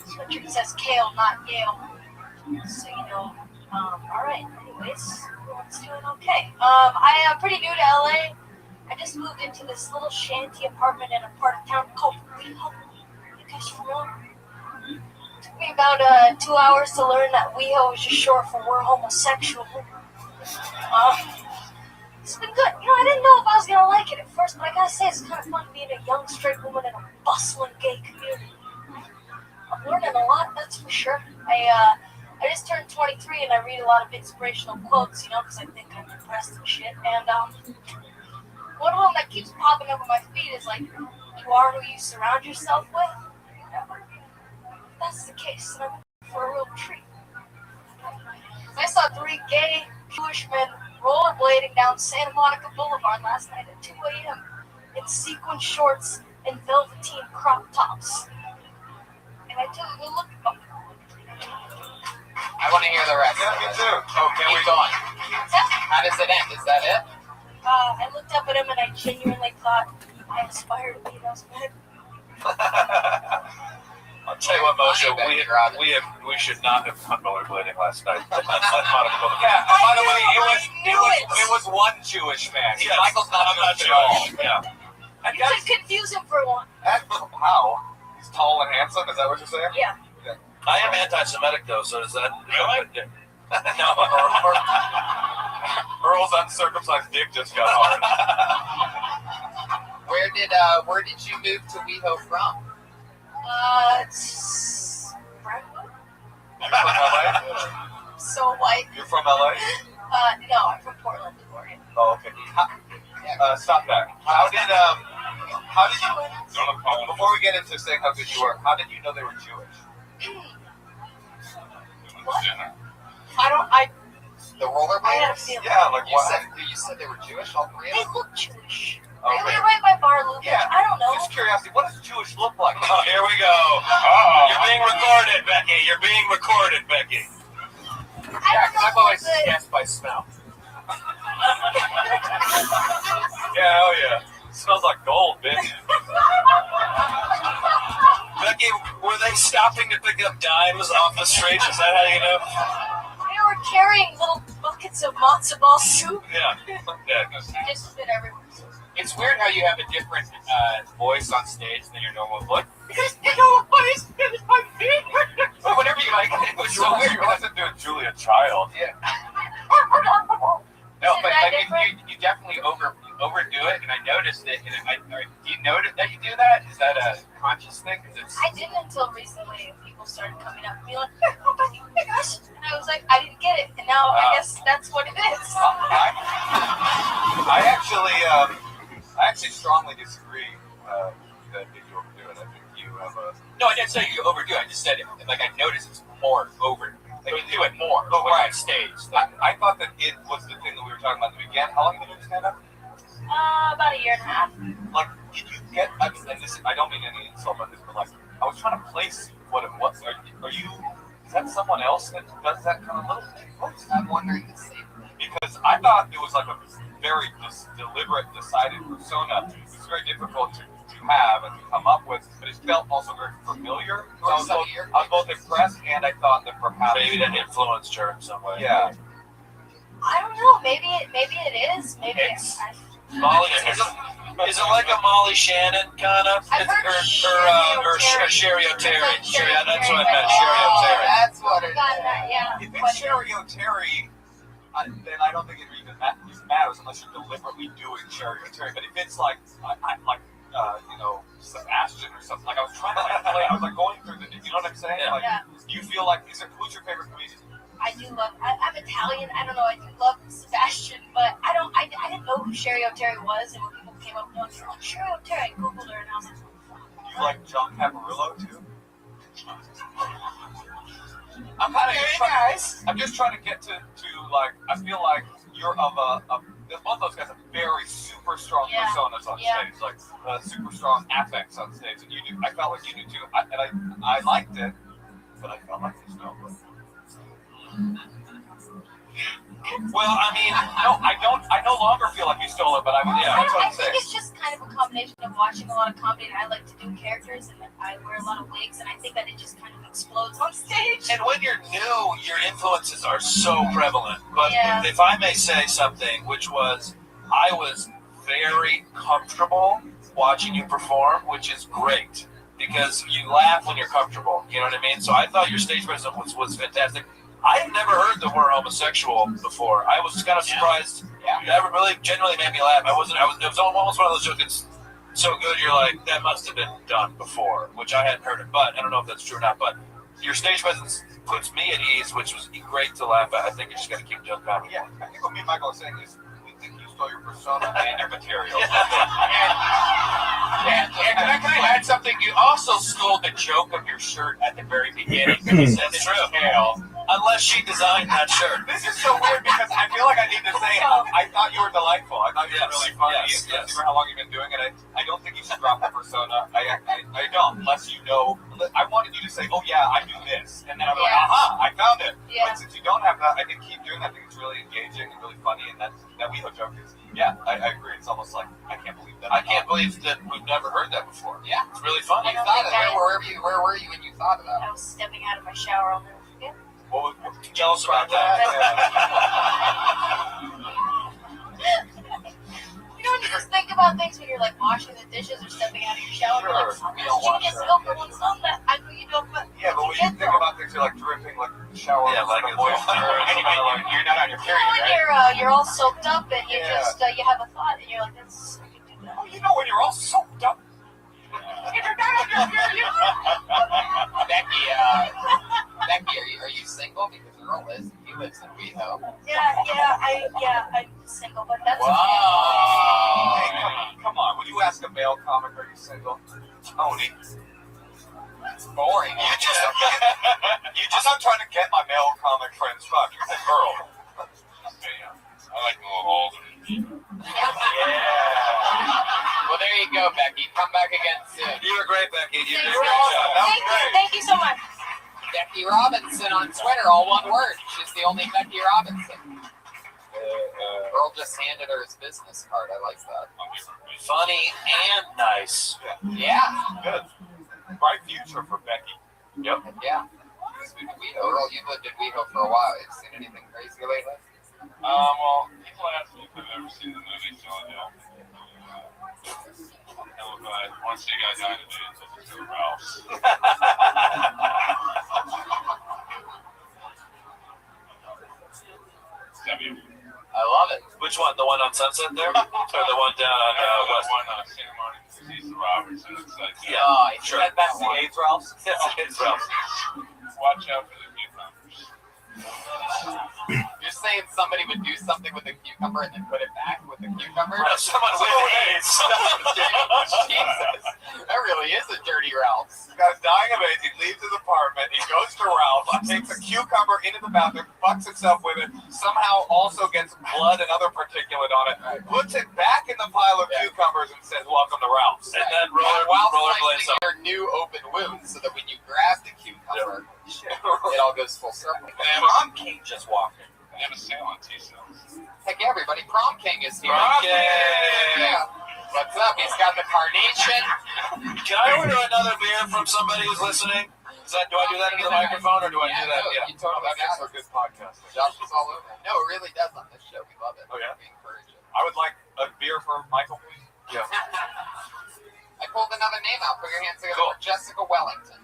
Sweatshirt says Kale, not Yale. So, alright, anyways, everyone's doing okay. I am pretty new to LA. I just moved into this little shanty apartment in a part of town called WeHo. You guys familiar? It took me about 2 hours to learn that WeHo is just short for we're homosexual. It's been good. I didn't know if I was gonna like it at first, but I gotta say it's kind of fun being a young straight woman in a bustling gay community. I'm learning a lot, that's for sure. I just turned 23 and I read a lot of inspirational quotes, because I think I'm depressed and shit. And one of them that keeps popping up on my feed is like, you are who you surround yourself with. If that's the case, then I'm in for a real treat. I saw 3 gay Jewish men rollerblading down Santa Monica Boulevard last night at 2 a.m. in sequin shorts and velveteen crop tops. And I took a good look. I want to hear the rest. Yeah, me too. Okay, Keep going. How does it end? Is that it? I looked up at him and I genuinely thought I aspire to be those men. I'll tell you what, Moshe, we should not have gone rollerblading last night. Yeah, by the way, it was one Jewish man. Yes, Michael's not Jewish. Yeah. You could confuse him for one. How? He's tall and handsome? Is that what you're saying? Yeah. I am anti-Semitic, though, so does that... Really? No. Earl's uncircumcised dick just got hard. Where did you move to WeHo from? It's Brentwood. You're from LA? So white. You're from LA? No, I'm from Portland, Oregon. Oh, okay. Stop that. How did you, before we get into saying how good you were, how did you know they were Jewish? What? The rollerbladers? Yeah, like you what? You said they were Jewish, all 3 of They them? look Jewish. Okay. They live right by Bar Lubitsch. Yeah. I don't know. Just curiosity, what does Jewish look like? Oh, here we go. Oh. You're being recorded, Becky. You're being recorded, Becky. Yeah, because I've always guessed by smell. Yeah, oh yeah. Smells like gold, bitch. Becky, were they stopping to pick up dimes off the street? Is that how you know? They were carrying little buckets of matzo ball soup. Yeah. Just spit everywhere. It's weird how you have a different voice on stage than your normal voice. Because you know what is my favorite. Whatever you like, it was so weird. You have to do a Julia Child. Yeah. No, but you definitely overdo it, and I noticed it. And do you notice that you do that? Is that a conscious thing? I didn't until recently. People started coming up and being like, "Oh, Becky, my gosh!" And I was like, "I didn't get it," and now I guess that's what it is. I actually strongly disagree that you overdo it. I think you have a... No, I didn't say you overdo it. I just said it. Like, I noticed it's more over. Like, you do it more when on stage. I thought that it was the thing that we were talking about at the beginning. How long have you been doing stand-up? About a year and a half. Like, did you get... I mean, and this, I don't mean any insult about this, but, like, I was trying to place what it was. Are you... Is that someone else that does that kind of little thing? I'm wondering the same. Because I thought it was like a very deliberate, decided persona. It was very difficult to have and to come up with, but it felt also very familiar. So I was both impressed and I thought that perhaps maybe that influenced her in some way. Yeah. I don't know. Maybe it is. Maybe it's. Molly, is it like a Molly Shannon kind of? Or Sherry O'Terry? That's what I meant. Sherry O'Terry. That's what it is. Yeah. If it's Sherry O'Terry, then I don't think it even matters unless you're deliberately doing Sherry O'Terry. But if it's like Sebastian or something, like I was trying to play, I was like going through the, you know what I'm saying? Yeah. Like, do you feel like, who's your favorite comedian? I do love. I'm Italian. I don't know. I do love Sebastian, but I didn't know who Sherry O'Terry was, and when people came up and they were like, Sherry O'Terry, I googled her, and I was like, do you like John Caparulo too? I'm just trying to get to like, I feel like you're of both those guys have very super strong personas on stage, like super strong affects on stage, and you do. I felt like you do too, I liked it, but I felt like there's no. Well, I mean, no, I no longer feel like you stole it, but I mean, yeah, that's what I'm saying. I think it's just kind of a combination of watching a lot of comedy, and I like to do characters, and I wear a lot of wigs, and I think that it just kind of explodes on stage. And when you're new, your influences are so prevalent. But Yeah. if I may say something, which was, I was very comfortable watching you perform, which is great because you laugh when you're comfortable. You know what I mean? So I thought your stage presence was fantastic. I had never heard the word homosexual before. I was kind of surprised. That really genuinely made me laugh. It was almost one of those jokes that's so good you're like, that must have been done before, which I hadn't heard it. But I don't know if that's true or not. But your stage presence puts me at ease, which was great to laugh at. I think you just got to keep doing comedy. Yeah, I think what me and Michael are saying is we think you stole your persona and your material. And can I add something? You also stole the joke of your shirt at the very beginning. That's true. Unless she designed that shirt. This is so weird because I feel like I need to say I thought you were delightful. I thought you were really funny, especially for how long you've been doing it. I don't think you should drop the persona. I don't, unless you know. I wanted you to say, oh yeah, I do this. And then I'm like, aha, I found it. Yeah. But since you don't have that, I think keep doing that. I think it's really engaging and really funny. And that WeHo joke is, I agree. It's almost like, I can't believe that. I can't believe that we've never heard that before. Yeah. It's really funny. You thought of it. Where were you when you thought of that? I was stepping out of my shower. I'll never forget. What tell us about that? You know when you just think about things when you're like washing the dishes or stepping out of your shower, you're like, We don't watch genius, that. go for one song that I know you don't put. Yeah, but when you think about things, you're like dripping like shower. Yeah, like a moisture. You're not on your period, When you're all soaked up and you just you have a thought and you're like, that's I can do that. Oh, you know when you're all soaked up. Becky, are you single? Because Earl is. He lives in WeHo. I'm single, but that's Hey, come on. Would you ask a male comic, are you single? Tony. It's boring. I'm not trying to get my male comic friends fucked. You said Earl. I like a little older. Well, there you go, Becky. Come back again soon. You were great, Becky. You did a Thank great you. job. That was great. Thank you so much. Becky Robinson on Twitter, all one word. She's the only Becky Robinson. Earl just handed her his business card. I like that. Funny and nice. Yeah. Good. Bright future for Becky. Yep. Yeah. Earl, you've lived in WeHo for a while. Have you seen anything crazy lately? Well, people ask me if I've ever seen the movie Philadelphia. Once you guys died, it's to Ralph's. I love it. Which one? The one on Sunset there? Or the one down on West? One on Santa Monica, Cecil Robertson. It's like, Yeah, sure. That's the AIDS Ralphs? Yes, it's Ralph's. Watch out for the cucumbers. You're saying somebody would do something with a cucumber and then put it back with a cucumber? No, someone with AIDS. Jesus. That really is a dirty Ralph. The guy's dying of AIDS. He leaves his apartment. He goes to Ralph, takes a cucumber into the bathroom, fucks himself with it, somehow also gets blood and other particulate on it, puts it back in the pile of cucumbers and says, welcome to Ralph's. And then While rollerblades slicing your new open wound so that when you grab the cucumber, it all goes full circle. Prom King just walked in. They have a sale on T-cells. Heck yeah, everybody. Prom King is here. Prom King! Yeah. What's up? He's got the carnation. Can I order another beer from somebody who's listening? Do I do that into the microphone, or do I do that? No, you totally That makes got for a good podcast. Josh is all over. No, it really does on this show. We love it. Oh, yeah? We encourage it. I would like a beer for Michael, please. Yeah. I pulled another name out. Put your hands together for Jessica Wellington.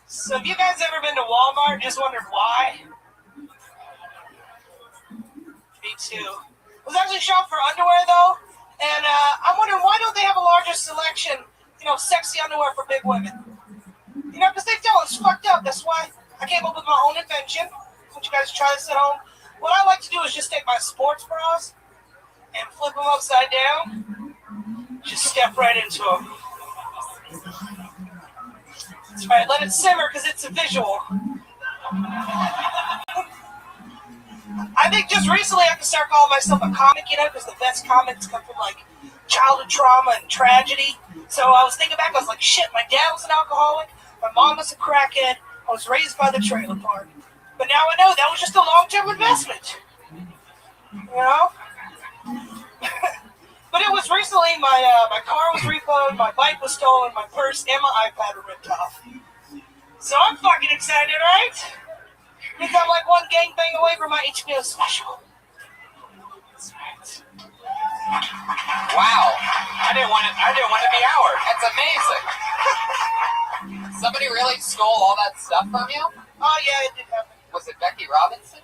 So have you guys ever been to Walmart and just wondered why? Me too. I was actually shopping for underwear though, and I'm wondering why don't they have a larger selection, sexy underwear for big women? Because they tell us fucked up. That's why I came up with my own invention. Want you guys to try this at home? What I like to do is just take my sports bras and flip them upside down. Just step right into them. That's right, let it simmer because it's a visual. I think just recently I can start calling myself a comic, because the best comics come from childhood trauma and tragedy. So I was thinking back, I was like, shit, my dad was an alcoholic, My mom was a crackhead. I was raised by the trailer park. But now I know that was just a long-term investment. You know? But it was recently, my car was repoed, my bike was stolen, my purse and my iPad were ripped off. So I'm fucking excited, right? Because I'm like one gangbang away from my HBO special. That's right. Wow. I didn't want it to be ours. That's amazing. Somebody really stole all that stuff from you? Oh yeah, it did happen. Was it Becky Robinson?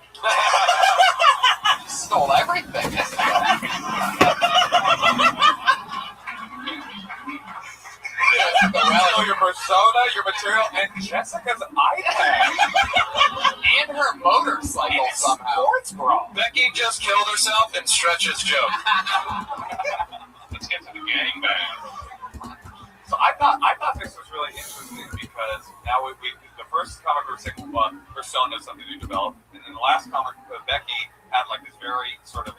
She stole everything. Well, your persona, your material, and Jessica's iPad. And her motorcycle somehow. Sports bra. Becky just killed herself in Stretch's joke. Let's get to the gangbang. So I thought this was really interesting because now we the first comic we were saying, well, persona is something we developed, and then the last comic, Becky had like this very sort of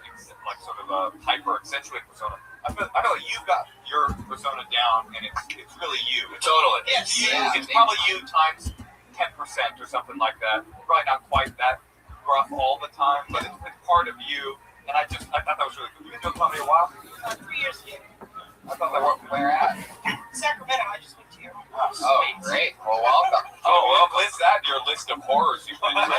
hyper accentuated persona. I feel like you got your persona down, and it's really you. Totally. It's you. It's probably you times 10% or something like that. Probably not quite that rough all the time, but it's part of you. And I thought that was really good. You've been doing comedy a while? 3 years ago. I thought that was where at? Sacramento. I just went to your Oh, great. Well, welcome. Oh, well, list that in your list of horrors you've been through.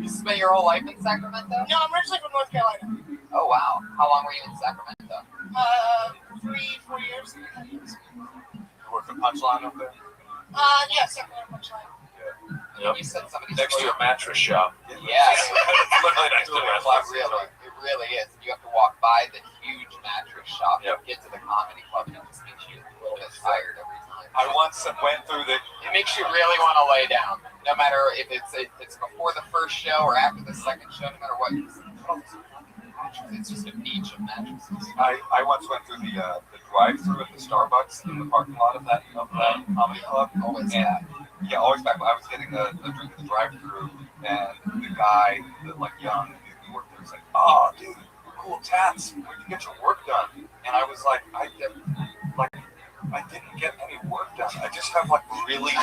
You spent your whole life in Sacramento? No, I'm originally from North Carolina. Oh, wow. How long were you in Sacramento? 3-4 years. You work for Punchline up there? Yeah, Sacramento Punchline. Yep. You said somebody Next to your mattress shop. Yeah. Literally next to the mattress. It really is. You have to walk by the huge mattress shop Yep. to get to the comedy club, and it just makes you a little bit tired every time. I once went through the... It makes you really want to lay down, no matter if it's before the first show or after the second show, no matter what. It's just a beach of mattresses. I once went through the drive-through at the Starbucks in the parking lot of that comedy club. Always back. Yeah, always back. I was getting a drink at the drive-through, and the guy, young, who worked there, was like, "Oh, dude, cool tats. Where you get your work done?" And I was like, I didn't get any work done. I just have really I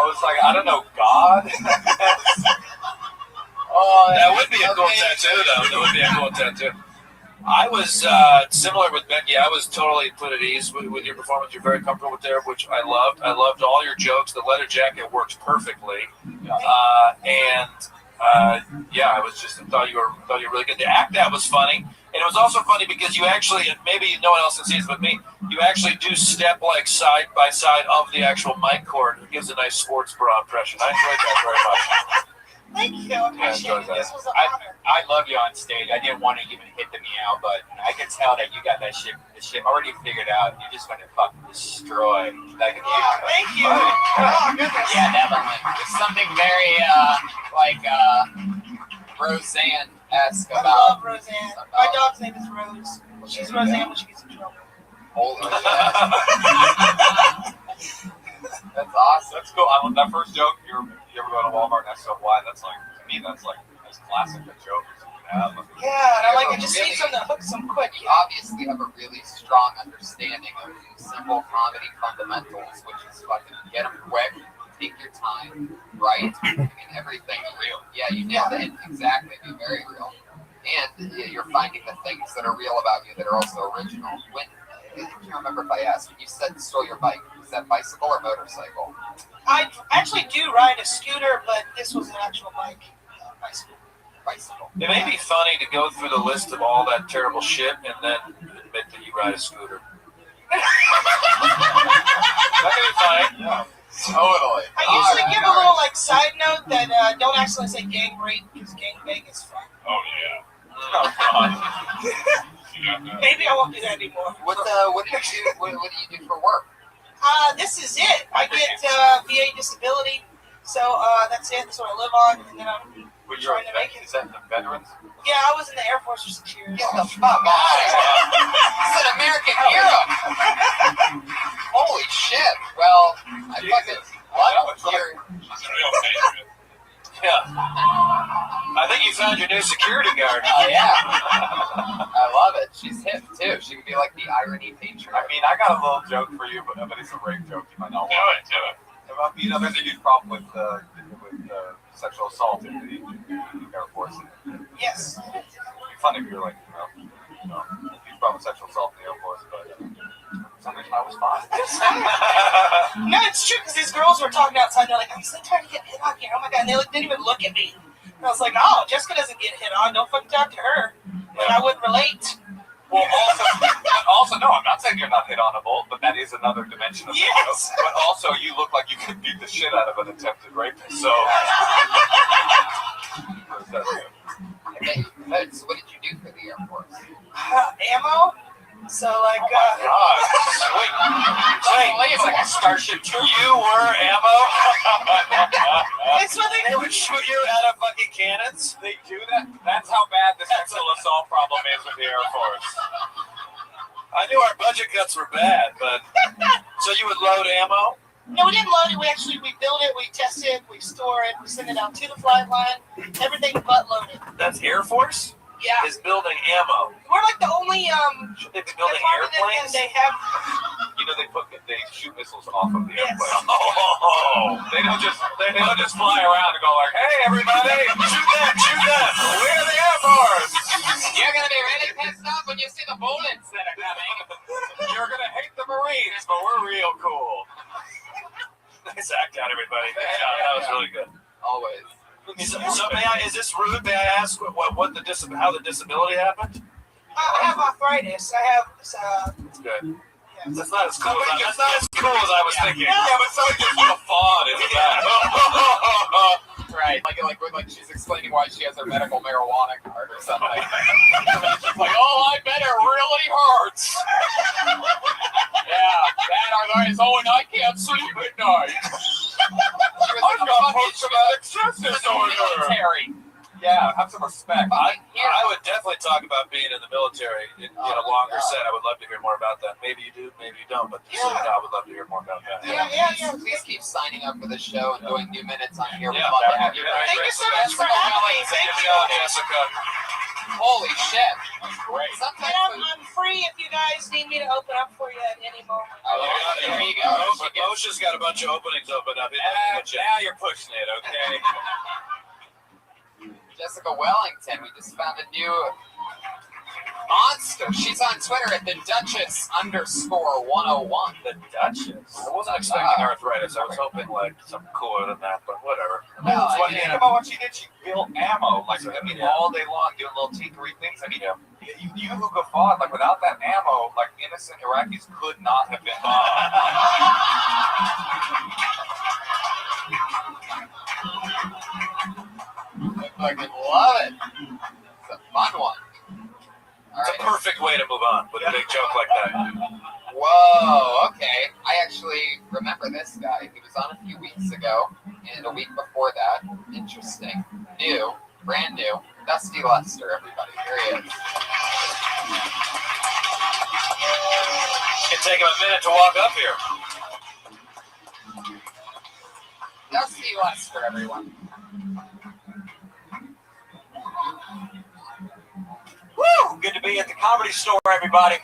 was like, I don't know, God. That would be a cool tattoo, though. That would be a cool tattoo. I was similar with Becky. I was totally put at ease with your performance. You're very comfortable with there, which I loved. I loved all your jokes. The leather jacket works perfectly, I was just thought you were really good. The act out was funny, and it was also funny because you actually, and maybe no one else can see this but me, you actually do step side by side of the actual mic cord. It gives a nice sports bra impression. I enjoyed that very much. Thank you. I appreciate it. This was an honor. I love you on stage. I didn't want to even hit the meow, but I could tell that you got the shit already figured out. You're just going to fucking destroy. Thank you. Oh, goodness. Yeah, definitely. There's something very, Roseanne-esque about... I love Roseanne. My dog's name is Rose. She's Roseanne when she gets in trouble. Holy shit. That's awesome. That's cool. I love that first joke. You ever go to Walmart and ask yourself why? That's to me, that's as classic a joke as you can have. Yeah, and I it just needs something to hook some quick. You obviously have a really strong understanding of simple comedy fundamentals, which is fucking get them quick, take your time, right, and everything real. Yeah, you nailed it. Exactly. Be very real. And you're finding the things that are real about you that are also original. I can't remember if I asked. When you said stole your bike, is that bicycle or motorcycle? I actually do ride a scooter, but this was an actual bike. Bicycle. It may be funny to go through the list of all that terrible shit and then admit that you ride a scooter. That could be funny. Yeah. Totally. I usually give a little side note that don't actually say gang rape because gang bang is fun. Oh yeah. Oh, God. Maybe I won't do that anymore. What do you do for work? This is it. I get VA disability, so that's it. That's what I live on, and then I'm trying to make it. Is that the veterans? Yeah, I was in the Air Force for 6 years. Get the fuck out of here! He's an American hero. Holy shit! Well, I fucking love your. Yeah. I think you found your new security guard. Oh, yeah. I love it. She's hip, too. She could be like the irony patriot. I mean, I got a little joke for you, but it's a rape joke. You might not want Do it. You know, there's a huge problem with sexual assault in the Air Force. Yes. It'd be funny if you were like, huge problem with sexual assault in the Air Force, but for some reason I was fine. No, it's true, because these girls were talking outside. They're like, I'm so tired of getting hit on here. Oh my God. And they didn't even look at me. And I was like, oh, Jessica doesn't get hit on. Don't fucking talk to her. And I wouldn't relate. Well, also, no, I'm not saying you're not hit onable, but that is another dimension of Yes. But also, you look like you could beat the shit out of an attempted rapist. So, Okay, so what did you do for the Air Force? Ammo? So, like, It's like a Starship Trooper. You were ammo? It's what they would shoot you out of fucking cannons? They do that? That's how bad the sexual assault problem is with the Air Force. I knew our budget cuts were bad, but... So you would load ammo? No, we didn't load it. We build it, we test it, we store it, we send it out to the flight line. Everything but loaded. That's Air Force? Yeah. Is building ammo. We're like the only Should they be building airplanes? and they have. You know, they shoot missiles off of the Yes. airplane. Oh, they don't just fly around and go like, hey everybody, shoot them. We're the Air Force. You're going to be really pissed off when you see the bullets that are coming. You're gonna hate the Marines, but we're real cool. Nice act out, everybody. Good job. That was really good. Always. So is this rude? May I ask how the disability happened? I have arthritis. I have. Good. That's not as cool as I was thinking. Yeah, but somebody gives you a fawn in the back. Right, like she's explaining why she has her medical marijuana card or something. She's like, oh, I bet it really hurts. Yeah, that is, and I can't sleep at night. I've got post-traumatic stress disorder. Military. Yeah, have some respect. I would definitely talk about being in the military in a longer set. I would love to hear more about that. Maybe you do, maybe you don't, but I would love to hear more about that. Yeah. Please keep signing up for the show and doing new minutes on here. We'd Yeah, love to have you. Thank you so much for having me. Thank you. Jessica. Holy shit. That's great. And I'm free if you guys need me to open up for you at any moment. There you go. Moshe's got a bunch of openings open up. Now you're pushing it, okay? Jessica Wellington, we just found a new monster. She's on Twitter at the Duchess_101. The Duchess? I wasn't expecting arthritis. I was hoping like something cooler than that, but whatever. Think about what she did. She built ammo, all day long, doing little tinkery things. I mean, you who guffawed, without that ammo, innocent Iraqis could not have been I fucking love it. It's a fun one. It's a perfect way to move on with a big joke like that. Whoa, okay. I actually remember this guy. He was on a few weeks ago, and a week before that. Interesting. New, brand new. Dusty Lester, everybody. Here he is. It can take him a minute to walk up here. Dusty Lester, everyone. Woo! Good to be at the Comedy Store, everybody.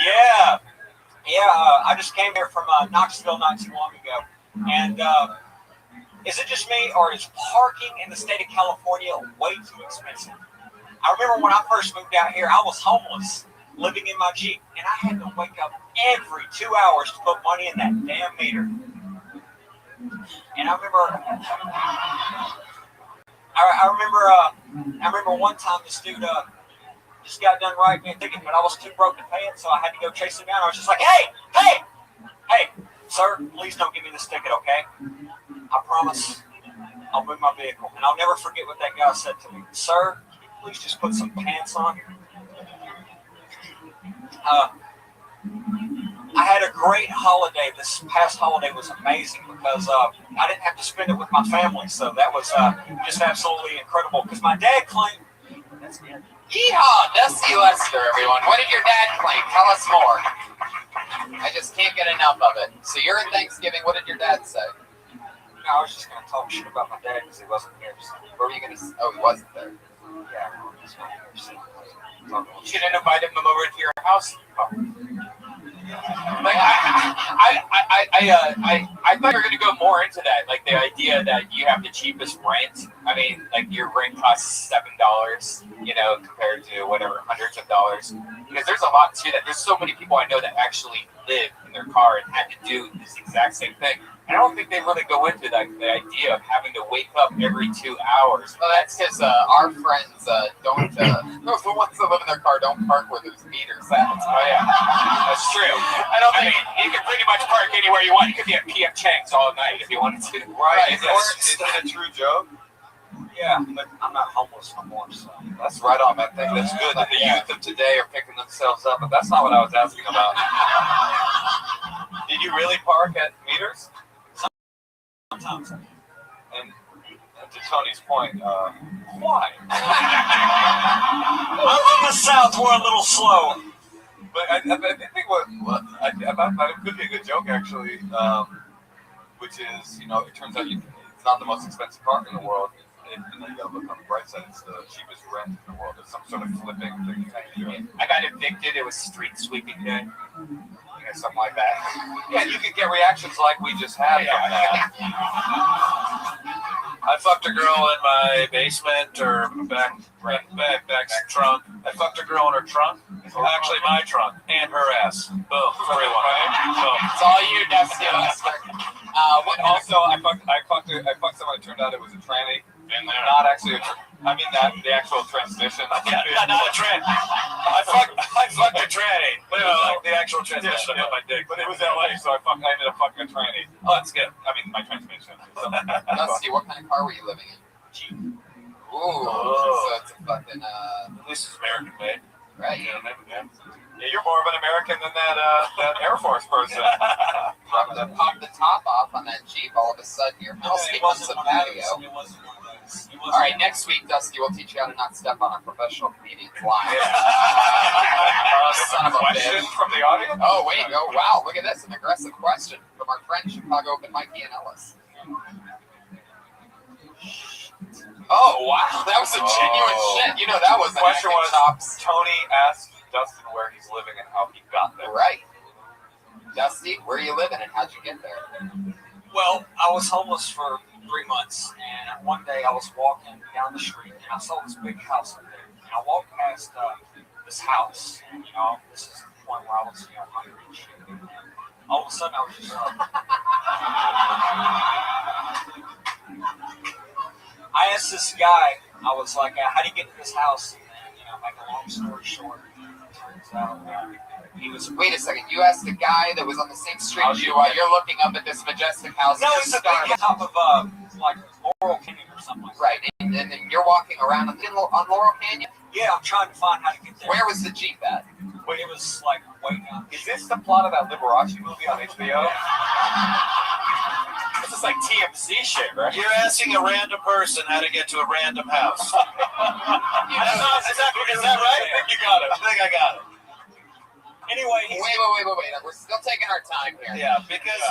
Yeah. I just came here from Knoxville not too long ago. And is it just me, or is parking in the state of California way too expensive? I remember when I first moved out here, I was homeless, living in my Jeep, and I had to wake up every 2 hours to put money in that damn meter. And I remember one time this dude just got done writing me a ticket, but I was too broke to pay it, so I had to go chase him down. I was just like, hey, sir, please don't give me this ticket, okay? I promise I'll move my vehicle. And I'll never forget what that guy said to me. Sir, can you please just put some pants on? I had a great holiday. This past holiday was amazing because I didn't have to spend it with my family, so that was just absolutely incredible. Because my dad claimed... That's me. Yeehaw! Dusty Lester, everyone. What did your dad claim? Tell us more. I just can't get enough of it. So you're at Thanksgiving. What did your dad say? No, I was just gonna talk shit about my dad because he wasn't here. So. What were you gonna? Oh, he wasn't there. Yeah, he's not here. So. You should have invited him over to your house. Like I thought you were gonna go more into that, like the idea that you have the cheapest rent. I mean, like your rent costs $7, compared to whatever hundreds of dollars. Because there's a lot to that. There's so many people I know that actually live in their car and had to do this exact same thing. I don't think they really go into the idea of having to wake up every 2 hours. Well, that's because our friends don't. The ones that live in their car don't park where there's meters at. Oh yeah, that's true. I mean, you can pretty much park anywhere you want. You could be at P.F. Chang's all night if you wanted to. Right? Is that a true joke? Yeah, but I'm not homeless no more. So that's right on, man. I think that's good that the youth of today are picking themselves up, but that's not what I was asking about. Did you really park at meters? Sometimes. And to Tony's point, why? I'm from the South. We're a little slow. But I think that could be a good joke, actually, which is, it turns out it's not the most expensive park in the world. And then you gotta look on the bright side, it's the cheapest rent in the world. There's some sort of flipping thing you do. I got evicted. It was street sweeping day. Something like that. Yeah, you could get reactions like we just had. I fucked a girl in my basement or back trunk. I fucked a girl in her trunk. Actually, my trunk and her ass. Boom. 3-1. Boom. It's all you, Dusty. Also, I fucked someone. It turned out it was a tranny. And they're not actually the actual transmission. Yeah, not a tranny. I fucked a tranny. But it was like the actual transmission of my dick. But it was LA, so I ended up fucking a tranny. Oh, that's good. I mean, my transmission. Dusty, what kind of car were you living in? Jeep. Ooh, so it's a fucking This is American made. Right. Yeah, you're more of an American than that Air Force person. Pop the top off on that Jeep, all of a sudden your house becomes a patio. All right, next week, Dusty, we'll teach you how to not step on a professional comedian's line. Son of a question bitch. from the audience? Oh, wait, wow, look at this, an aggressive question from our friend Chicago Open Mikey and Ellis. Oh, wow, that was a genuine shit. That was the question was, Tony asked Dustin where he's living and how he got there. Right. Dusty, where are you living and how'd you get there? Well, I was homeless for 3 months, and one day I was walking down the street, and I saw this big house up there. And I walked past this house, and this is the point where I was hungry and shit. And all of a sudden, I was just I asked this guy, I was like, how do you get to this house? And make a long story short, it turns out he was. Wait a second, you asked the guy that was on the same street as you while you're looking up at this majestic house. No, it's a big top of like Laurel Canyon or something. Right, and then you're walking around on Laurel Canyon? Yeah, I'm trying to find how to get there. Where was the Jeep at? Well, it was like way down. Is this the plot of that Liberace movie on HBO? This is like TMZ shit, right? You're asking a random person how to get to a random house. Is that right? I think you got it. I think I got it. Anyway, wait. We're still taking our time here. Yeah, because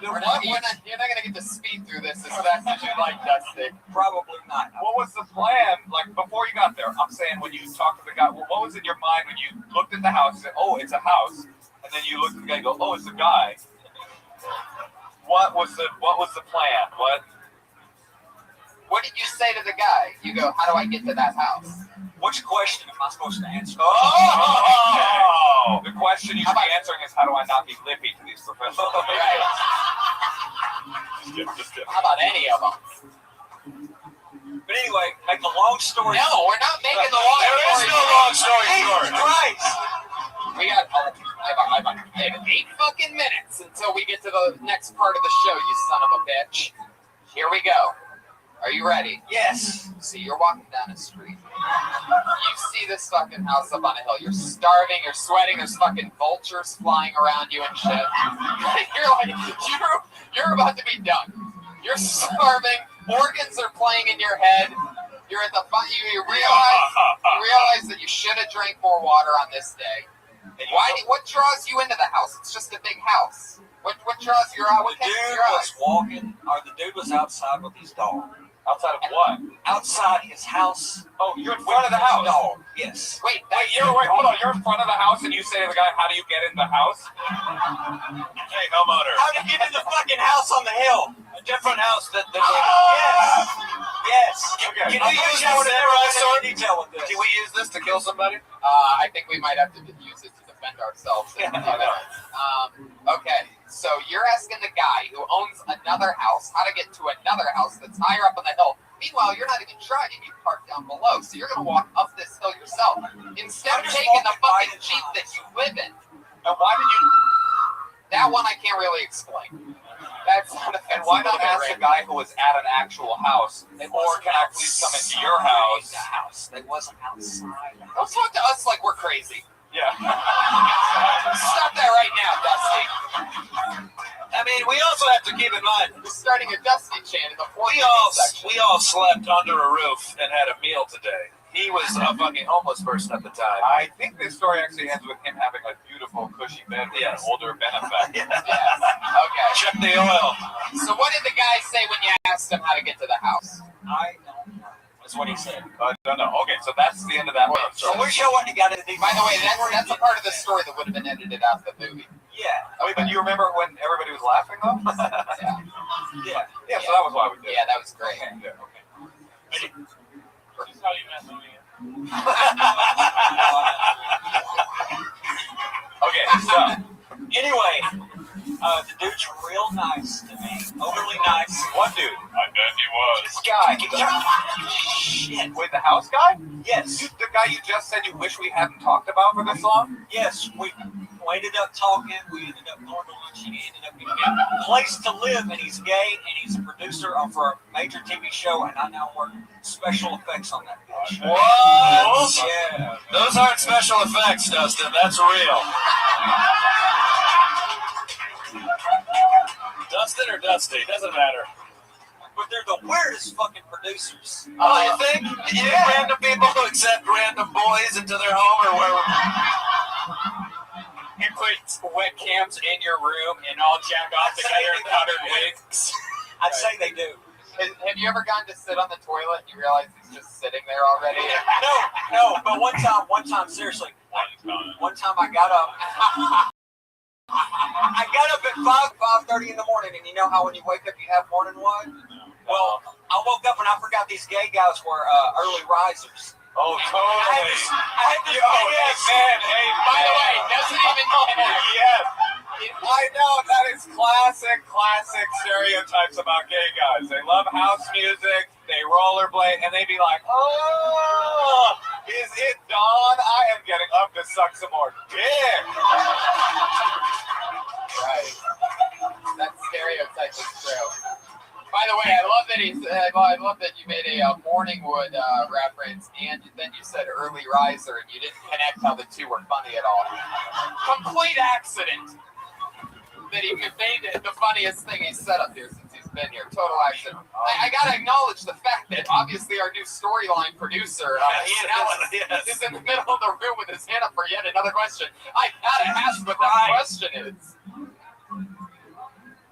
you're not going to get to speed through this as fast as you'd like, Dusty. Probably not. What was the plan? Like, before you got there, I'm saying when you talked to the guy, what was in your mind when you looked at the house and said, oh, it's a house, and then you looked at the guy and go, oh, it's a guy. What was the plan? What did you say to the guy? You go, how do I get to that house? Which question am I supposed to answer? Oh! The question you should be answering is, how do I not be lippy to these professionals? Right. Just kidding. How about any of them? But anyway, make a long story. No, we're not making the long story. There is no long story short. Christ! We got I have 8 fucking minutes until we get to the next part of the show, you son of a bitch. Here we go. Are you ready? Yes. See, you're walking down a street. You see this fucking house up on a hill. You're starving, you're sweating, there's fucking vultures flying around you and shit. You're like, you're about to be done. You're starving, organs are playing in your head. You're at the you realize that you should have drank more water on this day. What draws you into the house? It's just a big house. What draws your eye? What The catches dude your eye? was walking, or the dude was outside with his dog. Outside of what? Outside his house. Oh, you're in front of the house. Dog. Yes. Wait, Hold on. You're in front of the house, and you say to the guy, "How do you get in the house?" Hey, homeowner. How to get in the fucking house on the hill? A different house that. Yes. Okay. Can we use more detail with this? Can we use this to kill somebody? I think we might have to use it to defend ourselves. Okay, so you're asking the guy who owns another house how to get to another house that's higher up on the hill. Meanwhile, you're not even driving. You park down below, so you're going to walk up this hill yourself instead of taking the fucking Jeep that you live in. And why did you? That one I can't really explain. That's not a And why not ask the guy who was at an actual house, or can I please come into your house? The house. They wasn't outside. Don't talk to us like we're crazy. Yeah. Stop that right now, Dusty. I mean, we also have to keep in mind We're starting a Dusty chant in the we all slept under a roof and had a meal today. He was a fucking homeless person at the time. I think this story actually ends with him having a beautiful, cushy bed with an older benefactor. Yes. Okay. Check the oil. So what did the guy say when you asked him how to get to the house? I don't know. That's what he said. No. Okay, so that's the end of that one. So we're showing you got to. By the way, that's a part of the story that would have been edited out of the movie. Yeah. Wait, but you remember when everybody was laughing though? Yeah. Yeah, so that was why we did it. Yeah, that was great. Yeah, okay. This is how you mess with me. Okay, so Anyway, the dude's real nice to me. Overly nice. what dude? I bet he was. This guy. Shit. Wait, the house guy? Yes. The guy you just said you wish we hadn't talked about for this long? Yes. We ended up talking. We ended up going to lunch. He ended up getting a place to live, and he's gay, and he's a producer for a major TV show, and I now work special effects on that bitch. What? Yeah. Those aren't special effects, Dustin. That's real. Dustin or Dusty, doesn't matter. But they're the weirdest fucking producers. Oh, you think? Random people who accept random boys into their home or where? He puts webcams in your room and all jammed off together and covered wigs. I'd say they do. Have you ever gone to sit on the toilet and you realize he's just sitting there already? No, but one time, seriously, one time I got up. I got up at 5:30 in the morning, and you know how when you wake up you have morning wood? Well, I woke up and I forgot these gay guys were early risers. Oh, totally. I had this Hey, By the way, doesn't even connect. Yes. I know, that is classic stereotypes about gay guys. They love house music, they rollerblade, and they be like, oh, is it dawn? I am getting up to suck some more dick. Right. That stereotype is true. By the way, I love that you made a Morningwood reference, and then you said early riser, and you didn't connect how the two were funny at all. Complete accident. That he made it the funniest thing he's said up here since he's been here. Total accident. I gotta acknowledge the fact that obviously our new storyline producer, Ian Ellis, is in the middle of the room with his hand up for yet another question. I gotta ask what that question is.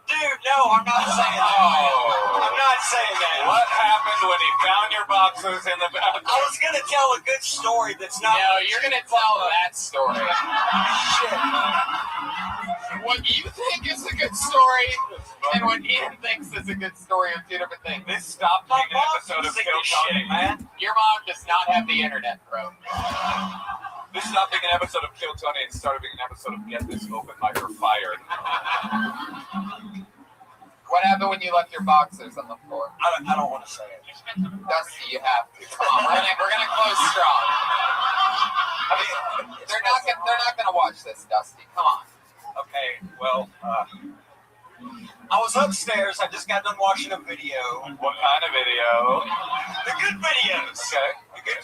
Dude, no, I'm not saying that. I'm not saying that. What happened when he found your boxers in the bathroom? I was going to tell a good story that's not... No, you're going to tell that story. Shit, man. What you think is a good story and what Ian thinks is a good story are two different things. This stopped being an episode of Kill Tony, man. Your mom does not have the internet, bro. This stopped being an episode of Kill Tony and started being an episode of Get This Open Mic or Fired. What happened when you left your boxers on the floor? I don't want to say it. Dusty, you have to. Come on, we're gonna close strong. I mean, they're not gonna watch this, Dusty. Come on. Okay, well, I was upstairs. I just got done watching a video. What kind of video? The good videos. Okay. The good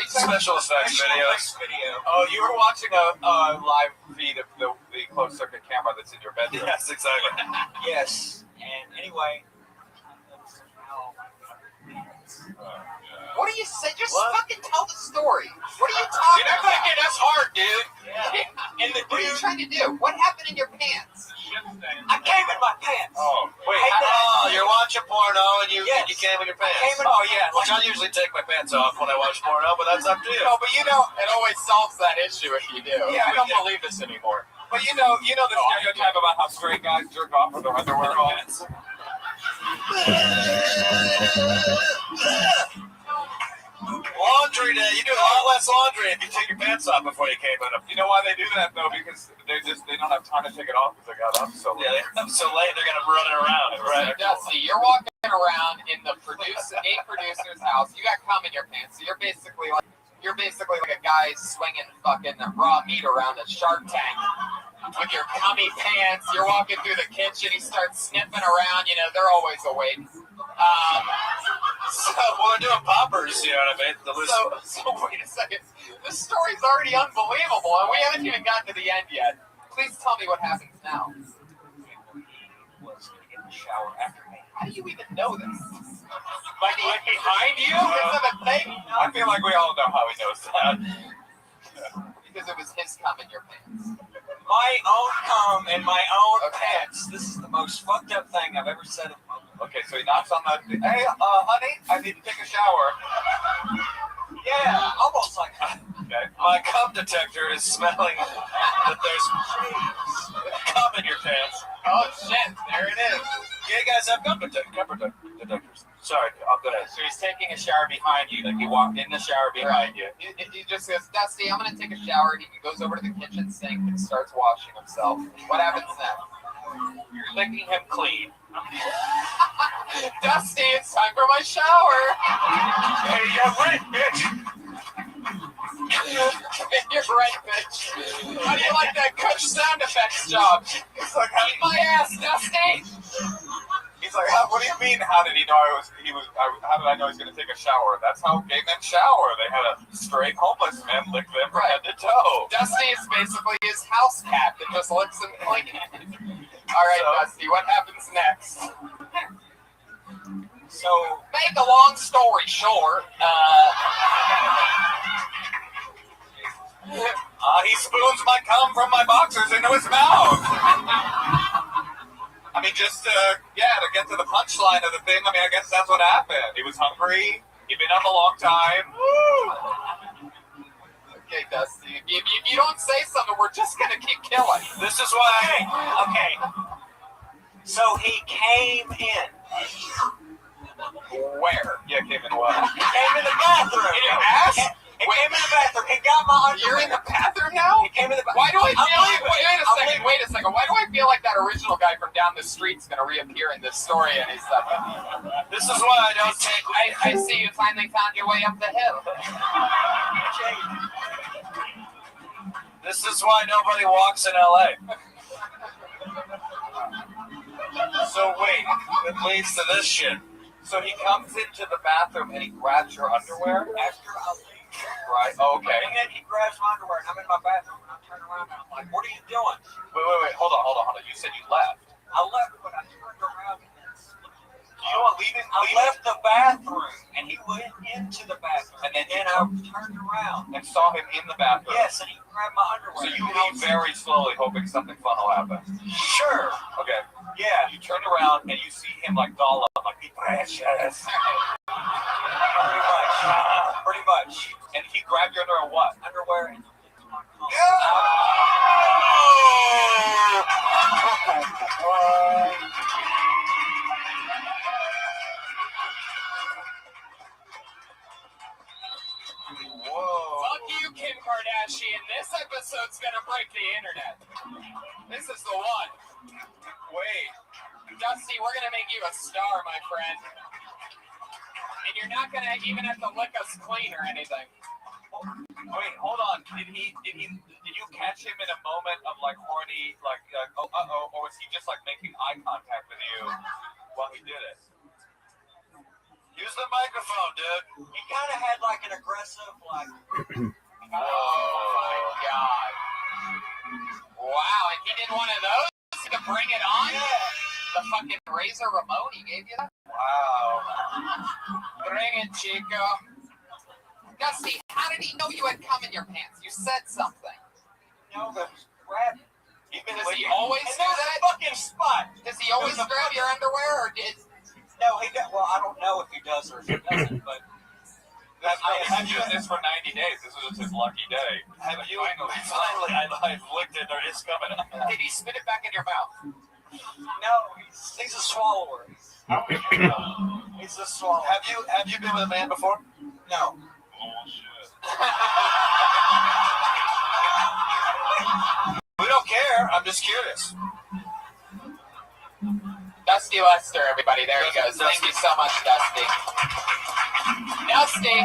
Special effects videos. Oh, you were watching a live feed of the closed circuit camera that's in your bedroom. Yes, exactly. Yes. And anyway. What do you say? Just fucking tell the story. What are you talking You're not about? thinking that's hard, dude. Yeah. And what are you trying to do? What happened in your pants? Shit I came in my pants. Oh, wait. You're watching porno and you came in your pants. Which I usually take my pants off when I watch porno, but that's up to you. No, but it always solves that issue if you do. Yeah, I don't believe this anymore. But you know the stereotype about how straight guys jerk off with their underwear on. Laundry day. You do a lot less laundry if you take your pants off before you came in them. You know why they do that though? Because they don't have time to take it off because they got up so late. Yeah, they got up so late they're gonna run it around. Right. Dusty, you're walking around in the producer's house. You got cum in your pants. So you're basically like a guy swinging fucking raw meat around a Shark Tank with your cummy pants. You're walking through the kitchen. He starts sniffing around. You know they're always awake. They're doing poppers, you know what I mean? So wait a second. This story's already unbelievable, and we haven't even gotten to the end yet. Please tell me what happens now. Was going to get in the shower after me. How do you even know this? Like behind you? Is it a thing? I feel like we all know how he knows that. Because it was his cum in your pants. My own cum in my own pants. This is the most fucked up thing I've ever said in my life. Okay, so he knocks on the. Hey, honey, I need to take a shower. Yeah, almost like that. Okay. My cum detector is smelling that there's cum in your pants. Oh shit! There it is. Yeah, you guys have cum detectors. Sorry, I'll go ahead. So he's taking a shower behind you, like he walked in the shower behind you. He just says, Dusty, I'm gonna take a shower. He goes over to the kitchen sink and starts washing himself. What happens next? You're licking him clean. Dusty, it's time for my shower. Hey, you're right, bitch. You're right, bitch. How do you like that Coach sound effects job? It's like, eat my ass, Dusty. He's like, what do you mean? How did he know how did I know he's going to take a shower? That's how gay men shower. They had a straight homeless man lick them from head to toe. Dusty is basically his house cat that just licks him clean. All right, Dusty, what happens next? So, make a long story short, he spoons my cum from my boxers into his mouth. I mean, just to get to the punchline of the thing, I mean, I guess that's what happened. He was hungry. He'd been up a long time. Okay, Dusty, if you don't say something, we're just going to keep killing. This is why... Okay. So he came in. Where? Yeah, came in what? He came in the bathroom. In your ass? He came in the bathroom. He got my underwear. You're in the bathroom now? He came in the bathroom. Why do I feel like... Wait a second. Why do I feel like that original guy from down the street's going to reappear in this story any second? This is why I don't take... I see you finally found your way up the hill. This is why nobody walks in L.A. So wait, it leads to this shit. So he comes into the bathroom and he grabs your underwear? After I leave. Right, okay. And then he grabs my underwear and I'm in my bathroom and I turn around and I'm like, what are you doing? Wait. Hold on. You said you left. I left, but I turned around and you know what, leaving? I left the bathroom and he went into the bathroom and then I turned around and saw him in the bathroom. Yes, and he grabbed my underwear. So you leave very slowly, hoping something fun will happen. Sure. Okay. Yeah. You turn around and you see him like doll up, like be precious. Pretty much. And he grabbed your underwear what? Underwear and Fuck you, Kim Kardashian. This episode's gonna break the internet. This is the one. Wait. Dusty, we're gonna make you a star, my friend. And you're not gonna even have to lick us clean or anything. Wait, hold on. Did you catch him in a moment of like horny, like, or was he just like making eye contact with you while he did it? Use the microphone, dude. He kind of had like an aggressive, like. Oh my god. Wow, and he did one of those to bring it on? Yeah. The fucking Razor Ramon, he gave you that? Wow. Bring it, Chico. Dusty, how did he know you had cum in your pants? You said something. No, that was grabbing. He Does he always do that? Fucking spot. Does he always grab your underwear, or did? No, he does. Well, I don't know if he does or if he doesn't, but. I've used this for 90 days. This was his lucky day. Finally, I've licked it, or it's coming up. Did he spit it back in your mouth? No, he's a swallower. He's a swallow. Have you been with a man before? No. We don't care. I'm just curious. Dusty Lester, everybody. There he goes. Thank you so much, Dusty. Dusty.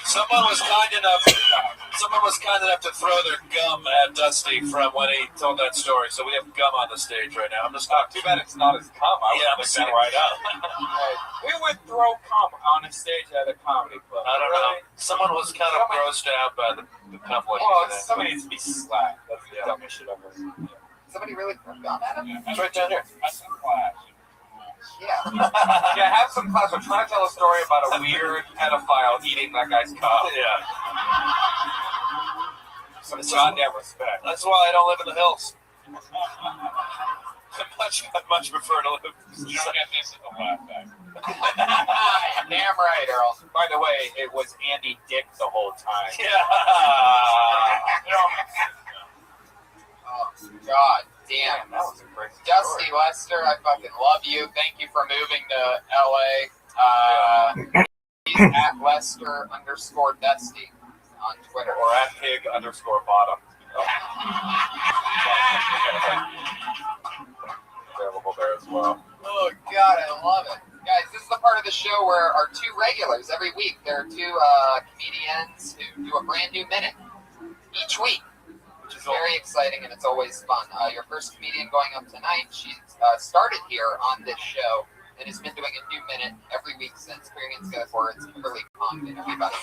Someone was kind enough to throw their gum at Dusty from when he told that story. So we have gum on the stage right now. I'm just not too bad it's not his cum. I would lick that right up. We would throw cum on a stage at a comedy club. I don't know. Someone was kind of grossed out by the cum. Well, somebody needs to be slapped. That's the dumbest shit I've ever seen. Somebody really threw gum at him? It's right down here. That's some class. Yeah. Yeah, have some class. We're trying to tell a story about a weird pedophile eating that guy's cum. Yeah. Some goddamn respect. That's why I don't live in the hills. I much prefer to live. You don't get this in the laugh back. Damn right, Earl. By the way, it was Andy Dick the whole time. Yeah. Oh, God damn. That was a crazy Dusty story. Lester, I fucking love you. Thank you for moving to LA. He's at Lester_Dusty on Twitter. Or at pig_bottom. Available there as well. Oh, God, I love it. Guys, this is the part of the show where our two regulars every week, there are two comedians who do a brand new minute each week, which is very exciting and it's always fun. Your first comedian going up tonight, she started here on this show and has been doing a new minute every week since. Putting it together for it's Kimberly Condon, everybody.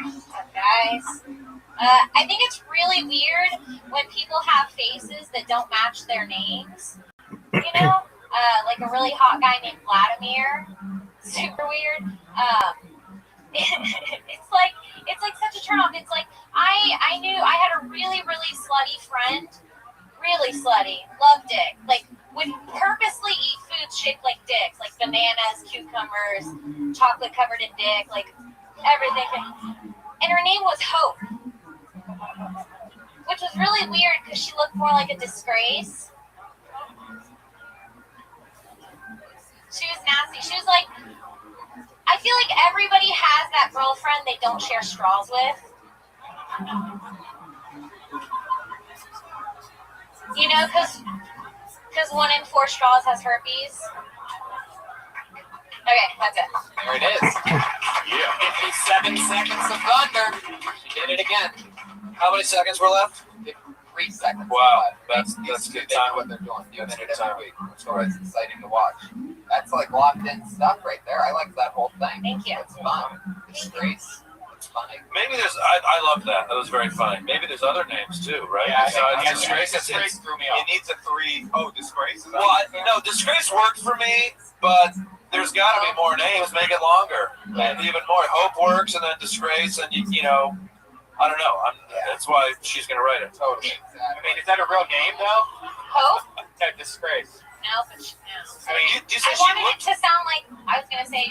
What's up, guys? I think it's really weird when people have faces that don't match their names. You know, like a really hot guy named Vladimir. Super weird. It's like such a turnoff. It's like I knew I had a really slutty friend, really slutty, loved dick, like would purposely eat foods shaped like dicks, like bananas, cucumbers, chocolate covered in dick, like everything. And her name was Hope, which was really weird because she looked more like a disgrace. She was nasty. She was like, I feel like everybody has that girlfriend they don't share straws with. You know, because 1 in 4 straws has herpes. Okay, that's it. There it is. Yeah. 57 seconds of thunder. She did it again. How many seconds were left? 3 seconds. Wow, that's good They know what they're doing. New minute every week. So it's exciting to watch. That's like locked in stuff right there. I like that whole thing. Thank you. It's fun. It's Grace. It's funny. Maybe there's. I love that. That was very funny. Maybe there's other names too, right? Yeah, Disgrace. Disgrace threw me off. It needs a 3. Oh, Disgrace? Well, no, Disgrace worked for me, but there's got to be more names. Make it longer, and even more. Hope works, and then Disgrace, and you know, I don't know. That's why she's gonna write it. Totally. I mean, is that a real name though? Hope? That Disgrace. No, but no. I mean, you say I she wanted looked. it to sound like I was gonna say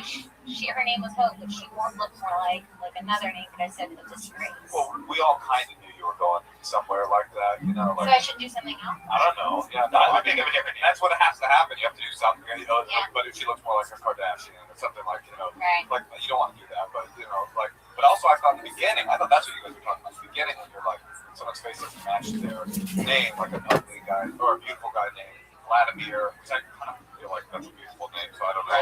her name was Hope, but she looked more like another name that I said the Disgrace. Well, we all kind of knew you were going somewhere like that, you know. So Like, I should do something else. I don't know. Yeah, no, I think of a different. That's what has to happen. You have to do something. You know, but if she looks more like a Kardashian or something like, you know, Right. like you don't want to do that. But you know, like, but also I thought in the beginning, I thought that's what you guys were talking about. In the beginning, when you're like, someone's face doesn't match their name, like an ugly guy or a beautiful guy named Vladimir, which I kind of feel like that's a beautiful name, so I don't know.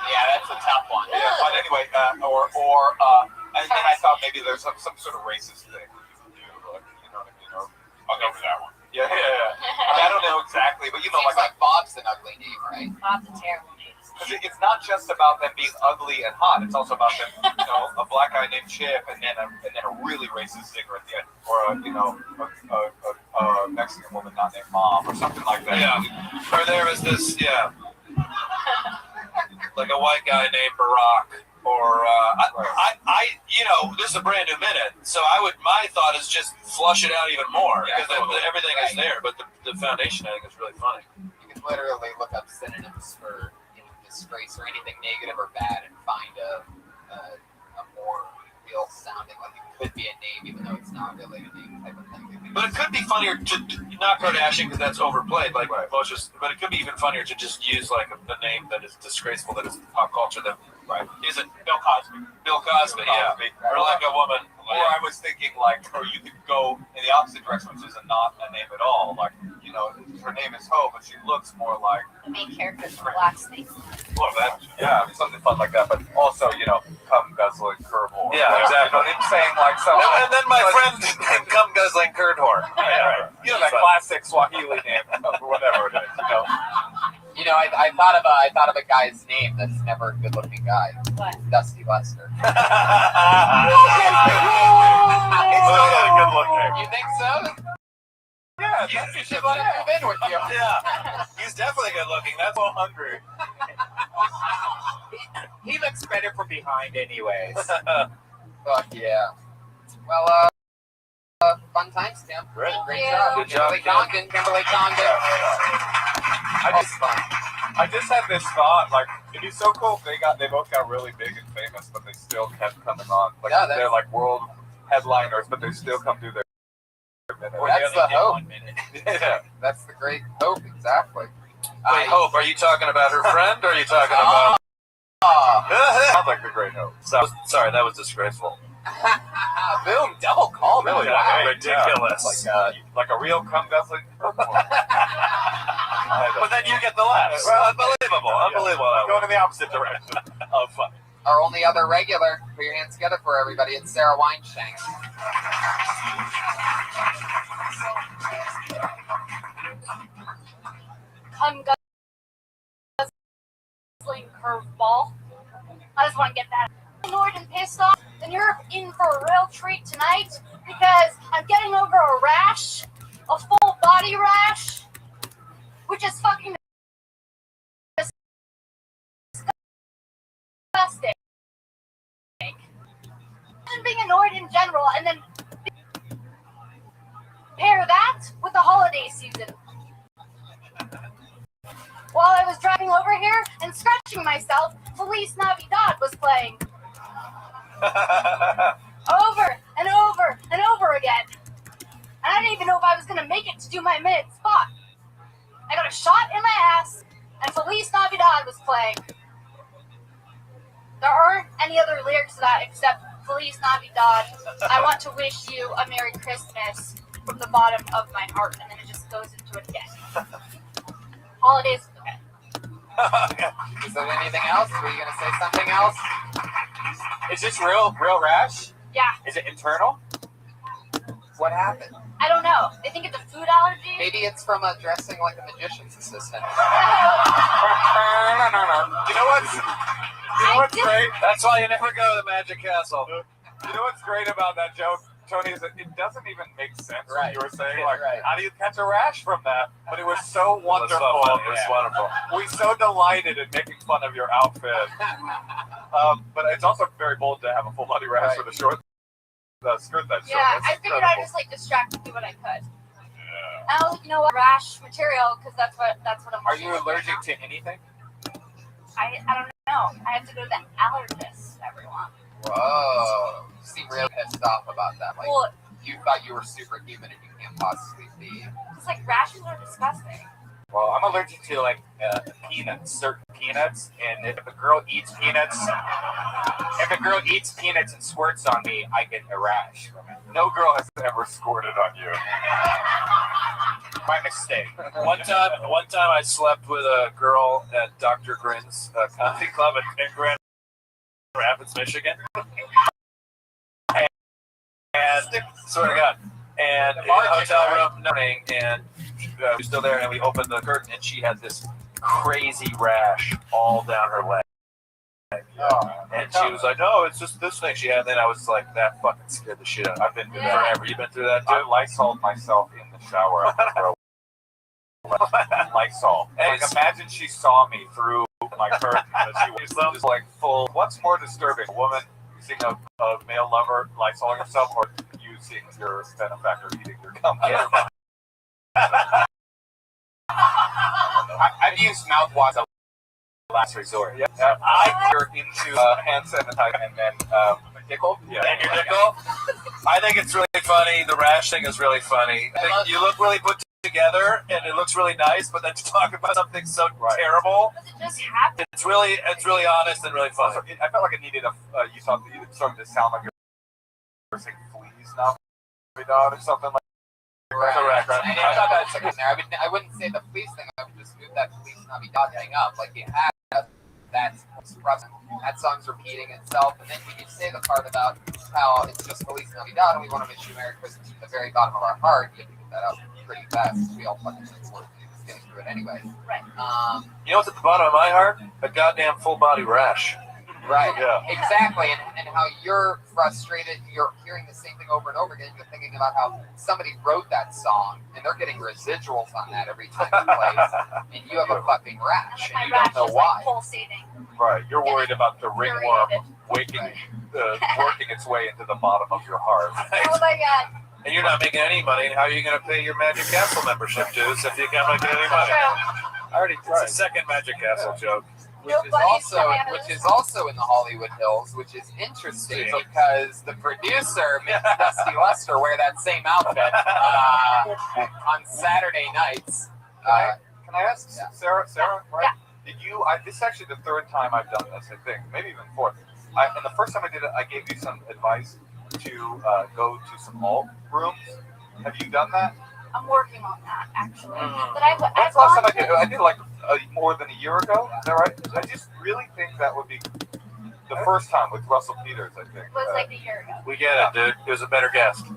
Yeah, that's a tough one. Yeah, but anyway, and then I thought maybe there's some sort of racist thing you do, like, you know what I mean? Or I'll go for that one. Yeah. I mean, I don't know exactly, but you know, Seems like Bob's an ugly name, right? Bob's a terrible name. because it's not just about them being ugly and hot. It's also about them, you know, a black guy named Chip, and then a really racist sticker at the end, or a Mexican woman not named Mom, or something like that. Yeah. Or there was this, like a white guy named Barack. Or this is a brand new minute, so my thought is just flush it out even more because everything is there, but the foundation I think is really funny. You can literally look up synonyms for disgrace or anything negative or bad and find a more real sounding, like it could be a name even though it's not really a name type of thing. But it could be funnier to not Kardashian because that's overplayed, but it could be even funnier to just use like a name that is disgraceful, that is pop culture. That is it Bill Cosby? Bill Cosby, yeah, or like a woman. Or I was thinking or you could go in the opposite direction, which is not a name at all. Like, her name is Ho, but she looks more like The main character is black snake. Well, something fun like that. But also, cum guzzling curve whore. Yeah, exactly. It's saying like something. And then my friend named cum guzzling curd whore. Yeah, right. That classic Swahili name, or whatever it is. I thought of a guy's name that's never a good-looking guy. What? Dusty Lester. He's not a good looking. You think so? Yeah, you should let him move in with you. Yeah, he's definitely good looking. That's all hungry. He looks better from behind, anyways. Fuck yeah. Well, fun times, Tim. Great job. Good job, Kimberly Condon. I just had this thought, it'd be so cool if they both got really big and famous, but they still kept coming on. They're like world headliners, but they still come do their minute. That's the hope. Yeah. That's the great hope, exactly. Wait, Hope, are you talking about her friend, or are you talking about... Sounds like the great hope. Sorry, that was disgraceful. Boom, double call. Really, wow. Ridiculous. Like a real cum guzzling. But then you get the laughs. Well, unbelievable. I'm going in the opposite direction of fun. Our only other regular, put your hands together for everybody, it's Sarah Weinstein. Cum guzzling curveball. I just want to get that annoyed and pissed off. Then you're in for a real treat tonight because I'm getting over a rash, a full body rash, which is fucking disgusting. And being annoyed in general, and then pair that with the holiday season. While I was driving over here and scratching myself, Feliz Navidad was playing. Over and over and over again. And I didn't even know if I was going to make it to do my minute spot. I got a shot in my ass, and Feliz Navidad was playing. There aren't any other lyrics to that except Feliz Navidad. I want to wish you a Merry Christmas from the bottom of my heart, and then it just goes into it again. Holidays, okay. Is there anything else? Were you going to say something else? Is this real rash? Yeah. Is it internal? What happened? I don't know. I think it's a food allergy. Maybe it's from dressing like a magician's assistant. You know what's great? That's why you never go to the Magic Castle. You know what's great about that joke, Tony, is that it doesn't even make sense what you were saying. How do you catch a rash from that? But it was so wonderful. It was wonderful. We so delighted in making fun of your outfit. But it's also very bold to have a full body rash with a short skirt that short. Yeah, I figured I'd just distract and do what I could. Oh, you know what? Rash material, because that's what I'm. Are you allergic to anything? I don't know. I have to go to the allergist, everyone. Whoa. You seem real pissed off about that. You thought you were superhuman and you can't possibly be. It's rashes are disgusting. Well, I'm allergic to peanuts, certain peanuts, and if a girl eats peanuts and squirts on me, I get a rash from it. No girl has ever squirted on you. My mistake. One time I slept with a girl at Dr. Grin's comedy club in Grand Rapids, Michigan. And swear to God. And in a hotel room, and we were still there, and we opened the curtain, and she had this crazy rash all down her leg. And she was like, "No, it's just this thing she had." And then I was like, "That fucking scared the shit out of me." I've been through that forever. You been through that too? I Lysoled myself in the shower. Lysol. Imagine she saw me through my curtain. She's like full. What's more disturbing, a woman seeing a male lover lysoling himself, or you seeing your benefactor eating your cum? Yeah. I've used mouthwash as a last resort. Yeah. You're into hand sanitizer and then dickle. Yeah. And your dickle. I think it's really funny. The rash thing is really funny. You look really put together, and it looks really nice. But then to talk about something so terrible, it just happened. It's really honest and really funny. Also, I felt like it needed you started to sound like you're saying fleas now, or something like. Correct. I thought that's in there. I wouldn't say the fleece thing. I would just move that fleece Navidad thing up, like you had. That's present. That song's repeating itself, and then when you say the part about how it's just Feliz Navidad and we want to wish you Merry Christmas from the very bottom of our heart, you have to get that out pretty fast. We all fucking work getting through it anyway. Right. You know what's at the bottom of my heart? A goddamn full body rash. Right. Yeah. Exactly. And how you're frustrated, you're hearing the same thing over and over again. You're thinking about how somebody wrote that song and they're getting residuals on that every time it plays, and you have a fucking rash and you don't know why. Pulsating. Right. You're worried about the ringworm working its way into the bottom of your heart. Right. Oh my god. And you're not making any money. And how are you going to pay your Magic Castle membership dues if you can't make any money? I already tried. It's a second Magic Castle joke. Which is also in the Hollywood Hills, which is interesting because the producer made Dusty Lester wear that same outfit on Saturday nights. Can I ask Sarah? Right? Did you? This is actually the third time I've done this. I think maybe even fourth. And the first time I did it, I gave you some advice to go to some alt rooms. Have you done that? I'm working on that actually. But That's the last time I did. I did like more than a year ago. Is that right? I just really think that would be the first time with Russell Peters. I think it was like a year ago. We get it, dude. It was a better guest. We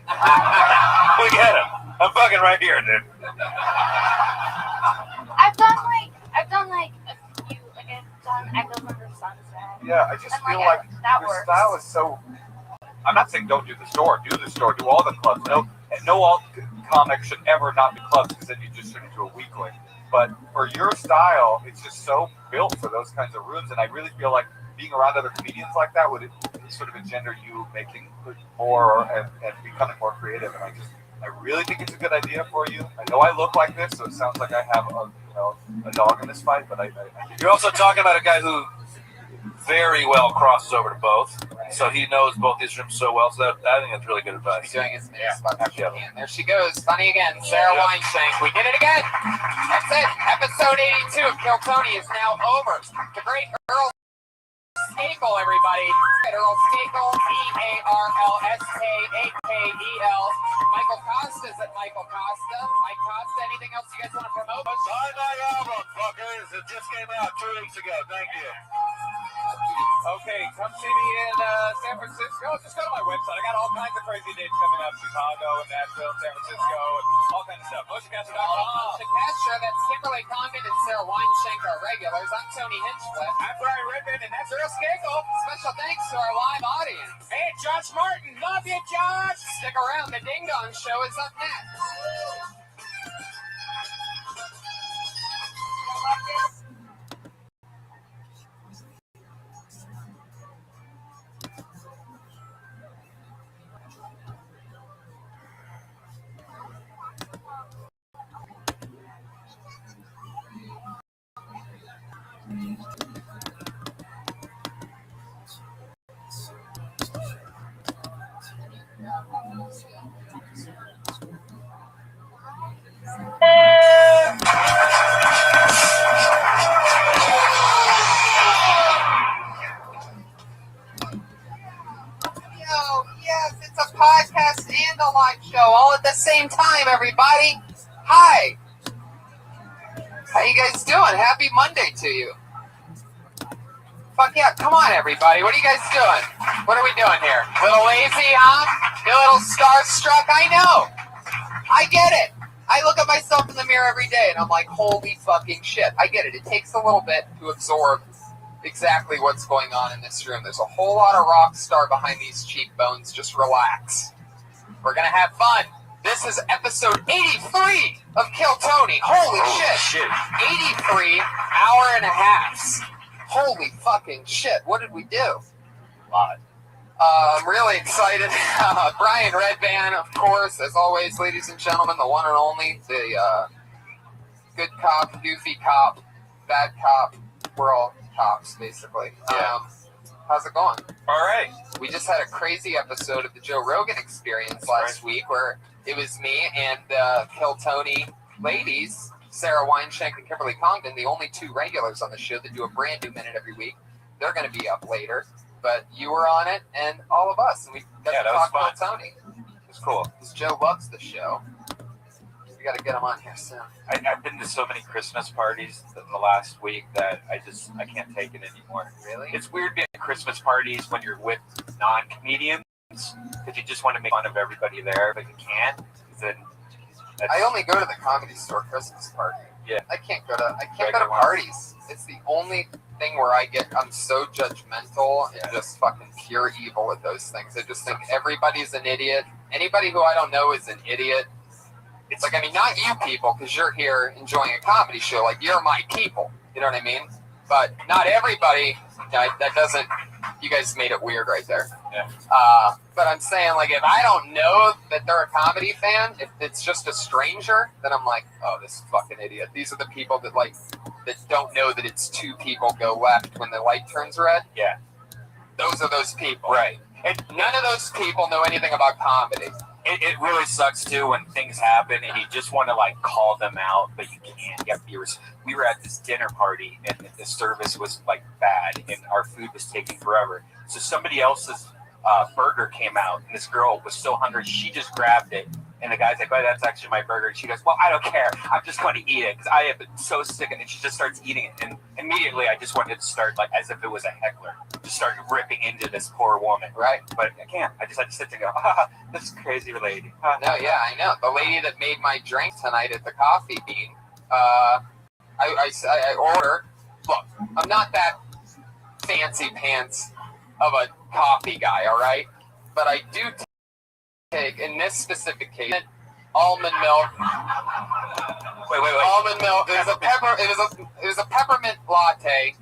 get it. I'm fucking right here, dude. I've done like a few. Like I've done Under Sunset. Yeah, I just feel like your works. style is so. I'm not saying don't do the store. Do the store. Do all the clubs. No alt comic should ever not do clubs because then you just turn into a weakling. But for your style, it's just so built for those kinds of rooms, and I really feel like being around other comedians like that would sort of engender you making more and becoming more creative. And I really think it's a good idea for you. I know I look like this, so it sounds like I have a dog in this fight. But you're also talking about a guy who very well crosses over to both, so he knows both these rooms so well. So I think that's really good advice. She's doing as many spots as she can. There she goes, funny again. Sarah Weinstein. We did it again. That's it. Episode 82 of Kill Tony is now over. The great Earl Skakel, everybody. Earl Skakel, EARLSKAKEL. Michael Costa's at Michael Costa. Mike Costa, anything else you guys want to promote? Buy my album, fuckers. It just came out 2 weeks ago. Thank you. Okay, come see me in San Francisco. Just go to my website. I got all kinds of crazy dates coming up. Chicago, Nashville, San Francisco, and all kinds of stuff. Motioncaster.com. Motioncaster, that's Kimberly Condon and Sarah Weinstein are regulars. I'm Tony Hinchcliffe. I'm Brian Redmond, and that's Earl Skakel. Special thanks to our live audience. Hey, Josh Martin. Love you, Josh. Stick around. The Ding Dong Show is up next. Yes, it's a podcast and a live show all at the same time, everybody. Hi. How you guys doing? Happy Monday to you. Fuck yeah, come on, everybody. What are you guys doing? What are we doing here? A little lazy, huh? You a little starstruck? I know. I get it. I look at myself in the mirror every day, and I'm like, holy fucking shit. I get it. It takes a little bit to absorb exactly what's going on in this room. There's a whole lot of rock star behind these cheekbones. Just relax. We're going to have fun. This is episode 83 of Kill Tony. Holy shit. 83 hour and a halves. Holy fucking shit. What did we do? A lot. I'm really excited. Brian Redban, of course, as always, ladies and gentlemen, the one and only, the good cop, goofy cop, bad cop. We're all cops, basically. Yeah. How's it going? All right. We just had a crazy episode of the Joe Rogan Experience last week where it was me and Kill Tony ladies, Sarah Weinschenk and Kimberly Congdon, the only two regulars on the show that do a brand new minute every week. They're going to be up later. But you were on it, and all of us, and we got to talk about Tony. It was cool. Because Joe loves the show. We got to get him on here soon. I've been to so many Christmas parties in the last week that I can't take it anymore. Really? It's weird being at Christmas parties when you're with non-comedians because you just want to make fun of everybody there, but you can't. Then I only go to the Comedy Store Christmas party. Yeah. I can't go to parties. It's the only thing where I'm so judgmental and just fucking pure evil at those things. I just think everybody's an idiot. Anybody who I don't know is an idiot. It's like, I mean, not you people, because you're here enjoying a comedy show. Like, you're my people. You know what I mean? But not everybody. That doesn't. You guys made it weird right there. Yeah. But I'm saying, like, if I don't know that they're a comedy fan, if it's just a stranger, then I'm like, oh, this fucking idiot. These are the people that don't know that it's two people go left when the light turns red. Yeah. Those are those people. Right. And none of those people know anything about comedy. It really sucks too when things happen and you just want to like call them out, but you can't. You have to be we were at this dinner party and the service was like bad and our food was taking forever. So somebody else's burger came out and this girl was so hungry she just grabbed it and the guy's like, "Oh, that's actually my burger." And she goes, "Well, I don't care. I'm just going to eat it because I have been so sick." And she just starts eating it, and immediately I just wanted to start like as if it was a heckler, just started ripping into this poor woman. Right. But I can't. I just had to sit there and go, this crazy lady. No, yeah, I know. The lady that made my drink tonight at the Coffee Bean, I ordered. Look, I'm not that fancy pants of a coffee guy, all right? But I do take, in this specific case, almond milk. Wait. Almond milk. It was a peppermint latte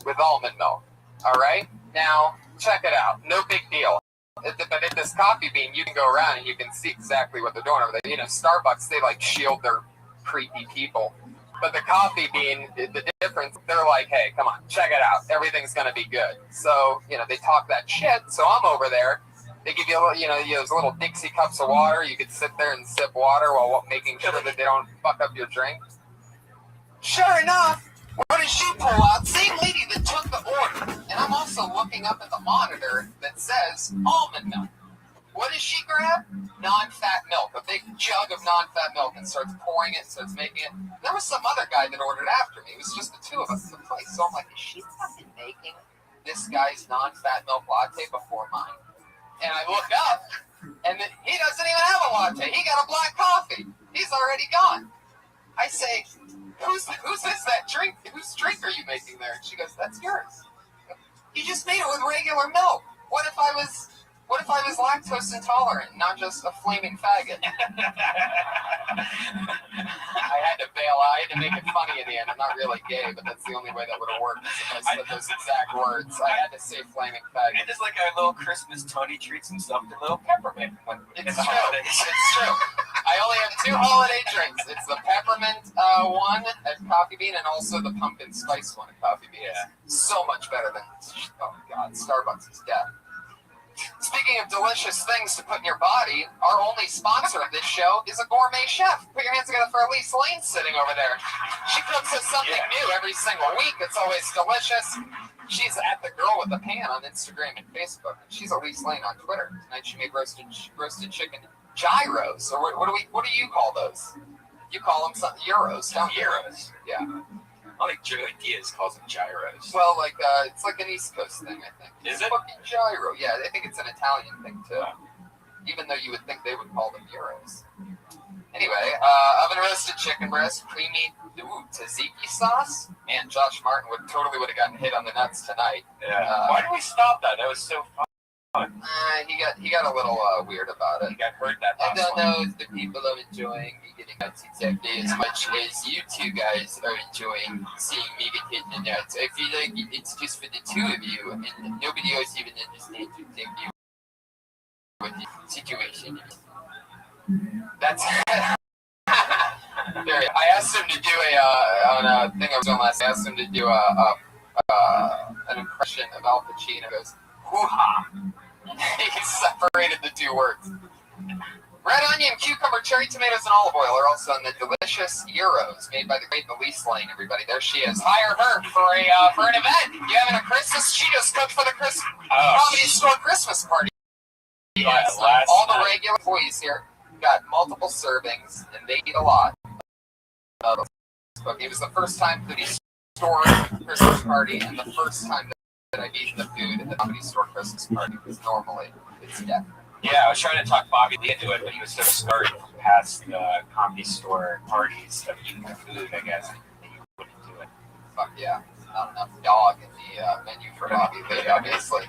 with almond milk. All right. Now check it out. No big deal. But at this Coffee Bean, you can go around and you can see exactly what they're doing over there. You know, Starbucks, they like shield their creepy people. But the Coffee Bean, the difference, they're like, hey, come on, check it out. Everything's going to be good. So, you know, they talk that shit. So I'm over there. They give you a little, those little Dixie cups of water. You could sit there and sip water while making sure that they don't fuck up your drink. Sure enough, what does she pull out? Same lady that took the order. And I'm also looking up at the monitor that says almond milk. What does she grab? Non-fat milk. A big jug of non-fat milk and starts pouring it, starts making it. There was some other guy that ordered after me. It was just the two of us in the place. So I'm like, is she fucking making this guy's non-fat milk latte before mine? And I look up, and he doesn't even have a latte. He got a black coffee. He's already gone. I say, who's this that drink? Whose drink are you making there? And she goes, that's yours. You just made it with regular milk. What if I was lactose intolerant, not just a flaming faggot? I had to bail out. I had to make it funny in the end. I'm not really gay, but that's the only way that would have worked. If I said those exact words, I had to say flaming faggot. And just like our little Christmas, Tony treats himself to a little peppermint. It's true. It's true. I only have two holiday drinks. It's the peppermint one at Coffee Bean and also the pumpkin spice one at Coffee Bean. Yeah. So much better than, oh God, Starbucks is death. Speaking of delicious things to put in your body, our only sponsor of this show is a gourmet chef. Put your hands together for Elise Lane sitting over there. She cooks us something new every single week. It's always delicious. She's at the Girl with the Pan on Instagram and Facebook. She's Elise Lane on Twitter. Tonight she made roasted chicken gyros. Or what do you call those? You call them something gyros, don't you? Gyros. Yeah. I think Joe Diaz calls them gyros. Well, like it's like an East Coast thing, I think. Is it? Fucking gyro. Yeah, I think it's an Italian thing too. Even though you would think they would call them gyros. Anyway, oven roasted chicken breast, creamy tzatziki sauce. Man, Josh Martin would have gotten hit on the nuts tonight. Yeah. Why did we stop that? That was so fun. fun. He got a little weird about it. He got hurt that I last don't one. know if the people are enjoying me getting nuts exactly as much as you two guys are enjoying seeing me get hit in the nuts. I feel like it's just for the two of you, and nobody else even understands exactly what the situation is. That's. I asked him to do on a thing I was on last. I asked him to do an impression of Al Pacino. He goes, hoo-ha. He separated the two words. Red onion, cucumber, cherry tomatoes, and olive oil are also in the delicious gyros made by the great Elise Lane. Everybody, there she is. Hire her for an event. You having a Christmas? She just cooked for the Comedy Store Christmas party. Last all the regular employees here got multiple servings, and they eat a lot. It was the first time that he store Christmas party, and the first time that I've eaten the food at the Comedy Store Christmas party, because normally it's death. Yeah, I was trying to talk Bobby into it, but he was so scarred from past Comedy Store parties of eating the food, I guess, that he wouldn't do it. Fuck yeah. Not enough dog in the menu for Bobby Lee, obviously.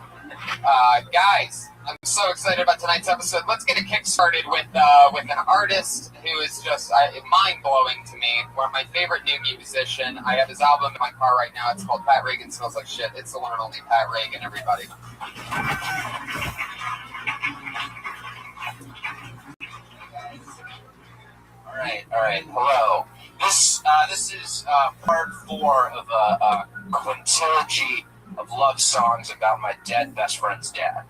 Guys, I'm so excited about tonight's episode. Let's get it kick-started with an artist who is just mind-blowing to me. One of my favorite new musician. I have his album in my car right now. It's called Pat Reagan Smells Like Shit. It's the one and only Pat Reagan, everybody. All right. Hello. This is part 4 of a quintilogy of love songs about my dead best friend's dad.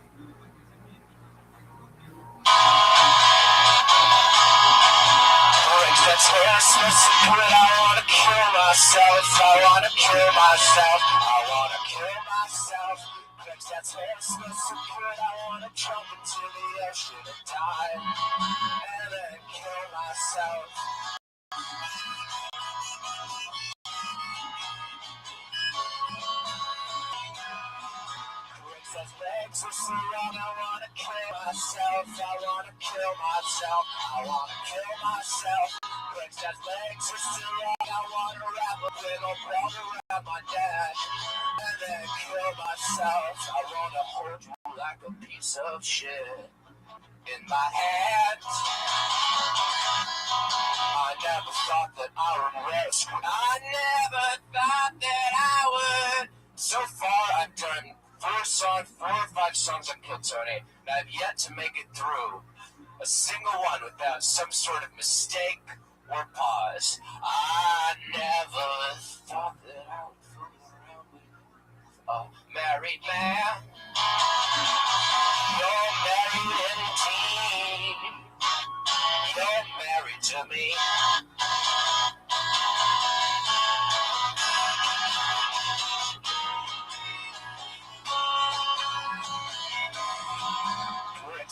That's Christmas, but I wanna kill myself. I wanna kill myself. I wanna kill myself. That's Christmas, but I wanna jump into the ocean and die, and then kill myself. Ecstasy, and I wanna kill myself. I wanna kill myself. I wanna kill myself. That's ecstasy, and I wanna wrap a little brother around my neck, and then kill myself. I wanna hold you like a piece of shit in my hands. I never thought that I would risk. I never thought that I would. So far, I've done 4 or 5 songs on Kill Tony, and I've yet to make it through a single one without some sort of mistake or pause. I never thought that I would fool around with a married man. You're married indeed. You're married to me.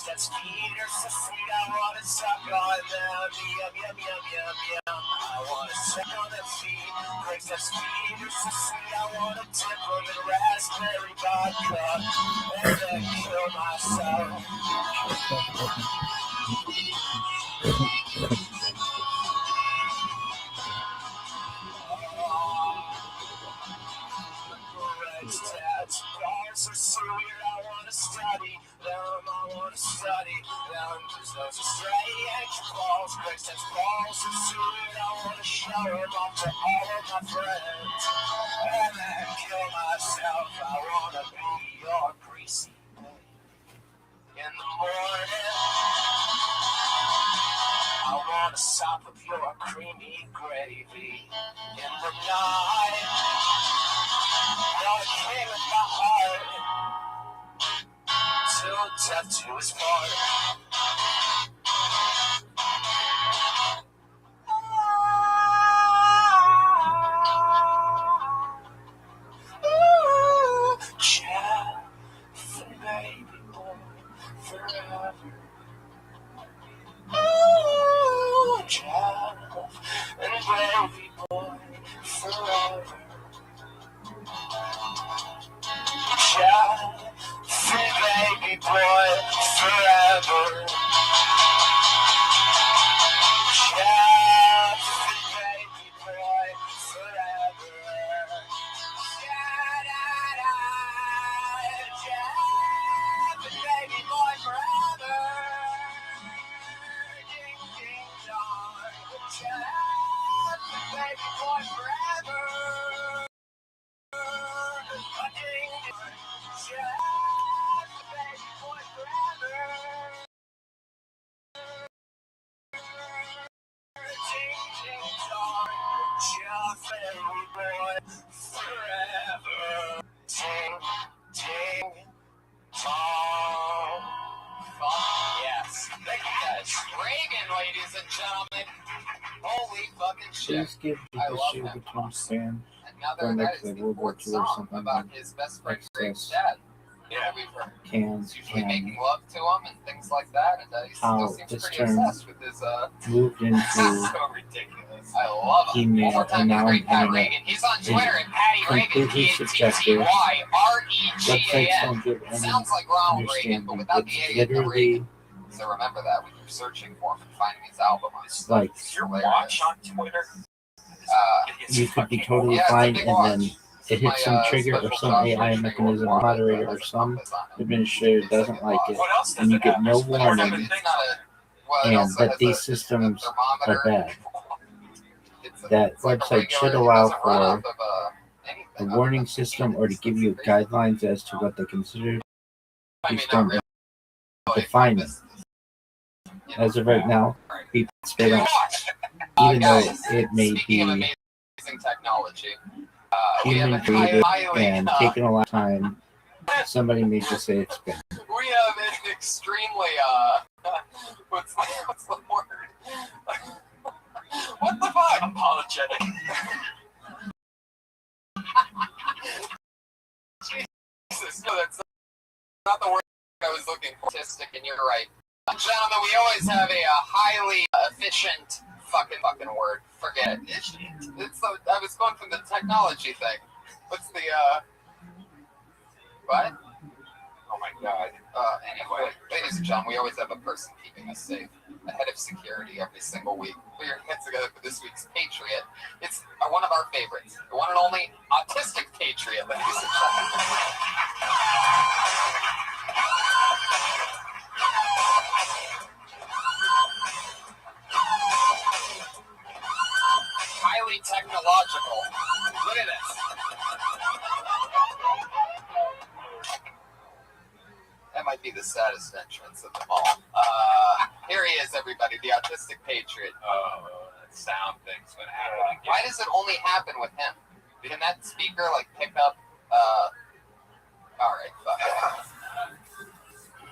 That's feet are so sweet, I wanna suck on them. Yum, yum, yum, yum, yum. I wanna suck on them feet. Bricks that's feet are so sweet, I wanna dip them in raspberry vodka and then kill myself. Balls are so weird, I wanna study them, I wanna study them, cause those are strange balls, Bricks, that's balls are so weird, I wanna show them off to all of my friends, and then kill myself. I wanna be your greasy babe in the morning. I wanna sop up your creamy gravy in the night. You're the king of my heart, till death do us part. Ooh, Jeff and baby boy forever. Ooh, Jeff and baby boy forever. Jeff and baby boy forever. Forever. Ting, ting, tong. Yes. Thank you guys. Reagan, ladies and gentlemen. Holy fucking shit. Please give I the love shoe him. between span. Another Going that back is to the the World War fourth II or song something. about his best friend Greg's Excess dad. Yeah, we've heard. cans Usually and making love to him and things like that, and he still how seems this pretty term obsessed with his. moved into So ridiculous. I love him. One email more and time to now great Pat internet Reagan. He's on is Twitter at Patty Reagan. completely subjective. Websites PATTYREGAN. don't give any Sounds like Ronald Reagan, but understanding. without the It's A in the literally Reagan. So remember that when you're searching for him and finding his album on his like your watch on Twitter. you could be totally Yeah, it's a fine big and watch. then it hits some trigger or some AI mechanism or moderator or some administrator doesn't like it and you get no warning and that these systems are bad. That website should allow for a warning system or to give you guidelines as to what they consider to be storm defining. As of right now, people straight on, even though it may be technology. human created and taken a lot of time, somebody may just say it's been. We have an extremely what's the word? What the fuck? Apologetic. Jesus, no, that's not the word I was looking for. Artistic, and you're right. Gentlemen, we always have a highly efficient fucking word. Forget it. It's I was going from the technology thing. What's the what? Oh my god. Anyway, ladies and gentlemen, we always have a person keeping us safe. A head of security every single week. Put your hands together for this week's Patriot. It's one of our favorites. The one and only autistic Patriot, ladies and gentlemen. Highly technological. Look at this. That might be the saddest entrance of them all. Here he is, everybody, the autistic patriot. Oh, that sound thing's gonna happen again. Why does it only happen with him? Can that speaker pick up? All right, fuck it.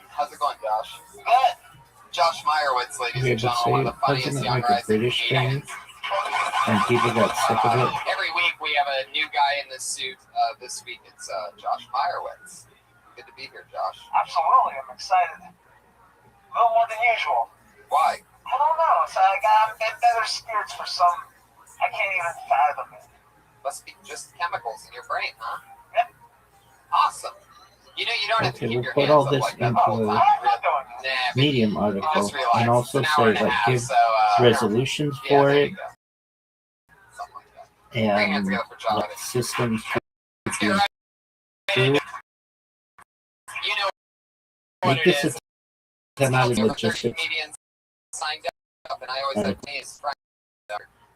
How's it going, Josh? Good. Josh Meyerowitz, ladies and gentlemen, one of the funniest young rising comedians. And people got sick of it. Every week we have a new guy in this suit. This week it's Josh Meyerowitz. Good to be here, Josh. Absolutely, I'm excited. A little more than usual. Why? I don't know. So I got better spirits for some. I can't even fathom it. Must be just chemicals in your brain, huh? Yep. Awesome. You know, you don't have to keep We'll your put hands all up this like that into all the the time. Medium article and also It's an hour say and a half, give so, resolutions yeah, for there it you go. Something like that. and together for John. what systems Let's to get right do. into it. You know what Make it this is. a 10 out of Over 30 logistics. comedians signed up, and I always have Tony's friends.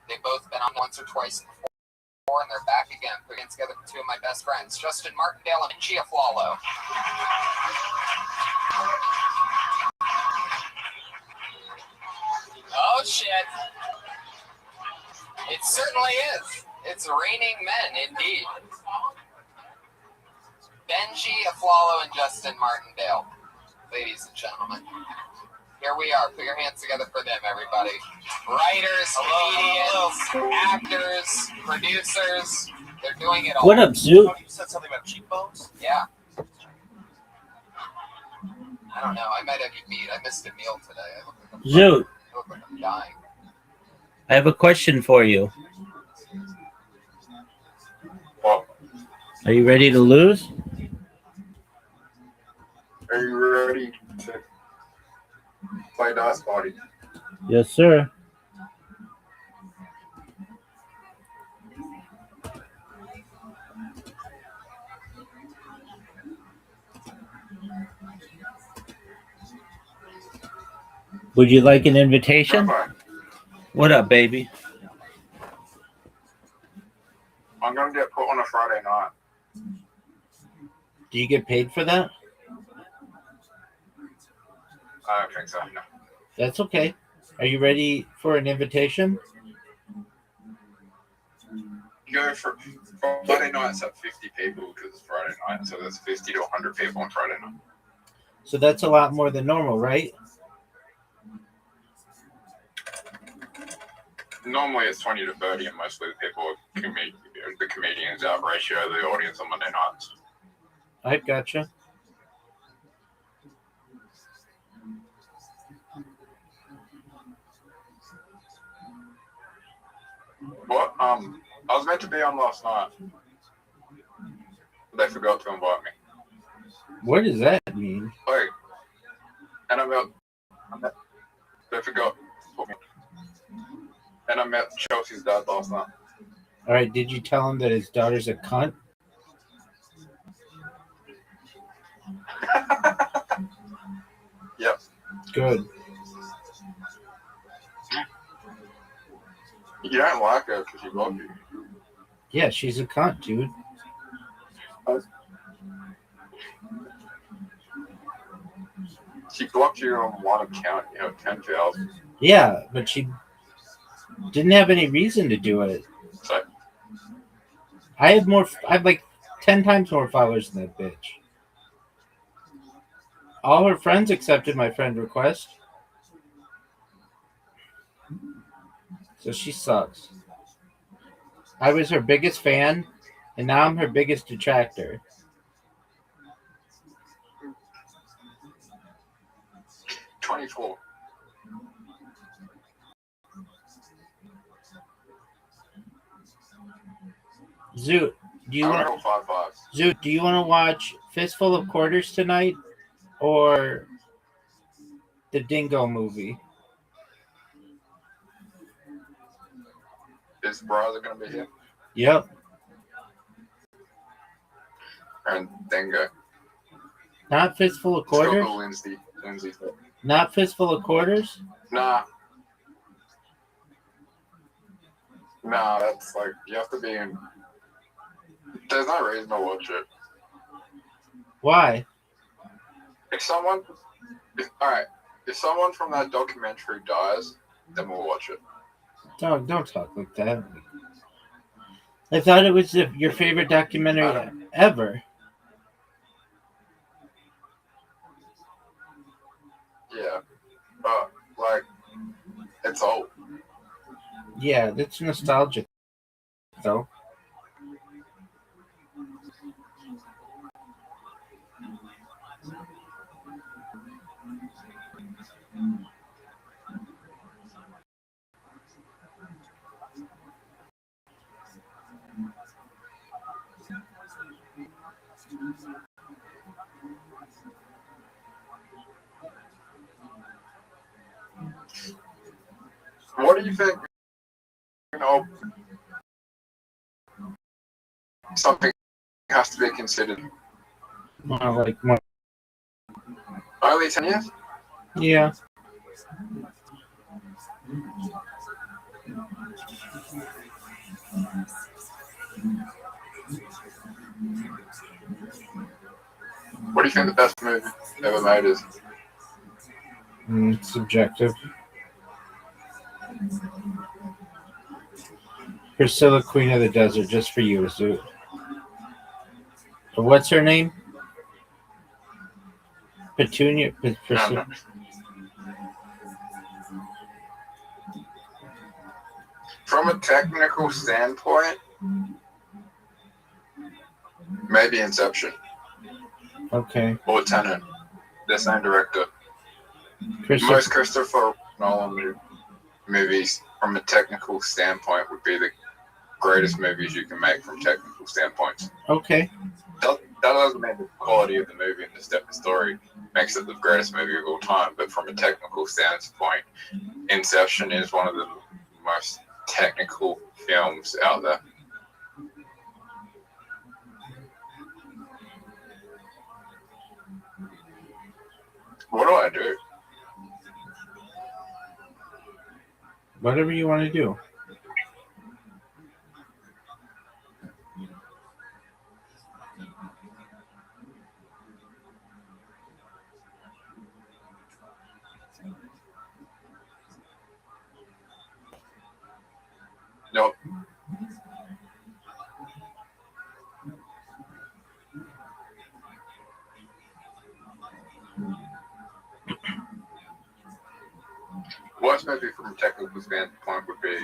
They've both been on once or twice before, and they're back again. Putting together two of my best friends, Justin Martindale and Gia Flalo. Oh shit! It certainly is. It's raining men, indeed. Benji Aflalo and Justin Martindale, ladies and gentlemen. Here we are. Put your hands together for them, everybody. Writers, comedians, actors, producers. They're doing it all. What up, Zoo? You said something about cheekbones? Yeah. I don't know. I might have you beat. I missed a meal today. I look like Zoo, I look like I'm dying. I have a question for you. Are you ready to lose? Are you ready to play Dice Party? Yes, sir. Would you like an invitation? What up, baby? I'm going to get put on a Friday night. Do you get paid for that? I don't think so. No. That's okay. Are you ready for an invitation? Go for Friday nights at 50 people because it's Friday night, so there's 50 to 100 people on Friday night. So that's a lot more than normal, right? Normally it's 20 to 30, and mostly the people are the comedians out ratio the audience on Monday nights. I gotcha. What? I was meant to be on last night. They forgot to invite me. What does that mean? Wait. And they forgot to put me. And I met Chelsea's dad last night. All right. Did you tell him that his daughter's a cunt? Yep. Good. You don't like her because she blocked you. Yeah, she's a cunt, dude. She blocked you on one account, 10,000. Yeah, but she didn't have any reason to do it. So, I have like 10 times more followers than that bitch. All her friends accepted my friend request. So she sucks. I was her biggest fan, and now I'm her biggest detractor. $24. Zoot, do you want to watch Fistful of Quarters tonight, or the Dingo movie? Is brother gonna be here? Yep. And Dingo. Not Fistful of Quarters? Lindsay's there. Not Fistful of Quarters? Nah, that's like, you have to be in. There's no reason to watch it. Why? If someone from that documentary dies, then we'll watch it. Don't talk like that. I thought it was your favorite documentary ever. Yeah, but like, it's old. Yeah, that's nostalgic, though. What do you think? Something has to be considered. Like more. Only 10 years? Yeah. What do you think the best movie ever made is? Subjective. Priscilla, Queen of the Desert, just for you, Zoot. What's her name? Petunia. Priscilla. From a technical standpoint, maybe Inception. Okay. Or Tenet. The same director. Most Christopher Nolan movies, from a technical standpoint, would be the greatest movies you can make from technical standpoints. Okay. That doesn't mean the quality of the movie and the story makes it the greatest movie of all time, but from a technical standpoint, Inception is one of the most technical films out there. What do I do? Whatever you want to do. advice maybe from a technical standpoint would be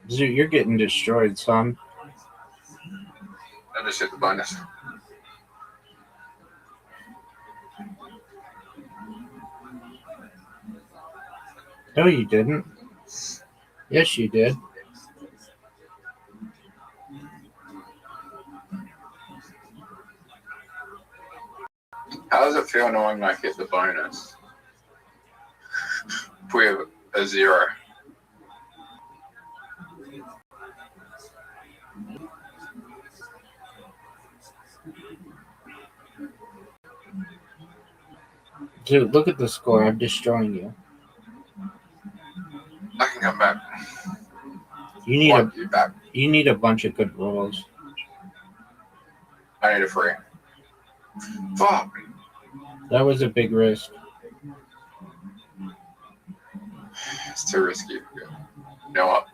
You're getting destroyed, son. I just hit the bonus. No, you didn't. Yes, you did. How does it feel knowing I hit the bonus with a 0? Dude, look at the score. I'm destroying you. I can come back. You need a bunch of good rolls. I need a 3. Fuck. That was a big risk. It's too risky. You know what?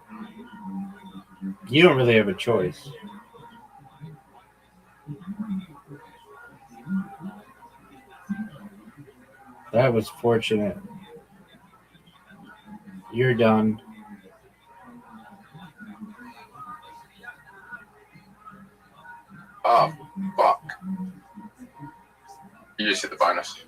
You don't really have a choice. That was fortunate. You're done. Oh, fuck. You just hit the bonus.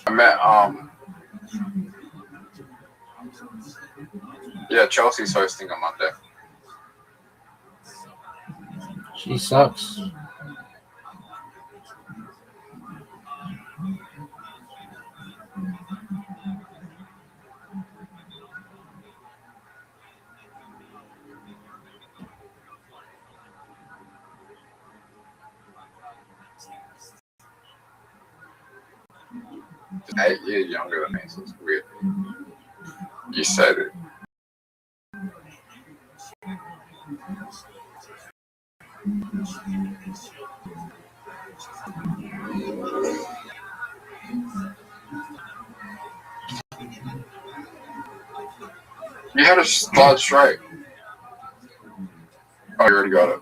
I met, yeah, Chelsea's hosting on Monday. She sucks. She's 8 years younger than me, so it's weird. You said it. You had a slide straight. Oh, you already got it.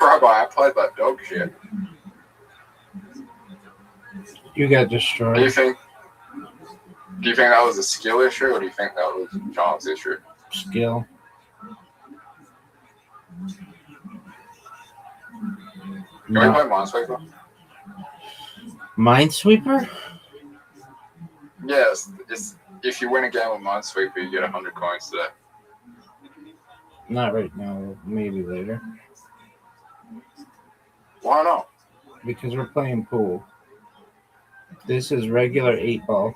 Rabbi, I played that dog shit. You got destroyed. Do you think that was a skill issue, or do you think that was a chance issue? Skill. Can we play Minesweeper? Minesweeper? Yes. If you win a game with Minesweeper, you get 100 coins today. Not right now. Maybe later. Why not? Because we're playing pool. This is regular 8-ball.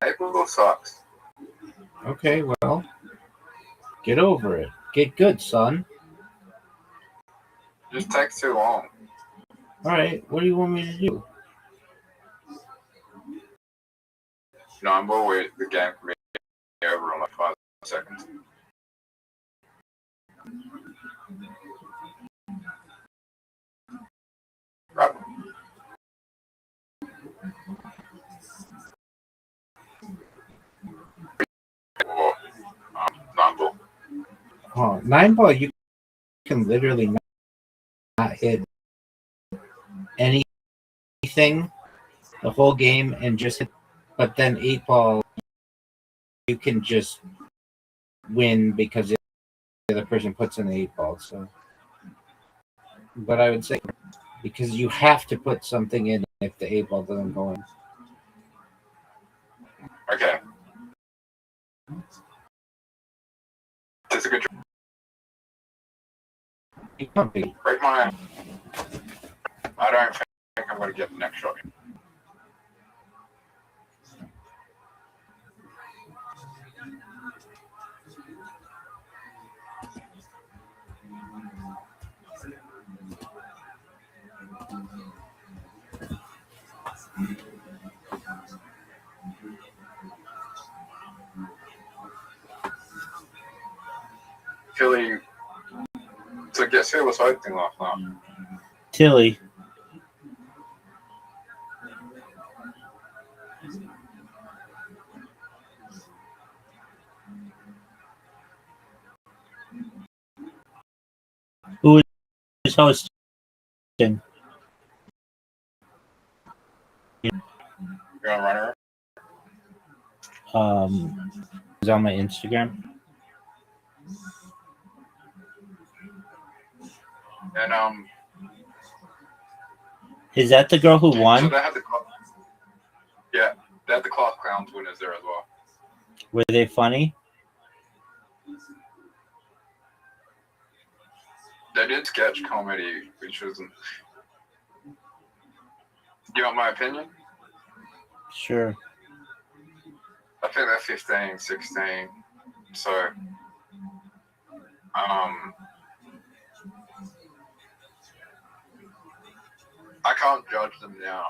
8-ball sucks. Okay, well, get over it. Get good, son. It just takes too long. All right, what do you want me to do? 9-ball, the game can be over in like 5 seconds. Right. Or 9-ball. Oh, 9-ball, you can literally not hit anything the whole game and just hit. But then 8-ball, you can just win because the other person puts in the 8-ball. So, but I would say because you have to put something in if the 8-ball doesn't go in. Okay. That's a good job. You can't be. Break my. I don't think I'm going to get the next shot. Tilly. So guess who was hosting last night? Tilly. Who is hosting? You want to run her? It's on my Instagram. And Is that the girl who won? So they had the they had the Class Clowns winners there as well. Were they funny? They did sketch comedy, which wasn't. You want my opinion? Sure. I think they're 15, 16. So, I can't judge them now.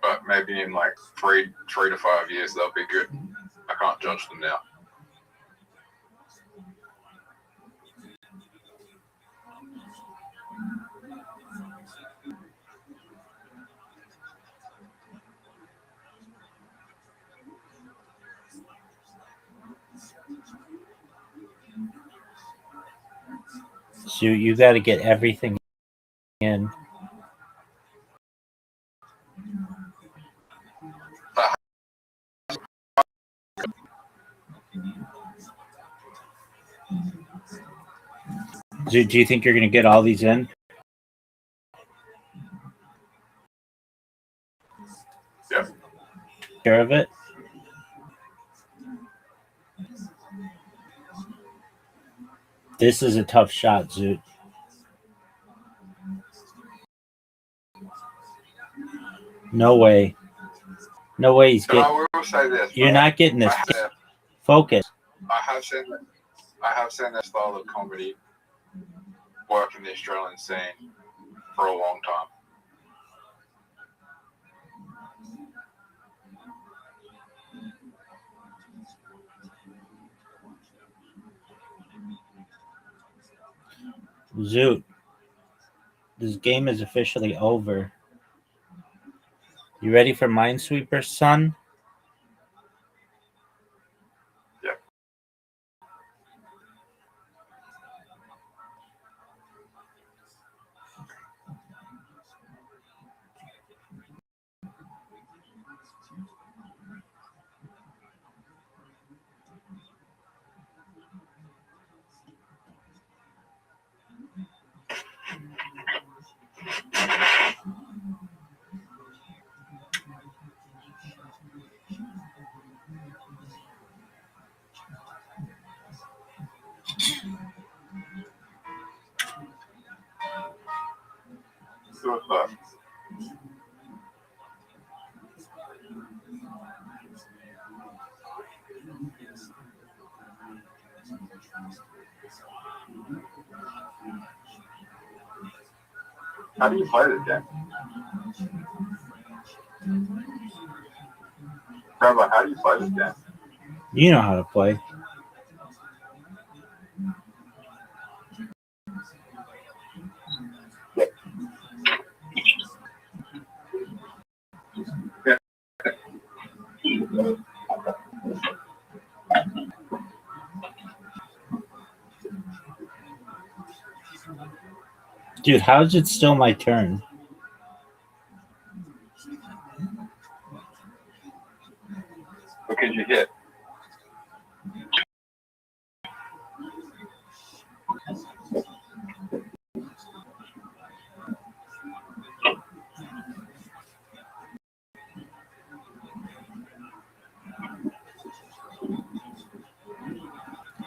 But maybe in like 3 to 5 years they'll be good. I can't judge them now. So you got to get everything in. Do you think you're going to get all these in? Yeah. Sure of it? This is a tough shot, Zoot. No way. No way he's getting. I will say this. You're not getting this. Focus. I have seen that style of comedy work in the Australian scene for a long time. Zoot. This game is officially over. You ready for Minesweeper, son? Yep. What's that? How do you play this game? Rabbi, how do you play this game? You know how to play. Dude, how is it still my turn? Because you hit.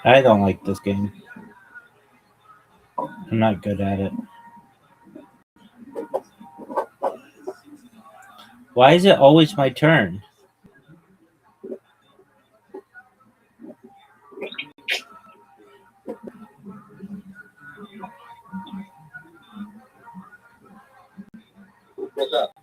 I don't like this game. I'm not good at it. Why is it always my turn? What's up?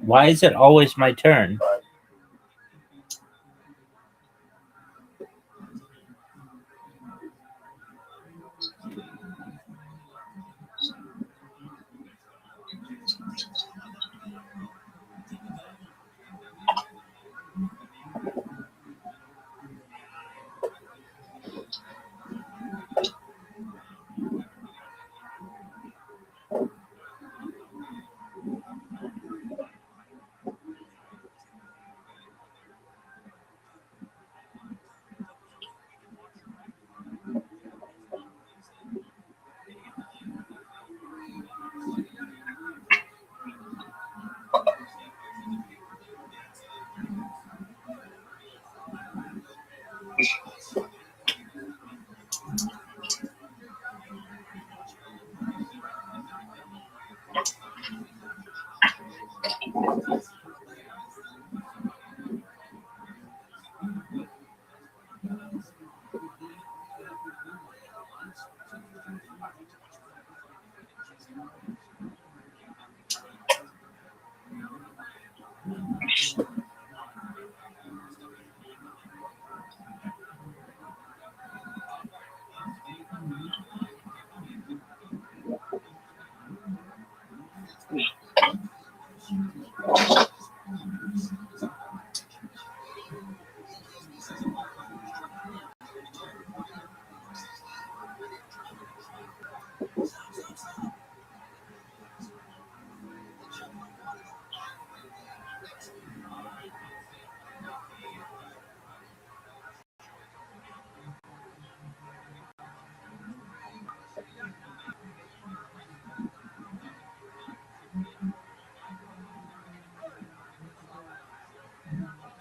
Why is it always my turn?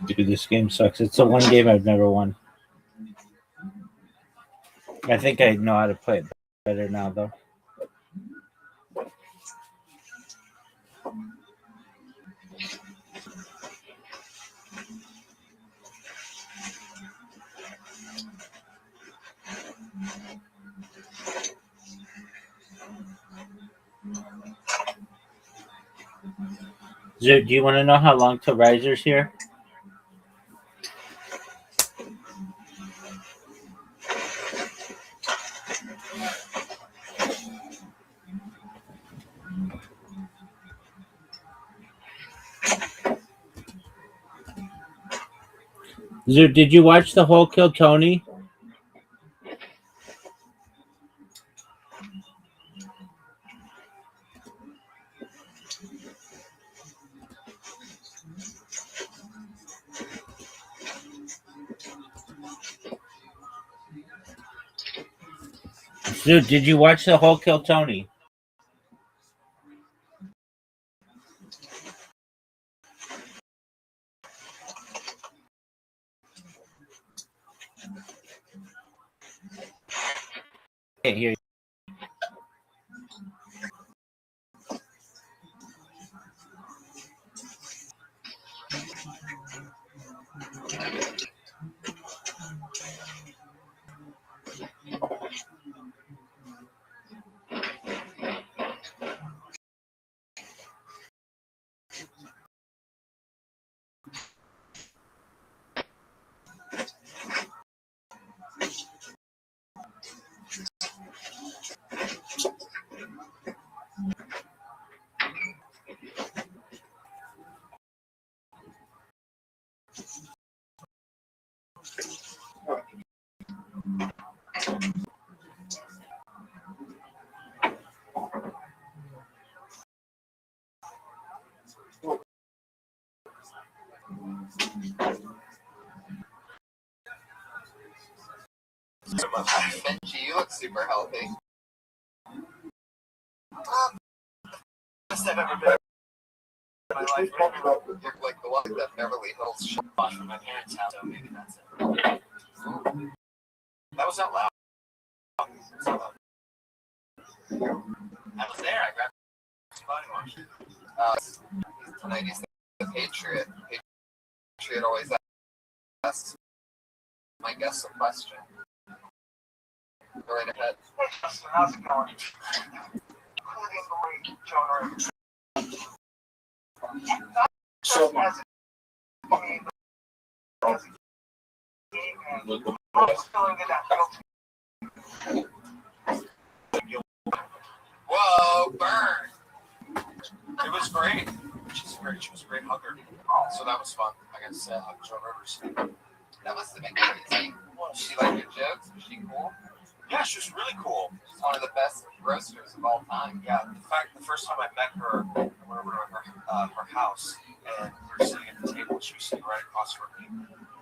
Dude, this game sucks. It's the one game I've never won. I think I know how to play it better now, though. Do you want to know how long till Riser's here? Did you watch the whole Kill Tony? Dude, did you watch the whole Kill Tony? Can't hear you. Benji, you look super healthy. Best I've ever been in my life. You're like the one that Beverly Hills shot from my parents' house, so maybe that's it. Ooh. That was out loud. I was there. I grabbed some body wash. Tonight he's the Patriot. Patriot always asks my guests a question. Go right ahead. Hey, Justin, how's it going? Including the late Jonah. Whoa, burn! It was great. She's great. She was a great hugger. So that was fun. I got to say, Joan Rivers. That must have been crazy. She liked your jokes? Was she cool? Yeah, she was really cool. She's one of the best roasters of all time. Yeah, in fact, the first time I met her, I went over to her house, and we were sitting at the table, and she was sitting right across from me.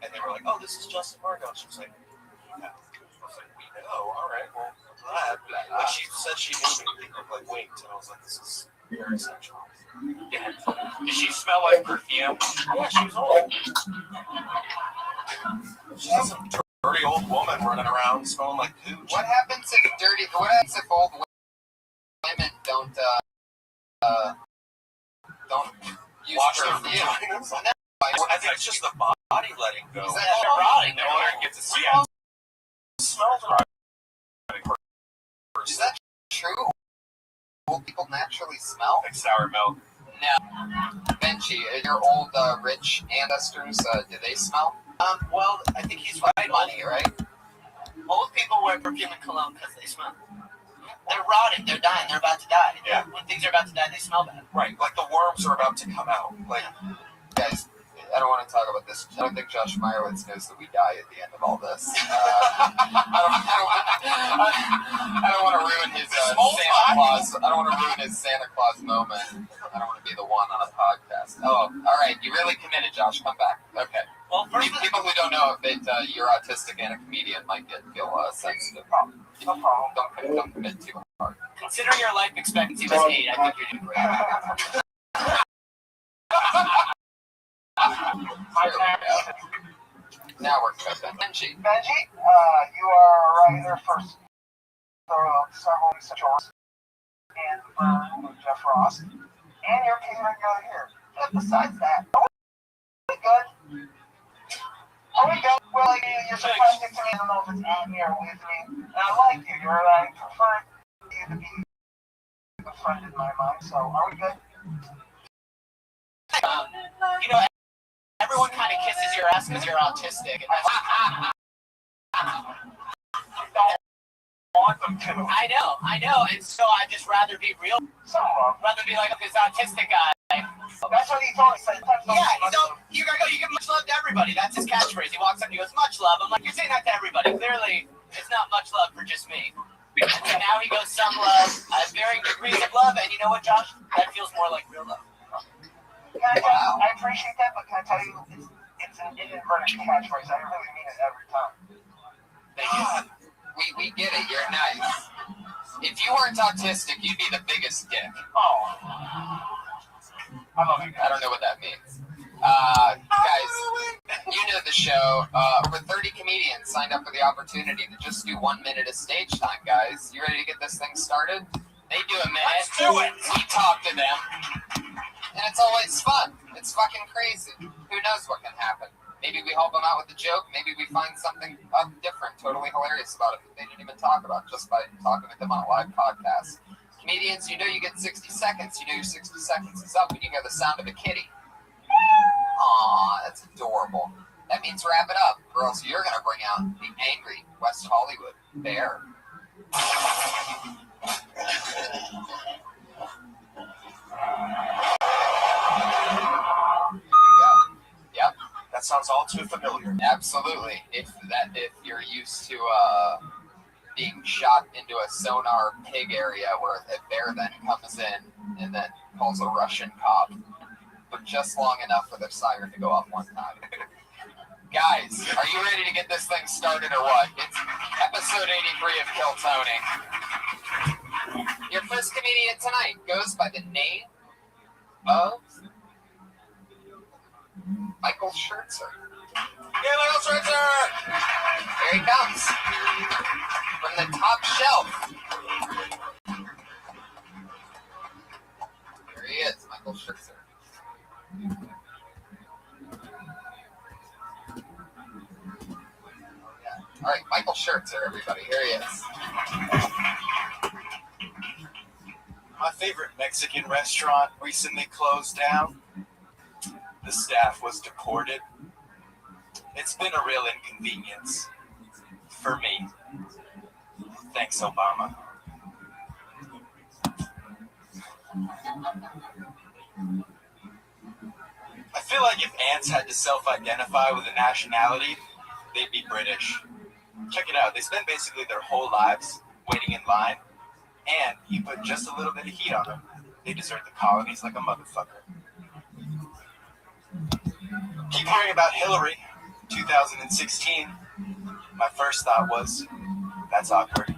And they were like, "Oh, this is Justin Margot." She was like, "Yeah." I was like, "We know, all right, well, glad." Like, she said she knew me, like, winked, and I was like, "This is very sexual." Yeah. Did she smell like perfume? Yeah, she was old. She's some dirty old woman running around smelling like pooch. What happens if old women don't use Wash their perfume? vaginas? I think it's just the body letting go. Is that their body? No one gets a We skin. all smell the Is that true? Old people naturally smell? like sour milk. No. Benji, your old rich ancestors, do they smell? Well, I think he's right. Money, right? Old people wear perfume and cologne because they smell. They're rotting. They're dying. They're about to die. Yeah. When things are about to die, they smell bad. Right, like the worms are about to come out. Like, Guys, I don't want to talk about this. I don't think Josh Meyerowitz knows that we die at the end of all this. I don't want to ruin his Santa Claus. I don't want to ruin his Santa Claus moment. I don't want to be the one on a podcast. Oh, all right. You really committed, Josh. Come back. Okay. Well, first, People who don't know that you're autistic and a comedian might feel sensitive. No problem. Don't commit too hard. considering your life expectancy was 8, I think you're doing great. Now we're good. Benji. Benji, you are a writer for several shorts and Burn with Jeff Ross, and you're a catering guy here. But besides that, are we good? Are we good? Well, you're surprising to me. I don't know if it's on here with me. And I like you. I prefer you to be a friend in my mind. So, are we good? You know, everyone kind of kisses your ass because you're autistic. And Want them to. I know, and so I'd just rather be real. Rather be like this autistic guy. That's what he told me. Yeah, you give much love to everybody. That's his catchphrase. He walks up and he goes, much love. I'm like, you're saying that to everybody. Clearly, it's not much love for just me. And now he goes, some love, varying degrees of love, and you know what, Josh? That feels more like real love. Yeah, I appreciate that, but can I tell you, it's an inadvertent catchphrase. I really mean it every time. Thank you. We get it. You're nice. If you weren't autistic, you'd be the biggest dick. Oh. I love you guys. I don't know what that means. Guys, you know the show. Over 30 comedians signed up for the opportunity to just do 1 minute of stage time, guys. You ready to get this thing started? They do a minute. Let's do it. We talk to them. And it's always fun. It's fucking crazy. Who knows what can happen? Maybe we help them out with a joke. Maybe we find something different, totally hilarious about it that they didn't even talk about just by talking with them on a live podcast. Comedians, you know you get 60 seconds. You know your 60 seconds is up when you hear the sound of a kitty. Aw, that's adorable. That means wrap it up, or else you're going to bring out the angry West Hollywood bear. Yep. That sounds all too familiar. Absolutely. If you're used to being shot into a sonar pig area where a bear then comes in and then calls a Russian cop, but just long enough for the siren to go off one time. Guys, are you ready to get this thing started or what? It's episode 83 of Kill Tony. Your first comedian tonight goes by the name of Michael Schertzer. Yeah, Michael Schertzer! Here he comes. From the top shelf. Here he is, Michael Schertzer. All right, Michael Schertzer, everybody. Here he is. My favorite Mexican restaurant recently closed down. the staff was deported. It's been a real inconvenience for me. Thanks, Obama. I feel like if ants had to self-identify with a nationality, they'd be British. Check it out. They spend basically their whole lives waiting in line, and you put just a little bit of heat on them. They desert the colonies like a motherfucker. Keep hearing about Hillary, 2016. My first thought was, that's awkward.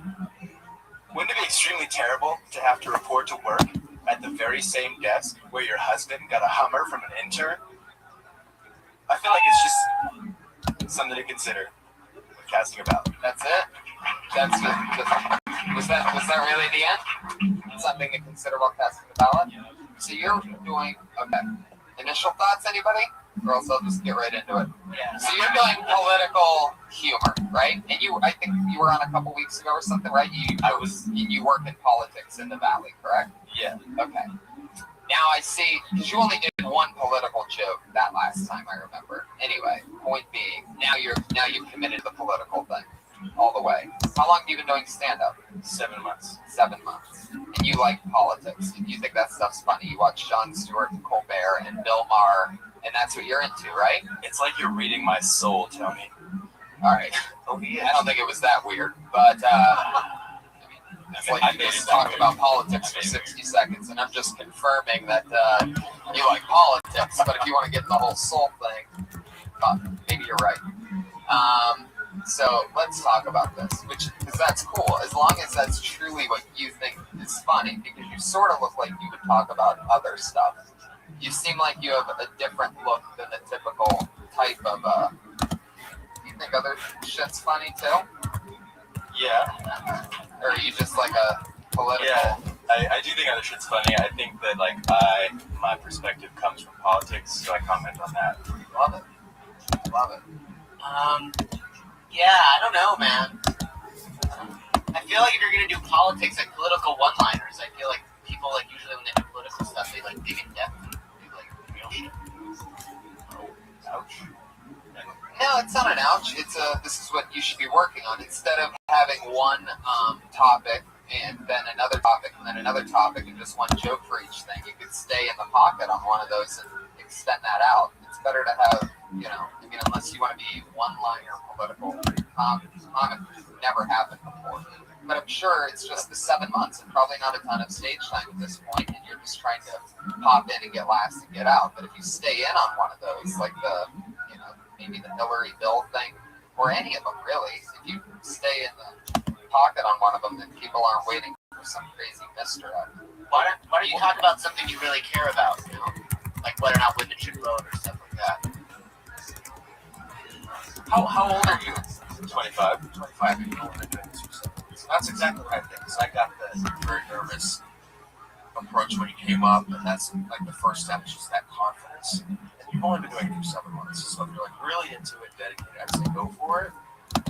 Wouldn't it be extremely terrible to have to report to work at the very same desk where your husband got a Hummer from an intern? I feel like it's just something to consider when casting a ballot. That's it? That's just was that really the end? Something to consider while casting the ballot? So you're doing, okay. Initial thoughts, anybody? Or else I'll just get right into it. Yeah. So you're doing political humor, right? And I think you were on a couple weeks ago or something, right? You work in politics in the Valley, correct? Yeah. Okay. Now I see, because you only did one political joke that last time, I remember. Anyway, point being, now you've committed to the political thing all the way. How long have you been doing stand-up? 7 months. 7 months. And you like politics. And you think that stuff's funny. You watch Jon Stewart and Colbert and Bill Maher, and that's what you're into, right? It's like you're reading my soul, Tony. All right. Oh, yeah. I don't think it was that weird, but it's like you just talk about politics for 60 seconds, and I'm just confirming that you like politics, but if you want to get in the whole soul thing, maybe you're right. So let's talk about this, because that's cool, as long as that's truly what you think is funny, because you sort of look like you would talk about other stuff. You seem like you have a different look than the typical type of, do you think other shit's funny too? Yeah. Or are you just like a political? Yeah, I do think other shit's funny. I think that my perspective comes from politics, so I comment on that. Love it. Love it. Yeah, I don't know, man. I feel like if you're gonna do politics, like political one-liners, I feel like people like usually when they do political stuff, they like dig in depth and do like real shit. Oh, ouch. No, it's not an ouch. It's this is what you should be working on. Instead of having one topic and then another topic and then another topic and just one joke for each thing, you could stay in the pocket on one of those and extend that out. It's better to have, unless you want to be one-liner political comic, which never happened before. But I'm sure it's just the 7 months and probably not a ton of stage time at this point, and you're just trying to pop in and get laughs and get out. But if you stay in on one of those, like maybe the Hillary Bill thing, or any of them really, if you stay in the pocket on one of them, then people aren't waiting for some crazy misdirect. Why don't you talk about something you really care about, like whether or not women should vote or stuff like that? How old are you? 25. 25, and you've only been doing this for 7 months. That's exactly what I think, because I got the very nervous approach when you came up, and that's like the first step is just that confidence. And you've only been doing it for 7 months, so if you're like really into it, dedicated, I'd say go for it.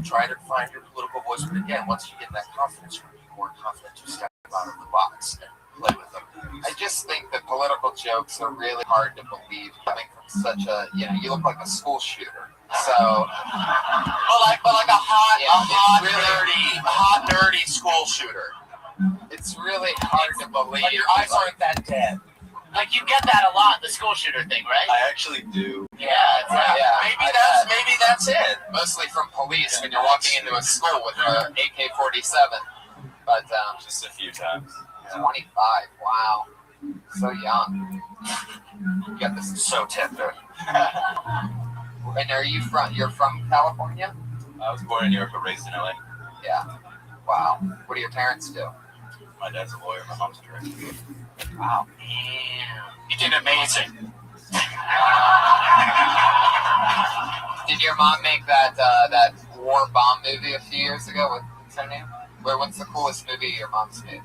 Try to find your political voice, but again, once you get that confidence, you're going to be more confident to step out of the box and play with them. I just think that political jokes are really hard to believe coming from such a, you look like a school shooter. So, but like a hot, nerdy school shooter. It's really hard to believe. Like your eyes aren't that dead. Like you get that a lot, the school shooter thing, right? I actually do. Yeah. Maybe that's it. Mostly from police when you're walking into a school with an AK-47. But just a few times. 25. Wow. So young. You got this so tender. And you're from California? I was born in New York but raised in LA. Yeah. Wow. What do your parents do? My dad's a lawyer, my mom's a director. Wow. Damn. You did amazing. Did your mom make that war bomb movie a few years ago? What's her name? What's the coolest movie your mom's made?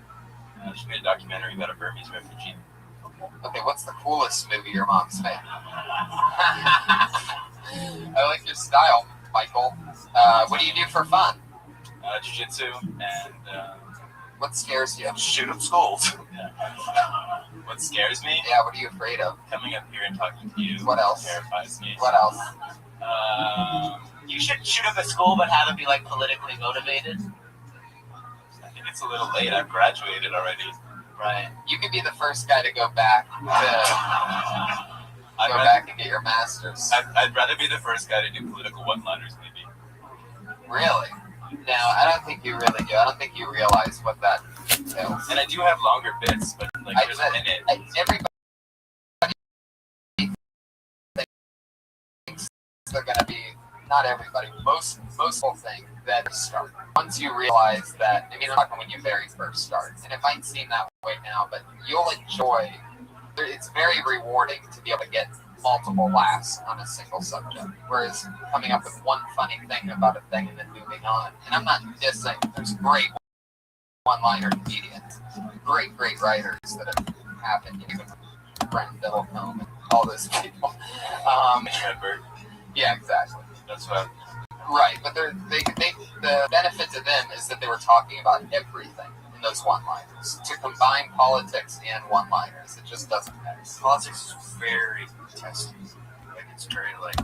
She made a documentary about a Burmese refugee. Okay, what's the coolest movie your mom's made? I like your style, Michael. What do you do for fun? Jiu-jitsu and... what scares you? Shoot up schools. What scares me? Yeah, what are you afraid of? Coming up here and talking to you. What else? Terrifies me. What else? You should shoot up a school, but have it be like politically motivated. I think it's a little late. I've graduated already. Right. You could be the first guy to go back and get your master's. I'd rather be the first guy to do political one-liners, maybe. Really? No, I don't think you really do. I don't think you realize what that entails. And I do have longer bits, but like there's a minute. Everybody thinks they're going to be, not everybody, most people think that start. Once you realize that, I mean, I'm talking when you very first start, and it might seem that way now, but you'll enjoy, it's very rewarding to be able to get multiple laughs on a single subject, whereas coming up with one funny thing about a thing and then moving on. And I'm not just saying, there's great one-liner comedians, great writers that have happened, even Brent Biddlecombe and all those people. Yeah, exactly. That's what. Right, but the benefit to them is that they were talking about everything in those one-liners. To combine politics and one-liners, it just doesn't mix. Politics is very testy. Like it's very like.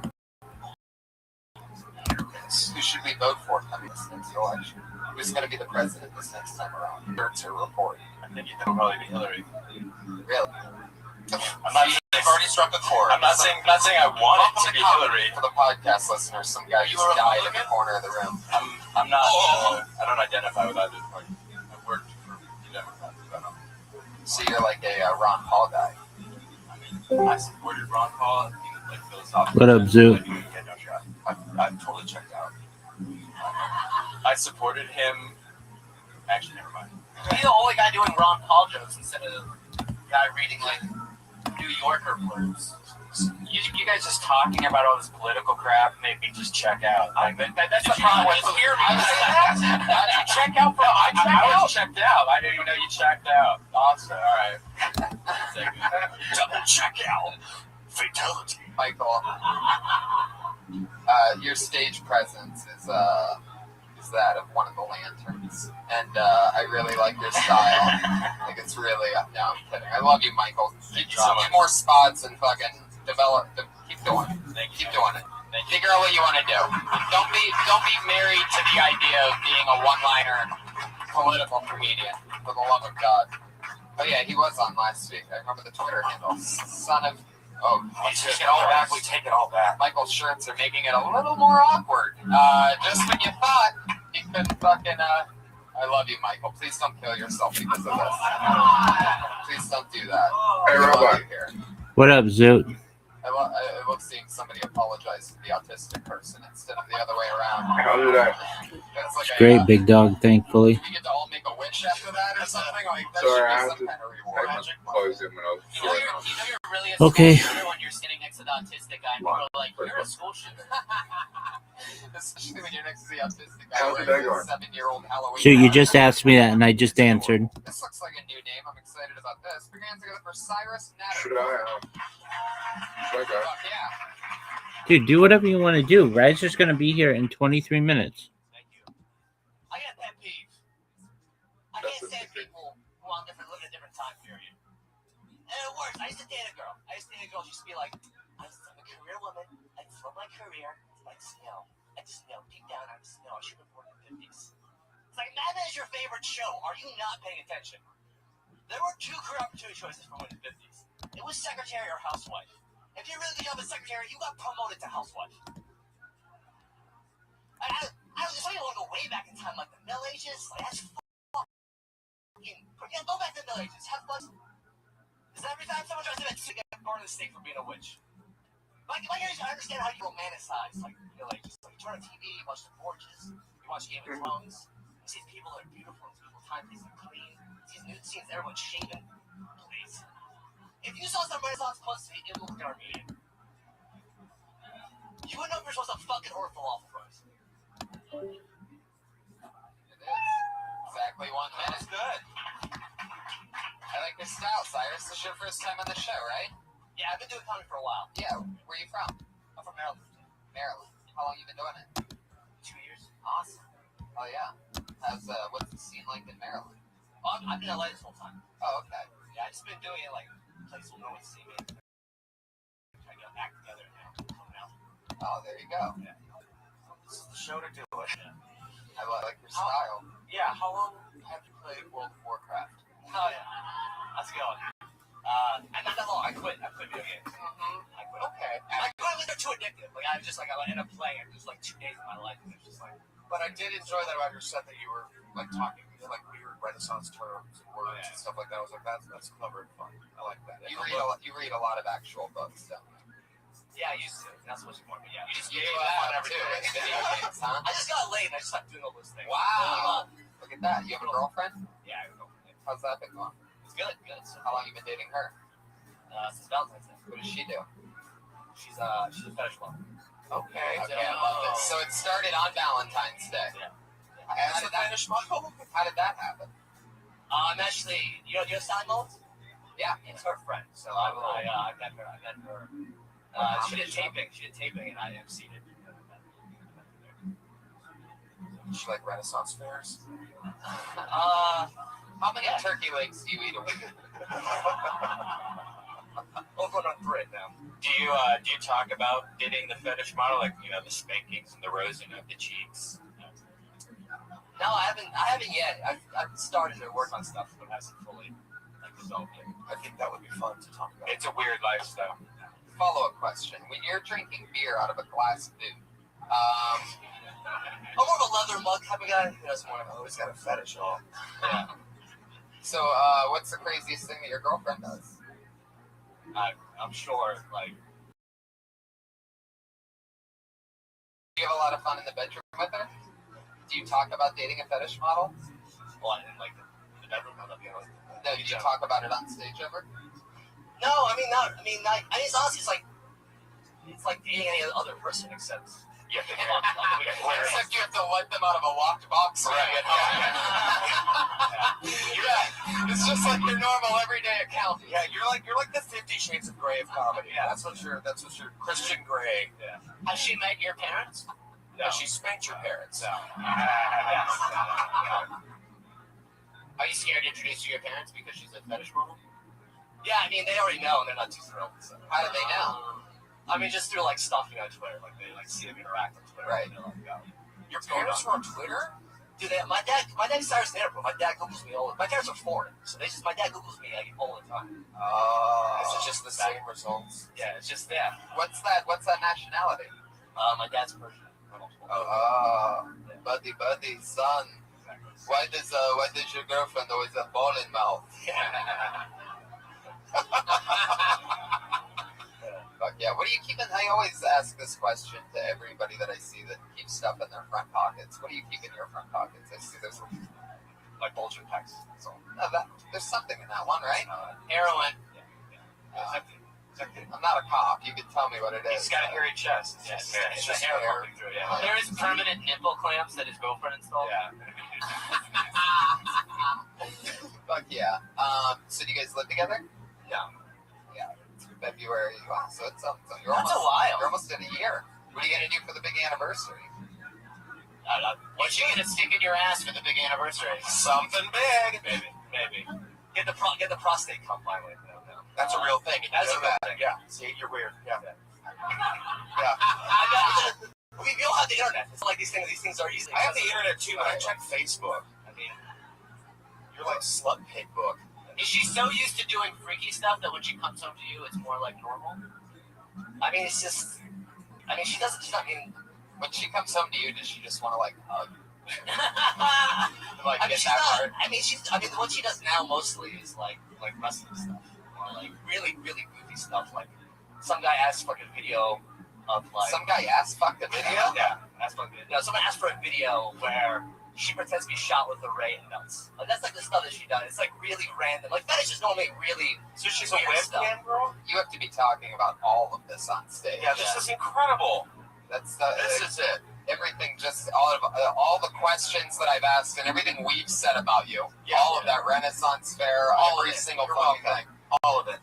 Who should we vote for coming this next election? Who's going to be the president this next time around? To report. I think it'll probably be Hillary. Really? They've already struck a chord. I'm not saying I want it to be Hillary. For the podcast listeners, some guy just died in the corner of the room. I'm not. I don't identify with either party. I've worked for the Democrats. So you're like a Ron Paul guy. I mean, I supported Ron Paul. Like philosophically. What up, Zoo? I've totally checked out. I supported him. Actually, never mind. You're the only guy doing Ron Paul jokes instead of guy reading like New Yorker blurbs. You guys just talking about all this political crap made me just check out. That's the problem with hear me. You check out from I was checked out. I didn't even know you checked out. Awesome. All right. Double check out. Fatality. Michael, your stage presence is that of one of the lanterns, and I really like your style. Like it's really no, I'm kidding. I love you, Michael. Keep more spots and fucking keep doing it. Keep doing it. Figure out what you want to do. Don't be married to the idea of being a one-liner political comedian. For the love of God. Oh yeah, he was on last week. I remember the Twitter handle. Son of. Oh, we take it all back. We take it all back. Michael's shirts are making it a little more awkward. Just when you thought he couldn't fucking. I love you, Michael. Please don't kill yourself because of this. Please don't do that. Hey, Robot. What up, Zoot? I love seeing somebody apologize to the autistic person instead of the other way around. How did I? That's like Great, big dog, thankfully. We get to all make a wish after that or something? Like, that Sorry, I should have be some to kind of reward. close it when I was You know you're really a Okay. school shooter when you're sitting next to the autistic guy and people are like, you're a school shooter. Especially when you're next to the autistic guy How's the wearing day a going? 7-year-old Halloween. So you just asked me that, and I just answered. This looks like a new name. I'm excited about this. Put your hands together for Cyrus Natter. Should I go? Fuck yeah. Dude, do whatever you want to do. Riser's going to be here in 23 minutes. I got that peeve. I can't stand people who live in a different time period. And it works. I used to date a girl. She used to be like, I'm a career woman. I just love my career. It's like snow. I just know deep down I just know I should have born in the 50s. It's like, Mad Men is your favorite show. Are you not paying attention? There were 2 career opportunity choices for women in the 50s. It was secretary or housewife. If you really good job as secretary, you got promoted to housewife. I just want to go way back in time, like the Middle Ages. Like, that's fucking. Go back to the Middle Ages. Have fun. Because every time someone tries to get part of the stake for being a witch. Like, I understand how you romanticize, like, the Middle Ages. Like, you turn on TV, you watch The Borgias, you watch Game of Thrones. You see people that are beautiful, beautiful time pieces are clean. These nude scenes, everyone's shaven. Please. If you saw some Renaissance pussy, it would look Armenian. You wouldn't know if you're supposed to fucking or falafel fries. It is. Exactly 1 minute. That's good. I like your style, Cyrus. This is your first time on the show, right? Yeah, I've been doing comedy for a while. Yeah. Where are you from? I'm from Maryland. Maryland. How long you been doing it? 2 years. Awesome. Oh, yeah. What's the scene like in Maryland? I've been in LA this whole time. Oh, okay. Yeah, I just been doing it like place will no one see me. I got back together now. Oh, there you go. Yeah. This is the show to do it. Yeah. I like your style. Yeah. How long have you played World of Warcraft? Oh yeah. How's it going? Not that long. I quit video games. I quit. Okay. I quit. They're too addictive. Like I end up playing it. There's like 2 days of my life, and it's just like. But I did enjoy that about your set that you were like talking like weird Renaissance terms and words and stuff like that. I was like, that's clever and fun. I like that. You read a lot of actual books, don't you? Yeah, I used to. Not so much more, but yeah. You just gave up on everything. Huh? I just got laid and I just stopped doing all those things. Wow. Look at that. You have a girlfriend? Yeah, I have a girlfriend. How's that been going? It's good. So how long have you been dating her? Since Valentine's Day. What does she do? She's a fetish model. Okay, I love it. So it started on Valentine's Day. Yeah. How did that happen? I'm actually, you know Sally Mullins? Yeah. It's her friend. So I met her. She did taping, and I emceed it. She like Renaissance fairs? How many turkey legs do you eat a week? Over on thread now. Do you talk about dating the fetish model, like the spankings and the rosing of the cheeks? No, I haven't yet. I've started to work on stuff, but hasn't fully resolved yet. I think that would be fun to talk about. It's a weird lifestyle. Follow-up question: when you're drinking beer out of a glass boot, I'm more of a leather mug type of guy. I've always got a fetish on. Yeah. So, what's the craziest thing that your girlfriend does? I'm sure, like. Do you have a lot of fun in the bedroom with her? Do you talk about dating a fetish model? Well, in like the bedroom, no, do you talk about it on stage ever? No, it's honestly, it's like dating any other person except you have to go on. Except you have to let them out of a locked box when you get home. Yeah, it's just like your normal everyday account. Yeah, you're like the 50 Shades of Grey of comedy. Yeah, that's what you're Christian Grey. Yeah. Has she met your parents? No. Has she spanked your parents? No. Yes. Are you scared to introduce you to your parents because she's a fetish model? Yeah, they already know and they're not too thrilled. So. How do they know? Just through like stuff on Twitter, like they see them interact on Twitter. Right. Your parents are on Twitter? Dude, my dad starts there, but my dad Googles me all. My parents are foreign, so my dad Googles me like all the time. Oh. Is it just the same results? Yeah, it's just that. What's that nationality? My dad's Persian. Buddy, son. Why does your girlfriend always have ball in mouth? Fuck yeah. What are you keeping? I always ask this question to everybody that I see that keeps stuff in their front pockets. What do you keep in your front pockets? I see there's like bulging packs. So there's something in that one, right? Heroin. I'm not a cop. You can tell me what it is. He's got a hairy chest. It's just hair pumping through. Yeah. There is permanent nipple clamps that his girlfriend installed. Yeah. Fuck yeah. So do you guys live together? Yeah. Yeah. It's February. Wow. So it's you're That's a while. You're almost in a year. What are you gonna do for the big anniversary? What you gonna stick in your ass for the big anniversary? Something big. Maybe. Get the prostate cup finally. That's a real thing. That's a real thing. Yeah. See, you're weird. Yeah. We all have the internet. It's like these things are easy. I have the internet too, but I check Facebook. You're like slut pig book. Is she so used to doing freaky stuff that when she comes home to you, it's more like normal? It's just. She doesn't. When she comes home to you, does she just want to like hug? What she does now mostly is like wrestling stuff. Or like really, really goofy stuff. Like some guy asked for a video of like. Some guy asked fuck the video? Yeah, asked for a video. No, someone asked for a video where she pretends to be shot with a ray and nuts. Like that's like the stuff that she does. It's like really random. Like fetish is normally really. So she's a webcam girl? You have to be talking about all of this on stage. Yeah, this is incredible. This is it. Everything, just all the questions that I've asked and everything we've said about you. All of that Renaissance fair, every single thing. All of it.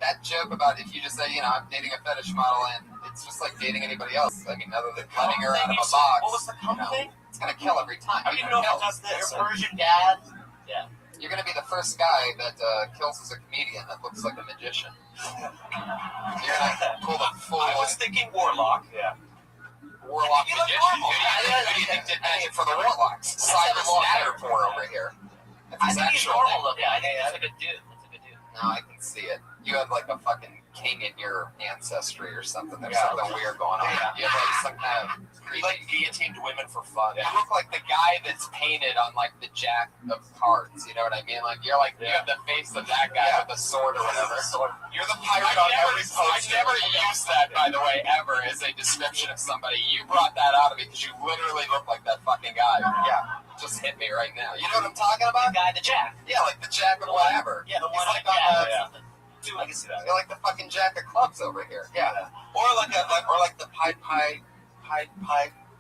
That joke about if you just say, I'm dating a fetish model and it's just like dating anybody else. Other than letting her out of a box. What was the cum thing? It's going to kill every time. I don't even know if it does this. Your Persian dad? Yeah. You're gonna be the first guy that kills as a comedian that looks like a magician. You're gonna pull the full. I was thinking warlock. Yeah. Warlock magician. Who do you think did magic for the warlocks? Cyrus Natterpour over here. I think he's normal looking. I think that's a good dude. No, I can see it. You have like a fucking king in your ancestry or something. There's something weird going on. You have like some kind of creepy. Like guillotined women for fun. You look like the guy that's painted on like the jack of cards. You know what I mean? Like you're like you have the face of that guy with the sword or whatever. You're the pirate on every post. I never used that, by the way, ever as a description of somebody. You brought that out of me because you literally look like that fucking guy. Yeah. Just hit me right now. You know what I'm talking about? The guy, the jack. Yeah, like the jack of whatever. Yeah, the one like on the. I can see that. You're like the fucking jack of clubs over here. Yeah. Or like the Pied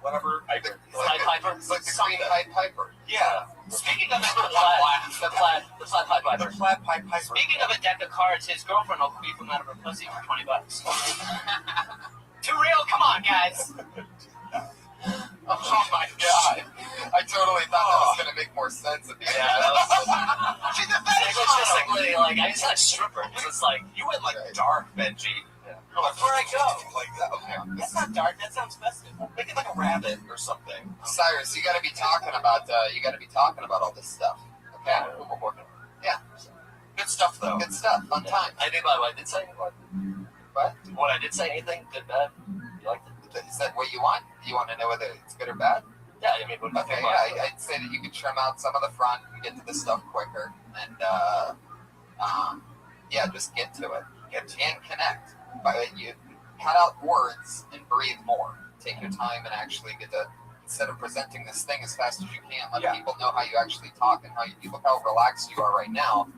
whatever. Pied Piper. It's like the Queen Pied Piper. Yeah. Speaking of the plaid Pied Piper. Pied Piper. Speaking of a deck of cards, his girlfriend will queef him out of her pussy for $20. Too real? Come on, guys. Oh my god. I totally thought that was going to make more sense at the end. She's a fetish model. Just like, really, like, I just like stripper. It's like, you went like dark, Benji. Yeah. You're like, where I go? Like that. Okay. That's not dark. That sounds festive. Make it like a rabbit or something. Cyrus, you got to be talking about all this stuff. Okay. Yeah. Good stuff though. Good stuff. Fun time. I did. By the way, I did say what? What I did say anything good, bad? You liked it? Is that what you want? You want to know whether it's good or bad? Yeah, I mean, okay, yeah, I'd say that you could trim out some of the front and get to the stuff quicker, and yeah, just get to it, and connect. But you cut out words and breathe more. Take your time and actually get to, instead of presenting this thing as fast as you can, let people know how you actually talk and how you look how relaxed you are right now.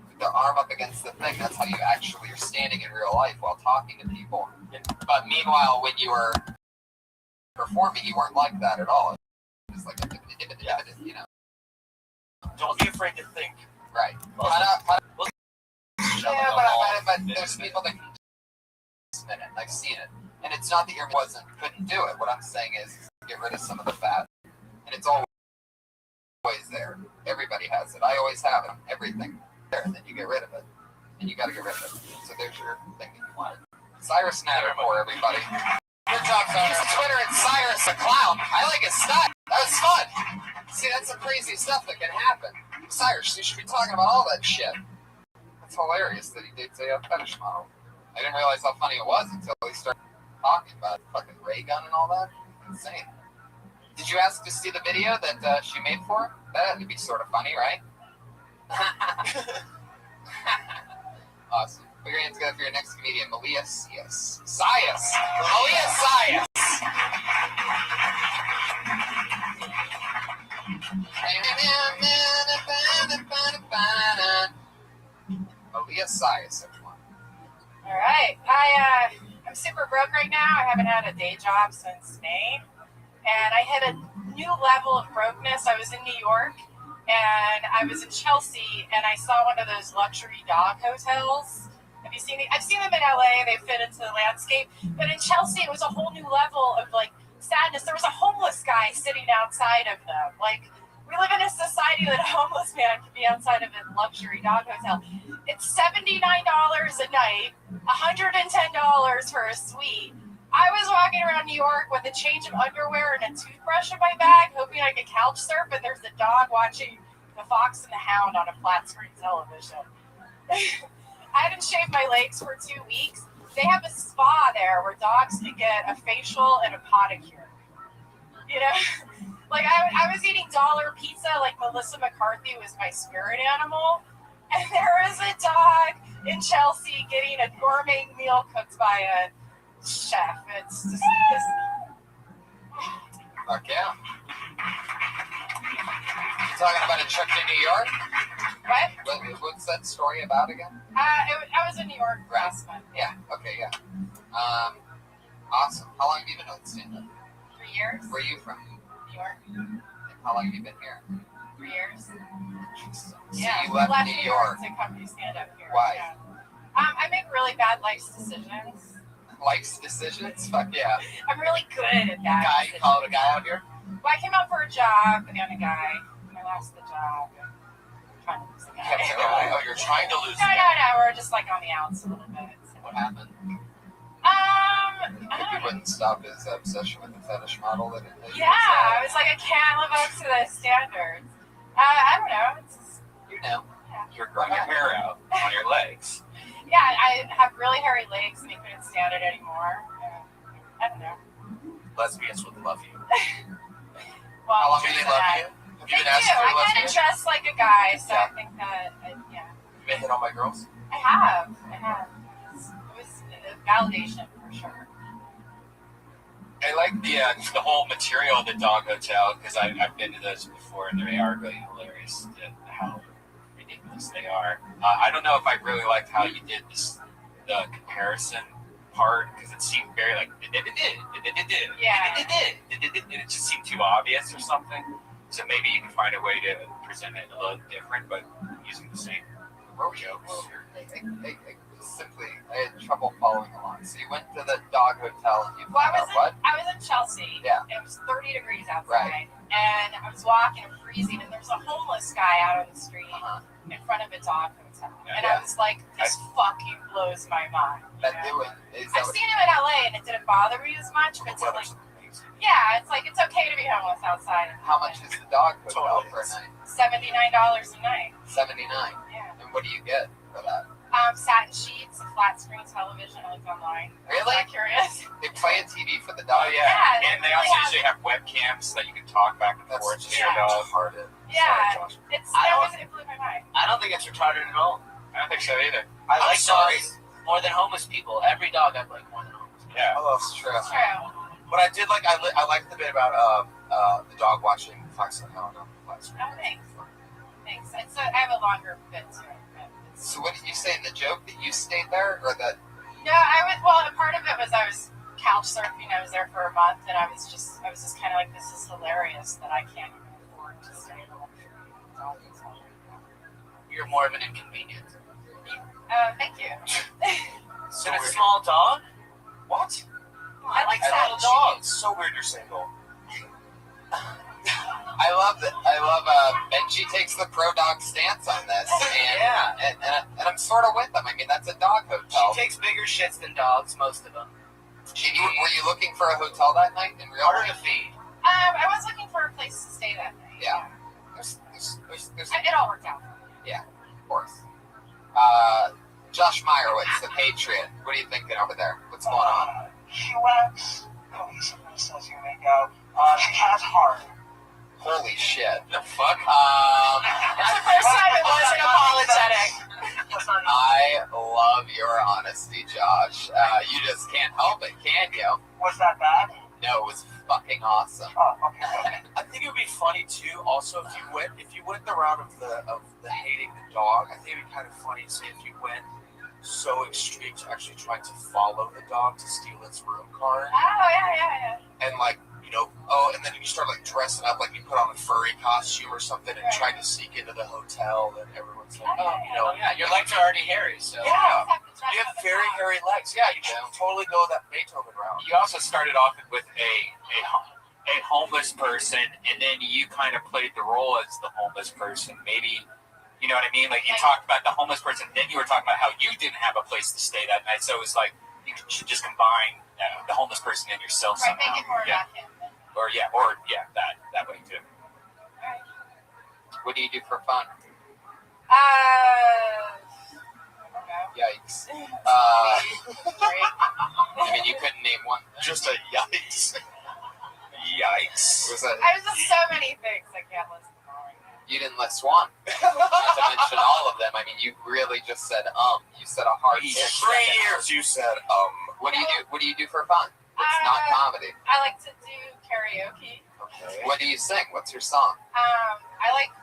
With the arm up against the thing, that's how you actually are standing in real life while talking to people. But meanwhile, when you were performing, you weren't like that at all. It was like, you know. Don't be afraid to think. Right. But there's people that can just minute. I've seen it. And it's not that your couldn't do it. What I'm saying is get rid of some of the fat. And it's always there. Everybody has it. I always have it. Everything there. And then you get rid of it. And you got to get rid of it. So there's your thing that you wanted. Cyrus Natterpour, everybody. Good job, Cyrus. Twitter at Cyrus the Clown. I like his style. That was fun. See, that's some crazy stuff that can happen. Cyrus, you should be talking about all that shit. That's hilarious that he did say a fetish model. I didn't realize how funny it was until he started talking about fucking ray gun and all that. Insane. Did you ask to see the video that she made for him? That had to be sort of funny, right? Awesome. Put your hands together for your next comedian, Malia Sias. Malia Sias! Malia Sias, everyone. All right. I'm super broke right now. I haven't had a day job since May. And I hit a new level of brokenness. I was in New York, and I was in Chelsea, and I saw one of those luxury dog hotels. Have you seen it? I've seen them in LA. They fit into the landscape. But in Chelsea, it was a whole new level of, like, sadness. There was a homeless guy sitting outside of them. Like, we live in a society that a homeless man can be outside of a luxury dog hotel. It's $79 a night, $110 for a suite. I was walking around New York with a change of underwear and a toothbrush in my bag, hoping I could couch surf, and there's a dog watching The Fox and the Hound on a flat screen television. I hadn't shaved my legs for 2 weeks. They have a spa there where dogs can get a facial and a pedicure. You know? Like, I was eating dollar pizza like Melissa McCarthy was my spirit animal. And there is a dog in Chelsea getting a gourmet meal cooked by a chef. It's just... Fuck yeah. You talking about a trip to New York? What? What's that story about again? I was in New York last month. Yeah, okay, yeah. Awesome. How long have you been doing stand-up? 3 years. Where are you from? New York. And how long have you been here? 3 years. So Yeah, you left New York to come do stand-up here. Why? Yeah. I make really bad life decisions. Life's decisions? Fuck yeah. I'm really good at that. You called a guy out here? Well, I came out for a job and a guy, and I lost the job. trying to lose the guy. Oh, you're trying to lose. No, we're just like on the outs a little bit. So. What happened? I You wouldn't stop his obsession with the fetish model that yeah, I was like, I can't live up to the standards. I don't know. It's just, Yeah. You're growing your hair out on your legs. Yeah, I have really hairy legs and he couldn't stand it anymore. I don't know. Lesbians would love you. Well, How long do they love you? Have you been asked for a I kind lesbian? of dress like a guy, so I think that, yeah. You been hit on by girls? I have. It was a validation for sure. I like the whole material of the dog hotel because I've been to those before and they are really hilarious. How ridiculous they are. I don't know if I really liked how you did the comparison part because it seemed very like yeah. It just seemed too obvious or something. So maybe you can find a way to present it a little different, but using the same jokes. I had trouble following along. So you went to the dog hotel and you found out what? I was in Chelsea. Yeah. It was 30 degrees outside. Right. And I was walking and freezing, and there was a homeless guy out on the street in front of a dog hotel. And I was like, this fucking blows my mind. I've seen him in LA, and it didn't bother me as much, but to like, yeah, it's like, it's okay to be homeless outside. How much is the dog hotel per night? $79 a night. $79. Yeah. And what do you get for that? Satin sheets, a flat screen television. I looked online. Really? I'm curious. They play a TV for the dog. Oh yeah, and they also usually have webcams that you can talk back and forth to your dog. Yeah, it blew my mind. I don't think it's retarded at all. I don't think so either. I like dogs more than homeless people. Every dog I like more than homeless people. Yeah. Oh, that's true. It's true. But I did like I liked the bit about the dog watching Fox and Hound on the last Oh, thanks. I have a longer bit to it. So what did you say in the joke that you stayed there, or that? No, well, part of it was I was couch surfing. I was there for a month, and I was just kind of like, this is hilarious that I can't even afford to stay in a luxury hotel. You're more of an inconvenience. Thank you. So a small dog? What? I like I satin love dogs. sheets. So weird you're single. I love Benji takes the pro dog stance on this, and and I'm sort of with them. I mean, that's a dog hotel. She takes bigger shits than dogs, most of them. Were you looking for a hotel that night in real life? Harder to feed. I was looking for a place to stay that night. Yeah. It all worked out. Yeah, of course. Josh Meyerowitz, the Patriot. What are you thinking over there? What's going on? She wax cohesiveness as you make out. She has heart. Holy shit. The fuck? It's the first time it wasn't apologetic. I love your honesty, Josh. You just can't help it, can you? Was that bad? No, it was fucking awesome. Oh, okay. I think it would be funny too. Also, if you went the route of the hating the dog, I think it'd be kind of funny. Say if you went so extreme to actually trying to follow the dog to steal its room card. Oh yeah. And like, and then you start like dressing up, like you put on a furry costume or something and try to sneak into the hotel, and everyone's like, Your legs are already hairy, so. Yeah, you have very hairy legs. Yeah, you should totally go that Beethoven route. You also started off with a homeless person, and then you kind of played the role as the homeless person. Maybe, you know what I mean? Like you talked about the homeless person, then you were talking about how you didn't have a place to stay that night. So it was like you should just combine the homeless person and yourself somehow. Right, make it more about him. Or that way too. Right. What do you do for fun? I don't know. Yikes. I mean, you couldn't name one thing. Just a yikes. Yikes. Was that? I was just so many things I can't list them all right now. You didn't list one. Not to mention all of them. I mean, you really just said You said a hard 3 years you said What do you do for fun? It's not comedy. I like to do karaoke. Okay. What do you sing? What's your song? I like,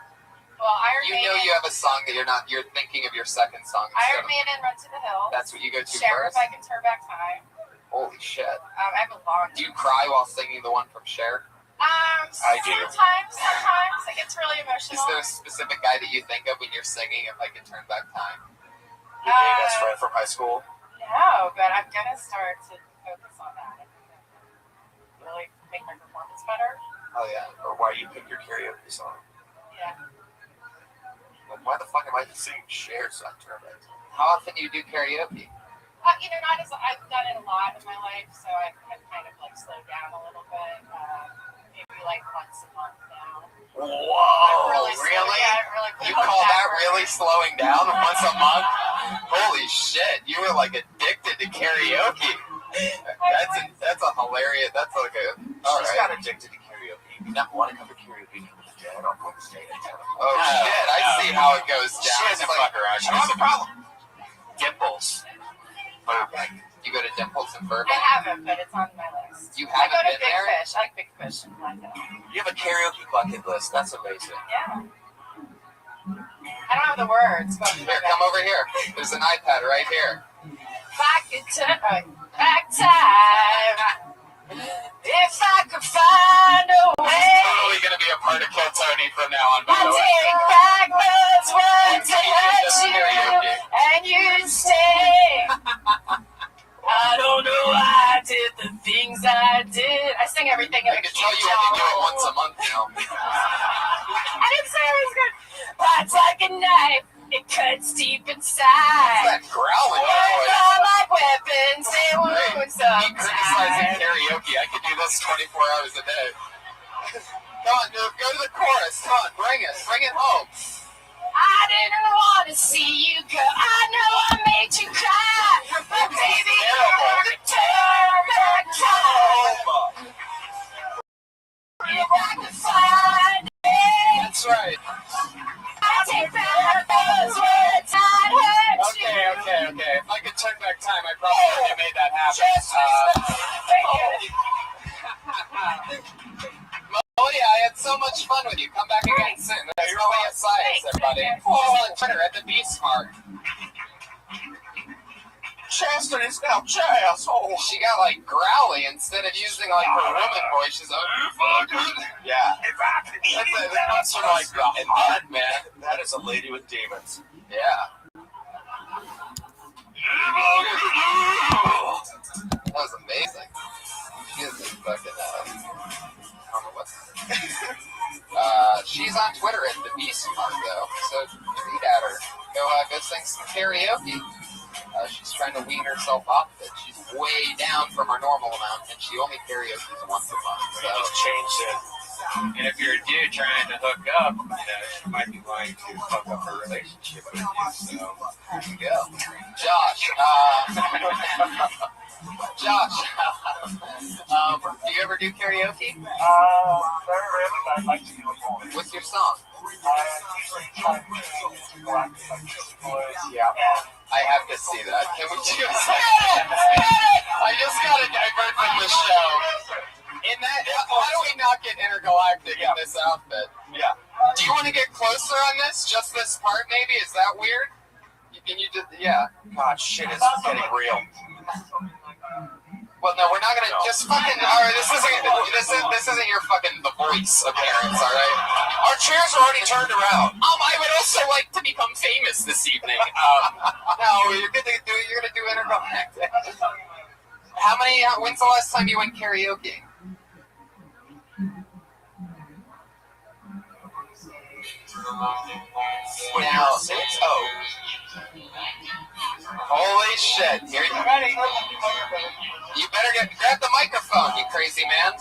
Iron Maiden. You know you have a song that you're thinking of your second song. Iron Maiden, Run to the Hills. That's what you go to Cher, first? If I Can Turn Back Time. Holy shit. I have a long. Do you cry while singing the one from Cher? I do. Sometimes. It gets really emotional. Is there a specific guy that you think of when you're singing If I Can Turn Back Time? Your gay best friend from high school? No, but I'm going to start to focus on that. Really make my performance better. Oh, yeah. Or why you pick your karaoke song? Yeah. Like, why the fuck am I seeing shares on Turbo? How often do you do karaoke? Not as I've done it a lot in my life, so I've kind of like slowed down a little bit. Maybe like once a month now. Whoa! Really? You call that really slowing down once a month? Holy shit! You were like addicted to karaoke. That's a hilarious. That's like a. She's got addicted to karaoke. You not want to come to karaoke with the dad on Wednesday. Oh shit! I see how it goes down. She doesn't fuck around. She has a problem. Dimples. Burbank. You go to Dimples in Burbank? I haven't, but it's on my list. You haven't I go to been Big there? Fish. I like Big Fish in Glendale. You have a karaoke bucket list. That's amazing. Yeah. I don't have the words, but here, come over here. There's an iPad right here. Back time. If I could find a way. Totally gonna be a part of Kill Tony from now on. By the way. Take back those words to hurt you, and you stay. I don't know why I did the things I did. I sing everything in I can tell you only do it once a month now. I didn't say it was good. Bites like a knife, it cuts deep inside. What's that growling Words noise? are like weapons, they wound sometimes. Me criticizing karaoke, I could do this 24 hours a day. Come on, dude, go to the chorus. Come on, bring it home. I didn't want to see you go. I know I made you cry, but baby, you never turn back time. If I could find it. That's right. I take back those words I hurt you. Okay. If I could turn back time, I probably would have made that happen. Melodia, I had so much fun with you. Come back again soon. There's no way of science, everybody. Follow on Twitter at the Beast Mark. Chastity's now jazz. Oh, she got like growly instead of using like her woman voice. She's like, yeah. That comes from like the heart, man. That is a lady with demons. Yeah. That was amazing. She is a fucking. I don't know what's. She's on Twitter at the Beast Mark though, so tweet at her. Go sing some karaoke. She's trying to wean herself off of it. She's way down from her normal amount, and she only karaoke's once a month. So just changed it. And if you're a dude trying to hook up, she might be going to fuck up her relationship with you. So there you go. Josh, do you ever do karaoke? Very rarely, but I'd like to do it more. What's your song? Usually try to yeah. I have to see that. Can we just I just got to divert from the show. In that, why do we not get intergalactic in this outfit? Yeah. Do you want to get closer on this? Just this part, maybe? Is that weird? Can you just, yeah. God, shit is getting real. Well, no, we're not gonna just fucking. All right, this isn't your fucking The Voice appearance, all right? Our chairs are already turned around. I would also like to become famous this evening. No, you're gonna do intergalactic. When's the last time you went karaoke? Now, holy shit! Here you ready? You better grab the microphone, you crazy man.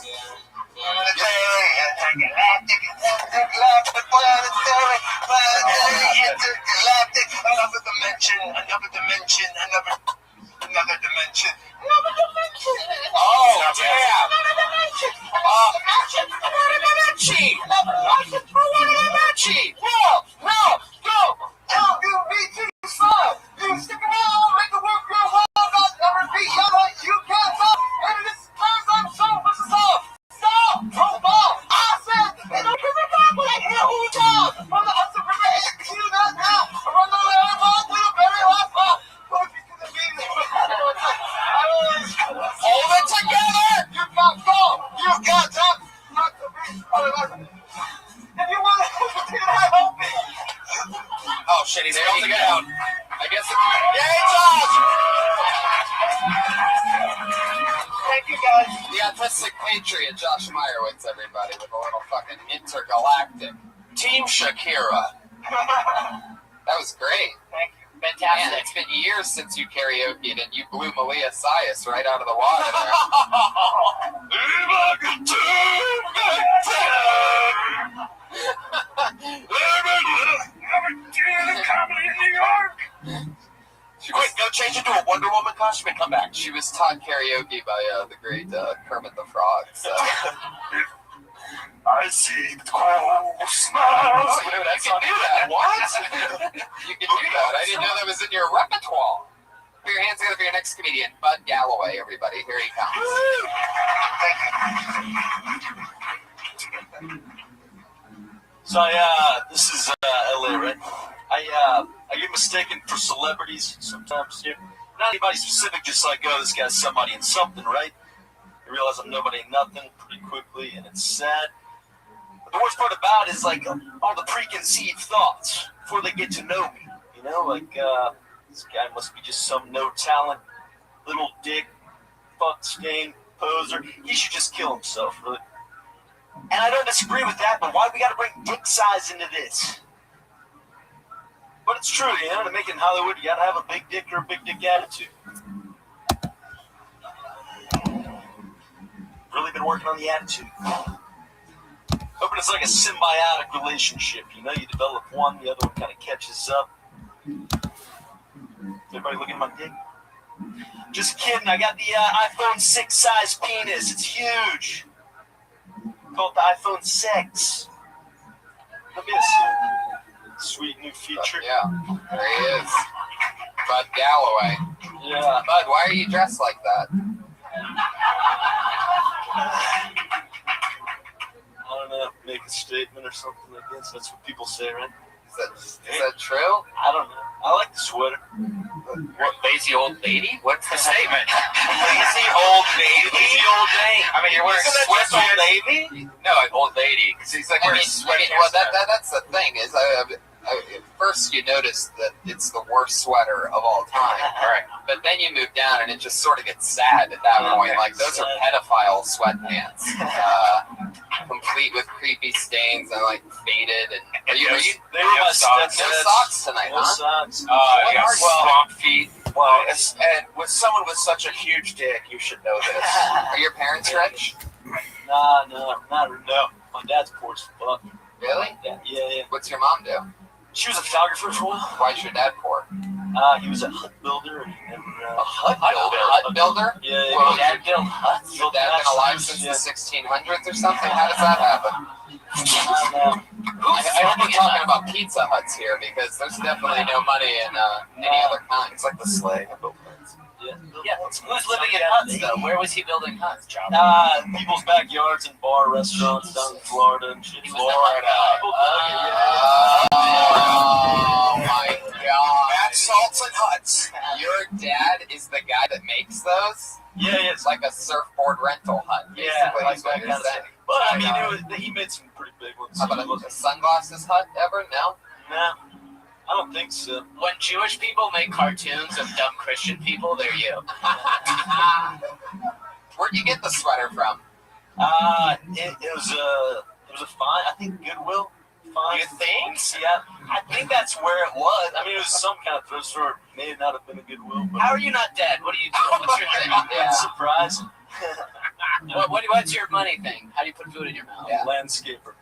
Oh, damn! Hold it together! Oh shit, he's melting down. I guess yay, Josh! Thank you, guys. The autistic patriot, Josh Meyerowitz, everybody, with a little fucking intergalactic. Team Shakira. That was great. Thank you. Fantastic. Man, it's been years since you karaoke'd and you blew Malia Sias right out of the water there. Comedy in New York. Quick, go change into a Wonder Woman costume and come back. She was taught karaoke by the great Kermit the Frog. So. I see cool smiles. Dude, I can do that. What? You can do that. I didn't know that was in your repertoire. Put your hands together for your next comedian, Bud Galloway, everybody. Here he comes. So this is LA, right? I get mistaken for celebrities sometimes. Not anybody specific, just like, oh, this guy's somebody in something, right? I realize I'm nobody in nothing pretty quickly, and it's sad. But the worst part about it is like all the preconceived thoughts before they get to know me. You know, like this guy must be just some no talent, little dick, fuck stain poser. He should just kill himself, really. And I don't disagree with that, but why do we gotta bring dick size into this? But it's true, you know, to make it in Hollywood, you gotta have a big dick or a big dick attitude. Really been working on the attitude. Hoping it's like a symbiotic relationship, you know, you develop one, the other one kind of catches up. Everybody looking at my dick? Just kidding, I got the iPhone 6 size penis, it's huge. Called the iPhone 6. That'd be a sweet new feature. Yeah, there he is. Bud Galloway. Yeah. Bud, why are you dressed like that? I don't know, make a statement or something, I guess. That's what people say, right? Is that true? I don't know. I like the sweater. What, lazy old lady? What's the statement? Lazy old lady. Lazy old lady. I mean, you're wearing Isn't that just old lady? No, an old lady. Because he's like wearing sweatpants. Well, that's the thing is, at first you notice that it's the worst sweater of all time. All right. But then you move down and it just sort of gets sad at that point. Like, those are pedophile sweatpants. Complete with creepy stains and like faded. And They were my no stepdads. socks tonight, No huh? socks. You got swamp feet. Well, and with someone with such a huge dick, you should know this. Are your parents rich? Nah, no. My dad's poor as fuck. Really? Yeah. What's your mom do? She was a photographer for a while. Why's your dad poor? He was a hut builder. And he never, A hut builder? Yeah. Well, Dad built huts. Your dad been alive since the 1600s or something? How does that happen? I hope we're talking about Pizza Huts here, because there's definitely no money in any other kind. It's like the sleigh. Yeah, who's living in huts, though? Where was he building huts, John? People's backyards and bar restaurants down in Florida and shit. Oh my god. Bath salts and huts. Your dad is the guy that makes those? Yeah. It's like a surfboard rental hut. Yeah, basically, like is what that you're kind of saying. thing. But I mean, he made some pretty big ones. How about a sunglasses hut ever? No? Nah, I don't think so. When Jewish people make cartoons of dumb Christian people, they're you. Where'd you get the sweater from? It was a fine. I think Goodwill. Fine. You think? Yeah, I think that's where it was. I mean, it was some kind of thrift store. May not have been a Goodwill. But How are you not dead? What are you doing? What's your thing? It's surprising. What's your money thing? How do you put food in your mouth? Yeah. Landscaper.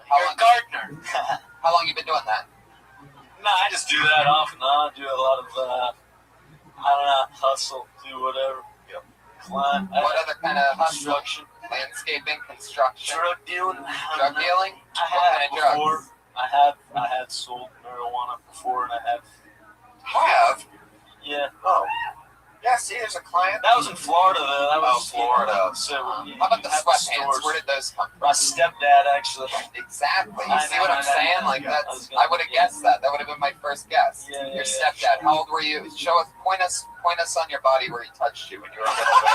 You're a gardener. How long you been doing that? No, I just do that off and on. Do a lot of, hustle, do whatever. Yep. Climb. What other kind of hustle? Construction. Landscaping, construction, Drug dealing. drug dealing? I What had kind of drugs? before. I had sold marijuana before, and I have. Have? Yeah. Oh. Yeah, see, there's a client. That was in Florida, though. That was Florida. So, How about the sweatpants? Where did those come from? My stepdad, actually. Exactly. You I see know, what I'm I know. saying? Like, Yeah, that's. I would have guessed that. That would have been my first guess. Yeah, Your stepdad. How old were you? Show us. Point us on your body where he touched you when you were a little boy.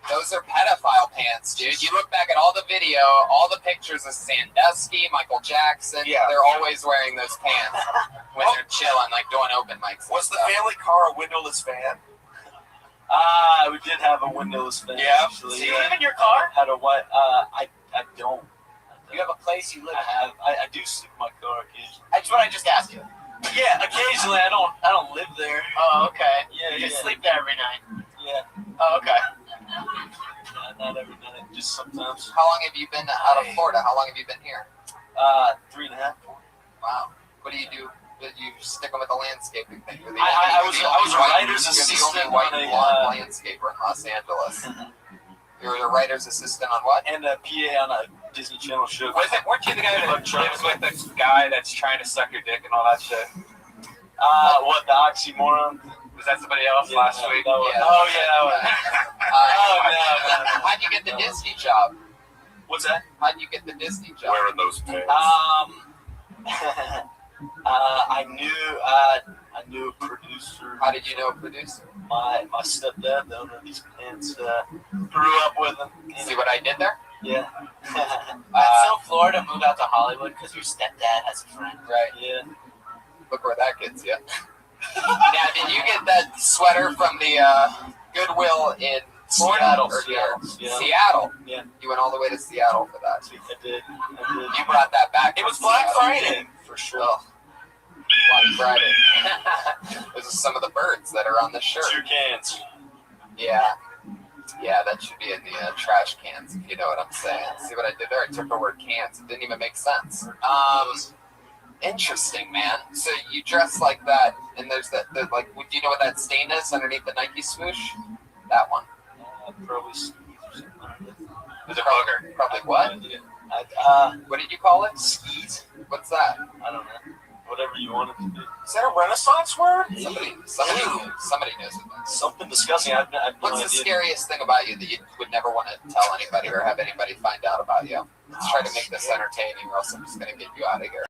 Those are pedophile pants, dude. You look back at all the video, all the pictures of Sandusky, Michael Jackson. Yeah. They're always wearing those pants when they're chilling, like doing open mics. Was the family car a windowless van? We did have a windowless van. Yeah. Actually. Do you live in your car? Had a white. I don't. You have a place you live in. I do sleep in my car occasionally. That's what I just asked you. Yeah, occasionally. I don't live there. Oh, okay. Yeah, You just sleep there every night. Yeah. Oh, okay. Not every night, just sometimes. How long have you been out of Florida? How long have you been here? 3.5. Wow. What do you do? You sticking with the landscaping thing? I was a writer's You're assistant the only white on a blonde landscaper in Los Angeles. You were a writer's assistant on what? and a PA on a Disney Channel show. Weren't you the guy that lives with the guy that's trying to suck your dick and all that shit? What, the oxymoron? Was that somebody else last week? That was, Yeah. oh yeah, that was. No. How'd you get the Disney job? What's that? How'd you get the Disney job? Wearing those pants. I knew a producer. How did you know a producer? My stepdad, the owner of these pants, grew up with him. See what I did there? Yeah. So Florida moved out to Hollywood because your stepdad has a friend. Right. Yeah. Look where that gets you. Now, did you get that sweater from the Goodwill in Seattle. Or here? Seattle. Seattle. Yeah. You went all the way to Seattle for that. I did. You brought that back. It was from Black Seattle. Friday. For sure. Oh. Black Friday. Those are some of the birds that are on the shirt. Toucans. Yeah. Yeah, that should be in the trash cans, if you know what I'm saying. See what I did there? I took the word cans. It didn't even make sense. Interesting, man. So you dress like that, and there's that, do you know what that stain is underneath the Nike swoosh? That one. Probably skis or something like that. There's a booger. Probably what? What did you call it? Skis. What's that? I don't know. Whatever you want it to be. Is that a Renaissance word? Somebody knows it. Something disgusting. I've no What's the idea. scariest thing about you that you would never want to tell anybody or have anybody find out about you? Let's try to make this entertaining, or else I'm just going to get you out of here.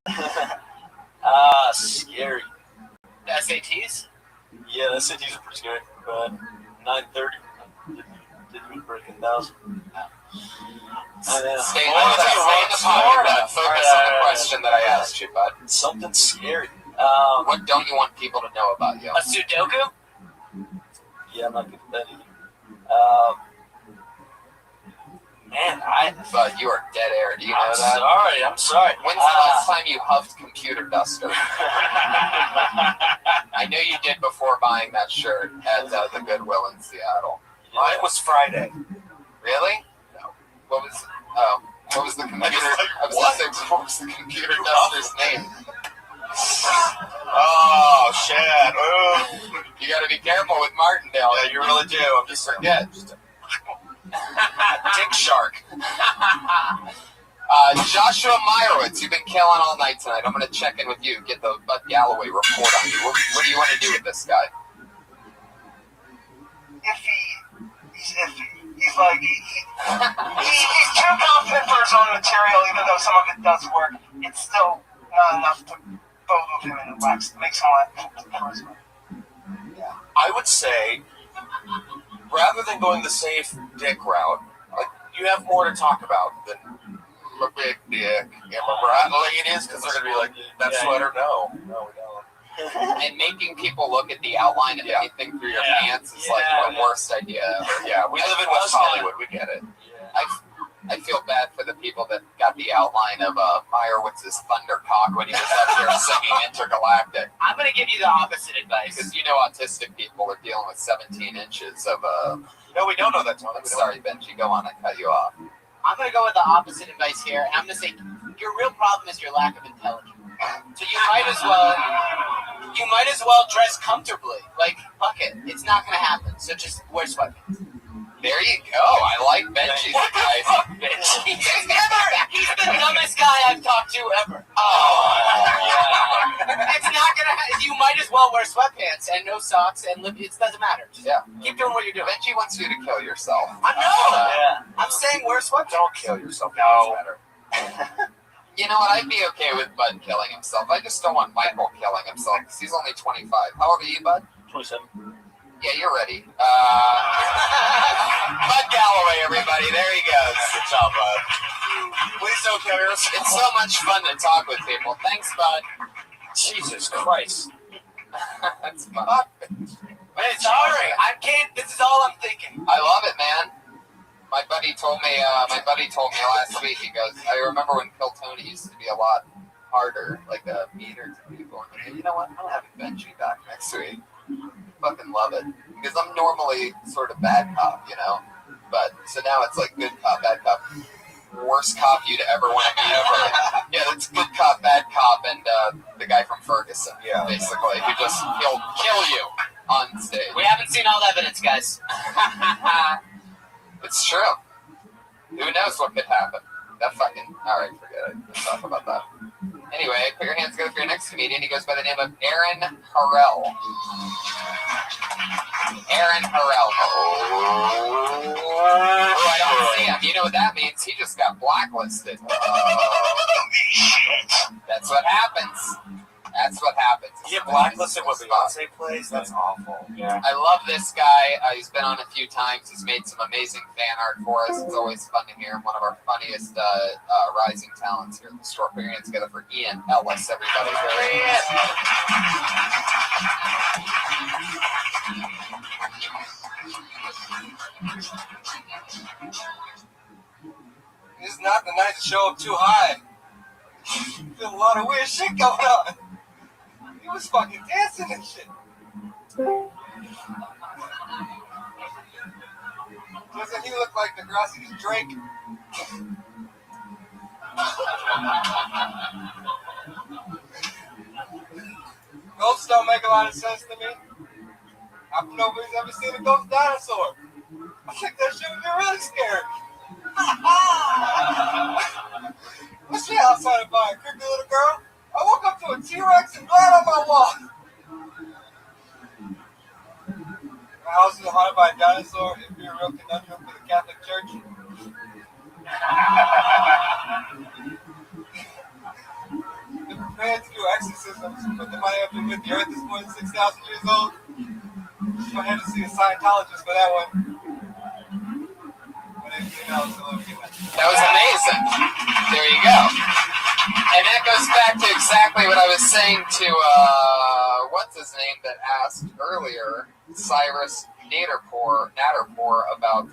Scary. The SATs? Yeah, the cities are pretty scary. But 9:30, didn't even break 1,000. Stay in the pocket. Focus on the question that I asked you, bud. Something scary. What don't you want people to know about you? A Sudoku? Yeah, I'm not good at that either. But you are dead air. Do you know that? I'm sorry. When's the last time you huffed computer duster? I know you did before buying that shirt at the Goodwill in Seattle. Mine was Friday. Really? No. What was the computer? I was going to say, what was the computer duster's name? Oh, shit. Oh. You got to be careful with Martindale. Yeah, you really do. I'm just forget. Dick Shark. Joshua Meyerowitz, you've been killing all night tonight. I'm going to check in with you, get the Bud Galloway report on you. What do you want to do with this guy? He's iffy. He's like, he's too confident for his own material, even though some of it does work. It's still not enough to both of him in the wax. It makes him like charisma. Yeah. I would say, rather than going the safe dick route, like, you have more to talk about than a big dick. Yeah, like it is, because they're going to be like, that sweater, no. No, we don't. And making people look at the outline of anything through your pants is like the worst idea ever. Yeah, we live in West Hollywood. We get it. I feel bad for the people that got the outline of Meyerowitz's Thundercock when he was up here singing Intergalactic. I'm going to give you the opposite advice. Because you know autistic people are dealing with 17 inches of No, we don't know that, Tony. I'm sorry, Benji. Go on. I cut you off. I'm going to go with the opposite advice here, and I'm going to say your real problem is your lack of intelligence. So you might as well dress comfortably. Like, fuck it. It's not going to happen. So just wear sweatpants. There you go. I like Benji's advice. He's the dumbest guy I've talked to ever. It's not going to You might as well wear sweatpants and no socks and it doesn't matter. Just keep doing what you're doing. Benji wants you to kill yourself. I know. I'm saying wear sweatpants. Don't kill yourself. No. You know what? I'd be okay with Bud killing himself. I just don't want Michael killing himself because he's only 25. How old are you, Bud? 27. Yeah, you're ready. Bud Galloway, everybody. There he goes. Good job, Bud. Please don't kill yourself. It's so much fun to talk with people. Thanks, Bud. Jesus Christ. That's Bud. Sorry. I can't. This is all I'm thinking. I love it, man. My buddy buddy told me last week, he goes, I remember when Kill Tony used to be a lot harder, like a meter to people. And you know what? I'm having Benji back next week. Fucking love it. Because I'm normally sort of bad cop, you know? But, so now it's like good cop, bad cop. Worst cop you'd ever want to meet ever. Yeah, that's good cop, bad cop, and the guy from Ferguson, basically, who just, he'll kill you on stage. We haven't seen all the evidence, guys. It's true. Who knows what could happen? That fucking... Alright, forget it. Let's talk about that. Anyway, put your hands together for your next comedian. He goes by the name of Aaron Harrell. Aaron Harrell. Oh, I don't see him. You know what that means? He just got blacklisted. That's what happens. That's what happens. You get blacklisted when Beyonce plays? That's awful. Yeah. I love this guy. He's been on a few times. He's made some amazing fan art for us. It's always fun to hear him. One of our funniest rising talents here in the store. Put your hands together for Ian Ellis, everybody. This is not the night to show up too high. There's a lot of weird shit going on. He was fucking dancing and shit. Doesn't he look like Degrassi's Drake? Ghosts don't make a lot of sense to me. Nobody's ever seen a ghost dinosaur. I think that shit would be really scary. What's she outside of by a creepy little girl? I woke up to a T-Rex and blood on my wall. My house is haunted by a dinosaur. It'd be a real conundrum for the Catholic Church. They're prepared to do exorcisms, but they might have to admit the earth is more than 6,000 years old. You might have to see a Scientologist for that one. That was amazing. There you go. And that goes back to exactly what I was saying to, what's his name that asked earlier, Cyrus Natterpour about,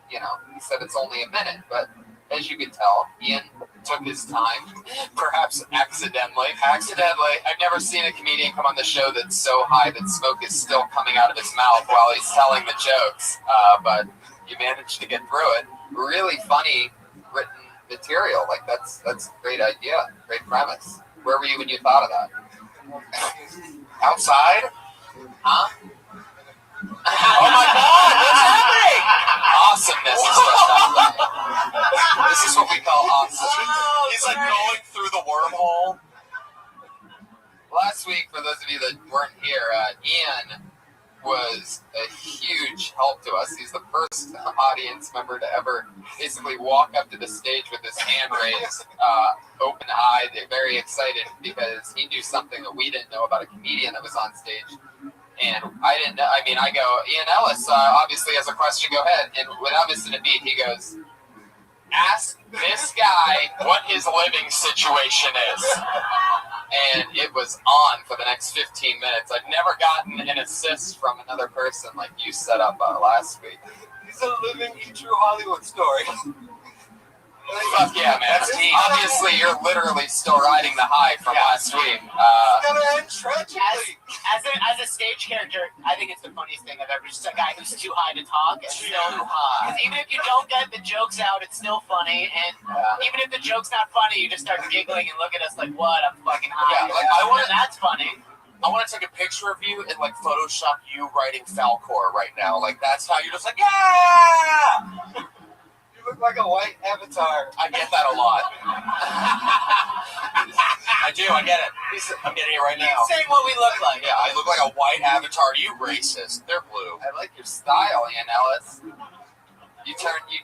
he said it's only a minute, but as you can tell, Ian took his time, perhaps accidentally. I've never seen a comedian come on the show that's so high that smoke is still coming out of his mouth while he's telling the jokes, but you managed to get through it. Really funny written material. Like, that's a great idea, great premise. Where were you when you thought of that? Outside? Huh? Oh my God, what's happening? Awesomeness is what's happening. This is what we call awesome. He's like going through the wormhole. Last week, for those of you that weren't here, Ian was a huge help to us. He's the first audience member to ever basically walk up to the stage with his hand raised, open-eyed, very excited because he knew something that we didn't know about a comedian that was on stage. And I didn't know. I mean, I go, Ian Ellis obviously has a question. Go ahead. And without missing a beat, he goes, ask this guy what his living situation is. And it was on for the next 15 minutes. I've never gotten an assist from another person like you set up last week. It's a living, true Hollywood story. Fuck yeah, man. Obviously, you're literally still riding the high from last week. It's gonna end tragically. As a stage character, I think it's the funniest thing I've ever seen. A guy who's too high to talk. Too high. Because even if you don't get the jokes out, it's still funny. And even if the joke's not funny, you just start giggling and look at us like, what? I'm fucking high. Yeah, that's funny. I want to take a picture of you and like Photoshop you writing Falcor right now. Like that's how you're just like, yeah. You look like a white avatar. I get that a lot. I do. I get it. I'm getting it right now. He's saying what we look like. Yeah, I look like a white avatar. You racist. They're blue. I like your style, Ian Ellis. You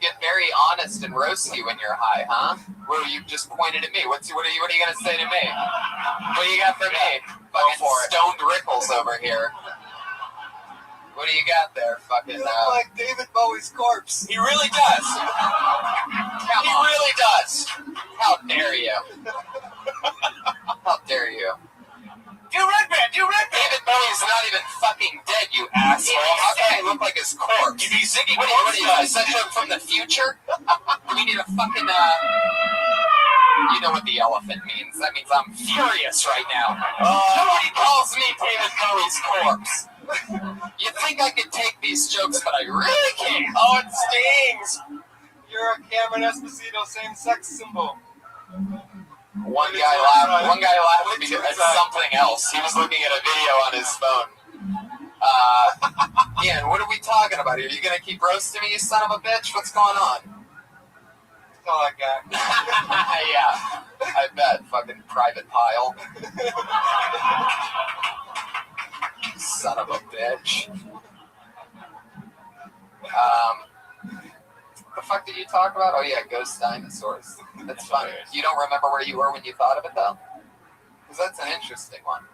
get very honest and roasty when you're high, huh? Well, you just pointed at me. What are you gonna say to me? What do you got for me? Fucking stoned Rickles over here. What do you got there? Fucking. You look like David Bowie's corpse. He really does. Come he on. really does. How dare you? How dare you? Do Red Band. David Bowie's not even fucking dead, you asshole. How can he look like his corpse? You be Ziggy What are you, is that joke from the future? Do we need a fucking, you know what the elephant means. That means I'm furious right now. Nobody calls me David Bowie's corpse. You think I could take these jokes, but I really can't. Oh, it stings. You're a Cameron Esposito same-sex symbol. One guy laughed because at something else. He was looking at a video on his phone. Ian, what are we talking about here? Are you going to keep roasting me, you son of a bitch? What's going on? That's all I got. Yeah, I bet. Fucking private pile. Son of a bitch. What the fuck did you talk about? Oh yeah, ghost dinosaurs. That's funny. You don't remember where you were when you thought of it though? Because that's an interesting one.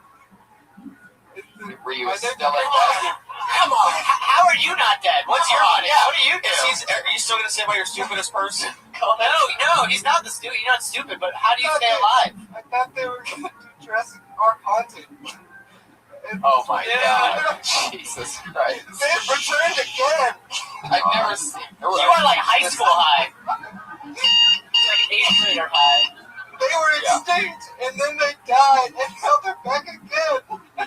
Were you still in bed? Come on. How are you not dead? What's your audience? Yeah. What do you do? Are you still going to say about your stupidest person? No, he's not the stupid. You're not stupid, but how do you stay alive? I thought they were going to do Jurassic Park Haunted. Oh my god. Jesus Christ. They've returned again. I've never seen. You are like high school high. Like 8th grader high. They were extinct, and then they died, and now they're back again. I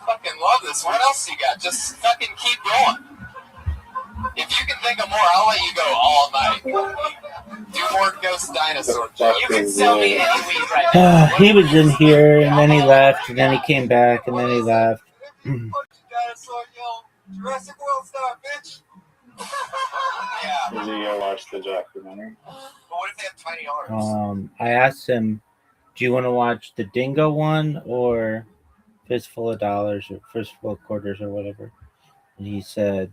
fucking love this. What else you got? Just fucking keep going. If you can think of more, I'll let you go all night. Do more ghost dinosaur jokes. You can sell me any weed right now. He was in here, and then he left, and then he came back, and then he left. Dinosaur yell, Jurassic World star, bitch. Yeah. Did you go watch the documentary? But what if they have tiny arms? I asked him, do you want to watch the Dingo one or Fistful of Dollars or Fistful of Quarters or whatever? And he said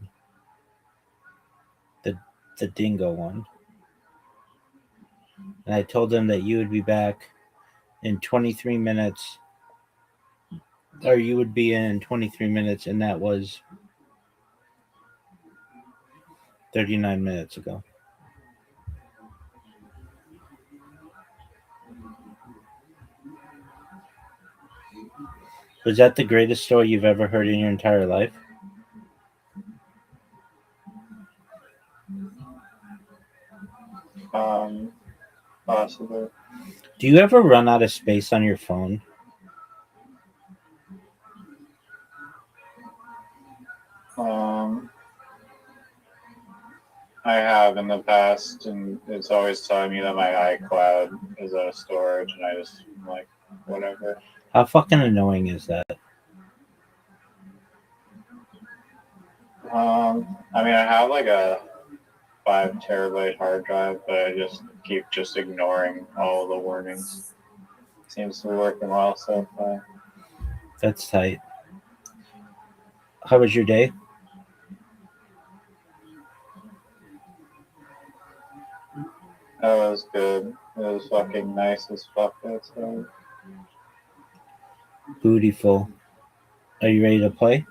the Dingo one. And I told him that you would be back in 23 minutes, or you would be in 23 minutes, and that was 39 minutes ago. Was that the greatest story you've ever heard in your entire life? Possibly. Do you ever run out of space on your phone? I have in the past, and it's always telling me that my iCloud is out of storage, and I just like whatever. How fucking annoying is that? I mean, I have like a 5 terabyte hard drive, but I just keep ignoring all the warnings. Seems to be working well so far. That's tight. How was your day? That was good. It was fucking nice as fuck outside. Beautiful. Are you ready to play?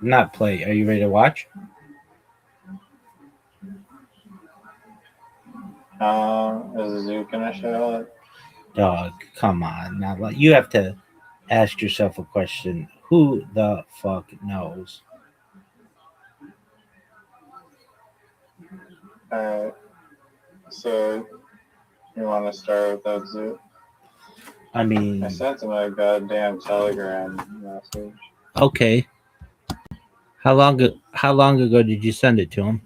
Not play. Are you ready to watch? Is Zoo gonna show it? Dog, come on. Now, you have to ask yourself a question. Who the fuck knows? Alright. So, you want to start with that Zoo? I mean... I sent him a goddamn Telegram message. Okay. How long ago did you send it to him?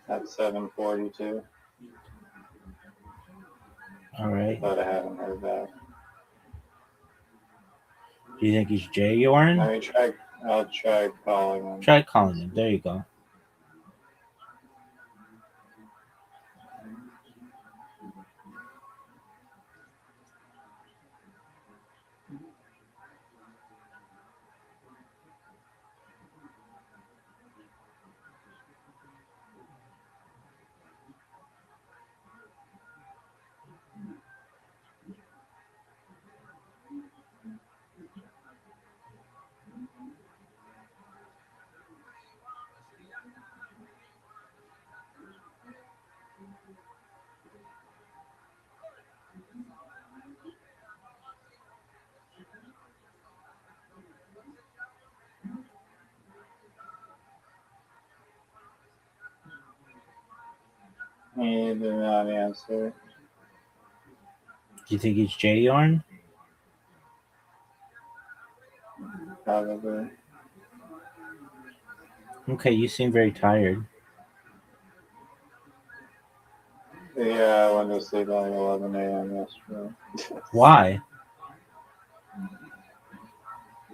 At 7:42. All right. But I haven't heard back. Do you think he's Jay Yorn? I'll try calling him. Try calling him. There you go. He did not answer. Do you think he's J Yarn? Probably. Okay, you seem very tired. Yeah, I went to sleep at like 11 a.m. yesterday. Why?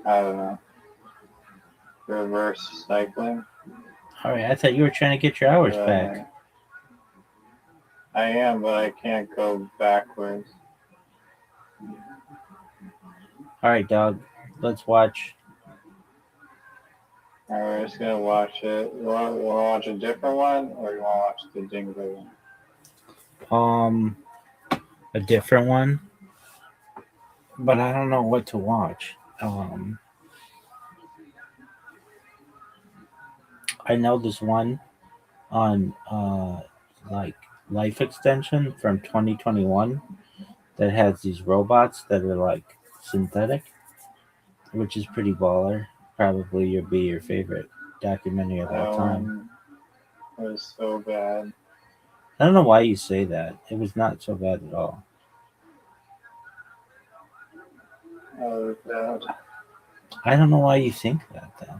I don't know. Reverse cycling. Alright, I thought you were trying to get your hours back. I am, but I can't go backwards. Alright, dog. Let's watch. Alright, we're just gonna watch it. You want to watch a different one, or you want to watch the Dingo one? A different one. But I don't know what to watch. I know this one on like Life Extension from 2021 that has these robots that are like synthetic, which is pretty baller. Probably be your favorite documentary of all time. It was so bad. I don't know why you say that. It was not so bad at all. Oh, it was bad. I don't know why you think that though.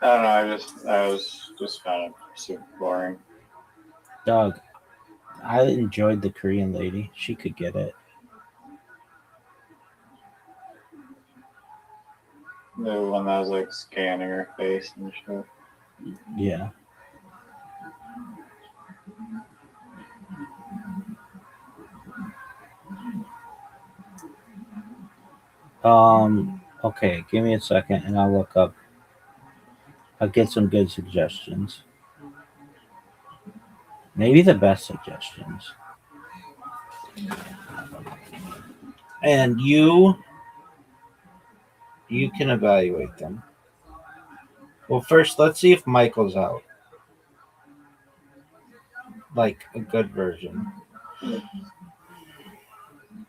I don't know. I was just kind of super boring. Dog, I enjoyed the Korean lady. She could get it. The one that was like scanning her face and shit. Yeah. Okay, give me a second and I'll look up. I'll get some good suggestions. Maybe the best suggestions. And you can evaluate them. Well, first, let's see if Michael's out. Like a good version.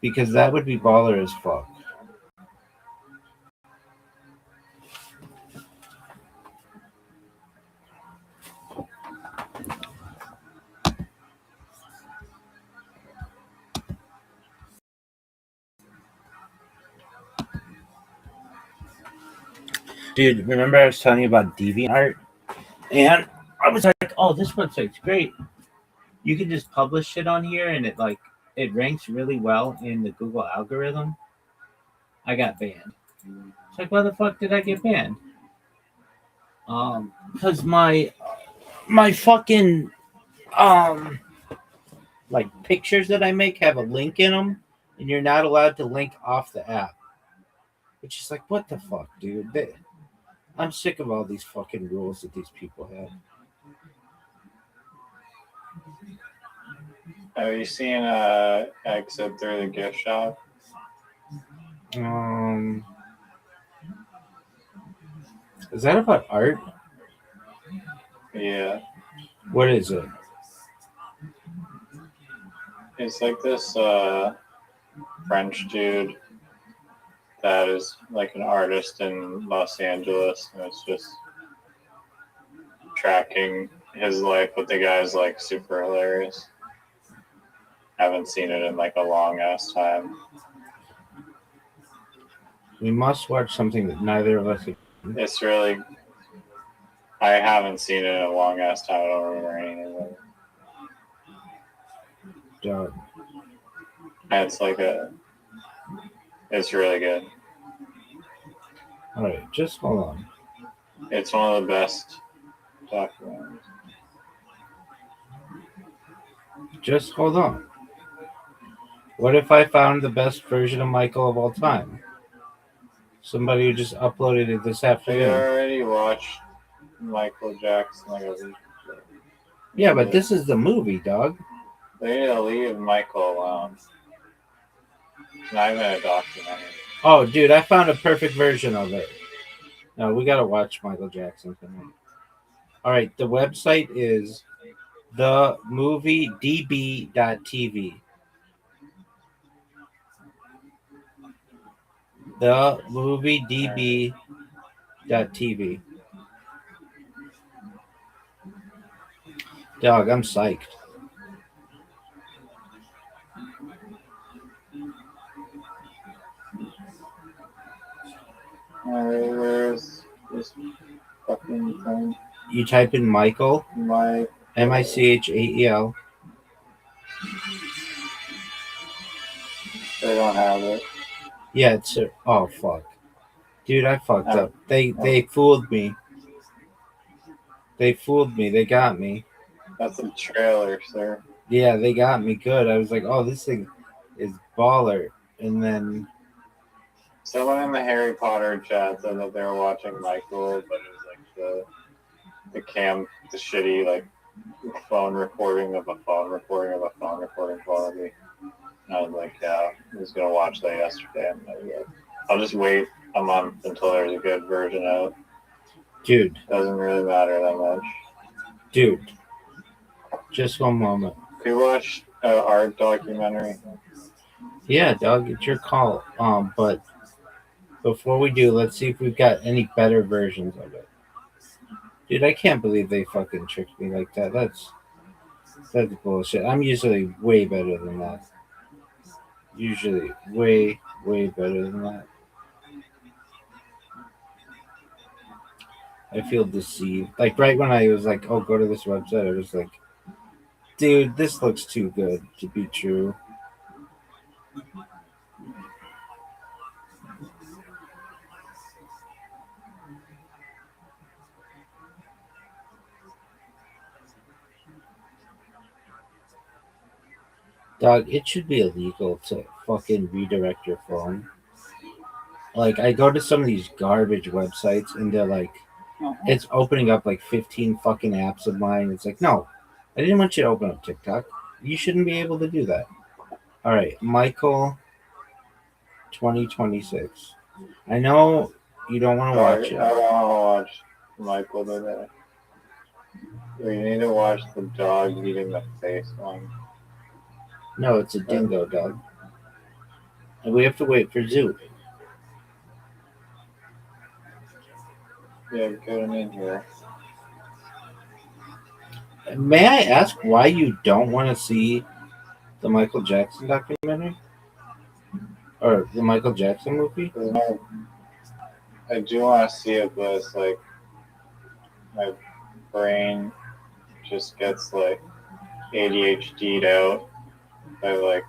Because that would be baller as fuck. Dude, remember I was telling you about DeviantArt? And I was like, oh, this website's great. You can just publish shit on here and it ranks really well in the Google algorithm. I got banned. It's like, why the fuck did I get banned? Because my fucking like pictures that I make have a link in them, and you're not allowed to link off the app. Which is like, what the fuck, dude? I'm sick of all these fucking rules that these people have. Have you seen Exit Through the Gift Shop? Is that about art? Yeah. What is it? It's like this French dude that is like an artist in Los Angeles, and it's just tracking his life, but the guy's like super hilarious. Haven't seen it in like a long ass time. We must watch something that neither of us. It's really. I haven't seen it in a long ass time. I don't remember anything of it. Dog. It's like It's really good. All right, just hold on. It's one of the best documentaries. Just hold on. What if I found the best version of Michael of all time? Somebody who just uploaded it this afternoon. I already watched Michael Jackson like a week ago. Yeah, but this is the movie, dog. They need to leave Michael alone. It's not even a documentary. Oh, dude, I found a perfect version of it. No, we gotta watch Michael Jackson tonight. All right, the website is themoviedb.tv. Themoviedb.tv. Dog, I'm psyched. Alright, where's this fucking thing? You type in Michael, Mike. Michael. They don't have it. Yeah, it's oh fuck, dude, I fucked up. They fooled me. They fooled me. They got me. That's a trailer, sir. Yeah, they got me good. I was like, oh, this thing is baller, and then someone in the Harry Potter chat said that they were watching Michael, but it was like the shitty like phone recording of a phone recording of a phone recording quality. And I was like, yeah, I was gonna watch that yesterday. I'll just wait a month until there's a good version out. Dude, doesn't really matter that much. Dude, just one moment. Can we watch an art documentary? Yeah, dog, it's your call. But before we do, let's see if we've got any better versions of it. Dude, I can't believe they fucking tricked me like that. That's bullshit. I'm usually way better than that. Usually way better than that. I feel deceived. Like right when I was like, oh, go to this website, I was like, dude, this looks too good to be true. Dog, it should be illegal to fucking redirect your phone. Like, I go to some of these garbage websites and they're like, it's opening up like 15 fucking apps of mine. It's like, no, I didn't want you to open up TikTok. You shouldn't be able to do that. All right, Michael 2026. I know you don't want to watch it. I don't want to watch Michael today. We need to watch the dog eating the face one. No, it's a dingo dog. And we have to wait for Zoo. Yeah, get him in here. May I ask why you don't want to see the Michael Jackson documentary? Or the Michael Jackson movie? I do want to see it, but it's like my brain just gets like ADHD'd out if I like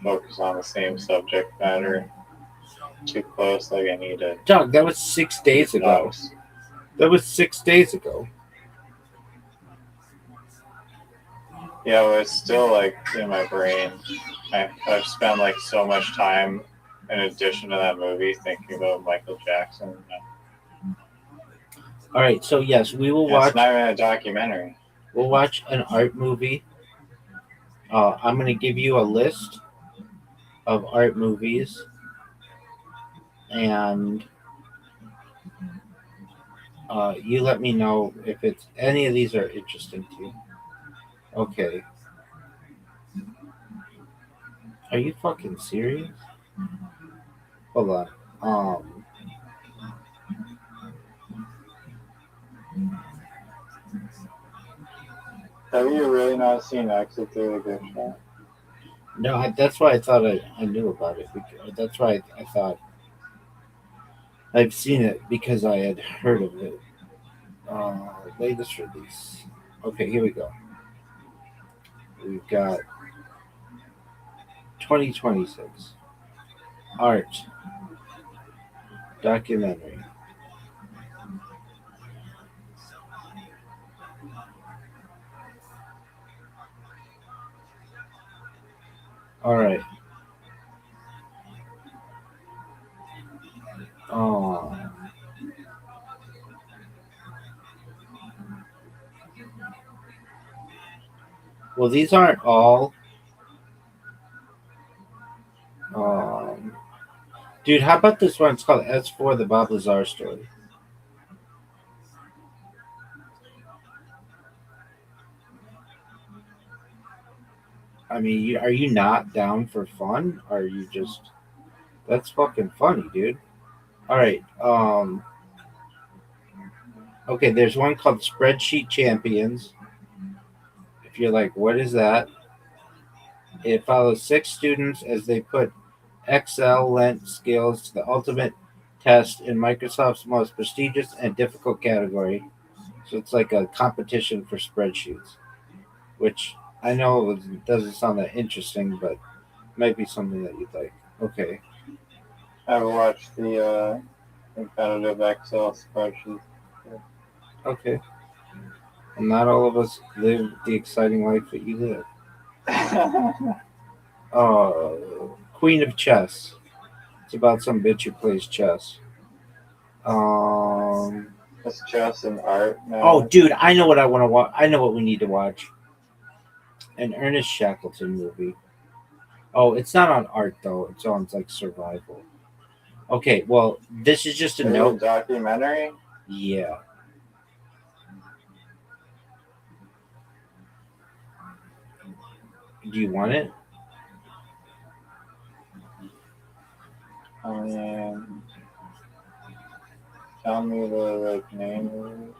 focus on the same subject matter too close. Like I need to. Doug, that was 6 days ago. That was 6 days ago. Yeah, but it's still like in my brain. I've spent like so much time in addition to that movie thinking about Michael Jackson. All right, so yes, we will watch. It's not even a documentary. We'll watch an art movie. I'm going to give you a list of art movies, and you let me know if it's any of these are interesting to you. Okay. Are you fucking serious? Hold on. Have you really not seen Exit Through the Gift Shop? No, that's why I thought I knew about it. That's why I thought I've seen it because I had heard of it. Latest release. Okay, here we go. We've got 2026 art documentary. All right. Well, these aren't all. Dude, how about this one? It's called S4, the Bob Lazar story. I mean, are you not down for fun? Or are you just... That's fucking funny, dude. All right. Okay, there's one called Spreadsheet Champions. If you're like, what is that? It follows 6 students as they put excellent skills to the ultimate test in Microsoft's most prestigious and difficult category. So it's like a competition for spreadsheets, which I know doesn't sound that interesting, but might be something that you'd like. Okay. I've watched the competitive Excel spreadsheet. Okay. And not all of us live the exciting life that you live. Queen of Chess. It's about some bitch who plays chess. Is chess an art now? Oh, dude, I know what I want to watch. I know what we need to watch. An Ernest Shackleton movie. Oh, it's not on art though. It's on like survival. Okay, well, this is just a note. Documentary. Yeah. Do you want it? Tell me the name.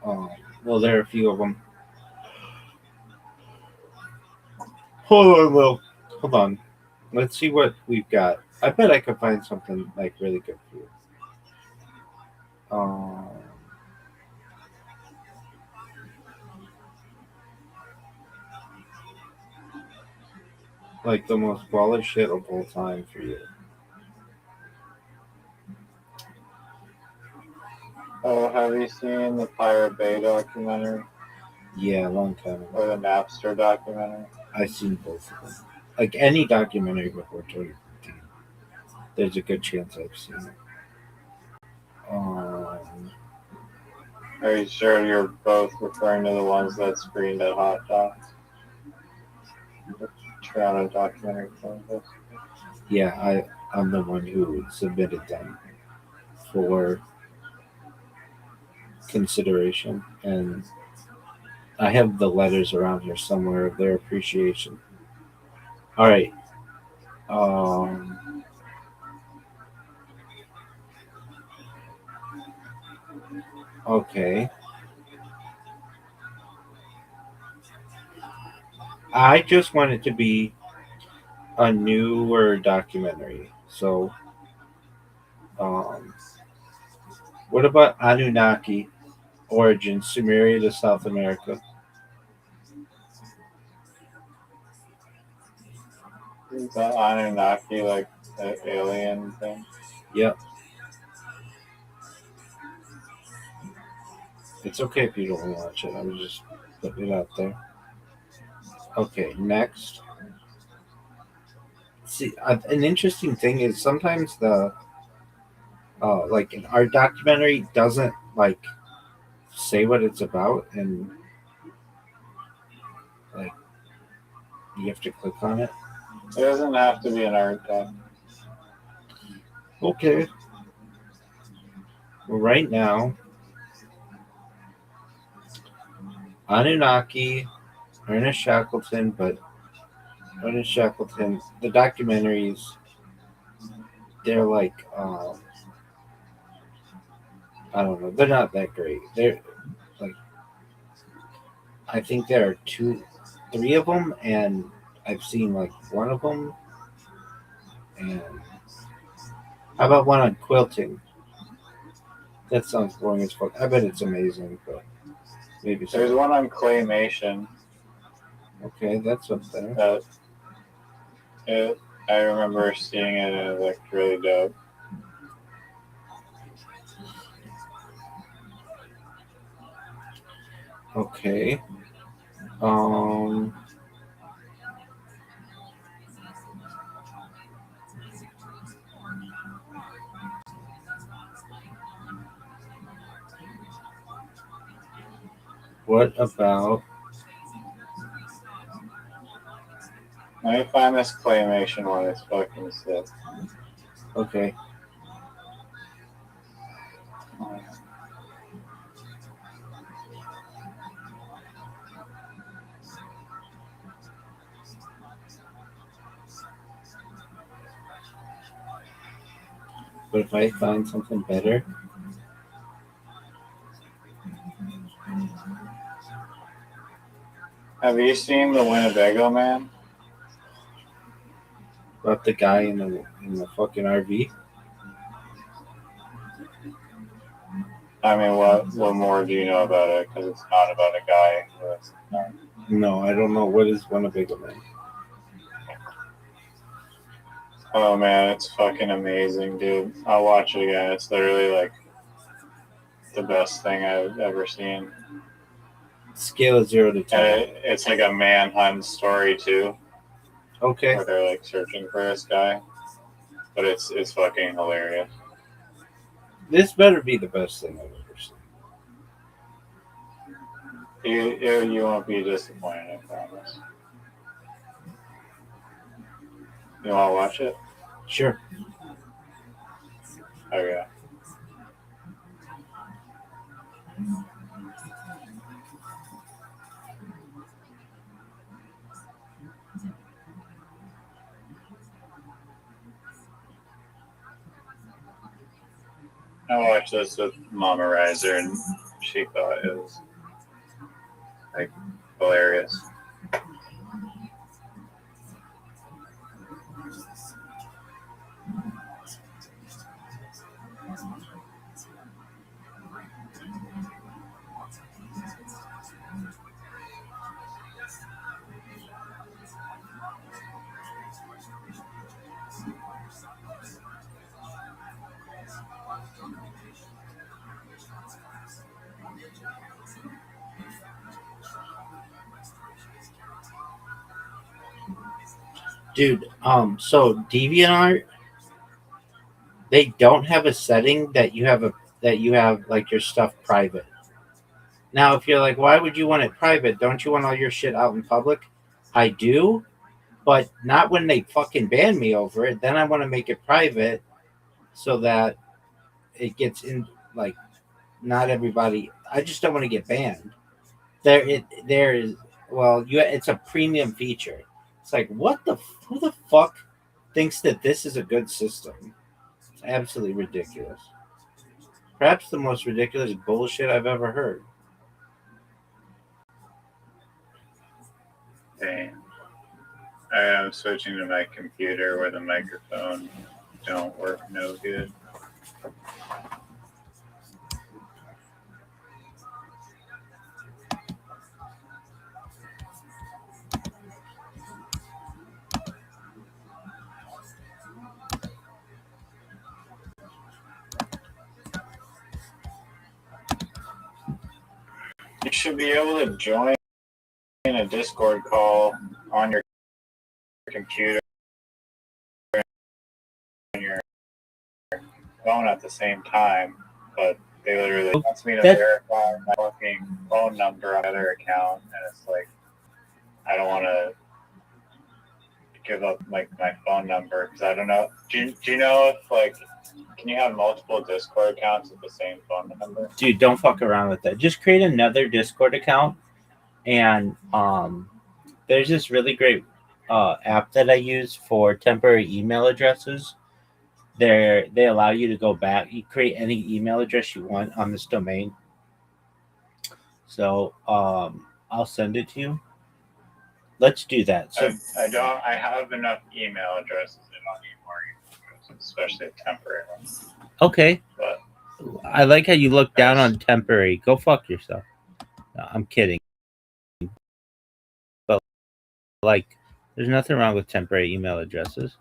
Oh, well, there are a few of them. Hold on. Let's see what we've got. I bet I could find something like really good for you. Like the most baller shit of all time for you. Oh, have you seen the Pirate Bay documentary? Yeah, a long time ago. Or the Napster documentary? I've seen both of them. Like any documentary before 2015, there's a good chance I've seen it. Are you sure you're both referring to the ones that screened at Hot Docs? The Toronto Documentary Contest? Yeah, I'm the one who submitted them for consideration, and I have the letters around here somewhere of their appreciation. All right. Okay. I just want it to be a newer documentary. So, what about Anunnaki origins, Sumeria to South America? Is the Anunnaki like the alien thing? Yep. It's okay if you don't watch it. I was just putting it out there. Okay, next. See, an interesting thing is sometimes the like an art documentary doesn't like say what it's about, and like you have to click on it. It doesn't have to be an art doc. Okay. Well, right now, Anunnaki, Ernest Shackleton, but Ernest Shackleton, the documentaries, they're like, I don't know, they're not that great. They're like, I think there are 3 of them, and I've seen like one of them. And how about one on quilting? That sounds boring as fuck. I bet it's amazing, but maybe so. There's one on claymation. Okay, that's up there. I remember seeing it, and it looked really dope. Okay. What about? Let me find this claymation one. It's fucking sick. Okay. But if I find something better, Have you seen the Winnebago Man? About the guy in the fucking RV? I mean, what more do you know about it? Because it's not about a guy who lives in the car. No, I don't know. What is Winnebago Man? Oh man, it's fucking amazing, dude. I'll watch it again. It's literally like the best thing I've ever seen. Scale of 0 to 10. It's like a manhunt story too. Okay. Where they're like searching for this guy, but it's fucking hilarious. This better be the best thing I've ever seen. You won't be disappointed, I promise. You want to watch it? Sure. Okay. I watched this with Mama Riser, and she thought it was like hilarious. Dude, so DeviantArt, they don't have a setting that you have like your stuff private. Now, if you're like, why would you want it private? Don't you want all your shit out in public? I do, but not when they fucking ban me over it. Then I want to make it private so that it gets in, like, not everybody. I just don't want to get banned. There is, well, it's a premium feature. It's like, who the fuck thinks that this is a good system? It's absolutely ridiculous. Perhaps the most ridiculous bullshit I've ever heard. Okay. I am switching to my computer where the microphone don't work no good. You should be able to join a Discord call on your computer and your phone at the same time, but they literally wants me to verify my fucking phone number on another account, and it's like, I don't want to give up like my phone number because I don't know. Do you know if like, can you have multiple Discord accounts with the same phone number? Dude, don't fuck around with that. Just create another Discord account, and there's this really great app that I use for temporary email addresses. They allow you to go back. You create any email address you want on this domain. So I'll send it to you. Let's do that. So I have enough email addresses. I don't need more email addresses, especially temporary ones. Okay. But I like how you look down on temporary. Go fuck yourself. No, I'm kidding. But like, there's nothing wrong with temporary email addresses.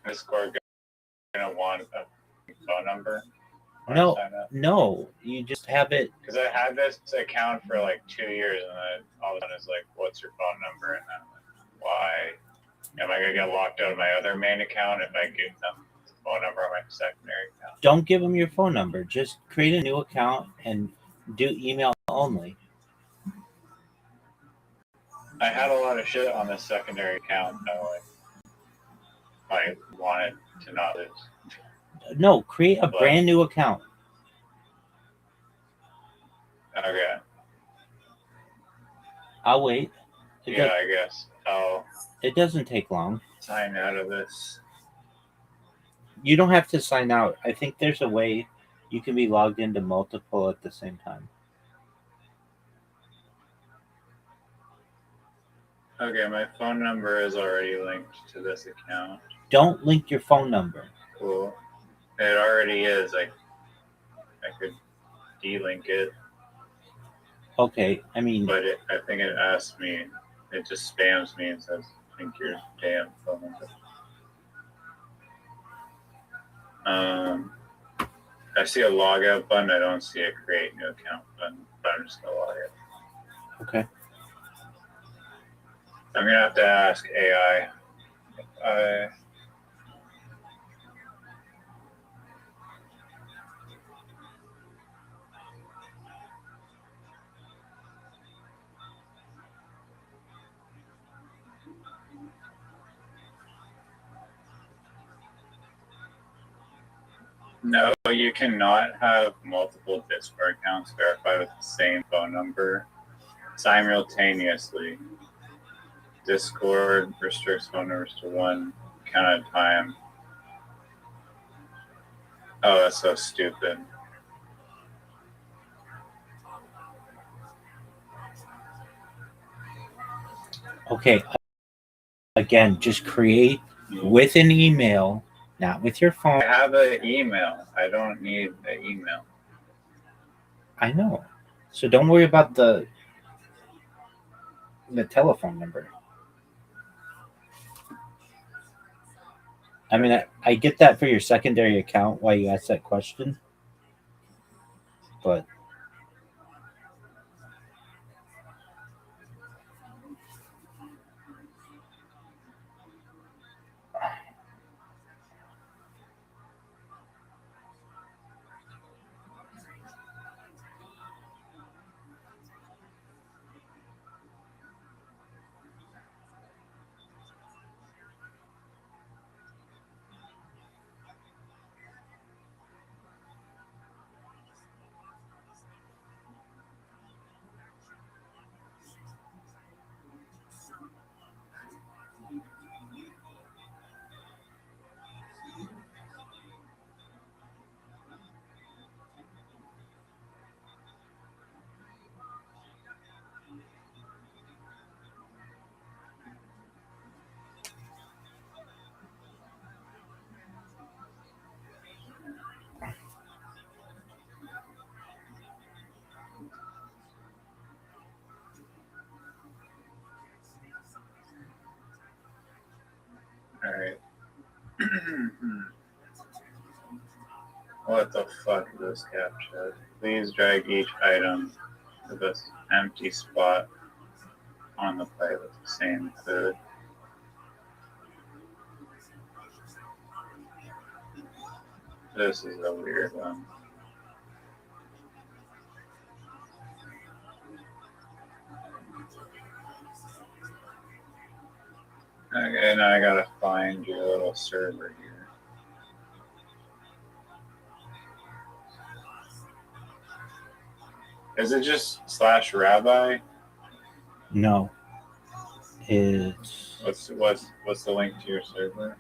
Discord gonna want a phone number? No, you just have it. Because I had this account for like 2 years, and then all of a sudden it's like, what's your phone number? And I'm like, why? Am I gonna get locked out of my other main account if I give them the phone number on my secondary account? Don't give them your phone number. Just create a new account and do email only. I had a lot of shit on this secondary account that I wanted to not lose. No, create a brand new account. Okay. I'll wait. I guess. It doesn't take long. Sign out of this. You don't have to sign out. I think there's a way You can be logged into multiple at the same time. Okay, my phone number is already linked to this account. Don't link your phone number. Cool. It already is. I could de-link it. Okay, I mean... But I think it asks me, it just spams me and says, link your damn phone number. I see a logout button. I don't see a create new account button, but I'm just going to log it. Okay. I'm going to have to ask AI. No, you cannot have multiple Discord accounts verified with the same phone number simultaneously. Discord restricts phone numbers to one account at a time. Oh, that's so stupid. Okay. Again, just create with an email, not with your phone. I have an email. I don't need an email. I know. So don't worry about the telephone number. I mean, I get that for your secondary account, why you asked that question. But All right. What the fuck is this captcha? Please drag each item to this empty spot on the plate with the same food. This is a weird one. Okay, now I gotta find your little server here. Is it just /rabbi? no. It's what's the link to your server?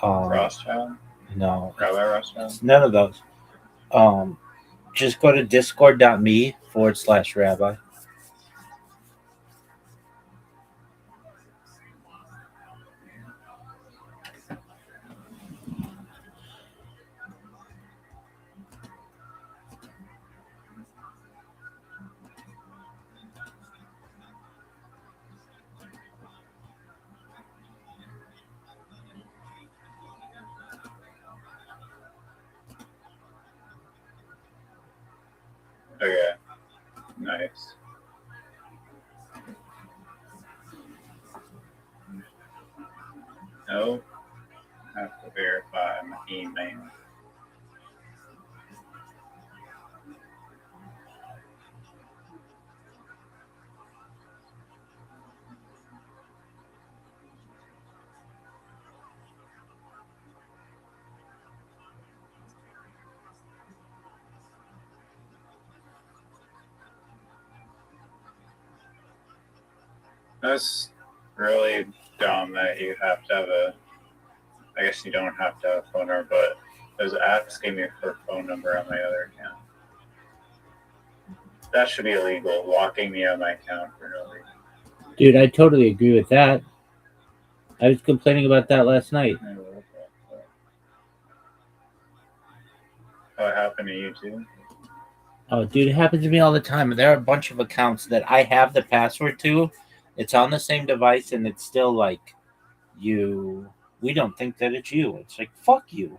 Rothschild? No. Rabbi Rothschild? It's none of those. Just go to discord.me/rabbi. Okay. Nice. Nope. I have to verify my email. That's really dumb that you have to have I guess you don't have to have a phone number, but Those apps gave me her phone number on my other account. That should be illegal, locking me on my account for no reason. Dude, I totally agree with that. I was complaining about that last night. Oh, it happened to you too? Oh, dude, it happens to me all the time. There are a bunch of accounts that I have the password to. It's on the same device, and it's still like, we don't think that it's you. It's like, fuck you.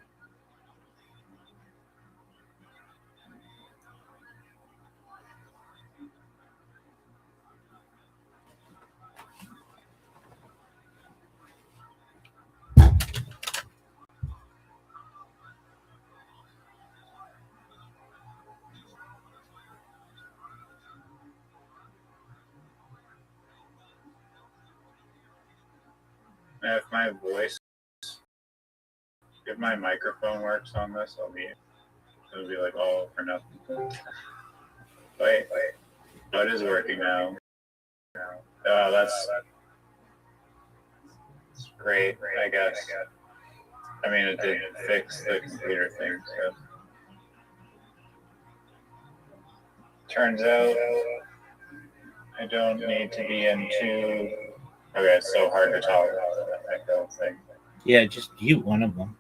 If my voice, if my microphone works on this, it'll be like all for nothing. Wait. Oh, it is working now. That's great, I guess. I mean, it did fix the computer thing, so. Turns out I don't need to be into. Okay, it's so hard to talk about that echo thing. Yeah, just mute one of them.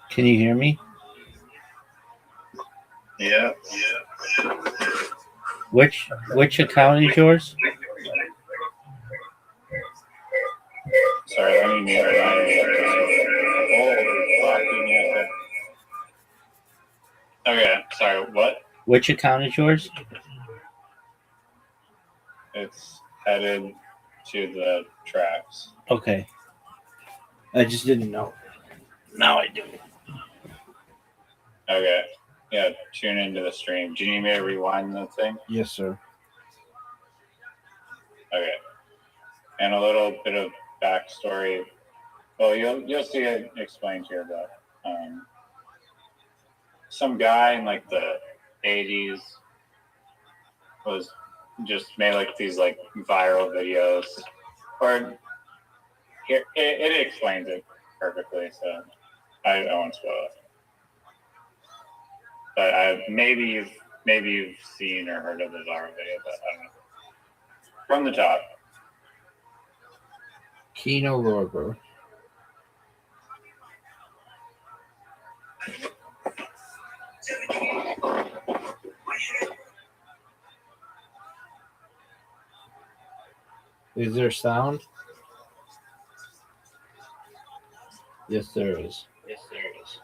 Can you hear me? Yeah. Which account is yours? Sorry, let me mute Okay, sorry, what? Which account is yours? It's headed to the tracks. Okay. I just didn't know. Now I do. Okay. Yeah, tune into the stream. Do you need me to rewind the thing? Yes, sir. Okay. And a little bit of backstory. Well, you'll see it explained here, but some guy in like the 80s was just made like these like viral videos, or here it explains it perfectly. So I won't spoil it. But maybe you've seen or heard of the viral video, but I don't know. From the top. Kino Lorber. Is there sound? Yes, there is. Yes, there is.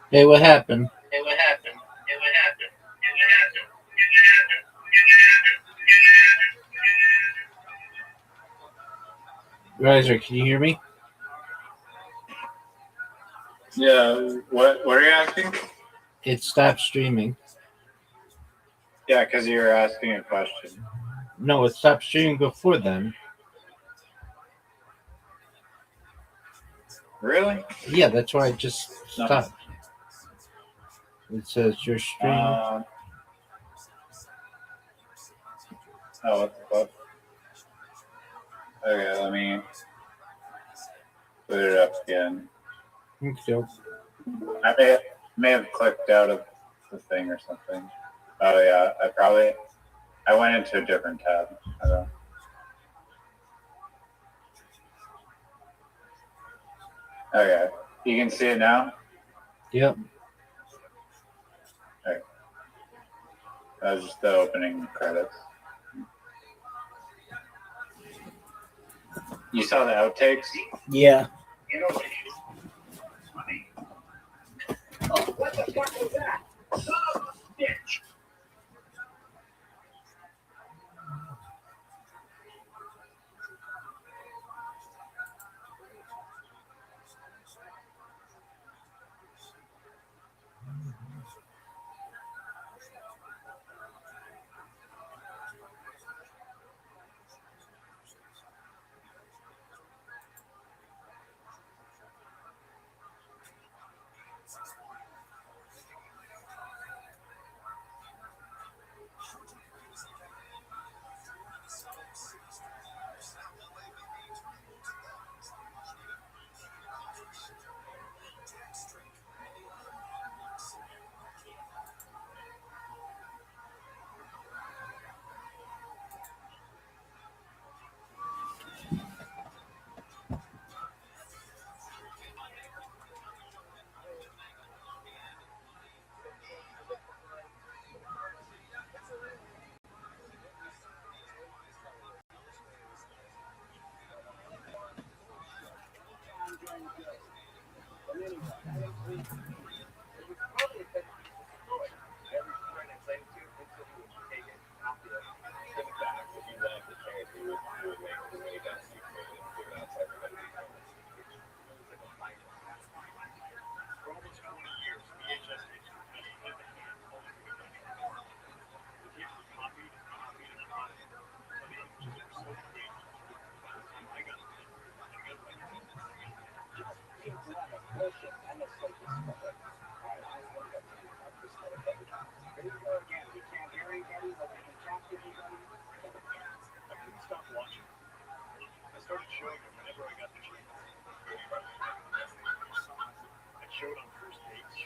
Hey, what happened? Riser, can you hear me? Yeah, what are you asking? It stopped streaming. Yeah, because you were asking a question. No, it stopped streaming before then. Really? Yeah, that's why it just stopped. It says your stream. Oh, what the fuck? Okay, let me put it up again. Okay. I may have clicked out of the thing or something. Oh yeah, I went into a different tab. I don't know. Okay, you can see it now? Yep. Okay. That was just the opening credits. You saw the outtakes? Yeah. You know what? Oh, what the fuck was that? Son of a bitch! Stop watching. I started showing them whenever I got the chance. I showed on first dates.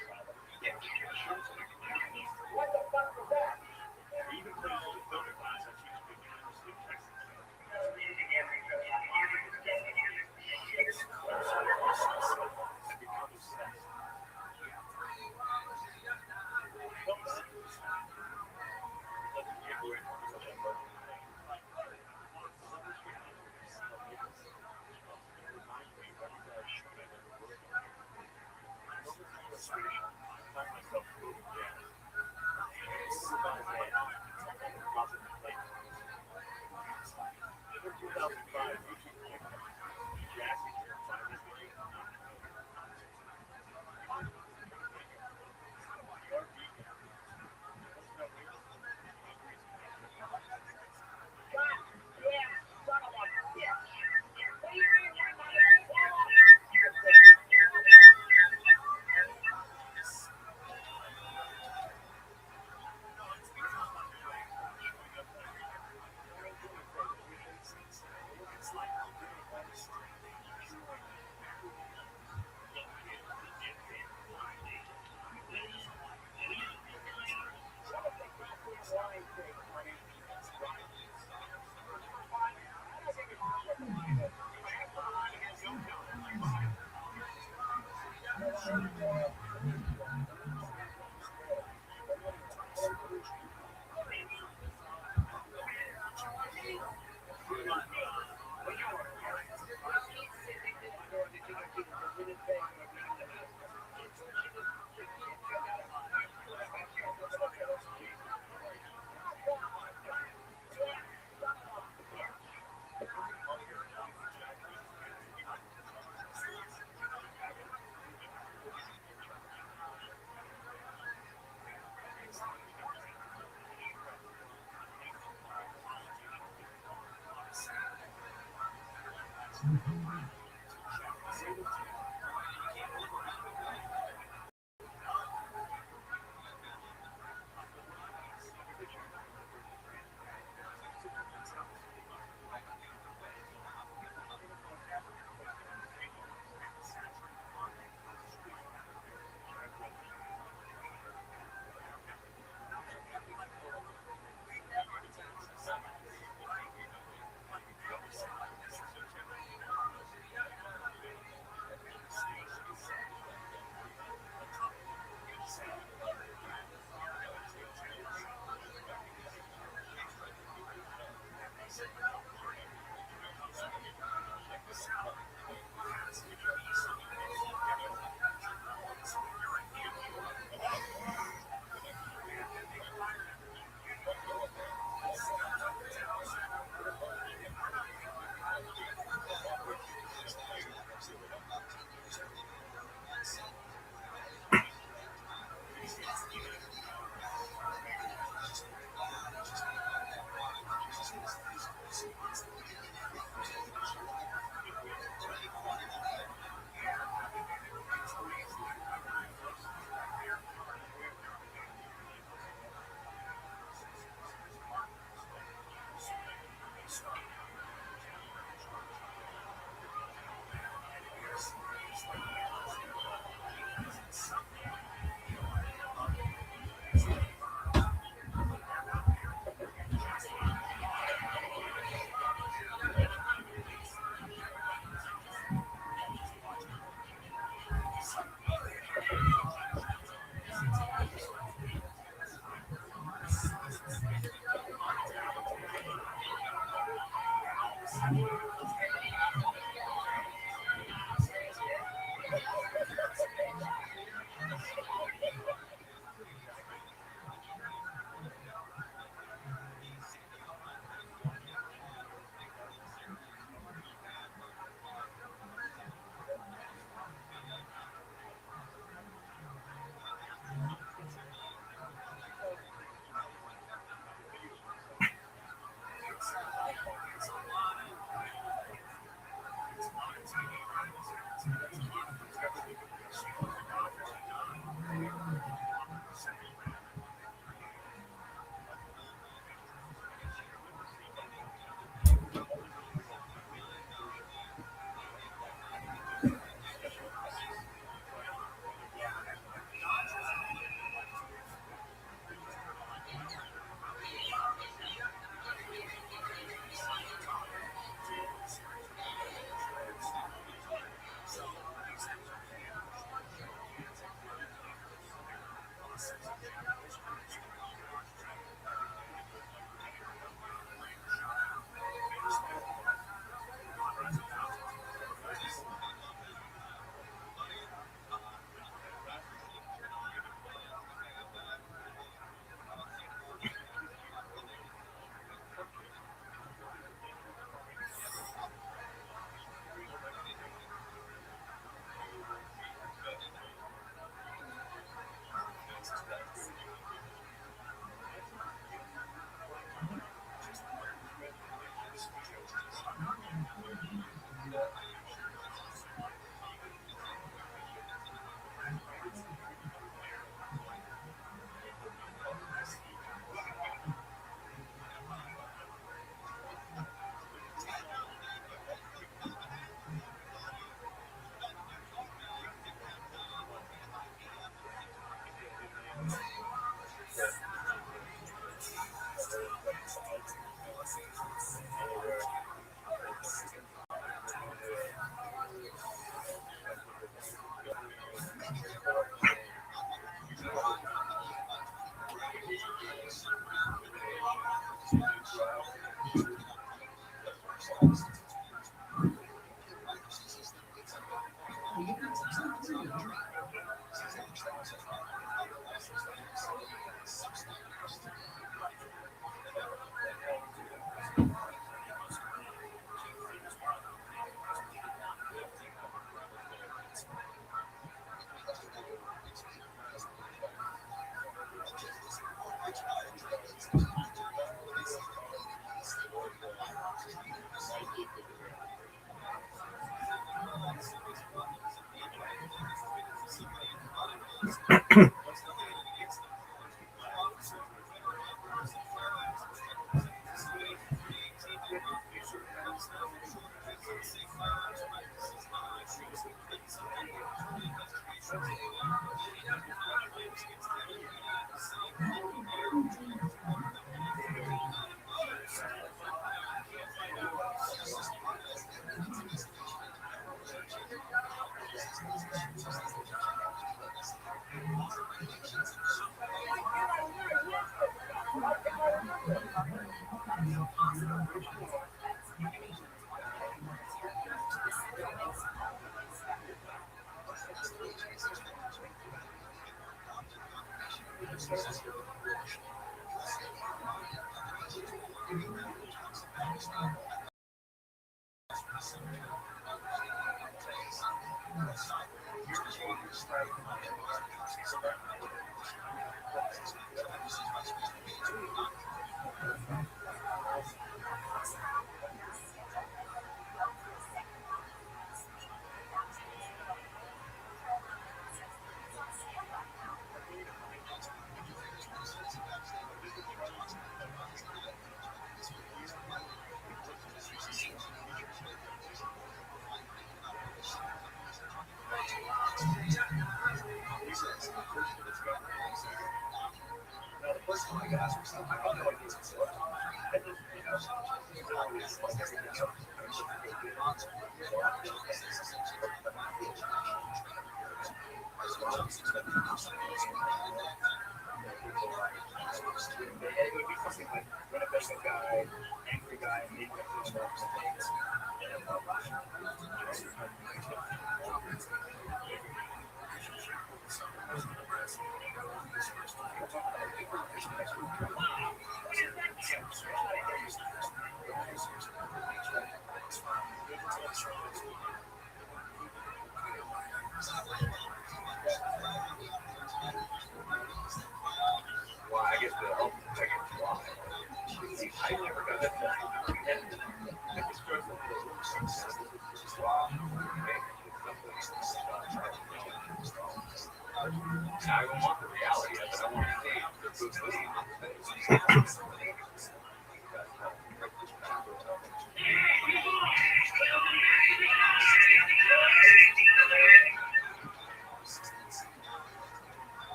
Yeah, I showed so I could do it. What the fuck was that? I even played a little photo class I teach beginners in Texas. I become obsessed.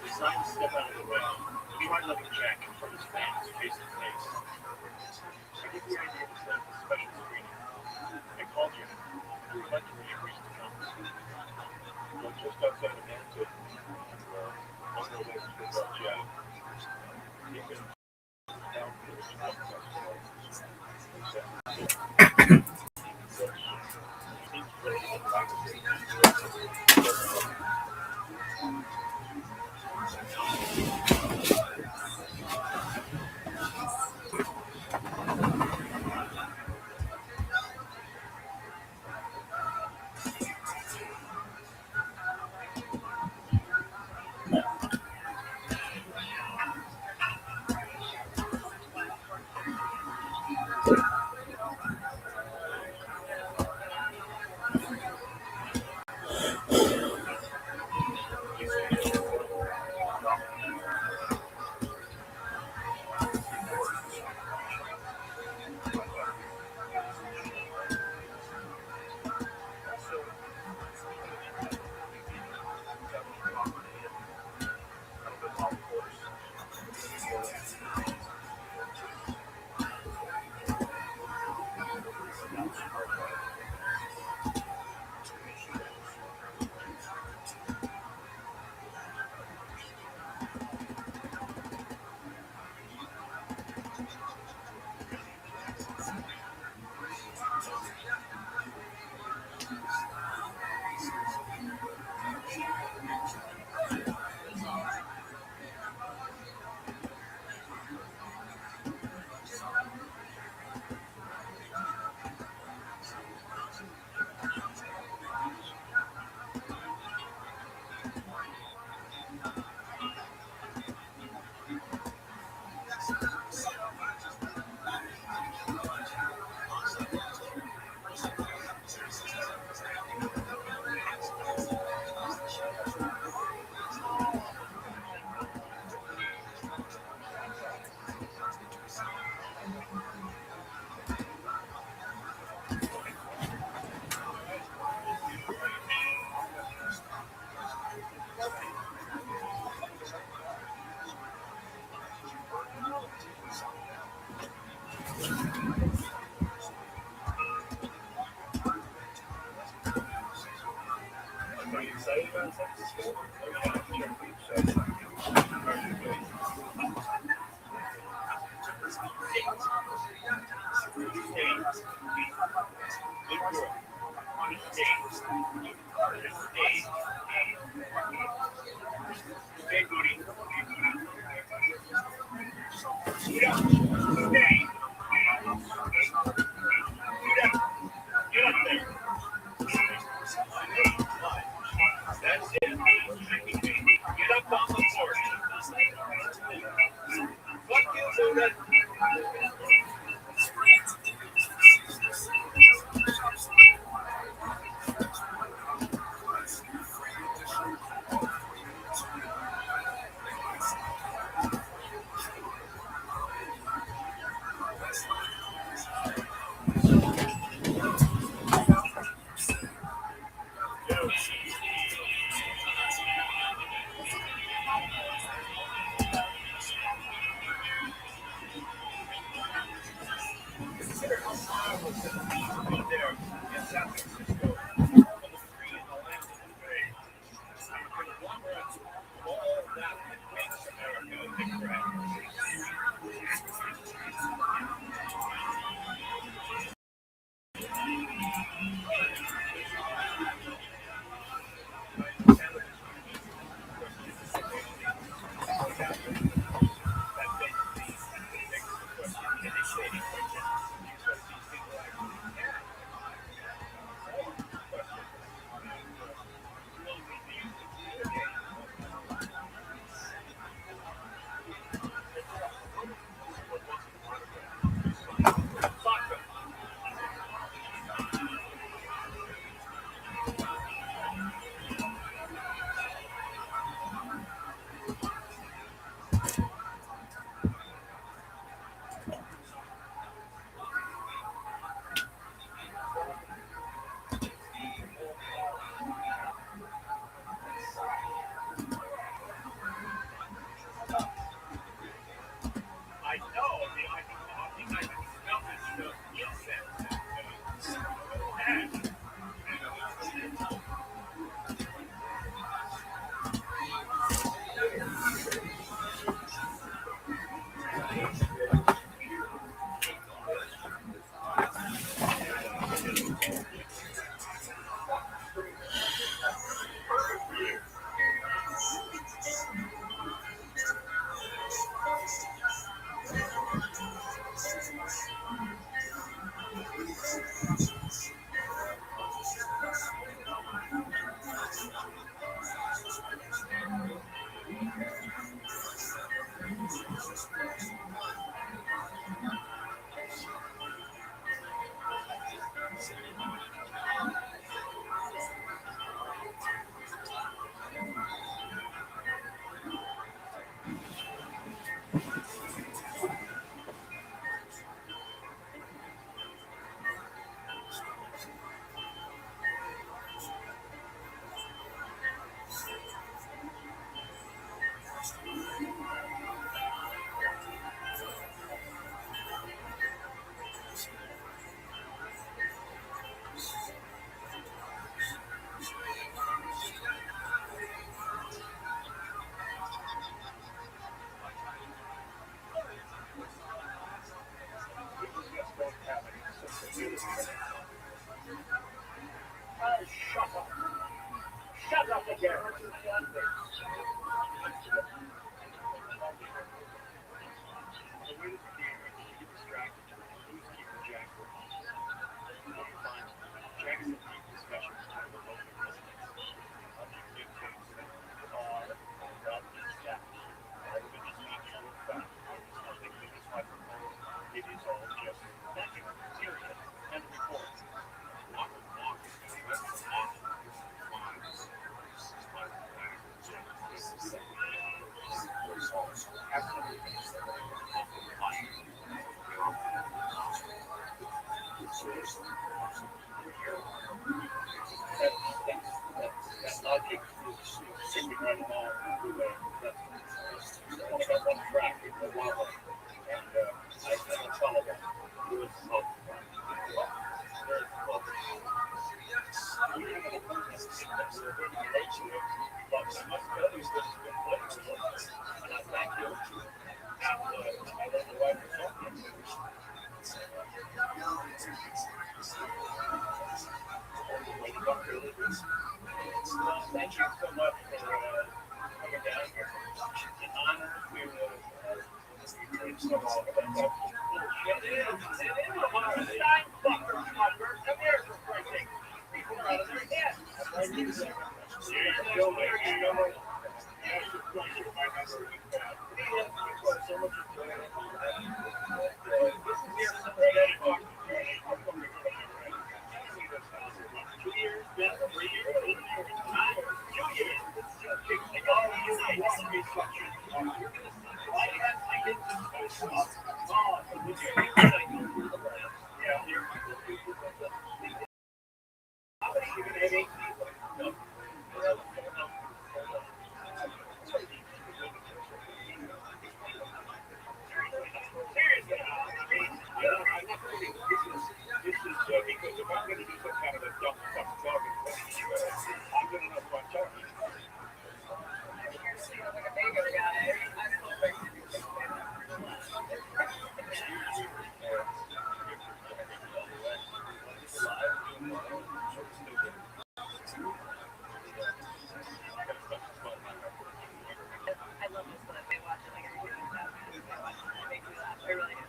Decided to step out of the way. He tried to let me check from his fans, face to face. I get the idea to set up a special screening. I called you. We would like to give you a reason to come. We're just outside of Manhattan. One of those extras about Jeff. You can down for the Shut up again. Thank you so much for coming down here. It's an honor to if I'm going to do some kind of a dumb fuck talking thing to you, I'm good enough on talking. I love this when I watch it. Like every day, it makes me laugh. I really do.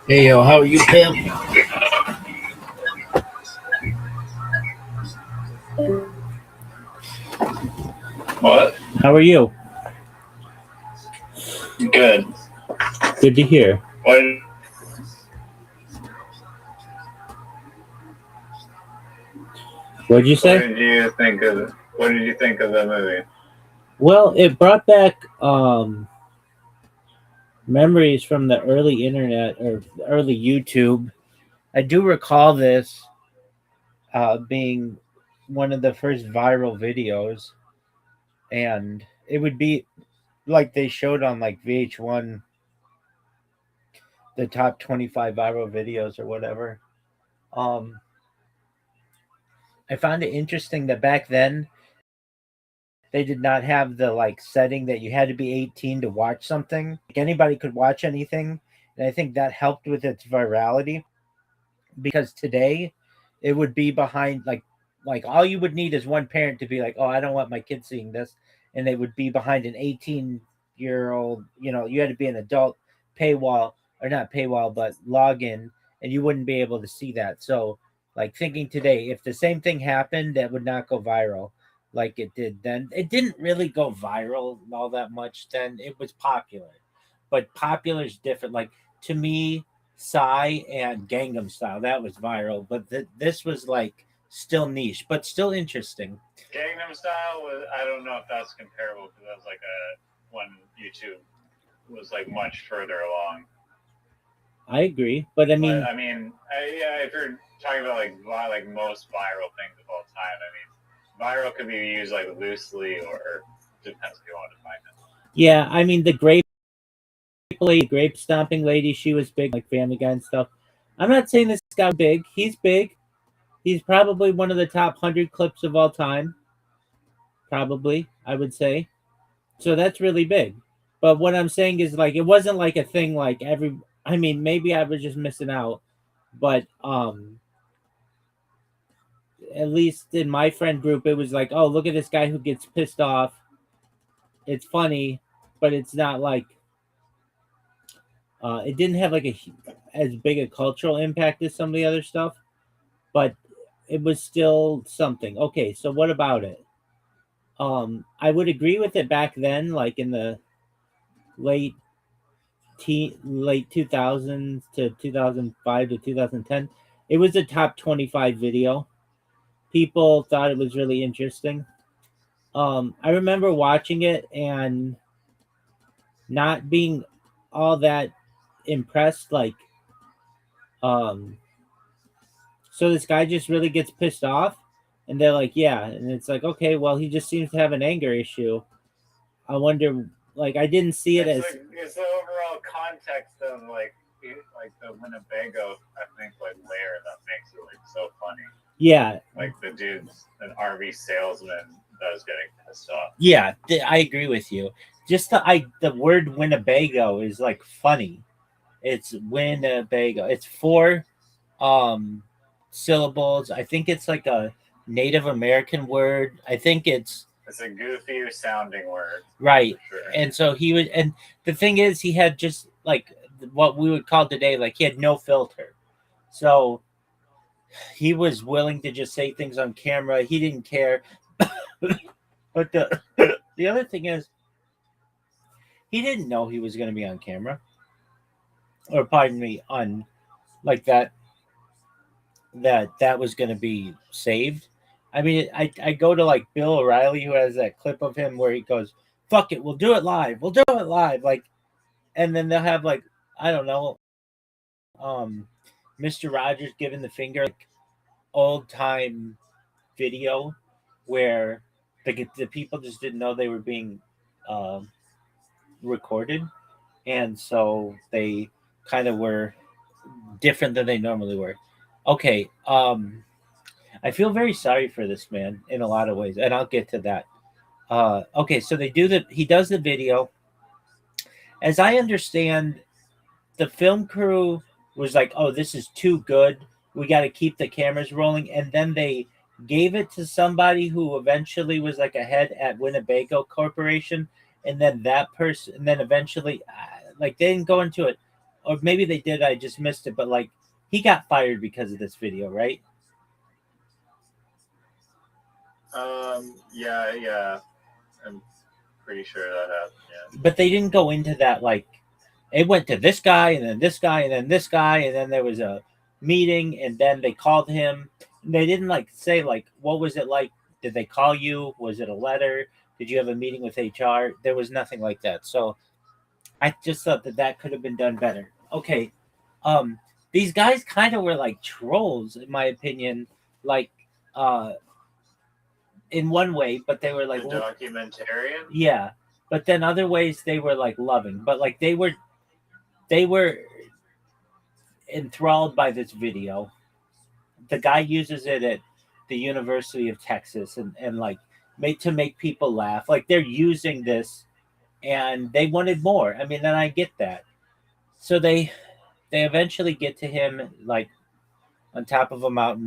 Hey, yo, how are you, Pam? What? How are you? Good. Good to hear. What'd you say? What did you think of the movie? Well, it brought back memories from the early internet or early YouTube. I do recall this being one of the first viral videos, and it would be like they showed on like VH1 the top 25 viral videos or whatever. I found it interesting that back then they did not have the like setting that you had to be 18 to watch something. Like anybody could watch anything, and I think that helped with its virality, because today it would be behind like all you would need is one parent to be like, "Oh, I don't want my kid seeing this," and they would be behind an 18-year-old. You had to be an adult paywall, or not paywall, but login, and you wouldn't be able to see that. So, like, thinking today, if the same thing happened, that would not go viral like it did then. It didn't really go viral all that much then. It was popular, but popular is different. Like, to me, Psy and Gangnam Style, that was viral, but this was like still niche, but still interesting. Gangnam Style I don't know if that's comparable, because that was like when YouTube was like much further along. I agree, but I mean, if you're talking about like most viral things of all time, I mean, viral could be used like loosely, or depends if you want to define it. Yeah, I mean, the grape stomping lady, she was big, like Family Guy and stuff. I'm not saying this guy big. He's big. He's probably one of the top 100 clips of all time. Probably, I would say. So that's really big. But what I'm saying is, like, it wasn't like a thing like I mean, maybe I was just missing out, but at least in my friend group, it was like, oh, look at this guy who gets pissed off. It's funny, but it's not like it didn't have like as big a cultural impact as some of the other stuff, but it was still something. Okay, so what about it? I would agree with it back then, like in the late 2000s to 2005 to 2010. It was a top 25 video. People thought it was really interesting. I remember watching it and not being all that impressed. Like, so this guy just really gets pissed off, and they're like, yeah, and it's like, okay, well, he just seems to have an anger issue. I wonder, like, I didn't see it as it's the overall context of like the Winnebago, I think, like layer that makes it like so funny. Yeah, like the dude's an RV salesman that was getting pissed off. Yeah, I agree with you. Just the word Winnebago is like funny. It's Winnebago. It's 4 syllables. I think it's like a Native American word. I think it's a goofier sounding word. Right. Sure. And so he would, and the thing is, he had just like what we would call today, like he had no filter. So he was willing to just say things on camera. He didn't care. But the other thing is, he didn't know he was going to be on camera, or pardon me, on like that was going to be saved. I mean, I go to like Bill O'Reilly, who has that clip of him where he goes, "Fuck it, we'll do it live. We'll do it live." Like, and then they'll have like, I don't know, Mr. Rogers giving the finger, like old time video where the people just didn't know they were being recorded, and so they kind of were different than they normally were. Okay, I feel very sorry for this man in a lot of ways, and I'll get to that. Okay, so he does the video. As I understand, the film crew was like, "Oh, this is too good. We got to keep the cameras rolling," and then they gave it to somebody who eventually was like a head at Winnebago Corporation, and then that person, and then eventually, like they didn't go into it, or maybe they did. I just missed it, but like he got fired because of this video, right? Yeah. I'm pretty sure that happened, yeah. But they didn't go into that, like, it went to this guy, and then this guy, and then this guy, and then there was a meeting, and then they called him. They didn't, like, say, like, what was it like? Did they call you? Was it a letter? Did you have a meeting with HR? There was nothing like that. So I just thought that could have been done better. Okay. These guys kind of were like trolls, in my opinion. Like, in one way, but they were like the documentarian. Yeah, but then other ways they were like loving, but like they were enthralled by this video. The guy uses it at the University of Texas and like to make people laugh. Like they're using this, and they wanted more. I mean, then I get that. So they eventually get to him like on top of a mountain.